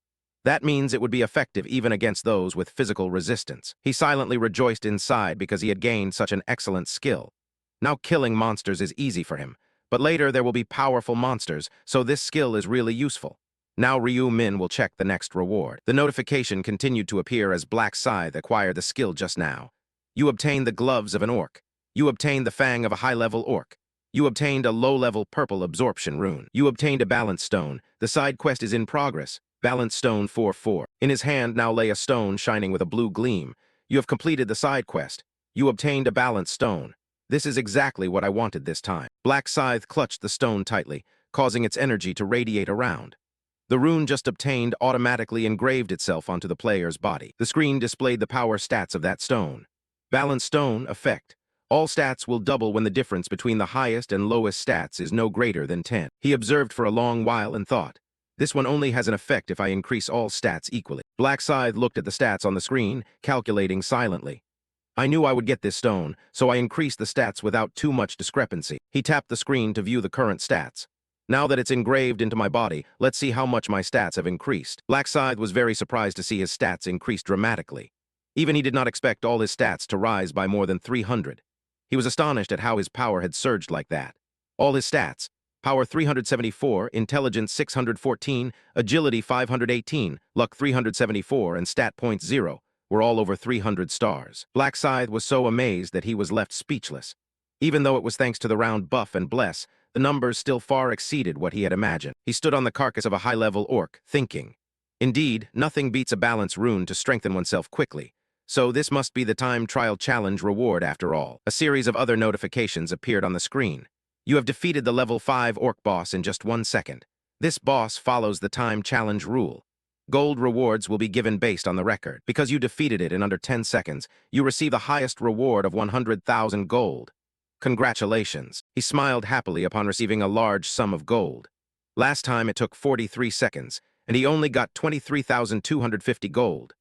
That means it would be effective even against those with physical resistance. He silently rejoiced inside because he had gained such an excellent skill. Now killing monsters is easy for him, but later there will be powerful monsters, so this skill is really useful. Now Ryu Min will check the next reward. The notification continued to appear as Black Scythe acquired the skill just now. You obtained the gloves of an orc. You obtained the fang of a high-level orc. You obtained a low-level purple absorption rune. You obtained a balance stone. The side quest is in progress. Balance stone 4-4. In his hand now lay a stone shining with a blue gleam. You have completed the side quest. You obtained a balance stone. This is exactly what I wanted this time. Black Scythe clutched the stone tightly, causing its energy to radiate around. The rune just obtained automatically engraved itself onto the player's body. The screen displayed the power stats of that stone. Balance stone effect. All stats will double when the difference between the highest and lowest stats is no greater than 10. He observed for a long while and thought, this one only has an effect if I increase all stats equally. Black Scythe looked at the stats on the screen, calculating silently. I knew I would get this stone, so I increased the stats without too much discrepancy. He tapped the screen to view the current stats. Now that it's engraved into my body, let's see how much my stats have increased. Black Scythe was very surprised to see his stats increase dramatically. Even he did not expect all his stats to rise by more than 300. He was astonished at how his power had surged like that. All his stats, Power 374, Intelligence 614, Agility 518, Luck 374, and Stat Points 0, were all over 300 stars. Black Scythe was so amazed that he was left speechless. Even though it was thanks to the round buff and bless, the numbers still far exceeded what he had imagined. He stood on the carcass of a high-level orc, thinking. Indeed, nothing beats a balance rune to strengthen oneself quickly. So this must be the time trial challenge reward after all. A series of other notifications appeared on the screen. You have defeated the level 5 orc boss in just 1 second. This boss follows the time challenge rule. Gold rewards will be given based on the record. Because you defeated it in under 10 seconds, you receive the highest reward of 100,000 gold. Congratulations. He smiled happily upon receiving a large sum of gold. Last time it took 43 seconds, and he only got 23,250 gold.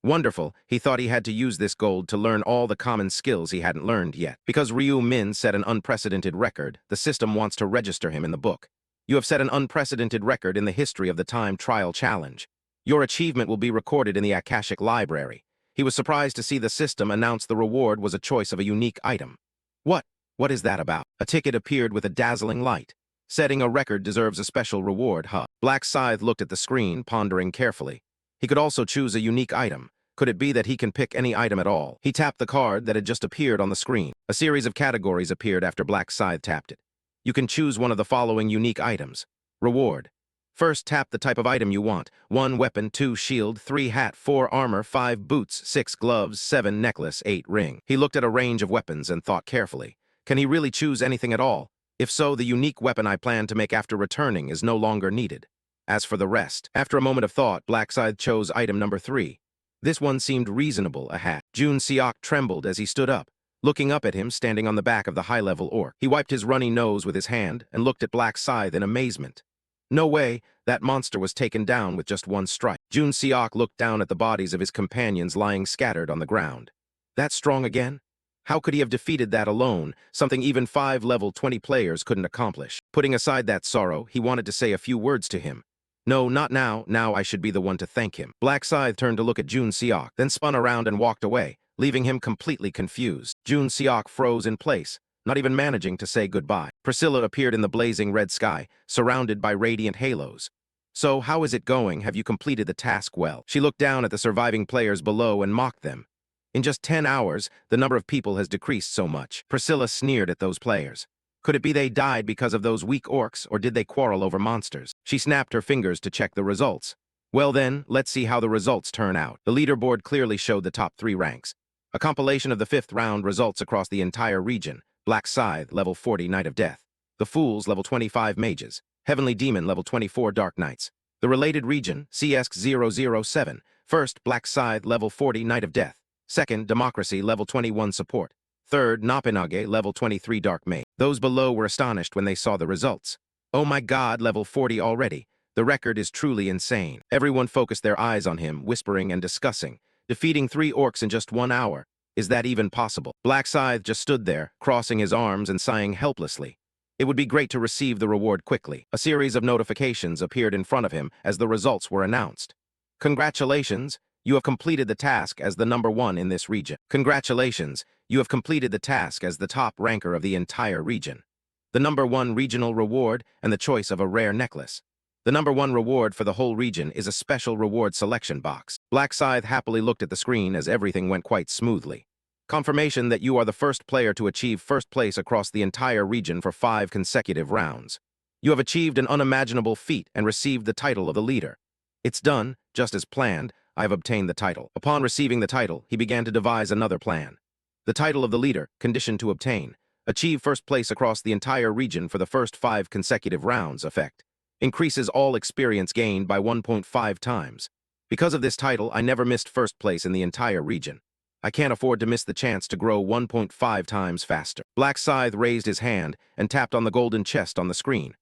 Wonderful, he thought he had to use this gold to learn all the common skills he hadn't learned yet. Because Ryu Min set an unprecedented record, the system wants to register him in the book. You have set an unprecedented record in the history of the time trial challenge. Your achievement will be recorded in the Akashic Library. He was surprised to see the system announce the reward was a choice of a unique item. What is that about? A ticket appeared with a dazzling light. Setting a record deserves a special reward, huh? Black Scythe looked at the screen, pondering carefully. He could also choose a unique item. Could it be that he can pick any item at all? He tapped the card that had just appeared on the screen. A series of categories appeared after Black Scythe tapped it. You can choose one of the following unique items. Reward. First, tap the type of item you want. 1 weapon, 2 shield, 3 hat, 4 armor, 5 boots, 6 gloves, 7 necklace, 8 ring. He looked at a range of weapons and thought carefully. Can he really choose anything at all? If so, the unique weapon I plan to make after returning is no longer needed. As for the rest, after a moment of thought, Black Scythe chose item number 3. This one seemed reasonable, a hat. Jun Seok trembled as he stood up, looking up at him standing on the back of the high-level orc. He wiped his runny nose with his hand and looked at Black Scythe in amazement. No way, that monster was taken down with just 1 strike. Jun Seok looked down at the bodies of his companions lying scattered on the ground. That strong again? How could he have defeated that alone, something even 5 level 20 players couldn't accomplish? Putting aside that sorrow, he wanted to say a few words to him. No, not now. Now I should be the one to thank him. Black Scythe turned to look at Jun Seok, then spun around and walked away, leaving him completely confused. Jun Seok froze in place, not even managing to say goodbye. Priscilla appeared in the blazing red sky, surrounded by radiant halos. So, how is it going? Have you completed the task well? She looked down at the surviving players below and mocked them. In just 10 hours, the number of people has decreased so much. Priscilla sneered at those players. Could it be they died because of those weak orcs, or did they quarrel over monsters? She snapped her fingers to check the results. Well then, let's see how the results turn out. The leaderboard clearly showed the top 3 ranks. A compilation of the 5th round results across the entire region. Black Scythe, level 40, Knight of Death. The Fools, level 25 Mages. Heavenly Demon, level 24 Dark Knights. The related region, CS007. First, Black Scythe, level 40 Knight of Death. Second, Democracy, level 21 Support. Third, Napinage, level 23 Dark Mage. Those below were astonished when they saw the results. Oh my god, level 40 already. The record is truly insane. Everyone focused their eyes on him, whispering and discussing. Defeating 3 orcs in just 1 hour. Is that even possible? Black Scythe just stood there, crossing his arms and sighing helplessly. It would be great to receive the reward quickly. A series of notifications appeared in front of him as the results were announced. Congratulations, you have completed the task as the number 1 in this region. Congratulations, you have completed the task as the top ranker of the entire region. The number 1 regional reward and the choice of a rare necklace. The number 1 reward for the whole region is a special reward selection box. Black Scythe happily looked at the screen as everything went quite smoothly. Confirmation that you are the first player to achieve first place across the entire region for 5 consecutive rounds. You have achieved an unimaginable feat and received the title of the leader. It's done, just as planned. I have obtained the title. Upon receiving the title, he began to devise another plan. The title of the leader, condition to obtain. Achieve first place across the entire region for the first 5 consecutive rounds effect. Increases all experience gained by 1.5 times. Because of this title, I never missed first place in the entire region. I can't afford to miss the chance to grow 1.5 times faster. Black Scythe raised his hand and tapped on the golden chest on the screen.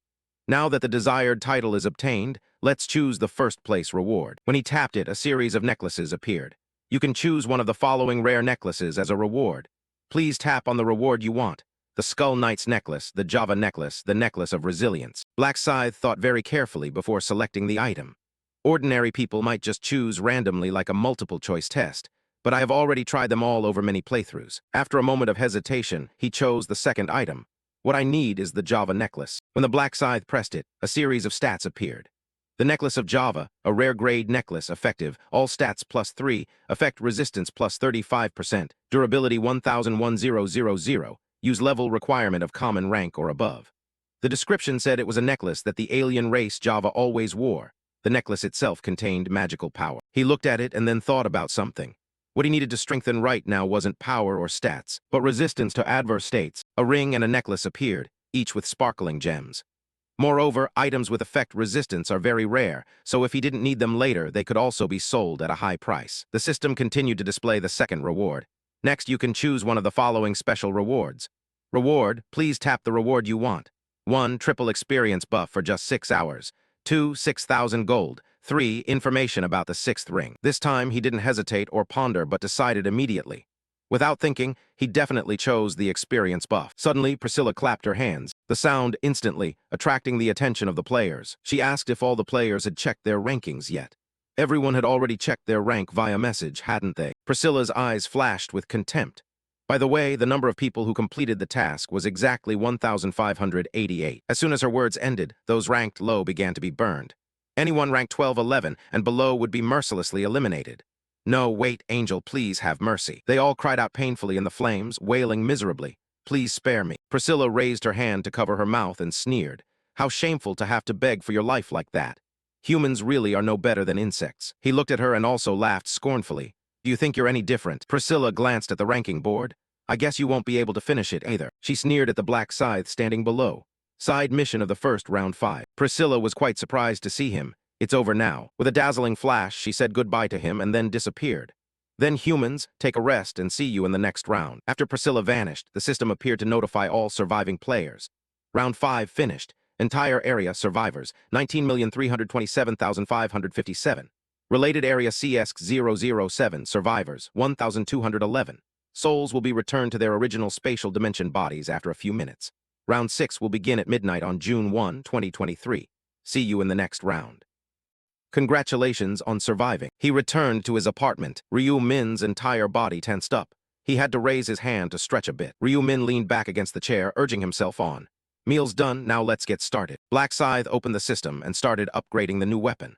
Now that the desired title is obtained, let's choose the first place reward. When he tapped it, a series of necklaces appeared. You can choose one of the following rare necklaces as a reward. Please tap on the reward you want. The Skull Knight's necklace, the Java necklace, the necklace of resilience. Black Scythe thought very carefully before selecting the item. Ordinary people might just choose randomly like a multiple-choice test, but I have already tried them all over many playthroughs. After a moment of hesitation, he chose the second item. What I need is the Java necklace. When the Black Scythe pressed it, a series of stats appeared. The necklace of Java, a rare grade necklace, effective, all stats +3, effect resistance +35%, durability 1000. Use level requirement of common rank or above. The description said it was a necklace that the alien race Java always wore. The necklace itself contained magical power. He looked at it and then thought about something. What he needed to strengthen right now wasn't power or stats, but resistance to adverse states. A ring and a necklace appeared, each with sparkling gems. Moreover, items with effect resistance are very rare, so if he didn't need them later, they could also be sold at a high price. The system continued to display the second reward. Next, you can choose one of the following special rewards. Reward, please tap the reward you want. 1. Triple experience buff for just 6 hours. 2. 6,000 gold. 3. Information about the 6th ring. This time, he didn't hesitate or ponder but decided immediately. Without thinking, he definitely chose the experience buff. Suddenly, Priscilla clapped her hands, the sound instantly attracting the attention of the players. She asked if all the players had checked their rankings yet. Everyone had already checked their rank via message, hadn't they? Priscilla's eyes flashed with contempt. By the way, the number of people who completed the task was exactly 1,588. As soon as her words ended, those ranked low began to be burned. Anyone ranked 1211 and below would be mercilessly eliminated. No, wait, Angel, please have mercy. They all cried out painfully in the flames, wailing miserably. Please spare me. Priscilla raised her hand to cover her mouth and sneered. How shameful to have to beg for your life like that. Humans really are no better than insects. He looked at her and also laughed scornfully. Do you think you're any different? Priscilla glanced at the ranking board. I guess you won't be able to finish it either. She sneered at the Black Scythe standing below. Side mission of the first round 5. Priscilla was quite surprised to see him. It's over now. With a dazzling flash, she said goodbye to him and then disappeared. Then humans, take a rest and see you in the next round. After Priscilla vanished, the system appeared to notify all surviving players. Round 5 finished. Entire area survivors, 19,327,557. Related area CS007 survivors, 1,211. Souls will be returned to their original spatial dimension bodies after a few minutes. Round 6 will begin at midnight on June 1, 2023. See you in the next round. Congratulations on surviving. He returned to his apartment. Ryu Min's entire body tensed up. He had to raise his hand to stretch a bit. Ryu Min leaned back against the chair, urging himself on. Meal's done, now let's get started. Black Scythe opened the system and started upgrading the new weapon.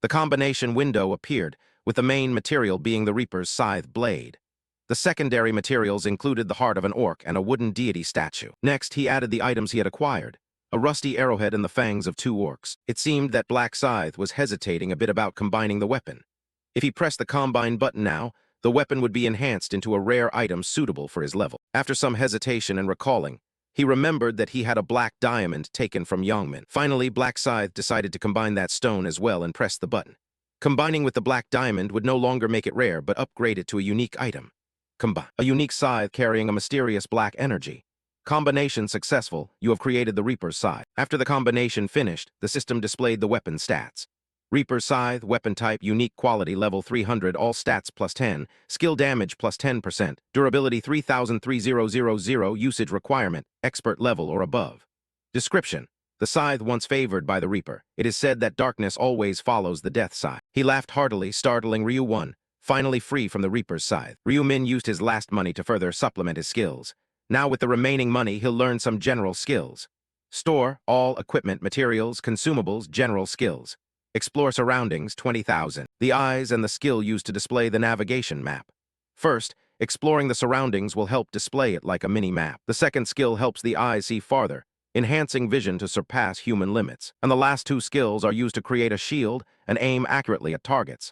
The combination window appeared, with the main material being the Reaper's scythe blade. The secondary materials included the heart of an orc and a wooden deity statue. Next, he added the items he had acquired. A rusty arrowhead and the fangs of 2 orcs. It seemed that Black Scythe was hesitating a bit about combining the weapon. If he pressed the combine button now, the weapon would be enhanced into a rare item suitable for his level. After some hesitation and recalling, He remembered that he had a black diamond taken from Yongmin. Finally, Black Scythe decided to combine that stone as well and press the button. Combining with the black diamond would no longer make it rare, but upgrade it to a unique item. A unique scythe carrying a mysterious black energy. Combination successful, you have created the Reaper's Scythe. After the combination finished, the system displayed the weapon stats. Reaper's Scythe, weapon type, unique quality, level 300, all stats plus 10, skill damage plus 10%, durability 3000, usage requirement, expert level or above. Description: the scythe once favored by the Reaper. It is said that darkness always follows the death scythe. He laughed heartily, startling Ryu 1, finally free from the Reaper's Scythe. Ryu Min used his last money to further supplement his skills. Now with the remaining money, he'll learn some general skills. Store, all equipment, materials, consumables, general skills. Explore surroundings, 20,000. The eyes and the skill used to display the navigation map. First, exploring the surroundings will help display it like a mini-map. The second skill helps the eyes see farther, enhancing vision to surpass human limits. And the last two skills are used to create a shield and aim accurately at targets.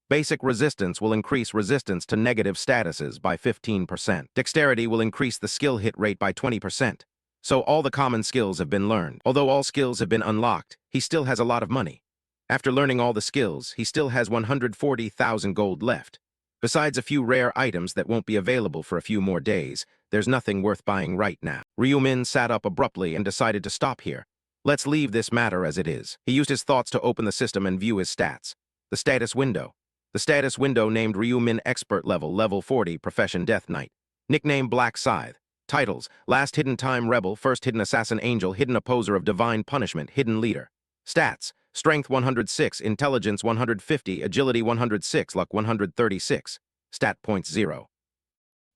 Basic resistance will increase resistance to negative statuses by 15%. Dexterity will increase the skill hit rate by 20%. So all the common skills have been learned. Although all skills have been unlocked, he still has a lot of money. After learning all the skills, he still has 140,000 gold left. Besides a few rare items that won't be available for a few more days, there's nothing worth buying right now. Ryu Min sat up abruptly and decided to stop here. Let's leave this matter as it is. He used his thoughts to open the system and view his stats. The status window. The status window named Ryu Min Expert Level, Level 40, Profession Death Knight. Nickname Black Scythe. Titles: Last Hidden Time Rebel, First Hidden Assassin Angel, Hidden Opposer of Divine Punishment, Hidden Leader. Stats: Strength 106, Intelligence 150, Agility 106, Luck 136. Stat points 0.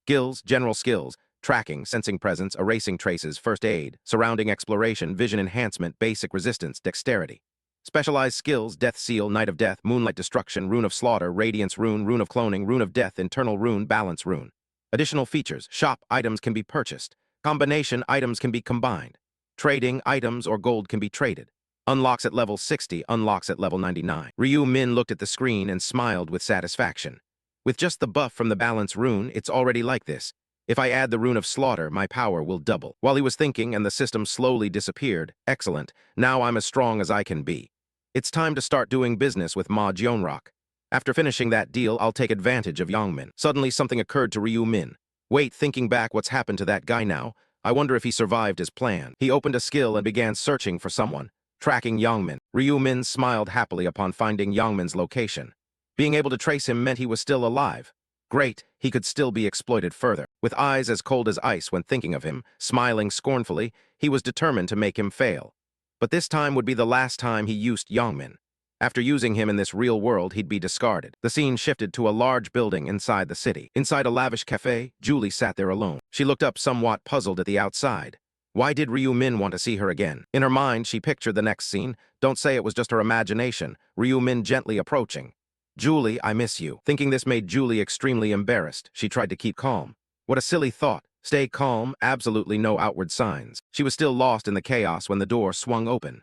Skills: General Skills, Tracking, Sensing Presence, Erasing Traces, First Aid, Surrounding Exploration, Vision Enhancement, Basic Resistance, Dexterity. Specialized Skills: Death Seal, Night of Death, Moonlight Destruction, Rune of Slaughter, Radiance Rune, Rune of Cloning, Rune of Death, Internal Rune, Balance Rune. Additional features: Shop, items can be purchased. Combination, items can be combined. Trading, items or gold can be traded. Unlocks at level 60, unlocks at level 99. Ryu Min looked at the screen and smiled with satisfaction. With just the buff from the Balance Rune, it's already like this. If I add the Rune of Slaughter, my power will double. While he was thinking and the system slowly disappeared, excellent, now I'm as strong as I can be. It's time to start doing business with Ma Jeonrock. After finishing that deal, I'll take advantage of Yongmin. Suddenly something occurred to Ryu Min. Wait, thinking back, what's happened to that guy now? I wonder if he survived his plan. He opened a skill and began searching for someone. Tracking Yongmin. Ryu Min smiled happily upon finding Yongmin's location. Being able to trace him meant he was still alive. Great, he could still be exploited further. With eyes as cold as ice when thinking of him, smiling scornfully, he was determined to make him fail. But this time would be the last time he used Yongmin. After using him in this real world, he'd be discarded. The scene shifted to a large building inside the city. Inside a lavish cafe, Julie sat there alone. She looked up somewhat puzzled at the outside. Why did Ryu Min want to see her again? In her mind, she pictured the next scene. Don't say it was just her imagination. Ryu Min gently approaching. Julie, I miss you. Thinking this made Julie extremely embarrassed, she tried to keep calm. What a silly thought. Stay calm, absolutely no outward signs. She was still lost in the chaos when the door swung open.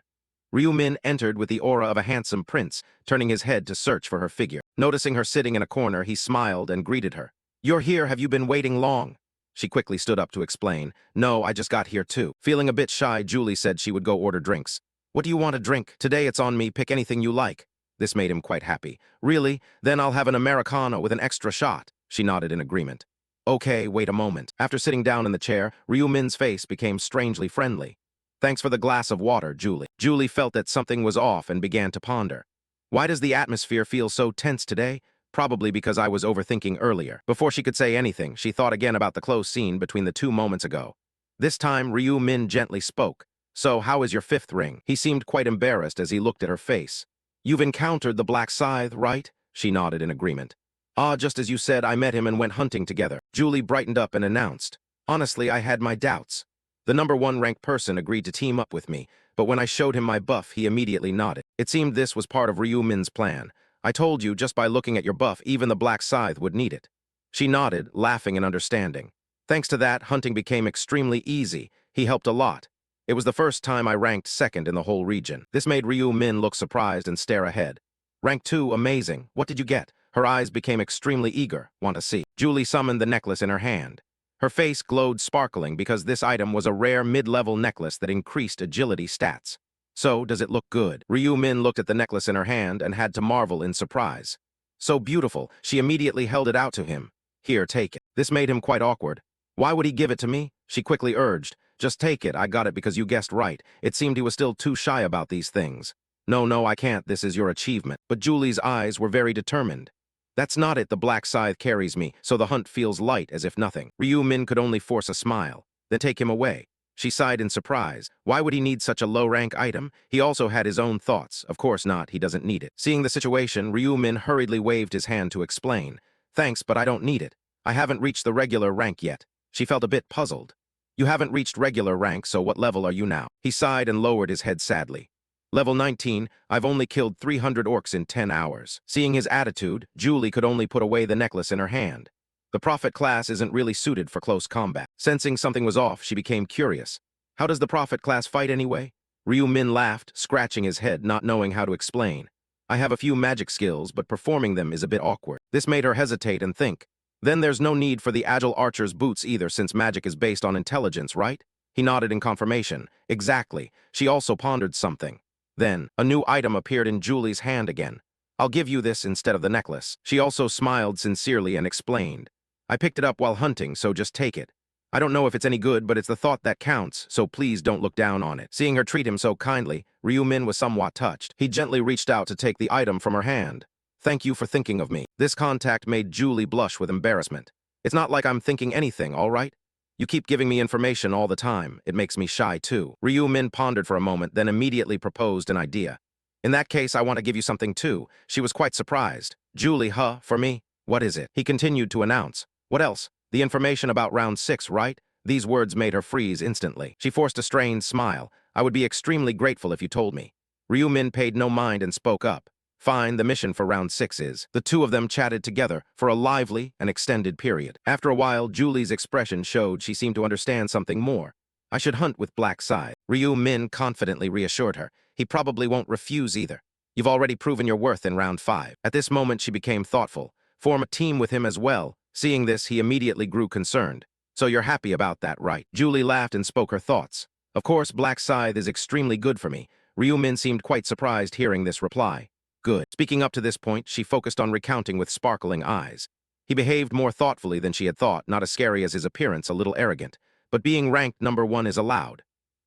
Ryu Min entered with the aura of a handsome prince, turning his head to search for her figure. Noticing her sitting in a corner, he smiled and greeted her. You're here, have you been waiting long? She quickly stood up to explain. No, I just got here too. Feeling a bit shy, Julie said she would go order drinks. What do you want to drink? Today it's on me, pick anything you like. This made him quite happy. Really? Then I'll have an Americano with an extra shot. She nodded in agreement. Okay, wait a moment. After sitting down in the chair, Ryu Min's face became strangely friendly. Thanks for the glass of water, Julie. Julie felt that something was off and began to ponder. Why does the atmosphere feel so tense today? Probably because I was overthinking earlier. Before she could say anything, she thought again about the close scene between the 2 moments ago. This time, Ryu Min gently spoke. So, how is your 5th ring? He seemed quite embarrassed as he looked at her face. You've encountered the Black Scythe, right? She nodded in agreement. Ah, just as you said, I met him and went hunting together. Julie brightened up and announced. Honestly, I had my doubts. The number 1 ranked person agreed to team up with me, but when I showed him my buff, he immediately nodded. It seemed this was part of Ryu Min's plan. I told you, just by looking at your buff, even the Black Scythe would need it. She nodded, laughing and understanding. Thanks to that, hunting became extremely easy. He helped a lot. It was the first time I ranked 2nd in the whole region. This made Ryu Min look surprised and stare ahead. Rank 2, amazing. What did you get? Her eyes became extremely eager. Want to see. Julie summoned the necklace in her hand. Her face glowed sparkling because this item was a rare mid-level necklace that increased agility stats. So, does it look good? Ryu Min looked at the necklace in her hand and had to marvel in surprise. So beautiful, she immediately held it out to him. Here, take it. This made him quite awkward. Why would he give it to me? She quickly urged. Just take it, I got it because you guessed right. It seemed he was still too shy about these things. No, I can't, this is your achievement. But Julie's eyes were very determined. That's not it, the black scythe carries me, so the hunt feels light as if nothing. Ryu Min could only force a smile. Then take him away. She sighed in surprise. Why would he need such a low-rank item? He also had his own thoughts. Of course not, he doesn't need it. Seeing the situation, Ryu Min hurriedly waved his hand to explain. Thanks, but I don't need it. I haven't reached the regular rank yet. She felt a bit puzzled. You haven't reached regular rank, so what level are you now? He sighed and lowered his head sadly. Level 19, I've only killed 300 orcs in 10 hours. Seeing his attitude, Julie could only put away the necklace in her hand. The prophet class isn't really suited for close combat. Sensing something was off, she became curious. How does the prophet class fight anyway? Ryu Min laughed, scratching his head, not knowing how to explain. I have a few magic skills, but performing them is a bit awkward. This made her hesitate and think. Then there's no need for the agile archer's boots either, since magic is based on intelligence, right? He nodded in confirmation. Exactly. She also pondered something. Then, a new item appeared in Julie's hand again. I'll give you this instead of the necklace. She also smiled sincerely and explained. I picked it up while hunting, so just take it. I don't know if it's any good, but it's the thought that counts, so please don't look down on it. Seeing her treat him so kindly, Ryu Min was somewhat touched. He gently reached out to take the item from her hand. Thank you for thinking of me. This contact made Julie blush with embarrassment. It's not like I'm thinking anything, all right? You keep giving me information all the time. It makes me shy too. Ryu Min pondered for a moment, then immediately proposed an idea. In that case, I want to give you something too. She was quite surprised. Julie, for me? What is it? He continued to announce. What else? The information about round 6, right? These words made her freeze instantly. She forced a strained smile. I would be extremely grateful if you told me. Ryu Min paid no mind and spoke up. Fine, the mission for round 6 is. The two of them chatted together for a lively and extended period. After a while, Julie's expression showed she seemed to understand something more. I should hunt with Black Scythe. Ryu Min confidently reassured her. He probably won't refuse either. You've already proven your worth in round 5. At this moment, she became thoughtful. Form a team with him as well. Seeing this, he immediately grew concerned. So you're happy about that, right? Julie laughed and spoke her thoughts. Of course, Black Scythe is extremely good for me. Ryu Min seemed quite surprised hearing this reply. Good. Speaking up to this point, she focused on recounting with sparkling eyes. He behaved more thoughtfully than she had thought, not as scary as his appearance, a little arrogant. But being ranked number 1 is allowed.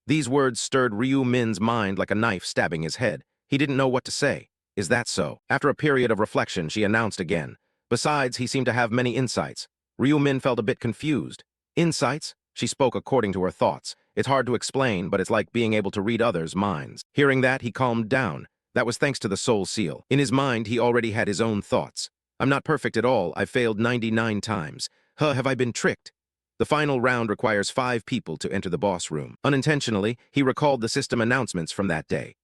These words stirred Ryu Min's mind like a knife stabbing his head. He didn't know what to say. Is that so? After a period of reflection, she announced again. Besides, he seemed to have many insights. Ryu Min felt a bit confused. Insights? She spoke according to her thoughts. It's hard to explain, but it's like being able to read others' minds. Hearing that, he calmed down. That was thanks to the soul seal. In his mind, he already had his own thoughts. I'm not perfect at all. I've failed 99 times. Have I been tricked? The final round requires 5 people to enter the boss room. Unintentionally, he recalled the system announcements from that day.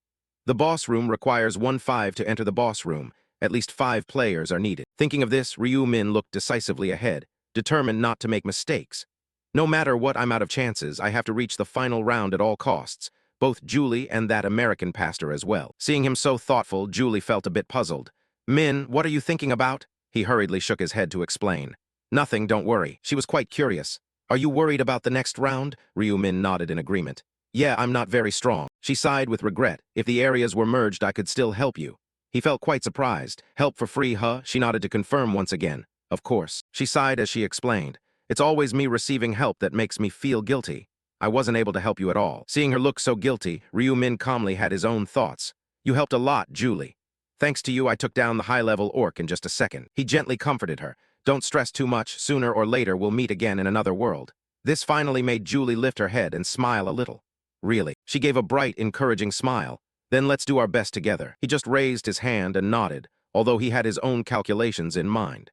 The boss room requires 1-5 to enter the boss room. At least 5 players are needed. Thinking of this, Ryu Min looked decisively ahead, determined not to make mistakes. No matter what, I'm out of chances. I have to reach the final round at all costs. Both Julie and that American pastor as well. Seeing him so thoughtful, Julie felt a bit puzzled. Min, what are you thinking about? He hurriedly shook his head to explain. Nothing, don't worry. She was quite curious. Are you worried about the next round? Ryu Min nodded in agreement. Yeah, I'm not very strong. She sighed with regret. If the areas were merged, I could still help you. He felt quite surprised. Help for free, She nodded to confirm once again. Of course. She sighed as she explained. It's always me receiving help that makes me feel guilty. I wasn't able to help you at all. Seeing her look so guilty, Ryu Min calmly had his own thoughts. You helped a lot, Julie. Thanks to you, I took down the high-level orc in just a second. He gently comforted her. Don't stress too much. Sooner or later, we'll meet again in another world. This finally made Julie lift her head and smile a little. Really. She gave a bright, encouraging smile. Then let's do our best together. He just raised his hand and nodded, although he had his own calculations in mind.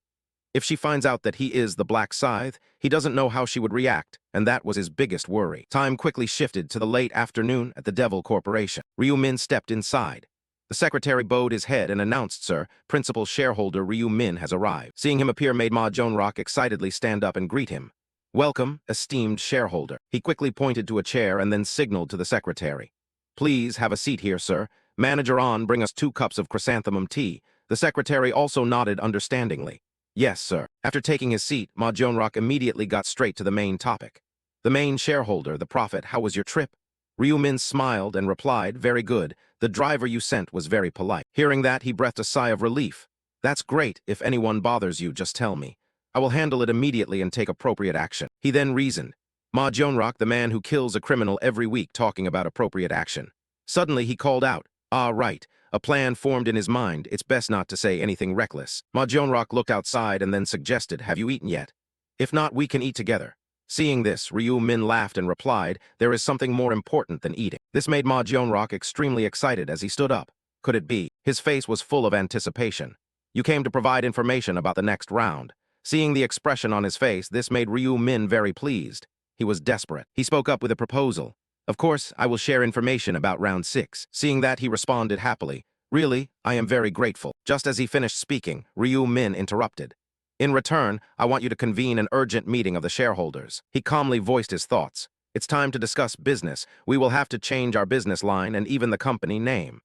If she finds out that he is the Black Scythe, he doesn't know how she would react, and that was his biggest worry. Time quickly shifted to the late afternoon at the Devil Corporation. Ryu Min stepped inside. The secretary bowed his head and announced, Sir, principal shareholder Ryu Min has arrived. Seeing him appear made Ma Jonrock excitedly stand up and greet him. Welcome, esteemed shareholder. He quickly pointed to a chair and then signaled to the secretary. Please have a seat here, sir. Manager On, bring us 2 cups of chrysanthemum tea. The secretary also nodded understandingly. Yes, sir. After taking his seat, Ma Jonrock immediately got straight to the main topic. The main shareholder, the prophet, how was your trip? Ryu Min smiled and replied, very good. The driver you sent was very polite. Hearing that, he breathed a sigh of relief. That's great. If anyone bothers you, just tell me. I will handle it immediately and take appropriate action. He then reasoned. Ma Jonrock, the man who kills a criminal every week, talking about appropriate action. Suddenly, he called out, ah, right. A plan formed in his mind. It's best not to say anything reckless. Ma Jonrock looked outside and then suggested, have you eaten yet? If not, we can eat together. Seeing this, Ryu Min laughed and replied, there is something more important than eating. This made Ma Jonrock extremely excited as he stood up. Could it be? His face was full of anticipation. You came to provide information about the next round. Seeing the expression on his face, this made Ryu Min very pleased. He was desperate. He spoke up with a proposal. Of course, I will share information about round 6. Seeing that, he responded happily. Really, I am very grateful. Just as he finished speaking, Ryu Min interrupted. In return, I want you to convene an urgent meeting of the shareholders. He calmly voiced his thoughts. It's time to discuss business. We will have to change our business line and even the company name.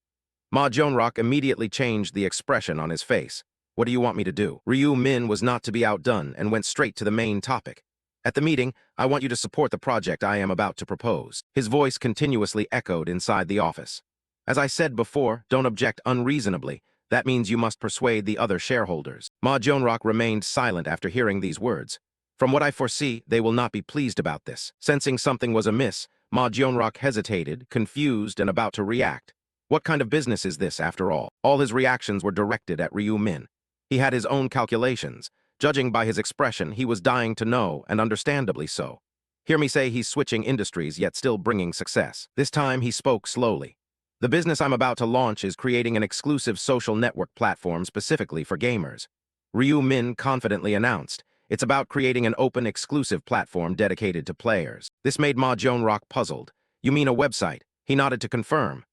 Ma Jonrock immediately changed the expression on his face. What do you want me to do? Ryu Min was not to be outdone and went straight to the main topic. At the meeting, I want you to support the project I am about to propose. His voice continuously echoed inside the office. As I said before, don't object unreasonably. That means you must persuade the other shareholders. Ma Jonrock remained silent after hearing these words. From what I foresee, they will not be pleased about this. Sensing something was amiss, Ma Jonrock hesitated, confused, and about to react. What kind of business is this, after all? All his reactions were directed at Ryu Min. He had his own calculations. Judging by his expression, he was dying to know, and understandably so. Hear me say he's switching industries, yet still bringing success. This time, he spoke slowly. The business I'm about to launch is creating an exclusive social network platform specifically for gamers. Ryu Min confidently announced. It's about creating an open, exclusive platform dedicated to players. This made Ma Jonrock puzzled. You mean a website? He nodded to confirm.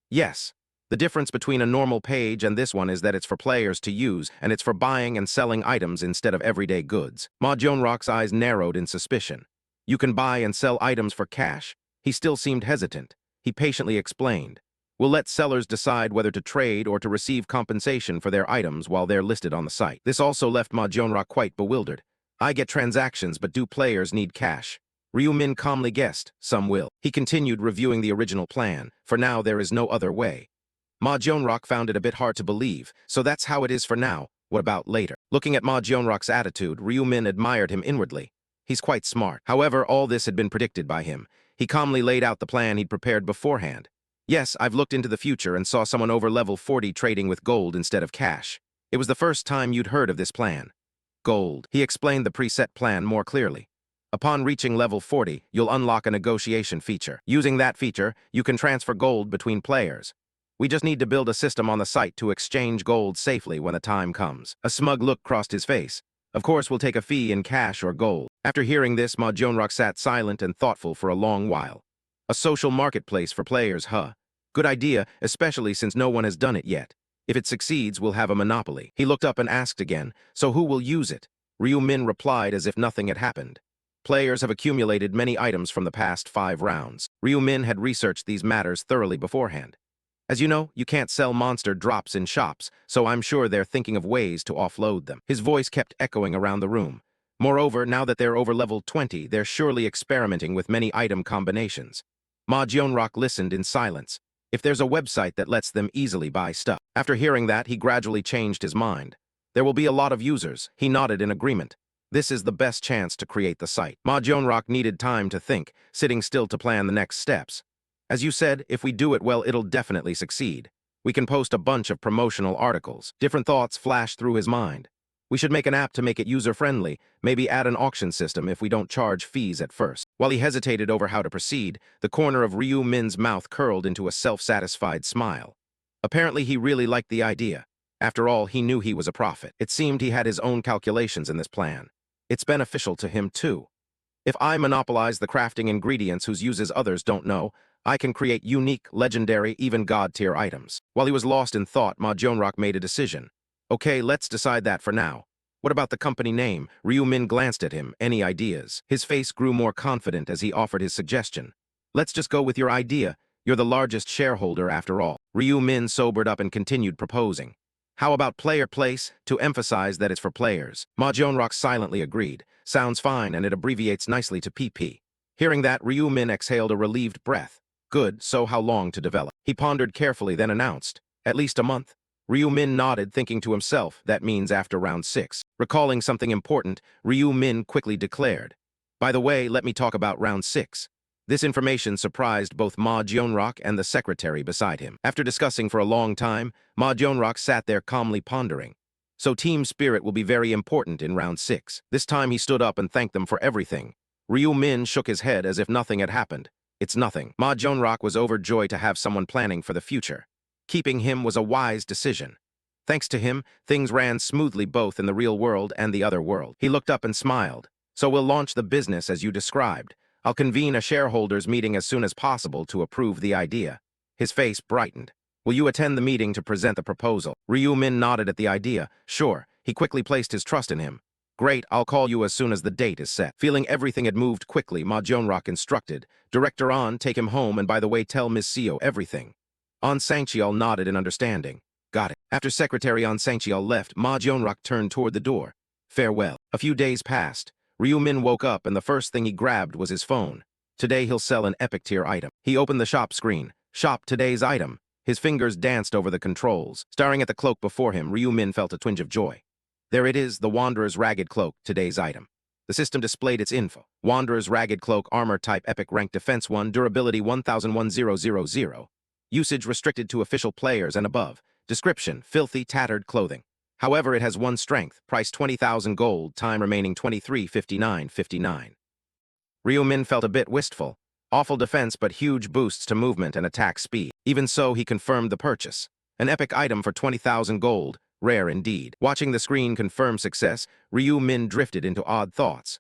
Yes. The difference between a normal page and this one is that it's for players to use, and it's for buying and selling items instead of everyday goods. Ma Jonrock's eyes narrowed in suspicion. You can buy and sell items for cash. He still seemed hesitant. He patiently explained. We'll let sellers decide whether to trade or to receive compensation for their items while they're listed on the site. This also left Ma Jonrock quite bewildered. I get transactions, but do players need cash? Ryu Min calmly guessed, some will. He continued reviewing the original plan. For now, there is no other way. Ma Jonrock found it a bit hard to believe, so that's how it is for now. What about later? Looking at Ma Jonrock's attitude, Ryu Min admired him inwardly. He's quite smart. However, all this had been predicted by him. He calmly laid out the plan he'd prepared beforehand. Yes, I've looked into the future and saw someone over level 40 trading with gold instead of cash. It was the first time you'd heard of this plan. Gold. He explained the preset plan more clearly. Upon reaching level 40, you'll unlock a negotiation feature. Using that feature, you can transfer gold between players. We just need to build a system on the site to exchange gold safely when the time comes. A smug look crossed his face. Of course, we'll take a fee in cash or gold. After hearing this, Ma Jonrock sat silent and thoughtful for a long while. A social marketplace for players, huh? Good idea, especially since no one has done it yet. If it succeeds, we'll have a monopoly. He looked up and asked again, so who will use it? Ryu Min replied as if nothing had happened. Players have accumulated many items from the past 5 rounds. Ryu Min had researched these matters thoroughly beforehand. As you know, you can't sell monster drops in shops, so I'm sure they're thinking of ways to offload them. His voice kept echoing around the room. Moreover, now that they're over level 20, they're surely experimenting with many item combinations. Ma Jonrock listened in silence. If there's a website that lets them easily buy stuff. After hearing that, he gradually changed his mind. There will be a lot of users. He nodded in agreement. This is the best chance to create the site. Ma Jonrock needed time to think, sitting still to plan the next steps. As you said, if we do it well, it'll definitely succeed. We can post a bunch of promotional articles. Different thoughts flashed through his mind. We should make an app to make it user-friendly, maybe add an auction system if we don't charge fees at first. While he hesitated over how to proceed, the corner of Ryu Min's mouth curled into a self-satisfied smile. Apparently, he really liked the idea. After all, he knew he was a prophet. It seemed he had his own calculations in this plan. It's beneficial to him, too. If I monopolize the crafting ingredients whose uses others don't know, I can create unique, legendary, even god-tier items. While he was lost in thought, Ma Jonrock made a decision. Okay, let's decide that for now. What about the company name? Ryu Min glanced at him. Any ideas? His face grew more confident as he offered his suggestion. Let's just go with your idea. You're the largest shareholder after all. Ryu Min sobered up and continued proposing. How about player place, to emphasize that it's for players? Ma Jionrock silently agreed. Sounds fine, and it abbreviates nicely to PP. Hearing that, Ryu Min exhaled a relieved breath. Good, so how long to develop? He pondered carefully, then announced, at least a month. Ryu Min nodded, thinking to himself, that means after round 6. Recalling something important, Ryu Min quickly declared, by the way, let me talk about round 6. This information surprised both Ma Jionrock and the secretary beside him. After discussing for a long time, Ma Jionrock sat there calmly pondering. So team spirit will be very important in round 6. This time he stood up and thanked them for everything. Ryu Min shook his head as if nothing had happened. It's nothing. Ma Jionrock was overjoyed to have someone planning for the future. Keeping him was a wise decision. Thanks to him, things ran smoothly both in the real world and the other world. He looked up and smiled. So we'll launch the business as you described. I'll convene a shareholders meeting as soon as possible to approve the idea. His face brightened. Will you attend the meeting to present the proposal? Ryu Min nodded at the idea. Sure. He quickly placed his trust in him. Great, I'll call you as soon as the date is set. Feeling everything had moved quickly, Ma Jionrock instructed. Director An, take him home, and by the way, tell Ms. Seo everything. An Sangcheol nodded in understanding. Got it. After Secretary An Sangcheol left, Ma Jionrock turned toward the door. Farewell. A few days passed. Ryu Min woke up and the first thing he grabbed was his phone. Today he'll sell an epic tier item. He opened the shop screen. Shop today's item. His fingers danced over the controls. Staring at the cloak before him, Ryu Min felt a twinge of joy. There it is, the Wanderer's Ragged Cloak, today's item. The system displayed its info. Wanderer's Ragged Cloak, Armor Type Epic, Rank Defense 1, Durability 1000. Usage restricted to official players and above. Description, filthy, tattered clothing. However, it has 1 strength, price 20,000 gold, time remaining 23:59:59. Ryu Min felt a bit wistful. Awful defense but huge boosts to movement and attack speed. Even so, he confirmed the purchase. An epic item for 20,000 gold, rare indeed. Watching the screen confirm success, Ryu Min drifted into odd thoughts.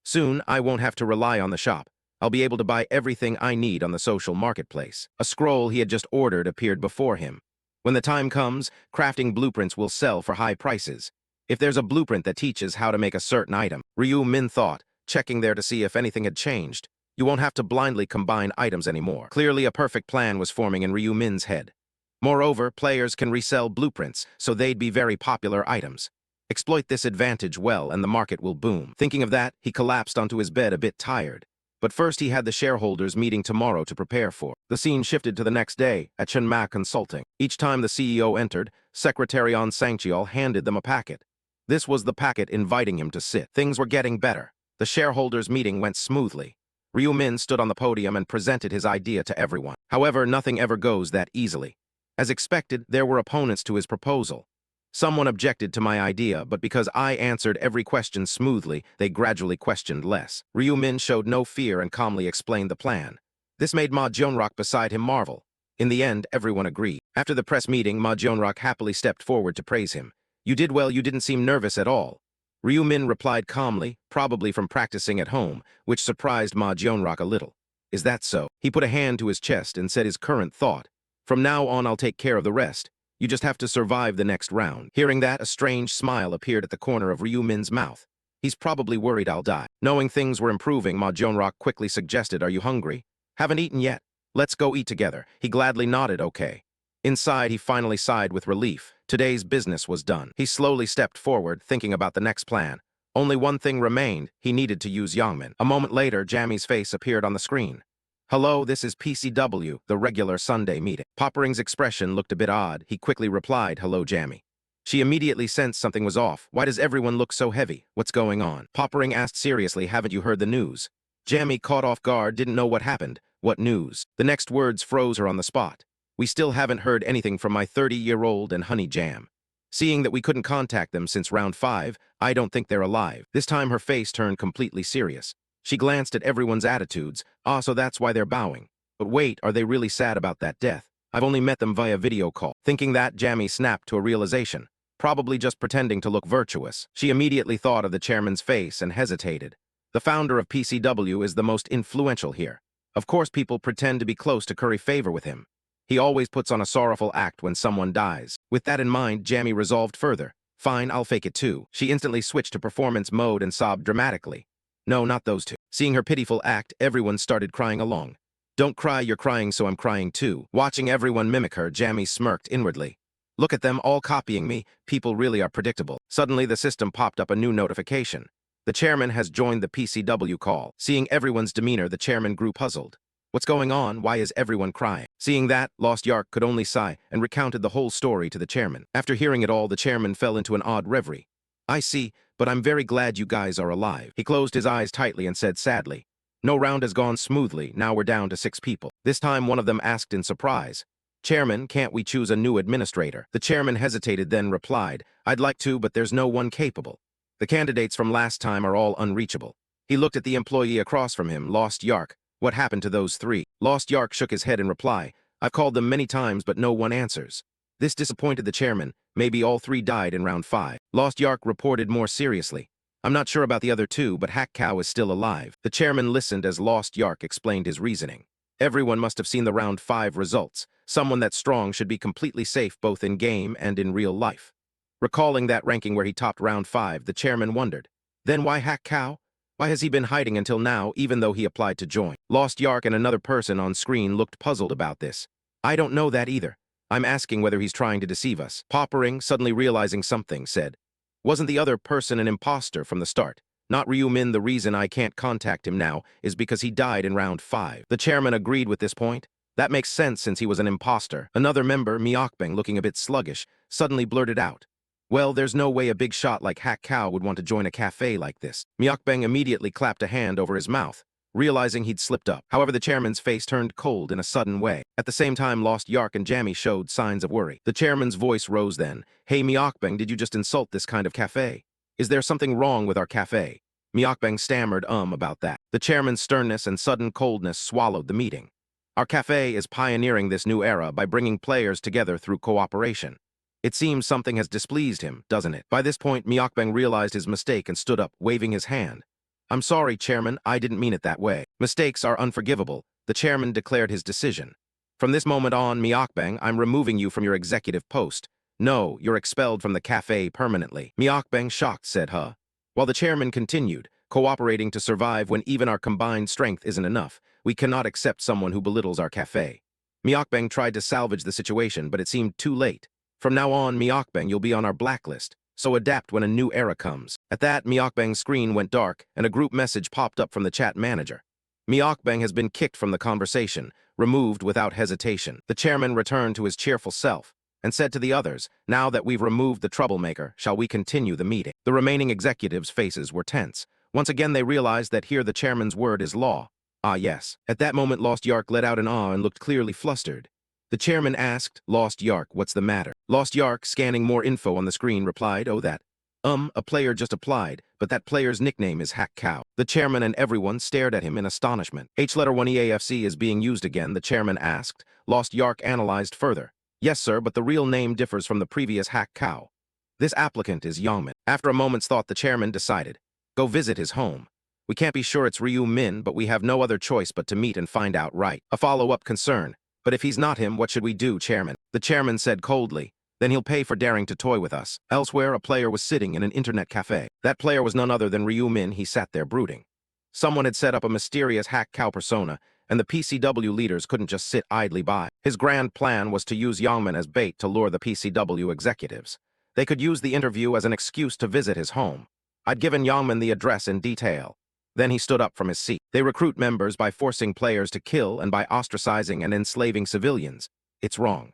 Soon, I won't have to rely on the shop. I'll be able to buy everything I need on the social marketplace. A scroll he had just ordered appeared before him. When the time comes, crafting blueprints will sell for high prices. If there's a blueprint that teaches how to make a certain item, Ryu Min thought, checking there to see if anything had changed. You won't have to blindly combine items anymore. Clearly, a perfect plan was forming in Ryu Min's head. Moreover, players can resell blueprints, so they'd be very popular items. Exploit this advantage well and the market will boom. Thinking of that, he collapsed onto his bed a bit tired. But first he had the shareholders meeting tomorrow to prepare for. The scene shifted to the next day at Shenma Consulting. Each time the CEO entered, Secretary An Sangcheol handed them a packet. This was the packet inviting him to sit. Things were getting better. The shareholders meeting went smoothly. Ryu Min stood on the podium and presented his idea to everyone. However, nothing ever goes that easily. As expected, there were opponents to his proposal. Someone objected to my idea, but because I answered every question smoothly, they gradually questioned less. Ryu Min showed no fear and calmly explained the plan. This made Ma Jionrock beside him marvel. In the end, everyone agreed. After the press meeting, Ma Jionrock happily stepped forward to praise him. You did well, you didn't seem nervous at all. Ryu Min replied calmly, probably from practicing at home, which surprised Ma Jionrock a little. Is that so? He put a hand to his chest and said his current thought. From now on, I'll take care of the rest. You just have to survive the next round. Hearing that, a strange smile appeared at the corner of Ryu Min's mouth. He's probably worried I'll die. Knowing things were improving, Ma Jionrock quickly suggested, are you hungry? Haven't eaten yet. Let's go eat together. He gladly nodded okay. Inside, he finally sighed with relief. Today's business was done. He slowly stepped forward, thinking about the next plan. Only one thing remained. He needed to use Yangmin. A moment later, Jammy's face appeared on the screen. Hello, this is PCW, the regular Sunday meeting. Poppering's expression looked a bit odd. He quickly replied, hello, Jammy. She immediately sensed something was off. Why does everyone look so heavy? What's going on? Poppering asked seriously, haven't you heard the news? Jammy, caught off guard, didn't know what happened. What news? The next words froze her on the spot. We still haven't heard anything from my 30-year-old and Honey Jam. Seeing that we couldn't contact them since round 5, I don't think they're alive. This time her face turned completely serious. She glanced at everyone's attitudes. So that's why they're bowing. But wait, are they really sad about that death? I've only met them via video call. Thinking that, Jammy snapped to a realization. Probably just pretending to look virtuous. She immediately thought of the chairman's face and hesitated. The founder of PCW is the most influential here. Of course people pretend to be close to curry favor with him. He always puts on a sorrowful act when someone dies. With that in mind, Jammy resolved further. Fine, I'll fake it too. She instantly switched to performance mode and sobbed dramatically. No, not those two. Seeing her pitiful act, everyone started crying along. Don't cry, you're crying, so I'm crying too. Watching everyone mimic her, Jammy smirked inwardly. Look at them all copying me. People really are predictable. Suddenly, the system popped up a new notification. The chairman has joined the PCW call. Seeing everyone's demeanor, the chairman grew puzzled. What's going on? Why is everyone crying? Seeing that, Lost Yark could only sigh and recounted the whole story to the chairman. After hearing it all, the chairman fell into an odd reverie. I see, but I'm very glad you guys are alive. He closed his eyes tightly and said sadly, no round has gone smoothly. Now we're down to 6 people. This time one of them asked in surprise, Chairman, can't we choose a new administrator? The chairman hesitated, then replied, I'd like to, but there's no one capable. The candidates from last time are all unreachable. He looked at the employee across from him, Lost Yark. What happened to those 3? Lost Yark shook his head in reply, I've called them many times, but no one answers. This disappointed the chairman. Maybe all 3 died in round 5. Lost Yark reported more seriously. I'm not sure about the other 2, but Hack Cow is still alive. The chairman listened as Lost Yark explained his reasoning. Everyone must have seen the round 5 results. Someone that strong should be completely safe both in game and in real life. Recalling that ranking where he topped round 5, the chairman wondered, then why Hack Cow? Why has he been hiding until now, even though he applied to join? Lost Yark and another person on screen looked puzzled about this. I don't know that either. I'm asking whether he's trying to deceive us. Poppering, suddenly realizing something, said, wasn't the other person an imposter from the start? Not Ryu Min. The reason I can't contact him now is because he died in round 5. The chairman agreed with this point. That makes sense since he was an imposter. Another member, Myeokbang, looking a bit sluggish, suddenly blurted out, well, there's no way a big shot like Hack Cow would want to join a cafe like this. Myeokbang immediately clapped a hand over his mouth, realizing he'd slipped up. However, the chairman's face turned cold in a sudden way. At the same time, Lost Yark and Jammy showed signs of worry. The chairman's voice rose then. Hey Myeokbang, did you just insult this kind of cafe? Is there something wrong with our cafe? Myeokbang stammered about that. The chairman's sternness and sudden coldness swallowed the meeting. Our cafe is pioneering this new era by bringing players together through cooperation. It seems something has displeased him, doesn't it? By this point, Myeokbang realized his mistake and stood up, waving his hand. I'm sorry, Chairman, I didn't mean it that way. Mistakes are unforgivable. The chairman declared his decision. From this moment on, Myeokbang, I'm removing you from your executive post. No, you're expelled from the cafe permanently. Myeokbang, shocked, said, huh? While the chairman continued, cooperating to survive when even our combined strength isn't enough. We cannot accept someone who belittles our cafe. Myeokbang tried to salvage the situation, but it seemed too late. From now on, Myeokbang, you'll be on our blacklist, so adapt when a new era comes. At that, Myeokbang's screen went dark, and a group message popped up from the chat manager. Myeokbang has been kicked from the conversation, removed without hesitation. The chairman returned to his cheerful self, and said to the others, now that we've removed the troublemaker, shall we continue the meeting? The remaining executives' faces were tense. Once again, they realized that here the chairman's word is law. Ah, yes. At that moment, Lost Yark let out an ah and looked clearly flustered. The chairman asked, Lost Yark, what's the matter? Lost Yark, scanning more info on the screen, replied, oh that. A player just applied, but that player's nickname is Hack Cow. The chairman and everyone stared at him in astonishment. H-letter 1 EAFC is being used again, the chairman asked. Lost Yark analyzed further. Yes, sir, but the real name differs from the previous Hack Cow. This applicant is Yongman. After a moment's thought, the chairman decided. Go visit his home. We can't be sure it's Ryu Min, but we have no other choice but to meet and find out right. A follow-up concern. But if he's not him, what should we do, Chairman? The chairman said coldly. Then he'll pay for daring to toy with us. Elsewhere, a player was sitting in an internet cafe. That player was none other than Ryu Min. He sat there brooding. Someone had set up a mysterious Hack Cow persona, and the PCW leaders couldn't just sit idly by. His grand plan was to use Yongman as bait to lure the PCW executives. They could use the interview as an excuse to visit his home. I'd given Yongman the address in detail. Then he stood up from his seat. They recruit members by forcing players to kill and by ostracizing and enslaving civilians. It's wrong.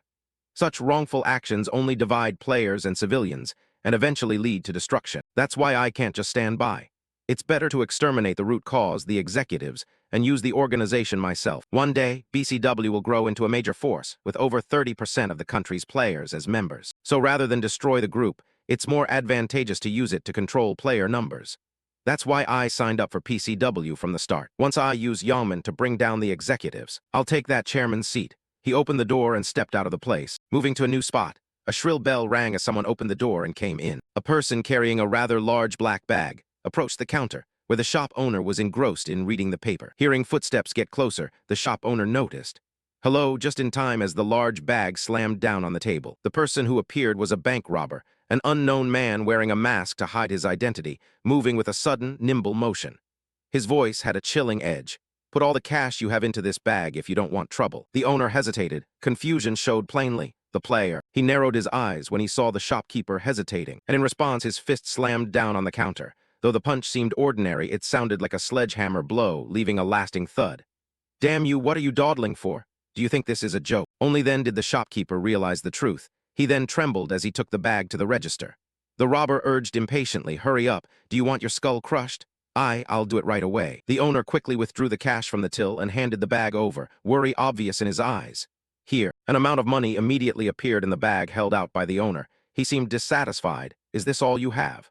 Such wrongful actions only divide players and civilians and eventually lead to destruction. That's why I can't just stand by. It's better to exterminate the root cause, the executives, and use the organization myself. One day, BCW will grow into a major force with over 30% of the country's players as members. So rather than destroy the group, it's more advantageous to use it to control player numbers. That's why I signed up for PCW from the start. Once I use Yongman to bring down the executives, I'll take that chairman's seat. He opened the door and stepped out of the place. Moving to a new spot, a shrill bell rang as someone opened the door and came in. A person carrying a rather large black bag approached the counter, where the shop owner was engrossed in reading the paper. Hearing footsteps get closer, the shop owner noticed. Hello, just in time as the large bag slammed down on the table. The person who appeared was a bank robber, an unknown man wearing a mask to hide his identity, moving with a sudden, nimble motion. His voice had a chilling edge. Put all the cash you have into this bag if you don't want trouble. The owner hesitated. Confusion showed plainly. the player. He narrowed his eyes when he saw the shopkeeper hesitating, and in response his fist slammed down on the counter. Though the punch seemed ordinary, it sounded like a sledgehammer blow, leaving a lasting thud. "Damn you, what are you dawdling for? Do you think this is a joke?" Only then did the shopkeeper realize the truth. He then trembled as he took the bag to the register. The robber urged impatiently, "Hurry up, do you want your skull crushed?" "I'll do it right away." The owner quickly withdrew the cash from the till and handed the bag over, worry obvious in his eyes. "Here." An amount of money immediately appeared in the bag held out by the owner. He seemed dissatisfied. "Is this all you have?"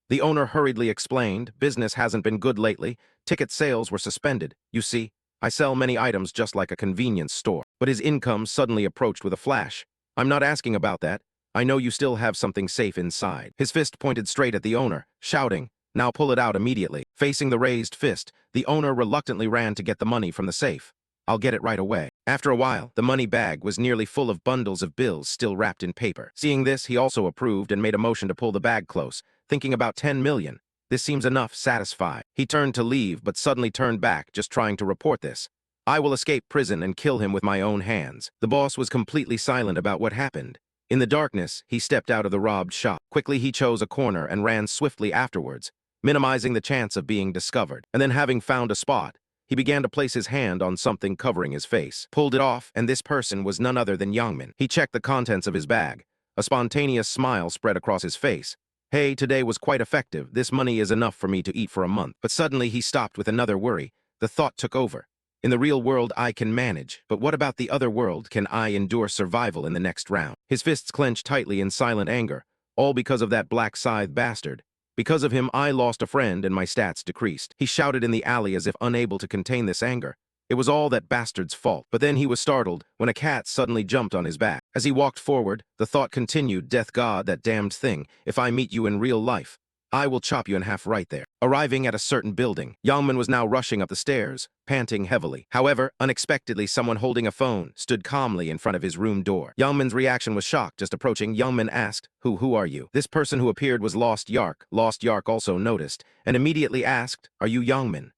The owner hurriedly explained, "Business hasn't been good lately. Ticket sales were suspended. You see, I sell many items just like a convenience store." But his income suddenly approached with a flash. "I'm not asking about that. I know you still have something safe inside." His fist pointed straight at the owner, shouting, "Now pull it out immediately." Facing the raised fist, the owner reluctantly ran to get the money from the safe. "I'll get it right away." After a while, the money bag was nearly full of bundles of bills still wrapped in paper. Seeing this, he also approved and made a motion to pull the bag close, thinking about 10 million. This seems enough, satisfied. He turned to leave, but suddenly turned back, just trying to report this. "I will escape prison and kill him with my own hands." The boss was completely silent about what happened. In the darkness, he stepped out of the robbed shop. Quickly, he chose a corner and ran swiftly afterwards, minimizing the chance of being discovered. And then, having found a spot, he began to place his hand on something covering his face. Pulled it off, and this person was none other than Youngmin. He checked the contents of his bag. A spontaneous smile spread across his face. "Hey, today was quite effective. This money is enough for me to eat for a month." But suddenly he stopped with another worry. The thought took over. "In the real world, I can manage. But what about the other world? Can I endure survival in the next round?" His fists clenched tightly in silent anger. "All because of that black scythe bastard. Because of him, I lost a friend and my stats decreased." He shouted in the alley as if unable to contain this anger. It was all that bastard's fault. But then he was startled when a cat suddenly jumped on his back. As he walked forward, the thought continued, "Death God, that damned thing. If I meet you in real life, I will chop you in half right there." Arriving at a certain building, Youngman was now rushing up the stairs, panting heavily. However, unexpectedly, someone holding a phone stood calmly in front of his room door. Youngman's reaction was shock. Just approaching, Youngman asked, Who are you?" This person who appeared was Lost Yark. Lost Yark also noticed, and immediately asked, "Are you Youngman?"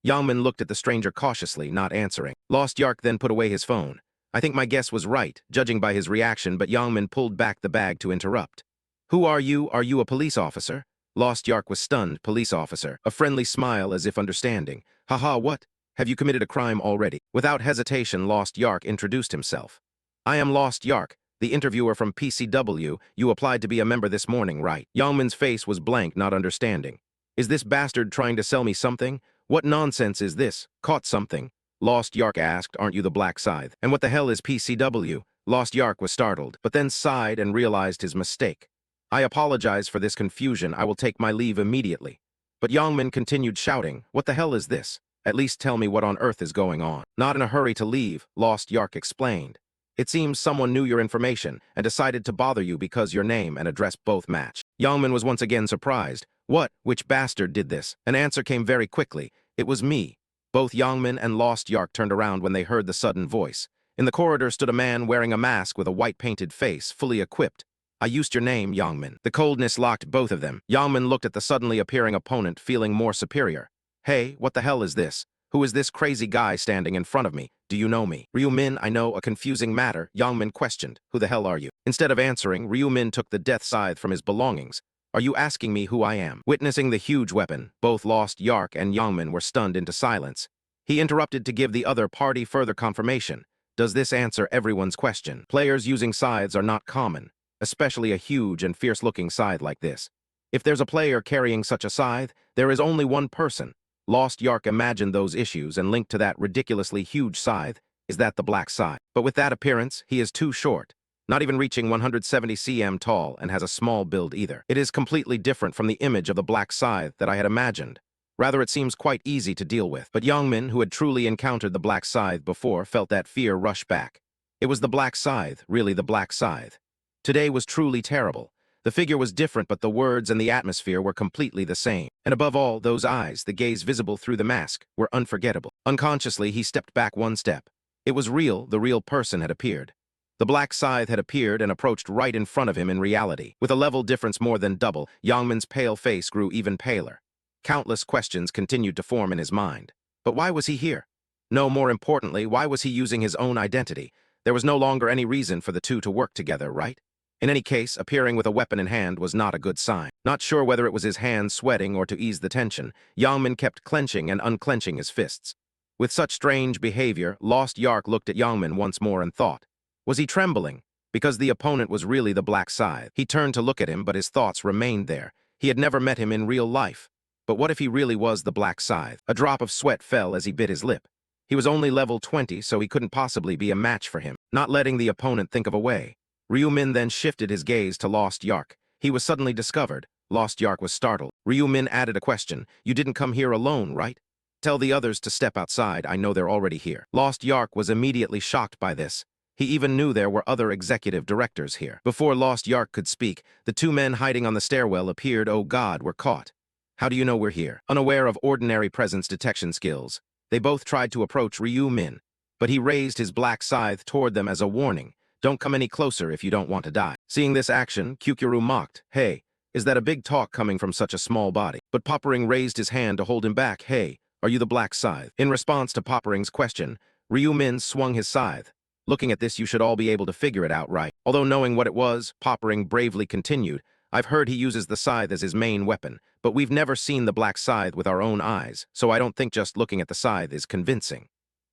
Youngman looked at the stranger cautiously, not answering. Lost Yark then put away his phone. I think my guess was right, judging by his reaction, but Youngman pulled back the bag to interrupt. "Who are you? Are you a police officer?" Lost Yark was stunned. "Police officer." A friendly smile as if understanding. "Haha, what? Have you committed a crime already?" Without hesitation, Lost Yark introduced himself. "I am Lost Yark, the interviewer from PCW. You applied to be a member this morning, right?" Youngman's face was blank, not understanding. "Is this bastard trying to sell me something? What nonsense is this? Caught something?" Lost Yark asked, "Aren't you the Black Scythe?" "And what the hell is PCW?" Lost Yark was startled, but then sighed and realized his mistake. "I apologize for this confusion. I will take my leave immediately." But Youngman continued shouting, "What the hell is this? At least tell me what on earth is going on." "Not in a hurry to leave," Lost Yark explained. "It seems someone knew your information and decided to bother you because your name and address both match." Youngman was once again surprised. "What? Which bastard did this?" An answer came very quickly. "It was me." Both Youngman and Lost Yark turned around when they heard the sudden voice. In the corridor stood a man wearing a mask with a white-painted face, fully equipped. "I used your name, Youngman." The coldness locked both of them. Youngman looked at the suddenly appearing opponent, feeling more superior. "Hey, what the hell is this? Who is this crazy guy standing in front of me? Do you know me?" "Ryu Min, I know, a confusing matter," Youngman questioned. "Who the hell are you?" Instead of answering, Ryu Min took the death scythe from his belongings. "Are you asking me who I am?" Witnessing the huge weapon, both Lost Yark and Youngman were stunned into silence. He interrupted to give the other party further confirmation. Does this answer everyone's question? Players using scythes are not common, especially a huge and fierce-looking scythe like this. If there's a player carrying such a scythe, there is only one person. Lost Yark imagined those issues and linked to that ridiculously huge scythe. Is that the Black Scythe? But with that appearance, he is too short, not even reaching 170 cm tall, and has a small build either. It is completely different from the image of the Black Scythe that I had imagined. Rather, it seems quite easy to deal with. But Youngman, who had truly encountered the Black Scythe before, felt that fear rush back. It was the Black Scythe, really the Black Scythe. Today was truly terrible. The figure was different, but the words and the atmosphere were completely the same. And above all, those eyes, the gaze visible through the mask, were unforgettable. Unconsciously, he stepped back one step. It was real. The real person had appeared. The Black Scythe had appeared and approached right in front of him in reality. With a level difference more than double, Youngman's pale face grew even paler. Countless questions continued to form in his mind. But why was he here? No, more importantly, why was he using his own identity? There was no longer any reason for the two to work together, right? In any case, appearing with a weapon in hand was not a good sign. Not sure whether it was his hands sweating or to ease the tension, Yangmin kept clenching and unclenching his fists. With such strange behavior, Lost Yark looked at Yangmin once more and thought. Was he trembling? Because the opponent was really the Black Scythe. He turned to look at him, but his thoughts remained there. He had never met him in real life. But what if he really was the Black Scythe? A drop of sweat fell as he bit his lip. He was only level 20, so he couldn't possibly be a match for him. Not letting the opponent think of a way, Ryu-min then shifted his gaze to Lost Yark. He was suddenly discovered. Lost Yark was startled. Ryu-min added a question. You didn't come here alone, right? Tell the others to step outside. I know they're already here. Lost Yark was immediately shocked by this. He even knew there were other executive directors here. Before Lost Yark could speak, the two men hiding on the stairwell appeared. Oh God, we're caught. How do you know we're here? Unaware of ordinary presence detection skills, they both tried to approach Ryu-min, but he raised his black scythe toward them as a warning. Don't come any closer if you don't want to die. Seeing this action, Kyukuru mocked. Hey, is that a big talk coming from such a small body? But Poppering raised his hand to hold him back. Hey, are you the Black Scythe? In response to Poppering's question, Ryu-min swung his scythe. Looking at this, you should all be able to figure it out, right? Although knowing what it was, Poppering bravely continued. I've heard he uses the scythe as his main weapon, but we've never seen the Black Scythe with our own eyes, so I don't think just looking at the scythe is convincing.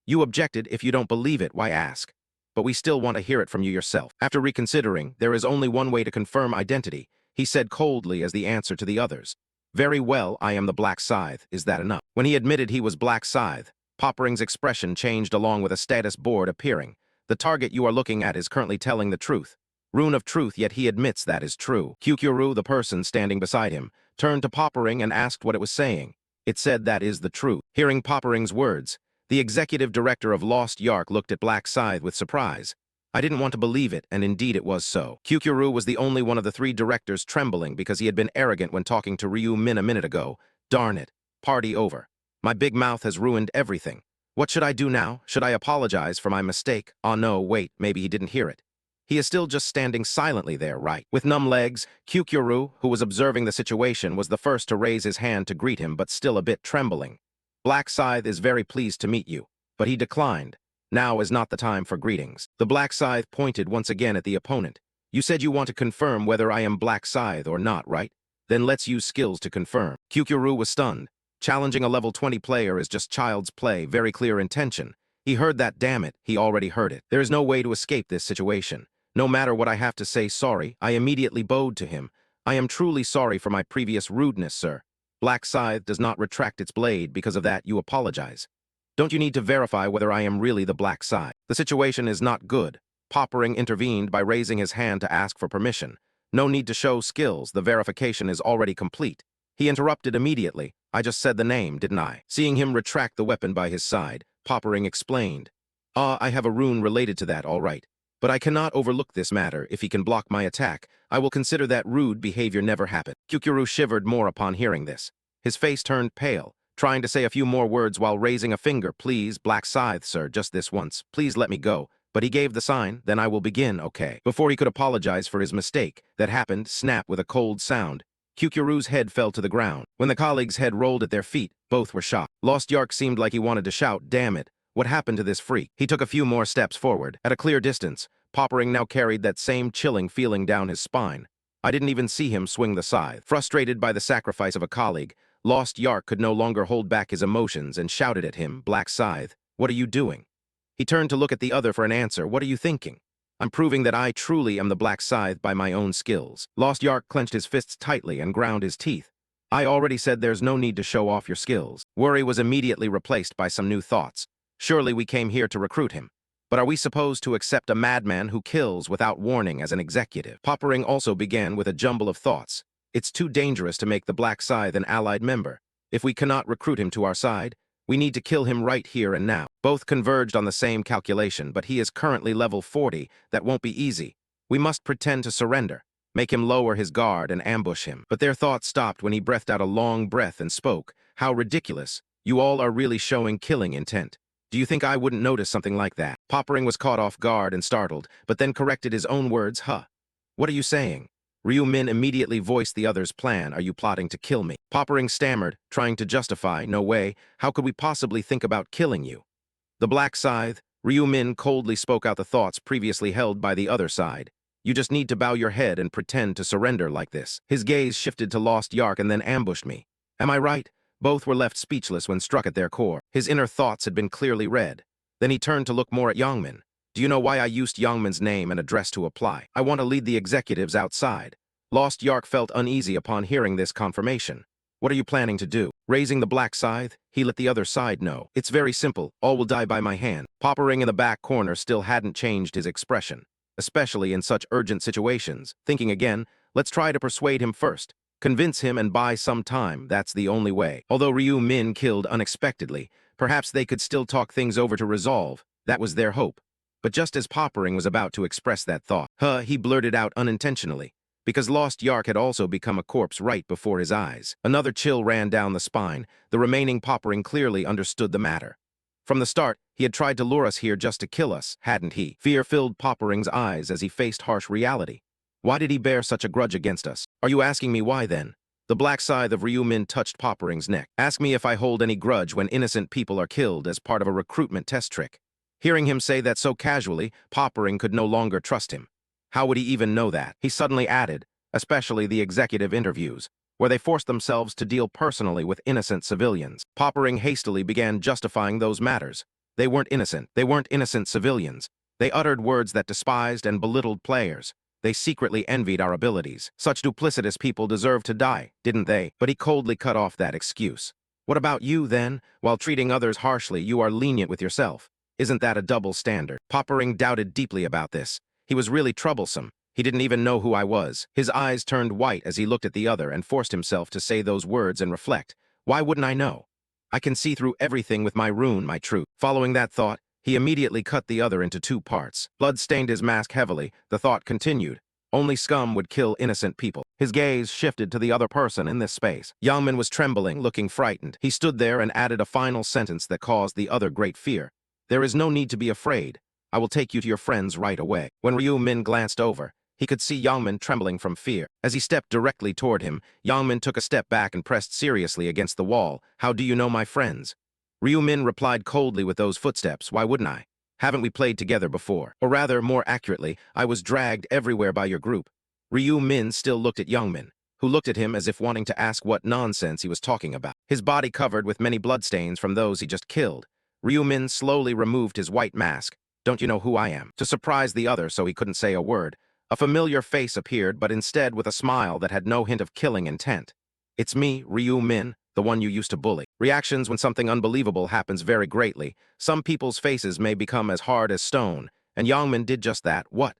You objected. If you don't believe it, why ask? But we still want to hear it from you yourself. After reconsidering, there is only one way to confirm identity, he said coldly as the answer to the others. Very well, I am the Black Scythe. Is that enough? When he admitted he was Black Scythe, Poppering's expression changed along with a status board appearing. The target you are looking at is currently telling the truth. Rune of truth, yet he admits that is true. Kyukuru, the person standing beside him, turned to Poppering and asked what it was saying. It said that is the truth. Hearing Poppering's words, the executive director of Lost Yark looked at Black Scythe with surprise. I didn't want to believe it, and indeed it was so. Kyukuru was the only one of the three directors trembling because he had been arrogant when talking to Ryu-min a minute ago. Darn it. Party over. My big mouth has ruined everything. What should I do now? Should I apologize for my mistake? Oh no, wait, maybe he didn't hear it. He is still just standing silently there, right? With numb legs, Kyukuru, who was observing the situation, was the first to raise his hand to greet him, but still a bit trembling. Black Scythe is very pleased to meet you, but he declined. Now is not the time for greetings. The Black Scythe pointed once again at the opponent. You said you want to confirm whether I am Black Scythe or not, right? Then let's use skills to confirm. Kyukuru was stunned. Challenging a level 20 player is just child's play, very clear intention. He heard that, damn it, he already heard it. There is no way to escape this situation. No matter what I have to say sorry, I immediately bowed to him. I am truly sorry for my previous rudeness, sir. Black Scythe does not retract its blade. Because of that, you apologize. Don't you need to verify whether I am really the Black Scythe? The situation is not good. Poppering intervened by raising his hand to ask for permission. No need to show skills, the verification is already complete. He interrupted immediately. I just said the name, didn't I? Seeing him retract the weapon by his side, Poppering explained. I have a rune related to that, all right. But I cannot overlook this matter. If he can block my attack, I will consider that rude behavior never happened. Kyukuru shivered more upon hearing this. His face turned pale, trying to say a few more words while raising a finger. Please, Black Scythe, sir, just this once. Please let me go. But he gave the sign, then I will begin, okay? Before he could apologize for his mistake, that happened, snap with a cold sound. Kyukuru's head fell to the ground. When the colleagues' head rolled at their feet, both were shocked. Lost Yark seemed like he wanted to shout, damn it. What happened to this freak? He took a few more steps forward. At a clear distance, Poppering now carried that same chilling feeling down his spine. I didn't even see him swing the scythe. Frustrated by the sacrifice of a colleague, Lost Yark could no longer hold back his emotions and shouted at him, Black Scythe, what are you doing? He turned to look at the other for an answer. What are you thinking? I'm proving that I truly am the Black Scythe by my own skills. Lost Yark clenched his fists tightly and ground his teeth. I already said there's no need to show off your skills. Worry was immediately replaced by some new thoughts. Surely we came here to recruit him. But are we supposed to accept a madman who kills without warning as an executive? Poppering also began with a jumble of thoughts. It's too dangerous to make the Black Scythe an allied member. If we cannot recruit him to our side, we need to kill him right here and now. Both converged on the same calculation, but he is currently level 40. That won't be easy. We must pretend to surrender, make him lower his guard and ambush him. But their thoughts stopped when he breathed out a long breath and spoke. How ridiculous. You all are really showing killing intent. Do you think I wouldn't notice something like that? Poppering was caught off guard and startled, but then corrected his own words. What are you saying? Ryu-min immediately voiced the other's plan. Are you plotting to kill me? Poppering stammered, trying to justify. No way. How could we possibly think about killing you? The Black Scythe, Ryu Min coldly spoke out the thoughts previously held by the other side. You just need to bow your head and pretend to surrender like this. His gaze shifted to Lost Yark and then ambushed me. Am I right? Both were left speechless when struck at their core. His inner thoughts had been clearly read. Then he turned to look more at Yangmin. Do you know why I used Yangmin's name and address to apply? I want to lead the executives outside. Lost Yark felt uneasy upon hearing this confirmation. What are you planning to do? Raising the black scythe, he let the other side know. It's very simple. All will die by my hand. Poppering in the back corner still hadn't changed his expression, especially in such urgent situations. Thinking again, let's try to persuade him first. Convince him and buy some time, that's the only way. Although Ryu Min killed unexpectedly, perhaps they could still talk things over to resolve. That was their hope. But just as Poppering was about to express that thought, he blurted out unintentionally, because Lost Yark had also become a corpse right before his eyes. Another chill ran down the spine. The remaining Poppering clearly understood the matter. From the start, he had tried to lure us here just to kill us, hadn't he? Fear filled Poppering's eyes as he faced harsh reality. Why did he bear such a grudge against us? Are you asking me why, then? The black scythe of Ryu Min touched Poppering's neck. Ask me if I hold any grudge when innocent people are killed as part of a recruitment test trick. Hearing him say that so casually, Poppering could no longer trust him. How would he even know that? He suddenly added, especially the executive interviews, where they forced themselves to deal personally with innocent civilians. Poppering hastily began justifying those matters. They weren't innocent. They weren't innocent civilians. They uttered words that despised and belittled players. They secretly envied our abilities. Such duplicitous people deserved to die, didn't they? But he coldly cut off that excuse. What about you, then? While treating others harshly, you are lenient with yourself. Isn't that a double standard? Poppering doubted deeply about this. He was really troublesome. He didn't even know who I was. His eyes turned white as he looked at the other and forced himself to say those words and reflect. Why wouldn't I know? I can see through everything with my rune, my truth. Following that thought, he immediately cut the other into two parts. Blood stained his mask heavily. The thought continued. Only scum would kill innocent people. His gaze shifted to the other person in this space. Yangmin was trembling, looking frightened. He stood there and added a final sentence that caused the other great fear. There is no need to be afraid. I will take you to your friends right away. When Ryu Min glanced over, he could see Yangmin trembling from fear. As he stepped directly toward him, Yangmin took a step back and pressed seriously against the wall. How do you know my friends? Ryu Min replied coldly with those footsteps. Why wouldn't I? Haven't we played together before? Or rather, more accurately, I was dragged everywhere by your group. Ryu Min still looked at Yangmin, who looked at him as if wanting to ask what nonsense he was talking about. His body covered with many bloodstains from those he just killed. Ryu Min slowly removed his white mask. Don't you know who I am? To surprise the other so he couldn't say a word, a familiar face appeared, but instead with a smile that had no hint of killing intent. It's me, Ryu Min, the one you used to bully. Reactions when something unbelievable happens vary greatly. Some people's faces may become as hard as stone, and Yangmin did just that. What?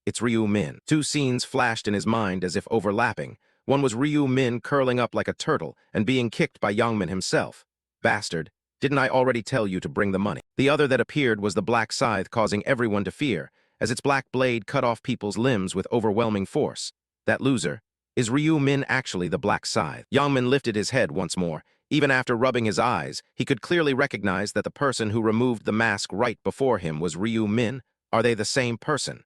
It's Ryu Min. Two scenes flashed in his mind as if overlapping. One was Ryu Min curling up like a turtle and being kicked by Yangmin himself. Bastard. Didn't I already tell you to bring the money? The other that appeared was the black scythe causing everyone to fear, as its black blade cut off people's limbs with overwhelming force. That loser. Is Ryu Min actually the black scythe? Yangmin lifted his head once more. Even after rubbing his eyes, he could clearly recognize that the person who removed the mask right before him was Ryu Min. Are they the same person?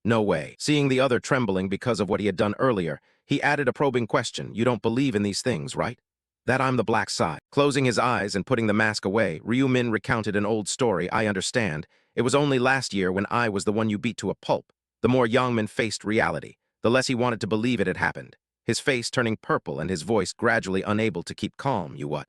No way. Seeing the other trembling because of what he had done earlier, he added a probing question. You don't believe in these things, right? That I'm the black scythe. Closing his eyes and putting the mask away, Ryu Min recounted an old story. I understand. It was only last year when I was the one you beat to a pulp. The more Yangmin faced reality, the less he wanted to believe it had happened. His face turning purple and his voice gradually unable to keep calm. You what?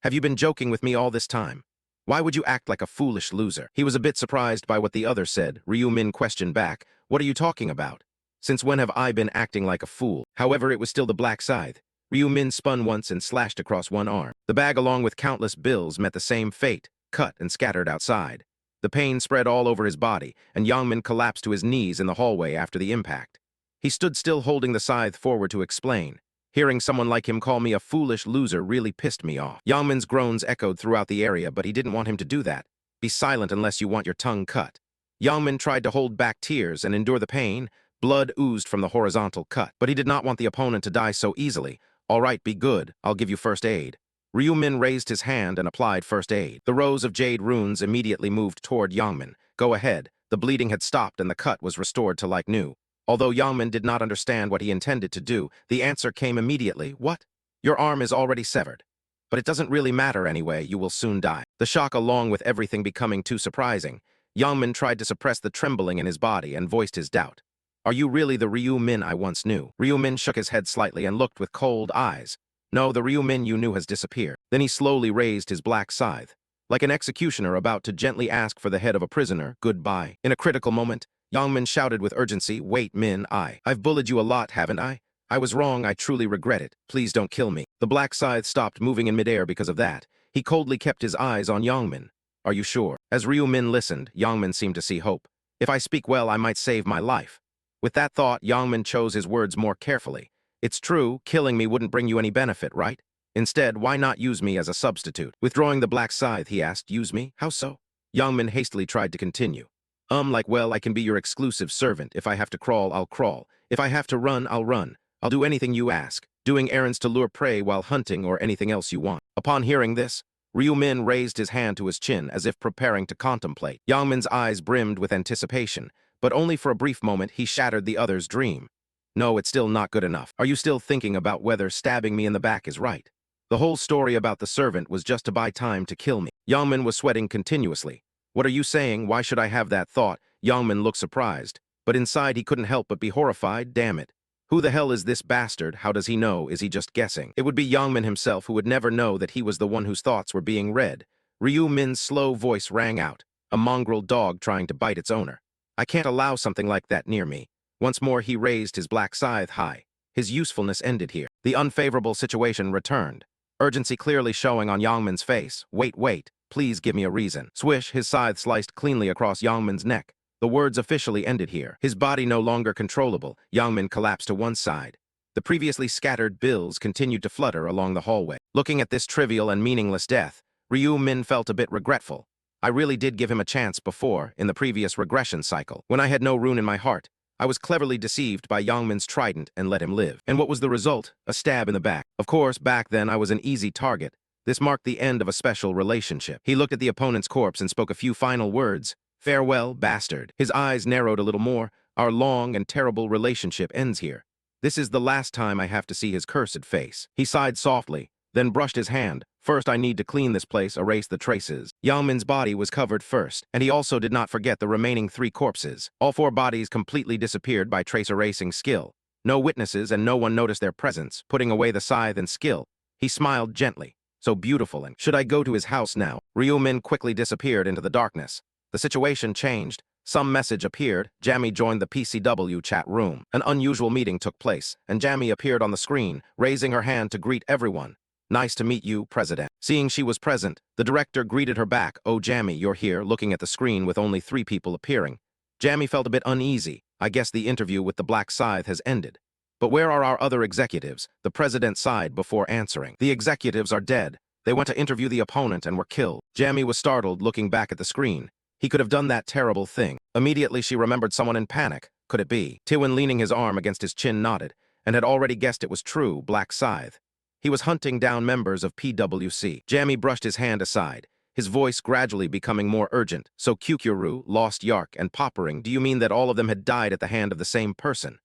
Have you been joking with me all this time? Why would you act like a foolish loser? He was a bit surprised by what the other said. Ryu Min questioned back. What are you talking about? Since when have I been acting like a fool? However, it was still the black scythe. Ryu Min spun once and slashed across one arm. The bag along with countless bills met the same fate, cut and scattered outside. The pain spread all over his body, and Yangmin collapsed to his knees in the hallway after the impact. He stood still holding the scythe forward to explain. Hearing someone like him call me a foolish loser really pissed me off. Yangmin's groans echoed throughout the area, but he didn't want him to do that. Be silent unless you want your tongue cut. Yangmin tried to hold back tears and endure the pain. Blood oozed from the horizontal cut, but he did not want the opponent to die so easily. All right, be good. I'll give you first aid. Ryu Min raised his hand and applied first aid. The rows of jade runes immediately moved toward Yangmin. Go ahead. The bleeding had stopped and the cut was restored to like new. Although Yangmin did not understand what he intended to do, the answer came immediately. What? Your arm is already severed. But it doesn't really matter anyway, you will soon die. The shock along with everything becoming too surprising. Yangmin tried to suppress the trembling in his body and voiced his doubt. Are you really the Ryu Min I once knew? Ryu Min shook his head slightly and looked with cold eyes. No, the Ryu Min you knew has disappeared. Then he slowly raised his black scythe, like an executioner about to gently ask for the head of a prisoner, goodbye. In a critical moment, Yangmin shouted with urgency, wait, Min, I've bullied you a lot, haven't I? I was wrong, I truly regret it. Please don't kill me. The black scythe stopped moving in midair because of that. He coldly kept his eyes on Yangmin. Are you sure? As Ryu Min listened, Yangmin seemed to see hope. If I speak well, I might save my life. With that thought, Yangmin chose his words more carefully. It's true, killing me wouldn't bring you any benefit, right? Instead, why not use me as a substitute? Withdrawing the black scythe, he asked, use me? How so? Yangmin hastily tried to continue. Well, I can be your exclusive servant. If I have to crawl, I'll crawl. If I have to run, I'll run. I'll do anything you ask, doing errands to lure prey while hunting or anything else you want. Upon hearing this, Ryu Min raised his hand to his chin as if preparing to contemplate. Yangmin's eyes brimmed with anticipation, but only for a brief moment he shattered the other's dream. No, it's still not good enough. Are you still thinking about whether stabbing me in the back is right? The whole story about the servant was just to buy time to kill me. Yangmin was sweating continuously. What are you saying? Why should I have that thought? Yangmin looked surprised, but inside he couldn't help but be horrified. Damn it. Who the hell is this bastard? How does he know? Is he just guessing? It would be Yangmin himself who would never know that he was the one whose thoughts were being read. Ryu Min's slow voice rang out, a mongrel dog trying to bite its owner. I can't allow something like that near me. Once more he raised his black scythe high. His usefulness ended here. The unfavorable situation returned, urgency clearly showing on Yangmin's face. Wait, please give me a reason. Swish, his scythe sliced cleanly across Yangmin's neck. The words officially ended here. His body no longer controllable, Yangmin collapsed to one side. The previously scattered bills continued to flutter along the hallway. Looking at this trivial and meaningless death, Ryu Min felt a bit regretful. I really did give him a chance before, in the previous regression cycle. When I had no rune in my heart, I was cleverly deceived by Yangmin's trident and let him live. And what was the result? A stab in the back. Of course, back then I was an easy target. This marked the end of a special relationship. He looked at the opponent's corpse and spoke a few final words. Farewell, bastard. His eyes narrowed a little more. Our long and terrible relationship ends here. This is the last time I have to see his cursed face. He sighed softly, then brushed his hand. First, I need to clean this place, erase the traces. Yangmin's body was covered first, and he also did not forget the remaining 3 corpses. All 4 bodies completely disappeared by trace erasing skill. No witnesses and no one noticed their presence. Putting away the scythe and skill, he smiled gently. So beautiful. And should I go to his house now? Ryu Min quickly disappeared into the darkness. The situation changed. Some message appeared. Jamie joined the PCW chat room. An unusual meeting took place, and Jamie appeared on the screen, raising her hand to greet everyone. Nice to meet you, President. Seeing she was present, the director greeted her back. Oh, Jamie, you're here, looking at the screen with only 3 people appearing. Jamie felt a bit uneasy. I guess the interview with the Black Scythe has ended. But where are our other executives? The president sighed before answering. The executives are dead. They went to interview the opponent and were killed. Jamie was startled, looking back at the screen. He could have done that terrible thing. Immediately she remembered someone in panic. Could it be? Tiwin, leaning his arm against his chin, nodded, and had already guessed it was true, Black Scythe. He was hunting down members of PWC. Jamie brushed his hand aside, his voice gradually becoming more urgent. So Kyukuru, Lost Yark, and Poppering, do you mean that all of them had died at the hand of the same person?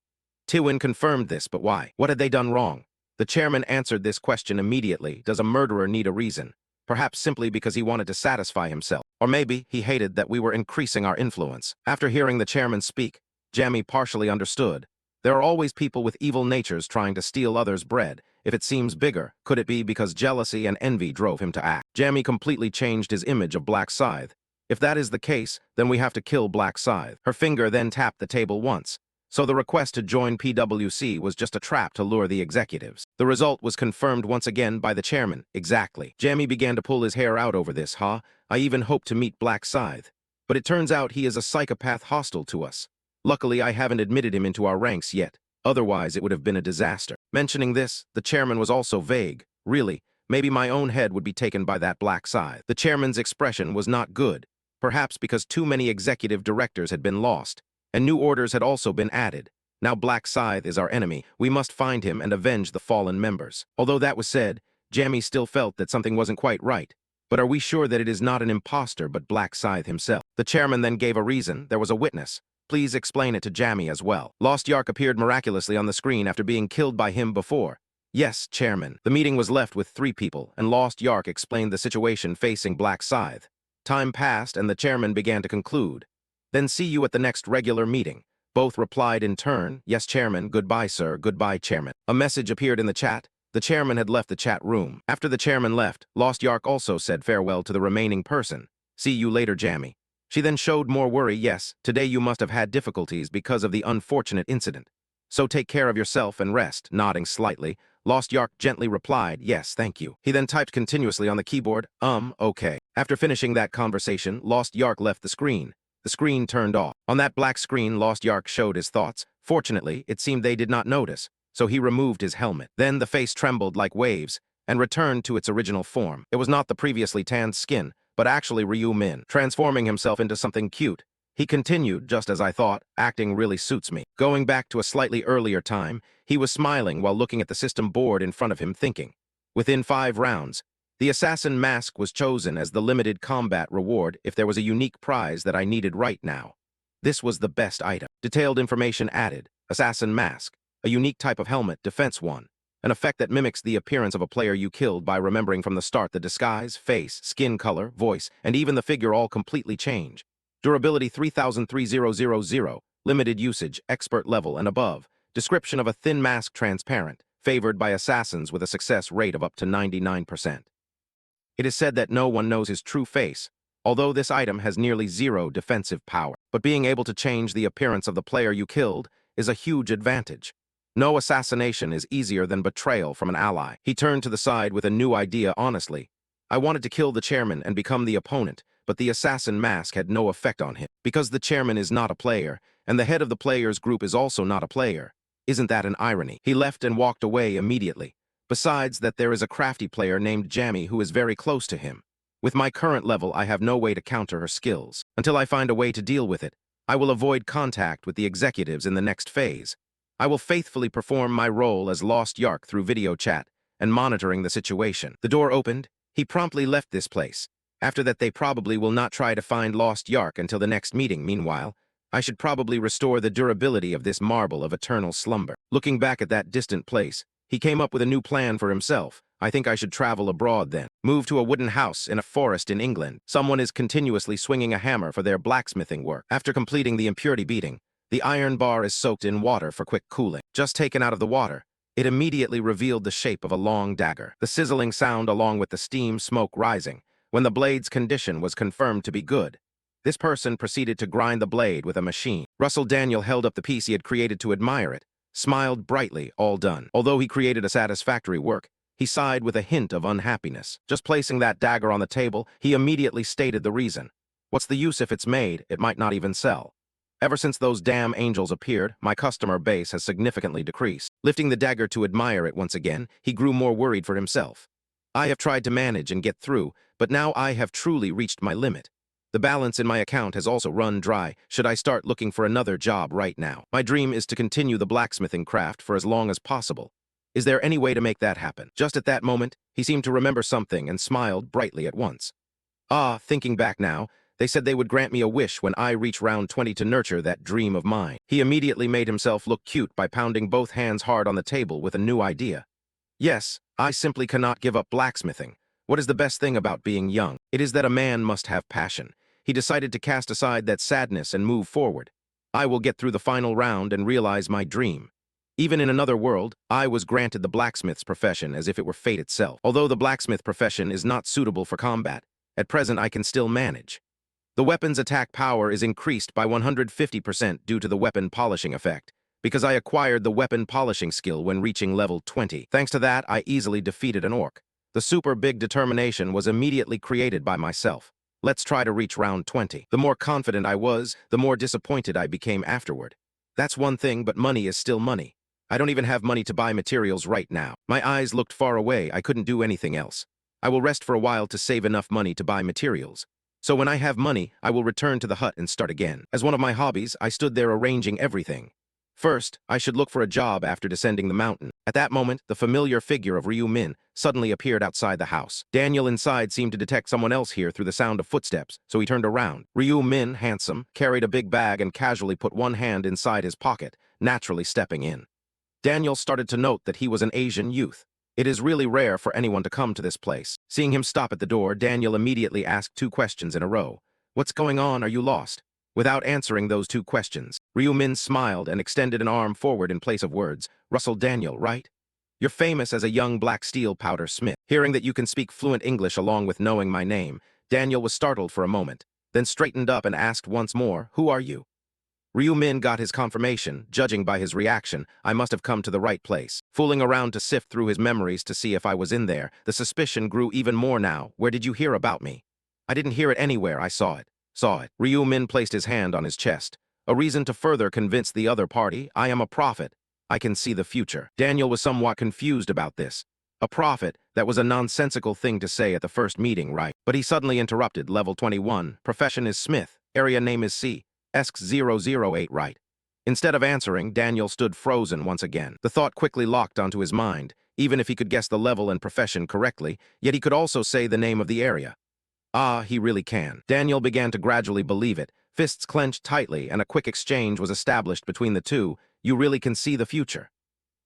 Tiwin confirmed this, but why? What had they done wrong? The chairman answered this question immediately. Does a murderer need a reason? Perhaps simply because he wanted to satisfy himself. Or maybe he hated that we were increasing our influence. After hearing the chairman speak, Jamie partially understood. There are always people with evil natures trying to steal others' bread. If it seems bigger, could it be because jealousy and envy drove him to act? Jamie completely changed his image of Black Scythe. If that is the case, then we have to kill Black Scythe. Her finger then tapped the table once. So the request to join PWC was just a trap to lure the executives. The result was confirmed once again by the chairman. Exactly. Jamie began to pull his hair out over this, I even hoped to meet Black Scythe. But it turns out he is a psychopath hostile to us. Luckily, I haven't admitted him into our ranks yet. Otherwise, it would have been a disaster. Mentioning this, the chairman was also vague. Really, maybe my own head would be taken by that Black Scythe. The chairman's expression was not good. Perhaps because too many executive directors had been lost, and new orders had also been added. Now Black Scythe is our enemy. We must find him and avenge the fallen members. Although that was said, Jamie still felt that something wasn't quite right. But are we sure that it is not an imposter but Black Scythe himself? The chairman then gave a reason. There was a witness. Please explain it to Jamie as well. Lost Yark appeared miraculously on the screen after being killed by him before. Yes, Chairman. The meeting was left with 3 people, and Lost Yark explained the situation facing Black Scythe. Time passed and the chairman began to conclude. Then see you at the next regular meeting. Both replied in turn, yes, chairman, goodbye, sir, goodbye, chairman. A message appeared in the chat. The chairman had left the chat room. After the chairman left, Lost Yark also said farewell to the remaining person. See you later, Jammy. She then showed more worry. Yes, today you must have had difficulties because of the unfortunate incident. So take care of yourself and rest. Nodding slightly, Lost Yark gently replied, yes, thank you. He then typed continuously on the keyboard, okay. After finishing that conversation, Lost Yark left the screen. The screen turned off. On that black screen, Lost Yark showed his thoughts. Fortunately, it seemed they did not notice, so he removed his helmet. Then the face trembled like waves and returned to its original form. It was not the previously tanned skin, but actually Ryu Min, transforming himself into something cute. He continued, just as I thought, acting really suits me. Going back to a slightly earlier time, he was smiling while looking at the system board in front of him, thinking. Within 5 rounds, the assassin mask was chosen as the limited combat reward if there was a unique prize that I needed right now. This was the best item. Detailed information added. Assassin mask. A unique type of helmet, defense 1. An effect that mimics the appearance of a player you killed by remembering from the start the disguise, face, skin color, voice, and even the figure all completely change. Durability 3000. Limited usage, expert level and above. Description of a thin mask, transparent, favored by assassins with a success rate of up to 99%. It is said that no one knows his true face, although this item has nearly 0 defensive power. But being able to change the appearance of the player you killed is a huge advantage. No assassination is easier than betrayal from an ally. He turned to the side with a new idea. Honestly, I wanted to kill the chairman and become the opponent, but the assassin mask had no effect on him. Because the chairman is not a player, and the head of the players group is also not a player. Isn't that an irony? He left and walked away immediately. Besides that, there is a crafty player named Jammy who is very close to him. With my current level, I have no way to counter her skills. Until I find a way to deal with it, I will avoid contact with the executives in the next phase. I will faithfully perform my role as Lost Yark through video chat and monitoring the situation. The door opened. He promptly left this place. After that, they probably will not try to find Lost Yark until the next meeting. Meanwhile, I should probably restore the durability of this marble of eternal slumber. Looking back at that distant place, he came up with a new plan for himself. I think I should travel abroad then. Move to a wooden house in a forest in England. Someone is continuously swinging a hammer for their blacksmithing work. After completing the impurity beating, the iron bar is soaked in water for quick cooling. Just taken out of the water, it immediately revealed the shape of a long dagger. The sizzling sound along with the steam smoke rising, when the blade's condition was confirmed to be good. This person proceeded to grind the blade with a machine. Russell Daniel held up the piece he had created to admire it, smiled brightly, all done. Although he created a satisfactory work, he sighed with a hint of unhappiness. Just placing that dagger on the table, he immediately stated the reason. What's the use if it's made? It might not even sell. Ever since those damn angels appeared, my customer base has significantly decreased. Lifting the dagger to admire it once again, he grew more worried for himself. I have tried to manage and get through, but now I have truly reached my limit. The balance in my account has also run dry. Should I start looking for another job right now? My dream is to continue the blacksmithing craft for as long as possible. Is there any way to make that happen? Just at that moment, he seemed to remember something and smiled brightly at once. Thinking back now, they said they would grant me a wish when I reach round 20 to nurture that dream of mine. He immediately made himself look cute by pounding both hands hard on the table with a new idea. Yes, I simply cannot give up blacksmithing. What is the best thing about being young? It is that a man must have passion. He decided to cast aside that sadness and move forward. I will get through the final round and realize my dream. Even in another world, I was granted the blacksmith's profession as if it were fate itself. Although the blacksmith profession is not suitable for combat, at present I can still manage. The weapon's attack power is increased by 150% due to the weapon polishing effect, because I acquired the weapon polishing skill when reaching level 20. Thanks to that, I easily defeated an orc. The super big determination was immediately created by myself. Let's try to reach round 20. The more confident I was, the more disappointed I became afterward. That's one thing, but money is still money. I don't even have money to buy materials right now. My eyes looked far away. I couldn't do anything else. I will rest for a while to save enough money to buy materials. So when I have money, I will return to the hut and start again. As one of my hobbies, I stood there arranging everything. First, I should look for a job after descending the mountain. At that moment, the familiar figure of Ryu Min suddenly appeared outside the house. Daniel inside seemed to detect someone else here through the sound of footsteps, so he turned around. Ryu Min, handsome, carried a big bag and casually put one hand inside his pocket, naturally stepping in. Daniel started to note that he was an Asian youth. It is really rare for anyone to come to this place. Seeing him stop at the door, Daniel immediately asked two questions in a row. What's going on? Are you lost? Without answering those two questions, Ryu Min smiled and extended an arm forward in place of words. Russell Daniel, right? You're famous as a young black steel powder smith. Hearing that you can speak fluent English along with knowing my name, Daniel was startled for a moment, then straightened up and asked once more, who are you? Ryu Min got his confirmation. Judging by his reaction, I must have come to the right place. Fooling around to sift through his memories to see if I was in there, the suspicion grew even more now. Where did you hear about me? I didn't hear it anywhere. I saw it. Saw it. Ryu Min placed his hand on his chest. A reason to further convince the other party. I am a prophet. I can see the future. Daniel was somewhat confused about this. A prophet, that was a nonsensical thing to say at the first meeting, right? But he suddenly interrupted. Level 21. Profession is Smith. Area name is C. ESK-008, right? Instead of answering, Daniel stood frozen once again. The thought quickly locked onto his mind. Even if he could guess the level and profession correctly, yet he could also say the name of the area. Ah, he really can. Daniel began to gradually believe it. Fists clenched tightly, and a quick exchange was established between the two. You really can see the future.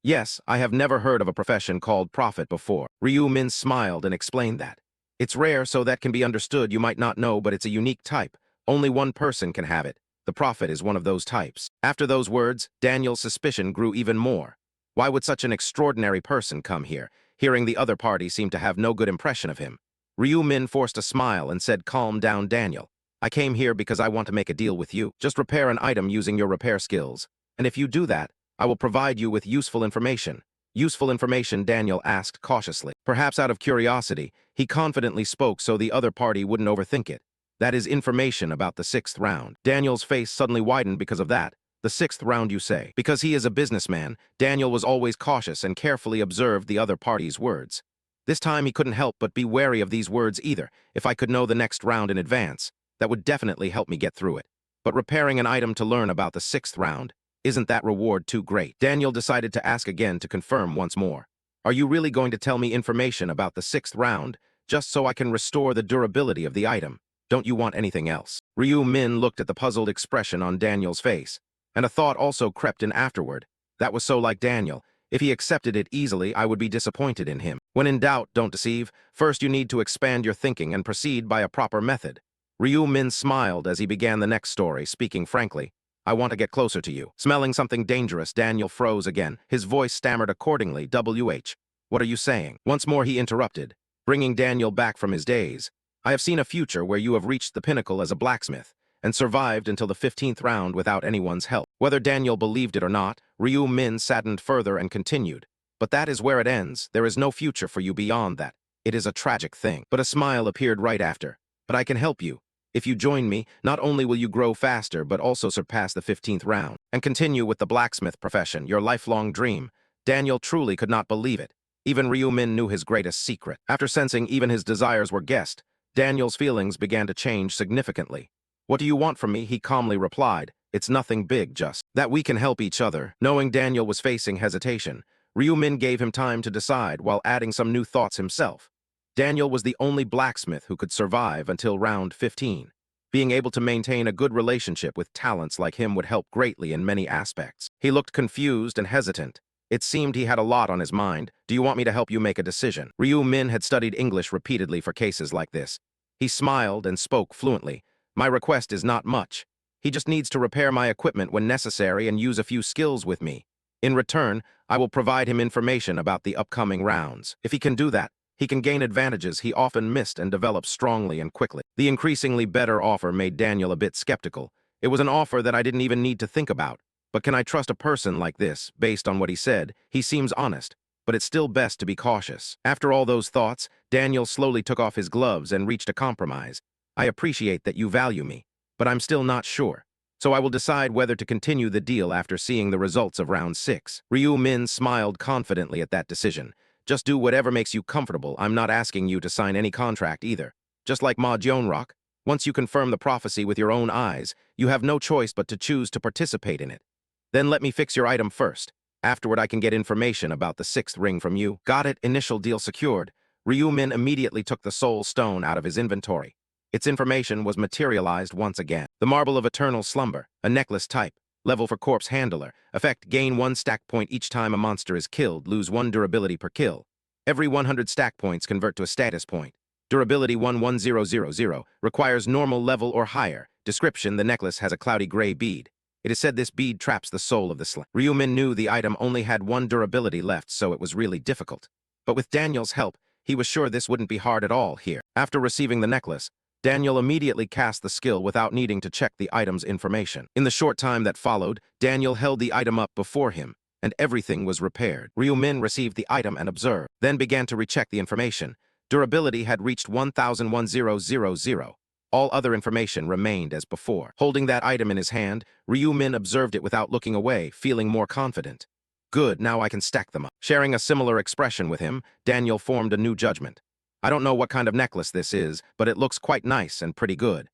Yes, I have never heard of a profession called prophet before. Ryu Min smiled and explained that. It's rare, so that can be understood. You might not know, but it's a unique type. Only one person can have it. The prophet is one of those types. After those words, Daniel's suspicion grew even more. Why would such an extraordinary person come here? Hearing the other party seemed to have no good impression of him. Ryu Min forced a smile and said, calm down, Daniel. I came here because I want to make a deal with you. Just repair an item using your repair skills. And if you do that, I will provide you with useful information. Useful information, Daniel asked cautiously. Perhaps out of curiosity, he confidently spoke so the other party wouldn't overthink it. That is information about the 6th round. Daniel's face suddenly widened because of that. The 6th round, you say? Because he is a businessman, Daniel was always cautious and carefully observed the other party's words. This time he couldn't help but be wary of these words either. If I could know the next round in advance, that would definitely help me get through it. But repairing an item to learn about the 6th round, isn't that reward too great? Daniel decided to ask again to confirm once more. Are you really going to tell me information about the 6th round, just so I can restore the durability of the item? Don't you want anything else? Ryu Min looked at the puzzled expression on Daniel's face, and a thought also crept in afterward. That was so like Daniel. If he accepted it easily, I would be disappointed in him. When in doubt, don't deceive. First, you need to expand your thinking and proceed by a proper method. Ryu Min smiled as he began the next story, speaking frankly. I want to get closer to you. Smelling something dangerous, Daniel froze again. His voice stammered accordingly. WH. What are you saying? Once more he interrupted, bringing Daniel back from his daze. I have seen a future where you have reached the pinnacle as a blacksmith and survived until the 15th round without anyone's help. Whether Daniel believed it or not, Ryu Min saddened further and continued. But that is where it ends. There is no future for you beyond that. It is a tragic thing. But a smile appeared right after. But I can help you. If you join me, not only will you grow faster, but also surpass the 15th round and continue with the blacksmith profession, your lifelong dream. Daniel truly could not believe it. Even Ryu Min knew his greatest secret. After sensing even his desires were guessed, Daniel's feelings began to change significantly. What do you want from me? He calmly replied. It's nothing big, just that we can help each other. Knowing Daniel was facing hesitation, Ryu Min gave him time to decide while adding some new thoughts himself. Daniel was the only blacksmith who could survive until round 15. Being able to maintain a good relationship with talents like him would help greatly in many aspects. He looked confused and hesitant. It seemed he had a lot on his mind. Do you want me to help you make a decision? Ryu Min had studied English repeatedly for cases like this. He smiled and spoke fluently. My request is not much. He just needs to repair my equipment when necessary and use a few skills with me. In return, I will provide him information about the upcoming rounds. If he can do that, he can gain advantages he often missed and develop strongly and quickly. The increasingly better offer made Daniel a bit skeptical. It was an offer that I didn't even need to think about. But can I trust a person like this? Based on what he said, he seems honest, but it's still best to be cautious. After all those thoughts, Daniel slowly took off his gloves and reached a compromise. I appreciate that you value me, but I'm still not sure. So I will decide whether to continue the deal after seeing the results of round 6. Ryu Min smiled confidently at that decision. Just do whatever makes you comfortable. I'm not asking you to sign any contract either. Just like Ma Jionrock, once you confirm the prophecy with your own eyes, you have no choice but to choose to participate in it. Then let me fix your item first. Afterward, I can get information about the 6th ring from you. Got it. Initial deal secured. Ryu Min immediately took the soul stone out of his inventory. Its information was materialized once again. The Marble of Eternal Slumber, a necklace type. Level for Corpse Handler. Effect, gain 1 stack point each time a monster is killed, lose 1 durability per kill. Every 100 stack points convert to a status point. Durability 11000, requires normal level or higher. Description: the necklace has a cloudy gray bead. It is said this bead traps the soul of the slave. Ryumin knew the item only had one durability left, so it was really difficult. But with Daniel's help, he was sure this wouldn't be hard at all here. After receiving the necklace, Daniel immediately cast the skill without needing to check the item's information. In the short time that followed, Daniel held the item up before him, and everything was repaired. Ryumin received the item and observed, then began to recheck the information. Durability had reached 1000. All other information remained as before. Holding that item in his hand, Ryumin observed it without looking away, feeling more confident. Good, now I can stack them up. Sharing a similar expression with him, Daniel formed a new judgment. I don't know what kind of necklace this is, but it looks quite nice and pretty good.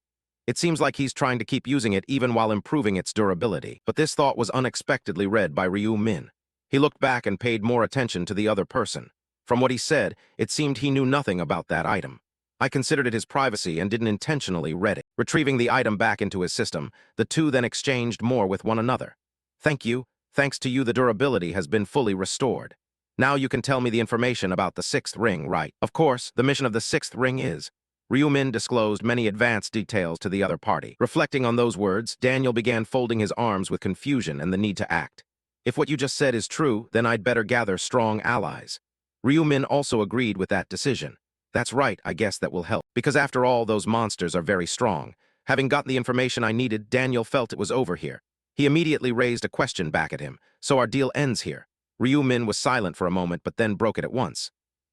It seems like he's trying to keep using it even while improving its durability. But this thought was unexpectedly read by Ryumin. He looked back and paid more attention to the other person. From what he said, it seemed he knew nothing about that item. I considered it his privacy and didn't intentionally read it. Retrieving the item back into his system, the two then exchanged more with one another. Thank you. Thanks to you, the durability has been fully restored. Now you can tell me the information about the sixth ring, right? Of course, the mission of the sixth ring is... Ryumin disclosed many advanced details to the other party. Reflecting on those words, Daniel began folding his arms with confusion and the need to act. If what you just said is true, then I'd better gather strong allies. Ryumin also agreed with that decision. That's right, I guess that will help. Because after all, those monsters are very strong. Having gotten the information I needed, Daniel felt it was over here. He immediately raised a question back at him. So our deal ends here. Ryumin was silent for a moment, but then broke it at once.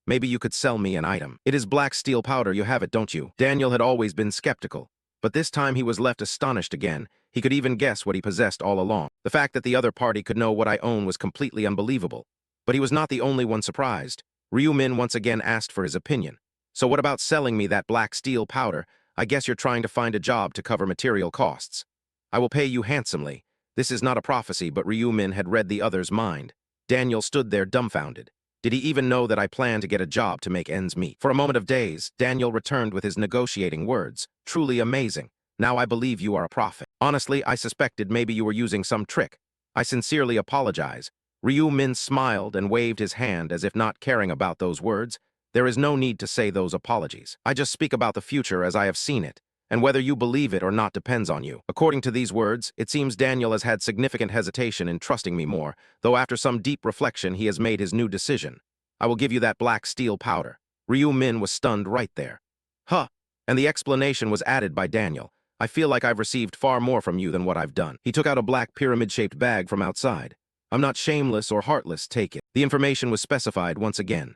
Maybe you could sell me an item. It is black steel powder, you have it, don't you? Daniel had always been skeptical, but this time he was left astonished again. He could even guess what he possessed all along. The fact that the other party could know what I own was completely unbelievable. But he was not the only one surprised. Ryumin once again asked for his opinion. So what about selling me that black steel powder? I guess you're trying to find a job to cover material costs. I will pay you handsomely. This is not a prophecy, but Ryumin had read the other's mind. Daniel stood there dumbfounded. Did he even know that I planned to get a job to make ends meet? For a moment of daze, Daniel returned with his negotiating words. Truly amazing. Now I believe you are a prophet. Honestly, I suspected maybe you were using some trick. I sincerely apologize. Ryumin smiled and waved his hand as if not caring about those words. There is no need to say those apologies. I just speak about the future as I have seen it, and whether you believe it or not depends on you. According to these words, it seems Daniel has had significant hesitation in trusting me more, though after some deep reflection he has made his new decision. I will give you that black steel powder. Ryumin was stunned right there. Huh, and the explanation was added by Daniel. I feel like I've received far more from you than what I've done. He took out a black pyramid-shaped bag from outside. I'm not shameless or heartless, take it. The information was specified once again.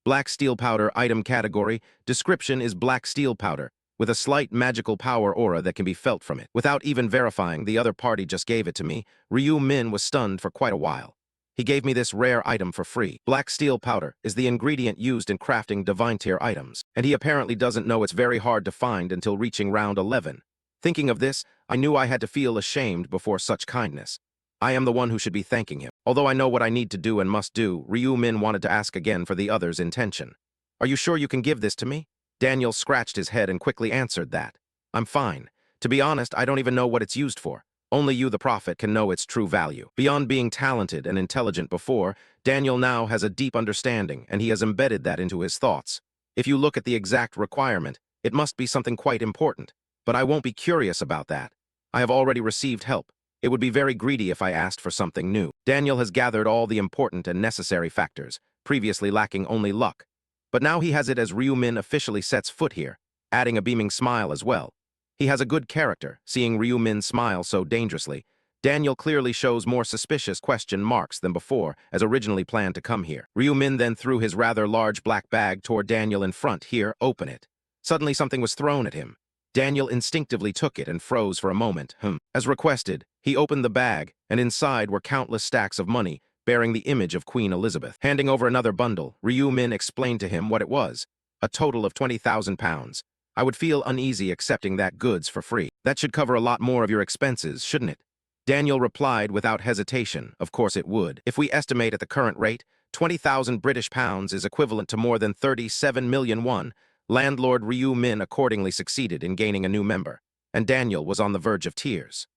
Black steel powder item category. Description is black steel powder, with a slight magical power aura that can be felt from it. Without even verifying the other party just gave it to me, Ryumin was stunned for quite a while. He gave me this rare item for free. Black steel powder is the ingredient used in crafting divine tier items, and he apparently doesn't know it's very hard to find until reaching round 11. Thinking of this, I knew I had to feel ashamed before such kindness. I am the one who should be thanking him. Although I know what I need to do and must do, Ryumin wanted to ask again for the other's intention. Are you sure you can give this to me? Daniel scratched his head and quickly answered that. I'm fine. To be honest, I don't even know what it's used for. Only you, the prophet, can know its true value. Beyond being talented and intelligent before, Daniel now has a deep understanding, and he has embedded that into his thoughts. If you look at the exact requirement, it must be something quite important. But I won't be curious about that. I have already received help. It would be very greedy if I asked for something new. Daniel has gathered all the important and necessary factors, previously lacking only luck. But now he has it as Ryumin officially sets foot here, adding a beaming smile as well. He has a good character. Seeing Ryumin smile so dangerously, Daniel clearly shows more suspicious question marks than before, as originally planned to come here. Ryumin then threw his rather large black bag toward Daniel in front. Here, open it. Suddenly something was thrown at him. Daniel instinctively took it and froze for a moment. As requested, he opened the bag, and inside were countless stacks of money, bearing the image of Queen Elizabeth. Handing over another bundle, Ryumin explained to him what it was. A total of 20,000 pounds. I would feel uneasy accepting that goods for free. That should cover a lot more of your expenses, shouldn't it? Daniel replied without hesitation. Of course it would. If we estimate at the current rate, 20,000 British pounds is equivalent to more than 37 million won. Landlord Ryumin accordingly succeeded in gaining a new member, and Daniel was on the verge of tears.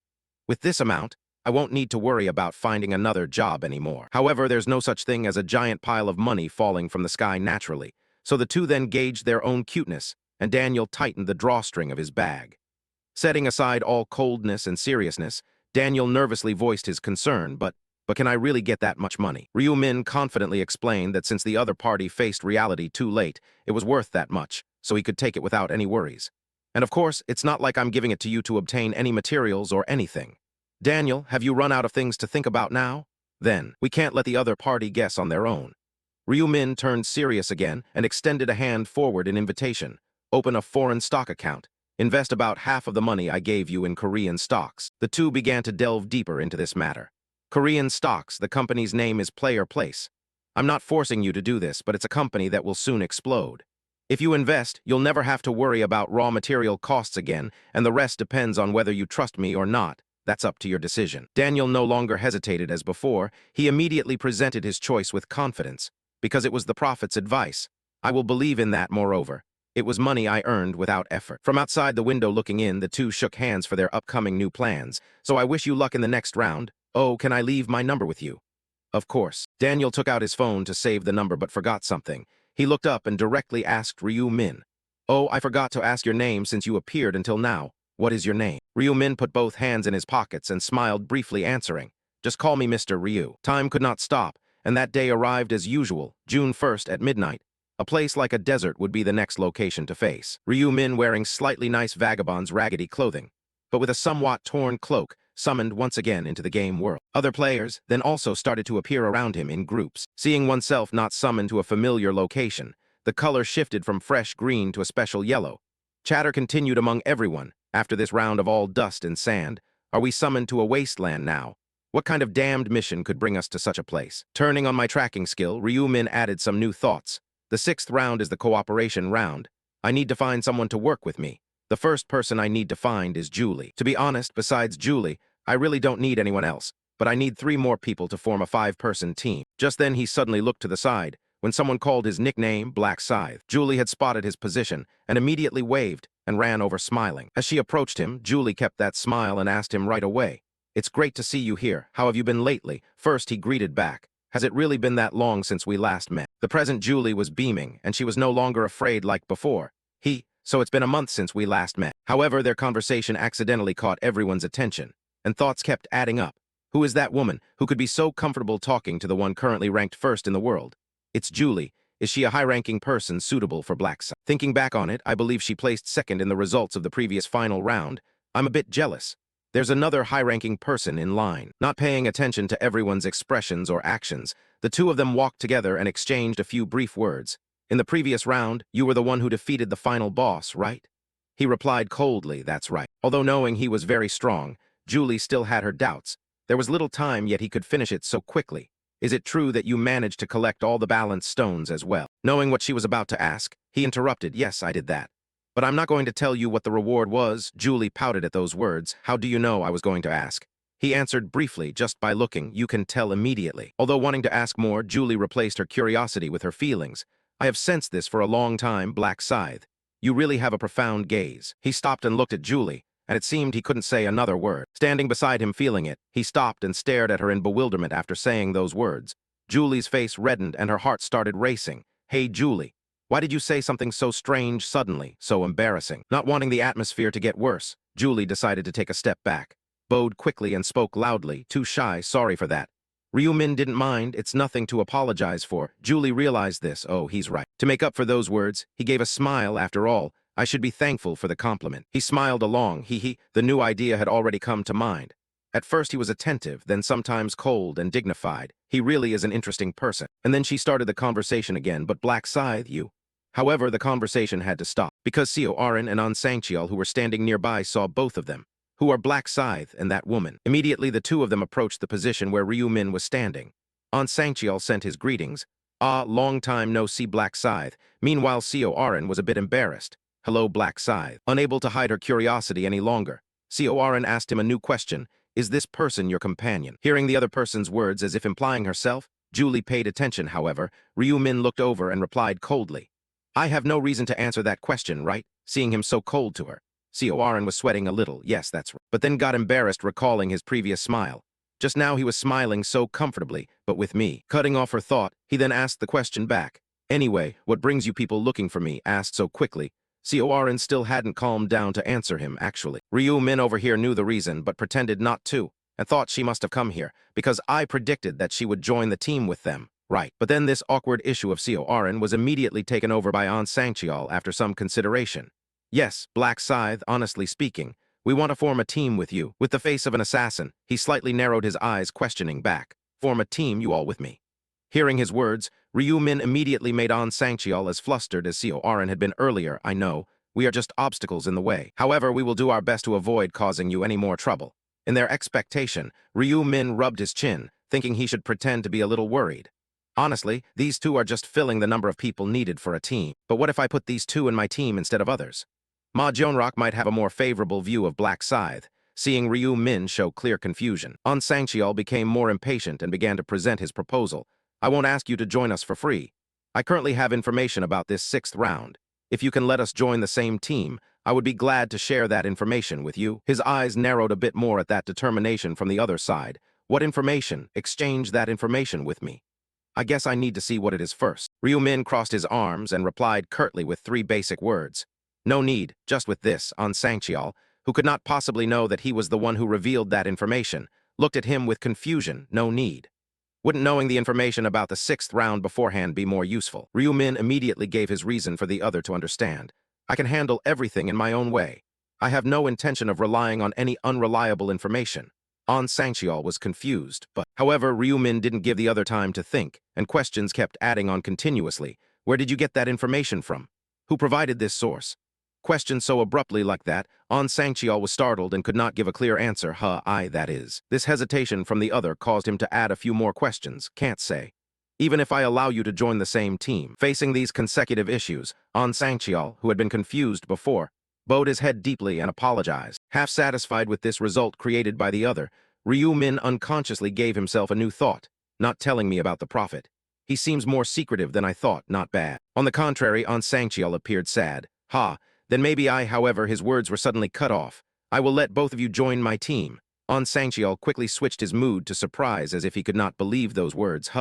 With this amount, I won't need to worry about finding another job anymore. However, there's no such thing as a giant pile of money falling from the sky naturally, so the two then gauged their own cuteness, and Daniel tightened the drawstring of his bag. Setting aside all coldness and seriousness, Daniel nervously voiced his concern, but can I really get that much money? Ryu Min confidently explained that since the other party faced reality too late, it was worth that much, so he could take it without any worries. And of course, it's not like I'm giving it to you to obtain any materials or anything. Daniel, have you run out of things to think about now? Then, we can't let the other party guess on their own. Ryu Min turned serious again and extended a hand forward in invitation. Open a foreign stock account. Invest about half of the money I gave you in Korean stocks. The two began to delve deeper into this matter. Korean stocks, the company's name is Player Place. I'm not forcing you to do this, but it's a company that will soon explode. If you invest, you'll never have to worry about raw material costs again, and the rest depends on whether you trust me or not. That's up to your decision. Daniel no longer hesitated as before. He immediately presented his choice with confidence, because it was the prophet's advice. I will believe in that, moreover. It was money I earned without effort. From outside the window looking in, the two shook hands for their upcoming new plans. So I wish you luck in the next round. Oh, can I leave my number with you? Of course. Daniel took out his phone to save the number but forgot something. He looked up and directly asked Ryu Min. Oh, I forgot to ask your name since you appeared until now. What is your name? Ryu Min put both hands in his pockets and smiled briefly, answering, Just call me Mr. Ryu. Time could not stop, and that day arrived as usual, June 1st at midnight. A place like a desert would be the next location to face. Ryu Min wearing slightly nice vagabond's raggedy clothing, but with a somewhat torn cloak, summoned once again into the game world. Other players then also started to appear around him in groups. Seeing oneself not summoned to a familiar location, the color shifted from fresh green to a special yellow. Chatter continued among everyone. After this round of all dust and sand, are we summoned to a wasteland now? What kind of damned mission could bring us to such a place? Turning on my tracking skill, Ryu Min added some new thoughts. The 6th round is the cooperation round. I need to find someone to work with me. The first person I need to find is Julie. To be honest, besides Julie, I really don't need anyone else, but I need 3 more people to form a 5-person team. Just then he suddenly looked to the side, when someone called his nickname Black Scythe. Julie had spotted his position and immediately waved and ran over smiling. As she approached him, Julie kept that smile and asked him right away, It's great to see you here. How have you been lately? First he greeted back. Has it really been that long since we last met? The present Julie was beaming, and she was no longer afraid like before. So it's been a month since we last met. However, their conversation accidentally caught everyone's attention, and thoughts kept adding up. Who is that woman who could be so comfortable talking to the one currently ranked first in the world? It's Julie. Is she a high-ranking person suitable for Black Scythe? Thinking back on it, I believe she placed second in the results of the previous final round. I'm a bit jealous. There's another high-ranking person in line. Not paying attention to everyone's expressions or actions, the two of them walked together and exchanged a few brief words. In the previous round, you were the one who defeated the final boss, right? He replied coldly, that's right. Although knowing he was very strong, Julie still had her doubts. There was little time, yet he could finish it so quickly. Is it true that you managed to collect all the balance stones as well? Knowing what she was about to ask, he interrupted, Yes, I did that. But I'm not going to tell you what the reward was. Julie pouted at those words. How do you know I was going to ask? He answered briefly, just by looking, you can tell immediately. Although wanting to ask more, Julie replaced her curiosity with her feelings. I have sensed this for a long time, Black Scythe. You really have a profound gaze. He stopped and looked at Julie, and it seemed he couldn't say another word. Standing beside him feeling it, he stopped and stared at her in bewilderment after saying those words. Julie's face reddened and her heart started racing. Hey, Julie, why did you say something so strange suddenly, so embarrassing? Not wanting the atmosphere to get worse, Julie decided to take a step back, bowed quickly and spoke loudly, too shy, sorry for that. Ryu Min didn't mind, it's nothing to apologize for. Julie realized this, oh, he's right. To make up for those words, he gave a smile. After all, I should be thankful for the compliment. He smiled along, the new idea had already come to mind. At first he was attentive, then sometimes cold and dignified. He really is an interesting person. And then she started the conversation again, but Black Scythe, you. However, the conversation had to stop, because Seo Arin and An Sangcheol, who were standing nearby, saw both of them. Who are Black Scythe and that woman? Immediately the two of them approached the position where Ryu Min was standing. An Sangcheol sent his greetings. Ah, long time no see, Black Scythe. Meanwhile, Seo Arin was a bit embarrassed. Hello, Black Scythe. Unable to hide her curiosity any longer, Seo Arin asked him a new question. Is this person your companion? Hearing the other person's words as if implying herself, Julie paid attention, however. Ryu Min looked over and replied coldly. I have no reason to answer that question, right? Seeing him so cold to her. Seo Arin was sweating a little, yes, that's right, but then got embarrassed recalling his previous smile. Just now he was smiling so comfortably, but with me. Cutting off her thought, he then asked the question back. Anyway, what brings you people looking for me? Asked so quickly. Corin still hadn't calmed down to answer him, actually. Ryu Min over here knew the reason, but pretended not to, and thought she must have come here, because I predicted that she would join the team with them. Right. But then this awkward issue of Corin was immediately taken over by An Sangcheol after some consideration. Yes, Black Scythe, honestly speaking, we want to form a team with you. With the face of an assassin, he slightly narrowed his eyes, questioning back. Form a team, you all with me. Hearing his words, Ryu Min immediately made An Sangcheol as flustered as Corin had been earlier. I know, we are just obstacles in the way. However, we will do our best to avoid causing you any more trouble. In their expectation, Ryu Min rubbed his chin, thinking he should pretend to be a little worried. Honestly, these two are just filling the number of people needed for a team. But what if I put these two in my team instead of others? Ma Jeonrock might have a more favorable view of Black Scythe, seeing Ryu Min show clear confusion. An Sangcheol became more impatient and began to present his proposal. I won't ask you to join us for free. I currently have information about this 6th round. If you can let us join the same team, I would be glad to share that information with you. His eyes narrowed a bit more at that determination from the other side. What information? Exchange that information with me. I guess I need to see what it is first. Ryu Min crossed his arms and replied curtly with 3 basic words. No need, just with this. An Sangcheol, who could not possibly know that he was the one who revealed that information, looked at him with confusion. No need. Wouldn't knowing the information about the 6th round beforehand be more useful? Ryu Min immediately gave his reason for the other to understand. I can handle everything in my own way. I have no intention of relying on any unreliable information. An Sangcheol was confused, but however, Ryu Min didn't give the other time to think, and questions kept adding on continuously. Where did you get that information from? Who provided this source? Questioned so abruptly like that, An Sangcheol was startled and could not give a clear answer. That is. This hesitation from the other caused him to add a few more questions. Can't say. Even if I allow you to join the same team. Facing these consecutive issues, An Sangcheol, who had been confused before, bowed his head deeply and apologized. Half satisfied with this result created by the other, Ryu Min unconsciously gave himself a new thought. Not telling me about the prophet. He seems more secretive than I thought. Not bad. On the contrary, An Sangcheol appeared sad. Then maybe however, his words were suddenly cut off. I will let both of you join my team. An Sangcheol quickly switched his mood to surprise as if he could not believe those words.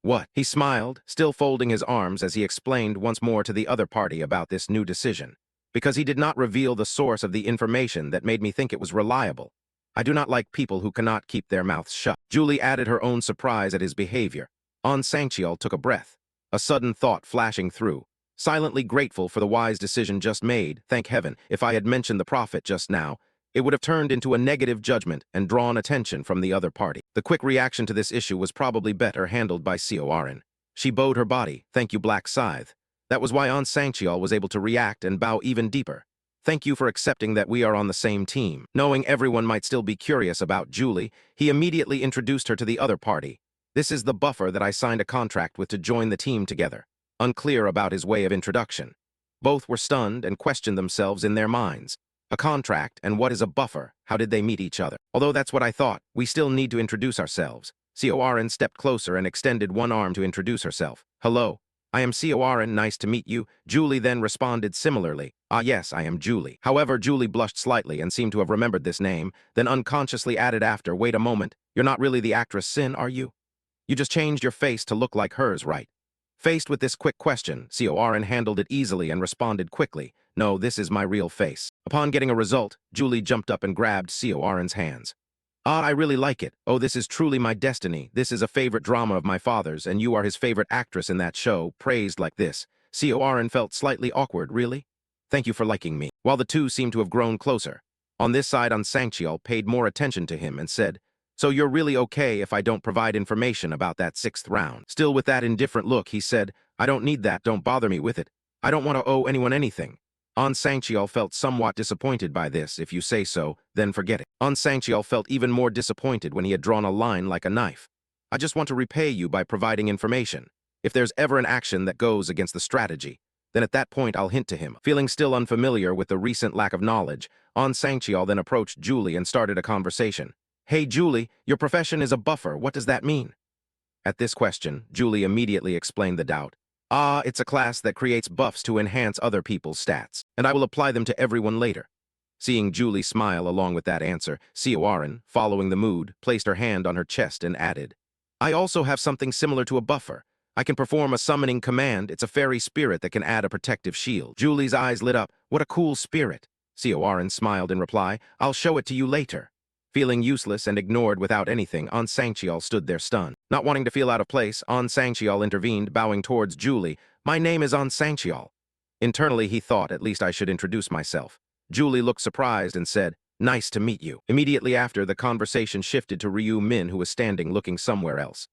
What? He smiled, still folding his arms as he explained once more to the other party about this new decision. Because he did not reveal the source of the information that made me think it was reliable. I do not like people who cannot keep their mouths shut. Julie added her own surprise at his behavior. An Sangcheol took a breath, a sudden thought flashing through. Silently grateful for the wise decision just made. Thank heaven, if I had mentioned the prophet just now, it would have turned into a negative judgment and drawn attention from the other party. The quick reaction to this issue was probably better handled by Corin. She bowed her body. Thank you, Black Scythe. That was why An Sangcheol was able to react and bow even deeper. Thank you for accepting that we are on the same team. Knowing everyone might still be curious about Julie, he immediately introduced her to the other party. This is the buffer that I signed a contract with to join the team together. Unclear about his way of introduction. Both were stunned and questioned themselves in their minds. A contract, and what is a buffer? How did they meet each other? Although that's what I thought, we still need to introduce ourselves. Corin stepped closer and extended one arm to introduce herself. Hello, I am Corin, nice to meet you. Julie then responded similarly. Yes, I am Julie. However, Julie blushed slightly and seemed to have remembered this name, then unconsciously added after, wait a moment, you're not really the actress Sin, are you? You just changed your face to look like hers, right? Faced with this quick question, Corin handled it easily and responded quickly, no, this is my real face. Upon getting a result, Julie jumped up and grabbed Corin's hands. I really like it. Oh, this is truly my destiny. This is a favorite drama of my father's, and you are his favorite actress in that show, praised like this. Corin felt slightly awkward, really? Thank you for liking me. While the two seemed to have grown closer. On this side, An Sangcheol paid more attention to him and said, so you're really okay if I don't provide information about that 6th round. Still with that indifferent look, he said, I don't need that, don't bother me with it. I don't want to owe anyone anything. An Sangcheol felt somewhat disappointed by this. If you say so, then forget it. An Sangcheol felt even more disappointed when he had drawn a line like a knife. I just want to repay you by providing information. If there's ever an action that goes against the strategy, then at that point I'll hint to him. Feeling still unfamiliar with the recent lack of knowledge, An Sangcheol then approached Julie and started a conversation. Hey Julie, your profession is a buffer, what does that mean? At this question, Julie immediately explained the doubt. It's a class that creates buffs to enhance other people's stats, and I will apply them to everyone later. Seeing Julie smile along with that answer, Sioaran, following the mood, placed her hand on her chest and added, I also have something similar to a buffer. I can perform a summoning command. It's a fairy spirit that can add a protective shield. Julie's eyes lit up. What a cool spirit. Sioaran smiled in reply. I'll show it to you later. Feeling useless and ignored without anything, An Sangchial stood there stunned. Not wanting to feel out of place, An Sangchial intervened, bowing towards Julie. My name is An Sangchial. Internally, he thought, at least I should introduce myself. Julie looked surprised and said, Nice to meet you. Immediately after, the conversation shifted to Ryu Min, who was standing looking somewhere else.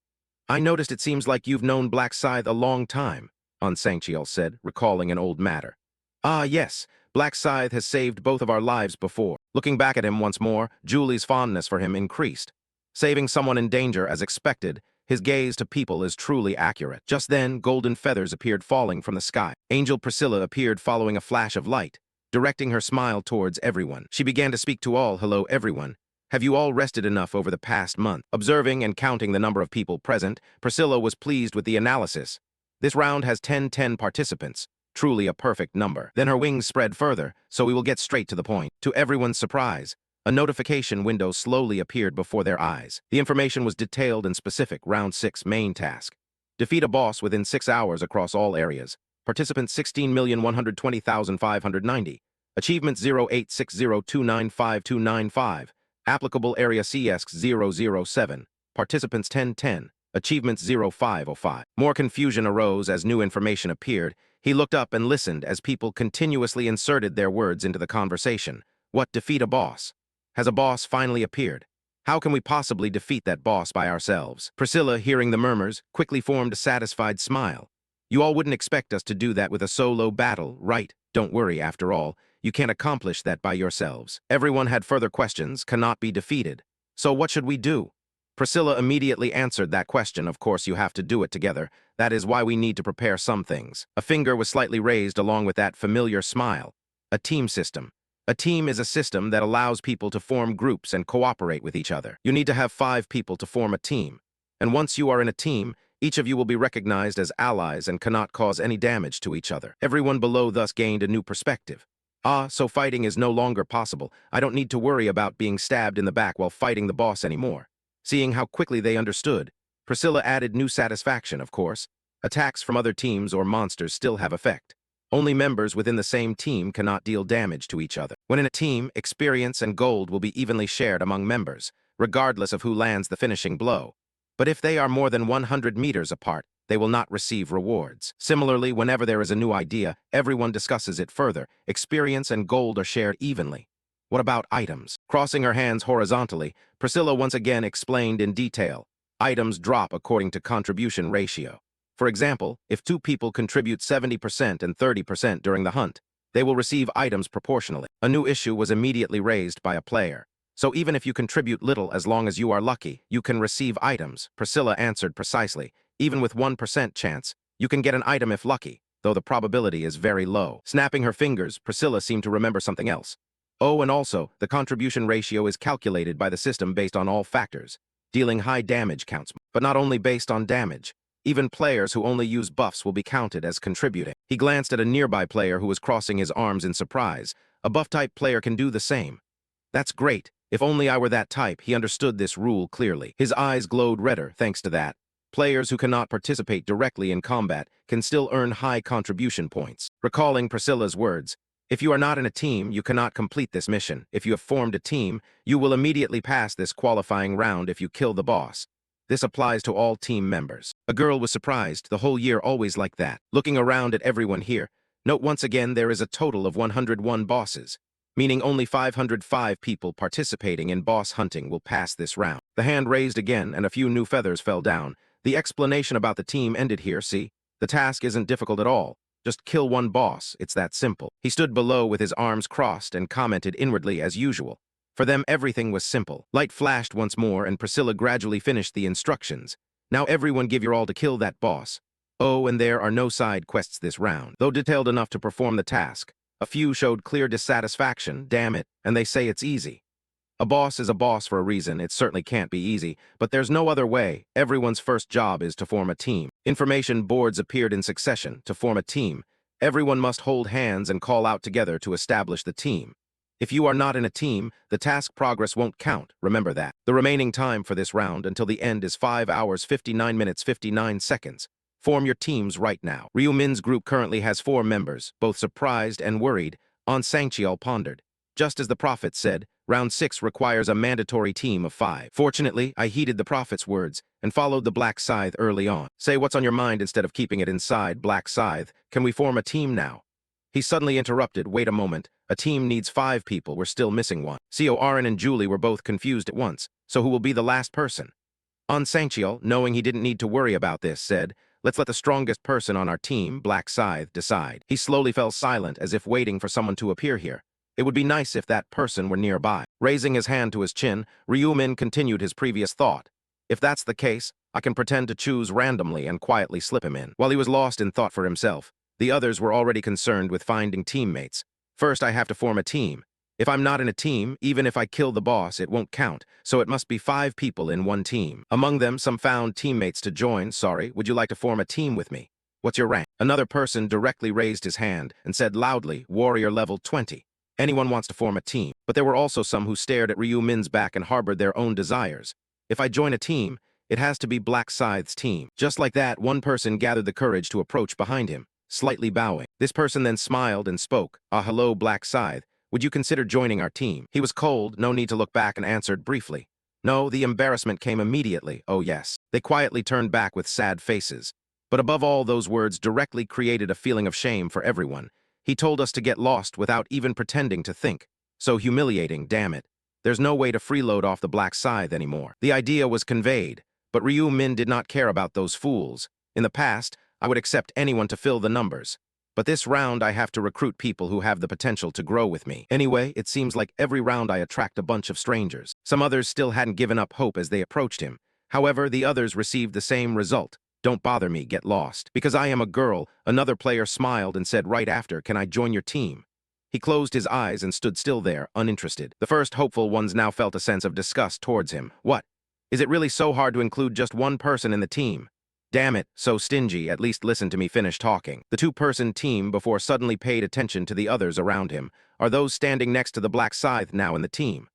I noticed it seems like you've known Black Scythe a long time, An Sangchial said, recalling an old matter. Ah, yes. Black Scythe has saved both of our lives before. Looking back at him once more, Julie's fondness for him increased. Saving someone in danger as expected, his gaze to people is truly accurate. Just then, golden feathers appeared falling from the sky. Angel Priscilla appeared following a flash of light, directing her smile towards everyone. She began to speak to all. Hello, everyone. Have you all rested enough over the past month? Observing and counting the number of people present, Priscilla was pleased with the analysis. This round has 10 participants. Truly a perfect number. Then her wings spread further, so we will get straight to the point. To everyone's surprise, a notification window slowly appeared before their eyes. The information was detailed and specific. Round 6 main task. Defeat a boss within 6 hours across all areas. Participants 16,120,590. Achievement 0860295295. Applicable area CX007. Participants 1010. Achievements 0505. More confusion arose as new information appeared. He looked up and listened as people continuously inserted their words into the conversation. What defeat a boss? Has a boss finally appeared? How can we possibly defeat that boss by ourselves? Priscilla, hearing the murmurs, quickly formed a satisfied smile. You all wouldn't expect us to do that with a solo battle, right? Don't worry, after all. You can't accomplish that by yourselves. Everyone had further questions, cannot be defeated. So what should we do? Priscilla immediately answered that question. Of course, you have to do it together. That is why we need to prepare some things. A finger was slightly raised along with that familiar smile. A team system. A team is a system that allows people to form groups and cooperate with each other. You need to have 5 people to form a team. And once you are in a team, each of you will be recognized as allies and cannot cause any damage to each other. Everyone below thus gained a new perspective. Ah, so fighting is no longer possible. I don't need to worry about being stabbed in the back while fighting the boss anymore. Seeing how quickly they understood, Priscilla added new satisfaction, of course. Attacks from other teams or monsters still have effect. Only members within the same team cannot deal damage to each other. When in a team, experience and gold will be evenly shared among members, regardless of who lands the finishing blow. But if they are more than 100 meters apart, they will not receive rewards. Similarly, whenever there is a new idea, everyone discusses it further. Experience and gold are shared evenly. What about items? Crossing her hands horizontally, Priscilla once again explained in detail. Items drop according to contribution ratio. For example, if 2 people contribute 70% and 30% during the hunt, they will receive items proportionally. A new issue was immediately raised by a player. So even if you contribute little, as long as you are lucky, you can receive items. Priscilla answered precisely. Even with 1% chance, you can get an item if lucky, though the probability is very low. Snapping her fingers, Priscilla seemed to remember something else. Oh, and also, the contribution ratio is calculated by the system based on all factors. Dealing high damage counts, but not only based on damage. Even players who only use buffs will be counted as contributing. He glanced at a nearby player who was crossing his arms in surprise. A buff-type player can do the same. That's great. If only I were that type. He understood this rule clearly. His eyes glowed redder thanks to that. Players who cannot participate directly in combat can still earn high contribution points. Recalling Priscilla's words, if you are not in a team, you cannot complete this mission. If you have formed a team, you will immediately pass this qualifying round if you kill the boss. This applies to all team members. A girl was surprised, the whole year always like that. Looking around at everyone here, note once again there is a total of 101 bosses, meaning only 505 people participating in boss hunting will pass this round. The hand raised again and a few new feathers fell down. The explanation about the team ended here, see? The task isn't difficult at all. Just kill one boss, it's that simple. He stood below with his arms crossed and commented inwardly as usual. For them, everything was simple. Light flashed once more, and Priscilla gradually finished the instructions. Now everyone give your all to kill that boss. Oh, and there are no side quests this round, though detailed enough to perform the task. A few showed clear dissatisfaction, damn it, and they say it's easy. A boss is a boss for a reason. It certainly can't be easy, but there's no other way. Everyone's first job is to form a team. Information boards appeared in succession. To form a team, everyone must hold hands and call out together to establish the team. If you are not in a team, the task progress won't count, remember that. The remaining time for this round until the end is 5 hours 59 minutes 59 seconds. Form your teams right now. Ryu Min's group currently has 4 members, both surprised and worried. On Sangchiel pondered. Just as the prophet said, round 6 requires a mandatory team of 5. Fortunately, I heeded the prophet's words and followed the Black Scythe early on. Say what's on your mind instead of keeping it inside, Black Scythe. Can we form a team now? He suddenly interrupted. Wait a moment. A team needs 5 people. We're still missing one. Aaron and Julie were both confused at once. So who will be the last person? On Sangchiel, knowing he didn't need to worry about this, said, let's let the strongest person on our team, Black Scythe, decide. He slowly fell silent as if waiting for someone to appear here. It would be nice if that person were nearby. Raising his hand to his chin, Ryu Min continued his previous thought. If that's the case, I can pretend to choose randomly and quietly slip him in. While he was lost in thought for himself, the others were already concerned with finding teammates. First, I have to form a team. If I'm not in a team, even if I kill the boss, it won't count, so it must be 5 people in one team. Among them, some found teammates to join. Sorry, would you like to form a team with me? What's your rank? Another person directly raised his hand and said loudly, warrior level 20. Anyone wants to form a team, but there were also some who stared at Ryu Min's back and harbored their own desires. If I join a team, it has to be Black Scythe's team. Just like that, one person gathered the courage to approach behind him, slightly bowing. This person then smiled and spoke. Hello, Black Scythe. Would you consider joining our team? He was cold, no need to look back, and answered briefly. No, the embarrassment came immediately. Oh yes. They quietly turned back with sad faces. But above all, those words directly created a feeling of shame for everyone. He told us to get lost without even pretending to think. So humiliating, damn it. There's no way to freeload off the Black Scythe anymore. The idea was conveyed, but Ryu Min did not care about those fools. In the past, I would accept anyone to fill the numbers. But this round, I have to recruit people who have the potential to grow with me. Anyway, it seems like every round I attract a bunch of strangers. Some others still hadn't given up hope as they approached him. However, the others received the same result. Don't bother me, get lost. Because I am a girl, another player smiled and said right after, can I join your team? He closed his eyes and stood still there, uninterested. The first hopeful ones now felt a sense of disgust towards him. What? Is it really so hard to include just one person in the team? Damn it, so stingy, at least listen to me finish talking. The 2-person team before suddenly paid attention to the others around him are those standing next to the Black Scythe now in the team.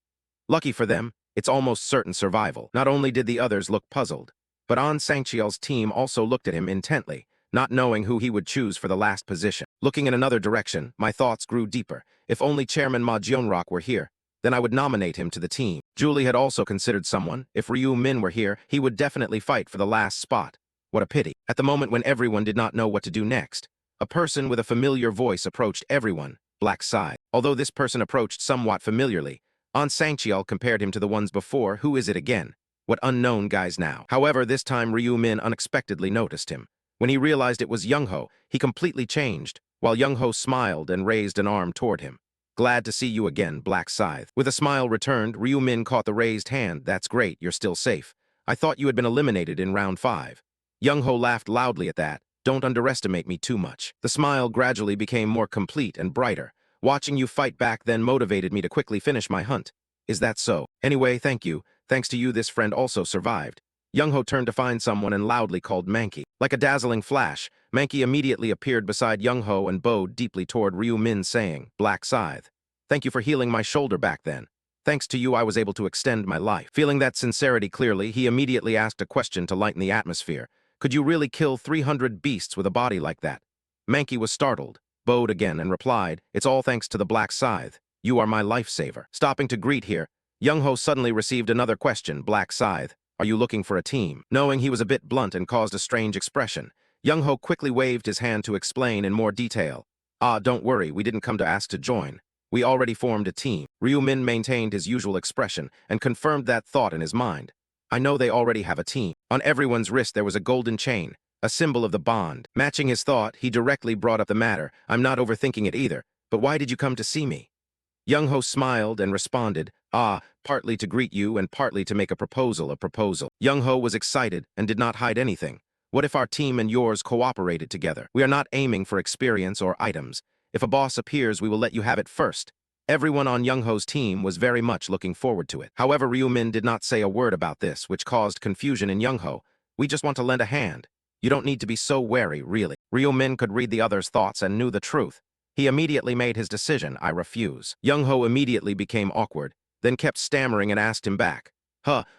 Lucky for them, it's almost certain survival. Not only did the others look puzzled, but An Sangchiel's team also looked at him intently, not knowing who he would choose for the last position. Looking in another direction, my thoughts grew deeper. If only Chairman Ma Jionrock were here, then I would nominate him to the team. Julie had also considered someone. If Ryu Min were here, he would definitely fight for the last spot. What a pity. At the moment when everyone did not know what to do next, a person with a familiar voice approached everyone, Black Scythe. Although this person approached somewhat familiarly, An Sangchiel compared him to the ones before. Who is it again? What unknown guys now? However, this time Ryu Min unexpectedly noticed him. When he realized it was Young-ho, he completely changed, while Young-ho smiled and raised an arm toward him. Glad to see you again, Black Scythe. With a smile returned, Ryu Min caught the raised hand. That's great, you're still safe. I thought you had been eliminated in round 5. Young-ho laughed loudly at that. Don't underestimate me too much. The smile gradually became more complete and brighter. Watching you fight back then motivated me to quickly finish my hunt. Is that so? Anyway, thank you. Thanks to you, this friend also survived. Young-ho turned to find someone and loudly called Mankey. Like a dazzling flash, Mankey immediately appeared beside Young-ho and bowed deeply toward Ryu Min, saying, Black Scythe. Thank you for healing my shoulder back then. Thanks to you, I was able to extend my life. Feeling that sincerity clearly, he immediately asked a question to lighten the atmosphere. Could you really kill 300 beasts with a body like that? Mankey was startled, bowed again, and replied, It's all thanks to the Black Scythe. You are my lifesaver. Stopping to greet here, Young-ho suddenly received another question. Black Scythe, are you looking for a team? Knowing he was a bit blunt and caused a strange expression, Young-ho quickly waved his hand to explain in more detail. Don't worry, we didn't come to ask to join. We already formed a team. Ryu Min maintained his usual expression and confirmed that thought in his mind. I know they already have a team. On everyone's wrist there was a golden chain, a symbol of the bond. Matching his thought, he directly brought up the matter. I'm not overthinking it either, but why did you come to see me? Young-ho smiled and responded, partly to greet you and partly to make a proposal. Young-ho was excited and did not hide anything. What if our team and yours cooperated together? We are not aiming for experience or items. If a boss appears, we will let you have it first. Everyone on Young-ho's team was very much looking forward to it. However, Ryu Min did not say a word about this, which caused confusion in Young-ho. We just want to lend a hand. You don't need to be so wary, really. Ryu Min could read the others' thoughts and knew the truth. He immediately made his decision. I refuse. Young-ho immediately became awkward, then kept stammering and asked him back.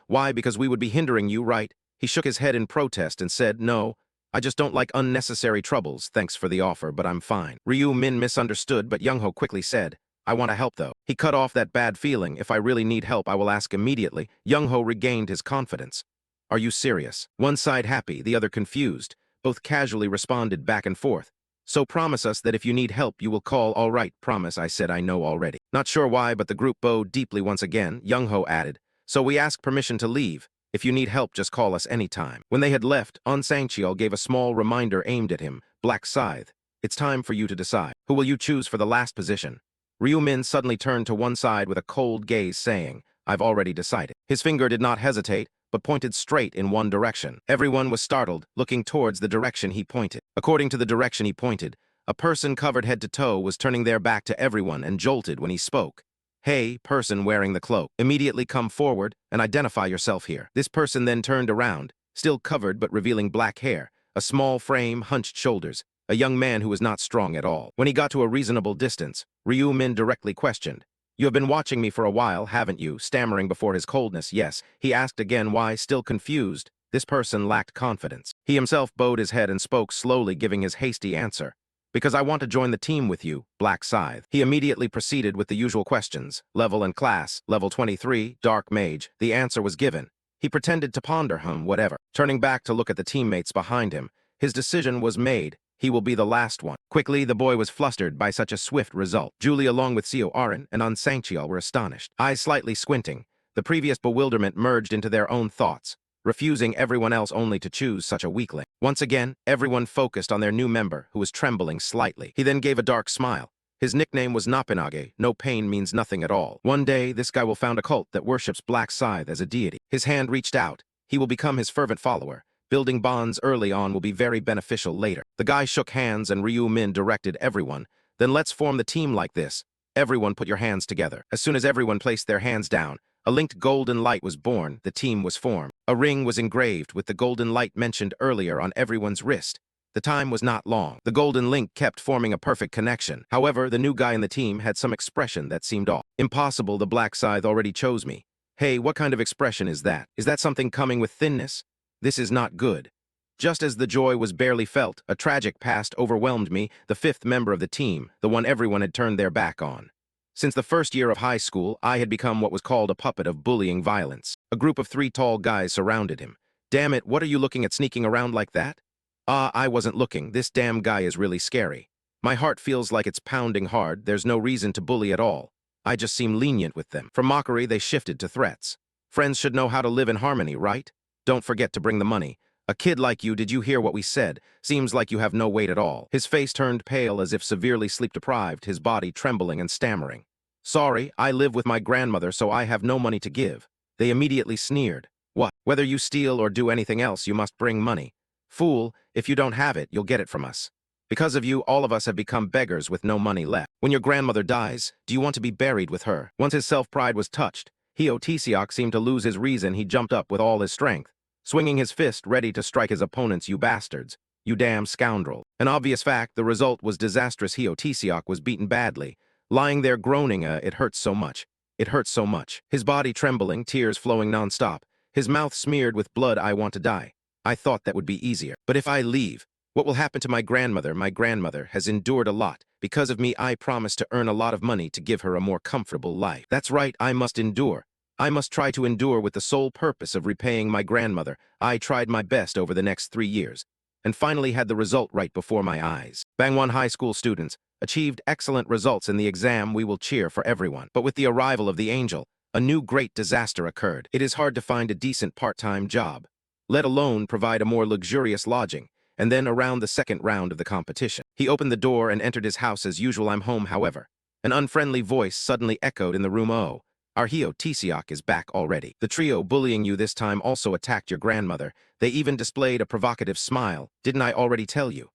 Why? Because we would be hindering you, right? He shook his head in protest and said, no, I just don't like unnecessary troubles. Thanks for the offer, but I'm fine. Ryu Min misunderstood, but Young-ho quickly said, I want to help though. He cut off that bad feeling. If I really need help, I will ask immediately. Young-ho regained his confidence. Are you serious? One side happy, the other confused. Both casually responded back and forth. So promise us that if you need help, you will call. All right, promise. I said I know already. Not sure why, but the group bowed deeply once again. Young-ho added, so we ask permission to leave. If you need help, just call us anytime. When they had left, On Sang-cheol gave a small reminder aimed at him. Black Scythe. It's time for you to decide. Who will you choose for the last position? Ryu Min suddenly turned to one side with a cold gaze, saying, I've already decided. His finger did not hesitate, but pointed straight in one direction. Everyone was startled, looking towards the direction he pointed. According to the direction he pointed, a person covered head to toe was turning their back to everyone and jolted when he spoke. Hey, person wearing the cloak, immediately come forward and identify yourself here. This person then turned around, still covered but revealing black hair, a small frame, hunched shoulders, a young man who was not strong at all. When he got to a reasonable distance, Ryu Min directly questioned, You have been watching me for a while, haven't you? Stammering before his coldness, yes. He asked again why, still confused. This person lacked confidence. He himself bowed his head and spoke slowly, giving his hasty answer. Because I want to join the team with you, Black Scythe. He immediately proceeded with the usual questions. Level and class, level 23, Dark Mage. The answer was given. He pretended to ponder whatever. Turning back to look at the teammates behind him, his decision was made. He will be the last one. Quickly, the boy was flustered by such a swift result. Julie, along with Seo Arin and On Sang-cheol, were astonished. Eyes slightly squinting, the previous bewilderment merged into their own thoughts, refusing everyone else only to choose such a weakling. Once again, everyone focused on their new member, who was trembling slightly. He then gave a dark smile. His nickname was Napinage. No pain means nothing at all. One day, this guy will found a cult that worships Black Scythe as a deity. His hand reached out. He will become his fervent follower. Building bonds early on will be very beneficial later. The guy shook hands and Ryu Min directed everyone. Then let's form the team like this. Everyone put your hands together. As soon as everyone placed their hands down, a linked golden light was born. The team was formed. A ring was engraved with the golden light mentioned earlier on everyone's wrist. The time was not long. The golden link kept forming a perfect connection. However, the new guy in the team had some expression that seemed off. Impossible, the Black Scythe already chose me. Hey, what kind of expression is that? Is that something coming with thinness? This is not good. Just as the joy was barely felt, a tragic past overwhelmed me, the fifth member of the team, the one everyone had turned their back on. Since the first year of high school, I had become what was called a puppet of bullying violence. A group of 3 tall guys surrounded him. Damn it, what are you looking at, sneaking around like that? I wasn't looking. This damn guy is really scary. My heart feels like it's pounding hard. There's no reason to bully at all. I just seem lenient with them. From mockery, they shifted to threats. Friends should know how to live in harmony, right? Don't forget to bring the money. A kid like you, did you hear what we said? Seems like you have no weight at all. His face turned pale as if severely sleep-deprived, his body trembling and stammering. Sorry, I live with my grandmother, so I have no money to give. They immediately sneered. What? Whether you steal or do anything else, you must bring money. Fool, if you don't have it, you'll get it from us. Because of you, all of us have become beggars with no money left. When your grandmother dies, do you want to be buried with her? Once his self-pride was touched, Heo Tseok seemed to lose his reason. He jumped up with all his strength, swinging his fist ready to strike his opponents. You bastards. You damn scoundrel. An obvious fact, the result was disastrous. Heo Tseok was beaten badly, lying there groaning, it hurts so much. It hurts so much. His body trembling, tears flowing non-stop, his mouth smeared with blood. I want to die. I thought that would be easier. But if I leave, what will happen to my grandmother? My grandmother has endured a lot. Because of me, I promised to earn a lot of money to give her a more comfortable life. That's right, I must endure. I must try to endure with the sole purpose of repaying my grandmother. I tried my best over the next 3 years, and finally had the result right before my eyes. Bangwon High School students achieved excellent results in the exam. We will cheer for everyone. But with the arrival of the angel, a new great disaster occurred. It is hard to find a decent part-time job, let alone provide a more luxurious lodging. And then around the second round of the competition, he opened the door and entered his house as usual. I'm home, however. An unfriendly voice suddenly echoed in the room. Oh, our Heo Tseok is back already. The trio bullying you this time also attacked your grandmother. They even displayed a provocative smile. Didn't I already tell you?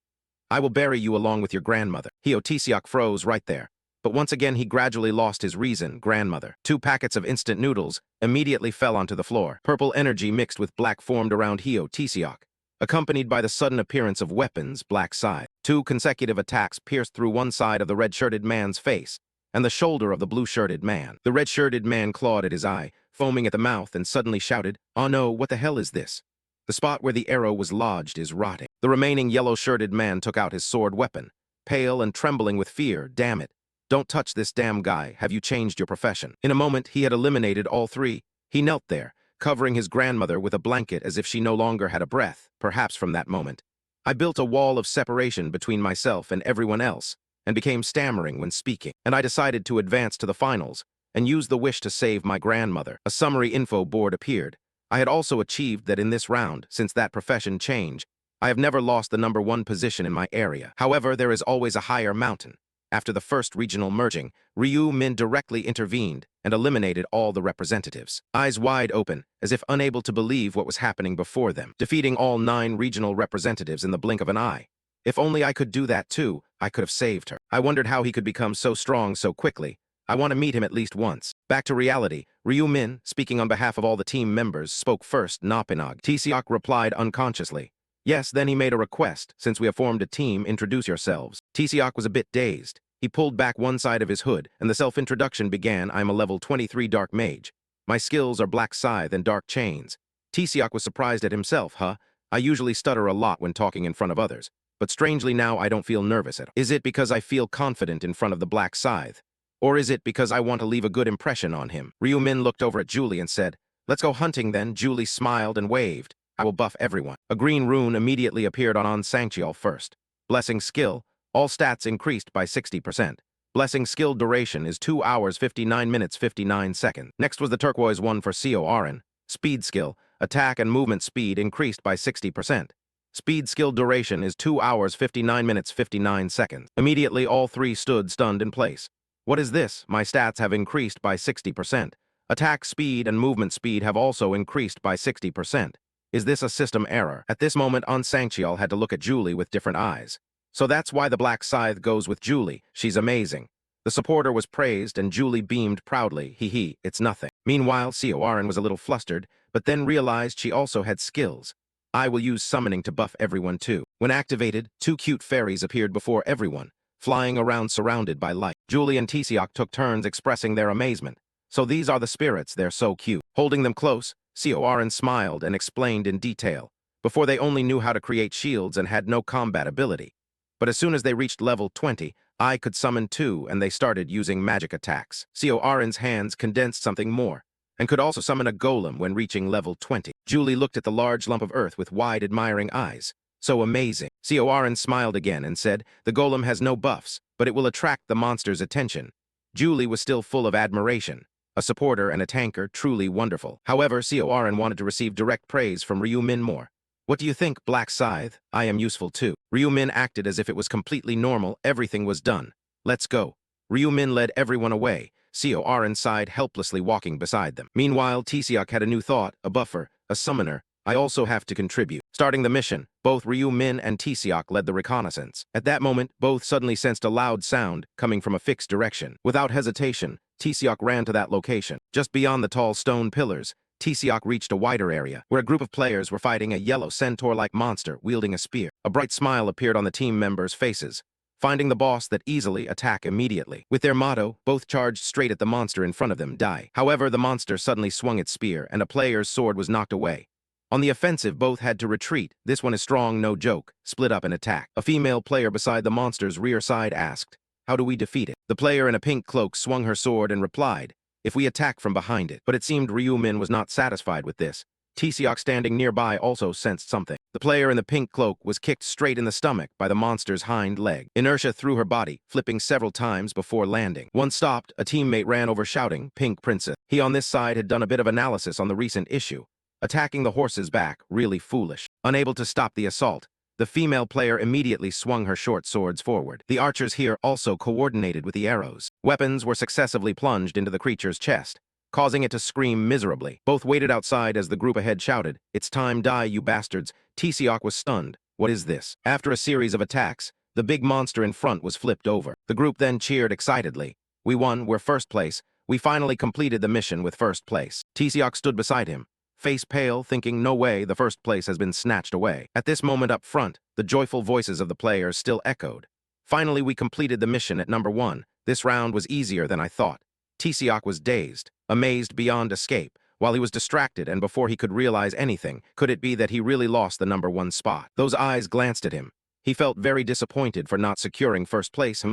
I will bury you along with your grandmother. Heo Tseok froze right there. But once again he gradually lost his reason. Grandmother. 2 packets of instant noodles immediately fell onto the floor. Purple energy mixed with black formed around Heo Tseok. accompanied by the sudden appearance of weapons, black side. Two consecutive attacks pierced through one side of the red-shirted man's face and the shoulder of the blue-shirted man. The red-shirted man clawed at his eye, foaming at the mouth, and suddenly shouted, "Oh no, what the hell is this? The spot where the arrow was lodged is rotting." The remaining yellow-shirted man took out his sword weapon, pale and trembling with fear. "Damn it. Don't touch this damn guy. Have you changed your profession?" In a moment, he had eliminated all three. He knelt there, covering his grandmother with a blanket as if she no longer had a breath. Perhaps from that moment, I built a wall of separation between myself and everyone else, and became stammering when speaking. And I decided to advance to the finals and use the wish to save my grandmother. A summary info board appeared. I had also achieved that in this round, since that profession change, I have never lost the #1 position in my area. However, there is always a higher mountain. After the first regional merging, Ryu Min directly intervened and eliminated all the representatives, eyes wide open, as if unable to believe what was happening before them, defeating all 9 regional representatives in the blink of an eye. If only I could do that too, I could have saved her. I wondered how he could become so strong so quickly. I want to meet him at least once. Back to reality, Ryu Min, speaking on behalf of all the team members, spoke first. Napinag. Tseok replied unconsciously. Yes, then he made a request. Since we have formed a team, introduce yourselves. Tseok was a bit dazed. He pulled back one side of his hood, and the self-introduction began. I'm a level 23 dark mage. My skills are black scythe and dark chains. Tseok was surprised at himself. I usually stutter a lot when talking in front of others, but strangely now I don't feel nervous at all. Is it because I feel confident in front of the black scythe? Or is it because I want to leave a good impression on him? Ryu Min looked over at Julie and said, "Let's go hunting then." Julie smiled and waved. "I will buff everyone." A green rune immediately appeared on Sanctual first. Blessing skill. All stats increased by 60%. Blessing skill duration is 2 hours 59 minutes 59 seconds. Next was the turquoise one for Corin. Speed skill. Attack and movement speed increased by 60%. Speed skill duration is 2 hours 59 minutes 59 seconds. Immediately all three stood stunned in place. What is this? My stats have increased by 60%. Attack speed and movement speed have also increased by 60%. Is this a system error? At this moment, Sanctual had to look at Julie with different eyes. So that's why the black scythe goes with Julie. She's amazing. The supporter was praised and Julie beamed proudly. Hee, it's nothing. Meanwhile, Corin was a little flustered, but then realized she also had skills. I will use summoning to buff everyone too. When activated, 2 cute fairies appeared before everyone, flying around surrounded by light. Julie and Tseok took turns expressing their amazement. So these are the spirits, they're so cute. Holding them close, Corin smiled and explained in detail. Before they only knew how to create shields and had no combat ability. But as soon as they reached level 20, I could summon too, and they started using magic attacks. Corin's hands condensed something more, and could also summon a golem when reaching level 20. Julie looked at the large lump of earth with wide admiring eyes. So amazing. Corin smiled again and said, the golem has no buffs, but it will attract the monster's attention. Julie was still full of admiration. A supporter and a tanker, truly wonderful. However, Corin wanted to receive direct praise from Ryu Min more. What do you think, Black Scythe? I am useful too. Ryu Min acted as if it was completely normal, everything was done. Let's go. Ryu Min led everyone away. Corin sighed helplessly walking beside them. Meanwhile, Tseok had a new thought, a buffer, a summoner. I also have to contribute. Starting the mission, both Ryu Min and Tseok led the reconnaissance. At that moment, both suddenly sensed a loud sound coming from a fixed direction. Without hesitation, Tseok ran to that location. Just beyond the tall stone pillars, Tseok reached a wider area, where a group of players were fighting a yellow centaur-like monster wielding a spear. A bright smile appeared on the team members' faces, finding the boss that easily attack immediately. With their motto, both charged straight at the monster in front of them, die. However, the monster suddenly swung its spear, and a player's sword was knocked away. On the offensive, both had to retreat. This one is strong, no joke. Split up and attack. A female player beside the monster's rear side asked, how do we defeat it? The player in a pink cloak swung her sword and replied, if we attack from behind it. But it seemed Ryu Min was not satisfied with this. Tseok standing nearby also sensed something. The player in the pink cloak was kicked straight in the stomach by the monster's hind leg. Inertia threw her body, flipping several times before landing. Once stopped, a teammate ran over shouting, Pink Princess. He on this side had done a bit of analysis on the recent issue. Attacking the horse's back, really foolish. Unable to stop the assault, the female player immediately swung her short swords forward. The archers here also coordinated with the arrows. Weapons were successively plunged into the creature's chest, causing it to scream miserably. Both waited outside as the group ahead shouted, it's time, die, you bastards. Tseok was stunned. What is this? After a series of attacks, the big monster in front was flipped over. The group then cheered excitedly. We won, we're first place. We finally completed the mission with first place. Tseok stood beside him, face pale, thinking no way the first place has been snatched away. At this moment up front, the joyful voices of the players still echoed. Finally, we completed the mission at number 1. This round was easier than I thought. Tisiok was dazed, amazed beyond escape, while he was distracted, and before he could realize anything, could it be that he really lost the number 1 spot? Those eyes glanced at him. He felt very disappointed for not securing first place.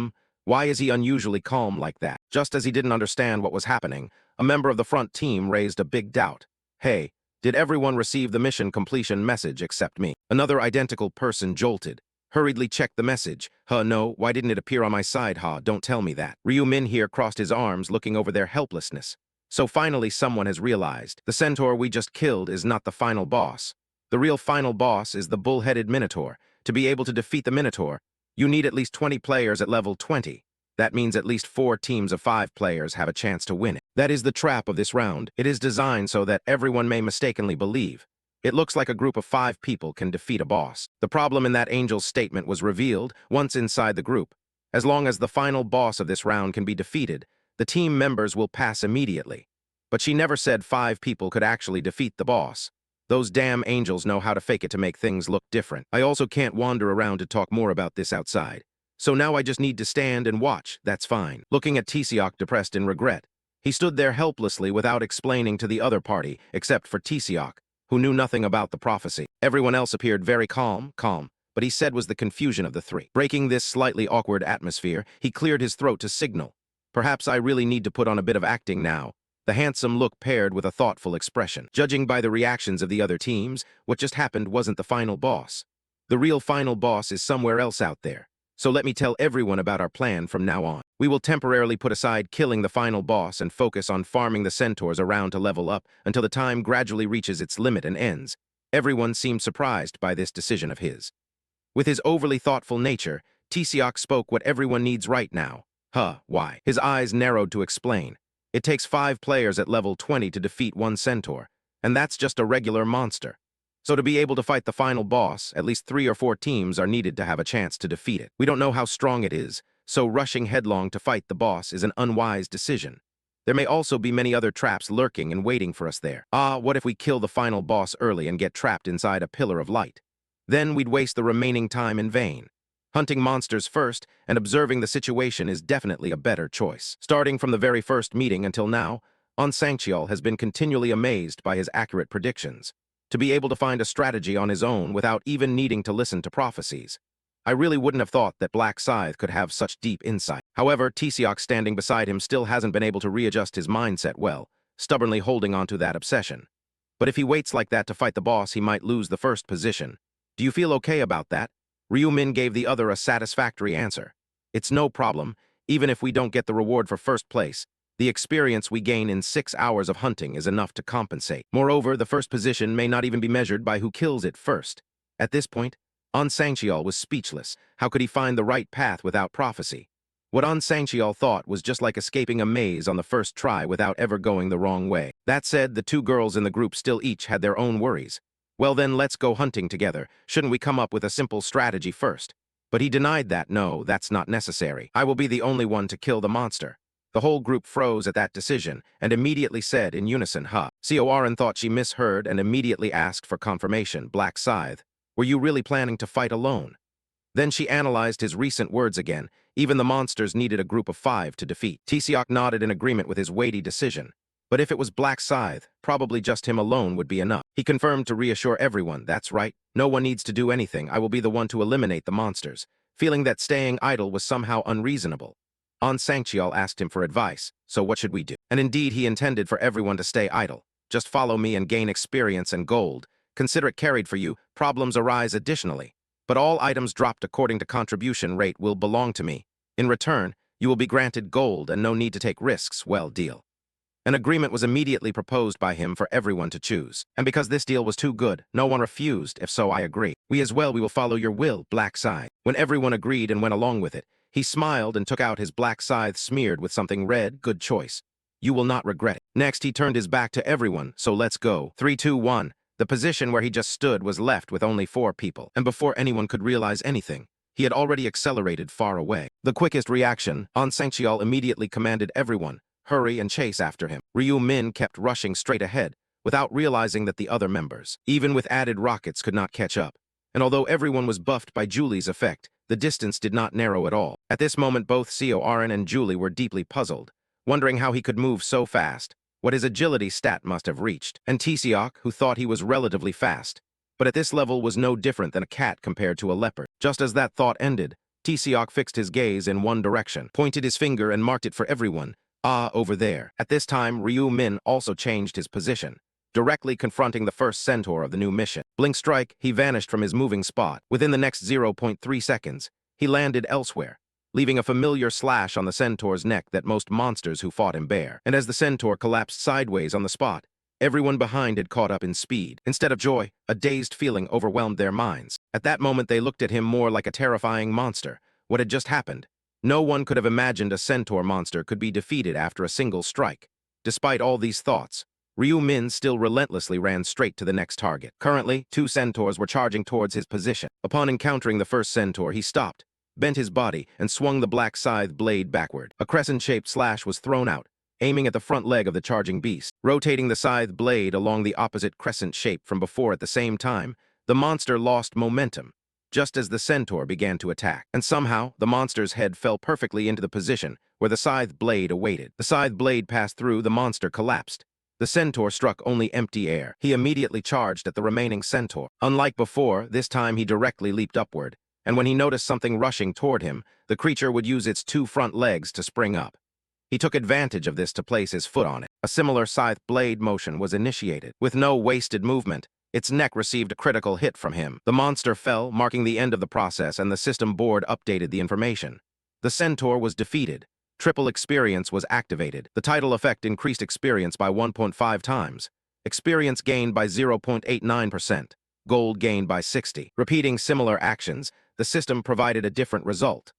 Why is he unusually calm like that? Just as he didn't understand what was happening, a member of the front team raised a big doubt. Hey, did everyone receive the mission completion message except me? Another identical person jolted. Hurriedly checked the message. No, why didn't it appear on my side? Don't tell me that. Ryu Min here crossed his arms, looking over their helplessness. So finally someone has realized. The centaur we just killed is not the final boss. The real final boss is the bull-headed Minotaur. To be able to defeat the Minotaur, you need at least 20 players at level 20. That means at least 4 teams of 5 players have a chance to win it. That is the trap of this round. It is designed so that everyone may mistakenly believe. It looks like a group of 5 people can defeat a boss. The problem in that angel's statement was revealed once inside the group. As long as the final boss of this round can be defeated, the team members will pass immediately. But she never said 5 people could actually defeat the boss. Those damn angels know how to fake it to make things look different. I also can't wander around to talk more about this outside. So now I just need to stand and watch. That's fine. Looking at Tisiok depressed in regret. He stood there helplessly without explaining to the other party, except for Tisiok, who knew nothing about the prophecy. Everyone else appeared very calm, but he said was the confusion of the 3. Breaking this slightly awkward atmosphere, he cleared his throat to signal. Perhaps I really need to put on a bit of acting now. The handsome look paired with a thoughtful expression. Judging by the reactions of the other teams, what just happened wasn't the final boss. The real final boss is somewhere else out there. So let me tell everyone about our plan from now on. We will temporarily put aside killing the final boss and focus on farming the centaurs around to level up until the time gradually reaches its limit and ends. Everyone seemed surprised by this decision of his. With his overly thoughtful nature, Tisiok spoke what everyone needs right now. Why? His eyes narrowed to explain. It takes 5 players at level 20 to defeat 1 centaur, and that's just a regular monster. So to be able to fight the final boss, at least 3 or 4 teams are needed to have a chance to defeat it. We don't know how strong it is, so rushing headlong to fight the boss is an unwise decision. There may also be many other traps lurking and waiting for us there. What if we kill the final boss early and get trapped inside a pillar of light? Then we'd waste the remaining time in vain. Hunting monsters first and observing the situation is definitely a better choice. Starting from the very first meeting until now, On Sangcheol has been continually amazed by his accurate predictions. To be able to find a strategy on his own without even needing to listen to prophecies. I really wouldn't have thought that Black Scythe could have such deep insight. However, Tisiok standing beside him still hasn't been able to readjust his mindset well, stubbornly holding on to that obsession. But if he waits like that to fight the boss, he might lose the first position. Do you feel okay about that? Ryu Min gave the other a satisfactory answer. It's no problem, even if we don't get the reward for first place. The experience we gain in 6 hours of hunting is enough to compensate. Moreover, the first position may not even be measured by who kills it first. At this point, On Sangcheol was speechless. How could he find the right path without prophecy? What On Sangcheol thought was just like escaping a maze on the first try without ever going the wrong way. That said, the 2 girls in the group still each had their own worries. Well then, let's go hunting together. Shouldn't we come up with a simple strategy first? But he denied that. No, that's not necessary. I will be the only one to kill the monster. The whole group froze at that decision and immediately said in unison, Corin thought she misheard and immediately asked for confirmation. Black Scythe, were you really planning to fight alone? Then she analyzed his recent words again. Even the monsters needed a group of 5 to defeat. Tisiok nodded in agreement with his weighty decision. But if it was Black Scythe, probably just him alone would be enough. He confirmed to reassure everyone, that's right, no one needs to do anything. I will be the one to eliminate the monsters, feeling that staying idle was somehow unreasonable. On Sangcheol asked him for advice, so what should we do? And indeed he intended for everyone to stay idle. Just follow me and gain experience and gold. Consider it carried for you, problems arise additionally. But all items dropped according to contribution rate will belong to me. In return, you will be granted gold and no need to take risks. Well, deal. An agreement was immediately proposed by him for everyone to choose. And because this deal was too good, no one refused. If so, I agree. We will follow your will, Black Scythe. When everyone agreed and went along with it, he smiled and took out his black scythe smeared with something red. Good choice. You will not regret it. Next, he turned his back to everyone, so let's go. 3, 2, 1. The position where he just stood was left with only 4 people. And before anyone could realize anything, he had already accelerated far away. The quickest reaction, On Sangcheol immediately commanded everyone, hurry and chase after him. Ryu Min kept rushing straight ahead, without realizing that the other members, even with added rockets, could not catch up. And although everyone was buffed by Julie's effect, the distance did not narrow at all. At this moment, both Seoarin and Julie were deeply puzzled, wondering how he could move so fast, what his agility stat must have reached. And Tseok, who thought he was relatively fast, but at this level was no different than a cat compared to a leopard. Just as that thought ended, Tseok fixed his gaze in one direction, pointed his finger and marked it for everyone. Ah, over there. At this time, Ryu Min also changed his position, directly confronting the first centaur of the new mission. Blink strike, he vanished from his moving spot. Within the next 0.3 seconds, he landed elsewhere, leaving a familiar slash on the centaur's neck that most monsters who fought him bear. And as the centaur collapsed sideways on the spot, everyone behind had caught up in speed. Instead of joy, a dazed feeling overwhelmed their minds. At that moment, they looked at him more like a terrifying monster. What had just happened? No one could have imagined a centaur monster could be defeated after a single strike. Despite all these thoughts, Ryu Min still relentlessly ran straight to the next target. Currently, 2 centaurs were charging towards his position. Upon encountering the first centaur, he stopped, bent his body, and swung the black scythe blade backward. A crescent-shaped slash was thrown out, aiming at the front leg of the charging beast. Rotating the scythe blade along the opposite crescent shape from before at the same time, the monster lost momentum, just as the centaur began to attack. And somehow, the monster's head fell perfectly into the position where the scythe blade awaited. The scythe blade passed through, the monster collapsed. The centaur struck only empty air. He immediately charged at the remaining centaur. Unlike before, this time he directly leaped upward, and when he noticed something rushing toward him, the creature would use its 2 front legs to spring up. He took advantage of this to place his foot on it. A similar scythe blade motion was initiated. With no wasted movement, its neck received a critical hit from him. The monster fell, marking the end of the process, and the system board updated the information. The centaur was defeated. Triple experience was activated. The title effect increased experience by 1.5 times. Experience gained by 0.89%. Gold gained by 60. Repeating similar actions, the system provided a different result.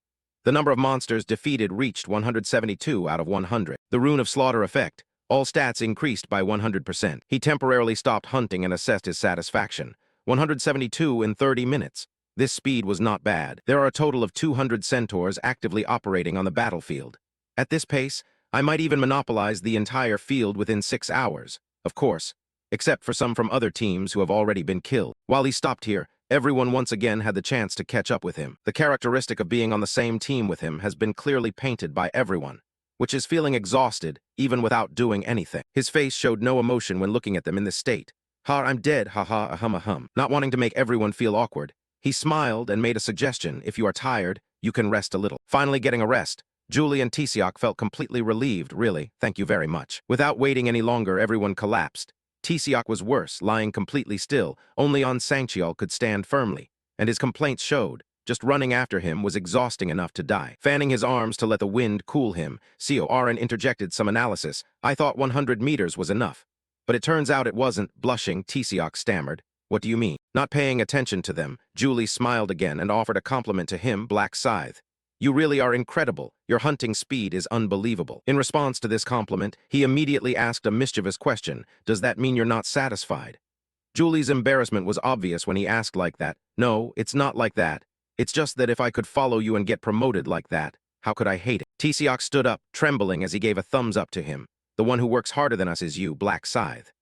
The number of monsters defeated reached 172 out of 100. The Rune of Slaughter effect. All stats increased by 100%. He temporarily stopped hunting and assessed his satisfaction. 172 in 30 minutes. This speed was not bad. There are a total of 200 centaurs actively operating on the battlefield. At this pace, I might even monopolize the entire field within 6 hours. Of course, except for some from other teams who have already been killed. While he stopped here, everyone once again had the chance to catch up with him. The characteristic of being on the same team with him has been clearly painted by everyone, which is feeling exhausted even without doing anything. His face showed no emotion when looking at them in this state. Ha, I'm dead, haha, ahum. Not wanting to make everyone feel awkward, he smiled and made a suggestion. If you are tired, you can rest a little. Finally getting a rest, Julie and Tseok felt completely relieved. Really, thank you very much. Without waiting any longer, everyone collapsed. Tseok was worse, lying completely still. Only On Sangcheol could stand firmly, and his complaints showed. Just running after him was exhausting enough to die. Fanning his arms to let the wind cool him, Seoarin interjected some analysis. I thought 100 meters was enough. But it turns out it wasn't. Blushing, Tseok stammered. What do you mean? Not paying attention to them, Julie smiled again and offered a compliment to him, Black Scythe. You really are incredible. Your hunting speed is unbelievable. In response to this compliment, he immediately asked a mischievous question. Does that mean you're not satisfied? Julie's embarrassment was obvious when he asked like that. No, it's not like that. It's just that if I could follow you and get promoted like that, how could I hate it? Tseok stood up, trembling as he gave a thumbs up to him. The one who works harder than us is you, Black Scythe.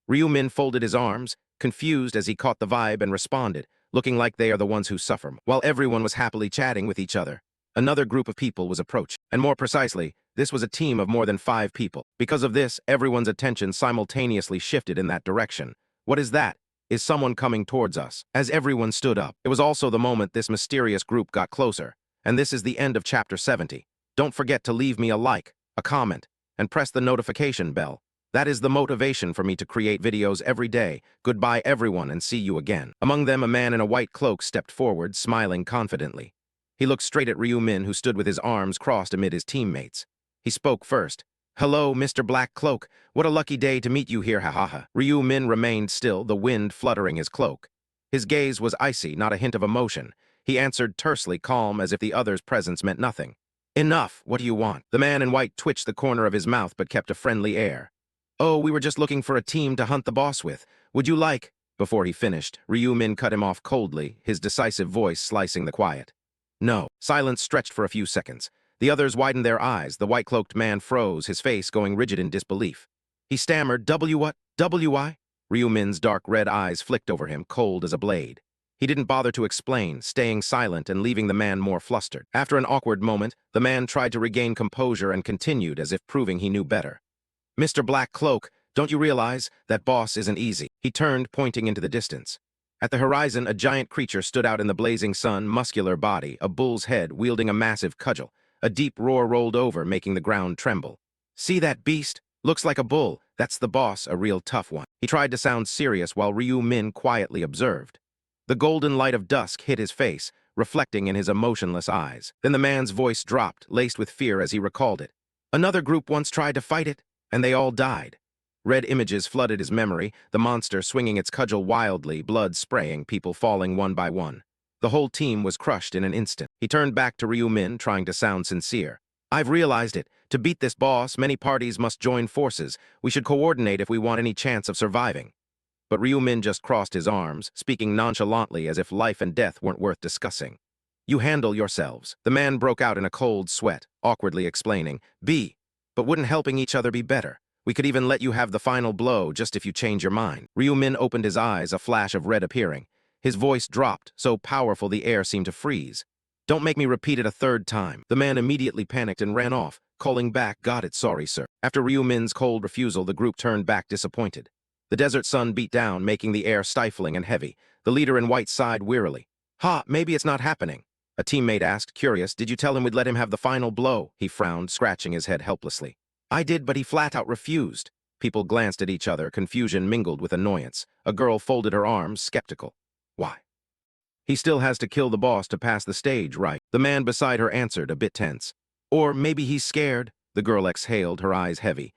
Ryu Min folded his arms, confused as he caught the vibe and responded, looking like they are the ones who suffer. While everyone was happily chatting with each other, another group of people was approached, and more precisely, this was a team of more than 5 people. Because of this, everyone's attention simultaneously shifted in that direction. What is that? Is someone coming towards us? As everyone stood up, it was also the moment this mysterious group got closer. And this is the end of Chapter 70. Don't forget to leave me a like, a comment, and press the notification bell. That is the motivation for me to create videos every day. Goodbye everyone and see you again. Among them, a man in a white cloak stepped forward, smiling confidently. He looked straight at Ryu Min, who stood with his arms crossed amid his teammates. He spoke first. Hello, Mr. Black Cloak. What a lucky day to meet you here, ha. Ryu Min remained still, the wind fluttering his cloak. His gaze was icy, not a hint of emotion. He answered tersely, calm as if the other's presence meant nothing. Enough, what do you want? The man in white twitched the corner of his mouth but kept a friendly air. Oh, we were just looking for a team to hunt the boss with. Would you like? Before he finished, Ryu Min cut him off coldly, his decisive voice slicing the quiet. No. Silence stretched for a few seconds. The others widened their eyes. The white-cloaked man froze, his face going rigid in disbelief. He stammered, what? W.I.? Ryu Min's dark red eyes flicked over him, cold as a blade. He didn't bother to explain, staying silent and leaving the man more flustered. After an awkward moment, the man tried to regain composure and continued as if proving he knew better. Mr. Black Cloak, don't you realize that boss isn't easy? He turned, pointing into the distance. At the horizon, a giant creature stood out in the blazing sun, muscular body, a bull's head, wielding a massive cudgel. A deep roar rolled over, making the ground tremble. See that beast? Looks like a bull. That's the boss, a real tough one. He tried to sound serious while Ryu Min quietly observed. The golden light of dusk hit his face, reflecting in his emotionless eyes. Then the man's voice dropped, laced with fear as he recalled it. Another group once tried to fight it, and they all died. Red images flooded his memory, the monster swinging its cudgel wildly, blood spraying, people falling one by one. The whole team was crushed in an instant. He turned back to Ryu Min, trying to sound sincere. I've realized it. To beat this boss, many parties must join forces. We should coordinate if we want any chance of surviving. But Ryu Min just crossed his arms, speaking nonchalantly as if life and death weren't worth discussing. You handle yourselves. The man broke out in a cold sweat, awkwardly explaining. But wouldn't helping each other be better? We could even let you have the final blow just if you change your mind. Ryu Min opened his eyes, a flash of red appearing. His voice dropped, so powerful the air seemed to freeze. Don't make me repeat it a third time. The man immediately panicked and ran off, calling back, got it, sorry, sir. After Ryu Min's cold refusal, the group turned back disappointed. The desert sun beat down, making the air stifling and heavy. The leader in white sighed wearily. Maybe it's not happening. A teammate asked, curious, did you tell him we'd let him have the final blow? He frowned, scratching his head helplessly. I did, but he flat out refused. People glanced at each other, confusion mingled with annoyance. A girl folded her arms, skeptical. Why? He still has to kill the boss to pass the stage, right? The man beside her answered, a bit tense. Or maybe he's scared. The girl exhaled, her eyes heavy.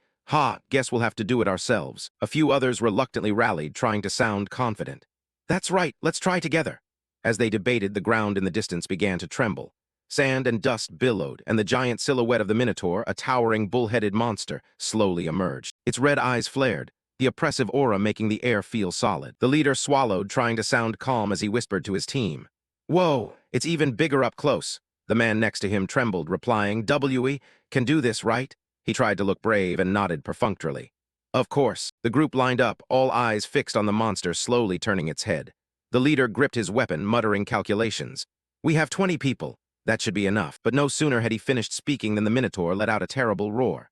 Guess we'll have to do it ourselves. A few others reluctantly rallied, trying to sound confident. That's right, let's try together. As they debated, the ground in the distance began to tremble. Sand and dust billowed, and the giant silhouette of the Minotaur, a towering bull-headed monster, slowly emerged. Its red eyes flared, the oppressive aura making the air feel solid. The leader swallowed, trying to sound calm as he whispered to his team. Whoa, it's even bigger up close. The man next to him trembled, replying, We can do this, right? He tried to look brave and nodded perfunctorily. Of course. The group lined up, all eyes fixed on the monster slowly turning its head. The leader gripped his weapon, muttering calculations. We have 20 people. That should be enough. But no sooner had he finished speaking than the Minotaur let out a terrible roar.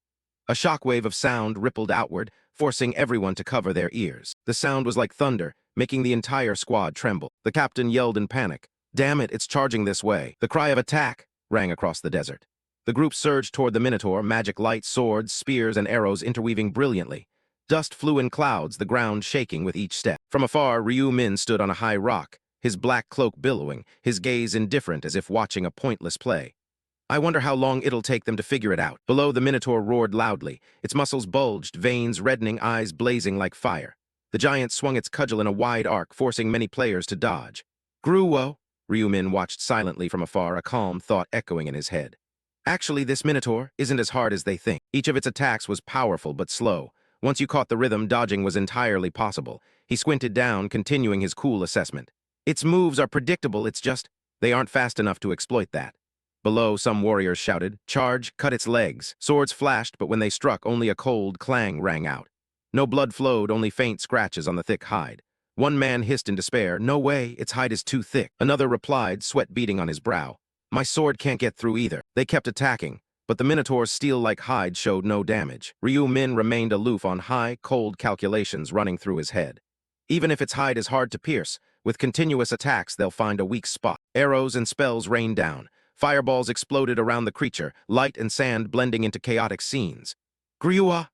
A shockwave of sound rippled outward, forcing everyone to cover their ears. The sound was like thunder, making the entire squad tremble. The captain yelled in panic. Damn it, it's charging this way. The cry of attack rang across the desert. The group surged toward the Minotaur, magic light, swords, spears, and arrows interweaving brilliantly. Dust flew in clouds, the ground shaking with each step. From afar, Ryu Min stood on a high rock, his black cloak billowing, his gaze indifferent as if watching a pointless play. I wonder how long it'll take them to figure it out. Below, the Minotaur roared loudly. Its muscles bulged, veins reddening, eyes blazing like fire. The giant swung its cudgel in a wide arc, forcing many players to dodge. Gruwo! Ryu Min watched silently from afar, a calm thought echoing in his head. Actually, this Minotaur isn't as hard as they think. Each of its attacks was powerful but slow. Once you caught the rhythm, dodging was entirely possible. He squinted down, continuing his cool assessment. Its moves are predictable, it's just, they aren't fast enough to exploit that. Below, some warriors shouted, charge, cut its legs. Swords flashed, but when they struck, only a cold clang rang out. No blood flowed, only faint scratches on the thick hide. One man hissed in despair, no way, its hide is too thick. Another replied, sweat beading on his brow. My sword can't get through either. They kept attacking, but the Minotaur's steel-like hide showed no damage. Ryu Min remained aloof on high, cold calculations running through his head. Even if its hide is hard to pierce, with continuous attacks they'll find a weak spot. Arrows and spells rained down. Fireballs exploded around the creature, light and sand blending into chaotic scenes. Griua!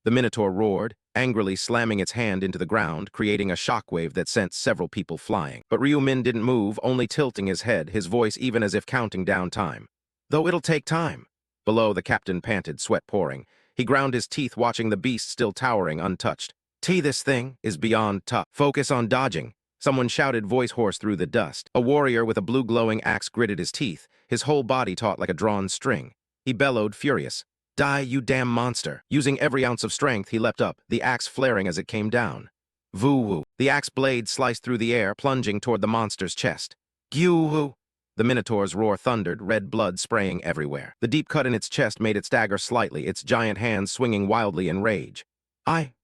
The Minotaur roared, angrily slamming its hand into the ground, creating a shockwave that sent several people flying. But Ryu Min didn't move, only tilting his head, his voice even as if counting down time. Though it'll take time. Below, the captain panted, sweat pouring. He ground his teeth, watching the beast still towering untouched. This thing is beyond tough. Focus on dodging. Someone shouted, voice hoarse through the dust. A warrior with a blue glowing axe gritted his teeth, his whole body taut like a drawn string. He bellowed, furious. Die, you damn monster. Using every ounce of strength, he leapt up, the axe flaring as it came down. Voo-woo. The axe blade sliced through the air, plunging toward the monster's chest. Gyu-woo. The Minotaur's roar thundered, red blood spraying everywhere. The deep cut in its chest made it stagger slightly, its giant hands swinging wildly in rage.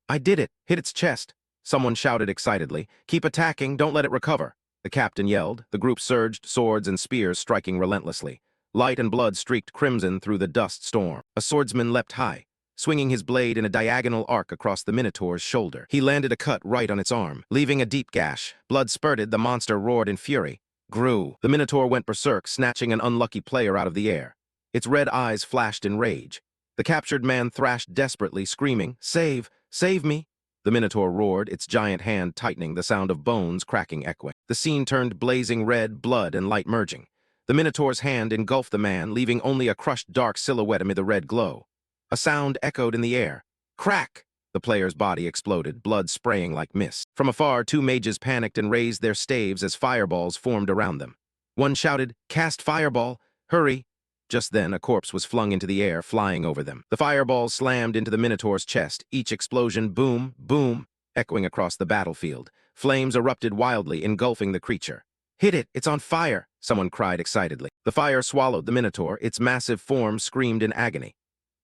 I did it! Hit its chest! Someone shouted excitedly. Keep attacking, don't let it recover. The captain yelled. The group surged, swords and spears striking relentlessly. Light and blood streaked crimson through the dust storm. A swordsman leapt high, swinging his blade in a diagonal arc across the Minotaur's shoulder. He landed a cut right on its arm, leaving a deep gash. Blood spurted, the monster roared in fury. Grew. The Minotaur went berserk, snatching an unlucky player out of the air. Its red eyes flashed in rage. The captured man thrashed desperately, screaming, "Save! Save me!" The Minotaur roared, its giant hand tightening, the sound of bones cracking echoing. The scene turned blazing red, blood and light merging. The Minotaur's hand engulfed the man, leaving only a crushed dark silhouette amid the red glow. A sound echoed in the air. Crack! The player's body exploded, blood spraying like mist. From afar, two mages panicked and raised their staves as fireballs formed around them. One shouted, "Cast fireball! Hurry!" Just then, a corpse was flung into the air, flying over them. The fireballs slammed into the Minotaur's chest, each explosion boom, boom, echoing across the battlefield. Flames erupted wildly, engulfing the creature. "Hit it! It's on fire!" someone cried excitedly. The fire swallowed the Minotaur, its massive form screamed in agony.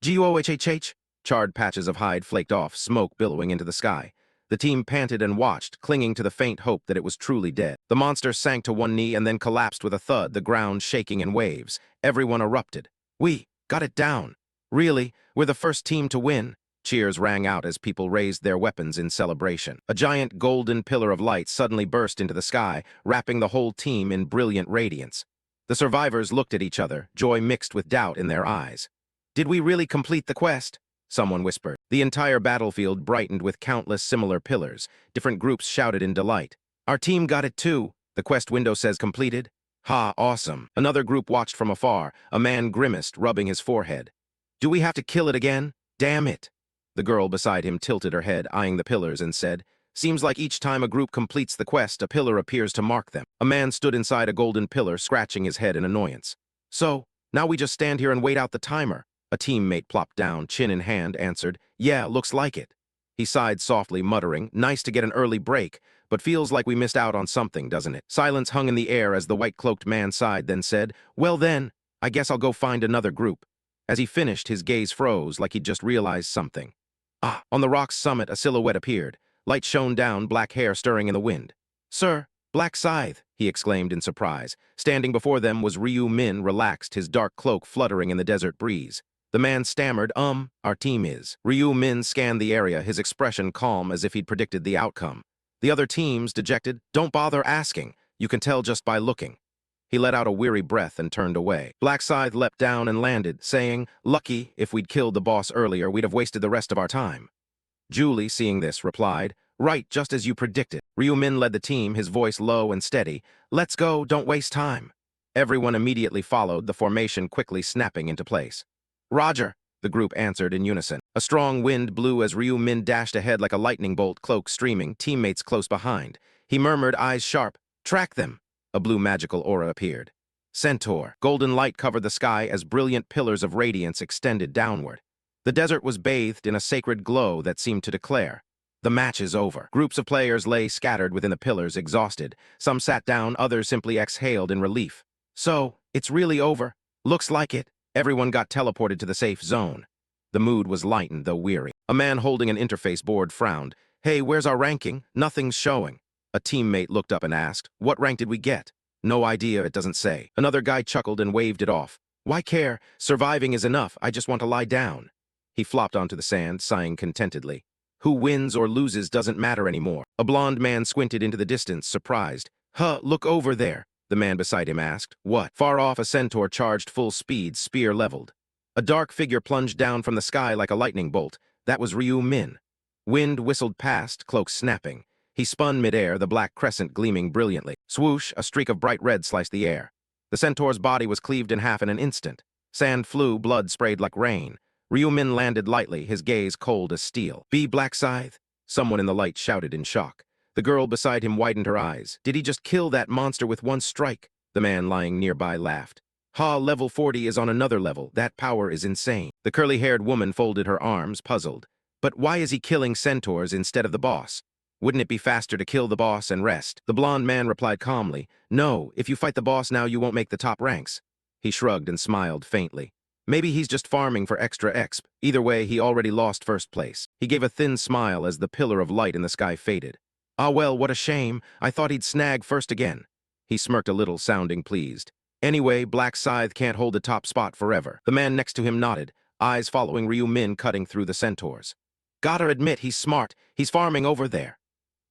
"Gohhh!" Charred patches of hide flaked off, smoke billowing into the sky. The team panted and watched, clinging to the faint hope that it was truly dead. The monster sank to one knee and then collapsed with a thud, the ground shaking in waves. Everyone erupted. "We got it down! Really? We're the first team to win!" Cheers rang out as people raised their weapons in celebration. A giant golden pillar of light suddenly burst into the sky, wrapping the whole team in brilliant radiance. The survivors looked at each other, joy mixed with doubt in their eyes. "Did we really complete the quest?" someone whispered. The entire battlefield brightened with countless similar pillars. Different groups shouted in delight. "Our team got it too. The quest window says completed." "Ha, awesome." Another group watched from afar. A man grimaced, rubbing his forehead. "Do we have to kill it again? Damn it." The girl beside him tilted her head, eyeing the pillars, and said, "Seems like each time a group completes the quest, a pillar appears to mark them." A man stood inside a golden pillar, scratching his head in annoyance. "So, now we just stand here and wait out the timer?" A teammate plopped down, chin in hand, answered, "Yeah, looks like it." He sighed softly, muttering, "Nice to get an early break, but feels like we missed out on something, doesn't it?" Silence hung in the air as the white-cloaked man sighed, then said, "Well then, I guess I'll go find another group." As he finished, his gaze froze like he'd just realized something. On the rock's summit, a silhouette appeared. Light shone down, black hair stirring in the wind. "Sir, Black Scythe," he exclaimed in surprise. Standing before them was Ryu Min, relaxed, his dark cloak fluttering in the desert breeze. The man stammered, "Our team is." Ryu Min scanned the area, his expression calm as if he'd predicted the outcome. The other teams, dejected, "Don't bother asking. You can tell just by looking." He let out a weary breath and turned away. Black Scythe leapt down and landed, saying, "Lucky, if we'd killed the boss earlier, we'd have wasted the rest of our time." Julie, seeing this, replied, "Right, just as you predicted." Ryu Min led the team, his voice low and steady. "Let's go, don't waste time." Everyone immediately followed, the formation quickly snapping into place. "Roger," the group answered in unison. A strong wind blew as Ryu Min dashed ahead like a lightning bolt, cloak streaming, teammates close behind. He murmured, eyes sharp, "Track them." A blue magical aura appeared. Centaur. Golden light covered the sky as brilliant pillars of radiance extended downward. The desert was bathed in a sacred glow that seemed to declare, "The match is over." Groups of players lay scattered within the pillars, exhausted. Some sat down, others simply exhaled in relief. "So, it's really over? Looks like it." Everyone got teleported to the safe zone. The mood was lightened, though weary. A man holding an interface board frowned. "Hey, where's our ranking? Nothing's showing." A teammate looked up and asked, "What rank did we get?" "No idea, it doesn't say." Another guy chuckled and waved it off. "Why care? Surviving is enough. I just want to lie down." He flopped onto the sand, sighing contentedly. Who wins or loses doesn't matter anymore. A blond man squinted into the distance, surprised. "Huh, look over there," the man beside him asked. "What?" Far off, a centaur charged full speed, spear leveled. A dark figure plunged down from the sky like a lightning bolt. That was Ryu Min. Wind whistled past, cloak snapping. He spun midair, the black crescent gleaming brilliantly. Swoosh, a streak of bright red sliced the air. The centaur's body was cleaved in half in an instant. Sand flew, blood sprayed like rain. Ryu Min landed lightly, his gaze cold as steel. "Be Black Scythe?" Someone in the light shouted in shock. The girl beside him widened her eyes. "Did he just kill that monster with one strike?" The man lying nearby laughed. "Ha, level 40 is on another level. That power is insane." The curly-haired woman folded her arms, puzzled. "But why is he killing centaurs instead of the boss? Wouldn't it be faster to kill the boss and rest?" The blonde man replied calmly, "No, if you fight the boss now, you won't make the top ranks." He shrugged and smiled faintly. Maybe he's just farming for extra exp. Either way, he already lost first place. He gave a thin smile as the pillar of light in the sky faded. Ah well, what a shame. I thought he'd snag first again. He smirked a little, sounding pleased. Anyway, Black Scythe can't hold the top spot forever. The man next to him nodded, eyes following Ryu Min cutting through the centaurs. Gotta admit, he's smart. He's farming over there.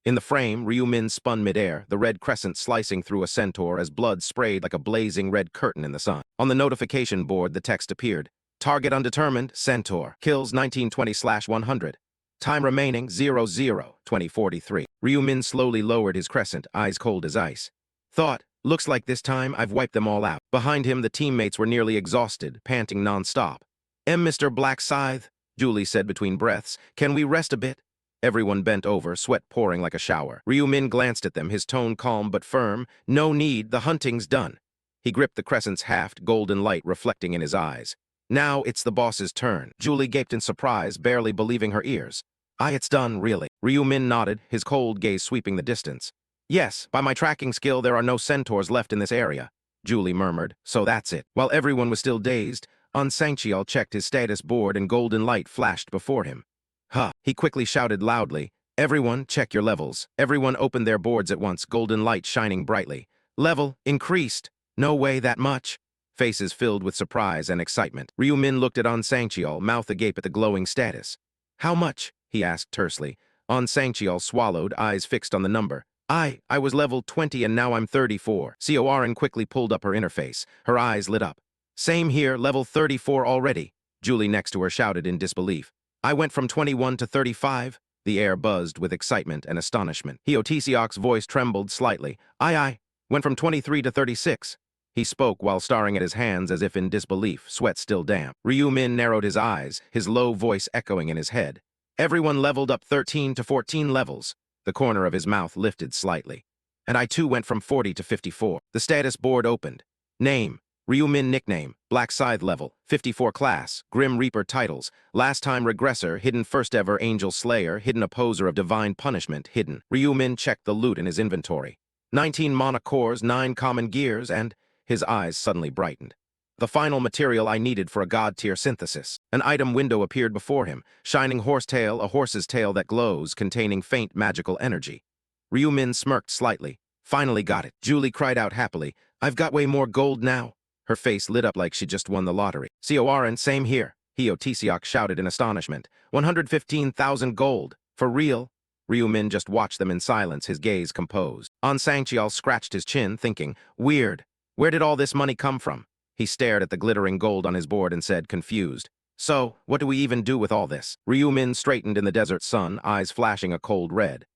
In the frame, Ryu Min spun midair, the red crescent slicing through a centaur as blood sprayed like a blazing red curtain in the sun. On the notification board, the text appeared. Target undetermined, centaur. Kills 1920/100. Time remaining, 00/2043. Ryu Min slowly lowered his crescent, eyes cold as ice. Thought, looks like this time I've wiped them all out. Behind him, the teammates were nearly exhausted, panting non-stop. Mr. Black Scythe, Julie said between breaths, can we rest a bit? Everyone bent over, sweat pouring like a shower. Ryu Min glanced at them, his tone calm but firm. No need, the hunting's done. He gripped the crescent's haft, golden light reflecting in his eyes. Now it's the boss's turn. Julie gaped in surprise, barely believing her ears. It's done, really. Ryu Min nodded, his cold gaze sweeping the distance. Yes, by my tracking skill, there are no centaurs left in this area, Julie murmured. So that's it. While everyone was still dazed, Sangchiel checked his status board and golden light flashed before him. Huh. He quickly shouted loudly, everyone, check your levels. Everyone opened their boards at once, golden light shining brightly. Level increased. No way that much. Faces filled with surprise and excitement. Ryu Min looked at Sangchiel, mouth agape at the glowing status. How much? He asked tersely. Sangchiel swallowed, eyes fixed on the number. I was level 20 and now I'm 34. Corin quickly pulled up her interface. Her eyes lit up. Same here, level 34 already. Julie next to her shouted in disbelief. I went from 21 to 35. The air buzzed with excitement and astonishment. Heotisiok's voice trembled slightly. I went from 23 to 36. He spoke while staring at his hands as if in disbelief, sweat still damp. Ryu Min narrowed his eyes, his low voice echoing in his head. Everyone leveled up 13 to 14 levels. The corner of his mouth lifted slightly. And I too went from 40 to 54. The status board opened. Name. Ryu Min nickname, Black Scythe level, 54 class, Grim Reaper titles, last time regressor, hidden first ever Angel Slayer, hidden opposer of divine punishment, hidden. Ryu Min checked the loot in his inventory. 19 mana cores, 9 common gears, and his eyes suddenly brightened. The final material I needed for a god-tier synthesis. An item window appeared before him, shining horsetail, a horse's tail that glows, containing faint magical energy. Ryu Min smirked slightly. Finally got it. Julie cried out happily, I've got way more gold now. Her face lit up like she just won the lottery. Corin, same here. Heotisiok shouted in astonishment. 115,000 gold. For real? Ryu Min just watched them in silence, his gaze composed. Sangchiel scratched his chin, thinking, weird. Where did all this money come from? He stared at the glittering gold on his board and said, confused. So, what do we even do with all this? Ryu Min straightened in the desert sun, eyes flashing a cold red.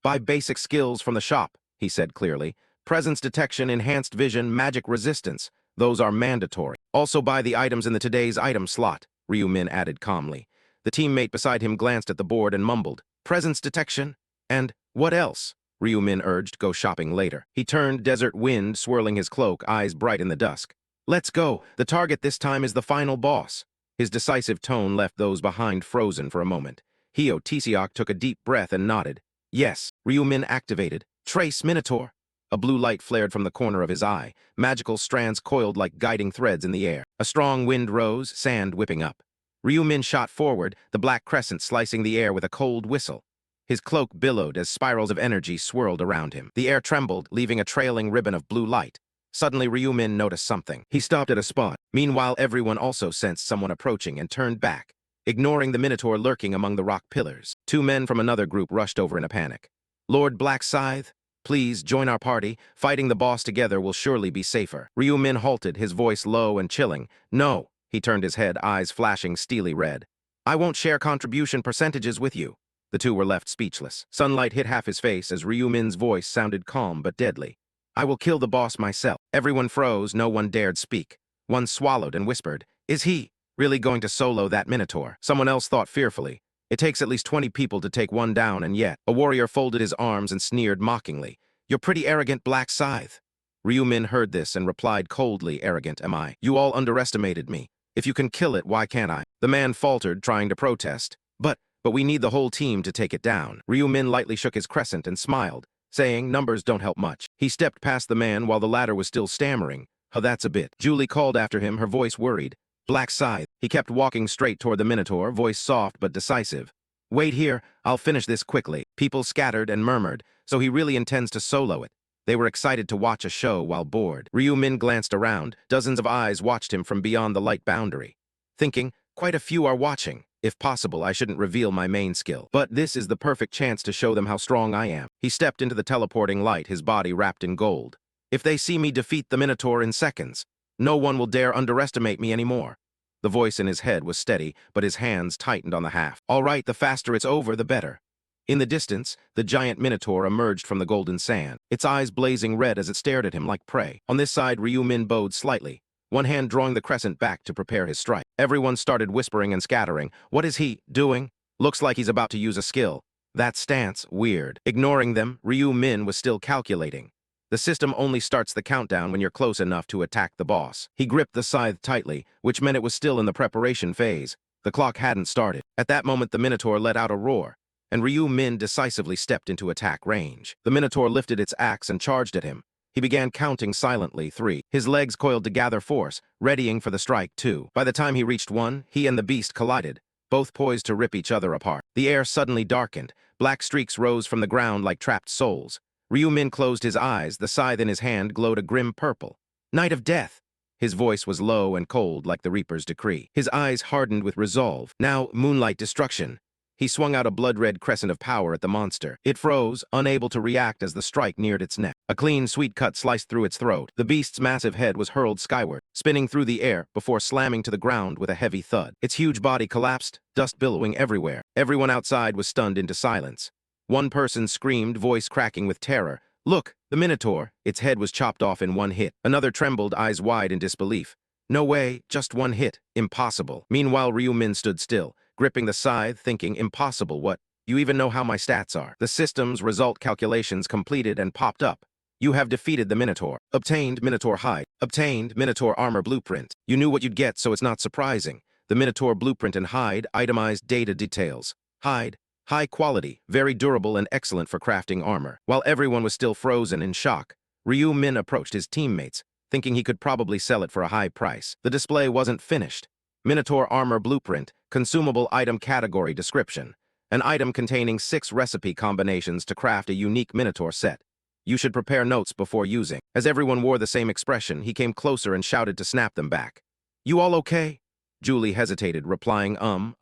Buy basic skills from the shop, he said clearly. Presence detection, enhanced vision, magic resistance. Those are mandatory. Also buy the items in the today's item slot, Ryu Min added calmly. The teammate beside him glanced at the board and mumbled, presence detection? And what else? Ryu Min urged, go shopping later. He turned, desert wind swirling his cloak, eyes bright in the dusk. Let's go. The target this time is the final boss. His decisive tone left those behind frozen for a moment. Heotisiok took a deep breath and nodded. Yes, Ryu Min activated. Trace Minotaur. A blue light flared from the corner of his eye. Magical strands coiled like guiding threads in the air. A strong wind rose, sand whipping up. Ryu Min shot forward, the black crescent slicing the air with a cold whistle. His cloak billowed as spirals of energy swirled around him. The air trembled, leaving a trailing ribbon of blue light. Suddenly, Ryu Min noticed something. He stopped at a spot. Meanwhile, everyone also sensed someone approaching and turned back, ignoring the Minotaur lurking among the rock pillars. 2 men from another group rushed over in a panic. Lord Black Scythe? Please, join our party. Fighting the boss together will surely be safer. Ryu Min halted, his voice low and chilling. No. He turned his head, eyes flashing steely red. I won't share contribution percentages with you. The 2 were left speechless. Sunlight hit half his face as Ryu Min's voice sounded calm but deadly. I will kill the boss myself. Everyone froze, no one dared speak. One swallowed and whispered, is he really going to solo that Minotaur? Someone else thought fearfully. It takes at least 20 people to take one down, and yet. A warrior folded his arms and sneered mockingly. You're pretty arrogant, Black Scythe. Ryu Min heard this and replied coldly, arrogant am I. You all underestimated me. If you can kill it, why can't I? The man faltered, trying to protest. But we need the whole team to take it down. Ryu Min lightly shook his crescent and smiled, saying, numbers don't help much. He stepped past the man while the latter was still stammering. Oh, that's a bit. Julie called after him, her voice worried. Black Scythe. He kept walking straight toward the Minotaur, voice soft but decisive. Wait here, I'll finish this quickly. People scattered and murmured, so he really intends to solo it. They were excited to watch a show while bored. Ryu Min glanced around. Dozens of eyes watched him from beyond the light boundary. Thinking, quite a few are watching. If possible, I shouldn't reveal my main skill. But this is the perfect chance to show them how strong I am. He stepped into the teleporting light, his body wrapped in gold. If they see me defeat the Minotaur in seconds, no one will dare underestimate me anymore. The voice in his head was steady, but his hands tightened on the haft. All right, the faster it's over, the better. In the distance, the giant Minotaur emerged from the golden sand, its eyes blazing red as it stared at him like prey. On this side, Ryu Min bowed slightly, one hand drawing the crescent back to prepare his strike. Everyone started whispering and scattering. What is he doing? Looks like he's about to use a skill. That stance, weird. Ignoring them, Ryu Min was still calculating. The system only starts the countdown when you're close enough to attack the boss. He gripped the scythe tightly, which meant it was still in the preparation phase. The clock hadn't started. At that moment, the Minotaur let out a roar, and Ryu Min decisively stepped into attack range. The Minotaur lifted its axe and charged at him. He began counting silently, 3. His legs coiled to gather force, readying for the strike, 2. By the time he reached 1, he and the beast collided, both poised to rip each other apart. The air suddenly darkened. Black streaks rose from the ground like trapped souls. Ryu Min closed his eyes. The scythe in his hand glowed a grim purple. Night of death. His voice was low and cold like the Reaper's decree. His eyes hardened with resolve. Now, moonlight destruction. He swung out a blood-red crescent of power at the monster. It froze, unable to react as the strike neared its neck. A clean, sweet cut sliced through its throat. The beast's massive head was hurled skyward, spinning through the air before slamming to the ground with a heavy thud. Its huge body collapsed, dust billowing everywhere. Everyone outside was stunned into silence. One person screamed, voice cracking with terror. Look, the Minotaur. Its head was chopped off in one hit. Another trembled, eyes wide in disbelief. No way, just one hit. Impossible. Meanwhile, Ryu Min stood still, gripping the scythe, thinking, impossible what? You even know how my stats are. The system's result calculations completed and popped up. You have defeated the Minotaur. Obtained Minotaur hide. Obtained Minotaur armor blueprint. You knew what you'd get, so it's not surprising. The Minotaur blueprint and hide, itemized data details. Hide. High quality, very durable and excellent for crafting armor. While everyone was still frozen in shock, Ryu Min approached his teammates, thinking he could probably sell it for a high price. The display wasn't finished. Minotaur armor blueprint, consumable item category description. An item containing 6 recipe combinations to craft a unique Minotaur set. You should prepare notes before using. As everyone wore the same expression, he came closer and shouted to snap them back. You all okay? Julie hesitated, replying,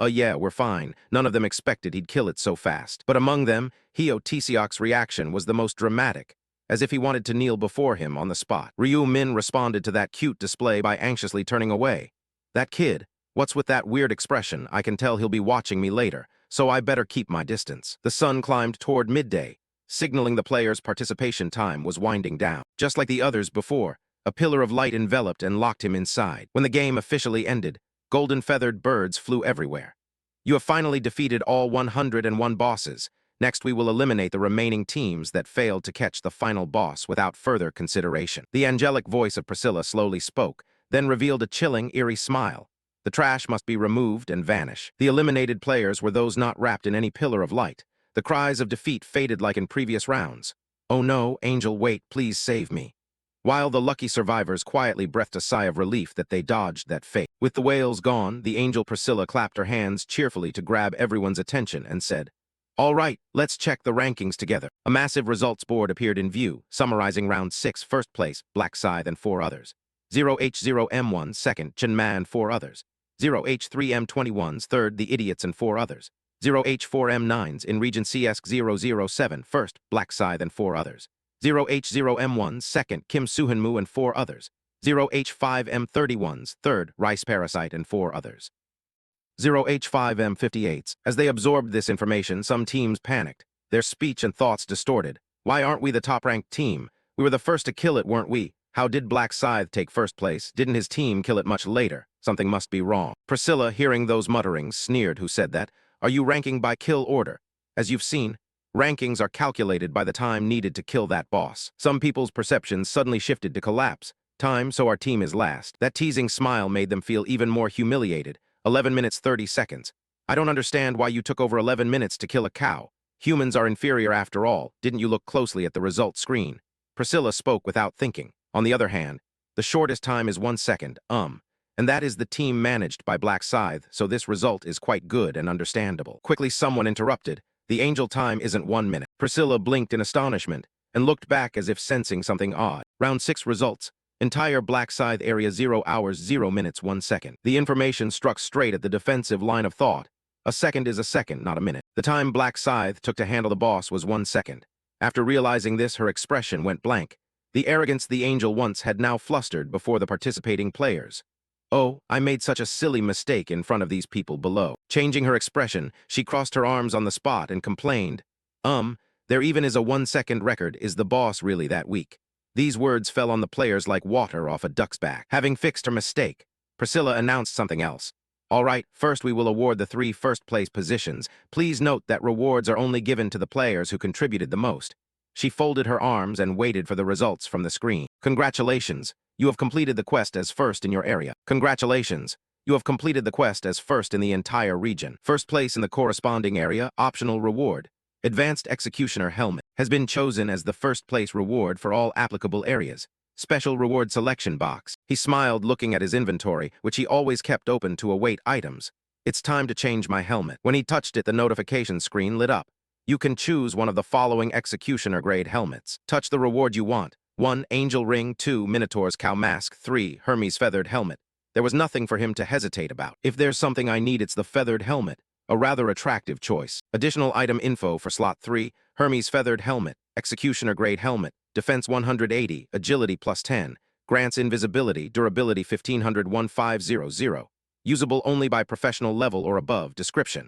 yeah, we're fine. None of them expected he'd kill it so fast. But among them, Hio Tisiok's reaction was the most dramatic, as if he wanted to kneel before him on the spot. Ryu Min responded to that cute display by anxiously turning away. That kid, what's with that weird expression? I can tell he'll be watching me later, so I better keep my distance. The sun climbed toward midday, signaling the players' participation time was winding down. Just like the others before, a pillar of light enveloped and locked him inside. When the game officially ended, golden-feathered birds flew everywhere. You have finally defeated all 101 bosses. Next, we will eliminate the remaining teams that failed to catch the final boss without further consideration. The angelic voice of Priscilla slowly spoke, then revealed a chilling, eerie smile. The trash must be removed and vanish. The eliminated players were those not wrapped in any pillar of light. The cries of defeat faded like in previous rounds. Oh no, Angel, wait, please save me. While the lucky survivors quietly breathed a sigh of relief that they dodged that fate. With the whales gone, the angel Priscilla clapped her hands cheerfully to grab everyone's attention and said, All right, let's check the rankings together. A massive results board appeared in view, summarizing round 6, first place, Black Scythe and 4 others. 0H0M1, second, Chenma and 4 others. 0H3M21's third, The Idiots and 4 others. 0H4M9's in Region CSK007, first, Black Scythe and 4 others. 0H0M1's second, Kim Suhinmu and 4 others. 0H5M31's third, Rice Parasite and 4 others. 0H5M58's. As they absorbed this information, some teams panicked, their speech and thoughts distorted. Why aren't we the top-ranked team? We were the first to kill it, weren't we? How did Black Scythe take first place? Didn't his team kill it much later? Something must be wrong. Priscilla, hearing those mutterings, sneered. Who said that? Are you ranking by kill order? As you've seen, rankings are calculated by the time needed to kill that boss. Some people's perceptions suddenly shifted to collapse. Time, so our team is last. That teasing smile made them feel even more humiliated. 11 minutes 30 seconds. I don't understand why you took over 11 minutes to kill a cow. Humans are inferior after all. Didn't you look closely at the result screen? Priscilla spoke without thinking. On the other hand, the shortest time is 1 second. And that is the team managed by Black Scythe, so this result is quite good and understandable. Quickly someone interrupted. The angel time isn't 1 minute. Priscilla blinked in astonishment and looked back as if sensing something odd. Round 6 results. Entire Black Scythe area 0 hours 0 minutes 1 second. The information struck straight at the defensive line of thought. A second is a second, not a minute. The time Black Scythe took to handle the boss was 1 second. After realizing this, her expression went blank. The arrogance the angel once had now flustered before the participating players. Oh, I made such a silly mistake in front of these people below. Changing her expression, she crossed her arms on the spot and complained, there even is a 1 second record. Is the boss really that weak? These words fell on the players like water off a duck's back. Having fixed her mistake, Priscilla announced something else. All right, first we will award the 3 first-place positions. Please note that rewards are only given to the players who contributed the most. She folded her arms and waited for the results from the screen. Congratulations, you have completed the quest as first in your area. Congratulations, you have completed the quest as first in the entire region. First place in the corresponding area, optional reward. Advanced Executioner Helmet has been chosen as the first place reward for all applicable areas. Special reward selection box. He smiled, looking at his inventory, which he always kept open to await items. It's time to change my helmet. When he touched it, the notification screen lit up. You can choose one of the following Executioner grade helmets. Touch the reward you want. 1. Angel Ring. 2. Minotaur's Cow Mask. 3. Hermes Feathered Helmet. There was nothing for him to hesitate about. If there's something I need, it's the feathered helmet. A rather attractive choice. Additional item info for slot 3, Hermes Feathered Helmet, Executioner Grade Helmet, Defense 180, Agility +10, grants invisibility, Durability 1500-1500. Usable only by professional level or above. Description.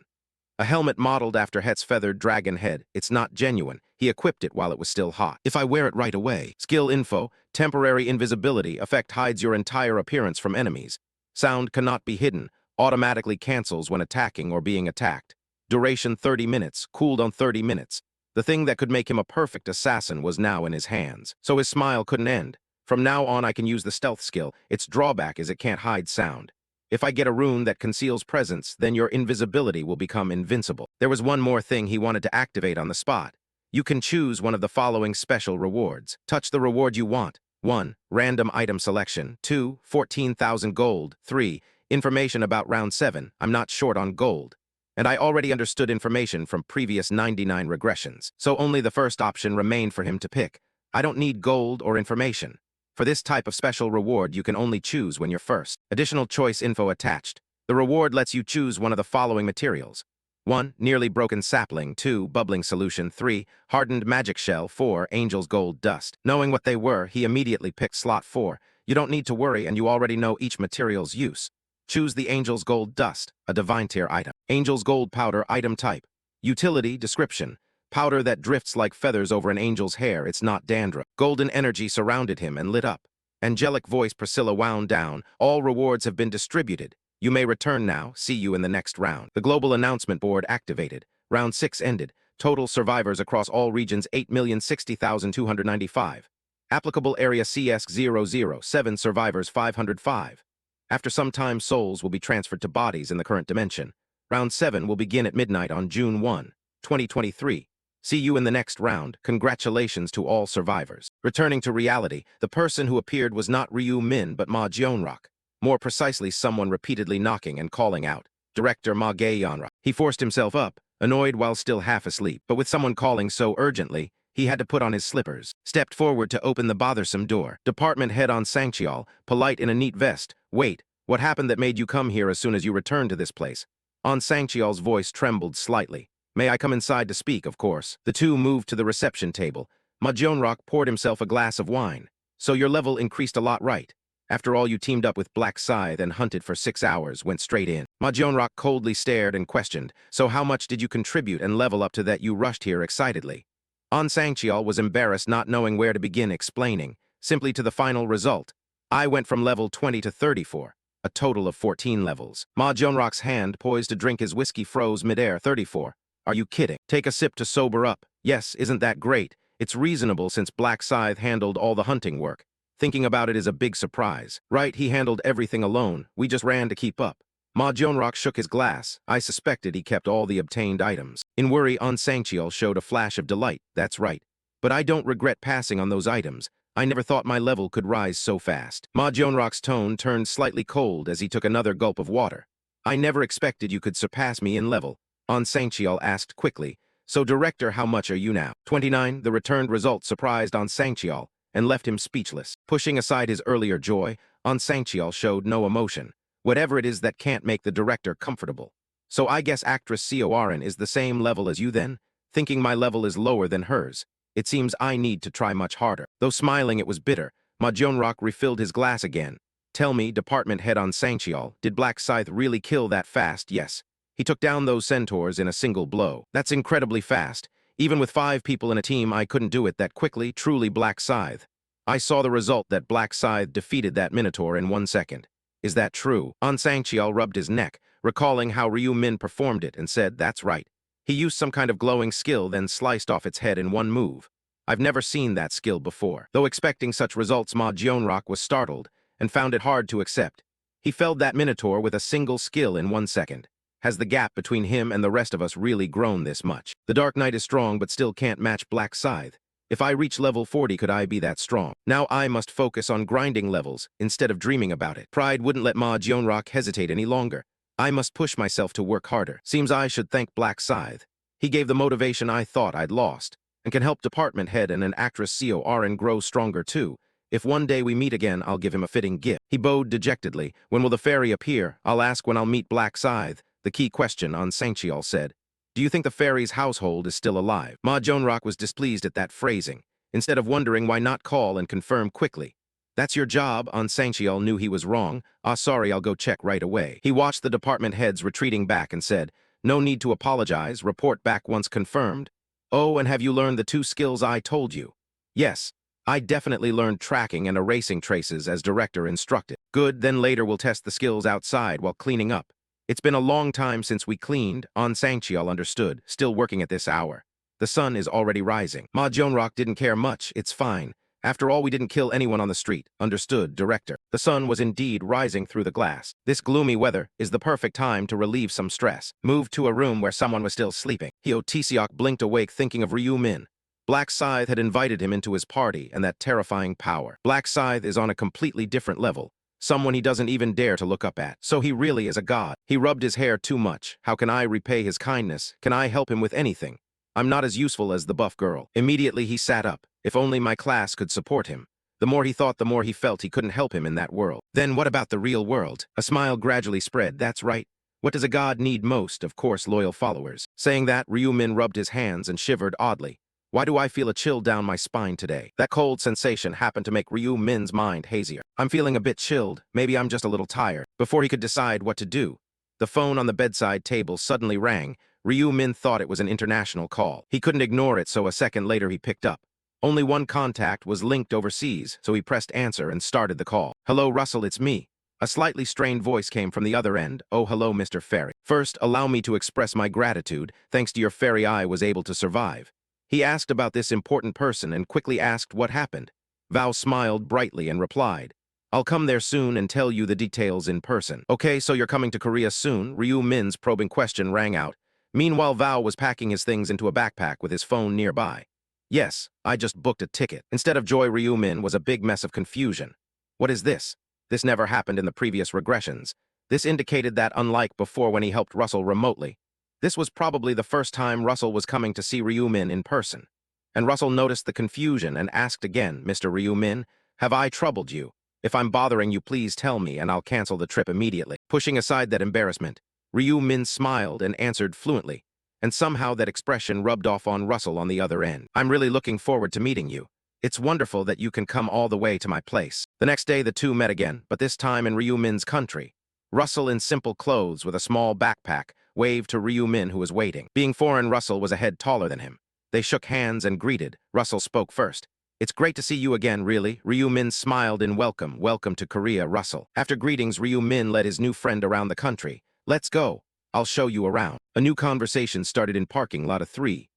A helmet modeled after Het's feathered dragon head. It's not genuine. He equipped it while it was still hot. If I wear it right away. Skill info, temporary invisibility, effect hides your entire appearance from enemies. Sound cannot be hidden. Automatically cancels when attacking or being attacked. Duration 30 minutes, cooled on 30 minutes. The thing that could make him a perfect assassin was now in his hands, so his smile couldn't end. From now on I can use the stealth skill. Its drawback is it can't hide sound. If I get a rune that conceals presence, then your invisibility will become invincible. There was one more thing he wanted to activate on the spot. You can choose one of the following special rewards. Touch the reward you want. 1. Random item selection. 2. 14,000 gold. 3. Information about round 7, I'm not short on gold. And I already understood information from previous 99 regressions, so only the first option remained for him to pick. I don't need gold or information. For this type of special reward, you can only choose when you're first. Additional choice info attached. The reward lets you choose one of the following materials. 1. Nearly broken sapling. 2. Bubbling solution. 3. Hardened magic shell. 4. Angel's gold dust. Knowing what they were, he immediately picked slot 4. You don't need to worry, and you already know each material's use. Choose the Angel's Gold Dust, a divine tier item. Angel's Gold Powder item type. Utility description. Powder that drifts like feathers over an angel's hair. It's not dandruff. Golden energy surrounded him and lit up. Angelic voice Priscilla wound down. All rewards have been distributed. You may return now. See you in the next round. The global announcement board activated. Round 6 ended. Total survivors across all regions 8,060,295. Applicable area CS007 survivors 505. After some time, souls will be transferred to bodies in the current dimension. Round 7 will begin at midnight on June 1, 2023. See you in the next round. Congratulations to all survivors. Returning to reality, the person who appeared was not Ryu Min but Ma Jeonrak. More precisely, someone repeatedly knocking and calling out, Director Ma Jeonrak. He forced himself up, annoyed while still half asleep, but with someone calling so urgently, he had to put on his slippers. Stepped forward to open the bothersome door. Department head on Sanctial, polite in a neat vest. Wait, what happened that made you come here as soon as you returned to this place? On Sanctial's voice trembled slightly. May I come inside to speak, of course. The two moved to the reception table. Ma Jeonrak poured himself a glass of wine. So your level increased a lot, right? After all, you teamed up with Black Scythe and hunted for 6 hours, went straight in. Ma Jeonrak coldly stared and questioned. So how much did you contribute and level up to that you rushed here excitedly? On Sanctial was embarrassed, not knowing where to begin explaining, simply to the final result. I went from level 20 to 34, a total of 14 levels. Ma Jeonrak's hand poised to drink his whiskey froze midair. 34. Are you kidding? Take a sip to sober up. Yes, isn't that great? It's reasonable since Black Scythe handled all the hunting work. Thinking about it is a big surprise. Right, he handled everything alone. We just ran to keep up. Ma Jeonrak shook his glass. I suspected he kept all the obtained items. In worry, On Sanctial showed a flash of delight. That's right. But I don't regret passing on those items. I never thought my level could rise so fast. Ma Jionrock's tone turned slightly cold as he took another gulp of water. I never expected you could surpass me in level. An Sangcheol asked quickly. So director, how much are you now? 29. The returned result surprised An Sangcheol and left him speechless. Pushing aside his earlier joy, An Sangcheol showed no emotion. Whatever it is that can't make the director comfortable. So I guess actress Corin is the same level as you then? Thinking my level is lower than hers. It seems I need to try much harder. Though smiling it was bitter, Ma Jionrock refilled his glass again. Tell me, department head An Sangcheol, did Black Scythe really kill that fast? Yes. He took down those centaurs in a single blow. That's incredibly fast. Even with 5 people in a team, I couldn't do it that quickly. Truly Black Scythe. I saw the result that Black Scythe defeated that Minotaur in 1 second. Is that true? An Sangcheol rubbed his neck, recalling how Ryu Min performed it, and said, that's right. He used some kind of glowing skill, then sliced off its head in one move. I've never seen that skill before. Though expecting such results, Ma Jionrock was startled and found it hard to accept. He felled that Minotaur with a single skill in 1 second. Has the gap between him and the rest of us really grown this much? The Dark Knight is strong but still can't match Black Scythe. If I reach level 40, could I be that strong? Now I must focus on grinding levels instead of dreaming about it. Pride wouldn't let Ma Jionrock hesitate any longer. I must push myself to work harder. Seems I should thank Black Scythe. He gave the motivation I thought I'd lost, and can help department head and an actress Corin grow stronger too. If one day we meet again, I'll give him a fitting gift. He bowed dejectedly. When will the fairy appear? I'll ask when I'll meet Black Scythe. The key question, An Sangcheol said. Do you think the fairy's household is still alive? Ma Jionrock was displeased at that phrasing. Instead of wondering, why not call and confirm quickly? That's your job. An Sangcheol knew he was wrong. Sorry, I'll go check right away. He watched the department heads retreating back and said, no need to apologize, report back once confirmed. Oh, and have you learned the 2 skills I told you? Yes, I definitely learned tracking and erasing traces as director instructed. Good, then later we'll test the skills outside while cleaning up. It's been a long time since we cleaned, An Sangcheol understood, still working at this hour. The sun is already rising. Ma Jionrock didn't care much, it's fine. After all, we didn't kill anyone on the street. Understood, director. The sun was indeed rising through the glass. This gloomy weather is the perfect time to relieve some stress. Moved to a room where someone was still sleeping. Hyo Tae-seok blinked awake thinking of Ryu Min. Black Scythe had invited him into his party and that terrifying power. Black Scythe is on a completely different level. Someone he doesn't even dare to look up at. So he really is a god. He rubbed his hair too much. How can I repay his kindness? Can I help him with anything? I'm not as useful as the buff girl. Immediately he sat up. If only my class could support him. The more he thought, the more he felt he couldn't help him in that world. Then what about the real world? A smile gradually spread. That's right. What does a god need most? Of course, loyal followers. Saying that, Ryu Min rubbed his hands and shivered oddly. Why do I feel a chill down my spine today? That cold sensation happened to make Ryu Min's mind hazier. I'm feeling a bit chilled. Maybe I'm just a little tired. Before he could decide what to do, the phone on the bedside table suddenly rang. Ryu Min thought it was an international call. He couldn't ignore it, so a second later he picked up. Only one contact was linked overseas, so he pressed answer and started the call. Hello, Russell, it's me. A slightly strained voice came from the other end. Oh, hello, Mr. Fairy. First, allow me to express my gratitude. Thanks to your fairy, I was able to survive. He asked about this important person and quickly asked what happened. Val smiled brightly and replied, I'll come there soon and tell you the details in person. Okay, so you're coming to Korea soon? Ryu Min's probing question rang out. Meanwhile, Val was packing his things into a backpack with his phone nearby. Yes, I just booked a ticket. Instead of joy, Ryu Min was a big mess of confusion. What is this? This never happened in the previous regressions. This indicated that, unlike before when he helped Russell remotely, this was probably the first time Russell was coming to see Ryu Min in person. And Russell noticed the confusion and asked again, Mr. Ryu Min, have I troubled you? If I'm bothering you, please tell me and I'll cancel the trip immediately. Pushing aside that embarrassment, Ryu Min smiled and answered fluently, and somehow that expression rubbed off on Russell on the other end. I'm really looking forward to meeting you. It's wonderful that you can come all the way to my place. The next day the two met again, but this time in Ryu Min's country. Russell, in simple clothes with a small backpack, waved to Ryu Min, who was waiting. Being foreign, Russell was a head taller than him. They shook hands and greeted. Russell spoke first. It's great to see you again, really. Ryu Min smiled in welcome. Welcome to Korea, Russell. After greetings, Ryu Min led his new friend around the country. Let's go. I'll show you around. A new conversation started in parking lot 3.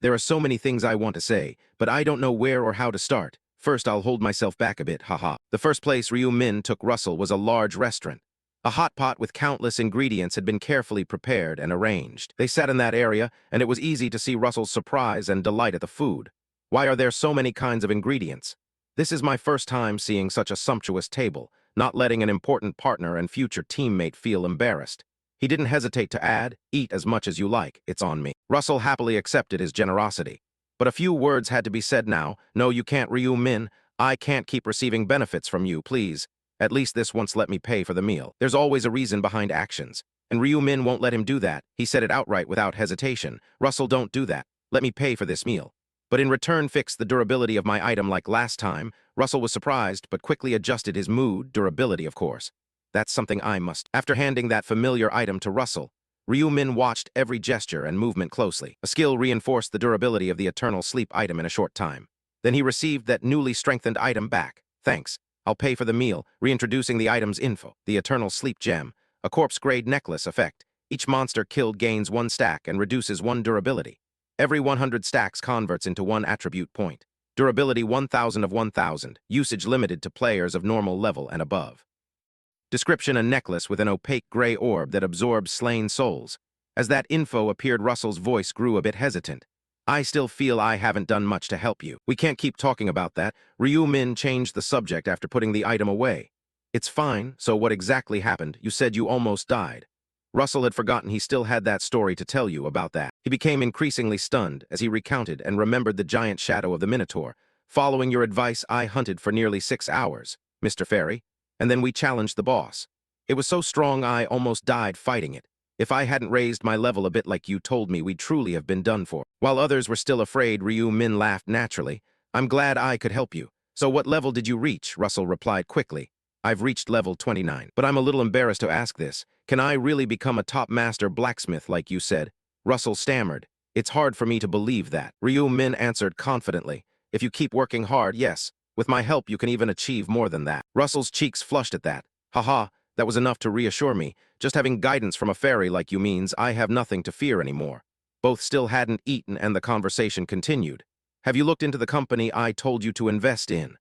There are so many things I want to say, but I don't know where or how to start. First, I'll hold myself back a bit, haha. The first place Ryu Min took Russell was a large restaurant. A hot pot with countless ingredients had been carefully prepared and arranged. They sat in that area, and it was easy to see Russell's surprise and delight at the food. Why are there so many kinds of ingredients? This is my first time seeing such a sumptuous table, not letting an important partner and future teammate feel embarrassed. He didn't hesitate to add, eat as much as you like, it's on me. Russell happily accepted his generosity. But a few words had to be said now. No, you can't, Ryu Min. I can't keep receiving benefits from you, please. At least this once let me pay for the meal. There's always a reason behind actions. And Ryu Min won't let him do that. He said it outright without hesitation. Russell, don't do that. Let me pay for this meal. But in return, fix the durability of my item like last time. Russell was surprised, but quickly adjusted his mood, durability, of course. That's something I must. After handing that familiar item to Russell, Ryu Min watched every gesture and movement closely. A skill reinforced the durability of the eternal sleep item in a short time. Then he received that newly strengthened item back. Thanks. I'll pay for the meal, reintroducing the item's info. The eternal sleep gem, a corpse-grade necklace effect. Each monster killed gains 1 stack and reduces 1 durability. Every 100 stacks converts into 1 attribute point. Durability 1000 of 1000. Usage limited to players of normal level and above. Description: a necklace with an opaque gray orb that absorbs slain souls. As that info appeared, Russell's voice grew a bit hesitant. I still feel I haven't done much to help you. We can't keep talking about that. Ryu Min changed the subject after putting the item away. It's fine, so what exactly happened? You said you almost died. Russell had forgotten he still had that story to tell you about that. He became increasingly stunned as he recounted and remembered the giant shadow of the Minotaur. Following your advice, I hunted for nearly 6 hours, Mr. Fairy, and then we challenged the boss. It was so strong I almost died fighting it. If I hadn't raised my level a bit like you told me, we'd truly have been done for. While others were still afraid, Ryu Min laughed naturally. I'm glad I could help you. So what level did you reach? Russell replied quickly. I've reached level 29, but I'm a little embarrassed to ask this. Can I really become a top master blacksmith like you said? Russell stammered. It's hard for me to believe that. Ryu Min answered confidently. If you keep working hard, yes. With my help, you can even achieve more than that. Russell's cheeks flushed at that. Haha, that was enough to reassure me. Just having guidance from a fairy like you means I have nothing to fear anymore. Both still hadn't eaten and the conversation continued. Have you looked into the company I told you to invest in?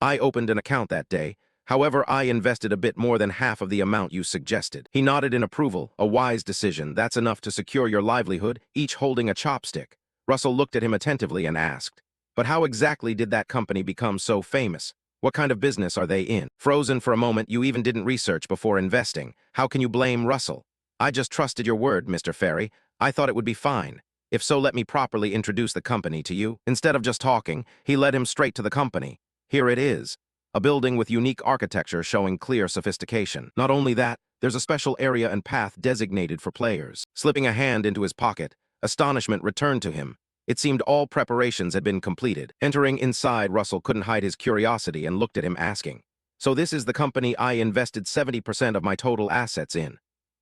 I opened an account that day. However, I invested a bit more than half of the amount you suggested. He nodded in approval. A wise decision. That's enough to secure your livelihood, each holding a chopstick. Russell looked at him attentively and asked, but how exactly did that company become so famous? What kind of business are they in? Frozen for a moment, you even didn't research before investing. How can you blame Russell? I just trusted your word, Mr. Fairy. I thought it would be fine. If so, let me properly introduce the company to you. Instead of just talking, he led him straight to the company. Here it is. A building with unique architecture showing clear sophistication. Not only that, there's a special area and path designated for players. Slipping a hand into his pocket, astonishment returned to him. It seemed all preparations had been completed. Entering inside, Russell couldn't hide his curiosity and looked at him asking, so this is the company I invested 70% of my total assets in?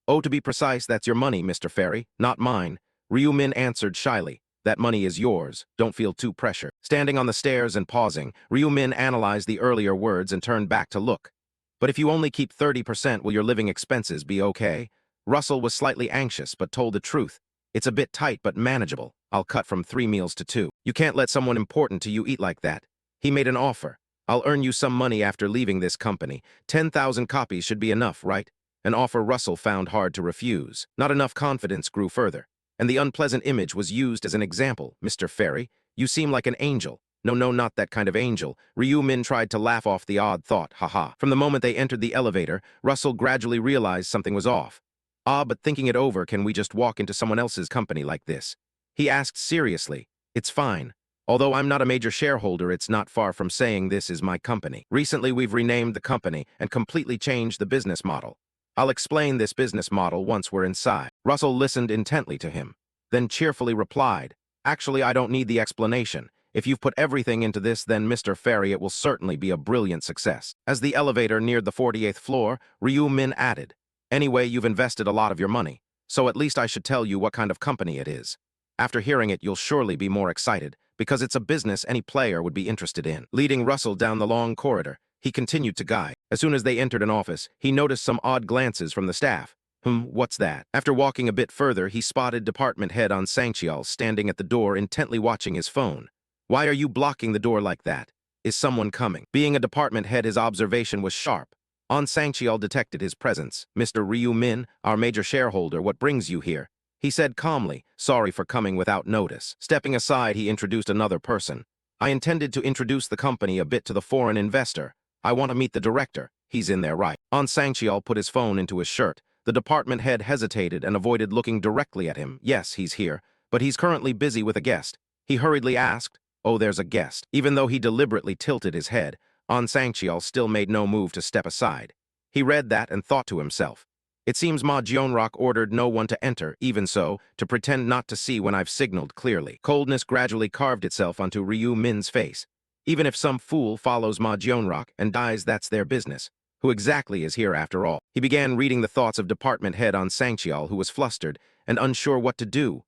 Oh, to be precise, that's your money, Mr. Fairy, not mine. Ryu Min answered shyly. That money is yours. Don't feel too pressured. Standing on the stairs and pausing, Ryu Min analyzed the earlier words and turned back to look. But if you only keep 30%, will your living expenses be okay? Russell was slightly anxious, but told the truth. It's a bit tight, but manageable. I'll cut from 3 meals to 2. You can't let someone important to you eat like that. He made an offer. I'll earn you some money after leaving this company. 10,000 copies should be enough, right? An offer Russell found hard to refuse. Not enough confidence grew further. And the unpleasant image was used as an example. Mr. Fairy, you seem like an angel. No, not that kind of angel. Ryu Min tried to laugh off the odd thought, haha. From the moment they entered the elevator, Russell gradually realized something was off. But thinking it over, can we just walk into someone else's company like this? He asked seriously. It's fine. Although I'm not a major shareholder, it's not far from saying this is my company. Recently, we've renamed the company and completely changed the business model. I'll explain this business model once we're inside. Russell listened intently to him, then cheerfully replied, actually, I don't need the explanation. If you've put everything into this, then Mr. Fairy, it will certainly be a brilliant success. As the elevator neared the 48th floor, Ryu Min added, anyway, you've invested a lot of your money, so at least I should tell you what kind of company it is. After hearing it, you'll surely be more excited, because it's a business any player would be interested in. Leading Russell down the long corridor, he continued to guide. As soon as they entered an office, he noticed some odd glances from the staff. What's that? After walking a bit further, he spotted department head On Sangchial standing at the door intently watching his phone. Why are you blocking the door like that? Is someone coming? Being a department head, his observation was sharp. On Sangchial detected his presence. Mr. Ryu Min, our major shareholder, what brings you here? He said calmly, sorry for coming without notice. Stepping aside, he introduced another person. I intended to introduce the company a bit to the foreign investor. I want to meet the director. He's in there, right? An Sangcheol put his phone into his shirt. The department head hesitated and avoided looking directly at him. Yes, he's here, but he's currently busy with a guest. He hurriedly asked, "Oh, there's a guest." Even though he deliberately tilted his head, An Sangcheol still made no move to step aside. He read that and thought to himself, "It seems Ma Jeonrak ordered no one to enter, even so, to pretend not to see when I've signaled clearly." Coldness gradually carved itself onto Ryu Min's face. Even if some fool follows Ma Jeonrak and dies, that's their business. Who exactly is here after all? He began reading the thoughts of department head An Sangcheol, who was flustered and unsure what to do.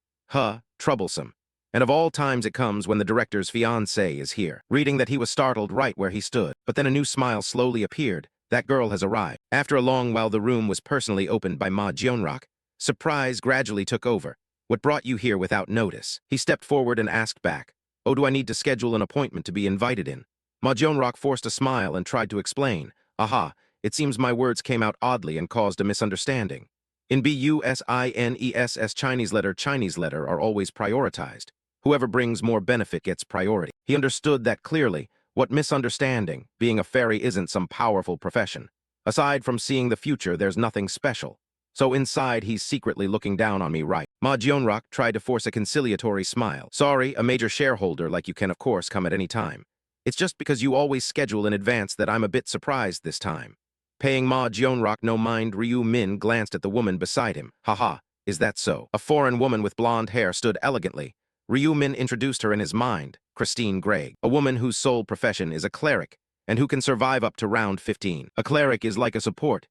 Troublesome. And of all times it comes when the director's fiancée is here. Reading that, he was startled right where he stood. But then a new smile slowly appeared. That girl has arrived. After a long while, the room was personally opened by Ma Jeonrak. Surprise gradually took over. "What brought you here without notice?" He stepped forward and asked back, "Oh, do I need to schedule an appointment to be invited in?" Ma Jeonrak forced a smile and tried to explain. "Aha, it seems my words came out oddly and caused a misunderstanding. In BUSINESS, Chinese letter are always prioritized. Whoever brings more benefit gets priority." He understood that clearly. What misunderstanding? Being a fairy isn't some powerful profession. Aside from seeing the future, there's nothing special. So inside, he's secretly looking down on me, right? Ma Jeonrak tried to force a conciliatory smile. "Sorry, a major shareholder like you can of course come at any time. It's just because you always schedule in advance that I'm a bit surprised this time." Paying Ma Jeonrak no mind, Ryu Min glanced at the woman beside him. "Haha, is that so?" A foreign woman with blonde hair stood elegantly. Ryu Min introduced her in his mind, Christine Gregg, a woman whose sole profession is a cleric, and who can survive up to round 15. A cleric is like a support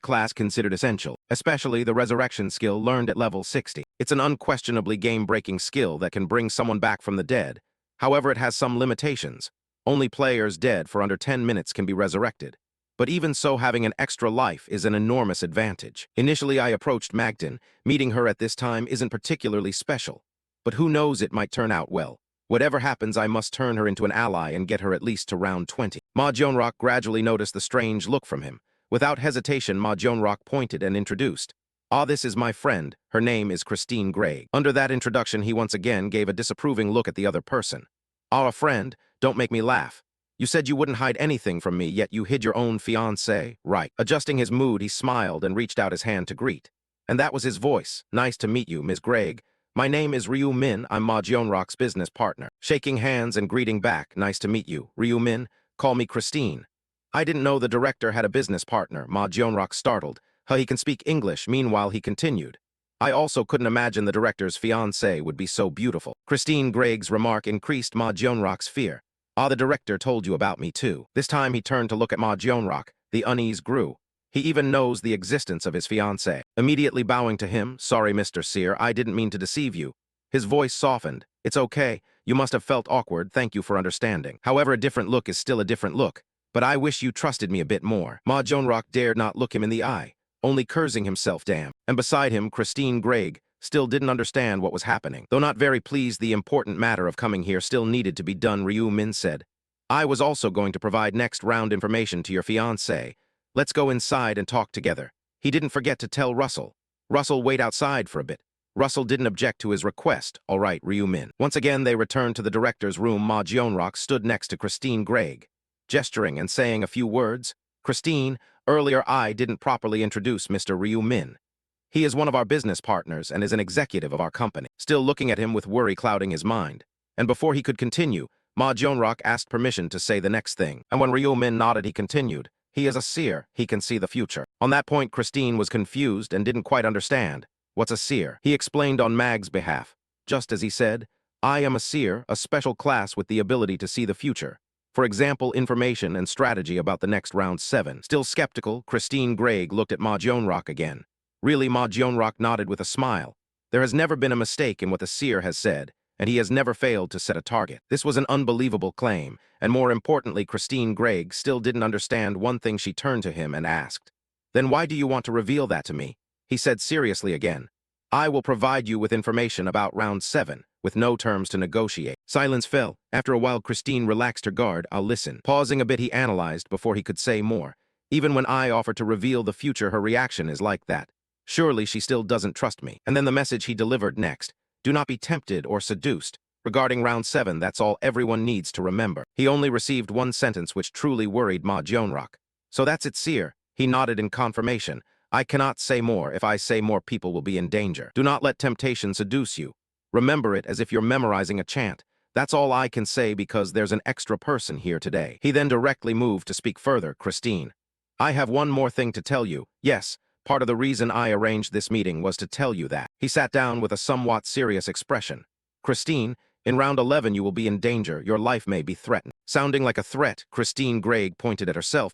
class considered essential, especially the resurrection skill learned at level 60. It's an unquestionably game-breaking skill that can bring someone back from the dead. However, it has some limitations. Only players dead for under 10 minutes can be resurrected. But even so, having an extra life is an enormous advantage. Initially, I approached Magdon. Meeting her at this time isn't particularly special. But who knows, it might turn out well. Whatever happens, I must turn her into an ally and get her at least to round 20. Ma Jeonrak gradually noticed the strange look from him. Without hesitation, Ma Jeonrak pointed and introduced. "Ah, this is my friend. Her name is Christine Gregg." Under that introduction, he once again gave a disapproving look at the other person. "Ah, a friend? Don't make me laugh. You said you wouldn't hide anything from me, yet you hid your own fiancée, right?" Adjusting his mood, he smiled and reached out his hand to greet. And that was his voice. "Nice to meet you, Ms. Gregg. My name is Ryu Min. I'm Ma Jeonrak's business partner." Shaking hands and greeting back. "Nice to meet you, Ryu Min. Call me Christine." "I didn't know the director had a business partner." Ma Jeonrak startled. He can speak English." Meanwhile, he continued, "I also couldn't imagine the director's fiancée would be so beautiful." Christine Gregg's remark increased Ma Jeonrak's fear. "Ah, the director told you about me too." This time he turned to look at Ma Jeonrak. The unease grew. He even knows the existence of his fiancée. Immediately bowing to him, "Sorry, Mr. Seer, I didn't mean to deceive you." His voice softened. "It's okay. You must have felt awkward. Thank you for understanding. However, a different look is still a different look. But I wish you trusted me a bit more." Ma Jeonrak dared not look him in the eye, only cursing himself, damn. And beside him, Christine Gregg still didn't understand what was happening. Though not very pleased, the important matter of coming here still needed to be done. Ryu Min said, "I was also going to provide next round information to your fiancée. Let's go inside and talk together." He didn't forget to tell Russell. "Russell, wait outside for a bit." Russell didn't object to his request. "All right, Ryu Min." Once again, they returned to the director's room. Ma Jeonrak stood next to Christine Gregg, gesturing and saying a few words. "Christine, earlier I didn't properly introduce Mr. Ryu Min. He is one of our business partners and is an executive of our company." Still looking at him with worry clouding his mind. And before he could continue, Ma Jeonrak asked permission to say the next thing. And when Ryu Min nodded, he continued, "He is a seer. He can see the future." On that point, Christine was confused and didn't quite understand. "What's a seer?" He explained on Mag's behalf. Just as he said, "I am a seer, a special class with the ability to see the future. For example, information and strategy about the next round 7. Still skeptical, Christine Gregg looked at Ma Jeonrak again. Really, Ma Jeonrak nodded with a smile. There has never been a mistake in what the seer has said, and he has never failed to set a target. This was an unbelievable claim, and more importantly, Christine Gregg still didn't understand one thing. She turned to him and asked, "Then why do you want to reveal that to me?" He said seriously again, "I will provide you with information about round 7, with no terms to negotiate." Silence fell. After a while, Christine relaxed her guard. "I'll listen." Pausing a bit, he analyzed before he could say more. Even when I offer to reveal the future, her reaction is like that. Surely she still doesn't trust me. And then the message he delivered next. "Do not be tempted or seduced. Regarding round 7, that's all everyone needs to remember. He only received one sentence which truly worried Ma Jionrok. So that's it, Seer. He nodded in confirmation. I cannot say more. If I say more, people will be in danger. Do not let temptation seduce you. Remember it as if you're memorizing a chant. That's all I can say because there's an extra person here today. He then directly moved to speak further. Christine, I have one more thing to tell you. Yes, part of the reason I arranged this meeting was to tell you that. He sat down with a somewhat serious expression. Christine, in round 11 you will be in danger. Your life may be threatened. Sounding like a threat, Christine Gregg pointed at herself.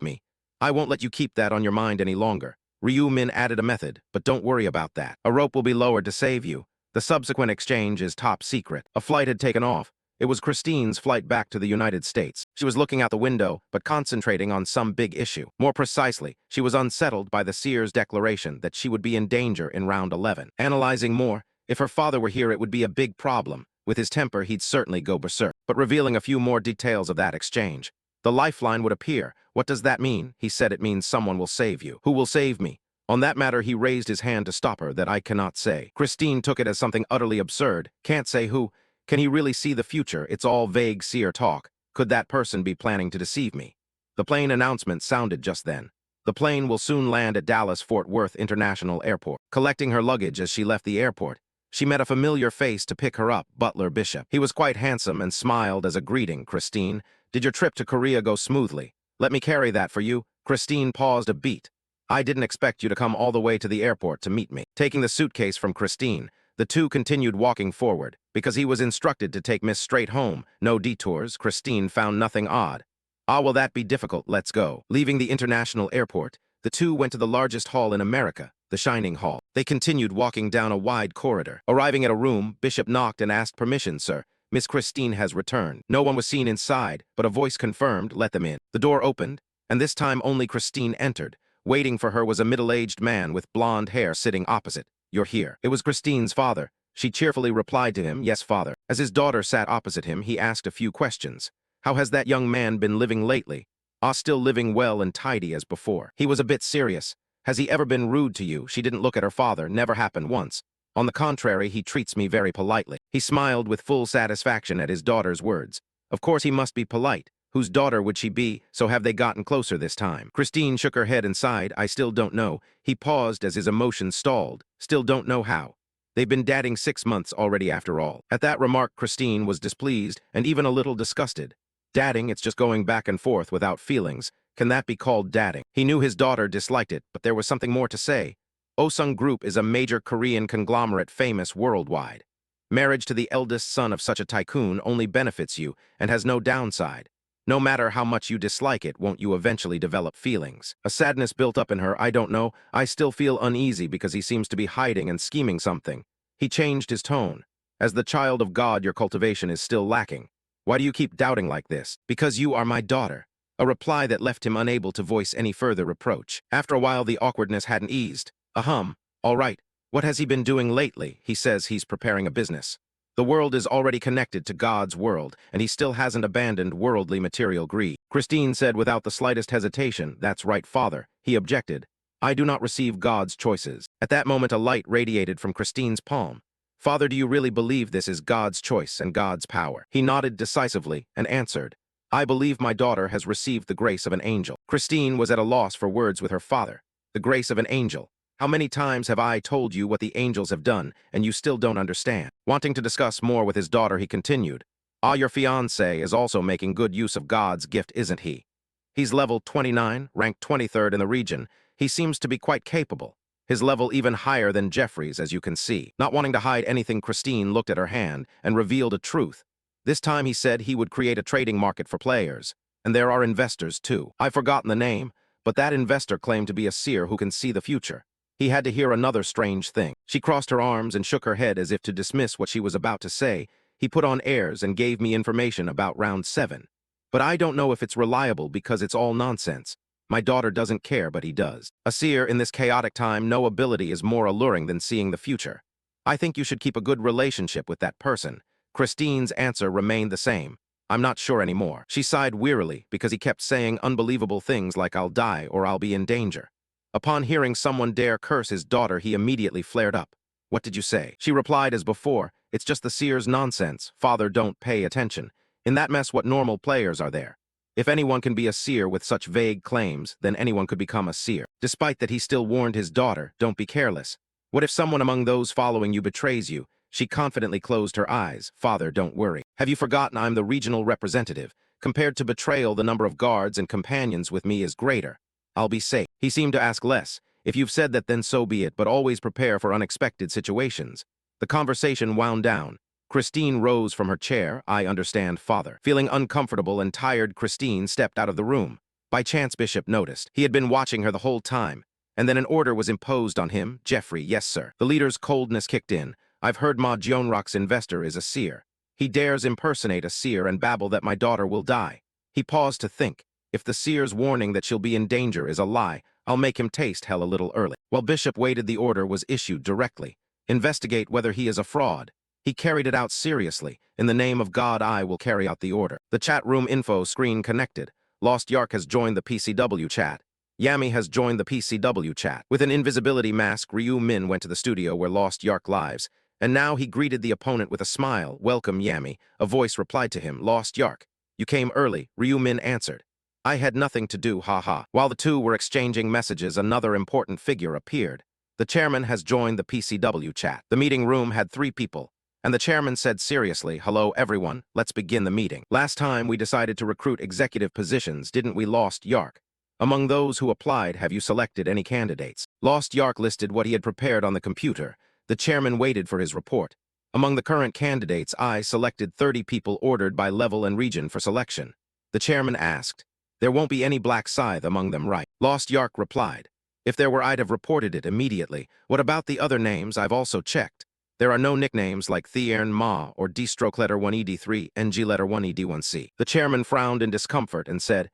I won't let you keep that on your mind any longer. Ryu Min added a method, but don't worry about that. A rope will be lowered to save you. The subsequent exchange is top secret. A flight had taken off. It was Christine's flight back to the United States. She was looking out the window, but concentrating on some big issue. More precisely, she was unsettled by the seer's declaration that she would be in danger in round 11. Analyzing more, if her father were here it would be a big problem. With his temper, he'd certainly go berserk. But revealing a few more details of that exchange, the lifeline would appear. What does that mean? He said it means someone will save you. Who will save me? On that matter, he raised his hand to stop her. That I cannot say. Christine took it as something utterly absurd. Can't say who? Can he really see the future? It's all vague seer talk. Could that person be planning to deceive me? The plane announcement sounded just then. The plane will soon land at Dallas-Fort Worth International Airport. Collecting her luggage as she left the airport, she met a familiar face to pick her up, Butler Bishop. He was quite handsome and smiled as a greeting. Christine, did your trip to Korea go smoothly? Let me carry that for you. Christine paused a beat. I didn't expect you to come all the way to the airport to meet me. Taking the suitcase from Christine, the two continued walking forward, because he was instructed to take Miss straight home. No detours. Christine found nothing odd. Ah, will that be difficult? Let's go. Leaving the international airport, the two went to the largest hall in America, the Shining Hall. They continued walking down a wide corridor. Arriving at a room, Bishop knocked and asked permission. Sir, Miss Christine has returned. No one was seen inside, but a voice confirmed, let them in. The door opened, and this time only Christine entered. Waiting for her was a middle-aged man with blonde hair sitting opposite. You're here. It was Christine's father. She cheerfully replied to him, yes, father. As his daughter sat opposite him, he asked a few questions. How has that young man been living lately? Ah, still living well and tidy as before. He was a bit serious. Has he ever been rude to you? She didn't look at her father. Never happened once. On the contrary, he treats me very politely. He smiled with full satisfaction at his daughter's words. Of course he must be polite. Whose daughter would she be? So have they gotten closer this time? Christine shook her head and sighed. I still don't know. He paused as his emotions stalled. Still don't know how. They've been dating 6 months already after all. At that remark, Christine was displeased and even a little disgusted. Dating, it's just going back and forth without feelings. Can that be called dating? He knew his daughter disliked it, but there was something more to say. Osung Group is a major Korean conglomerate famous worldwide. Marriage to the eldest son of such a tycoon only benefits you and has no downside. No matter how much you dislike it, won't you eventually develop feelings? A sadness built up in her. I don't know. I still feel uneasy because he seems to be hiding and scheming something. He changed his tone. As the child of God, your cultivation is still lacking. Why do you keep doubting like this? Because you are my daughter. A reply that left him unable to voice any further reproach. After a while, the awkwardness hadn't eased. All right. What has he been doing lately? He says he's preparing a business. The world is already connected to God's world, and he still hasn't abandoned worldly material greed. Christine said without the slightest hesitation, that's right, father. He objected. I do not receive God's choices. At that moment, a light radiated from Christine's palm. Father, do you really believe this is God's choice and God's power? He nodded decisively and answered, I believe my daughter has received the grace of an angel. Christine was at a loss for words with her father. The grace of an angel. How many times have I told you what the angels have done, and you still don't understand? Wanting to discuss more with his daughter, he continued, Ah, your fiancé is also making good use of God's gift, isn't he? He's level 29, ranked 23rd in the region. He seems to be quite capable. His level even higher than Jeffrey's, as you can see. Not wanting to hide anything, Christine looked at her hand and revealed a truth. This time he said he would create a trading market for players. And there are investors, too. I've forgotten the name, but that investor claimed to be a seer who can see the future. He had to hear another strange thing. She crossed her arms and shook her head as if to dismiss what she was about to say. He put on airs and gave me information about round 7. But I don't know if it's reliable because it's all nonsense. My daughter doesn't care, but he does. A seer in this chaotic time, no ability is more alluring than seeing the future. I think you should keep a good relationship with that person. Christine's answer remained the same. I'm not sure anymore. She sighed wearily because he kept saying unbelievable things like I'll die or I'll be in danger. Upon hearing someone dare curse his daughter, he immediately flared up. What did you say? She replied as before, It's just the seer's nonsense. Father, don't pay attention. In that mess, what normal players are there? If anyone can be a seer with such vague claims, then anyone could become a seer. Despite that, he still warned his daughter, don't be careless. What if someone among those following you betrays you? She confidently closed her eyes. Father, don't worry. Have you forgotten I'm the regional representative? Compared to betrayal, the number of guards and companions with me is greater. I'll be safe. He seemed to ask less. If you've said that, then so be it, but always prepare for unexpected situations. The conversation wound down. Christine rose from her chair. I understand, Father. Feeling uncomfortable and tired, Christine stepped out of the room. By chance, Bishop noticed. He had been watching her the whole time. And then an order was imposed on him. Jeffrey, yes, sir. The leader's coldness kicked in. I've heard Ma Jionrock's investor is a seer. He dares impersonate a seer and babble that my daughter will die. He paused to think. If the seer's warning that she'll be in danger is a lie, I'll make him taste hell a little early. While Bishop waited, the order was issued directly. Investigate whether he is a fraud. He carried it out seriously. In the name of God, I will carry out the order. The chat room info screen connected. Lost Yark has joined the PCW chat. Yami has joined the PCW chat. With an invisibility mask, Ryu Min went to the studio where Lost Yark lives, and now he greeted the opponent with a smile. Welcome, Yami. A voice replied to him. Lost Yark. You came early, Ryu Min answered. I had nothing to do, haha. While the two were exchanging messages, another important figure appeared. The chairman has joined the PCW chat. The meeting room had 3 people, and the chairman said seriously, hello everyone, let's begin the meeting. Last time we decided to recruit executive positions, didn't we, Lost Yark? Among those who applied, have you selected any candidates? Lost Yark listed what he had prepared on the computer. The chairman waited for his report. Among the current candidates, I selected 30 people ordered by level and region for selection. The chairman asked, there won't be any black scythe among them, right? Lost Yark replied, if there were, I'd have reported it immediately. What about the other names? I've also checked. There are no nicknames like Thiern Ma or D-stroke letter 1ED3, NG letter 1ED1C. The chairman frowned in discomfort and said,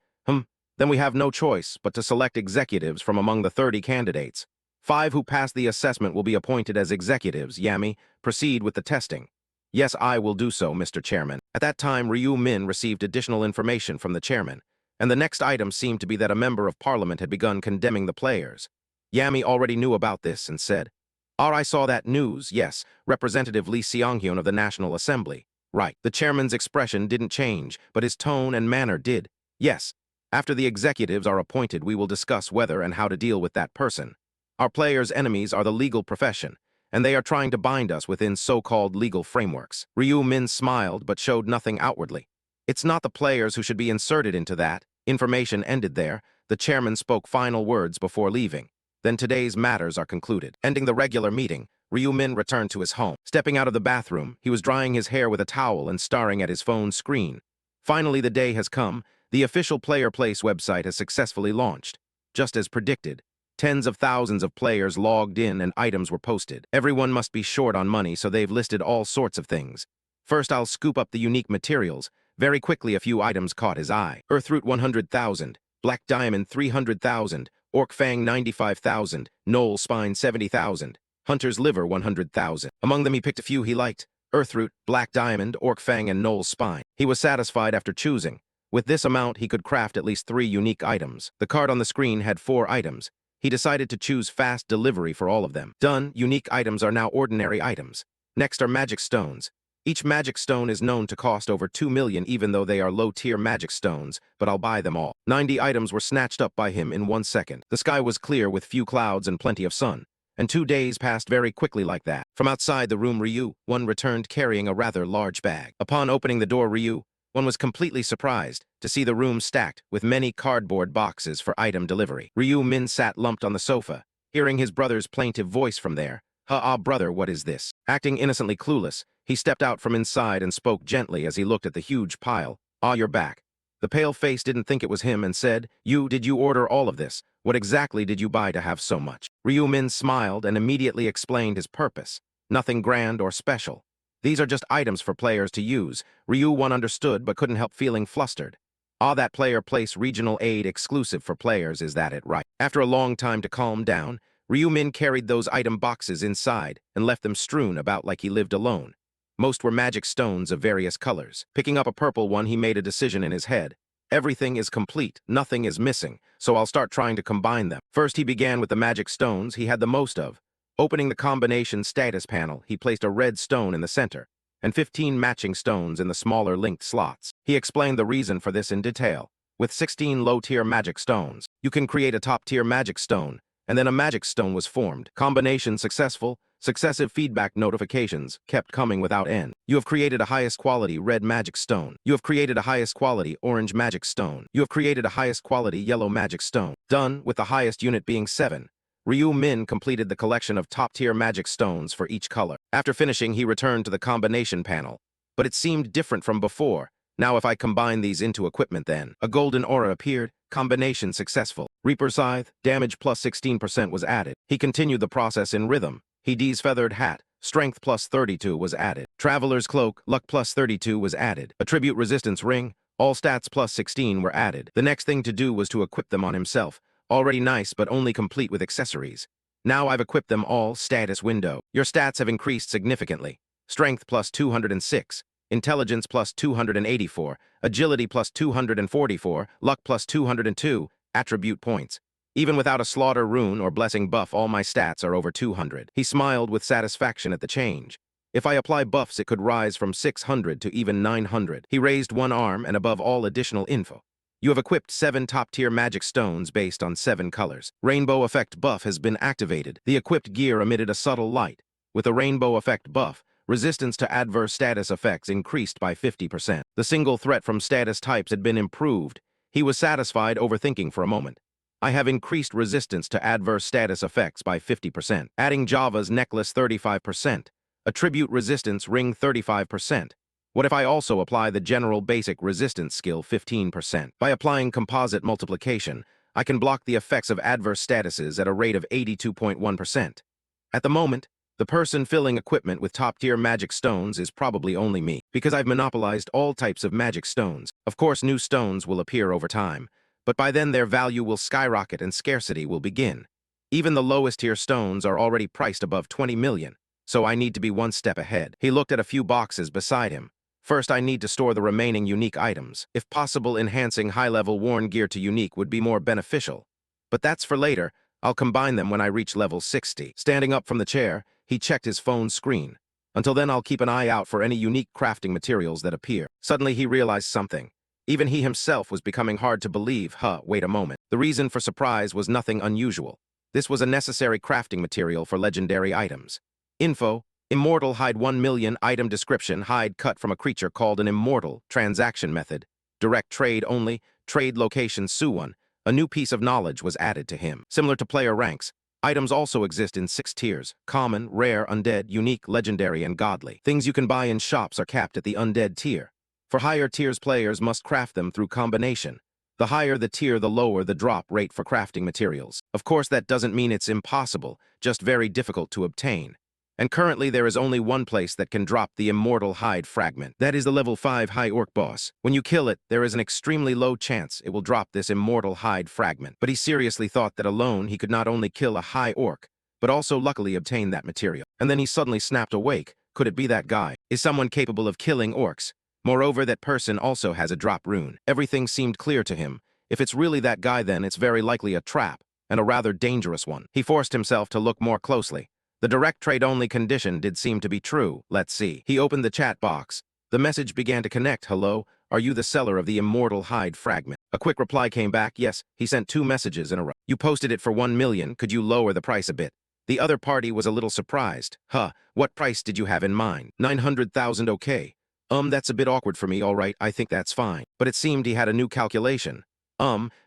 then we have no choice but to select executives from among the 30 candidates. 5 who pass the assessment will be appointed as executives. Yami, proceed with the testing. Yes, I will do so, Mr. Chairman. At that time, Ryu Min received additional information from the chairman, and the next item seemed to be that a member of parliament had begun condemning the players. Yami already knew about this and said, I saw that news, yes, Representative Lee Seong-hyun of the National Assembly. Right. The chairman's expression didn't change, but his tone and manner did. Yes. After the executives are appointed, we will discuss whether and how to deal with that person. Our players' enemies are the legal profession, and they are trying to bind us within so-called legal frameworks. Ryu Min smiled but showed nothing outwardly. It's not the players who should be inserted into that. Information ended there. The chairman spoke final words before leaving. Then today's matters are concluded. Ending the regular meeting, Ryu Min returned to his home. Stepping out of the bathroom, he was drying his hair with a towel and staring at his phone screen. Finally, the day has come. The official Player Place website has successfully launched. Just as predicted, tens of thousands of players logged in and items were posted. Everyone must be short on money, so they've listed all sorts of things. First, I'll scoop up the unique materials. Very quickly, a few items caught his eye. Earthroot 100,000, Black Diamond 300,000, Orc Fang 95,000, Knoll Spine 70,000, Hunter's Liver 100,000. Among them, he picked a few he liked. Earthroot, Black Diamond, Orc Fang, and Knoll Spine. He was satisfied after choosing. With this amount, he could craft at least 3 unique items. The card on the screen had 4 items. He decided to choose fast delivery for all of them. Done, unique items are now ordinary items. Next are magic stones. Each magic stone is known to cost over 2 million, even though they are low-tier magic stones, but I'll buy them all. 90 items were snatched up by him in 1 second. The sky was clear with few clouds and plenty of sun, and 2 days passed very quickly like that. From outside the room, one returned carrying a rather large bag. Upon opening the door, one was completely surprised to see the room stacked with many cardboard boxes for item delivery. Ryu Min sat lumped on the sofa, hearing his brother's plaintive voice from there. Brother, what is this? Acting innocently clueless, he stepped out from inside and spoke gently as he looked at the huge pile. You're back. The pale face didn't think it was him and said, did you order all of this? What exactly did you buy to have so much? Ryu Min smiled and immediately explained his purpose. Nothing grand or special. These are just items for players to use. One understood but couldn't help feeling flustered. That Player Place regional aid exclusive for players, is that it, right? After a long time to calm down, Ryu Min carried those item boxes inside and left them strewn about like he lived alone. Most were magic stones of various colors. Picking up a purple one, he made a decision in his head. Everything is complete, nothing is missing, so I'll start trying to combine them. First, he began with the magic stones he had the most of. Opening the combination status panel, he placed a red stone in the center and 15 matching stones in the smaller linked slots. He explained the reason for this in detail. With 16 low-tier magic stones, you can create a top-tier magic stone, and then a magic stone was formed. Combination successful. Successive feedback notifications kept coming without end. You have created a highest quality red magic stone. You have created a highest quality orange magic stone. You have created a highest quality yellow magic stone. Done, with the highest unit being 7. Ryu Min completed the collection of top-tier magic stones for each color. After finishing, he returned to the combination panel. But it seemed different from before. Now if I combine these into equipment then. A golden aura appeared. Combination successful. Reaper Scythe, damage plus 16% was added. He continued the process in rhythm. He's feathered hat, strength plus 32 was added. Traveler's cloak, luck plus 32 was added. Attribute resistance ring, all stats plus 16 were added. The next thing to do was to equip them on himself. Already nice but only complete with accessories. Now I've equipped them all. Status window. Your stats have increased significantly. Strength plus 206, intelligence plus 284, agility plus 244, luck plus 202, attribute points. Even without a slaughter rune or blessing buff, all my stats are over 200. He smiled with satisfaction at the change. If I apply buffs, it could rise from 600 to even 900. He raised one arm and above all additional info. You have equipped 7 top-tier magic stones based on 7 colors. Rainbow effect buff has been activated. The equipped gear emitted a subtle light. With a rainbow effect buff, resistance to adverse status effects increased by 50%. The single threat from status types had been improved. He was satisfied, overthinking for a moment. I have increased resistance to adverse status effects by 50%. Adding Java's necklace 35%. Attribute resistance ring 35%. What if I also apply the general basic resistance skill 15%? By applying composite multiplication, I can block the effects of adverse statuses at a rate of 82.1%. At the moment, the person filling equipment with top-tier magic stones is probably only me, because I've monopolized all types of magic stones. Of course, new stones will appear over time, but by then their value will skyrocket and scarcity will begin. Even the lowest-tier stones are already priced above 20 million, so I need to be one step ahead. He looked at a few boxes beside him. First, I need to store the remaining unique items. If possible, enhancing high-level worn gear to unique would be more beneficial. But that's for later. I'll combine them when I reach level 60. Standing up from the chair, he checked his phone's screen. Until then, I'll keep an eye out for any unique crafting materials that appear. Suddenly, he realized something. Even he himself was becoming hard to believe. Wait a moment. The reason for surprise was nothing unusual. This was a necessary crafting material for legendary items. Info. Immortal hide 1 million. Item description. Hide cut from a creature called an immortal. Transaction method. Direct trade only. Trade location Suwon. A new piece of knowledge was added to him. Similar to player ranks, items also exist in 6 tiers. Common, rare, undead, unique, legendary, and godly. Things you can buy in shops are capped at the undead tier. For higher tiers, players must craft them through combination. The higher the tier, the lower the drop rate for crafting materials. Of course, that doesn't mean it's impossible, just very difficult to obtain. And currently there is only one place that can drop the immortal hide fragment. That is the level 5 high orc boss. When you kill it, there is an extremely low chance it will drop this immortal hide fragment. But he seriously thought that alone he could not only kill a high orc, but also luckily obtain that material. And then he suddenly snapped awake. Could it be that guy? Is someone capable of killing orcs? Moreover, that person also has a drop rune. Everything seemed clear to him. If it's really that guy, then it's very likely a trap, and a rather dangerous one. He forced himself to look more closely. The direct trade-only condition did seem to be true. Let's see. He opened the chat box. The message began to connect. Hello, are you the seller of the immortal hide fragment? A quick reply came back. Yes, he sent 2 messages in a row. You posted it for 1 million. Could you lower the price a bit? The other party was a little surprised. What price did you have in mind? 900,000. Okay. That's a bit awkward for me. All right, I think that's fine. But it seemed he had a new calculation.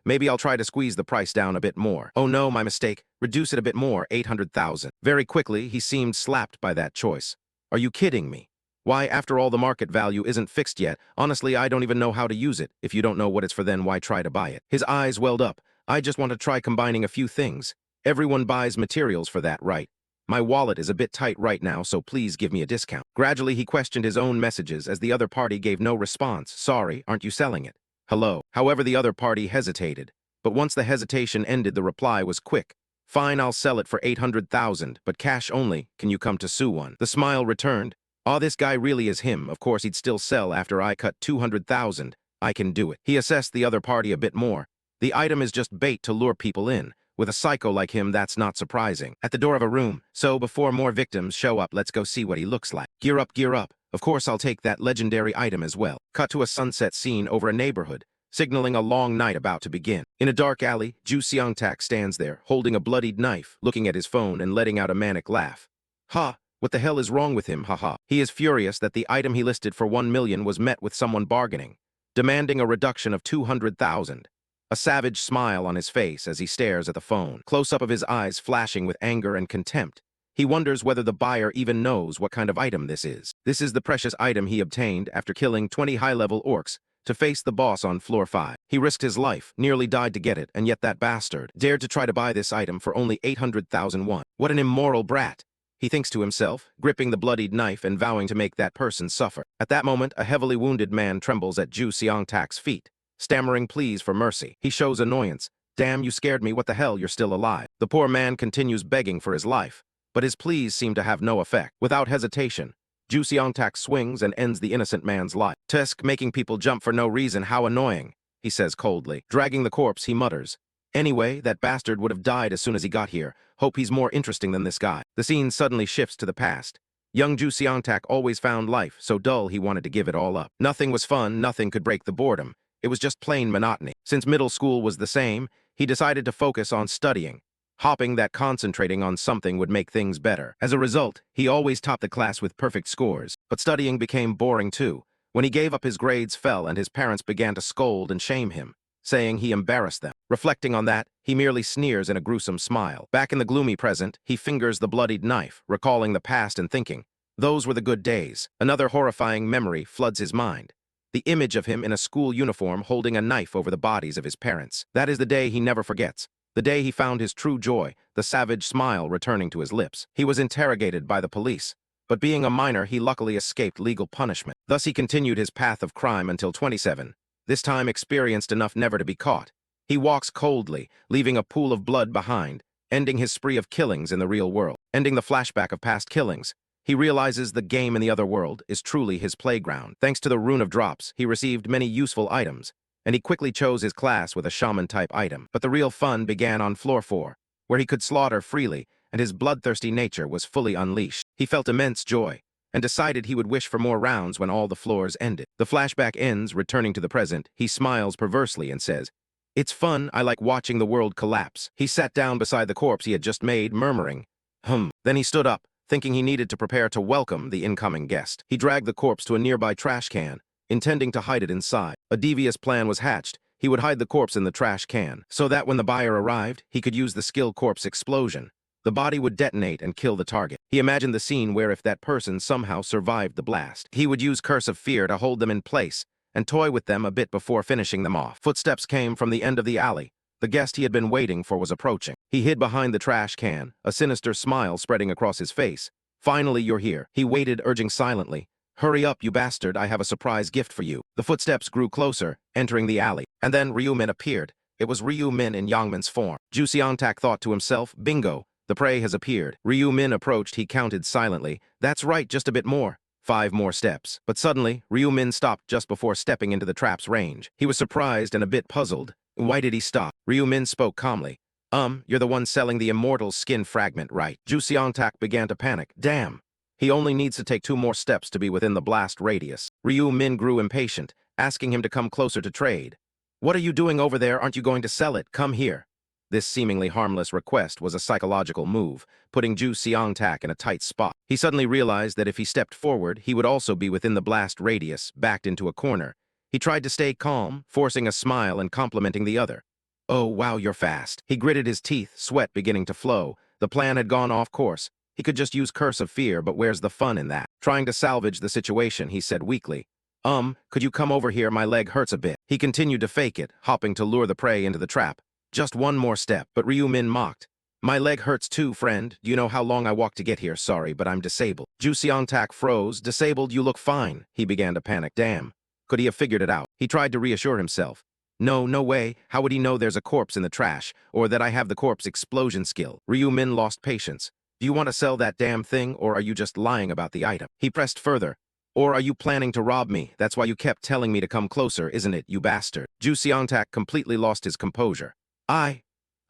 Maybe I'll try to squeeze the price down a bit more. Oh no, my mistake. Reduce it a bit more, 800,000. Very quickly, he seemed slapped by that choice. Are you kidding me? Why, after all, the market value isn't fixed yet. Honestly, I don't even know how to use it. If you don't know what it's for, then why try to buy it? His eyes welled up. I just want to try combining a few things. Everyone buys materials for that, right? My wallet is a bit tight right now, so please give me a discount. Gradually, he questioned his own messages as the other party gave no response. Sorry, aren't you selling it? Hello. However, the other party hesitated. But once the hesitation ended, the reply was quick. Fine, I'll sell it for 800,000, but cash only. Can you come to Suwon? The smile returned. This guy really is him. Of course, he'd still sell after I cut 200,000. I can do it. He assessed the other party a bit more. The item is just bait to lure people in. With a psycho like him, that's not surprising. At the door of a room, so before more victims show up, let's go see what he looks like. Gear up, gear up. Of course I'll take that legendary item as well. Cut to a sunset scene over a neighborhood, signaling a long night about to begin. In a dark alley, Ju Seong-tak stands there, holding a bloodied knife, looking at his phone and letting out a manic laugh. Ha! What the hell is wrong with him, haha. He is furious that the item he listed for 1 million was met with someone bargaining, demanding a reduction of 200,000. A savage smile on his face as he stares at the phone, close-up of his eyes flashing with anger and contempt. He wonders whether the buyer even knows what kind of item this is. This is the precious item he obtained after killing 20 high-level orcs to face the boss on floor 5. He risked his life, nearly died to get it, and yet that bastard dared to try to buy this item for only 800,000 won. What an immoral brat, he thinks to himself, gripping the bloodied knife and vowing to make that person suffer. At that moment, a heavily wounded man trembles at Ju Seong-tak's feet, stammering pleas for mercy. He shows annoyance. Damn, you scared me, what the hell, you're still alive. The poor man continues begging for his life, but his pleas seem to have no effect. Without hesitation, Ju Seong-tak swings and ends the innocent man's life. Tusk making people jump for no reason, how annoying, he says coldly. Dragging the corpse, he mutters, anyway, that bastard would have died as soon as he got here. Hope he's more interesting than this guy. The scene suddenly shifts to the past. Young Ju Seong-tak always found life so dull he wanted to give it all up. Nothing was fun, nothing could break the boredom. It was just plain monotony. Since middle school was the same, he decided to focus on studying, hoping that concentrating on something would make things better. As a result, he always topped the class with perfect scores. But studying became boring too. When he gave up, his grades fell and his parents began to scold and shame him, saying he embarrassed them. Reflecting on that, he merely sneers in a gruesome smile. Back in the gloomy present, he fingers the bloodied knife, recalling the past and thinking, those were the good days. Another horrifying memory floods his mind. The image of him in a school uniform holding a knife over the bodies of his parents. That is the day he never forgets. The day he found his true joy, the savage smile returning to his lips. He was interrogated by the police, but being a minor, he luckily escaped legal punishment. Thus he continued his path of crime until 27, this time experienced enough never to be caught. He walks coldly, leaving a pool of blood behind, ending his spree of killings in the real world. Ending the flashback of past killings, he realizes the game in the other world is truly his playground. Thanks to the Rune of Drops, he received many useful items, and he quickly chose his class with a shaman-type item. But the real fun began on floor 4, where he could slaughter freely, and his bloodthirsty nature was fully unleashed. He felt immense joy, and decided he would wish for more rounds when all the floors ended. The flashback ends, returning to the present. He smiles perversely and says, it's fun, I like watching the world collapse. He sat down beside the corpse he had just made, murmuring, Then he stood up, thinking he needed to prepare to welcome the incoming guest. He dragged the corpse to a nearby trash can, intending to hide it inside. A devious plan was hatched. He would hide the corpse in the trash can, so that when the buyer arrived, he could use the skill corpse explosion. The body would detonate and kill the target. He imagined the scene where if that person somehow survived the blast, he would use Curse of Fear to hold them in place and toy with them a bit before finishing them off. Footsteps came from the end of the alley. The guest he had been waiting for was approaching. He hid behind the trash can, a sinister smile spreading across his face. Finally, you're here. He waited, urging silently, hurry up, you bastard, I have a surprise gift for you. The footsteps grew closer, entering the alley. And then Ryu Min appeared. It was Ryu Min in Yangmin's form. Ju Seong-tak thought to himself, bingo, the prey has appeared. Ryu Min approached, he counted silently. That's right, just a bit more. 5 more steps. But suddenly, Ryu Min stopped just before stepping into the trap's range. He was surprised and a bit puzzled. Why did he stop? Ryu Min spoke calmly. You're the one selling the immortal skin fragment, right? Ju Seong-tak began to panic. Damn. He only needs to take 2 more steps to be within the blast radius. Ryu Min grew impatient, asking him to come closer to trade. What are you doing over there? Aren't you going to sell it? Come here. This seemingly harmless request was a psychological move, putting Ju Seong-tak in a tight spot. He suddenly realized that if he stepped forward, he would also be within the blast radius, backed into a corner. He tried to stay calm, forcing a smile and complimenting the other. Oh, wow, you're fast. He gritted his teeth, sweat beginning to flow. The plan had gone off course. He could just use Curse of Fear, but where's the fun in that? Trying to salvage the situation, he said weakly. Could you come over here? My leg hurts a bit. He continued to fake it, hopping to lure the prey into the trap. Just 1 more step, but Ryu Min mocked. My leg hurts too, friend. Do you know how long I walked to get here? Sorry, but I'm disabled. Ju Seong-tak froze. Disabled? You look fine. He began to panic. Damn. Could he have figured it out? He tried to reassure himself. No, no way. How would he know there's a corpse in the trash, or that I have the corpse explosion skill? Ryu Min lost patience. Do you want to sell that damn thing, or are you just lying about the item? He pressed further. Or are you planning to rob me? That's why you kept telling me to come closer, isn't it, you bastard? Ju Seong-tak completely lost his composure.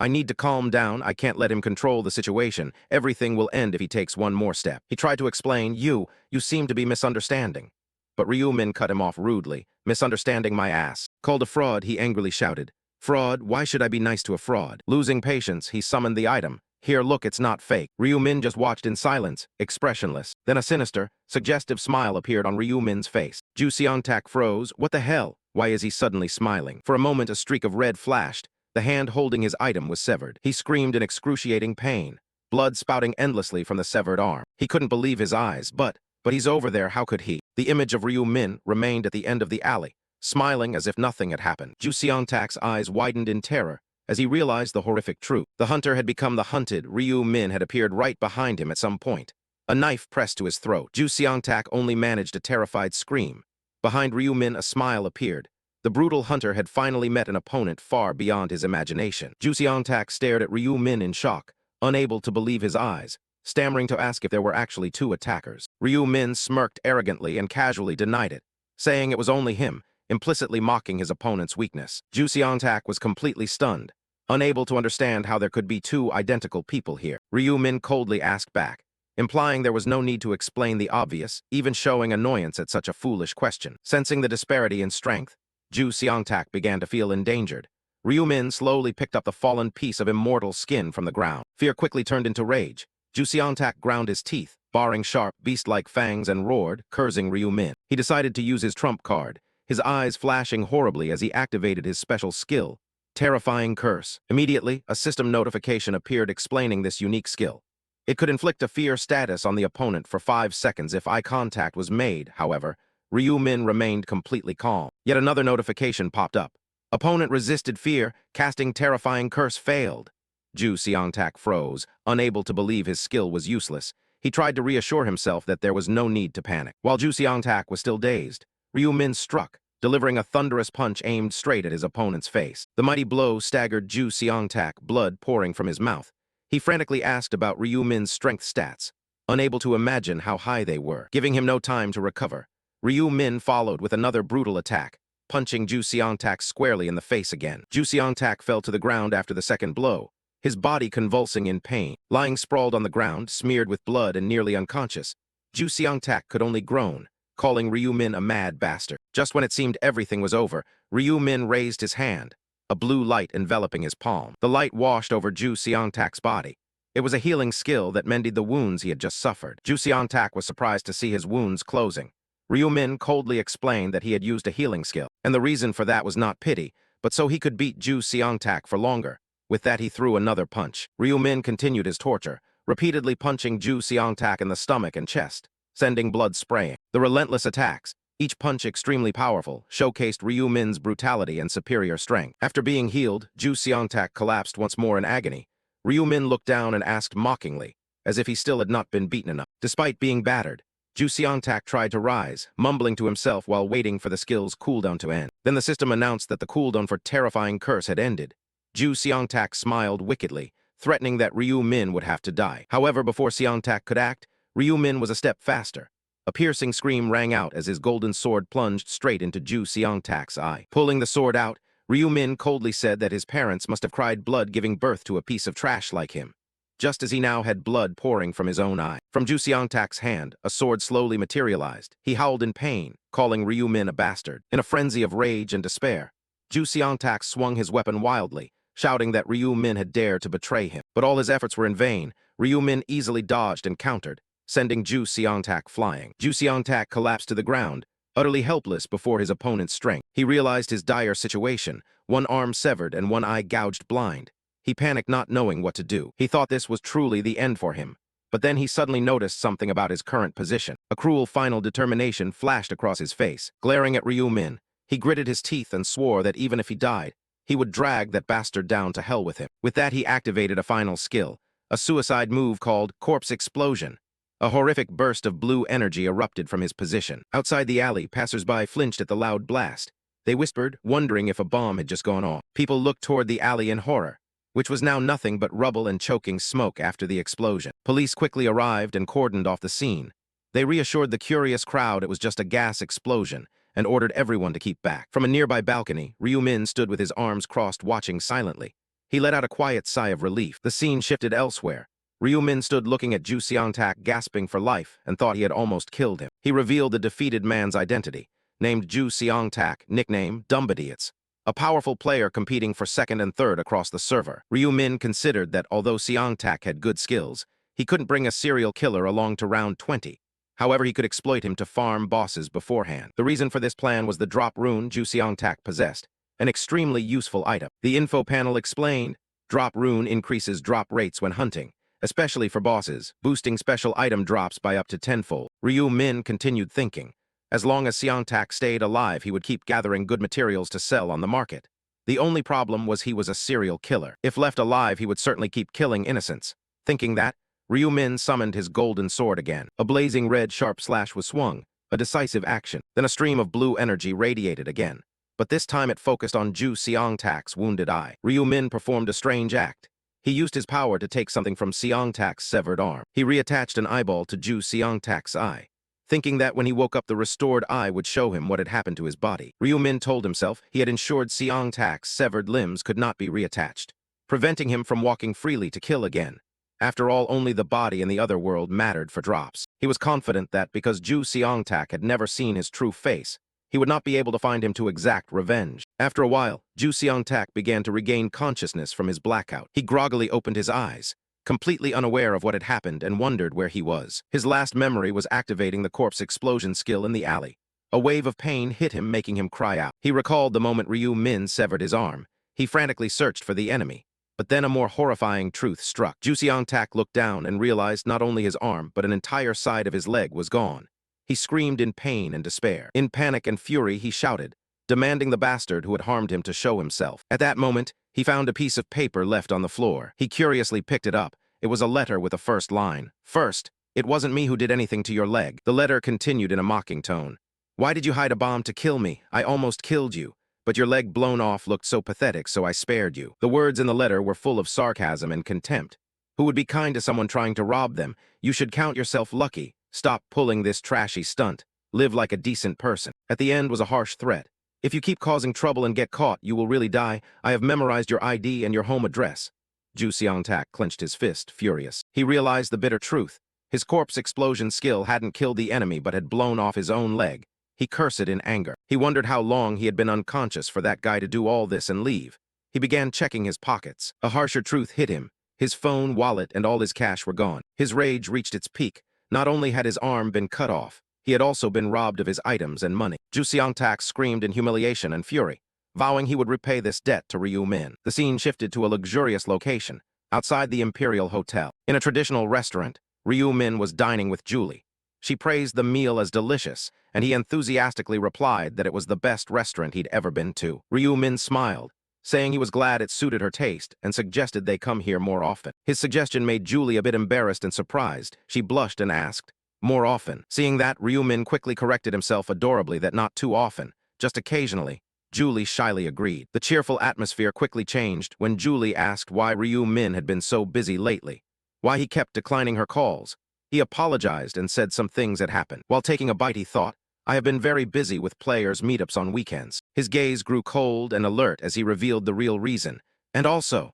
I need to calm down. I can't let him control the situation. Everything will end if he takes one more step. He tried to explain, you seem to be misunderstanding. But Ryu-min cut him off rudely. Misunderstanding my ass. Called a fraud, he angrily shouted. Fraud? Why should I be nice to a fraud? Losing patience, he summoned the item. Here, look, it's not fake. Ryu-min just watched in silence, expressionless. Then a sinister, suggestive smile appeared on Ryu-min's face. Ju Seong-tak froze. What the hell? Why is he suddenly smiling? For a moment, a streak of red flashed. The hand holding his item was severed. He screamed in excruciating pain, blood spouting endlessly from the severed arm. He couldn't believe his eyes, but he's over there, how could he? The image of Ryu-min remained at the end of the alley, smiling as if nothing had happened. Ju Seong-tak's eyes widened in terror as he realized the horrific truth. The hunter had become the hunted. Ryu-min had appeared right behind him at some point. A knife pressed to his throat. Ju Seong-tak only managed a terrified scream. Behind Ryu-min, a smile appeared. The brutal hunter had finally met an opponent far beyond his imagination. Ju Seong-tak stared at Ryu-min in shock, unable to believe his eyes, stammering to ask if there were actually two attackers. Ryu-min smirked arrogantly and casually denied it, saying it was only him, implicitly mocking his opponent's weakness. Ju Seong-tak was completely stunned, unable to understand how there could be two identical people here. Ryu-min coldly asked back, implying there was no need to explain the obvious, even showing annoyance at such a foolish question. Sensing the disparity in strength, Ju Seong-tak began to feel endangered. Ryu-min slowly picked up the fallen piece of immortal skin from the ground. Fear quickly turned into rage. Ju Seong-tak ground his teeth, baring sharp, beast-like fangs, and roared, cursing Ryu-min. He decided to use his trump card, his eyes flashing horribly as he activated his special skill, Terrifying Curse. Immediately, a system notification appeared explaining this unique skill. It could inflict a fear status on the opponent for 5 seconds if eye contact was made. However, Ryu-min remained completely calm. Yet another notification popped up. Opponent resisted fear, casting Terrifying Curse failed. Ju Seong-tak froze, unable to believe his skill was useless. He tried to reassure himself that there was no need to panic. While Ju Seong-tak was still dazed, Ryu-min struck, delivering a thunderous punch aimed straight at his opponent's face. The mighty blow staggered Ju Seong-tak, blood pouring from his mouth. He frantically asked about Ryu-min's strength stats, unable to imagine how high they were. Giving him no time to recover, Ryu-min followed with another brutal attack, punching Ju Seong-tak squarely in the face again. Ju Seong-tak fell to the ground after the second blow, his body convulsing in pain. Lying sprawled on the ground, smeared with blood and nearly unconscious, Ju Seong-tak could only groan, calling Ryu-min a mad bastard. Just when it seemed everything was over, Ryu-min raised his hand, a blue light enveloping his palm. The light washed over Ju Seong-tak's body. It was a healing skill that mended the wounds he had just suffered. Ju Seong-tak was surprised to see his wounds closing. Ryu-min coldly explained that he had used a healing skill, and the reason for that was not pity, but so he could beat Ju Seong-tak for longer. With that, he threw another punch. Ryu-min continued his torture, repeatedly punching Ju Seong-tak in the stomach and chest, sending blood spraying. The relentless attacks, each punch extremely powerful, showcased Ryu-min's brutality and superior strength. After being healed, Ju Seong-tak collapsed once more in agony. Ryu-min looked down and asked mockingly, as if he still had not been beaten enough. Despite being battered, Ju Seong-tak tried to rise, mumbling to himself while waiting for the skill's cooldown to end. Then the system announced that the cooldown for Terrifying Curse had ended. Ju Seong-tak smiled wickedly, threatening that Ryu-min would have to die. However, before Seong-tak could act, Ryu-min was a step faster. A piercing scream rang out as his golden sword plunged straight into Ju Seong-tak's eye. Pulling the sword out, Ryu-min coldly said that his parents must have cried blood giving birth to a piece of trash like him, just as he now had blood pouring from his own eye. From Ju Seong-tak's hand, a sword slowly materialized. He howled in pain, calling Ryu-min a bastard. In a frenzy of rage and despair, Ju Seong-tak swung his weapon wildly, shouting that Ryu-min had dared to betray him. But all his efforts were in vain. Ryu-min easily dodged and countered, sending Ju Seong-tak flying. Ju Seong-tak collapsed to the ground, utterly helpless before his opponent's strength. He realized his dire situation, one arm severed and one eye gouged blind. He panicked, not knowing what to do. He thought this was truly the end for him. But then he suddenly noticed something about his current position. A cruel final determination flashed across his face. Glaring at Ryu-min, he gritted his teeth and swore that even if he died, he would drag that bastard down to hell with him. With that, he activated a final skill, a suicide move called Corpse Explosion. A horrific burst of blue energy erupted from his position. Outside the alley, passers-by flinched at the loud blast. They whispered, wondering if a bomb had just gone off. People looked toward the alley in horror, which was now nothing but rubble and choking smoke after the explosion. Police quickly arrived and cordoned off the scene. They reassured the curious crowd it was just a gas explosion and ordered everyone to keep back. From a nearby balcony, Ryu-min stood with his arms crossed watching silently. He let out a quiet sigh of relief. The scene shifted elsewhere. Ryu Min stood looking at Ju Seong-tak, gasping for life, and thought he had almost killed him. He revealed the defeated man's identity, named Ju Seong-tak, nickname Dumbidiots, a powerful player competing for second and third across the server. Ryu Min considered that although Seong-tak had good skills, he couldn't bring a serial killer along to round 20. However, he could exploit him to farm bosses beforehand. The reason for this plan was the drop rune Ju Seong-tak possessed, an extremely useful item. The info panel explained, drop rune increases drop rates when hunting, especially for bosses, boosting special item drops by up to tenfold. Ryu Min continued thinking. As long as Seong-tak stayed alive, he would keep gathering good materials to sell on the market. The only problem was he was a serial killer. If left alive, he would certainly keep killing innocents. Thinking that, Ryu Min summoned his golden sword again. A blazing red sharp slash was swung, a decisive action. Then a stream of blue energy radiated again. But this time it focused on Ju Seong-tak's wounded eye. Ryu Min performed a strange act. He used his power to take something from Seong-tak's severed arm. He reattached an eyeball to Ju Seong-tak's eye, thinking that when he woke up the restored eye would show him what had happened to his body. Ryu Min told himself he had ensured Seong-tak's severed limbs could not be reattached, preventing him from walking freely to kill again. After all, only the body in the other world mattered for drops. He was confident that because Ju Seong-tak had never seen his true face, he would not be able to find him to exact revenge. After a while, Ju Seong-tak began to regain consciousness from his blackout. He groggily opened his eyes, completely unaware of what had happened, and wondered where he was. His last memory was activating the corpse explosion skill in the alley. A wave of pain hit him, making him cry out. He recalled the moment Ryu Min severed his arm. He frantically searched for the enemy. But then a more horrifying truth struck. Ju Seong-tak looked down and realized not only his arm, but an entire side of his leg was gone. He screamed in pain and despair. In panic and fury, he shouted, demanding the bastard who had harmed him to show himself. At that moment, he found a piece of paper left on the floor. He curiously picked it up. It was a letter with a first line. First, it wasn't me who did anything to your leg. The letter continued in a mocking tone. Why did you hide a bomb to kill me? I almost killed you. But your leg blown off looked so pathetic, so I spared you. The words in the letter were full of sarcasm and contempt. Who would be kind to someone trying to rob them? You should count yourself lucky. Stop pulling this trashy stunt. Live like a decent person. At the end was a harsh threat. If you keep causing trouble and get caught, you will really die. I have memorized your ID and your home address. Ju Seong-tak clenched his fist, furious. He realized the bitter truth. His corpse explosion skill hadn't killed the enemy but had blown off his own leg. He cursed in anger. He wondered how long he had been unconscious for that guy to do all this and leave. He began checking his pockets. A harsher truth hit him. His phone, wallet, and all his cash were gone. His rage reached its peak. Not only had his arm been cut off, he had also been robbed of his items and money. Ju Seong-tak screamed in humiliation and fury, vowing he would repay this debt to Ryu Min. The scene shifted to a luxurious location, outside the Imperial Hotel. In a traditional restaurant, Ryu Min was dining with Julie. She praised the meal as delicious, and he enthusiastically replied that it was the best restaurant he'd ever been to. Ryu Min smiled, saying he was glad it suited her taste and suggested they come here more often. His suggestion made Julie a bit embarrassed and surprised. She blushed and asked, more often. Seeing that, Ryu Min quickly corrected himself adorably that not too often, just occasionally. Julie shyly agreed. The cheerful atmosphere quickly changed when Julie asked why Ryu Min had been so busy lately, why he kept declining her calls. He apologized and said some things had happened. While taking a bite, he thought, I have been very busy with players' meetups on weekends. His gaze grew cold and alert as he revealed the real reason. And also,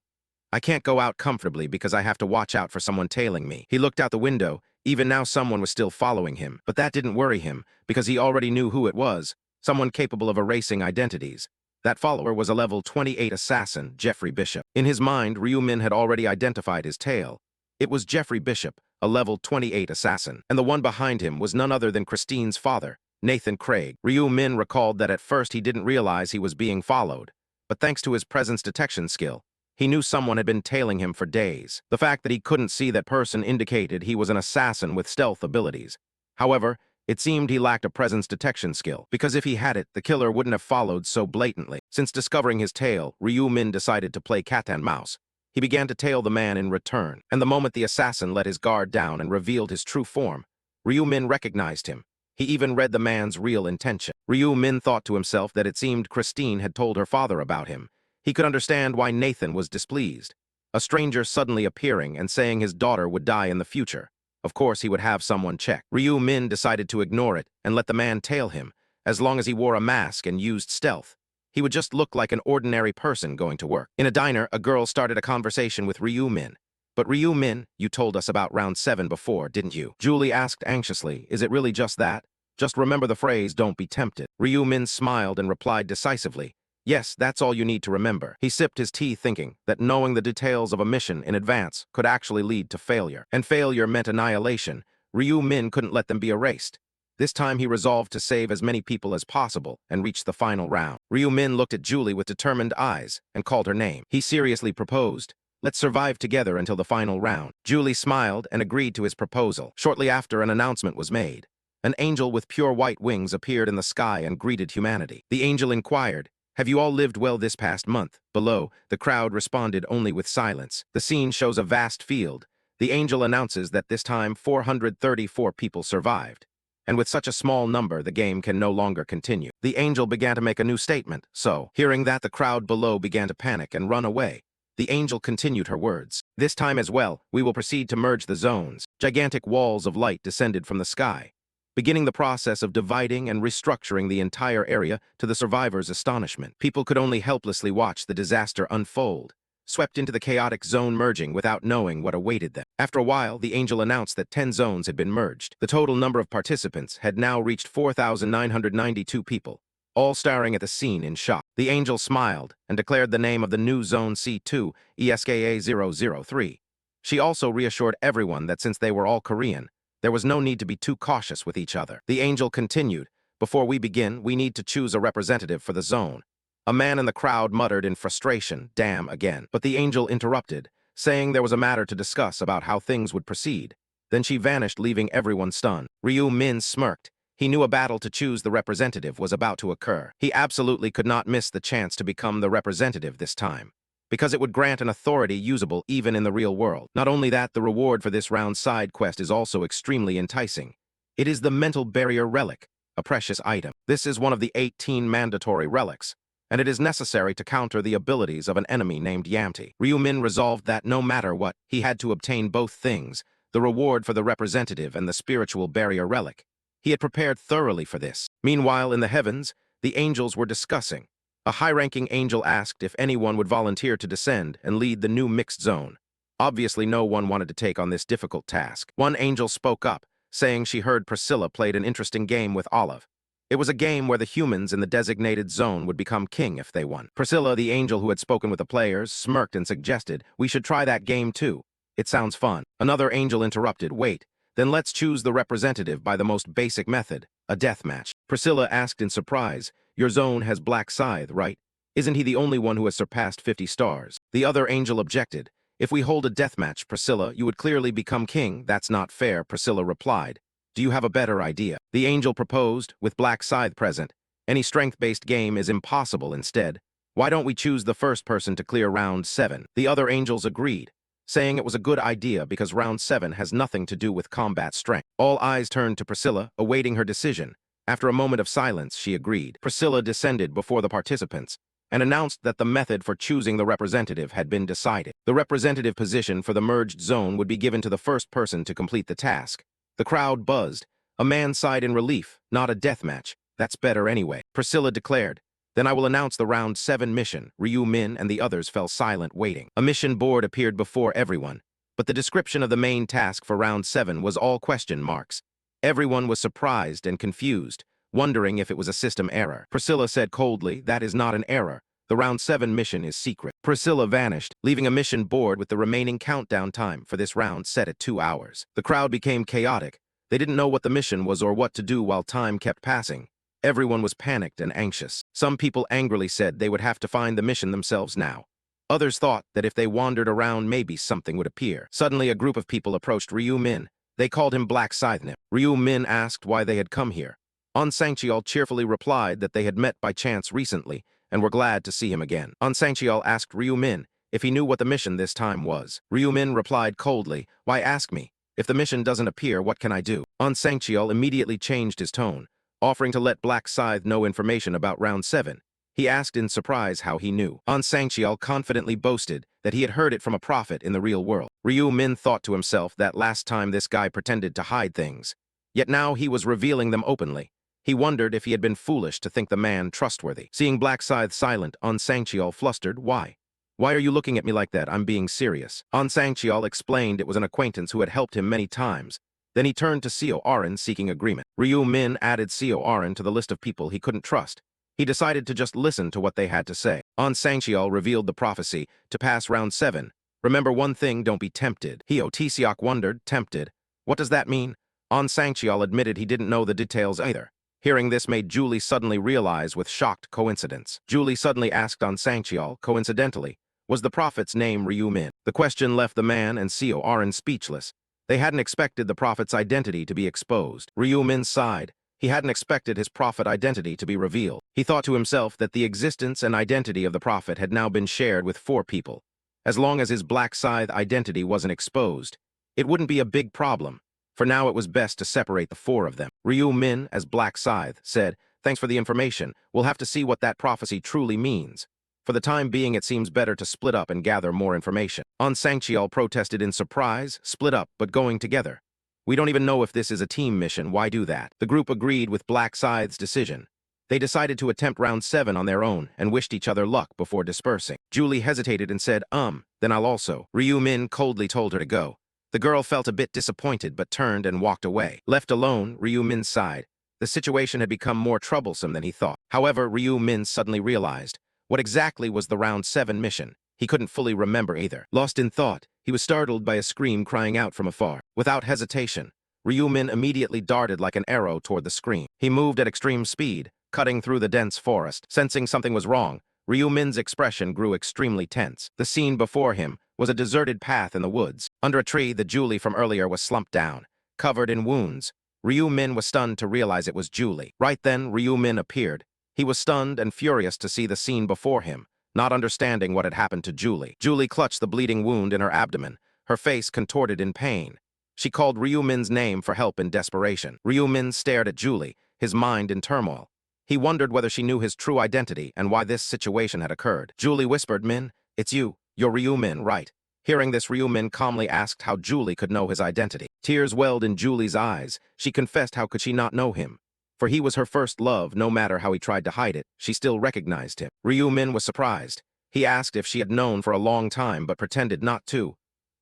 I can't go out comfortably because I have to watch out for someone tailing me. He looked out the window. Even now someone was still following him. But that didn't worry him because he already knew who it was, someone capable of erasing identities. That follower was a level 28 assassin, Jeffrey Bishop. In his mind, Ryu Min had already identified his tail. It was Jeffrey Bishop, a level 28 assassin. And the one behind him was none other than Christine's father, Nathan Craig. Ryu Min recalled that at first he didn't realize he was being followed, but thanks to his presence detection skill, he knew someone had been tailing him for days. The fact that he couldn't see that person indicated he was an assassin with stealth abilities. However, it seemed he lacked a presence detection skill, because if he had it, the killer wouldn't have followed so blatantly. Since discovering his tail, Ryu Min decided to play cat and mouse. He began to tail the man in return, and the moment the assassin let his guard down and revealed his true form, Ryu Min recognized him. He even read the man's real intention. Ryu Min thought to himself that it seemed Christine had told her father about him. He could understand why Nathan was displeased. A stranger suddenly appearing and saying his daughter would die in the future. Of course, he would have someone check. Ryu Min decided to ignore it and let the man tail him, as long as he wore a mask and used stealth. He would just look like an ordinary person going to work. In a diner, a girl started a conversation with Ryu Min. But Ryu Min, you told us about round 7 before, didn't you? Julie asked anxiously, is it really just that? Just remember the phrase, don't be tempted. Ryu Min smiled and replied decisively, yes, that's all you need to remember. He sipped his tea thinking that knowing the details of a mission in advance could actually lead to failure. And failure meant annihilation. Ryu Min couldn't let them be erased. This time he resolved to save as many people as possible and reach the final round. Ryu Min looked at Julie with determined eyes and called her name. He seriously proposed, let's survive together until the final round. Julie smiled and agreed to his proposal. Shortly after, an announcement was made. An angel with pure white wings appeared in the sky and greeted humanity. The angel inquired, have you all lived well this past month? Below, the crowd responded only with silence. The scene shows a vast field. The angel announces that this time 434 people survived. And with such a small number, the game can no longer continue. The angel began to make a new statement, so, hearing that, the crowd below began to panic and run away. The angel continued her words. This time as well, we will proceed to merge the zones. Gigantic walls of light descended from the sky, beginning the process of dividing and restructuring the entire area. To the survivors' astonishment, people could only helplessly watch the disaster unfold, swept into the chaotic zone merging without knowing what awaited them. After a while, the angel announced that 10 zones had been merged. The total number of participants had now reached 4,992 people, all staring at the scene in shock. The angel smiled and declared the name of the new Zone C2, ESKA003. She also reassured everyone that since they were all Korean, there was no need to be too cautious with each other. The angel continued, before we begin, we need to choose a representative for the zone. A man in the crowd muttered in frustration, damn again. But the angel interrupted, saying there was a matter to discuss about how things would proceed. Then she vanished, leaving everyone stunned. Ryu Min smirked. He knew a battle to choose the representative was about to occur. He absolutely could not miss the chance to become the representative this time, because it would grant an authority usable even in the real world. Not only that, the reward for this round side quest is also extremely enticing. It is the mental barrier relic, a precious item. This is one of the 18 mandatory relics, and it is necessary to counter the abilities of an enemy named Yamti. Ryu Min resolved that no matter what, he had to obtain both things, the reward for the representative and the spiritual barrier relic. He had prepared thoroughly for this. Meanwhile, in the heavens, the angels were discussing. A high-ranking angel asked if anyone would volunteer to descend and lead the new mixed zone. Obviously, no one wanted to take on this difficult task. One angel spoke up, saying she heard Priscilla played an interesting game with Olive. It was a game where the humans in the designated zone would become king if they won. Priscilla, the angel who had spoken with the players, smirked and suggested, we should try that game too. It sounds fun. Another angel interrupted, wait, then let's choose the representative by the most basic method, a deathmatch. Priscilla asked in surprise, your zone has Black Scythe, right? Isn't he the only one who has surpassed 50 stars? The other angel objected, if we hold a deathmatch, Priscilla, you would clearly become king. That's not fair, Priscilla replied. Do you have a better idea? The angel proposed, with Black Scythe present. Any strength-based game is impossible instead. Why don't we choose the first person to clear round 7? The other angels agreed, saying it was a good idea because round 7 has nothing to do with combat strength. All eyes turned to Priscilla, awaiting her decision. After a moment of silence, she agreed. Priscilla descended before the participants and announced that the method for choosing the representative had been decided. The representative position for the merged zone would be given to the first person to complete the task. The crowd buzzed. A man sighed in relief, not a deathmatch. That's better anyway. Priscilla declared, then I will announce the round 7 mission. Ryu Min and the others fell silent, waiting. A mission board appeared before everyone, but the description of the main task for round 7 was all question marks. Everyone was surprised and confused, wondering if it was a system error. Priscilla said coldly, that is not an error. The round 7 mission is secret. Priscilla vanished, leaving a mission board with the remaining countdown time for this round set at 2 hours. The crowd became chaotic. They didn't know what the mission was or what to do while time kept passing. Everyone was panicked and anxious. Some people angrily said they would have to find the mission themselves now. Others thought that if they wandered around, maybe something would appear. Suddenly, a group of people approached Ryu Min. They called him Black Scythe. Ryu Min asked why they had come here. On Sangcheol cheerfully replied that they had met by chance recently and were glad to see him again. On Sangcheol asked Ryu Min if he knew what the mission this time was. Ryu Min replied coldly, why ask me? If the mission doesn't appear, what can I do? On Sangcheol immediately changed his tone, offering to let Black Scythe know information about round 7. He asked in surprise how he knew. On Sangcheol confidently boasted that he had heard it from a prophet in the real world. Ryu Min thought to himself that last time this guy pretended to hide things, yet now he was revealing them openly. He wondered if he had been foolish to think the man trustworthy. Seeing Black Scythe silent, An Sangcheol flustered. Why? Why are you looking at me like that? I'm being serious. An Sangcheol explained it was an acquaintance who had helped him many times. Then he turned to Seo Arin seeking agreement. Ryu Min added Seo Arin to the list of people he couldn't trust. He decided to just listen to what they had to say. An Sangcheol revealed the prophecy to pass round 7. Remember one thing, don't be tempted. Heo Tseok wondered, tempted? What does that mean? An Sangcheol admitted he didn't know the details either. Hearing this made Julie suddenly realize with shocked coincidence. Julie suddenly asked An Sangcheol, coincidentally, was the prophet's name Ryu Min? The question left the man and Seo Arin speechless. They hadn't expected the prophet's identity to be exposed. Ryu Min sighed. He hadn't expected his prophet identity to be revealed. He thought to himself that the existence and identity of the prophet had now been shared with 4 people. As long as his Black Scythe identity wasn't exposed, it wouldn't be a big problem. For now, it was best to separate the 4 of them. Ryu Min, as Black Scythe, said, "Thanks for the information. We'll have to see what that prophecy truly means. For the time being, it seems better to split up and gather more information." An Sangcheol protested in surprise, split up, but going together. "We don't even know if this is a team mission, why do that?" The group agreed with Black Scythe's decision. They decided to attempt round 7 on their own and wished each other luck before dispersing. Julie hesitated and said, then I'll also." Ryu Min coldly told her to go. The girl felt a bit disappointed but turned and walked away. Left alone, Ryu Min sighed. The situation had become more troublesome than he thought. However, Ryu Min suddenly realized what exactly was the round 7 mission. He couldn't fully remember either. Lost in thought, he was startled by a scream crying out from afar. Without hesitation, Ryu Min immediately darted like an arrow toward the scream. He moved at extreme speed, cutting through the dense forest. Sensing something was wrong, Ryu Min's expression grew extremely tense. The scene before him was a deserted path in the woods. Under a tree, the Julie from earlier was slumped down, covered in wounds. Ryu Min was stunned to realize it was Julie. Right then, Ryu Min appeared. He was stunned and furious to see the scene before him, not understanding what had happened to Julie. Julie clutched the bleeding wound in her abdomen, her face contorted in pain. She called Ryu Min's name for help in desperation. Ryu Min stared at Julie, his mind in turmoil. He wondered whether she knew his true identity and why this situation had occurred. Julie whispered, "Min, it's you. You're Ryu Min, right?" Hearing this, Ryu Min calmly asked how Julie could know his identity. Tears welled in Julie's eyes. She confessed how could she not know him. For he was her first love, no matter how he tried to hide it, she still recognized him. Ryu Min was surprised. He asked if she had known for a long time but pretended not to.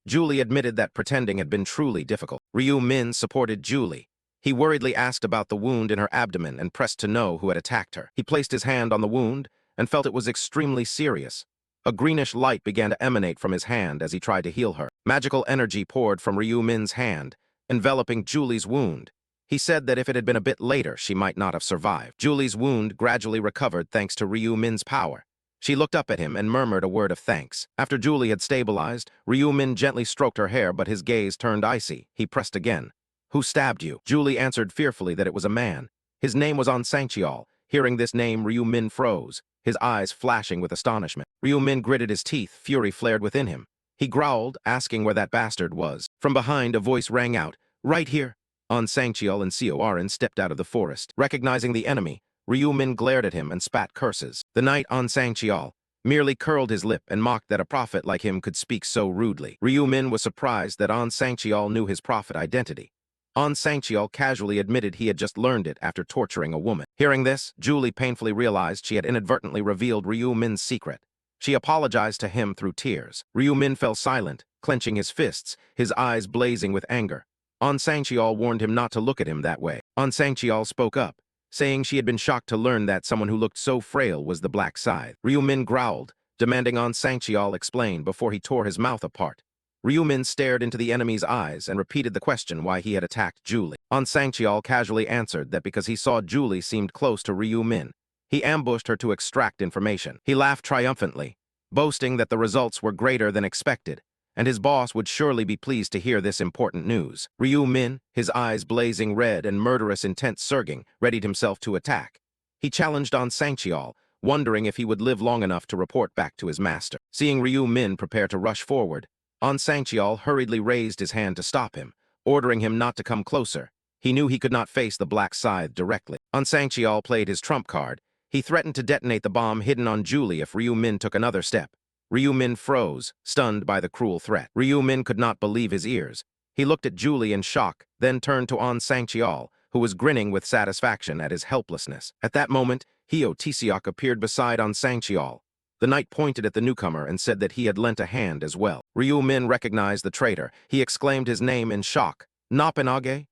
Julie admitted that pretending had been truly difficult. Ryu Min supported Julie. He worriedly asked about the wound in her abdomen and pressed to know who had attacked her. He placed his hand on the wound and felt it was extremely serious. A greenish light began to emanate from his hand as he tried to heal her. Magical energy poured from Ryu Min's hand, enveloping Julie's wound. He said that if it had been a bit later, she might not have survived. Julie's wound gradually recovered thanks to Ryu Min's power. She looked up at him and murmured a word of thanks. After Julie had stabilized, Ryu Min gently stroked her hair, but his gaze turned icy. He pressed again. "Who stabbed you?" Julie answered fearfully that it was a man. His name was An Sangcheol. Hearing this name, Ryu Min froze, his eyes flashing with astonishment. Ryu Min gritted his teeth, fury flared within him. He growled, asking where that bastard was. From behind, a voice rang out, "Right here." An Sangcheol and Seo Arin stepped out of the forest. Recognizing the enemy, Ryu Min glared at him and spat curses. The knight An Sangcheol merely curled his lip and mocked that a prophet like him could speak so rudely. Ryu Min was surprised that An Sangcheol knew his prophet identity. An Sangcheol casually admitted he had just learned it after torturing a woman. Hearing this, Julie painfully realized she had inadvertently revealed Ryu Min's secret. She apologized to him through tears. Ryu Min fell silent, clenching his fists, his eyes blazing with anger. An Sangcheol warned him not to look at him that way. An Sangcheol spoke up, saying she had been shocked to learn that someone who looked so frail was the Black Scythe. Ryu Min growled, demanding An Sangcheol explain before he tore his mouth apart. Ryu Min stared into the enemy's eyes and repeated the question why he had attacked Julie. An Sangcheol casually answered that because he saw Julie seemed close to Ryu Min. He ambushed her to extract information. He laughed triumphantly, boasting that the results were greater than expected, and his boss would surely be pleased to hear this important news. Ryu Min, his eyes blazing red and murderous intent surging, readied himself to attack. He challenged An Sangcheol, wondering if he would live long enough to report back to his master. Seeing Ryu Min prepare to rush forward, An Sangcheol hurriedly raised his hand to stop him, ordering him not to come closer. He knew he could not face the Black Scythe directly. An Sangcheol played his trump card. He threatened to detonate the bomb hidden on Julie if Ryu Min took another step. Ryu Min froze, stunned by the cruel threat. Ryu Min could not believe his ears. He looked at Julie in shock, then turned to An Sangcheol, who was grinning with satisfaction at his helplessness. At that moment, Hyo Tae-seok appeared beside On Sang-cheol. The knight pointed at the newcomer and said that he had lent a hand as well. Ryu Min recognized the traitor. He exclaimed his name in shock. Napinage?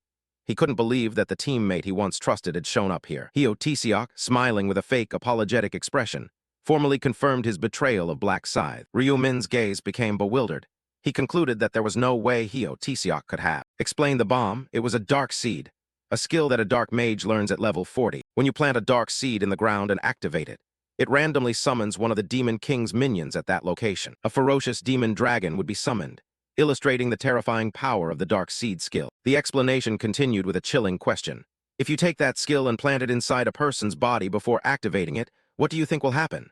He couldn't believe that the teammate he once trusted had shown up here. Hyo Tae-seok, smiling with a fake apologetic expression, formally confirmed his betrayal of Black Scythe. Ryu Min's gaze became bewildered. He concluded that there was no way Hyo Tae-seok could have explained the bomb. It was a dark seed, a skill that a dark mage learns at level 40. When you plant a dark seed in the ground and activate it, it randomly summons one of the Demon King's minions at that location. A ferocious demon dragon would be summoned, illustrating the terrifying power of the dark seed skill. The explanation continued with a chilling question. If you take that skill and plant it inside a person's body before activating it, what do you think will happen?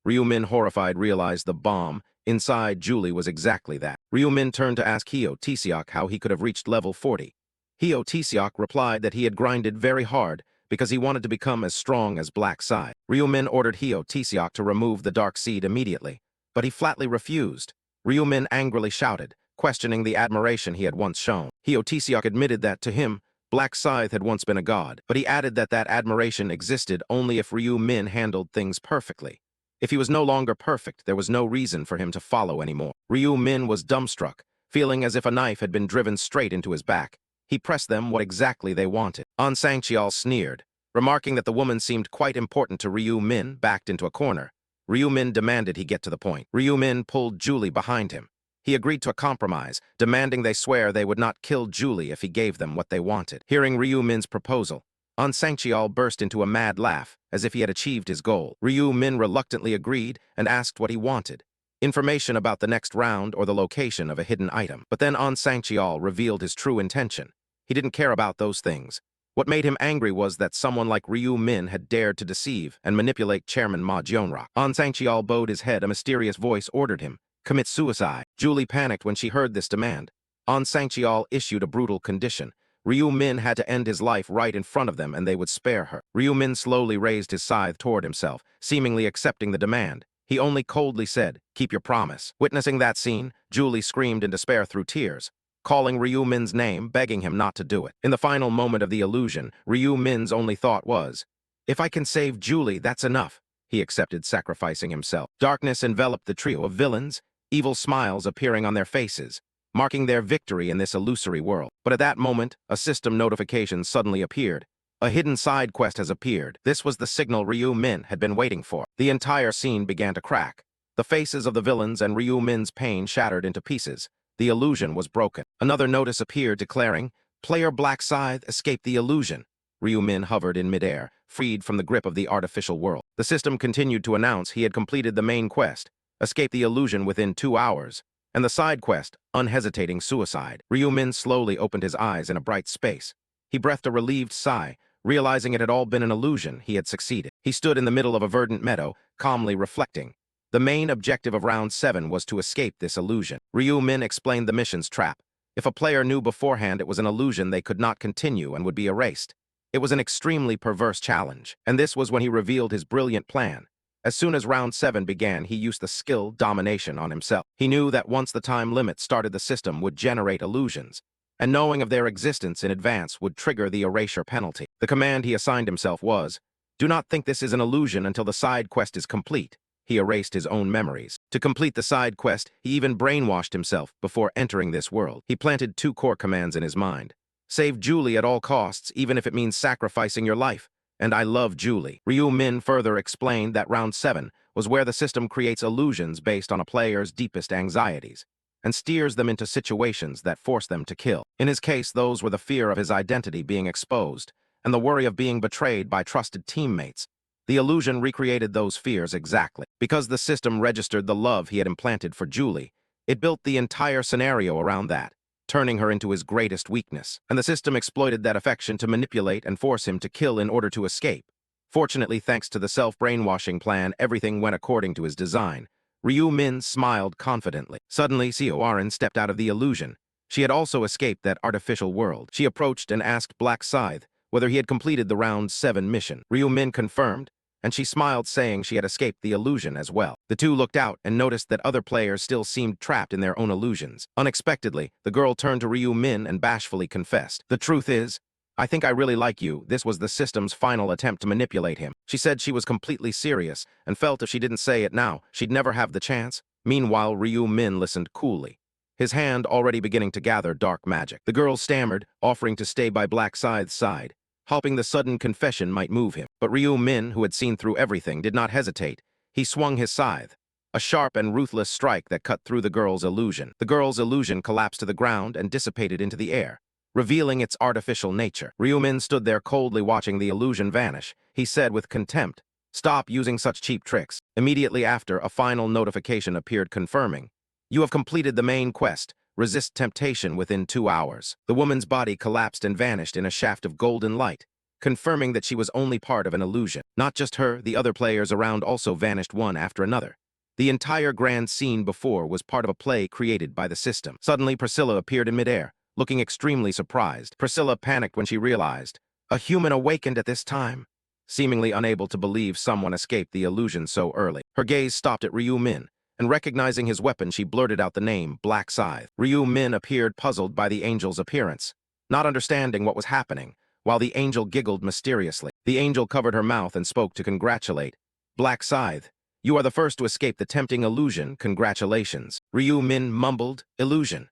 Ryu Min, horrified, realized the bomb inside Julie was exactly that. Ryu Min turned to ask Hyo Tae-seok how he could have reached level 40. Hyo Tae-seok replied that he had grinded very hard because he wanted to become as strong as Black Scythe. Ryu Min ordered Hyo Tae-seok to remove the dark seed immediately, but he flatly refused. Ryu Min angrily shouted, questioning the admiration he had once shown. Hyo Tae-seok admitted that, to him, Black Scythe had once been a god, but he added that that admiration existed only if Ryu Min handled things perfectly. If he was no longer perfect, there was no reason for him to follow anymore. Ryu Min was dumbstruck, feeling as if a knife had been driven straight into his back. He pressed them what exactly they wanted. On Sang-cheol sneered, remarking that the woman seemed quite important to Ryu Min, backed into a corner. Ryu Min demanded he get to the point. Ryu Min pulled Julie behind him. He agreed to a compromise, demanding they swear they would not kill Julie if he gave them what they wanted. Hearing Ryu Min's proposal, On Sang-cheol burst into a mad laugh, as if he had achieved his goal. Ryu Min reluctantly agreed and asked what he wanted. Information about the next round or the location of a hidden item. But then On Sang-cheol revealed his true intention. He didn't care about those things. What made him angry was that someone like Ryu Min had dared to deceive and manipulate Chairman Ma Jeonrak. On Sang-cheol bowed his head. A mysterious voice ordered him, commit suicide. Julie panicked when she heard this demand. On Sang-cheol issued a brutal condition. Ryu Min had to end his life right in front of them and they would spare her. Ryu Min slowly raised his scythe toward himself, seemingly accepting the demand. He only coldly said, keep your promise. Witnessing that scene, Julie screamed in despair through tears, calling Ryu Min's name, begging him not to do it. In the final moment of the illusion, Ryu Min's only thought was, if I can save Julie, that's enough. He accepted sacrificing himself. Darkness enveloped the trio of villains, evil smiles appearing on their faces, marking their victory in this illusory world. But at that moment, a system notification suddenly appeared. A hidden side quest has appeared. This was the signal Ryu Min had been waiting for. The entire scene began to crack. The faces of the villains and Ryu Min's pain shattered into pieces. The illusion was broken. Another notice appeared declaring, player Black Scythe escaped the illusion. Ryu Min hovered in midair, freed from the grip of the artificial world. The system continued to announce he had completed the main quest, escaped the illusion within 2 hours, and the side quest, unhesitating suicide. Ryu Min slowly opened his eyes in a bright space. He breathed a relieved sigh, realizing it had all been an illusion. He had succeeded. He stood in the middle of a verdant meadow, calmly reflecting. The main objective of round 7 was to escape this illusion. Ryu Min explained the mission's trap. If a player knew beforehand it was an illusion, they could not continue and would be erased. It was an extremely perverse challenge, and this was when he revealed his brilliant plan. As soon as round 7 began, he used the skill domination on himself. He knew that once the time limit started, the system would generate illusions, and knowing of their existence in advance would trigger the erasure penalty. The command he assigned himself was, do not think this is an illusion until the side quest is complete. He erased his own memories. To complete the side quest, he even brainwashed himself before entering this world. He planted 2 core commands in his mind. Save Julie at all costs, even if it means sacrificing your life. And I love Julie. Ryu Min further explained that round 7 was where the system creates illusions based on a player's deepest anxieties, and steers them into situations that force them to kill. In his case, those were the fear of his identity being exposed, and the worry of being betrayed by trusted teammates. The illusion recreated those fears exactly. Because the system registered the love he had implanted for Julie, it built the entire scenario around that, turning her into his greatest weakness. And the system exploited that affection to manipulate and force him to kill in order to escape. Fortunately, thanks to the self-brainwashing plan, everything went according to his design. Ryu Min smiled confidently. Suddenly, Seoarin stepped out of the illusion. She had also escaped that artificial world. She approached and asked Black Scythe whether he had completed the round 7 mission. Ryu Min confirmed, and she smiled, saying she had escaped the illusion as well. The two looked out and noticed that other players still seemed trapped in their own illusions. Unexpectedly, the girl turned to Ryu Min and bashfully confessed, the truth is, I think I really like you. This was the system's final attempt to manipulate him. She said she was completely serious and felt if she didn't say it now, she'd never have the chance. Meanwhile, Ryu Min listened coolly, his hand already beginning to gather dark magic. The girl stammered, offering to stay by Black Scythe's side, hoping the sudden confession might move him. But Ryu Min, who had seen through everything, did not hesitate. He swung his scythe, a sharp and ruthless strike that cut through the girl's illusion. The girl's illusion collapsed to the ground and dissipated into the air, revealing its artificial nature. Ryu Min stood there coldly watching the illusion vanish. He said with contempt, "Stop using such cheap tricks." Immediately after, a final notification appeared confirming, "You have completed the main quest. Resist temptation within 2 hours." The woman's body collapsed and vanished in a shaft of golden light, confirming that she was only part of an illusion. Not just her, the other players around also vanished one after another. The entire grand scene before was part of a play created by the system. Suddenly, Priscilla appeared in midair, looking extremely surprised. Priscilla panicked when she realized a human awakened at this time, seemingly unable to believe someone escaped the illusion so early. Her gaze stopped at Ryu Min, and recognizing his weapon, she blurted out the name, Black Scythe. Ryu Min appeared puzzled by the angel's appearance, not understanding what was happening, while the angel giggled mysteriously. The angel covered her mouth and spoke to congratulate. "Black Scythe, you are the first to escape the tempting illusion. Congratulations." Ryu Min mumbled, "Illusion."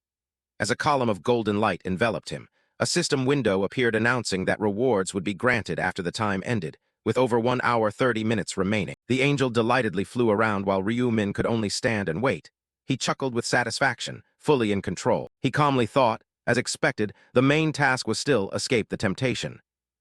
As a column of golden light enveloped him, a system window appeared announcing that rewards would be granted after the time ended, with over 1 hour 30 minutes remaining. The angel delightedly flew around while Ryu Min could only stand and wait. He chuckled with satisfaction, fully in control. He calmly thought, as expected, the main task was still escape the temptation.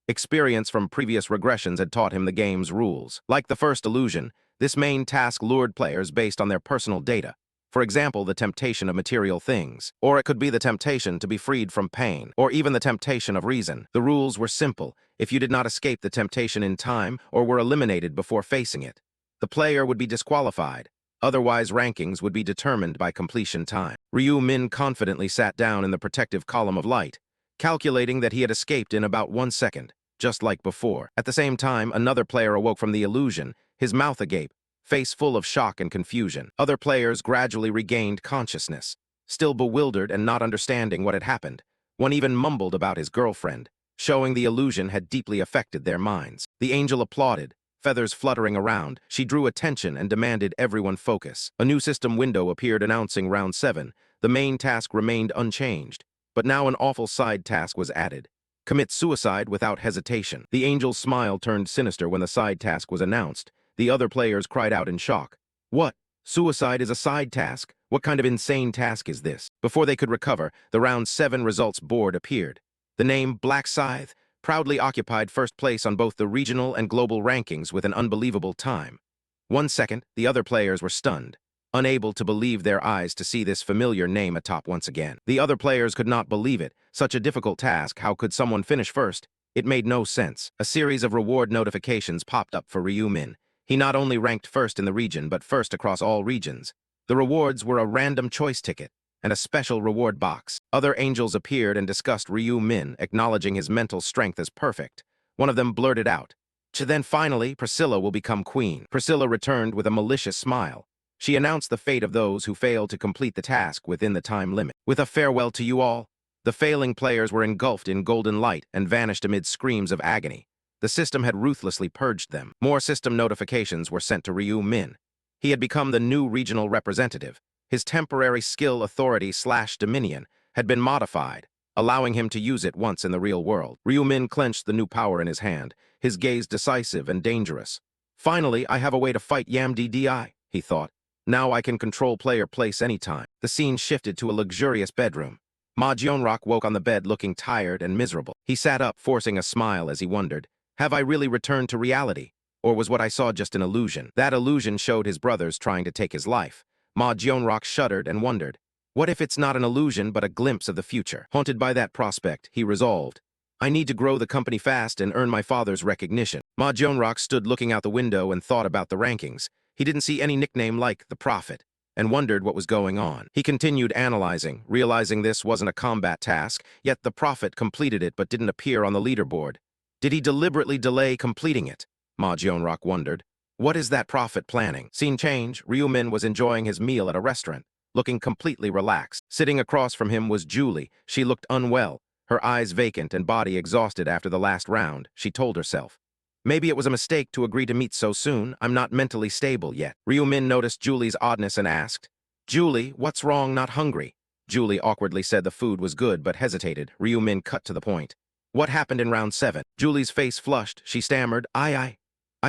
Experience from previous regressions had taught him the game's rules. Like the first illusion, this main task lured players based on their personal data. For example, the temptation of material things. Or it could be the temptation to be freed from pain, or even the temptation of reason. The rules were simple. If you did not escape the temptation in time or were eliminated before facing it, the player would be disqualified. Otherwise, rankings would be determined by completion time. Ryu Min confidently sat down in the protective column of light, calculating that he had escaped in about 1 second, just like before. At the same time, another player awoke from the illusion, his mouth agape, face full of shock and confusion. Other players gradually regained consciousness, still bewildered and not understanding what had happened. One even mumbled about his girlfriend, showing the illusion had deeply affected their minds. The angel applauded, feathers fluttering around. She drew attention and demanded everyone focus. A new system window appeared announcing round 7. The main task remained unchanged, but now an awful side task was added. Commit suicide without hesitation. The angel's smile turned sinister when the side task was announced. The other players cried out in shock. "What? Suicide is a side task? What kind of insane task is this?" Before they could recover, the round 7 results board appeared. The name Black Scythe proudly occupied first place on both the regional and global rankings with an unbelievable time. 1 second, the other players were stunned, unable to believe their eyes to see this familiar name atop once again. The other players could not believe it. Such a difficult task, how could someone finish first? It made no sense. A series of reward notifications popped up for Ryu Min. He not only ranked first in the region, but first across all regions. The rewards were a random choice ticket and a special reward box. Other angels appeared and discussed Ryu Min, acknowledging his mental strength as perfect. One of them blurted out, "Then finally, Priscilla will become queen." Priscilla returned with a malicious smile. She announced the fate of those who failed to complete the task within the time limit. With a farewell to you all, the failing players were engulfed in golden light and vanished amid screams of agony. The system had ruthlessly purged them. More system notifications were sent to Ryu Min. He had become the new regional representative. His temporary skill authority/dominion had been modified, allowing him to use it once in the real world. Ryu Min clenched the new power in his hand, his gaze decisive and dangerous. "Finally, I have a way to fight Yamddi," he thought. "Now I can control player place anytime." The scene shifted to a luxurious bedroom. Ma Jionrock woke on the bed looking tired and miserable. He sat up, forcing a smile as he wondered, have I really returned to reality? Or was what I saw just an illusion? That illusion showed his brothers trying to take his life. Ma Jionrock shuddered and wondered, what if it's not an illusion but a glimpse of the future? Haunted by that prospect, he resolved, I need to grow the company fast and earn my father's recognition. Ma Jionrock stood looking out the window and thought about the rankings. He didn't see any nickname like the Prophet, and wondered what was going on. He continued analyzing, realizing this wasn't a combat task, yet the Prophet completed it but didn't appear on the leaderboard. Did he deliberately delay completing it? Ma Jionrock wondered. What is that Prophet planning? Scene change, Ryu Min was enjoying his meal at a restaurant, looking completely relaxed. Sitting across from him was Julie. She looked unwell, her eyes vacant and body exhausted after the last round, she told herself. Maybe it was a mistake to agree to meet so soon. I'm not mentally stable yet. Ryu-min noticed Julie's oddness and asked, Julie, what's wrong, not hungry? Julie awkwardly said the food was good but hesitated. Ryu-min cut to the point. What happened in round 7? Julie's face flushed. She stammered, I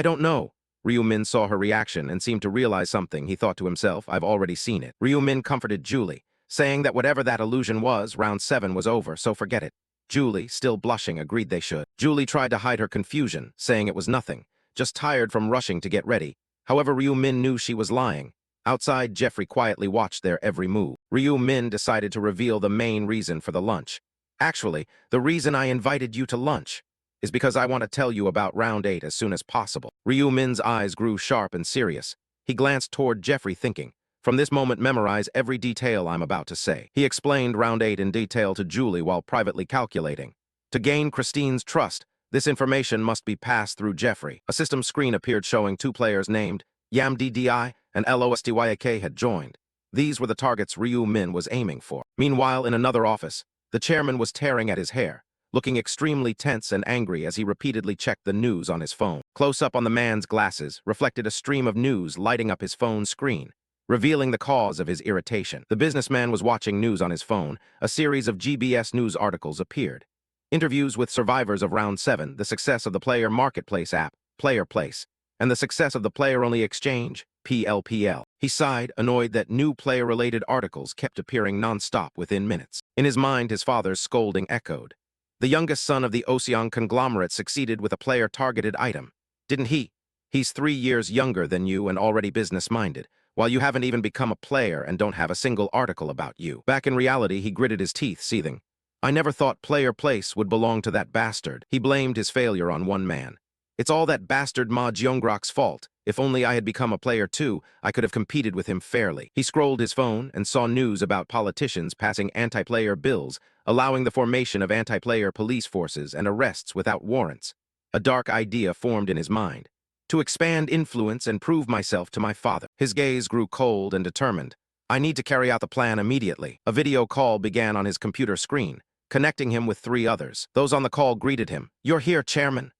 don't know. Ryu-min saw her reaction and seemed to realize something. He thought to himself, I've already seen it. Ryu-min comforted Julie, saying that whatever that illusion was, round 7 was over, so forget it. Julie, still blushing, agreed they should. Julie tried to hide her confusion, saying it was nothing, just tired from rushing to get ready. However, Ryu-min knew she was lying. Outside, Jeffrey quietly watched their every move. Ryu-min decided to reveal the main reason for the lunch. Actually, the reason I invited you to lunch is because I want to tell you about round 8 as soon as possible. Ryu-min's eyes grew sharp and serious. He glanced toward Jeffrey, thinking, from this moment memorize every detail I'm about to say. He explained round 8 in detail to Julie while privately calculating. To gain Christine's trust, this information must be passed through Jeffrey. A system screen appeared showing 2 players named YamDDI and LOSTYAK had joined. These were the targets Ryu-min was aiming for. Meanwhile, in another office, the chairman was tearing at his hair, looking extremely tense and angry as he repeatedly checked the news on his phone. Close up on the man's glasses reflected a stream of news lighting up his phone screen, revealing the cause of his irritation. The businessman was watching news on his phone. A series of GBS news articles appeared. Interviews with survivors of round 7, the success of the player marketplace app, Player Place, and the success of the player-only exchange, PLPL. He sighed, annoyed that new player-related articles kept appearing non-stop within minutes. In his mind, his father's scolding echoed. The youngest son of the Ocean conglomerate succeeded with a player-targeted item. Didn't he? He's 3 years younger than you and already business-minded, while you haven't even become a player and don't have a single article about you. Back in reality, he gritted his teeth, seething. I never thought Player Place would belong to that bastard. He blamed his failure on one man. It's all that bastard Ma Jeongrok's fault. If only I had become a player too, I could have competed with him fairly. He scrolled his phone and saw news about politicians passing anti-player bills, allowing the formation of anti-player police forces and arrests without warrants. A dark idea formed in his mind. To expand influence and prove myself to my father. His gaze grew cold and determined. I need to carry out the plan immediately. A video call began on his computer screen, connecting him with 3 others. Those on the call greeted him. You're here, Chairman.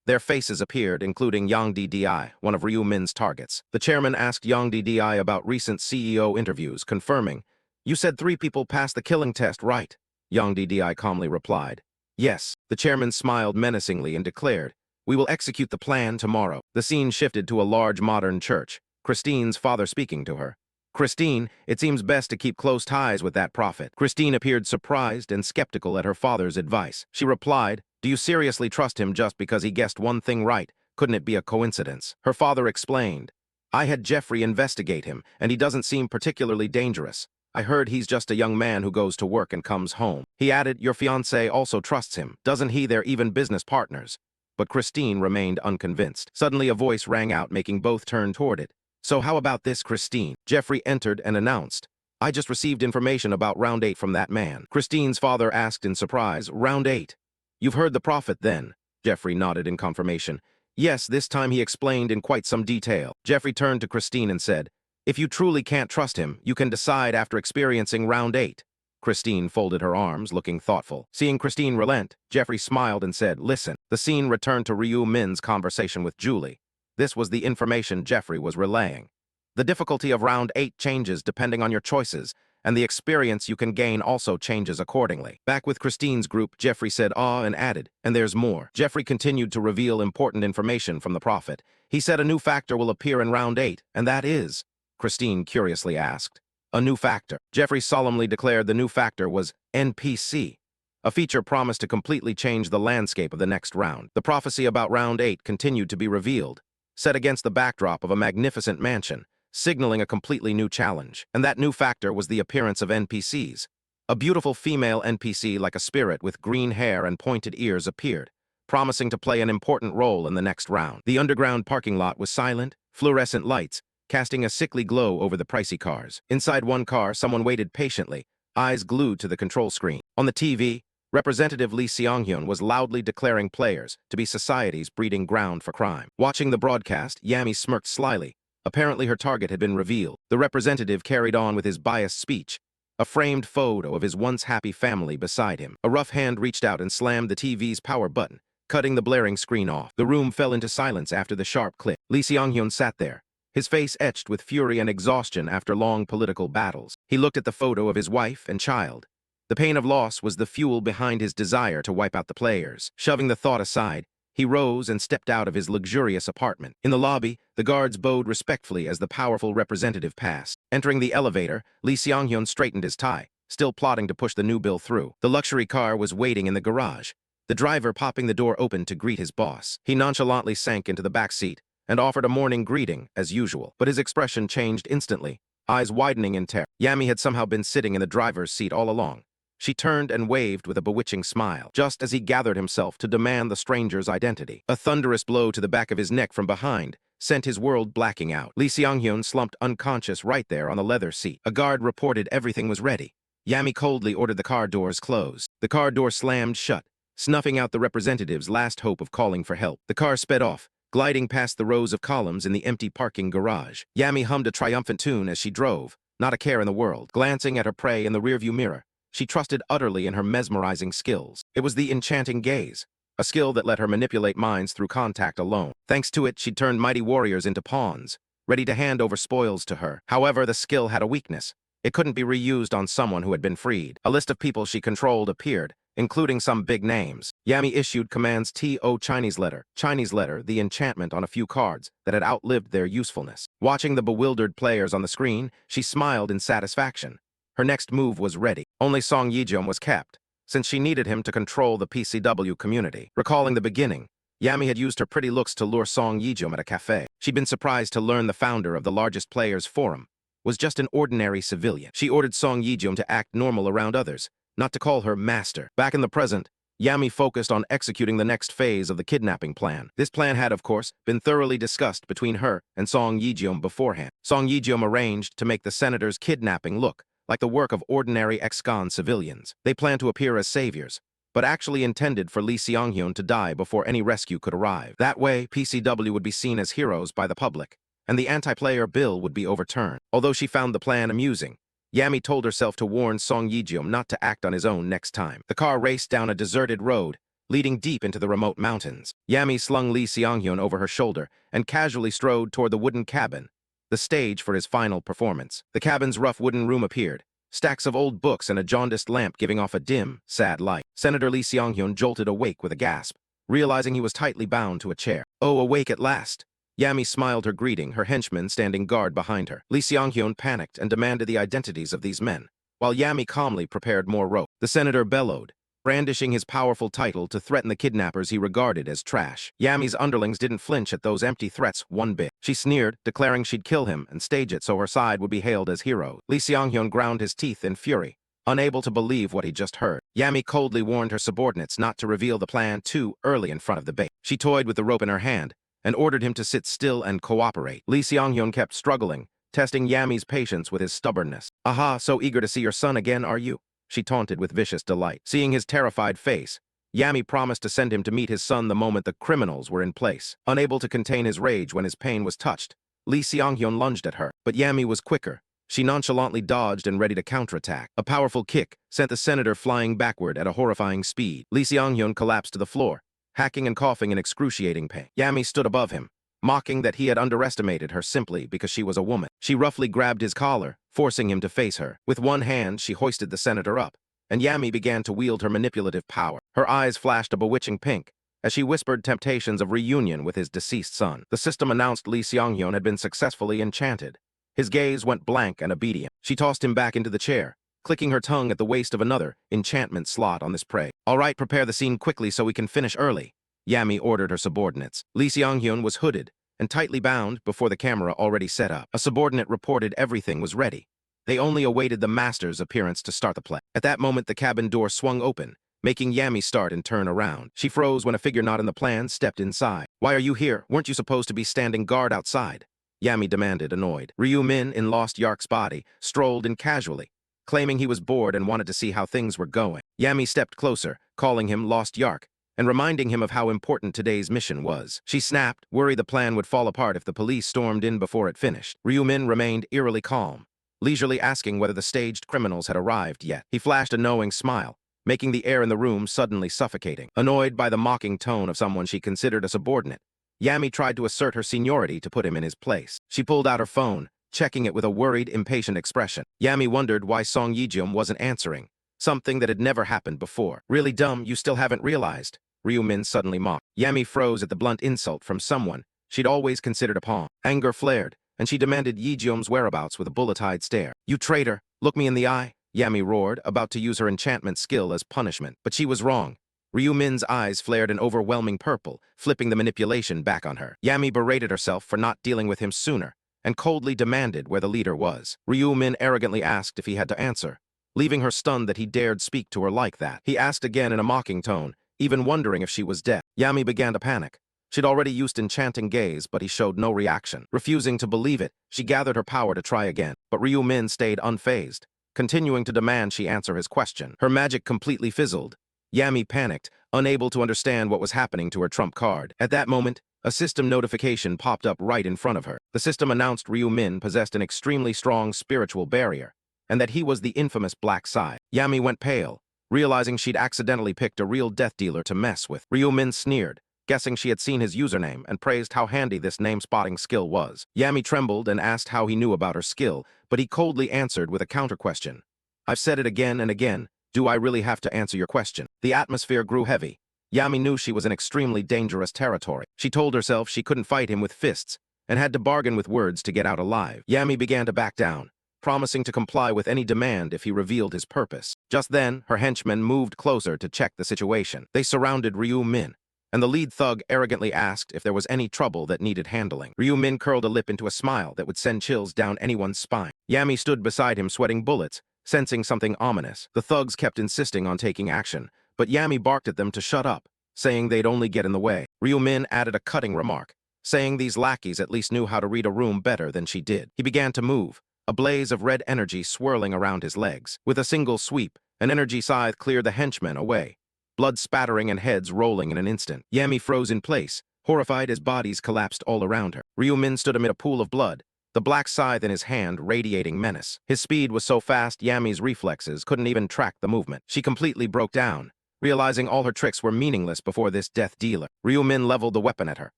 Their faces appeared, including Yang DDI, one of Ryu-min's targets. The chairman asked Yang DDI about recent CEO interviews, confirming, You said 3 people passed the killing test, right? Yang DDI calmly replied, Yes. The chairman smiled menacingly and declared, We will execute the plan tomorrow. The scene shifted to a large modern church, Christine's father speaking to her. Christine, it seems best to keep close ties with that prophet. Christine appeared surprised and skeptical at her father's advice. She replied, Do you seriously trust him just because he guessed one thing right? Couldn't it be a coincidence? Her father explained, I had Jeffrey investigate him, and he doesn't seem particularly dangerous. I heard he's just a young man who goes to work and comes home. He added, Your fiancé also trusts him. Doesn't he? They're even business partners. But Christine remained unconvinced. Suddenly a voice rang out, making both turn toward it. So how about this, Christine? Jeffrey entered and announced, I just received information about round 8 from that man. Christine's father asked in surprise, Round 8? You've heard the prophet then? Jeffrey nodded in confirmation. Yes, this time he explained in quite some detail. Jeffrey turned to Christine and said, If you truly can't trust him, you can decide after experiencing round 8. Christine folded her arms, looking thoughtful. Seeing Christine relent, Jeffrey smiled and said, Listen. The scene returned to Ryu-min's conversation with Julie. This was the information Jeffrey was relaying. The difficulty of round 8 changes depending on your choices, and the experience you can gain also changes accordingly. Back with Christine's group, Jeffrey said, and added, and there's more. Jeffrey continued to reveal important information from the prophet. He said a new factor will appear in round 8, and that is, Christine curiously asked. A new factor. Jeffrey solemnly declared the new factor was NPC. A feature promised to completely change the landscape of the next round. The prophecy about round 8 continued to be revealed, set against the backdrop of a magnificent mansion, signaling a completely new challenge. And that new factor was the appearance of NPCs. A beautiful female NPC like a spirit with green hair and pointed ears appeared, promising to play an important role in the next round. The underground parking lot was silent, fluorescent lights, casting a sickly glow over the pricey cars. Inside one car, someone waited patiently, eyes glued to the control screen. On the TV, Representative Lee Seong-hyun was loudly declaring players to be society's breeding ground for crime. Watching the broadcast, Yami smirked slyly. Apparently her target had been revealed. The representative carried on with his biased speech. a framed photo of his once happy family beside him. A rough hand reached out and slammed the TV's power button, cutting the blaring screen off. The room fell into silence after the sharp click. Lee Seong-hyun sat there, his face etched with fury and exhaustion after long political battles. He looked at the photo of his wife and child. The pain of loss was the fuel behind his desire to wipe out the players. Shoving the thought aside, he rose and stepped out of his luxurious apartment. In the lobby, the guards bowed respectfully as the powerful representative passed. Entering the elevator, Lee Seong-hyun straightened his tie, still plotting to push the new bill through. The luxury car was waiting in the garage, the driver popping the door open to greet his boss. He nonchalantly sank into the back seat and offered a morning greeting, as usual. But his expression changed instantly, eyes widening in terror. Yami had somehow been sitting in the driver's seat all along. She turned and waved with a bewitching smile, just as he gathered himself to demand the stranger's identity. A thunderous blow to the back of his neck from behind sent his world blacking out. Lee Seong-hyun slumped unconscious right there on the leather seat. A guard reported everything was ready. Yami coldly ordered the car doors closed. The car door slammed shut, snuffing out the representative's last hope of calling for help. The car sped off, gliding past the rows of columns in the empty parking garage. Yami hummed a triumphant tune as she drove, not a care in the world. Glancing at her prey in the rearview mirror, she trusted utterly in her mesmerizing skills. It was the enchanting gaze, a skill that let her manipulate minds through contact alone. Thanks to it, she turned mighty warriors into pawns, ready to hand over spoils to her. However, the skill had a weakness. It couldn't be reused on someone who had been freed. A list of people she controlled appeared, including some big names. Yami issued commands T.O. Chinese letter, the enchantment on a few cards that had outlived their usefulness. Watching the bewildered players on the screen, she smiled in satisfaction. Her next move was ready. Only Song Ye-jeom was kept, since she needed him to control the PCW community. Recalling the beginning, Yami had used her pretty looks to lure Song Ye-jeom at a cafe. She'd been surprised to learn the founder of the largest players' forum was just an ordinary civilian. She ordered Song Ye-jeom to act normal around others, not to call her master. Back in the present, Yami focused on executing the next phase of the kidnapping plan. This plan had, of course, been thoroughly discussed between her and Song Ye-jeom beforehand. Song Ye-jeom arranged to make the senator's kidnapping look like the work of ordinary ex-con civilians. They planned to appear as saviors, but actually intended for Lee Seong-hyun to die before any rescue could arrive. That way, PCW would be seen as heroes by the public, and the anti-player bill would be overturned. Although she found the plan amusing, Yami told herself to warn Song Ye-jeom not to act on his own next time. The car raced down a deserted road, leading deep into the remote mountains. Yami slung Lee Seong-hyun over her shoulder and casually strode toward the wooden cabin, the stage for his final performance. The cabin's rough wooden room appeared, stacks of old books and a jaundiced lamp giving off a dim, sad light. Senator Lee Seong-hyun jolted awake with a gasp, realizing he was tightly bound to a chair. Oh, awake at last! Yami smiled her greeting, her henchmen standing guard behind her. Lee Seong-hyun panicked and demanded the identities of these men, while Yami calmly prepared more rope. The senator bellowed, brandishing his powerful title to threaten the kidnappers he regarded as trash. Yami's underlings didn't flinch at those empty threats one bit. She sneered, declaring she'd kill him and stage it so her side would be hailed as hero. Lee Seong-hyun ground his teeth in fury, unable to believe what he'd just heard. Yami coldly warned her subordinates not to reveal the plan too early in front of the bait. She toyed with the rope in her hand and ordered him to sit still and cooperate. Lee Seong-hyun kept struggling, testing Yami's patience with his stubbornness. Aha, so eager to see your son again, are you? She taunted with vicious delight. Seeing his terrified face, Yami promised to send him to meet his son the moment the criminals were in place. Unable to contain his rage when his pain was touched, Lee Seong-hyun lunged at her, but Yami was quicker. She nonchalantly dodged and ready to counterattack. A powerful kick sent the senator flying backward at a horrifying speed. Lee Seong-hyun collapsed to the floor, hacking and coughing in excruciating pain. Yami stood above him, mocking that he had underestimated her simply because she was a woman. She roughly grabbed his collar, forcing him to face her. With one hand, she hoisted the senator up, and Yami began to wield her manipulative power. Her eyes flashed a bewitching pink as she whispered temptations of reunion with his deceased son. The system announced Lee Seong-hyun had been successfully enchanted. His gaze went blank and obedient. She tossed him back into the chair, clicking her tongue at the waist of another enchantment slot on this prey. All right, prepare the scene quickly so we can finish early, Yami ordered her subordinates. Lee Seong-hyun was hooded and tightly bound before the camera already set up. A subordinate reported everything was ready. They only awaited the master's appearance to start the play. At that moment, the cabin door swung open, making Yami start and turn around. She froze when a figure not in the plan stepped inside. Why are you here? Weren't you supposed to be standing guard outside? Yami demanded, annoyed. Ryu Min, in Lost Yark's body, strolled in casually, claiming he was bored and wanted to see how things were going. Yami stepped closer, calling him Lost Yark, and reminding him of how important today's mission was. She snapped, worried the plan would fall apart if the police stormed in before it finished. Ryu Min remained eerily calm, leisurely asking whether the staged criminals had arrived yet. He flashed a knowing smile, making the air in the room suddenly suffocating. Annoyed by the mocking tone of someone she considered a subordinate, Yami tried to assert her seniority to put him in his place. She pulled out her phone, checking it with a worried, impatient expression. Yami wondered why Song Yejeom wasn't answering, something that had never happened before. Really dumb, you still haven't realized, Ryu Min suddenly mocked. Yami froze at the blunt insult from someone she'd always considered a pawn. Anger flared, and she demanded Yejeom's whereabouts with a bullet-eyed stare. You traitor, look me in the eye, Yami roared, about to use her enchantment skill as punishment. But she was wrong. Ryu Min's eyes flared an overwhelming purple, flipping the manipulation back on her. Yami berated herself for not dealing with him sooner, and coldly demanded where the leader was. Ryu Min arrogantly asked if he had to answer, leaving her stunned that he dared speak to her like that. He asked again in a mocking tone, even wondering if she was deaf. Yami began to panic. She'd already used enchanting gaze, but he showed no reaction. Refusing to believe it, she gathered her power to try again. But Ryu Min stayed unfazed, continuing to demand she answer his question. Her magic completely fizzled. Yami panicked, unable to understand what was happening to her trump card. At that moment, a system notification popped up right in front of her. The system announced Ryu Min possessed an extremely strong spiritual barrier, and that he was the infamous Black Side. Yami went pale, realizing she'd accidentally picked a real death dealer to mess with. Ryu Min sneered, guessing she had seen his username, and praised how handy this name-spotting skill was. Yami trembled and asked how he knew about her skill, but he coldly answered with a counter-question. I've said it again and again. Do I really have to answer your question? The atmosphere grew heavy. Yami knew she was in extremely dangerous territory. She told herself she couldn't fight him with fists, and had to bargain with words to get out alive. Yami began to back down, promising to comply with any demand if he revealed his purpose. Just then, her henchmen moved closer to check the situation. They surrounded Ryu Min, and the lead thug arrogantly asked if there was any trouble that needed handling. Ryu Min curled a lip into a smile that would send chills down anyone's spine. Yami stood beside him sweating bullets, sensing something ominous. The thugs kept insisting on taking action, but Yami barked at them to shut up, saying they'd only get in the way. Ryu Min added a cutting remark, saying these lackeys at least knew how to read a room better than she did. He began to move, a blaze of red energy swirling around his legs. With a single sweep, an energy scythe cleared the henchmen away, blood spattering and heads rolling in an instant. Yami froze in place, horrified as bodies collapsed all around her. Ryu Min stood amid a pool of blood, the black scythe in his hand radiating menace. His speed was so fast Yami's reflexes couldn't even track the movement. She completely broke down, realizing all her tricks were meaningless before this death dealer. Ryu Min leveled the weapon at her,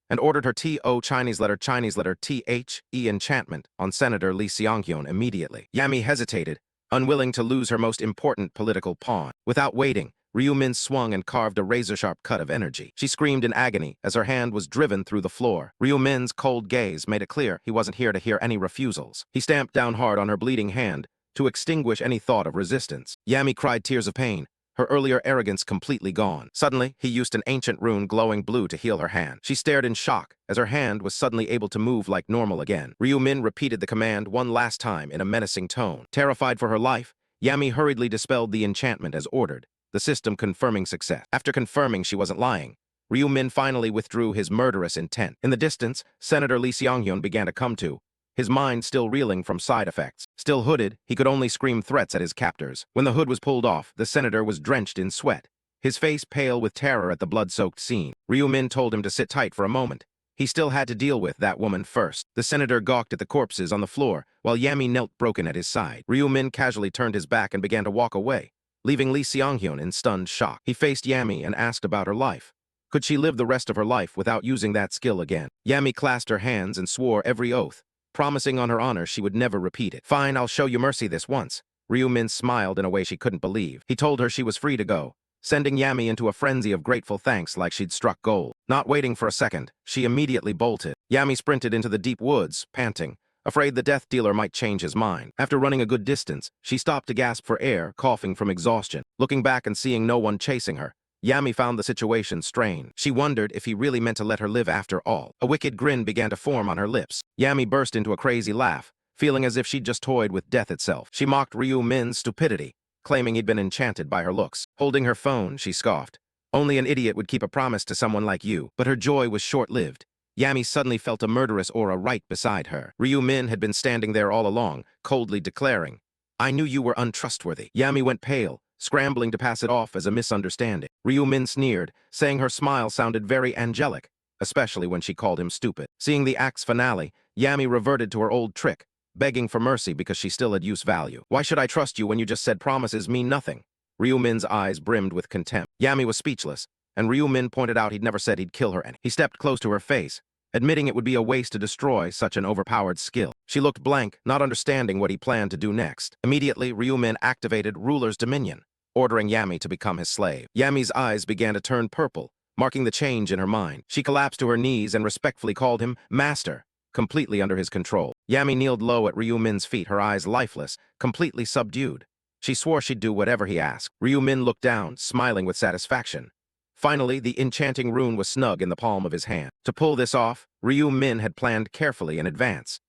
and ordered her T.O. Chinese letter T.H.E. enchantment on Senator Lee Seong-hyun immediately. Yami hesitated, unwilling to lose her most important political pawn. Without waiting, Ryu Min swung and carved a razor-sharp cut of energy. She screamed in agony as her hand was driven through the floor. Ryu Min's cold gaze made it clear he wasn't here to hear any refusals. He stamped down hard on her bleeding hand to extinguish any thought of resistance. Yami cried tears of pain, her earlier arrogance completely gone. Suddenly, he used an ancient rune glowing blue to heal her hand. She stared in shock as her hand was suddenly able to move like normal again. Ryu Min repeated the command one last time in a menacing tone. Terrified for her life, Yami hurriedly dispelled the enchantment as ordered, the system confirming success. After confirming she wasn't lying, Ryu Min finally withdrew his murderous intent. In the distance, Senator Lee Seong-hyun began to come to, his mind still reeling from side effects. Still hooded, he could only scream threats at his captors. When the hood was pulled off, the senator was drenched in sweat, his face pale with terror at the blood-soaked scene. Ryu Min told him to sit tight for a moment. He still had to deal with that woman first. The senator gawked at the corpses on the floor, while Yami knelt broken at his side. Ryu Min casually turned his back and began to walk away, leaving Lee Seong-hyun in stunned shock. He faced Yami and asked about her life. Could she live the rest of her life without using that skill again? Yami clasped her hands and swore every oath, promising on her honor she would never repeat it. Fine, I'll show you mercy this once. Ryu Min smiled in a way she couldn't believe. He told her she was free to go, sending Yami into a frenzy of grateful thanks like she'd struck gold. Not waiting for a second, she immediately bolted. Yami sprinted into the deep woods, panting, afraid the death dealer might change his mind. After running a good distance, she stopped to gasp for air, coughing from exhaustion. Looking back and seeing no one chasing her, Yami found the situation strained. She wondered if he really meant to let her live after all. A wicked grin began to form on her lips. Yami burst into a crazy laugh, feeling as if she'd just toyed with death itself. She mocked Ryu Min's stupidity, claiming he'd been enchanted by her looks. Holding her phone, she scoffed. Only an idiot would keep a promise to someone like you. But her joy was short-lived. Yami suddenly felt a murderous aura right beside her. Ryu Min had been standing there all along, coldly declaring, "I knew you were untrustworthy." Yami went pale, scrambling to pass it off as a misunderstanding. Ryu Min sneered, saying her smile sounded very angelic, especially when she called him stupid. Seeing the act's finale, Yami reverted to her old trick, begging for mercy because she still had use value. "Why should I trust you when you just said promises mean nothing?" Ryu Min's eyes brimmed with contempt. Yami was speechless, and Ryu Min pointed out he'd never said he'd kill her any. He stepped close to her face, admitting it would be a waste to destroy such an overpowered skill. She looked blank, not understanding what he planned to do next. Immediately, Ryu Min activated Ruler's Dominion, ordering Yami to become his slave. Yami's eyes began to turn purple, marking the change in her mind. She collapsed to her knees and respectfully called him Master, completely under his control. Yami kneeled low at Ryu Min's feet, her eyes lifeless, completely subdued. She swore she'd do whatever he asked. Ryu Min looked down, smiling with satisfaction. Finally, the enchanting rune was snug in the palm of his hand. To pull this off, Ryu Min had planned carefully in advance.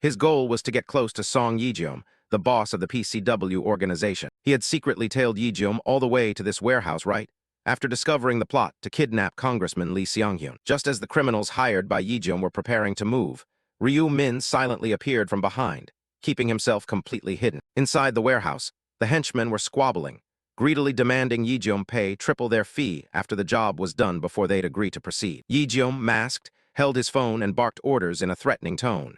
His goal was to get close to Song Yejeom, the boss of the PCW organization. He had secretly tailed Yejeom all the way to this warehouse right after discovering the plot to kidnap Congressman Lee Seong-hyun. Just as the criminals hired by Yejeom were preparing to move, Ryu Min silently appeared from behind, keeping himself completely hidden. Inside the warehouse, the henchmen were squabbling, greedily demanding Yejeom pay triple their fee after the job was done before they'd agree to proceed. Yejeom, masked, held his phone and barked orders in a threatening tone.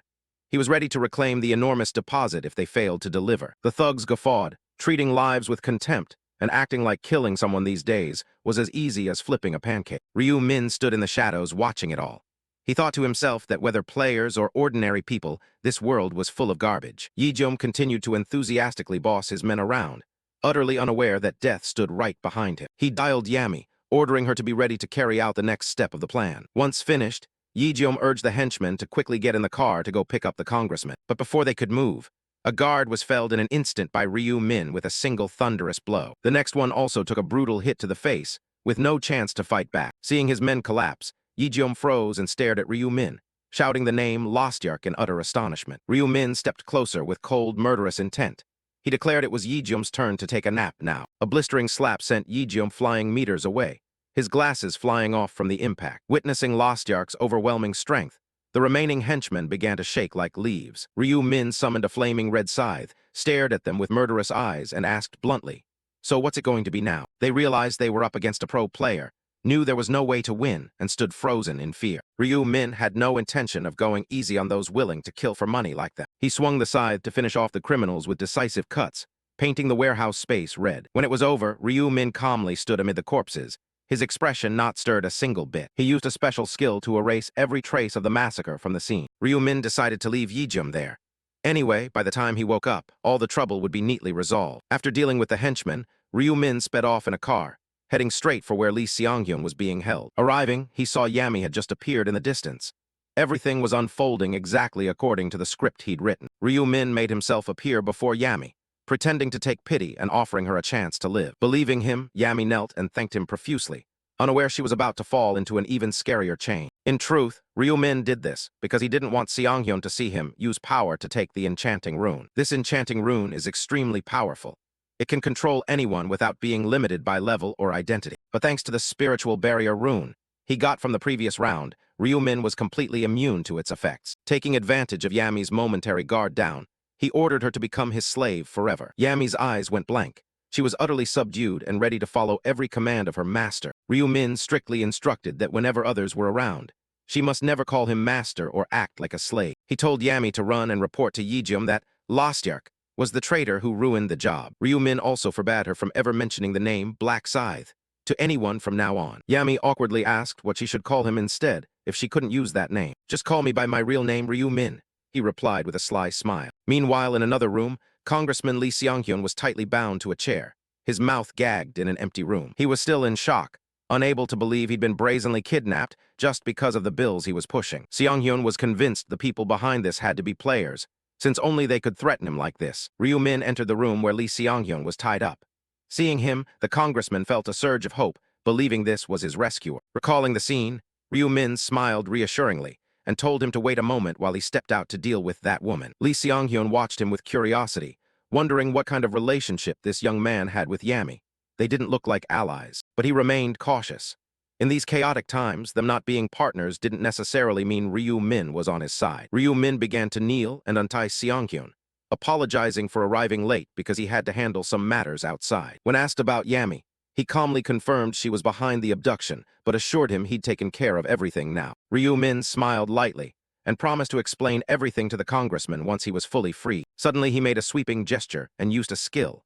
He was ready to reclaim the enormous deposit if they failed to deliver. The thugs guffawed, treating lives with contempt, and acting like killing someone these days was as easy as flipping a pancake. Ryu Min stood in the shadows watching it all. He thought to himself that whether players or ordinary people, this world was full of garbage. Yejeom continued to enthusiastically boss his men around, utterly unaware that death stood right behind him. He dialed Yami, ordering her to be ready to carry out the next step of the plan. Once finished, Yejeom urged the henchmen to quickly get in the car to go pick up the congressman. But before they could move, a guard was felled in an instant by Ryu Min with a single thunderous blow. The next one also took a brutal hit to the face, with no chance to fight back. Seeing his men collapse, Yejeom froze and stared at Ryu Min, shouting the name Lostyark in utter astonishment. Ryu Min stepped closer with cold, murderous intent. He declared it was Yejeom's turn to take a nap now. A blistering slap sent Yejeom flying meters away, his glasses flying off from the impact. Witnessing Lostyark's overwhelming strength, the remaining henchmen began to shake like leaves. Ryu Min summoned a flaming red scythe, stared at them with murderous eyes, and asked bluntly, "So what's it going to be now?" They realized they were up against a pro player, knew there was no way to win, and stood frozen in fear. Ryu Min had no intention of going easy on those willing to kill for money like them. He swung the scythe to finish off the criminals with decisive cuts, painting the warehouse space red. When it was over, Ryu Min calmly stood amid the corpses, his expression not stirred a single bit. He used a special skill to erase every trace of the massacre from the scene. Ryu Min decided to leave Yejeom there. Anyway, by the time he woke up, all the trouble would be neatly resolved. After dealing with the henchmen, Ryu Min sped off in a car, heading straight for where Lee Seong-hyun was being held. Arriving, he saw Yami had just appeared in the distance. Everything was unfolding exactly according to the script he'd written. Ryu Min made himself appear before Yami, pretending to take pity and offering her a chance to live. Believing him, Yami knelt and thanked him profusely, unaware she was about to fall into an even scarier chain. In truth, Ryu Min did this because he didn't want Seong-hyun to see him use power to take the enchanting rune. This enchanting rune is extremely powerful. It can control anyone without being limited by level or identity. But thanks to the spiritual barrier rune he got from the previous round, Ryu Min was completely immune to its effects. Taking advantage of Yami's momentary guard down, he ordered her to become his slave forever. Yami's eyes went blank. She was utterly subdued and ready to follow every command of her master. Ryu Min strictly instructed that whenever others were around, she must never call him master or act like a slave. He told Yami to run and report to Yejeom that Lostyark was the traitor who ruined the job. Ryu Min also forbade her from ever mentioning the name Black Scythe to anyone from now on. Yami awkwardly asked what she should call him instead if she couldn't use that name. "Just call me by my real name, Ryu Min," he replied with a sly smile. Meanwhile, in another room, Congressman Lee Seong-hyun was tightly bound to a chair, his mouth gagged in an empty room. He was still in shock, unable to believe he'd been brazenly kidnapped just because of the bills he was pushing. Seong-hyun was convinced the people behind this had to be players, since only they could threaten him like this. Ryu Min entered the room where Lee Seong-hyun was tied up. Seeing him, the congressman felt a surge of hope, believing this was his rescuer. Recalling the scene, Ryu Min smiled reassuringly and told him to wait a moment while he stepped out to deal with that woman. Lee Seong-hyun watched him with curiosity, wondering what kind of relationship this young man had with Yami. They didn't look like allies, but he remained cautious. In these chaotic times, them not being partners didn't necessarily mean Ryu Min was on his side. Ryu Min began to kneel and untie Seong-hyun, apologizing for arriving late because he had to handle some matters outside. When asked about Yami, he calmly confirmed she was behind the abduction, but assured him he'd taken care of everything now. Ryu Min smiled lightly and promised to explain everything to the congressman once he was fully free. Suddenly, he made a sweeping gesture and used a skill.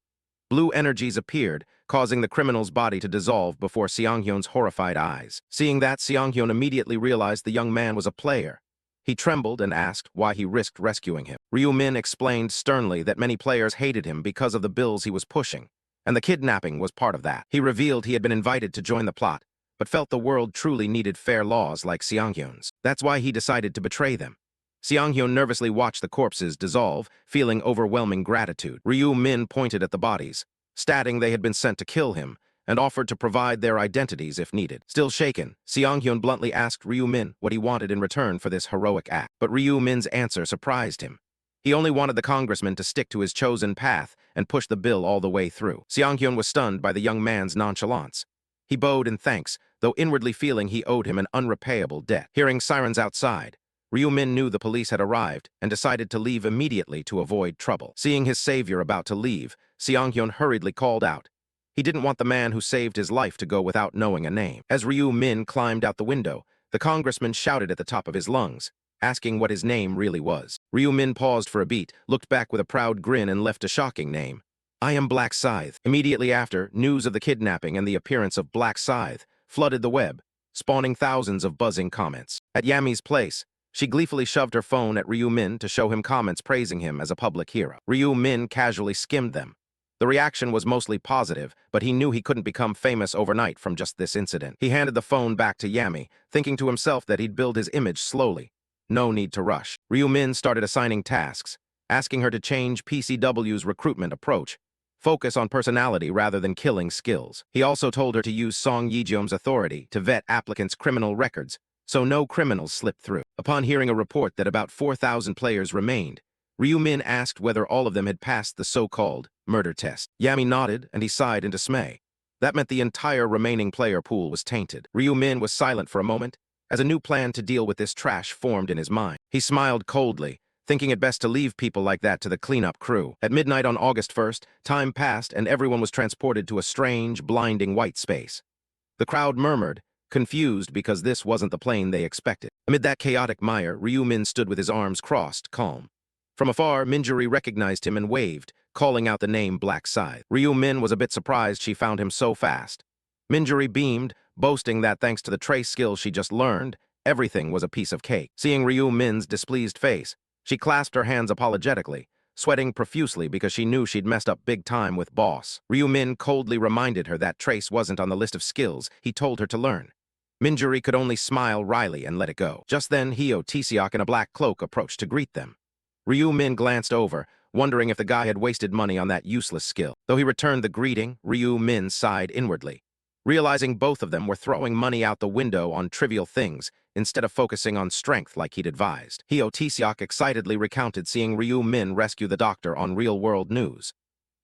Blue energies appeared, causing the criminal's body to dissolve before Seong-hyun's horrified eyes. Seeing that, Seong-hyun immediately realized the young man was a player. He trembled and asked why he risked rescuing him. Ryu-min explained sternly that many players hated him because of the bills he was pushing, and the kidnapping was part of that. He revealed he had been invited to join the plot, but felt the world truly needed fair laws like Seong-hyun's. That's why he decided to betray them. Seong-hyun nervously watched the corpses dissolve, feeling overwhelming gratitude. Ryu-min pointed at the bodies, stating they had been sent to kill him, and offered to provide their identities if needed. Still shaken, Seong-hyun bluntly asked Ryu-min what he wanted in return for this heroic act. But Ryu-min's answer surprised him. He only wanted the congressman to stick to his chosen path and push the bill all the way through. Seong-hyun was stunned by the young man's nonchalance. He bowed in thanks, though inwardly feeling he owed him an unrepayable debt. Hearing sirens outside, Ryu-min knew the police had arrived and decided to leave immediately to avoid trouble. Seeing his savior about to leave, Seong-hyun hurriedly called out. He didn't want the man who saved his life to go without knowing a name. As Ryu-min climbed out the window, the congressman shouted at the top of his lungs, asking what his name really was. Ryu-min paused for a beat, looked back with a proud grin and left a shocking name. I am Black Scythe. Immediately after, news of the kidnapping and the appearance of Black Scythe flooded the web, spawning thousands of buzzing comments. At Yami's place, she gleefully shoved her phone at Ryu-min to show him comments praising him as a public hero. Ryu-min casually skimmed them. The reaction was mostly positive, but he knew he couldn't become famous overnight from just this incident. He handed the phone back to Yami, thinking to himself that he'd build his image slowly. No need to rush. Ryu-min started assigning tasks, asking her to change PCW's recruitment approach, focus on personality rather than killing skills. He also told her to use Song Ye-jeom's authority to vet applicants' criminal records, so no criminals slipped through. Upon hearing a report that about 4,000 players remained, Ryu-min asked whether all of them had passed the so-called murder test. Yami nodded, and he sighed in dismay. That meant the entire remaining player pool was tainted. Ryu-min was silent for a moment, as a new plan to deal with this trash formed in his mind. He smiled coldly, thinking it best to leave people like that to the cleanup crew. At midnight on August 1st, time passed and everyone was transported to a strange, blinding white space. The crowd murmured, confused because this wasn't the plane they expected. Amid that chaotic mire, Ryu-min stood with his arms crossed, calm. From afar, Minjuri recognized him and waved, calling out the name Black Scythe. Ryu-min was a bit surprised she found him so fast. Minjuri beamed, boasting that thanks to the trace skills she just learned, everything was a piece of cake. Seeing Ryu-min's displeased face, she clasped her hands apologetically, sweating profusely because she knew she'd messed up big time with Boss. Ryu-min coldly reminded her that trace wasn't on the list of skills he told her to learn. Minjuri could only smile wryly and let it go. Just then, Hyo Tae-seok in a black cloak approached to greet them. Ryu-min glanced over, wondering if the guy had wasted money on that useless skill. Though he returned the greeting, Ryu-min sighed inwardly, realizing both of them were throwing money out the window on trivial things instead of focusing on strength like he'd advised. Hyo Tae-seok excitedly recounted seeing Ryu-min rescue the doctor on real-world news.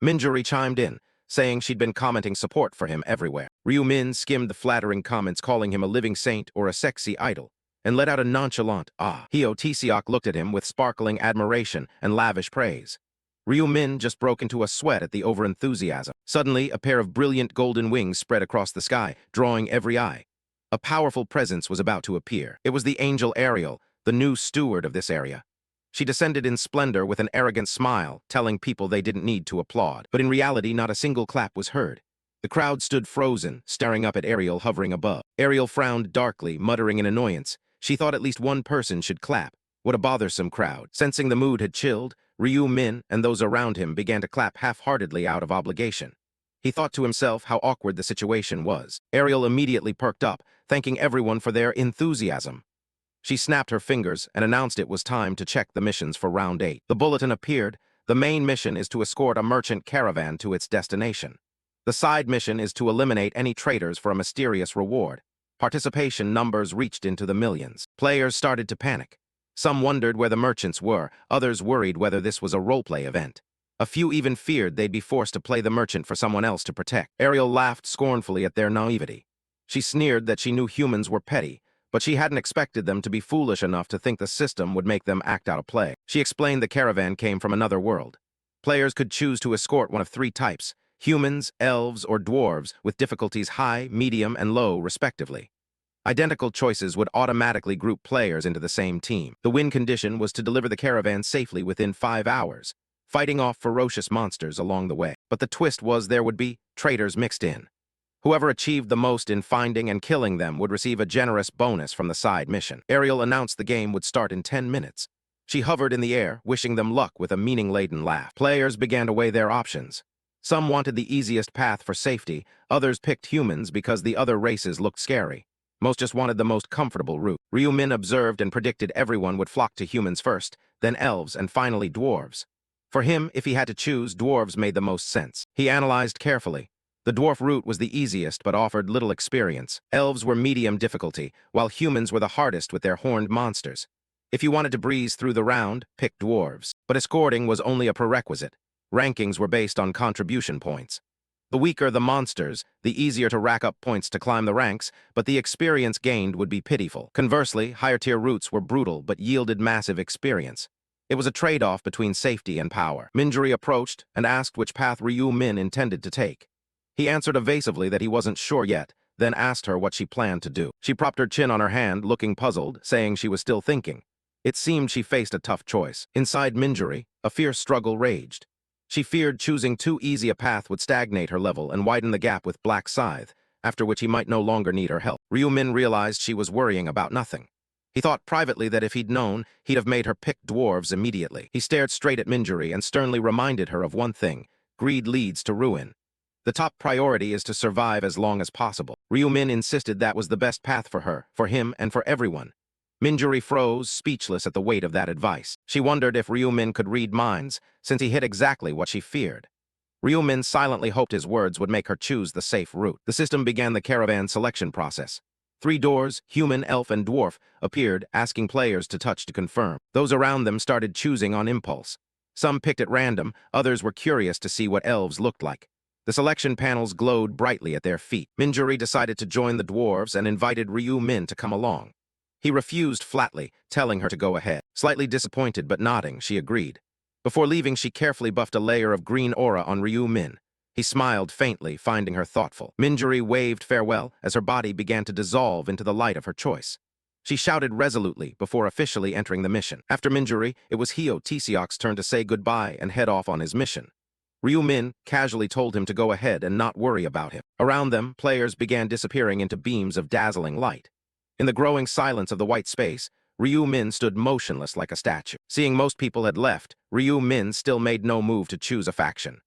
Minjuri chimed in, saying she'd been commenting support for him everywhere. Ryu-min skimmed the flattering comments calling him a living saint or a sexy idol, and let out a nonchalant ah. Hyo Tae-seok looked at him with sparkling admiration and lavish praise. Ryu-min just broke into a sweat at the overenthusiasm. Suddenly, a pair of brilliant golden wings spread across the sky, drawing every eye. A powerful presence was about to appear. It was the angel Ariel, the new steward of this area. She descended in splendor with an arrogant smile, telling people they didn't need to applaud. But in reality, not a single clap was heard. The crowd stood frozen, staring up at Ariel hovering above. Ariel frowned darkly, muttering in annoyance. She thought at least one person should clap. What a bothersome crowd. Sensing the mood had chilled, Ryu-min and those around him began to clap half-heartedly out of obligation. He thought to himself how awkward the situation was. Ariel immediately perked up, thanking everyone for their enthusiasm. She snapped her fingers and announced it was time to check the missions for round 8. The bulletin appeared. The main mission is to escort a merchant caravan to its destination. The side mission is to eliminate any traitors for a mysterious reward. Participation numbers reached into the millions. Players started to panic. Some wondered where the merchants were, others worried whether this was a roleplay event. A few even feared they'd be forced to play the merchant for someone else to protect. Ariel laughed scornfully at their naivety. She sneered that she knew humans were petty, but she hadn't expected them to be foolish enough to think the system would make them act out a play. She explained the caravan came from another world. Players could choose to escort one of 3 types: humans, elves, or dwarves, with difficulties high, medium, and low, respectively. Identical choices would automatically group players into the same team. The win condition was to deliver the caravan safely within 5 hours, fighting off ferocious monsters along the way. But the twist was there would be traitors mixed in. Whoever achieved the most in finding and killing them would receive a generous bonus from the side mission. Ariel announced the game would start in 10 minutes. She hovered in the air, wishing them luck with a meaning-laden laugh. Players began to weigh their options. Some wanted the easiest path for safety, others picked humans because the other races looked scary. Most just wanted the most comfortable route. Ryu-min observed and predicted everyone would flock to humans first, then elves, and finally dwarves. For him, if he had to choose, dwarves made the most sense. He analyzed carefully. The dwarf route was the easiest but offered little experience. Elves were medium difficulty, while humans were the hardest with their horned monsters. If you wanted to breeze through the round, pick dwarves. But escorting was only a prerequisite. Rankings were based on contribution points. The weaker the monsters, the easier to rack up points to climb the ranks, but the experience gained would be pitiful. Conversely, higher-tier routes were brutal but yielded massive experience. It was a trade-off between safety and power. Minjuri approached and asked which path Ryu-min intended to take. He answered evasively that he wasn't sure yet, then asked her what she planned to do. She propped her chin on her hand, looking puzzled, saying she was still thinking. It seemed she faced a tough choice. Inside Minjuri, a fierce struggle raged. She feared choosing too easy a path would stagnate her level and widen the gap with Black Scythe, after which he might no longer need her help. Ryu-min realized she was worrying about nothing. He thought privately that if he'd known, he'd have made her pick dwarves immediately. He stared straight at Minjuri and sternly reminded her of one thing: greed leads to ruin. The top priority is to survive as long as possible. Ryu-min insisted that was the best path for her, for him, and for everyone. Minjuri froze, speechless at the weight of that advice. She wondered if Ryu-min could read minds, since he hit exactly what she feared. Ryu-min silently hoped his words would make her choose the safe route. The system began the caravan selection process. 3 doors, human, elf, and dwarf, appeared, asking players to touch to confirm. Those around them started choosing on impulse. Some picked at random, others were curious to see what elves looked like. The selection panels glowed brightly at their feet. Minjuri decided to join the dwarves and invited Ryu-min to come along. He refused flatly, telling her to go ahead. Slightly disappointed but nodding, she agreed. Before leaving, she carefully buffed a layer of green aura on Ryu-min. He smiled faintly, finding her thoughtful. Minjuri waved farewell as her body began to dissolve into the light of her choice. She shouted resolutely before officially entering the mission. After Minjuri, it was Hio Tseok's turn to say goodbye and head off on his mission. Ryu-min casually told him to go ahead and not worry about him. Around them, players began disappearing into beams of dazzling light. In the growing silence of the white space, Ryu-min stood motionless like a statue. Seeing most people had left, Ryu-min still made no move to choose a faction.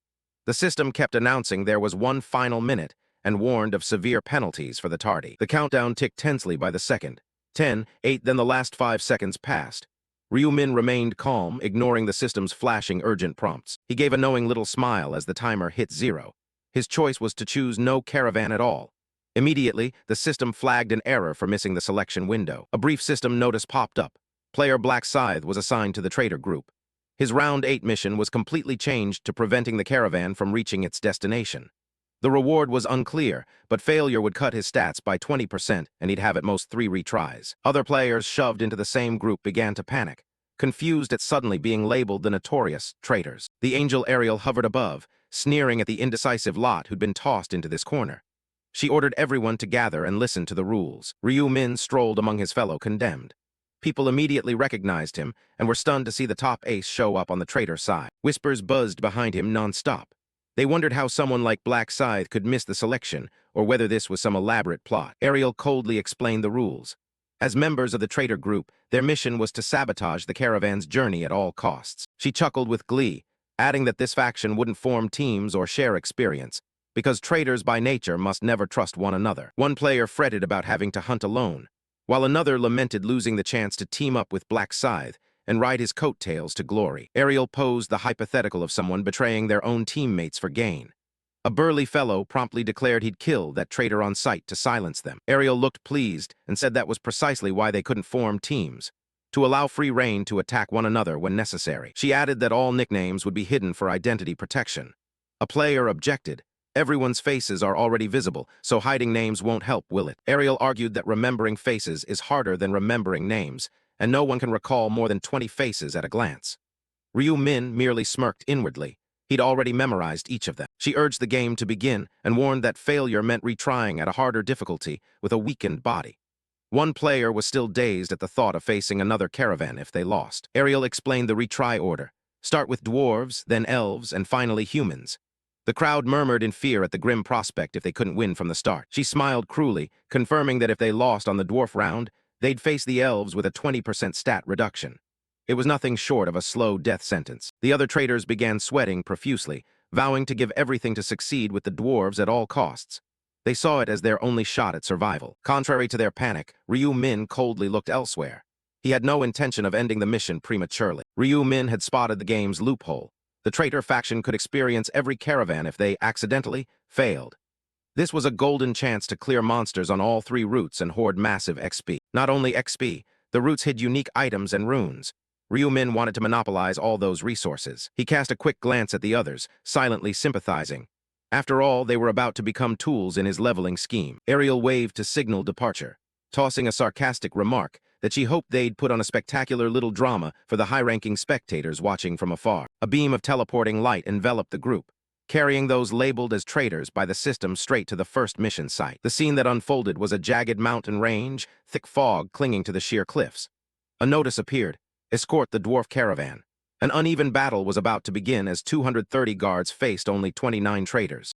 The system kept announcing there was one final minute and warned of severe penalties for the tardy. The countdown ticked tensely by the second. 10, 8, then the last 5 seconds passed. Ryu-min remained calm, ignoring the system's flashing urgent prompts. He gave a knowing little smile as the timer hit 0. His choice was to choose no caravan at all. Immediately, the system flagged an error for missing the selection window. A brief system notice popped up. Player Black Scythe was assigned to the traitor group. His Round 8 mission was completely changed to preventing the caravan from reaching its destination. The reward was unclear, but failure would cut his stats by 20% and he'd have at most 3 retries. Other players shoved into the same group began to panic, confused at suddenly being labeled the notorious traitors. The angel Ariel hovered above, sneering at the indecisive lot who'd been tossed into this corner. She ordered everyone to gather and listen to the rules. Ryu-min strolled among his fellow condemned. People immediately recognized him and were stunned to see the top ace show up on the traitor side. Whispers buzzed behind him non-stop. They wondered how someone like Black Scythe could miss the selection, or whether this was some elaborate plot. Ariel coldly explained the rules. As members of the traitor group, their mission was to sabotage the caravan's journey at all costs. She chuckled with glee, adding that this faction wouldn't form teams or share experience, because traitors by nature must never trust one another. One player fretted about having to hunt alone, while another lamented losing the chance to team up with Black Scythe and ride his coattails to glory. Ariel posed the hypothetical of someone betraying their own teammates for gain. A burly fellow promptly declared he'd kill that traitor on sight to silence them. Ariel looked pleased and said that was precisely why they couldn't form teams, to allow free rein to attack one another when necessary. She added that all nicknames would be hidden for identity protection. A player objected. Everyone's faces are already visible, so hiding names won't help, will it? Ariel argued that remembering faces is harder than remembering names, and no one can recall more than 20 faces at a glance. Ryu-min merely smirked inwardly. He'd already memorized each of them. She urged the game to begin and warned that failure meant retrying at a harder difficulty with a weakened body. One player was still dazed at the thought of facing another caravan if they lost. Ariel explained the retry order. Start with dwarves, then elves, and finally humans. The crowd murmured in fear at the grim prospect if they couldn't win from the start. She smiled cruelly, confirming that if they lost on the dwarf round, they'd face the elves with a 20% stat reduction. It was nothing short of a slow death sentence. The other traders began sweating profusely, vowing to give everything to succeed with the dwarves at all costs. They saw it as their only shot at survival. Contrary to their panic, Ryu Min coldly looked elsewhere. He had no intention of ending the mission prematurely. Ryu Min had spotted the game's loophole. The traitor faction could experience every caravan if they accidentally failed. This was a golden chance to clear monsters on all 3 routes and hoard massive XP. Not only XP, the routes hid unique items and runes. Ryu Min wanted to monopolize all those resources. He cast a quick glance at the others, silently sympathizing. After all, they were about to become tools in his leveling scheme. Ariel waved to signal departure, tossing a sarcastic remark that she hoped they'd put on a spectacular little drama for the high-ranking spectators watching from afar. A beam of teleporting light enveloped the group, carrying those labeled as traitors by the system straight to the first mission site. The scene that unfolded was a jagged mountain range, thick fog clinging to the sheer cliffs. A notice appeared: escort the dwarf caravan. An uneven battle was about to begin as 230 guards faced only 29 traitors.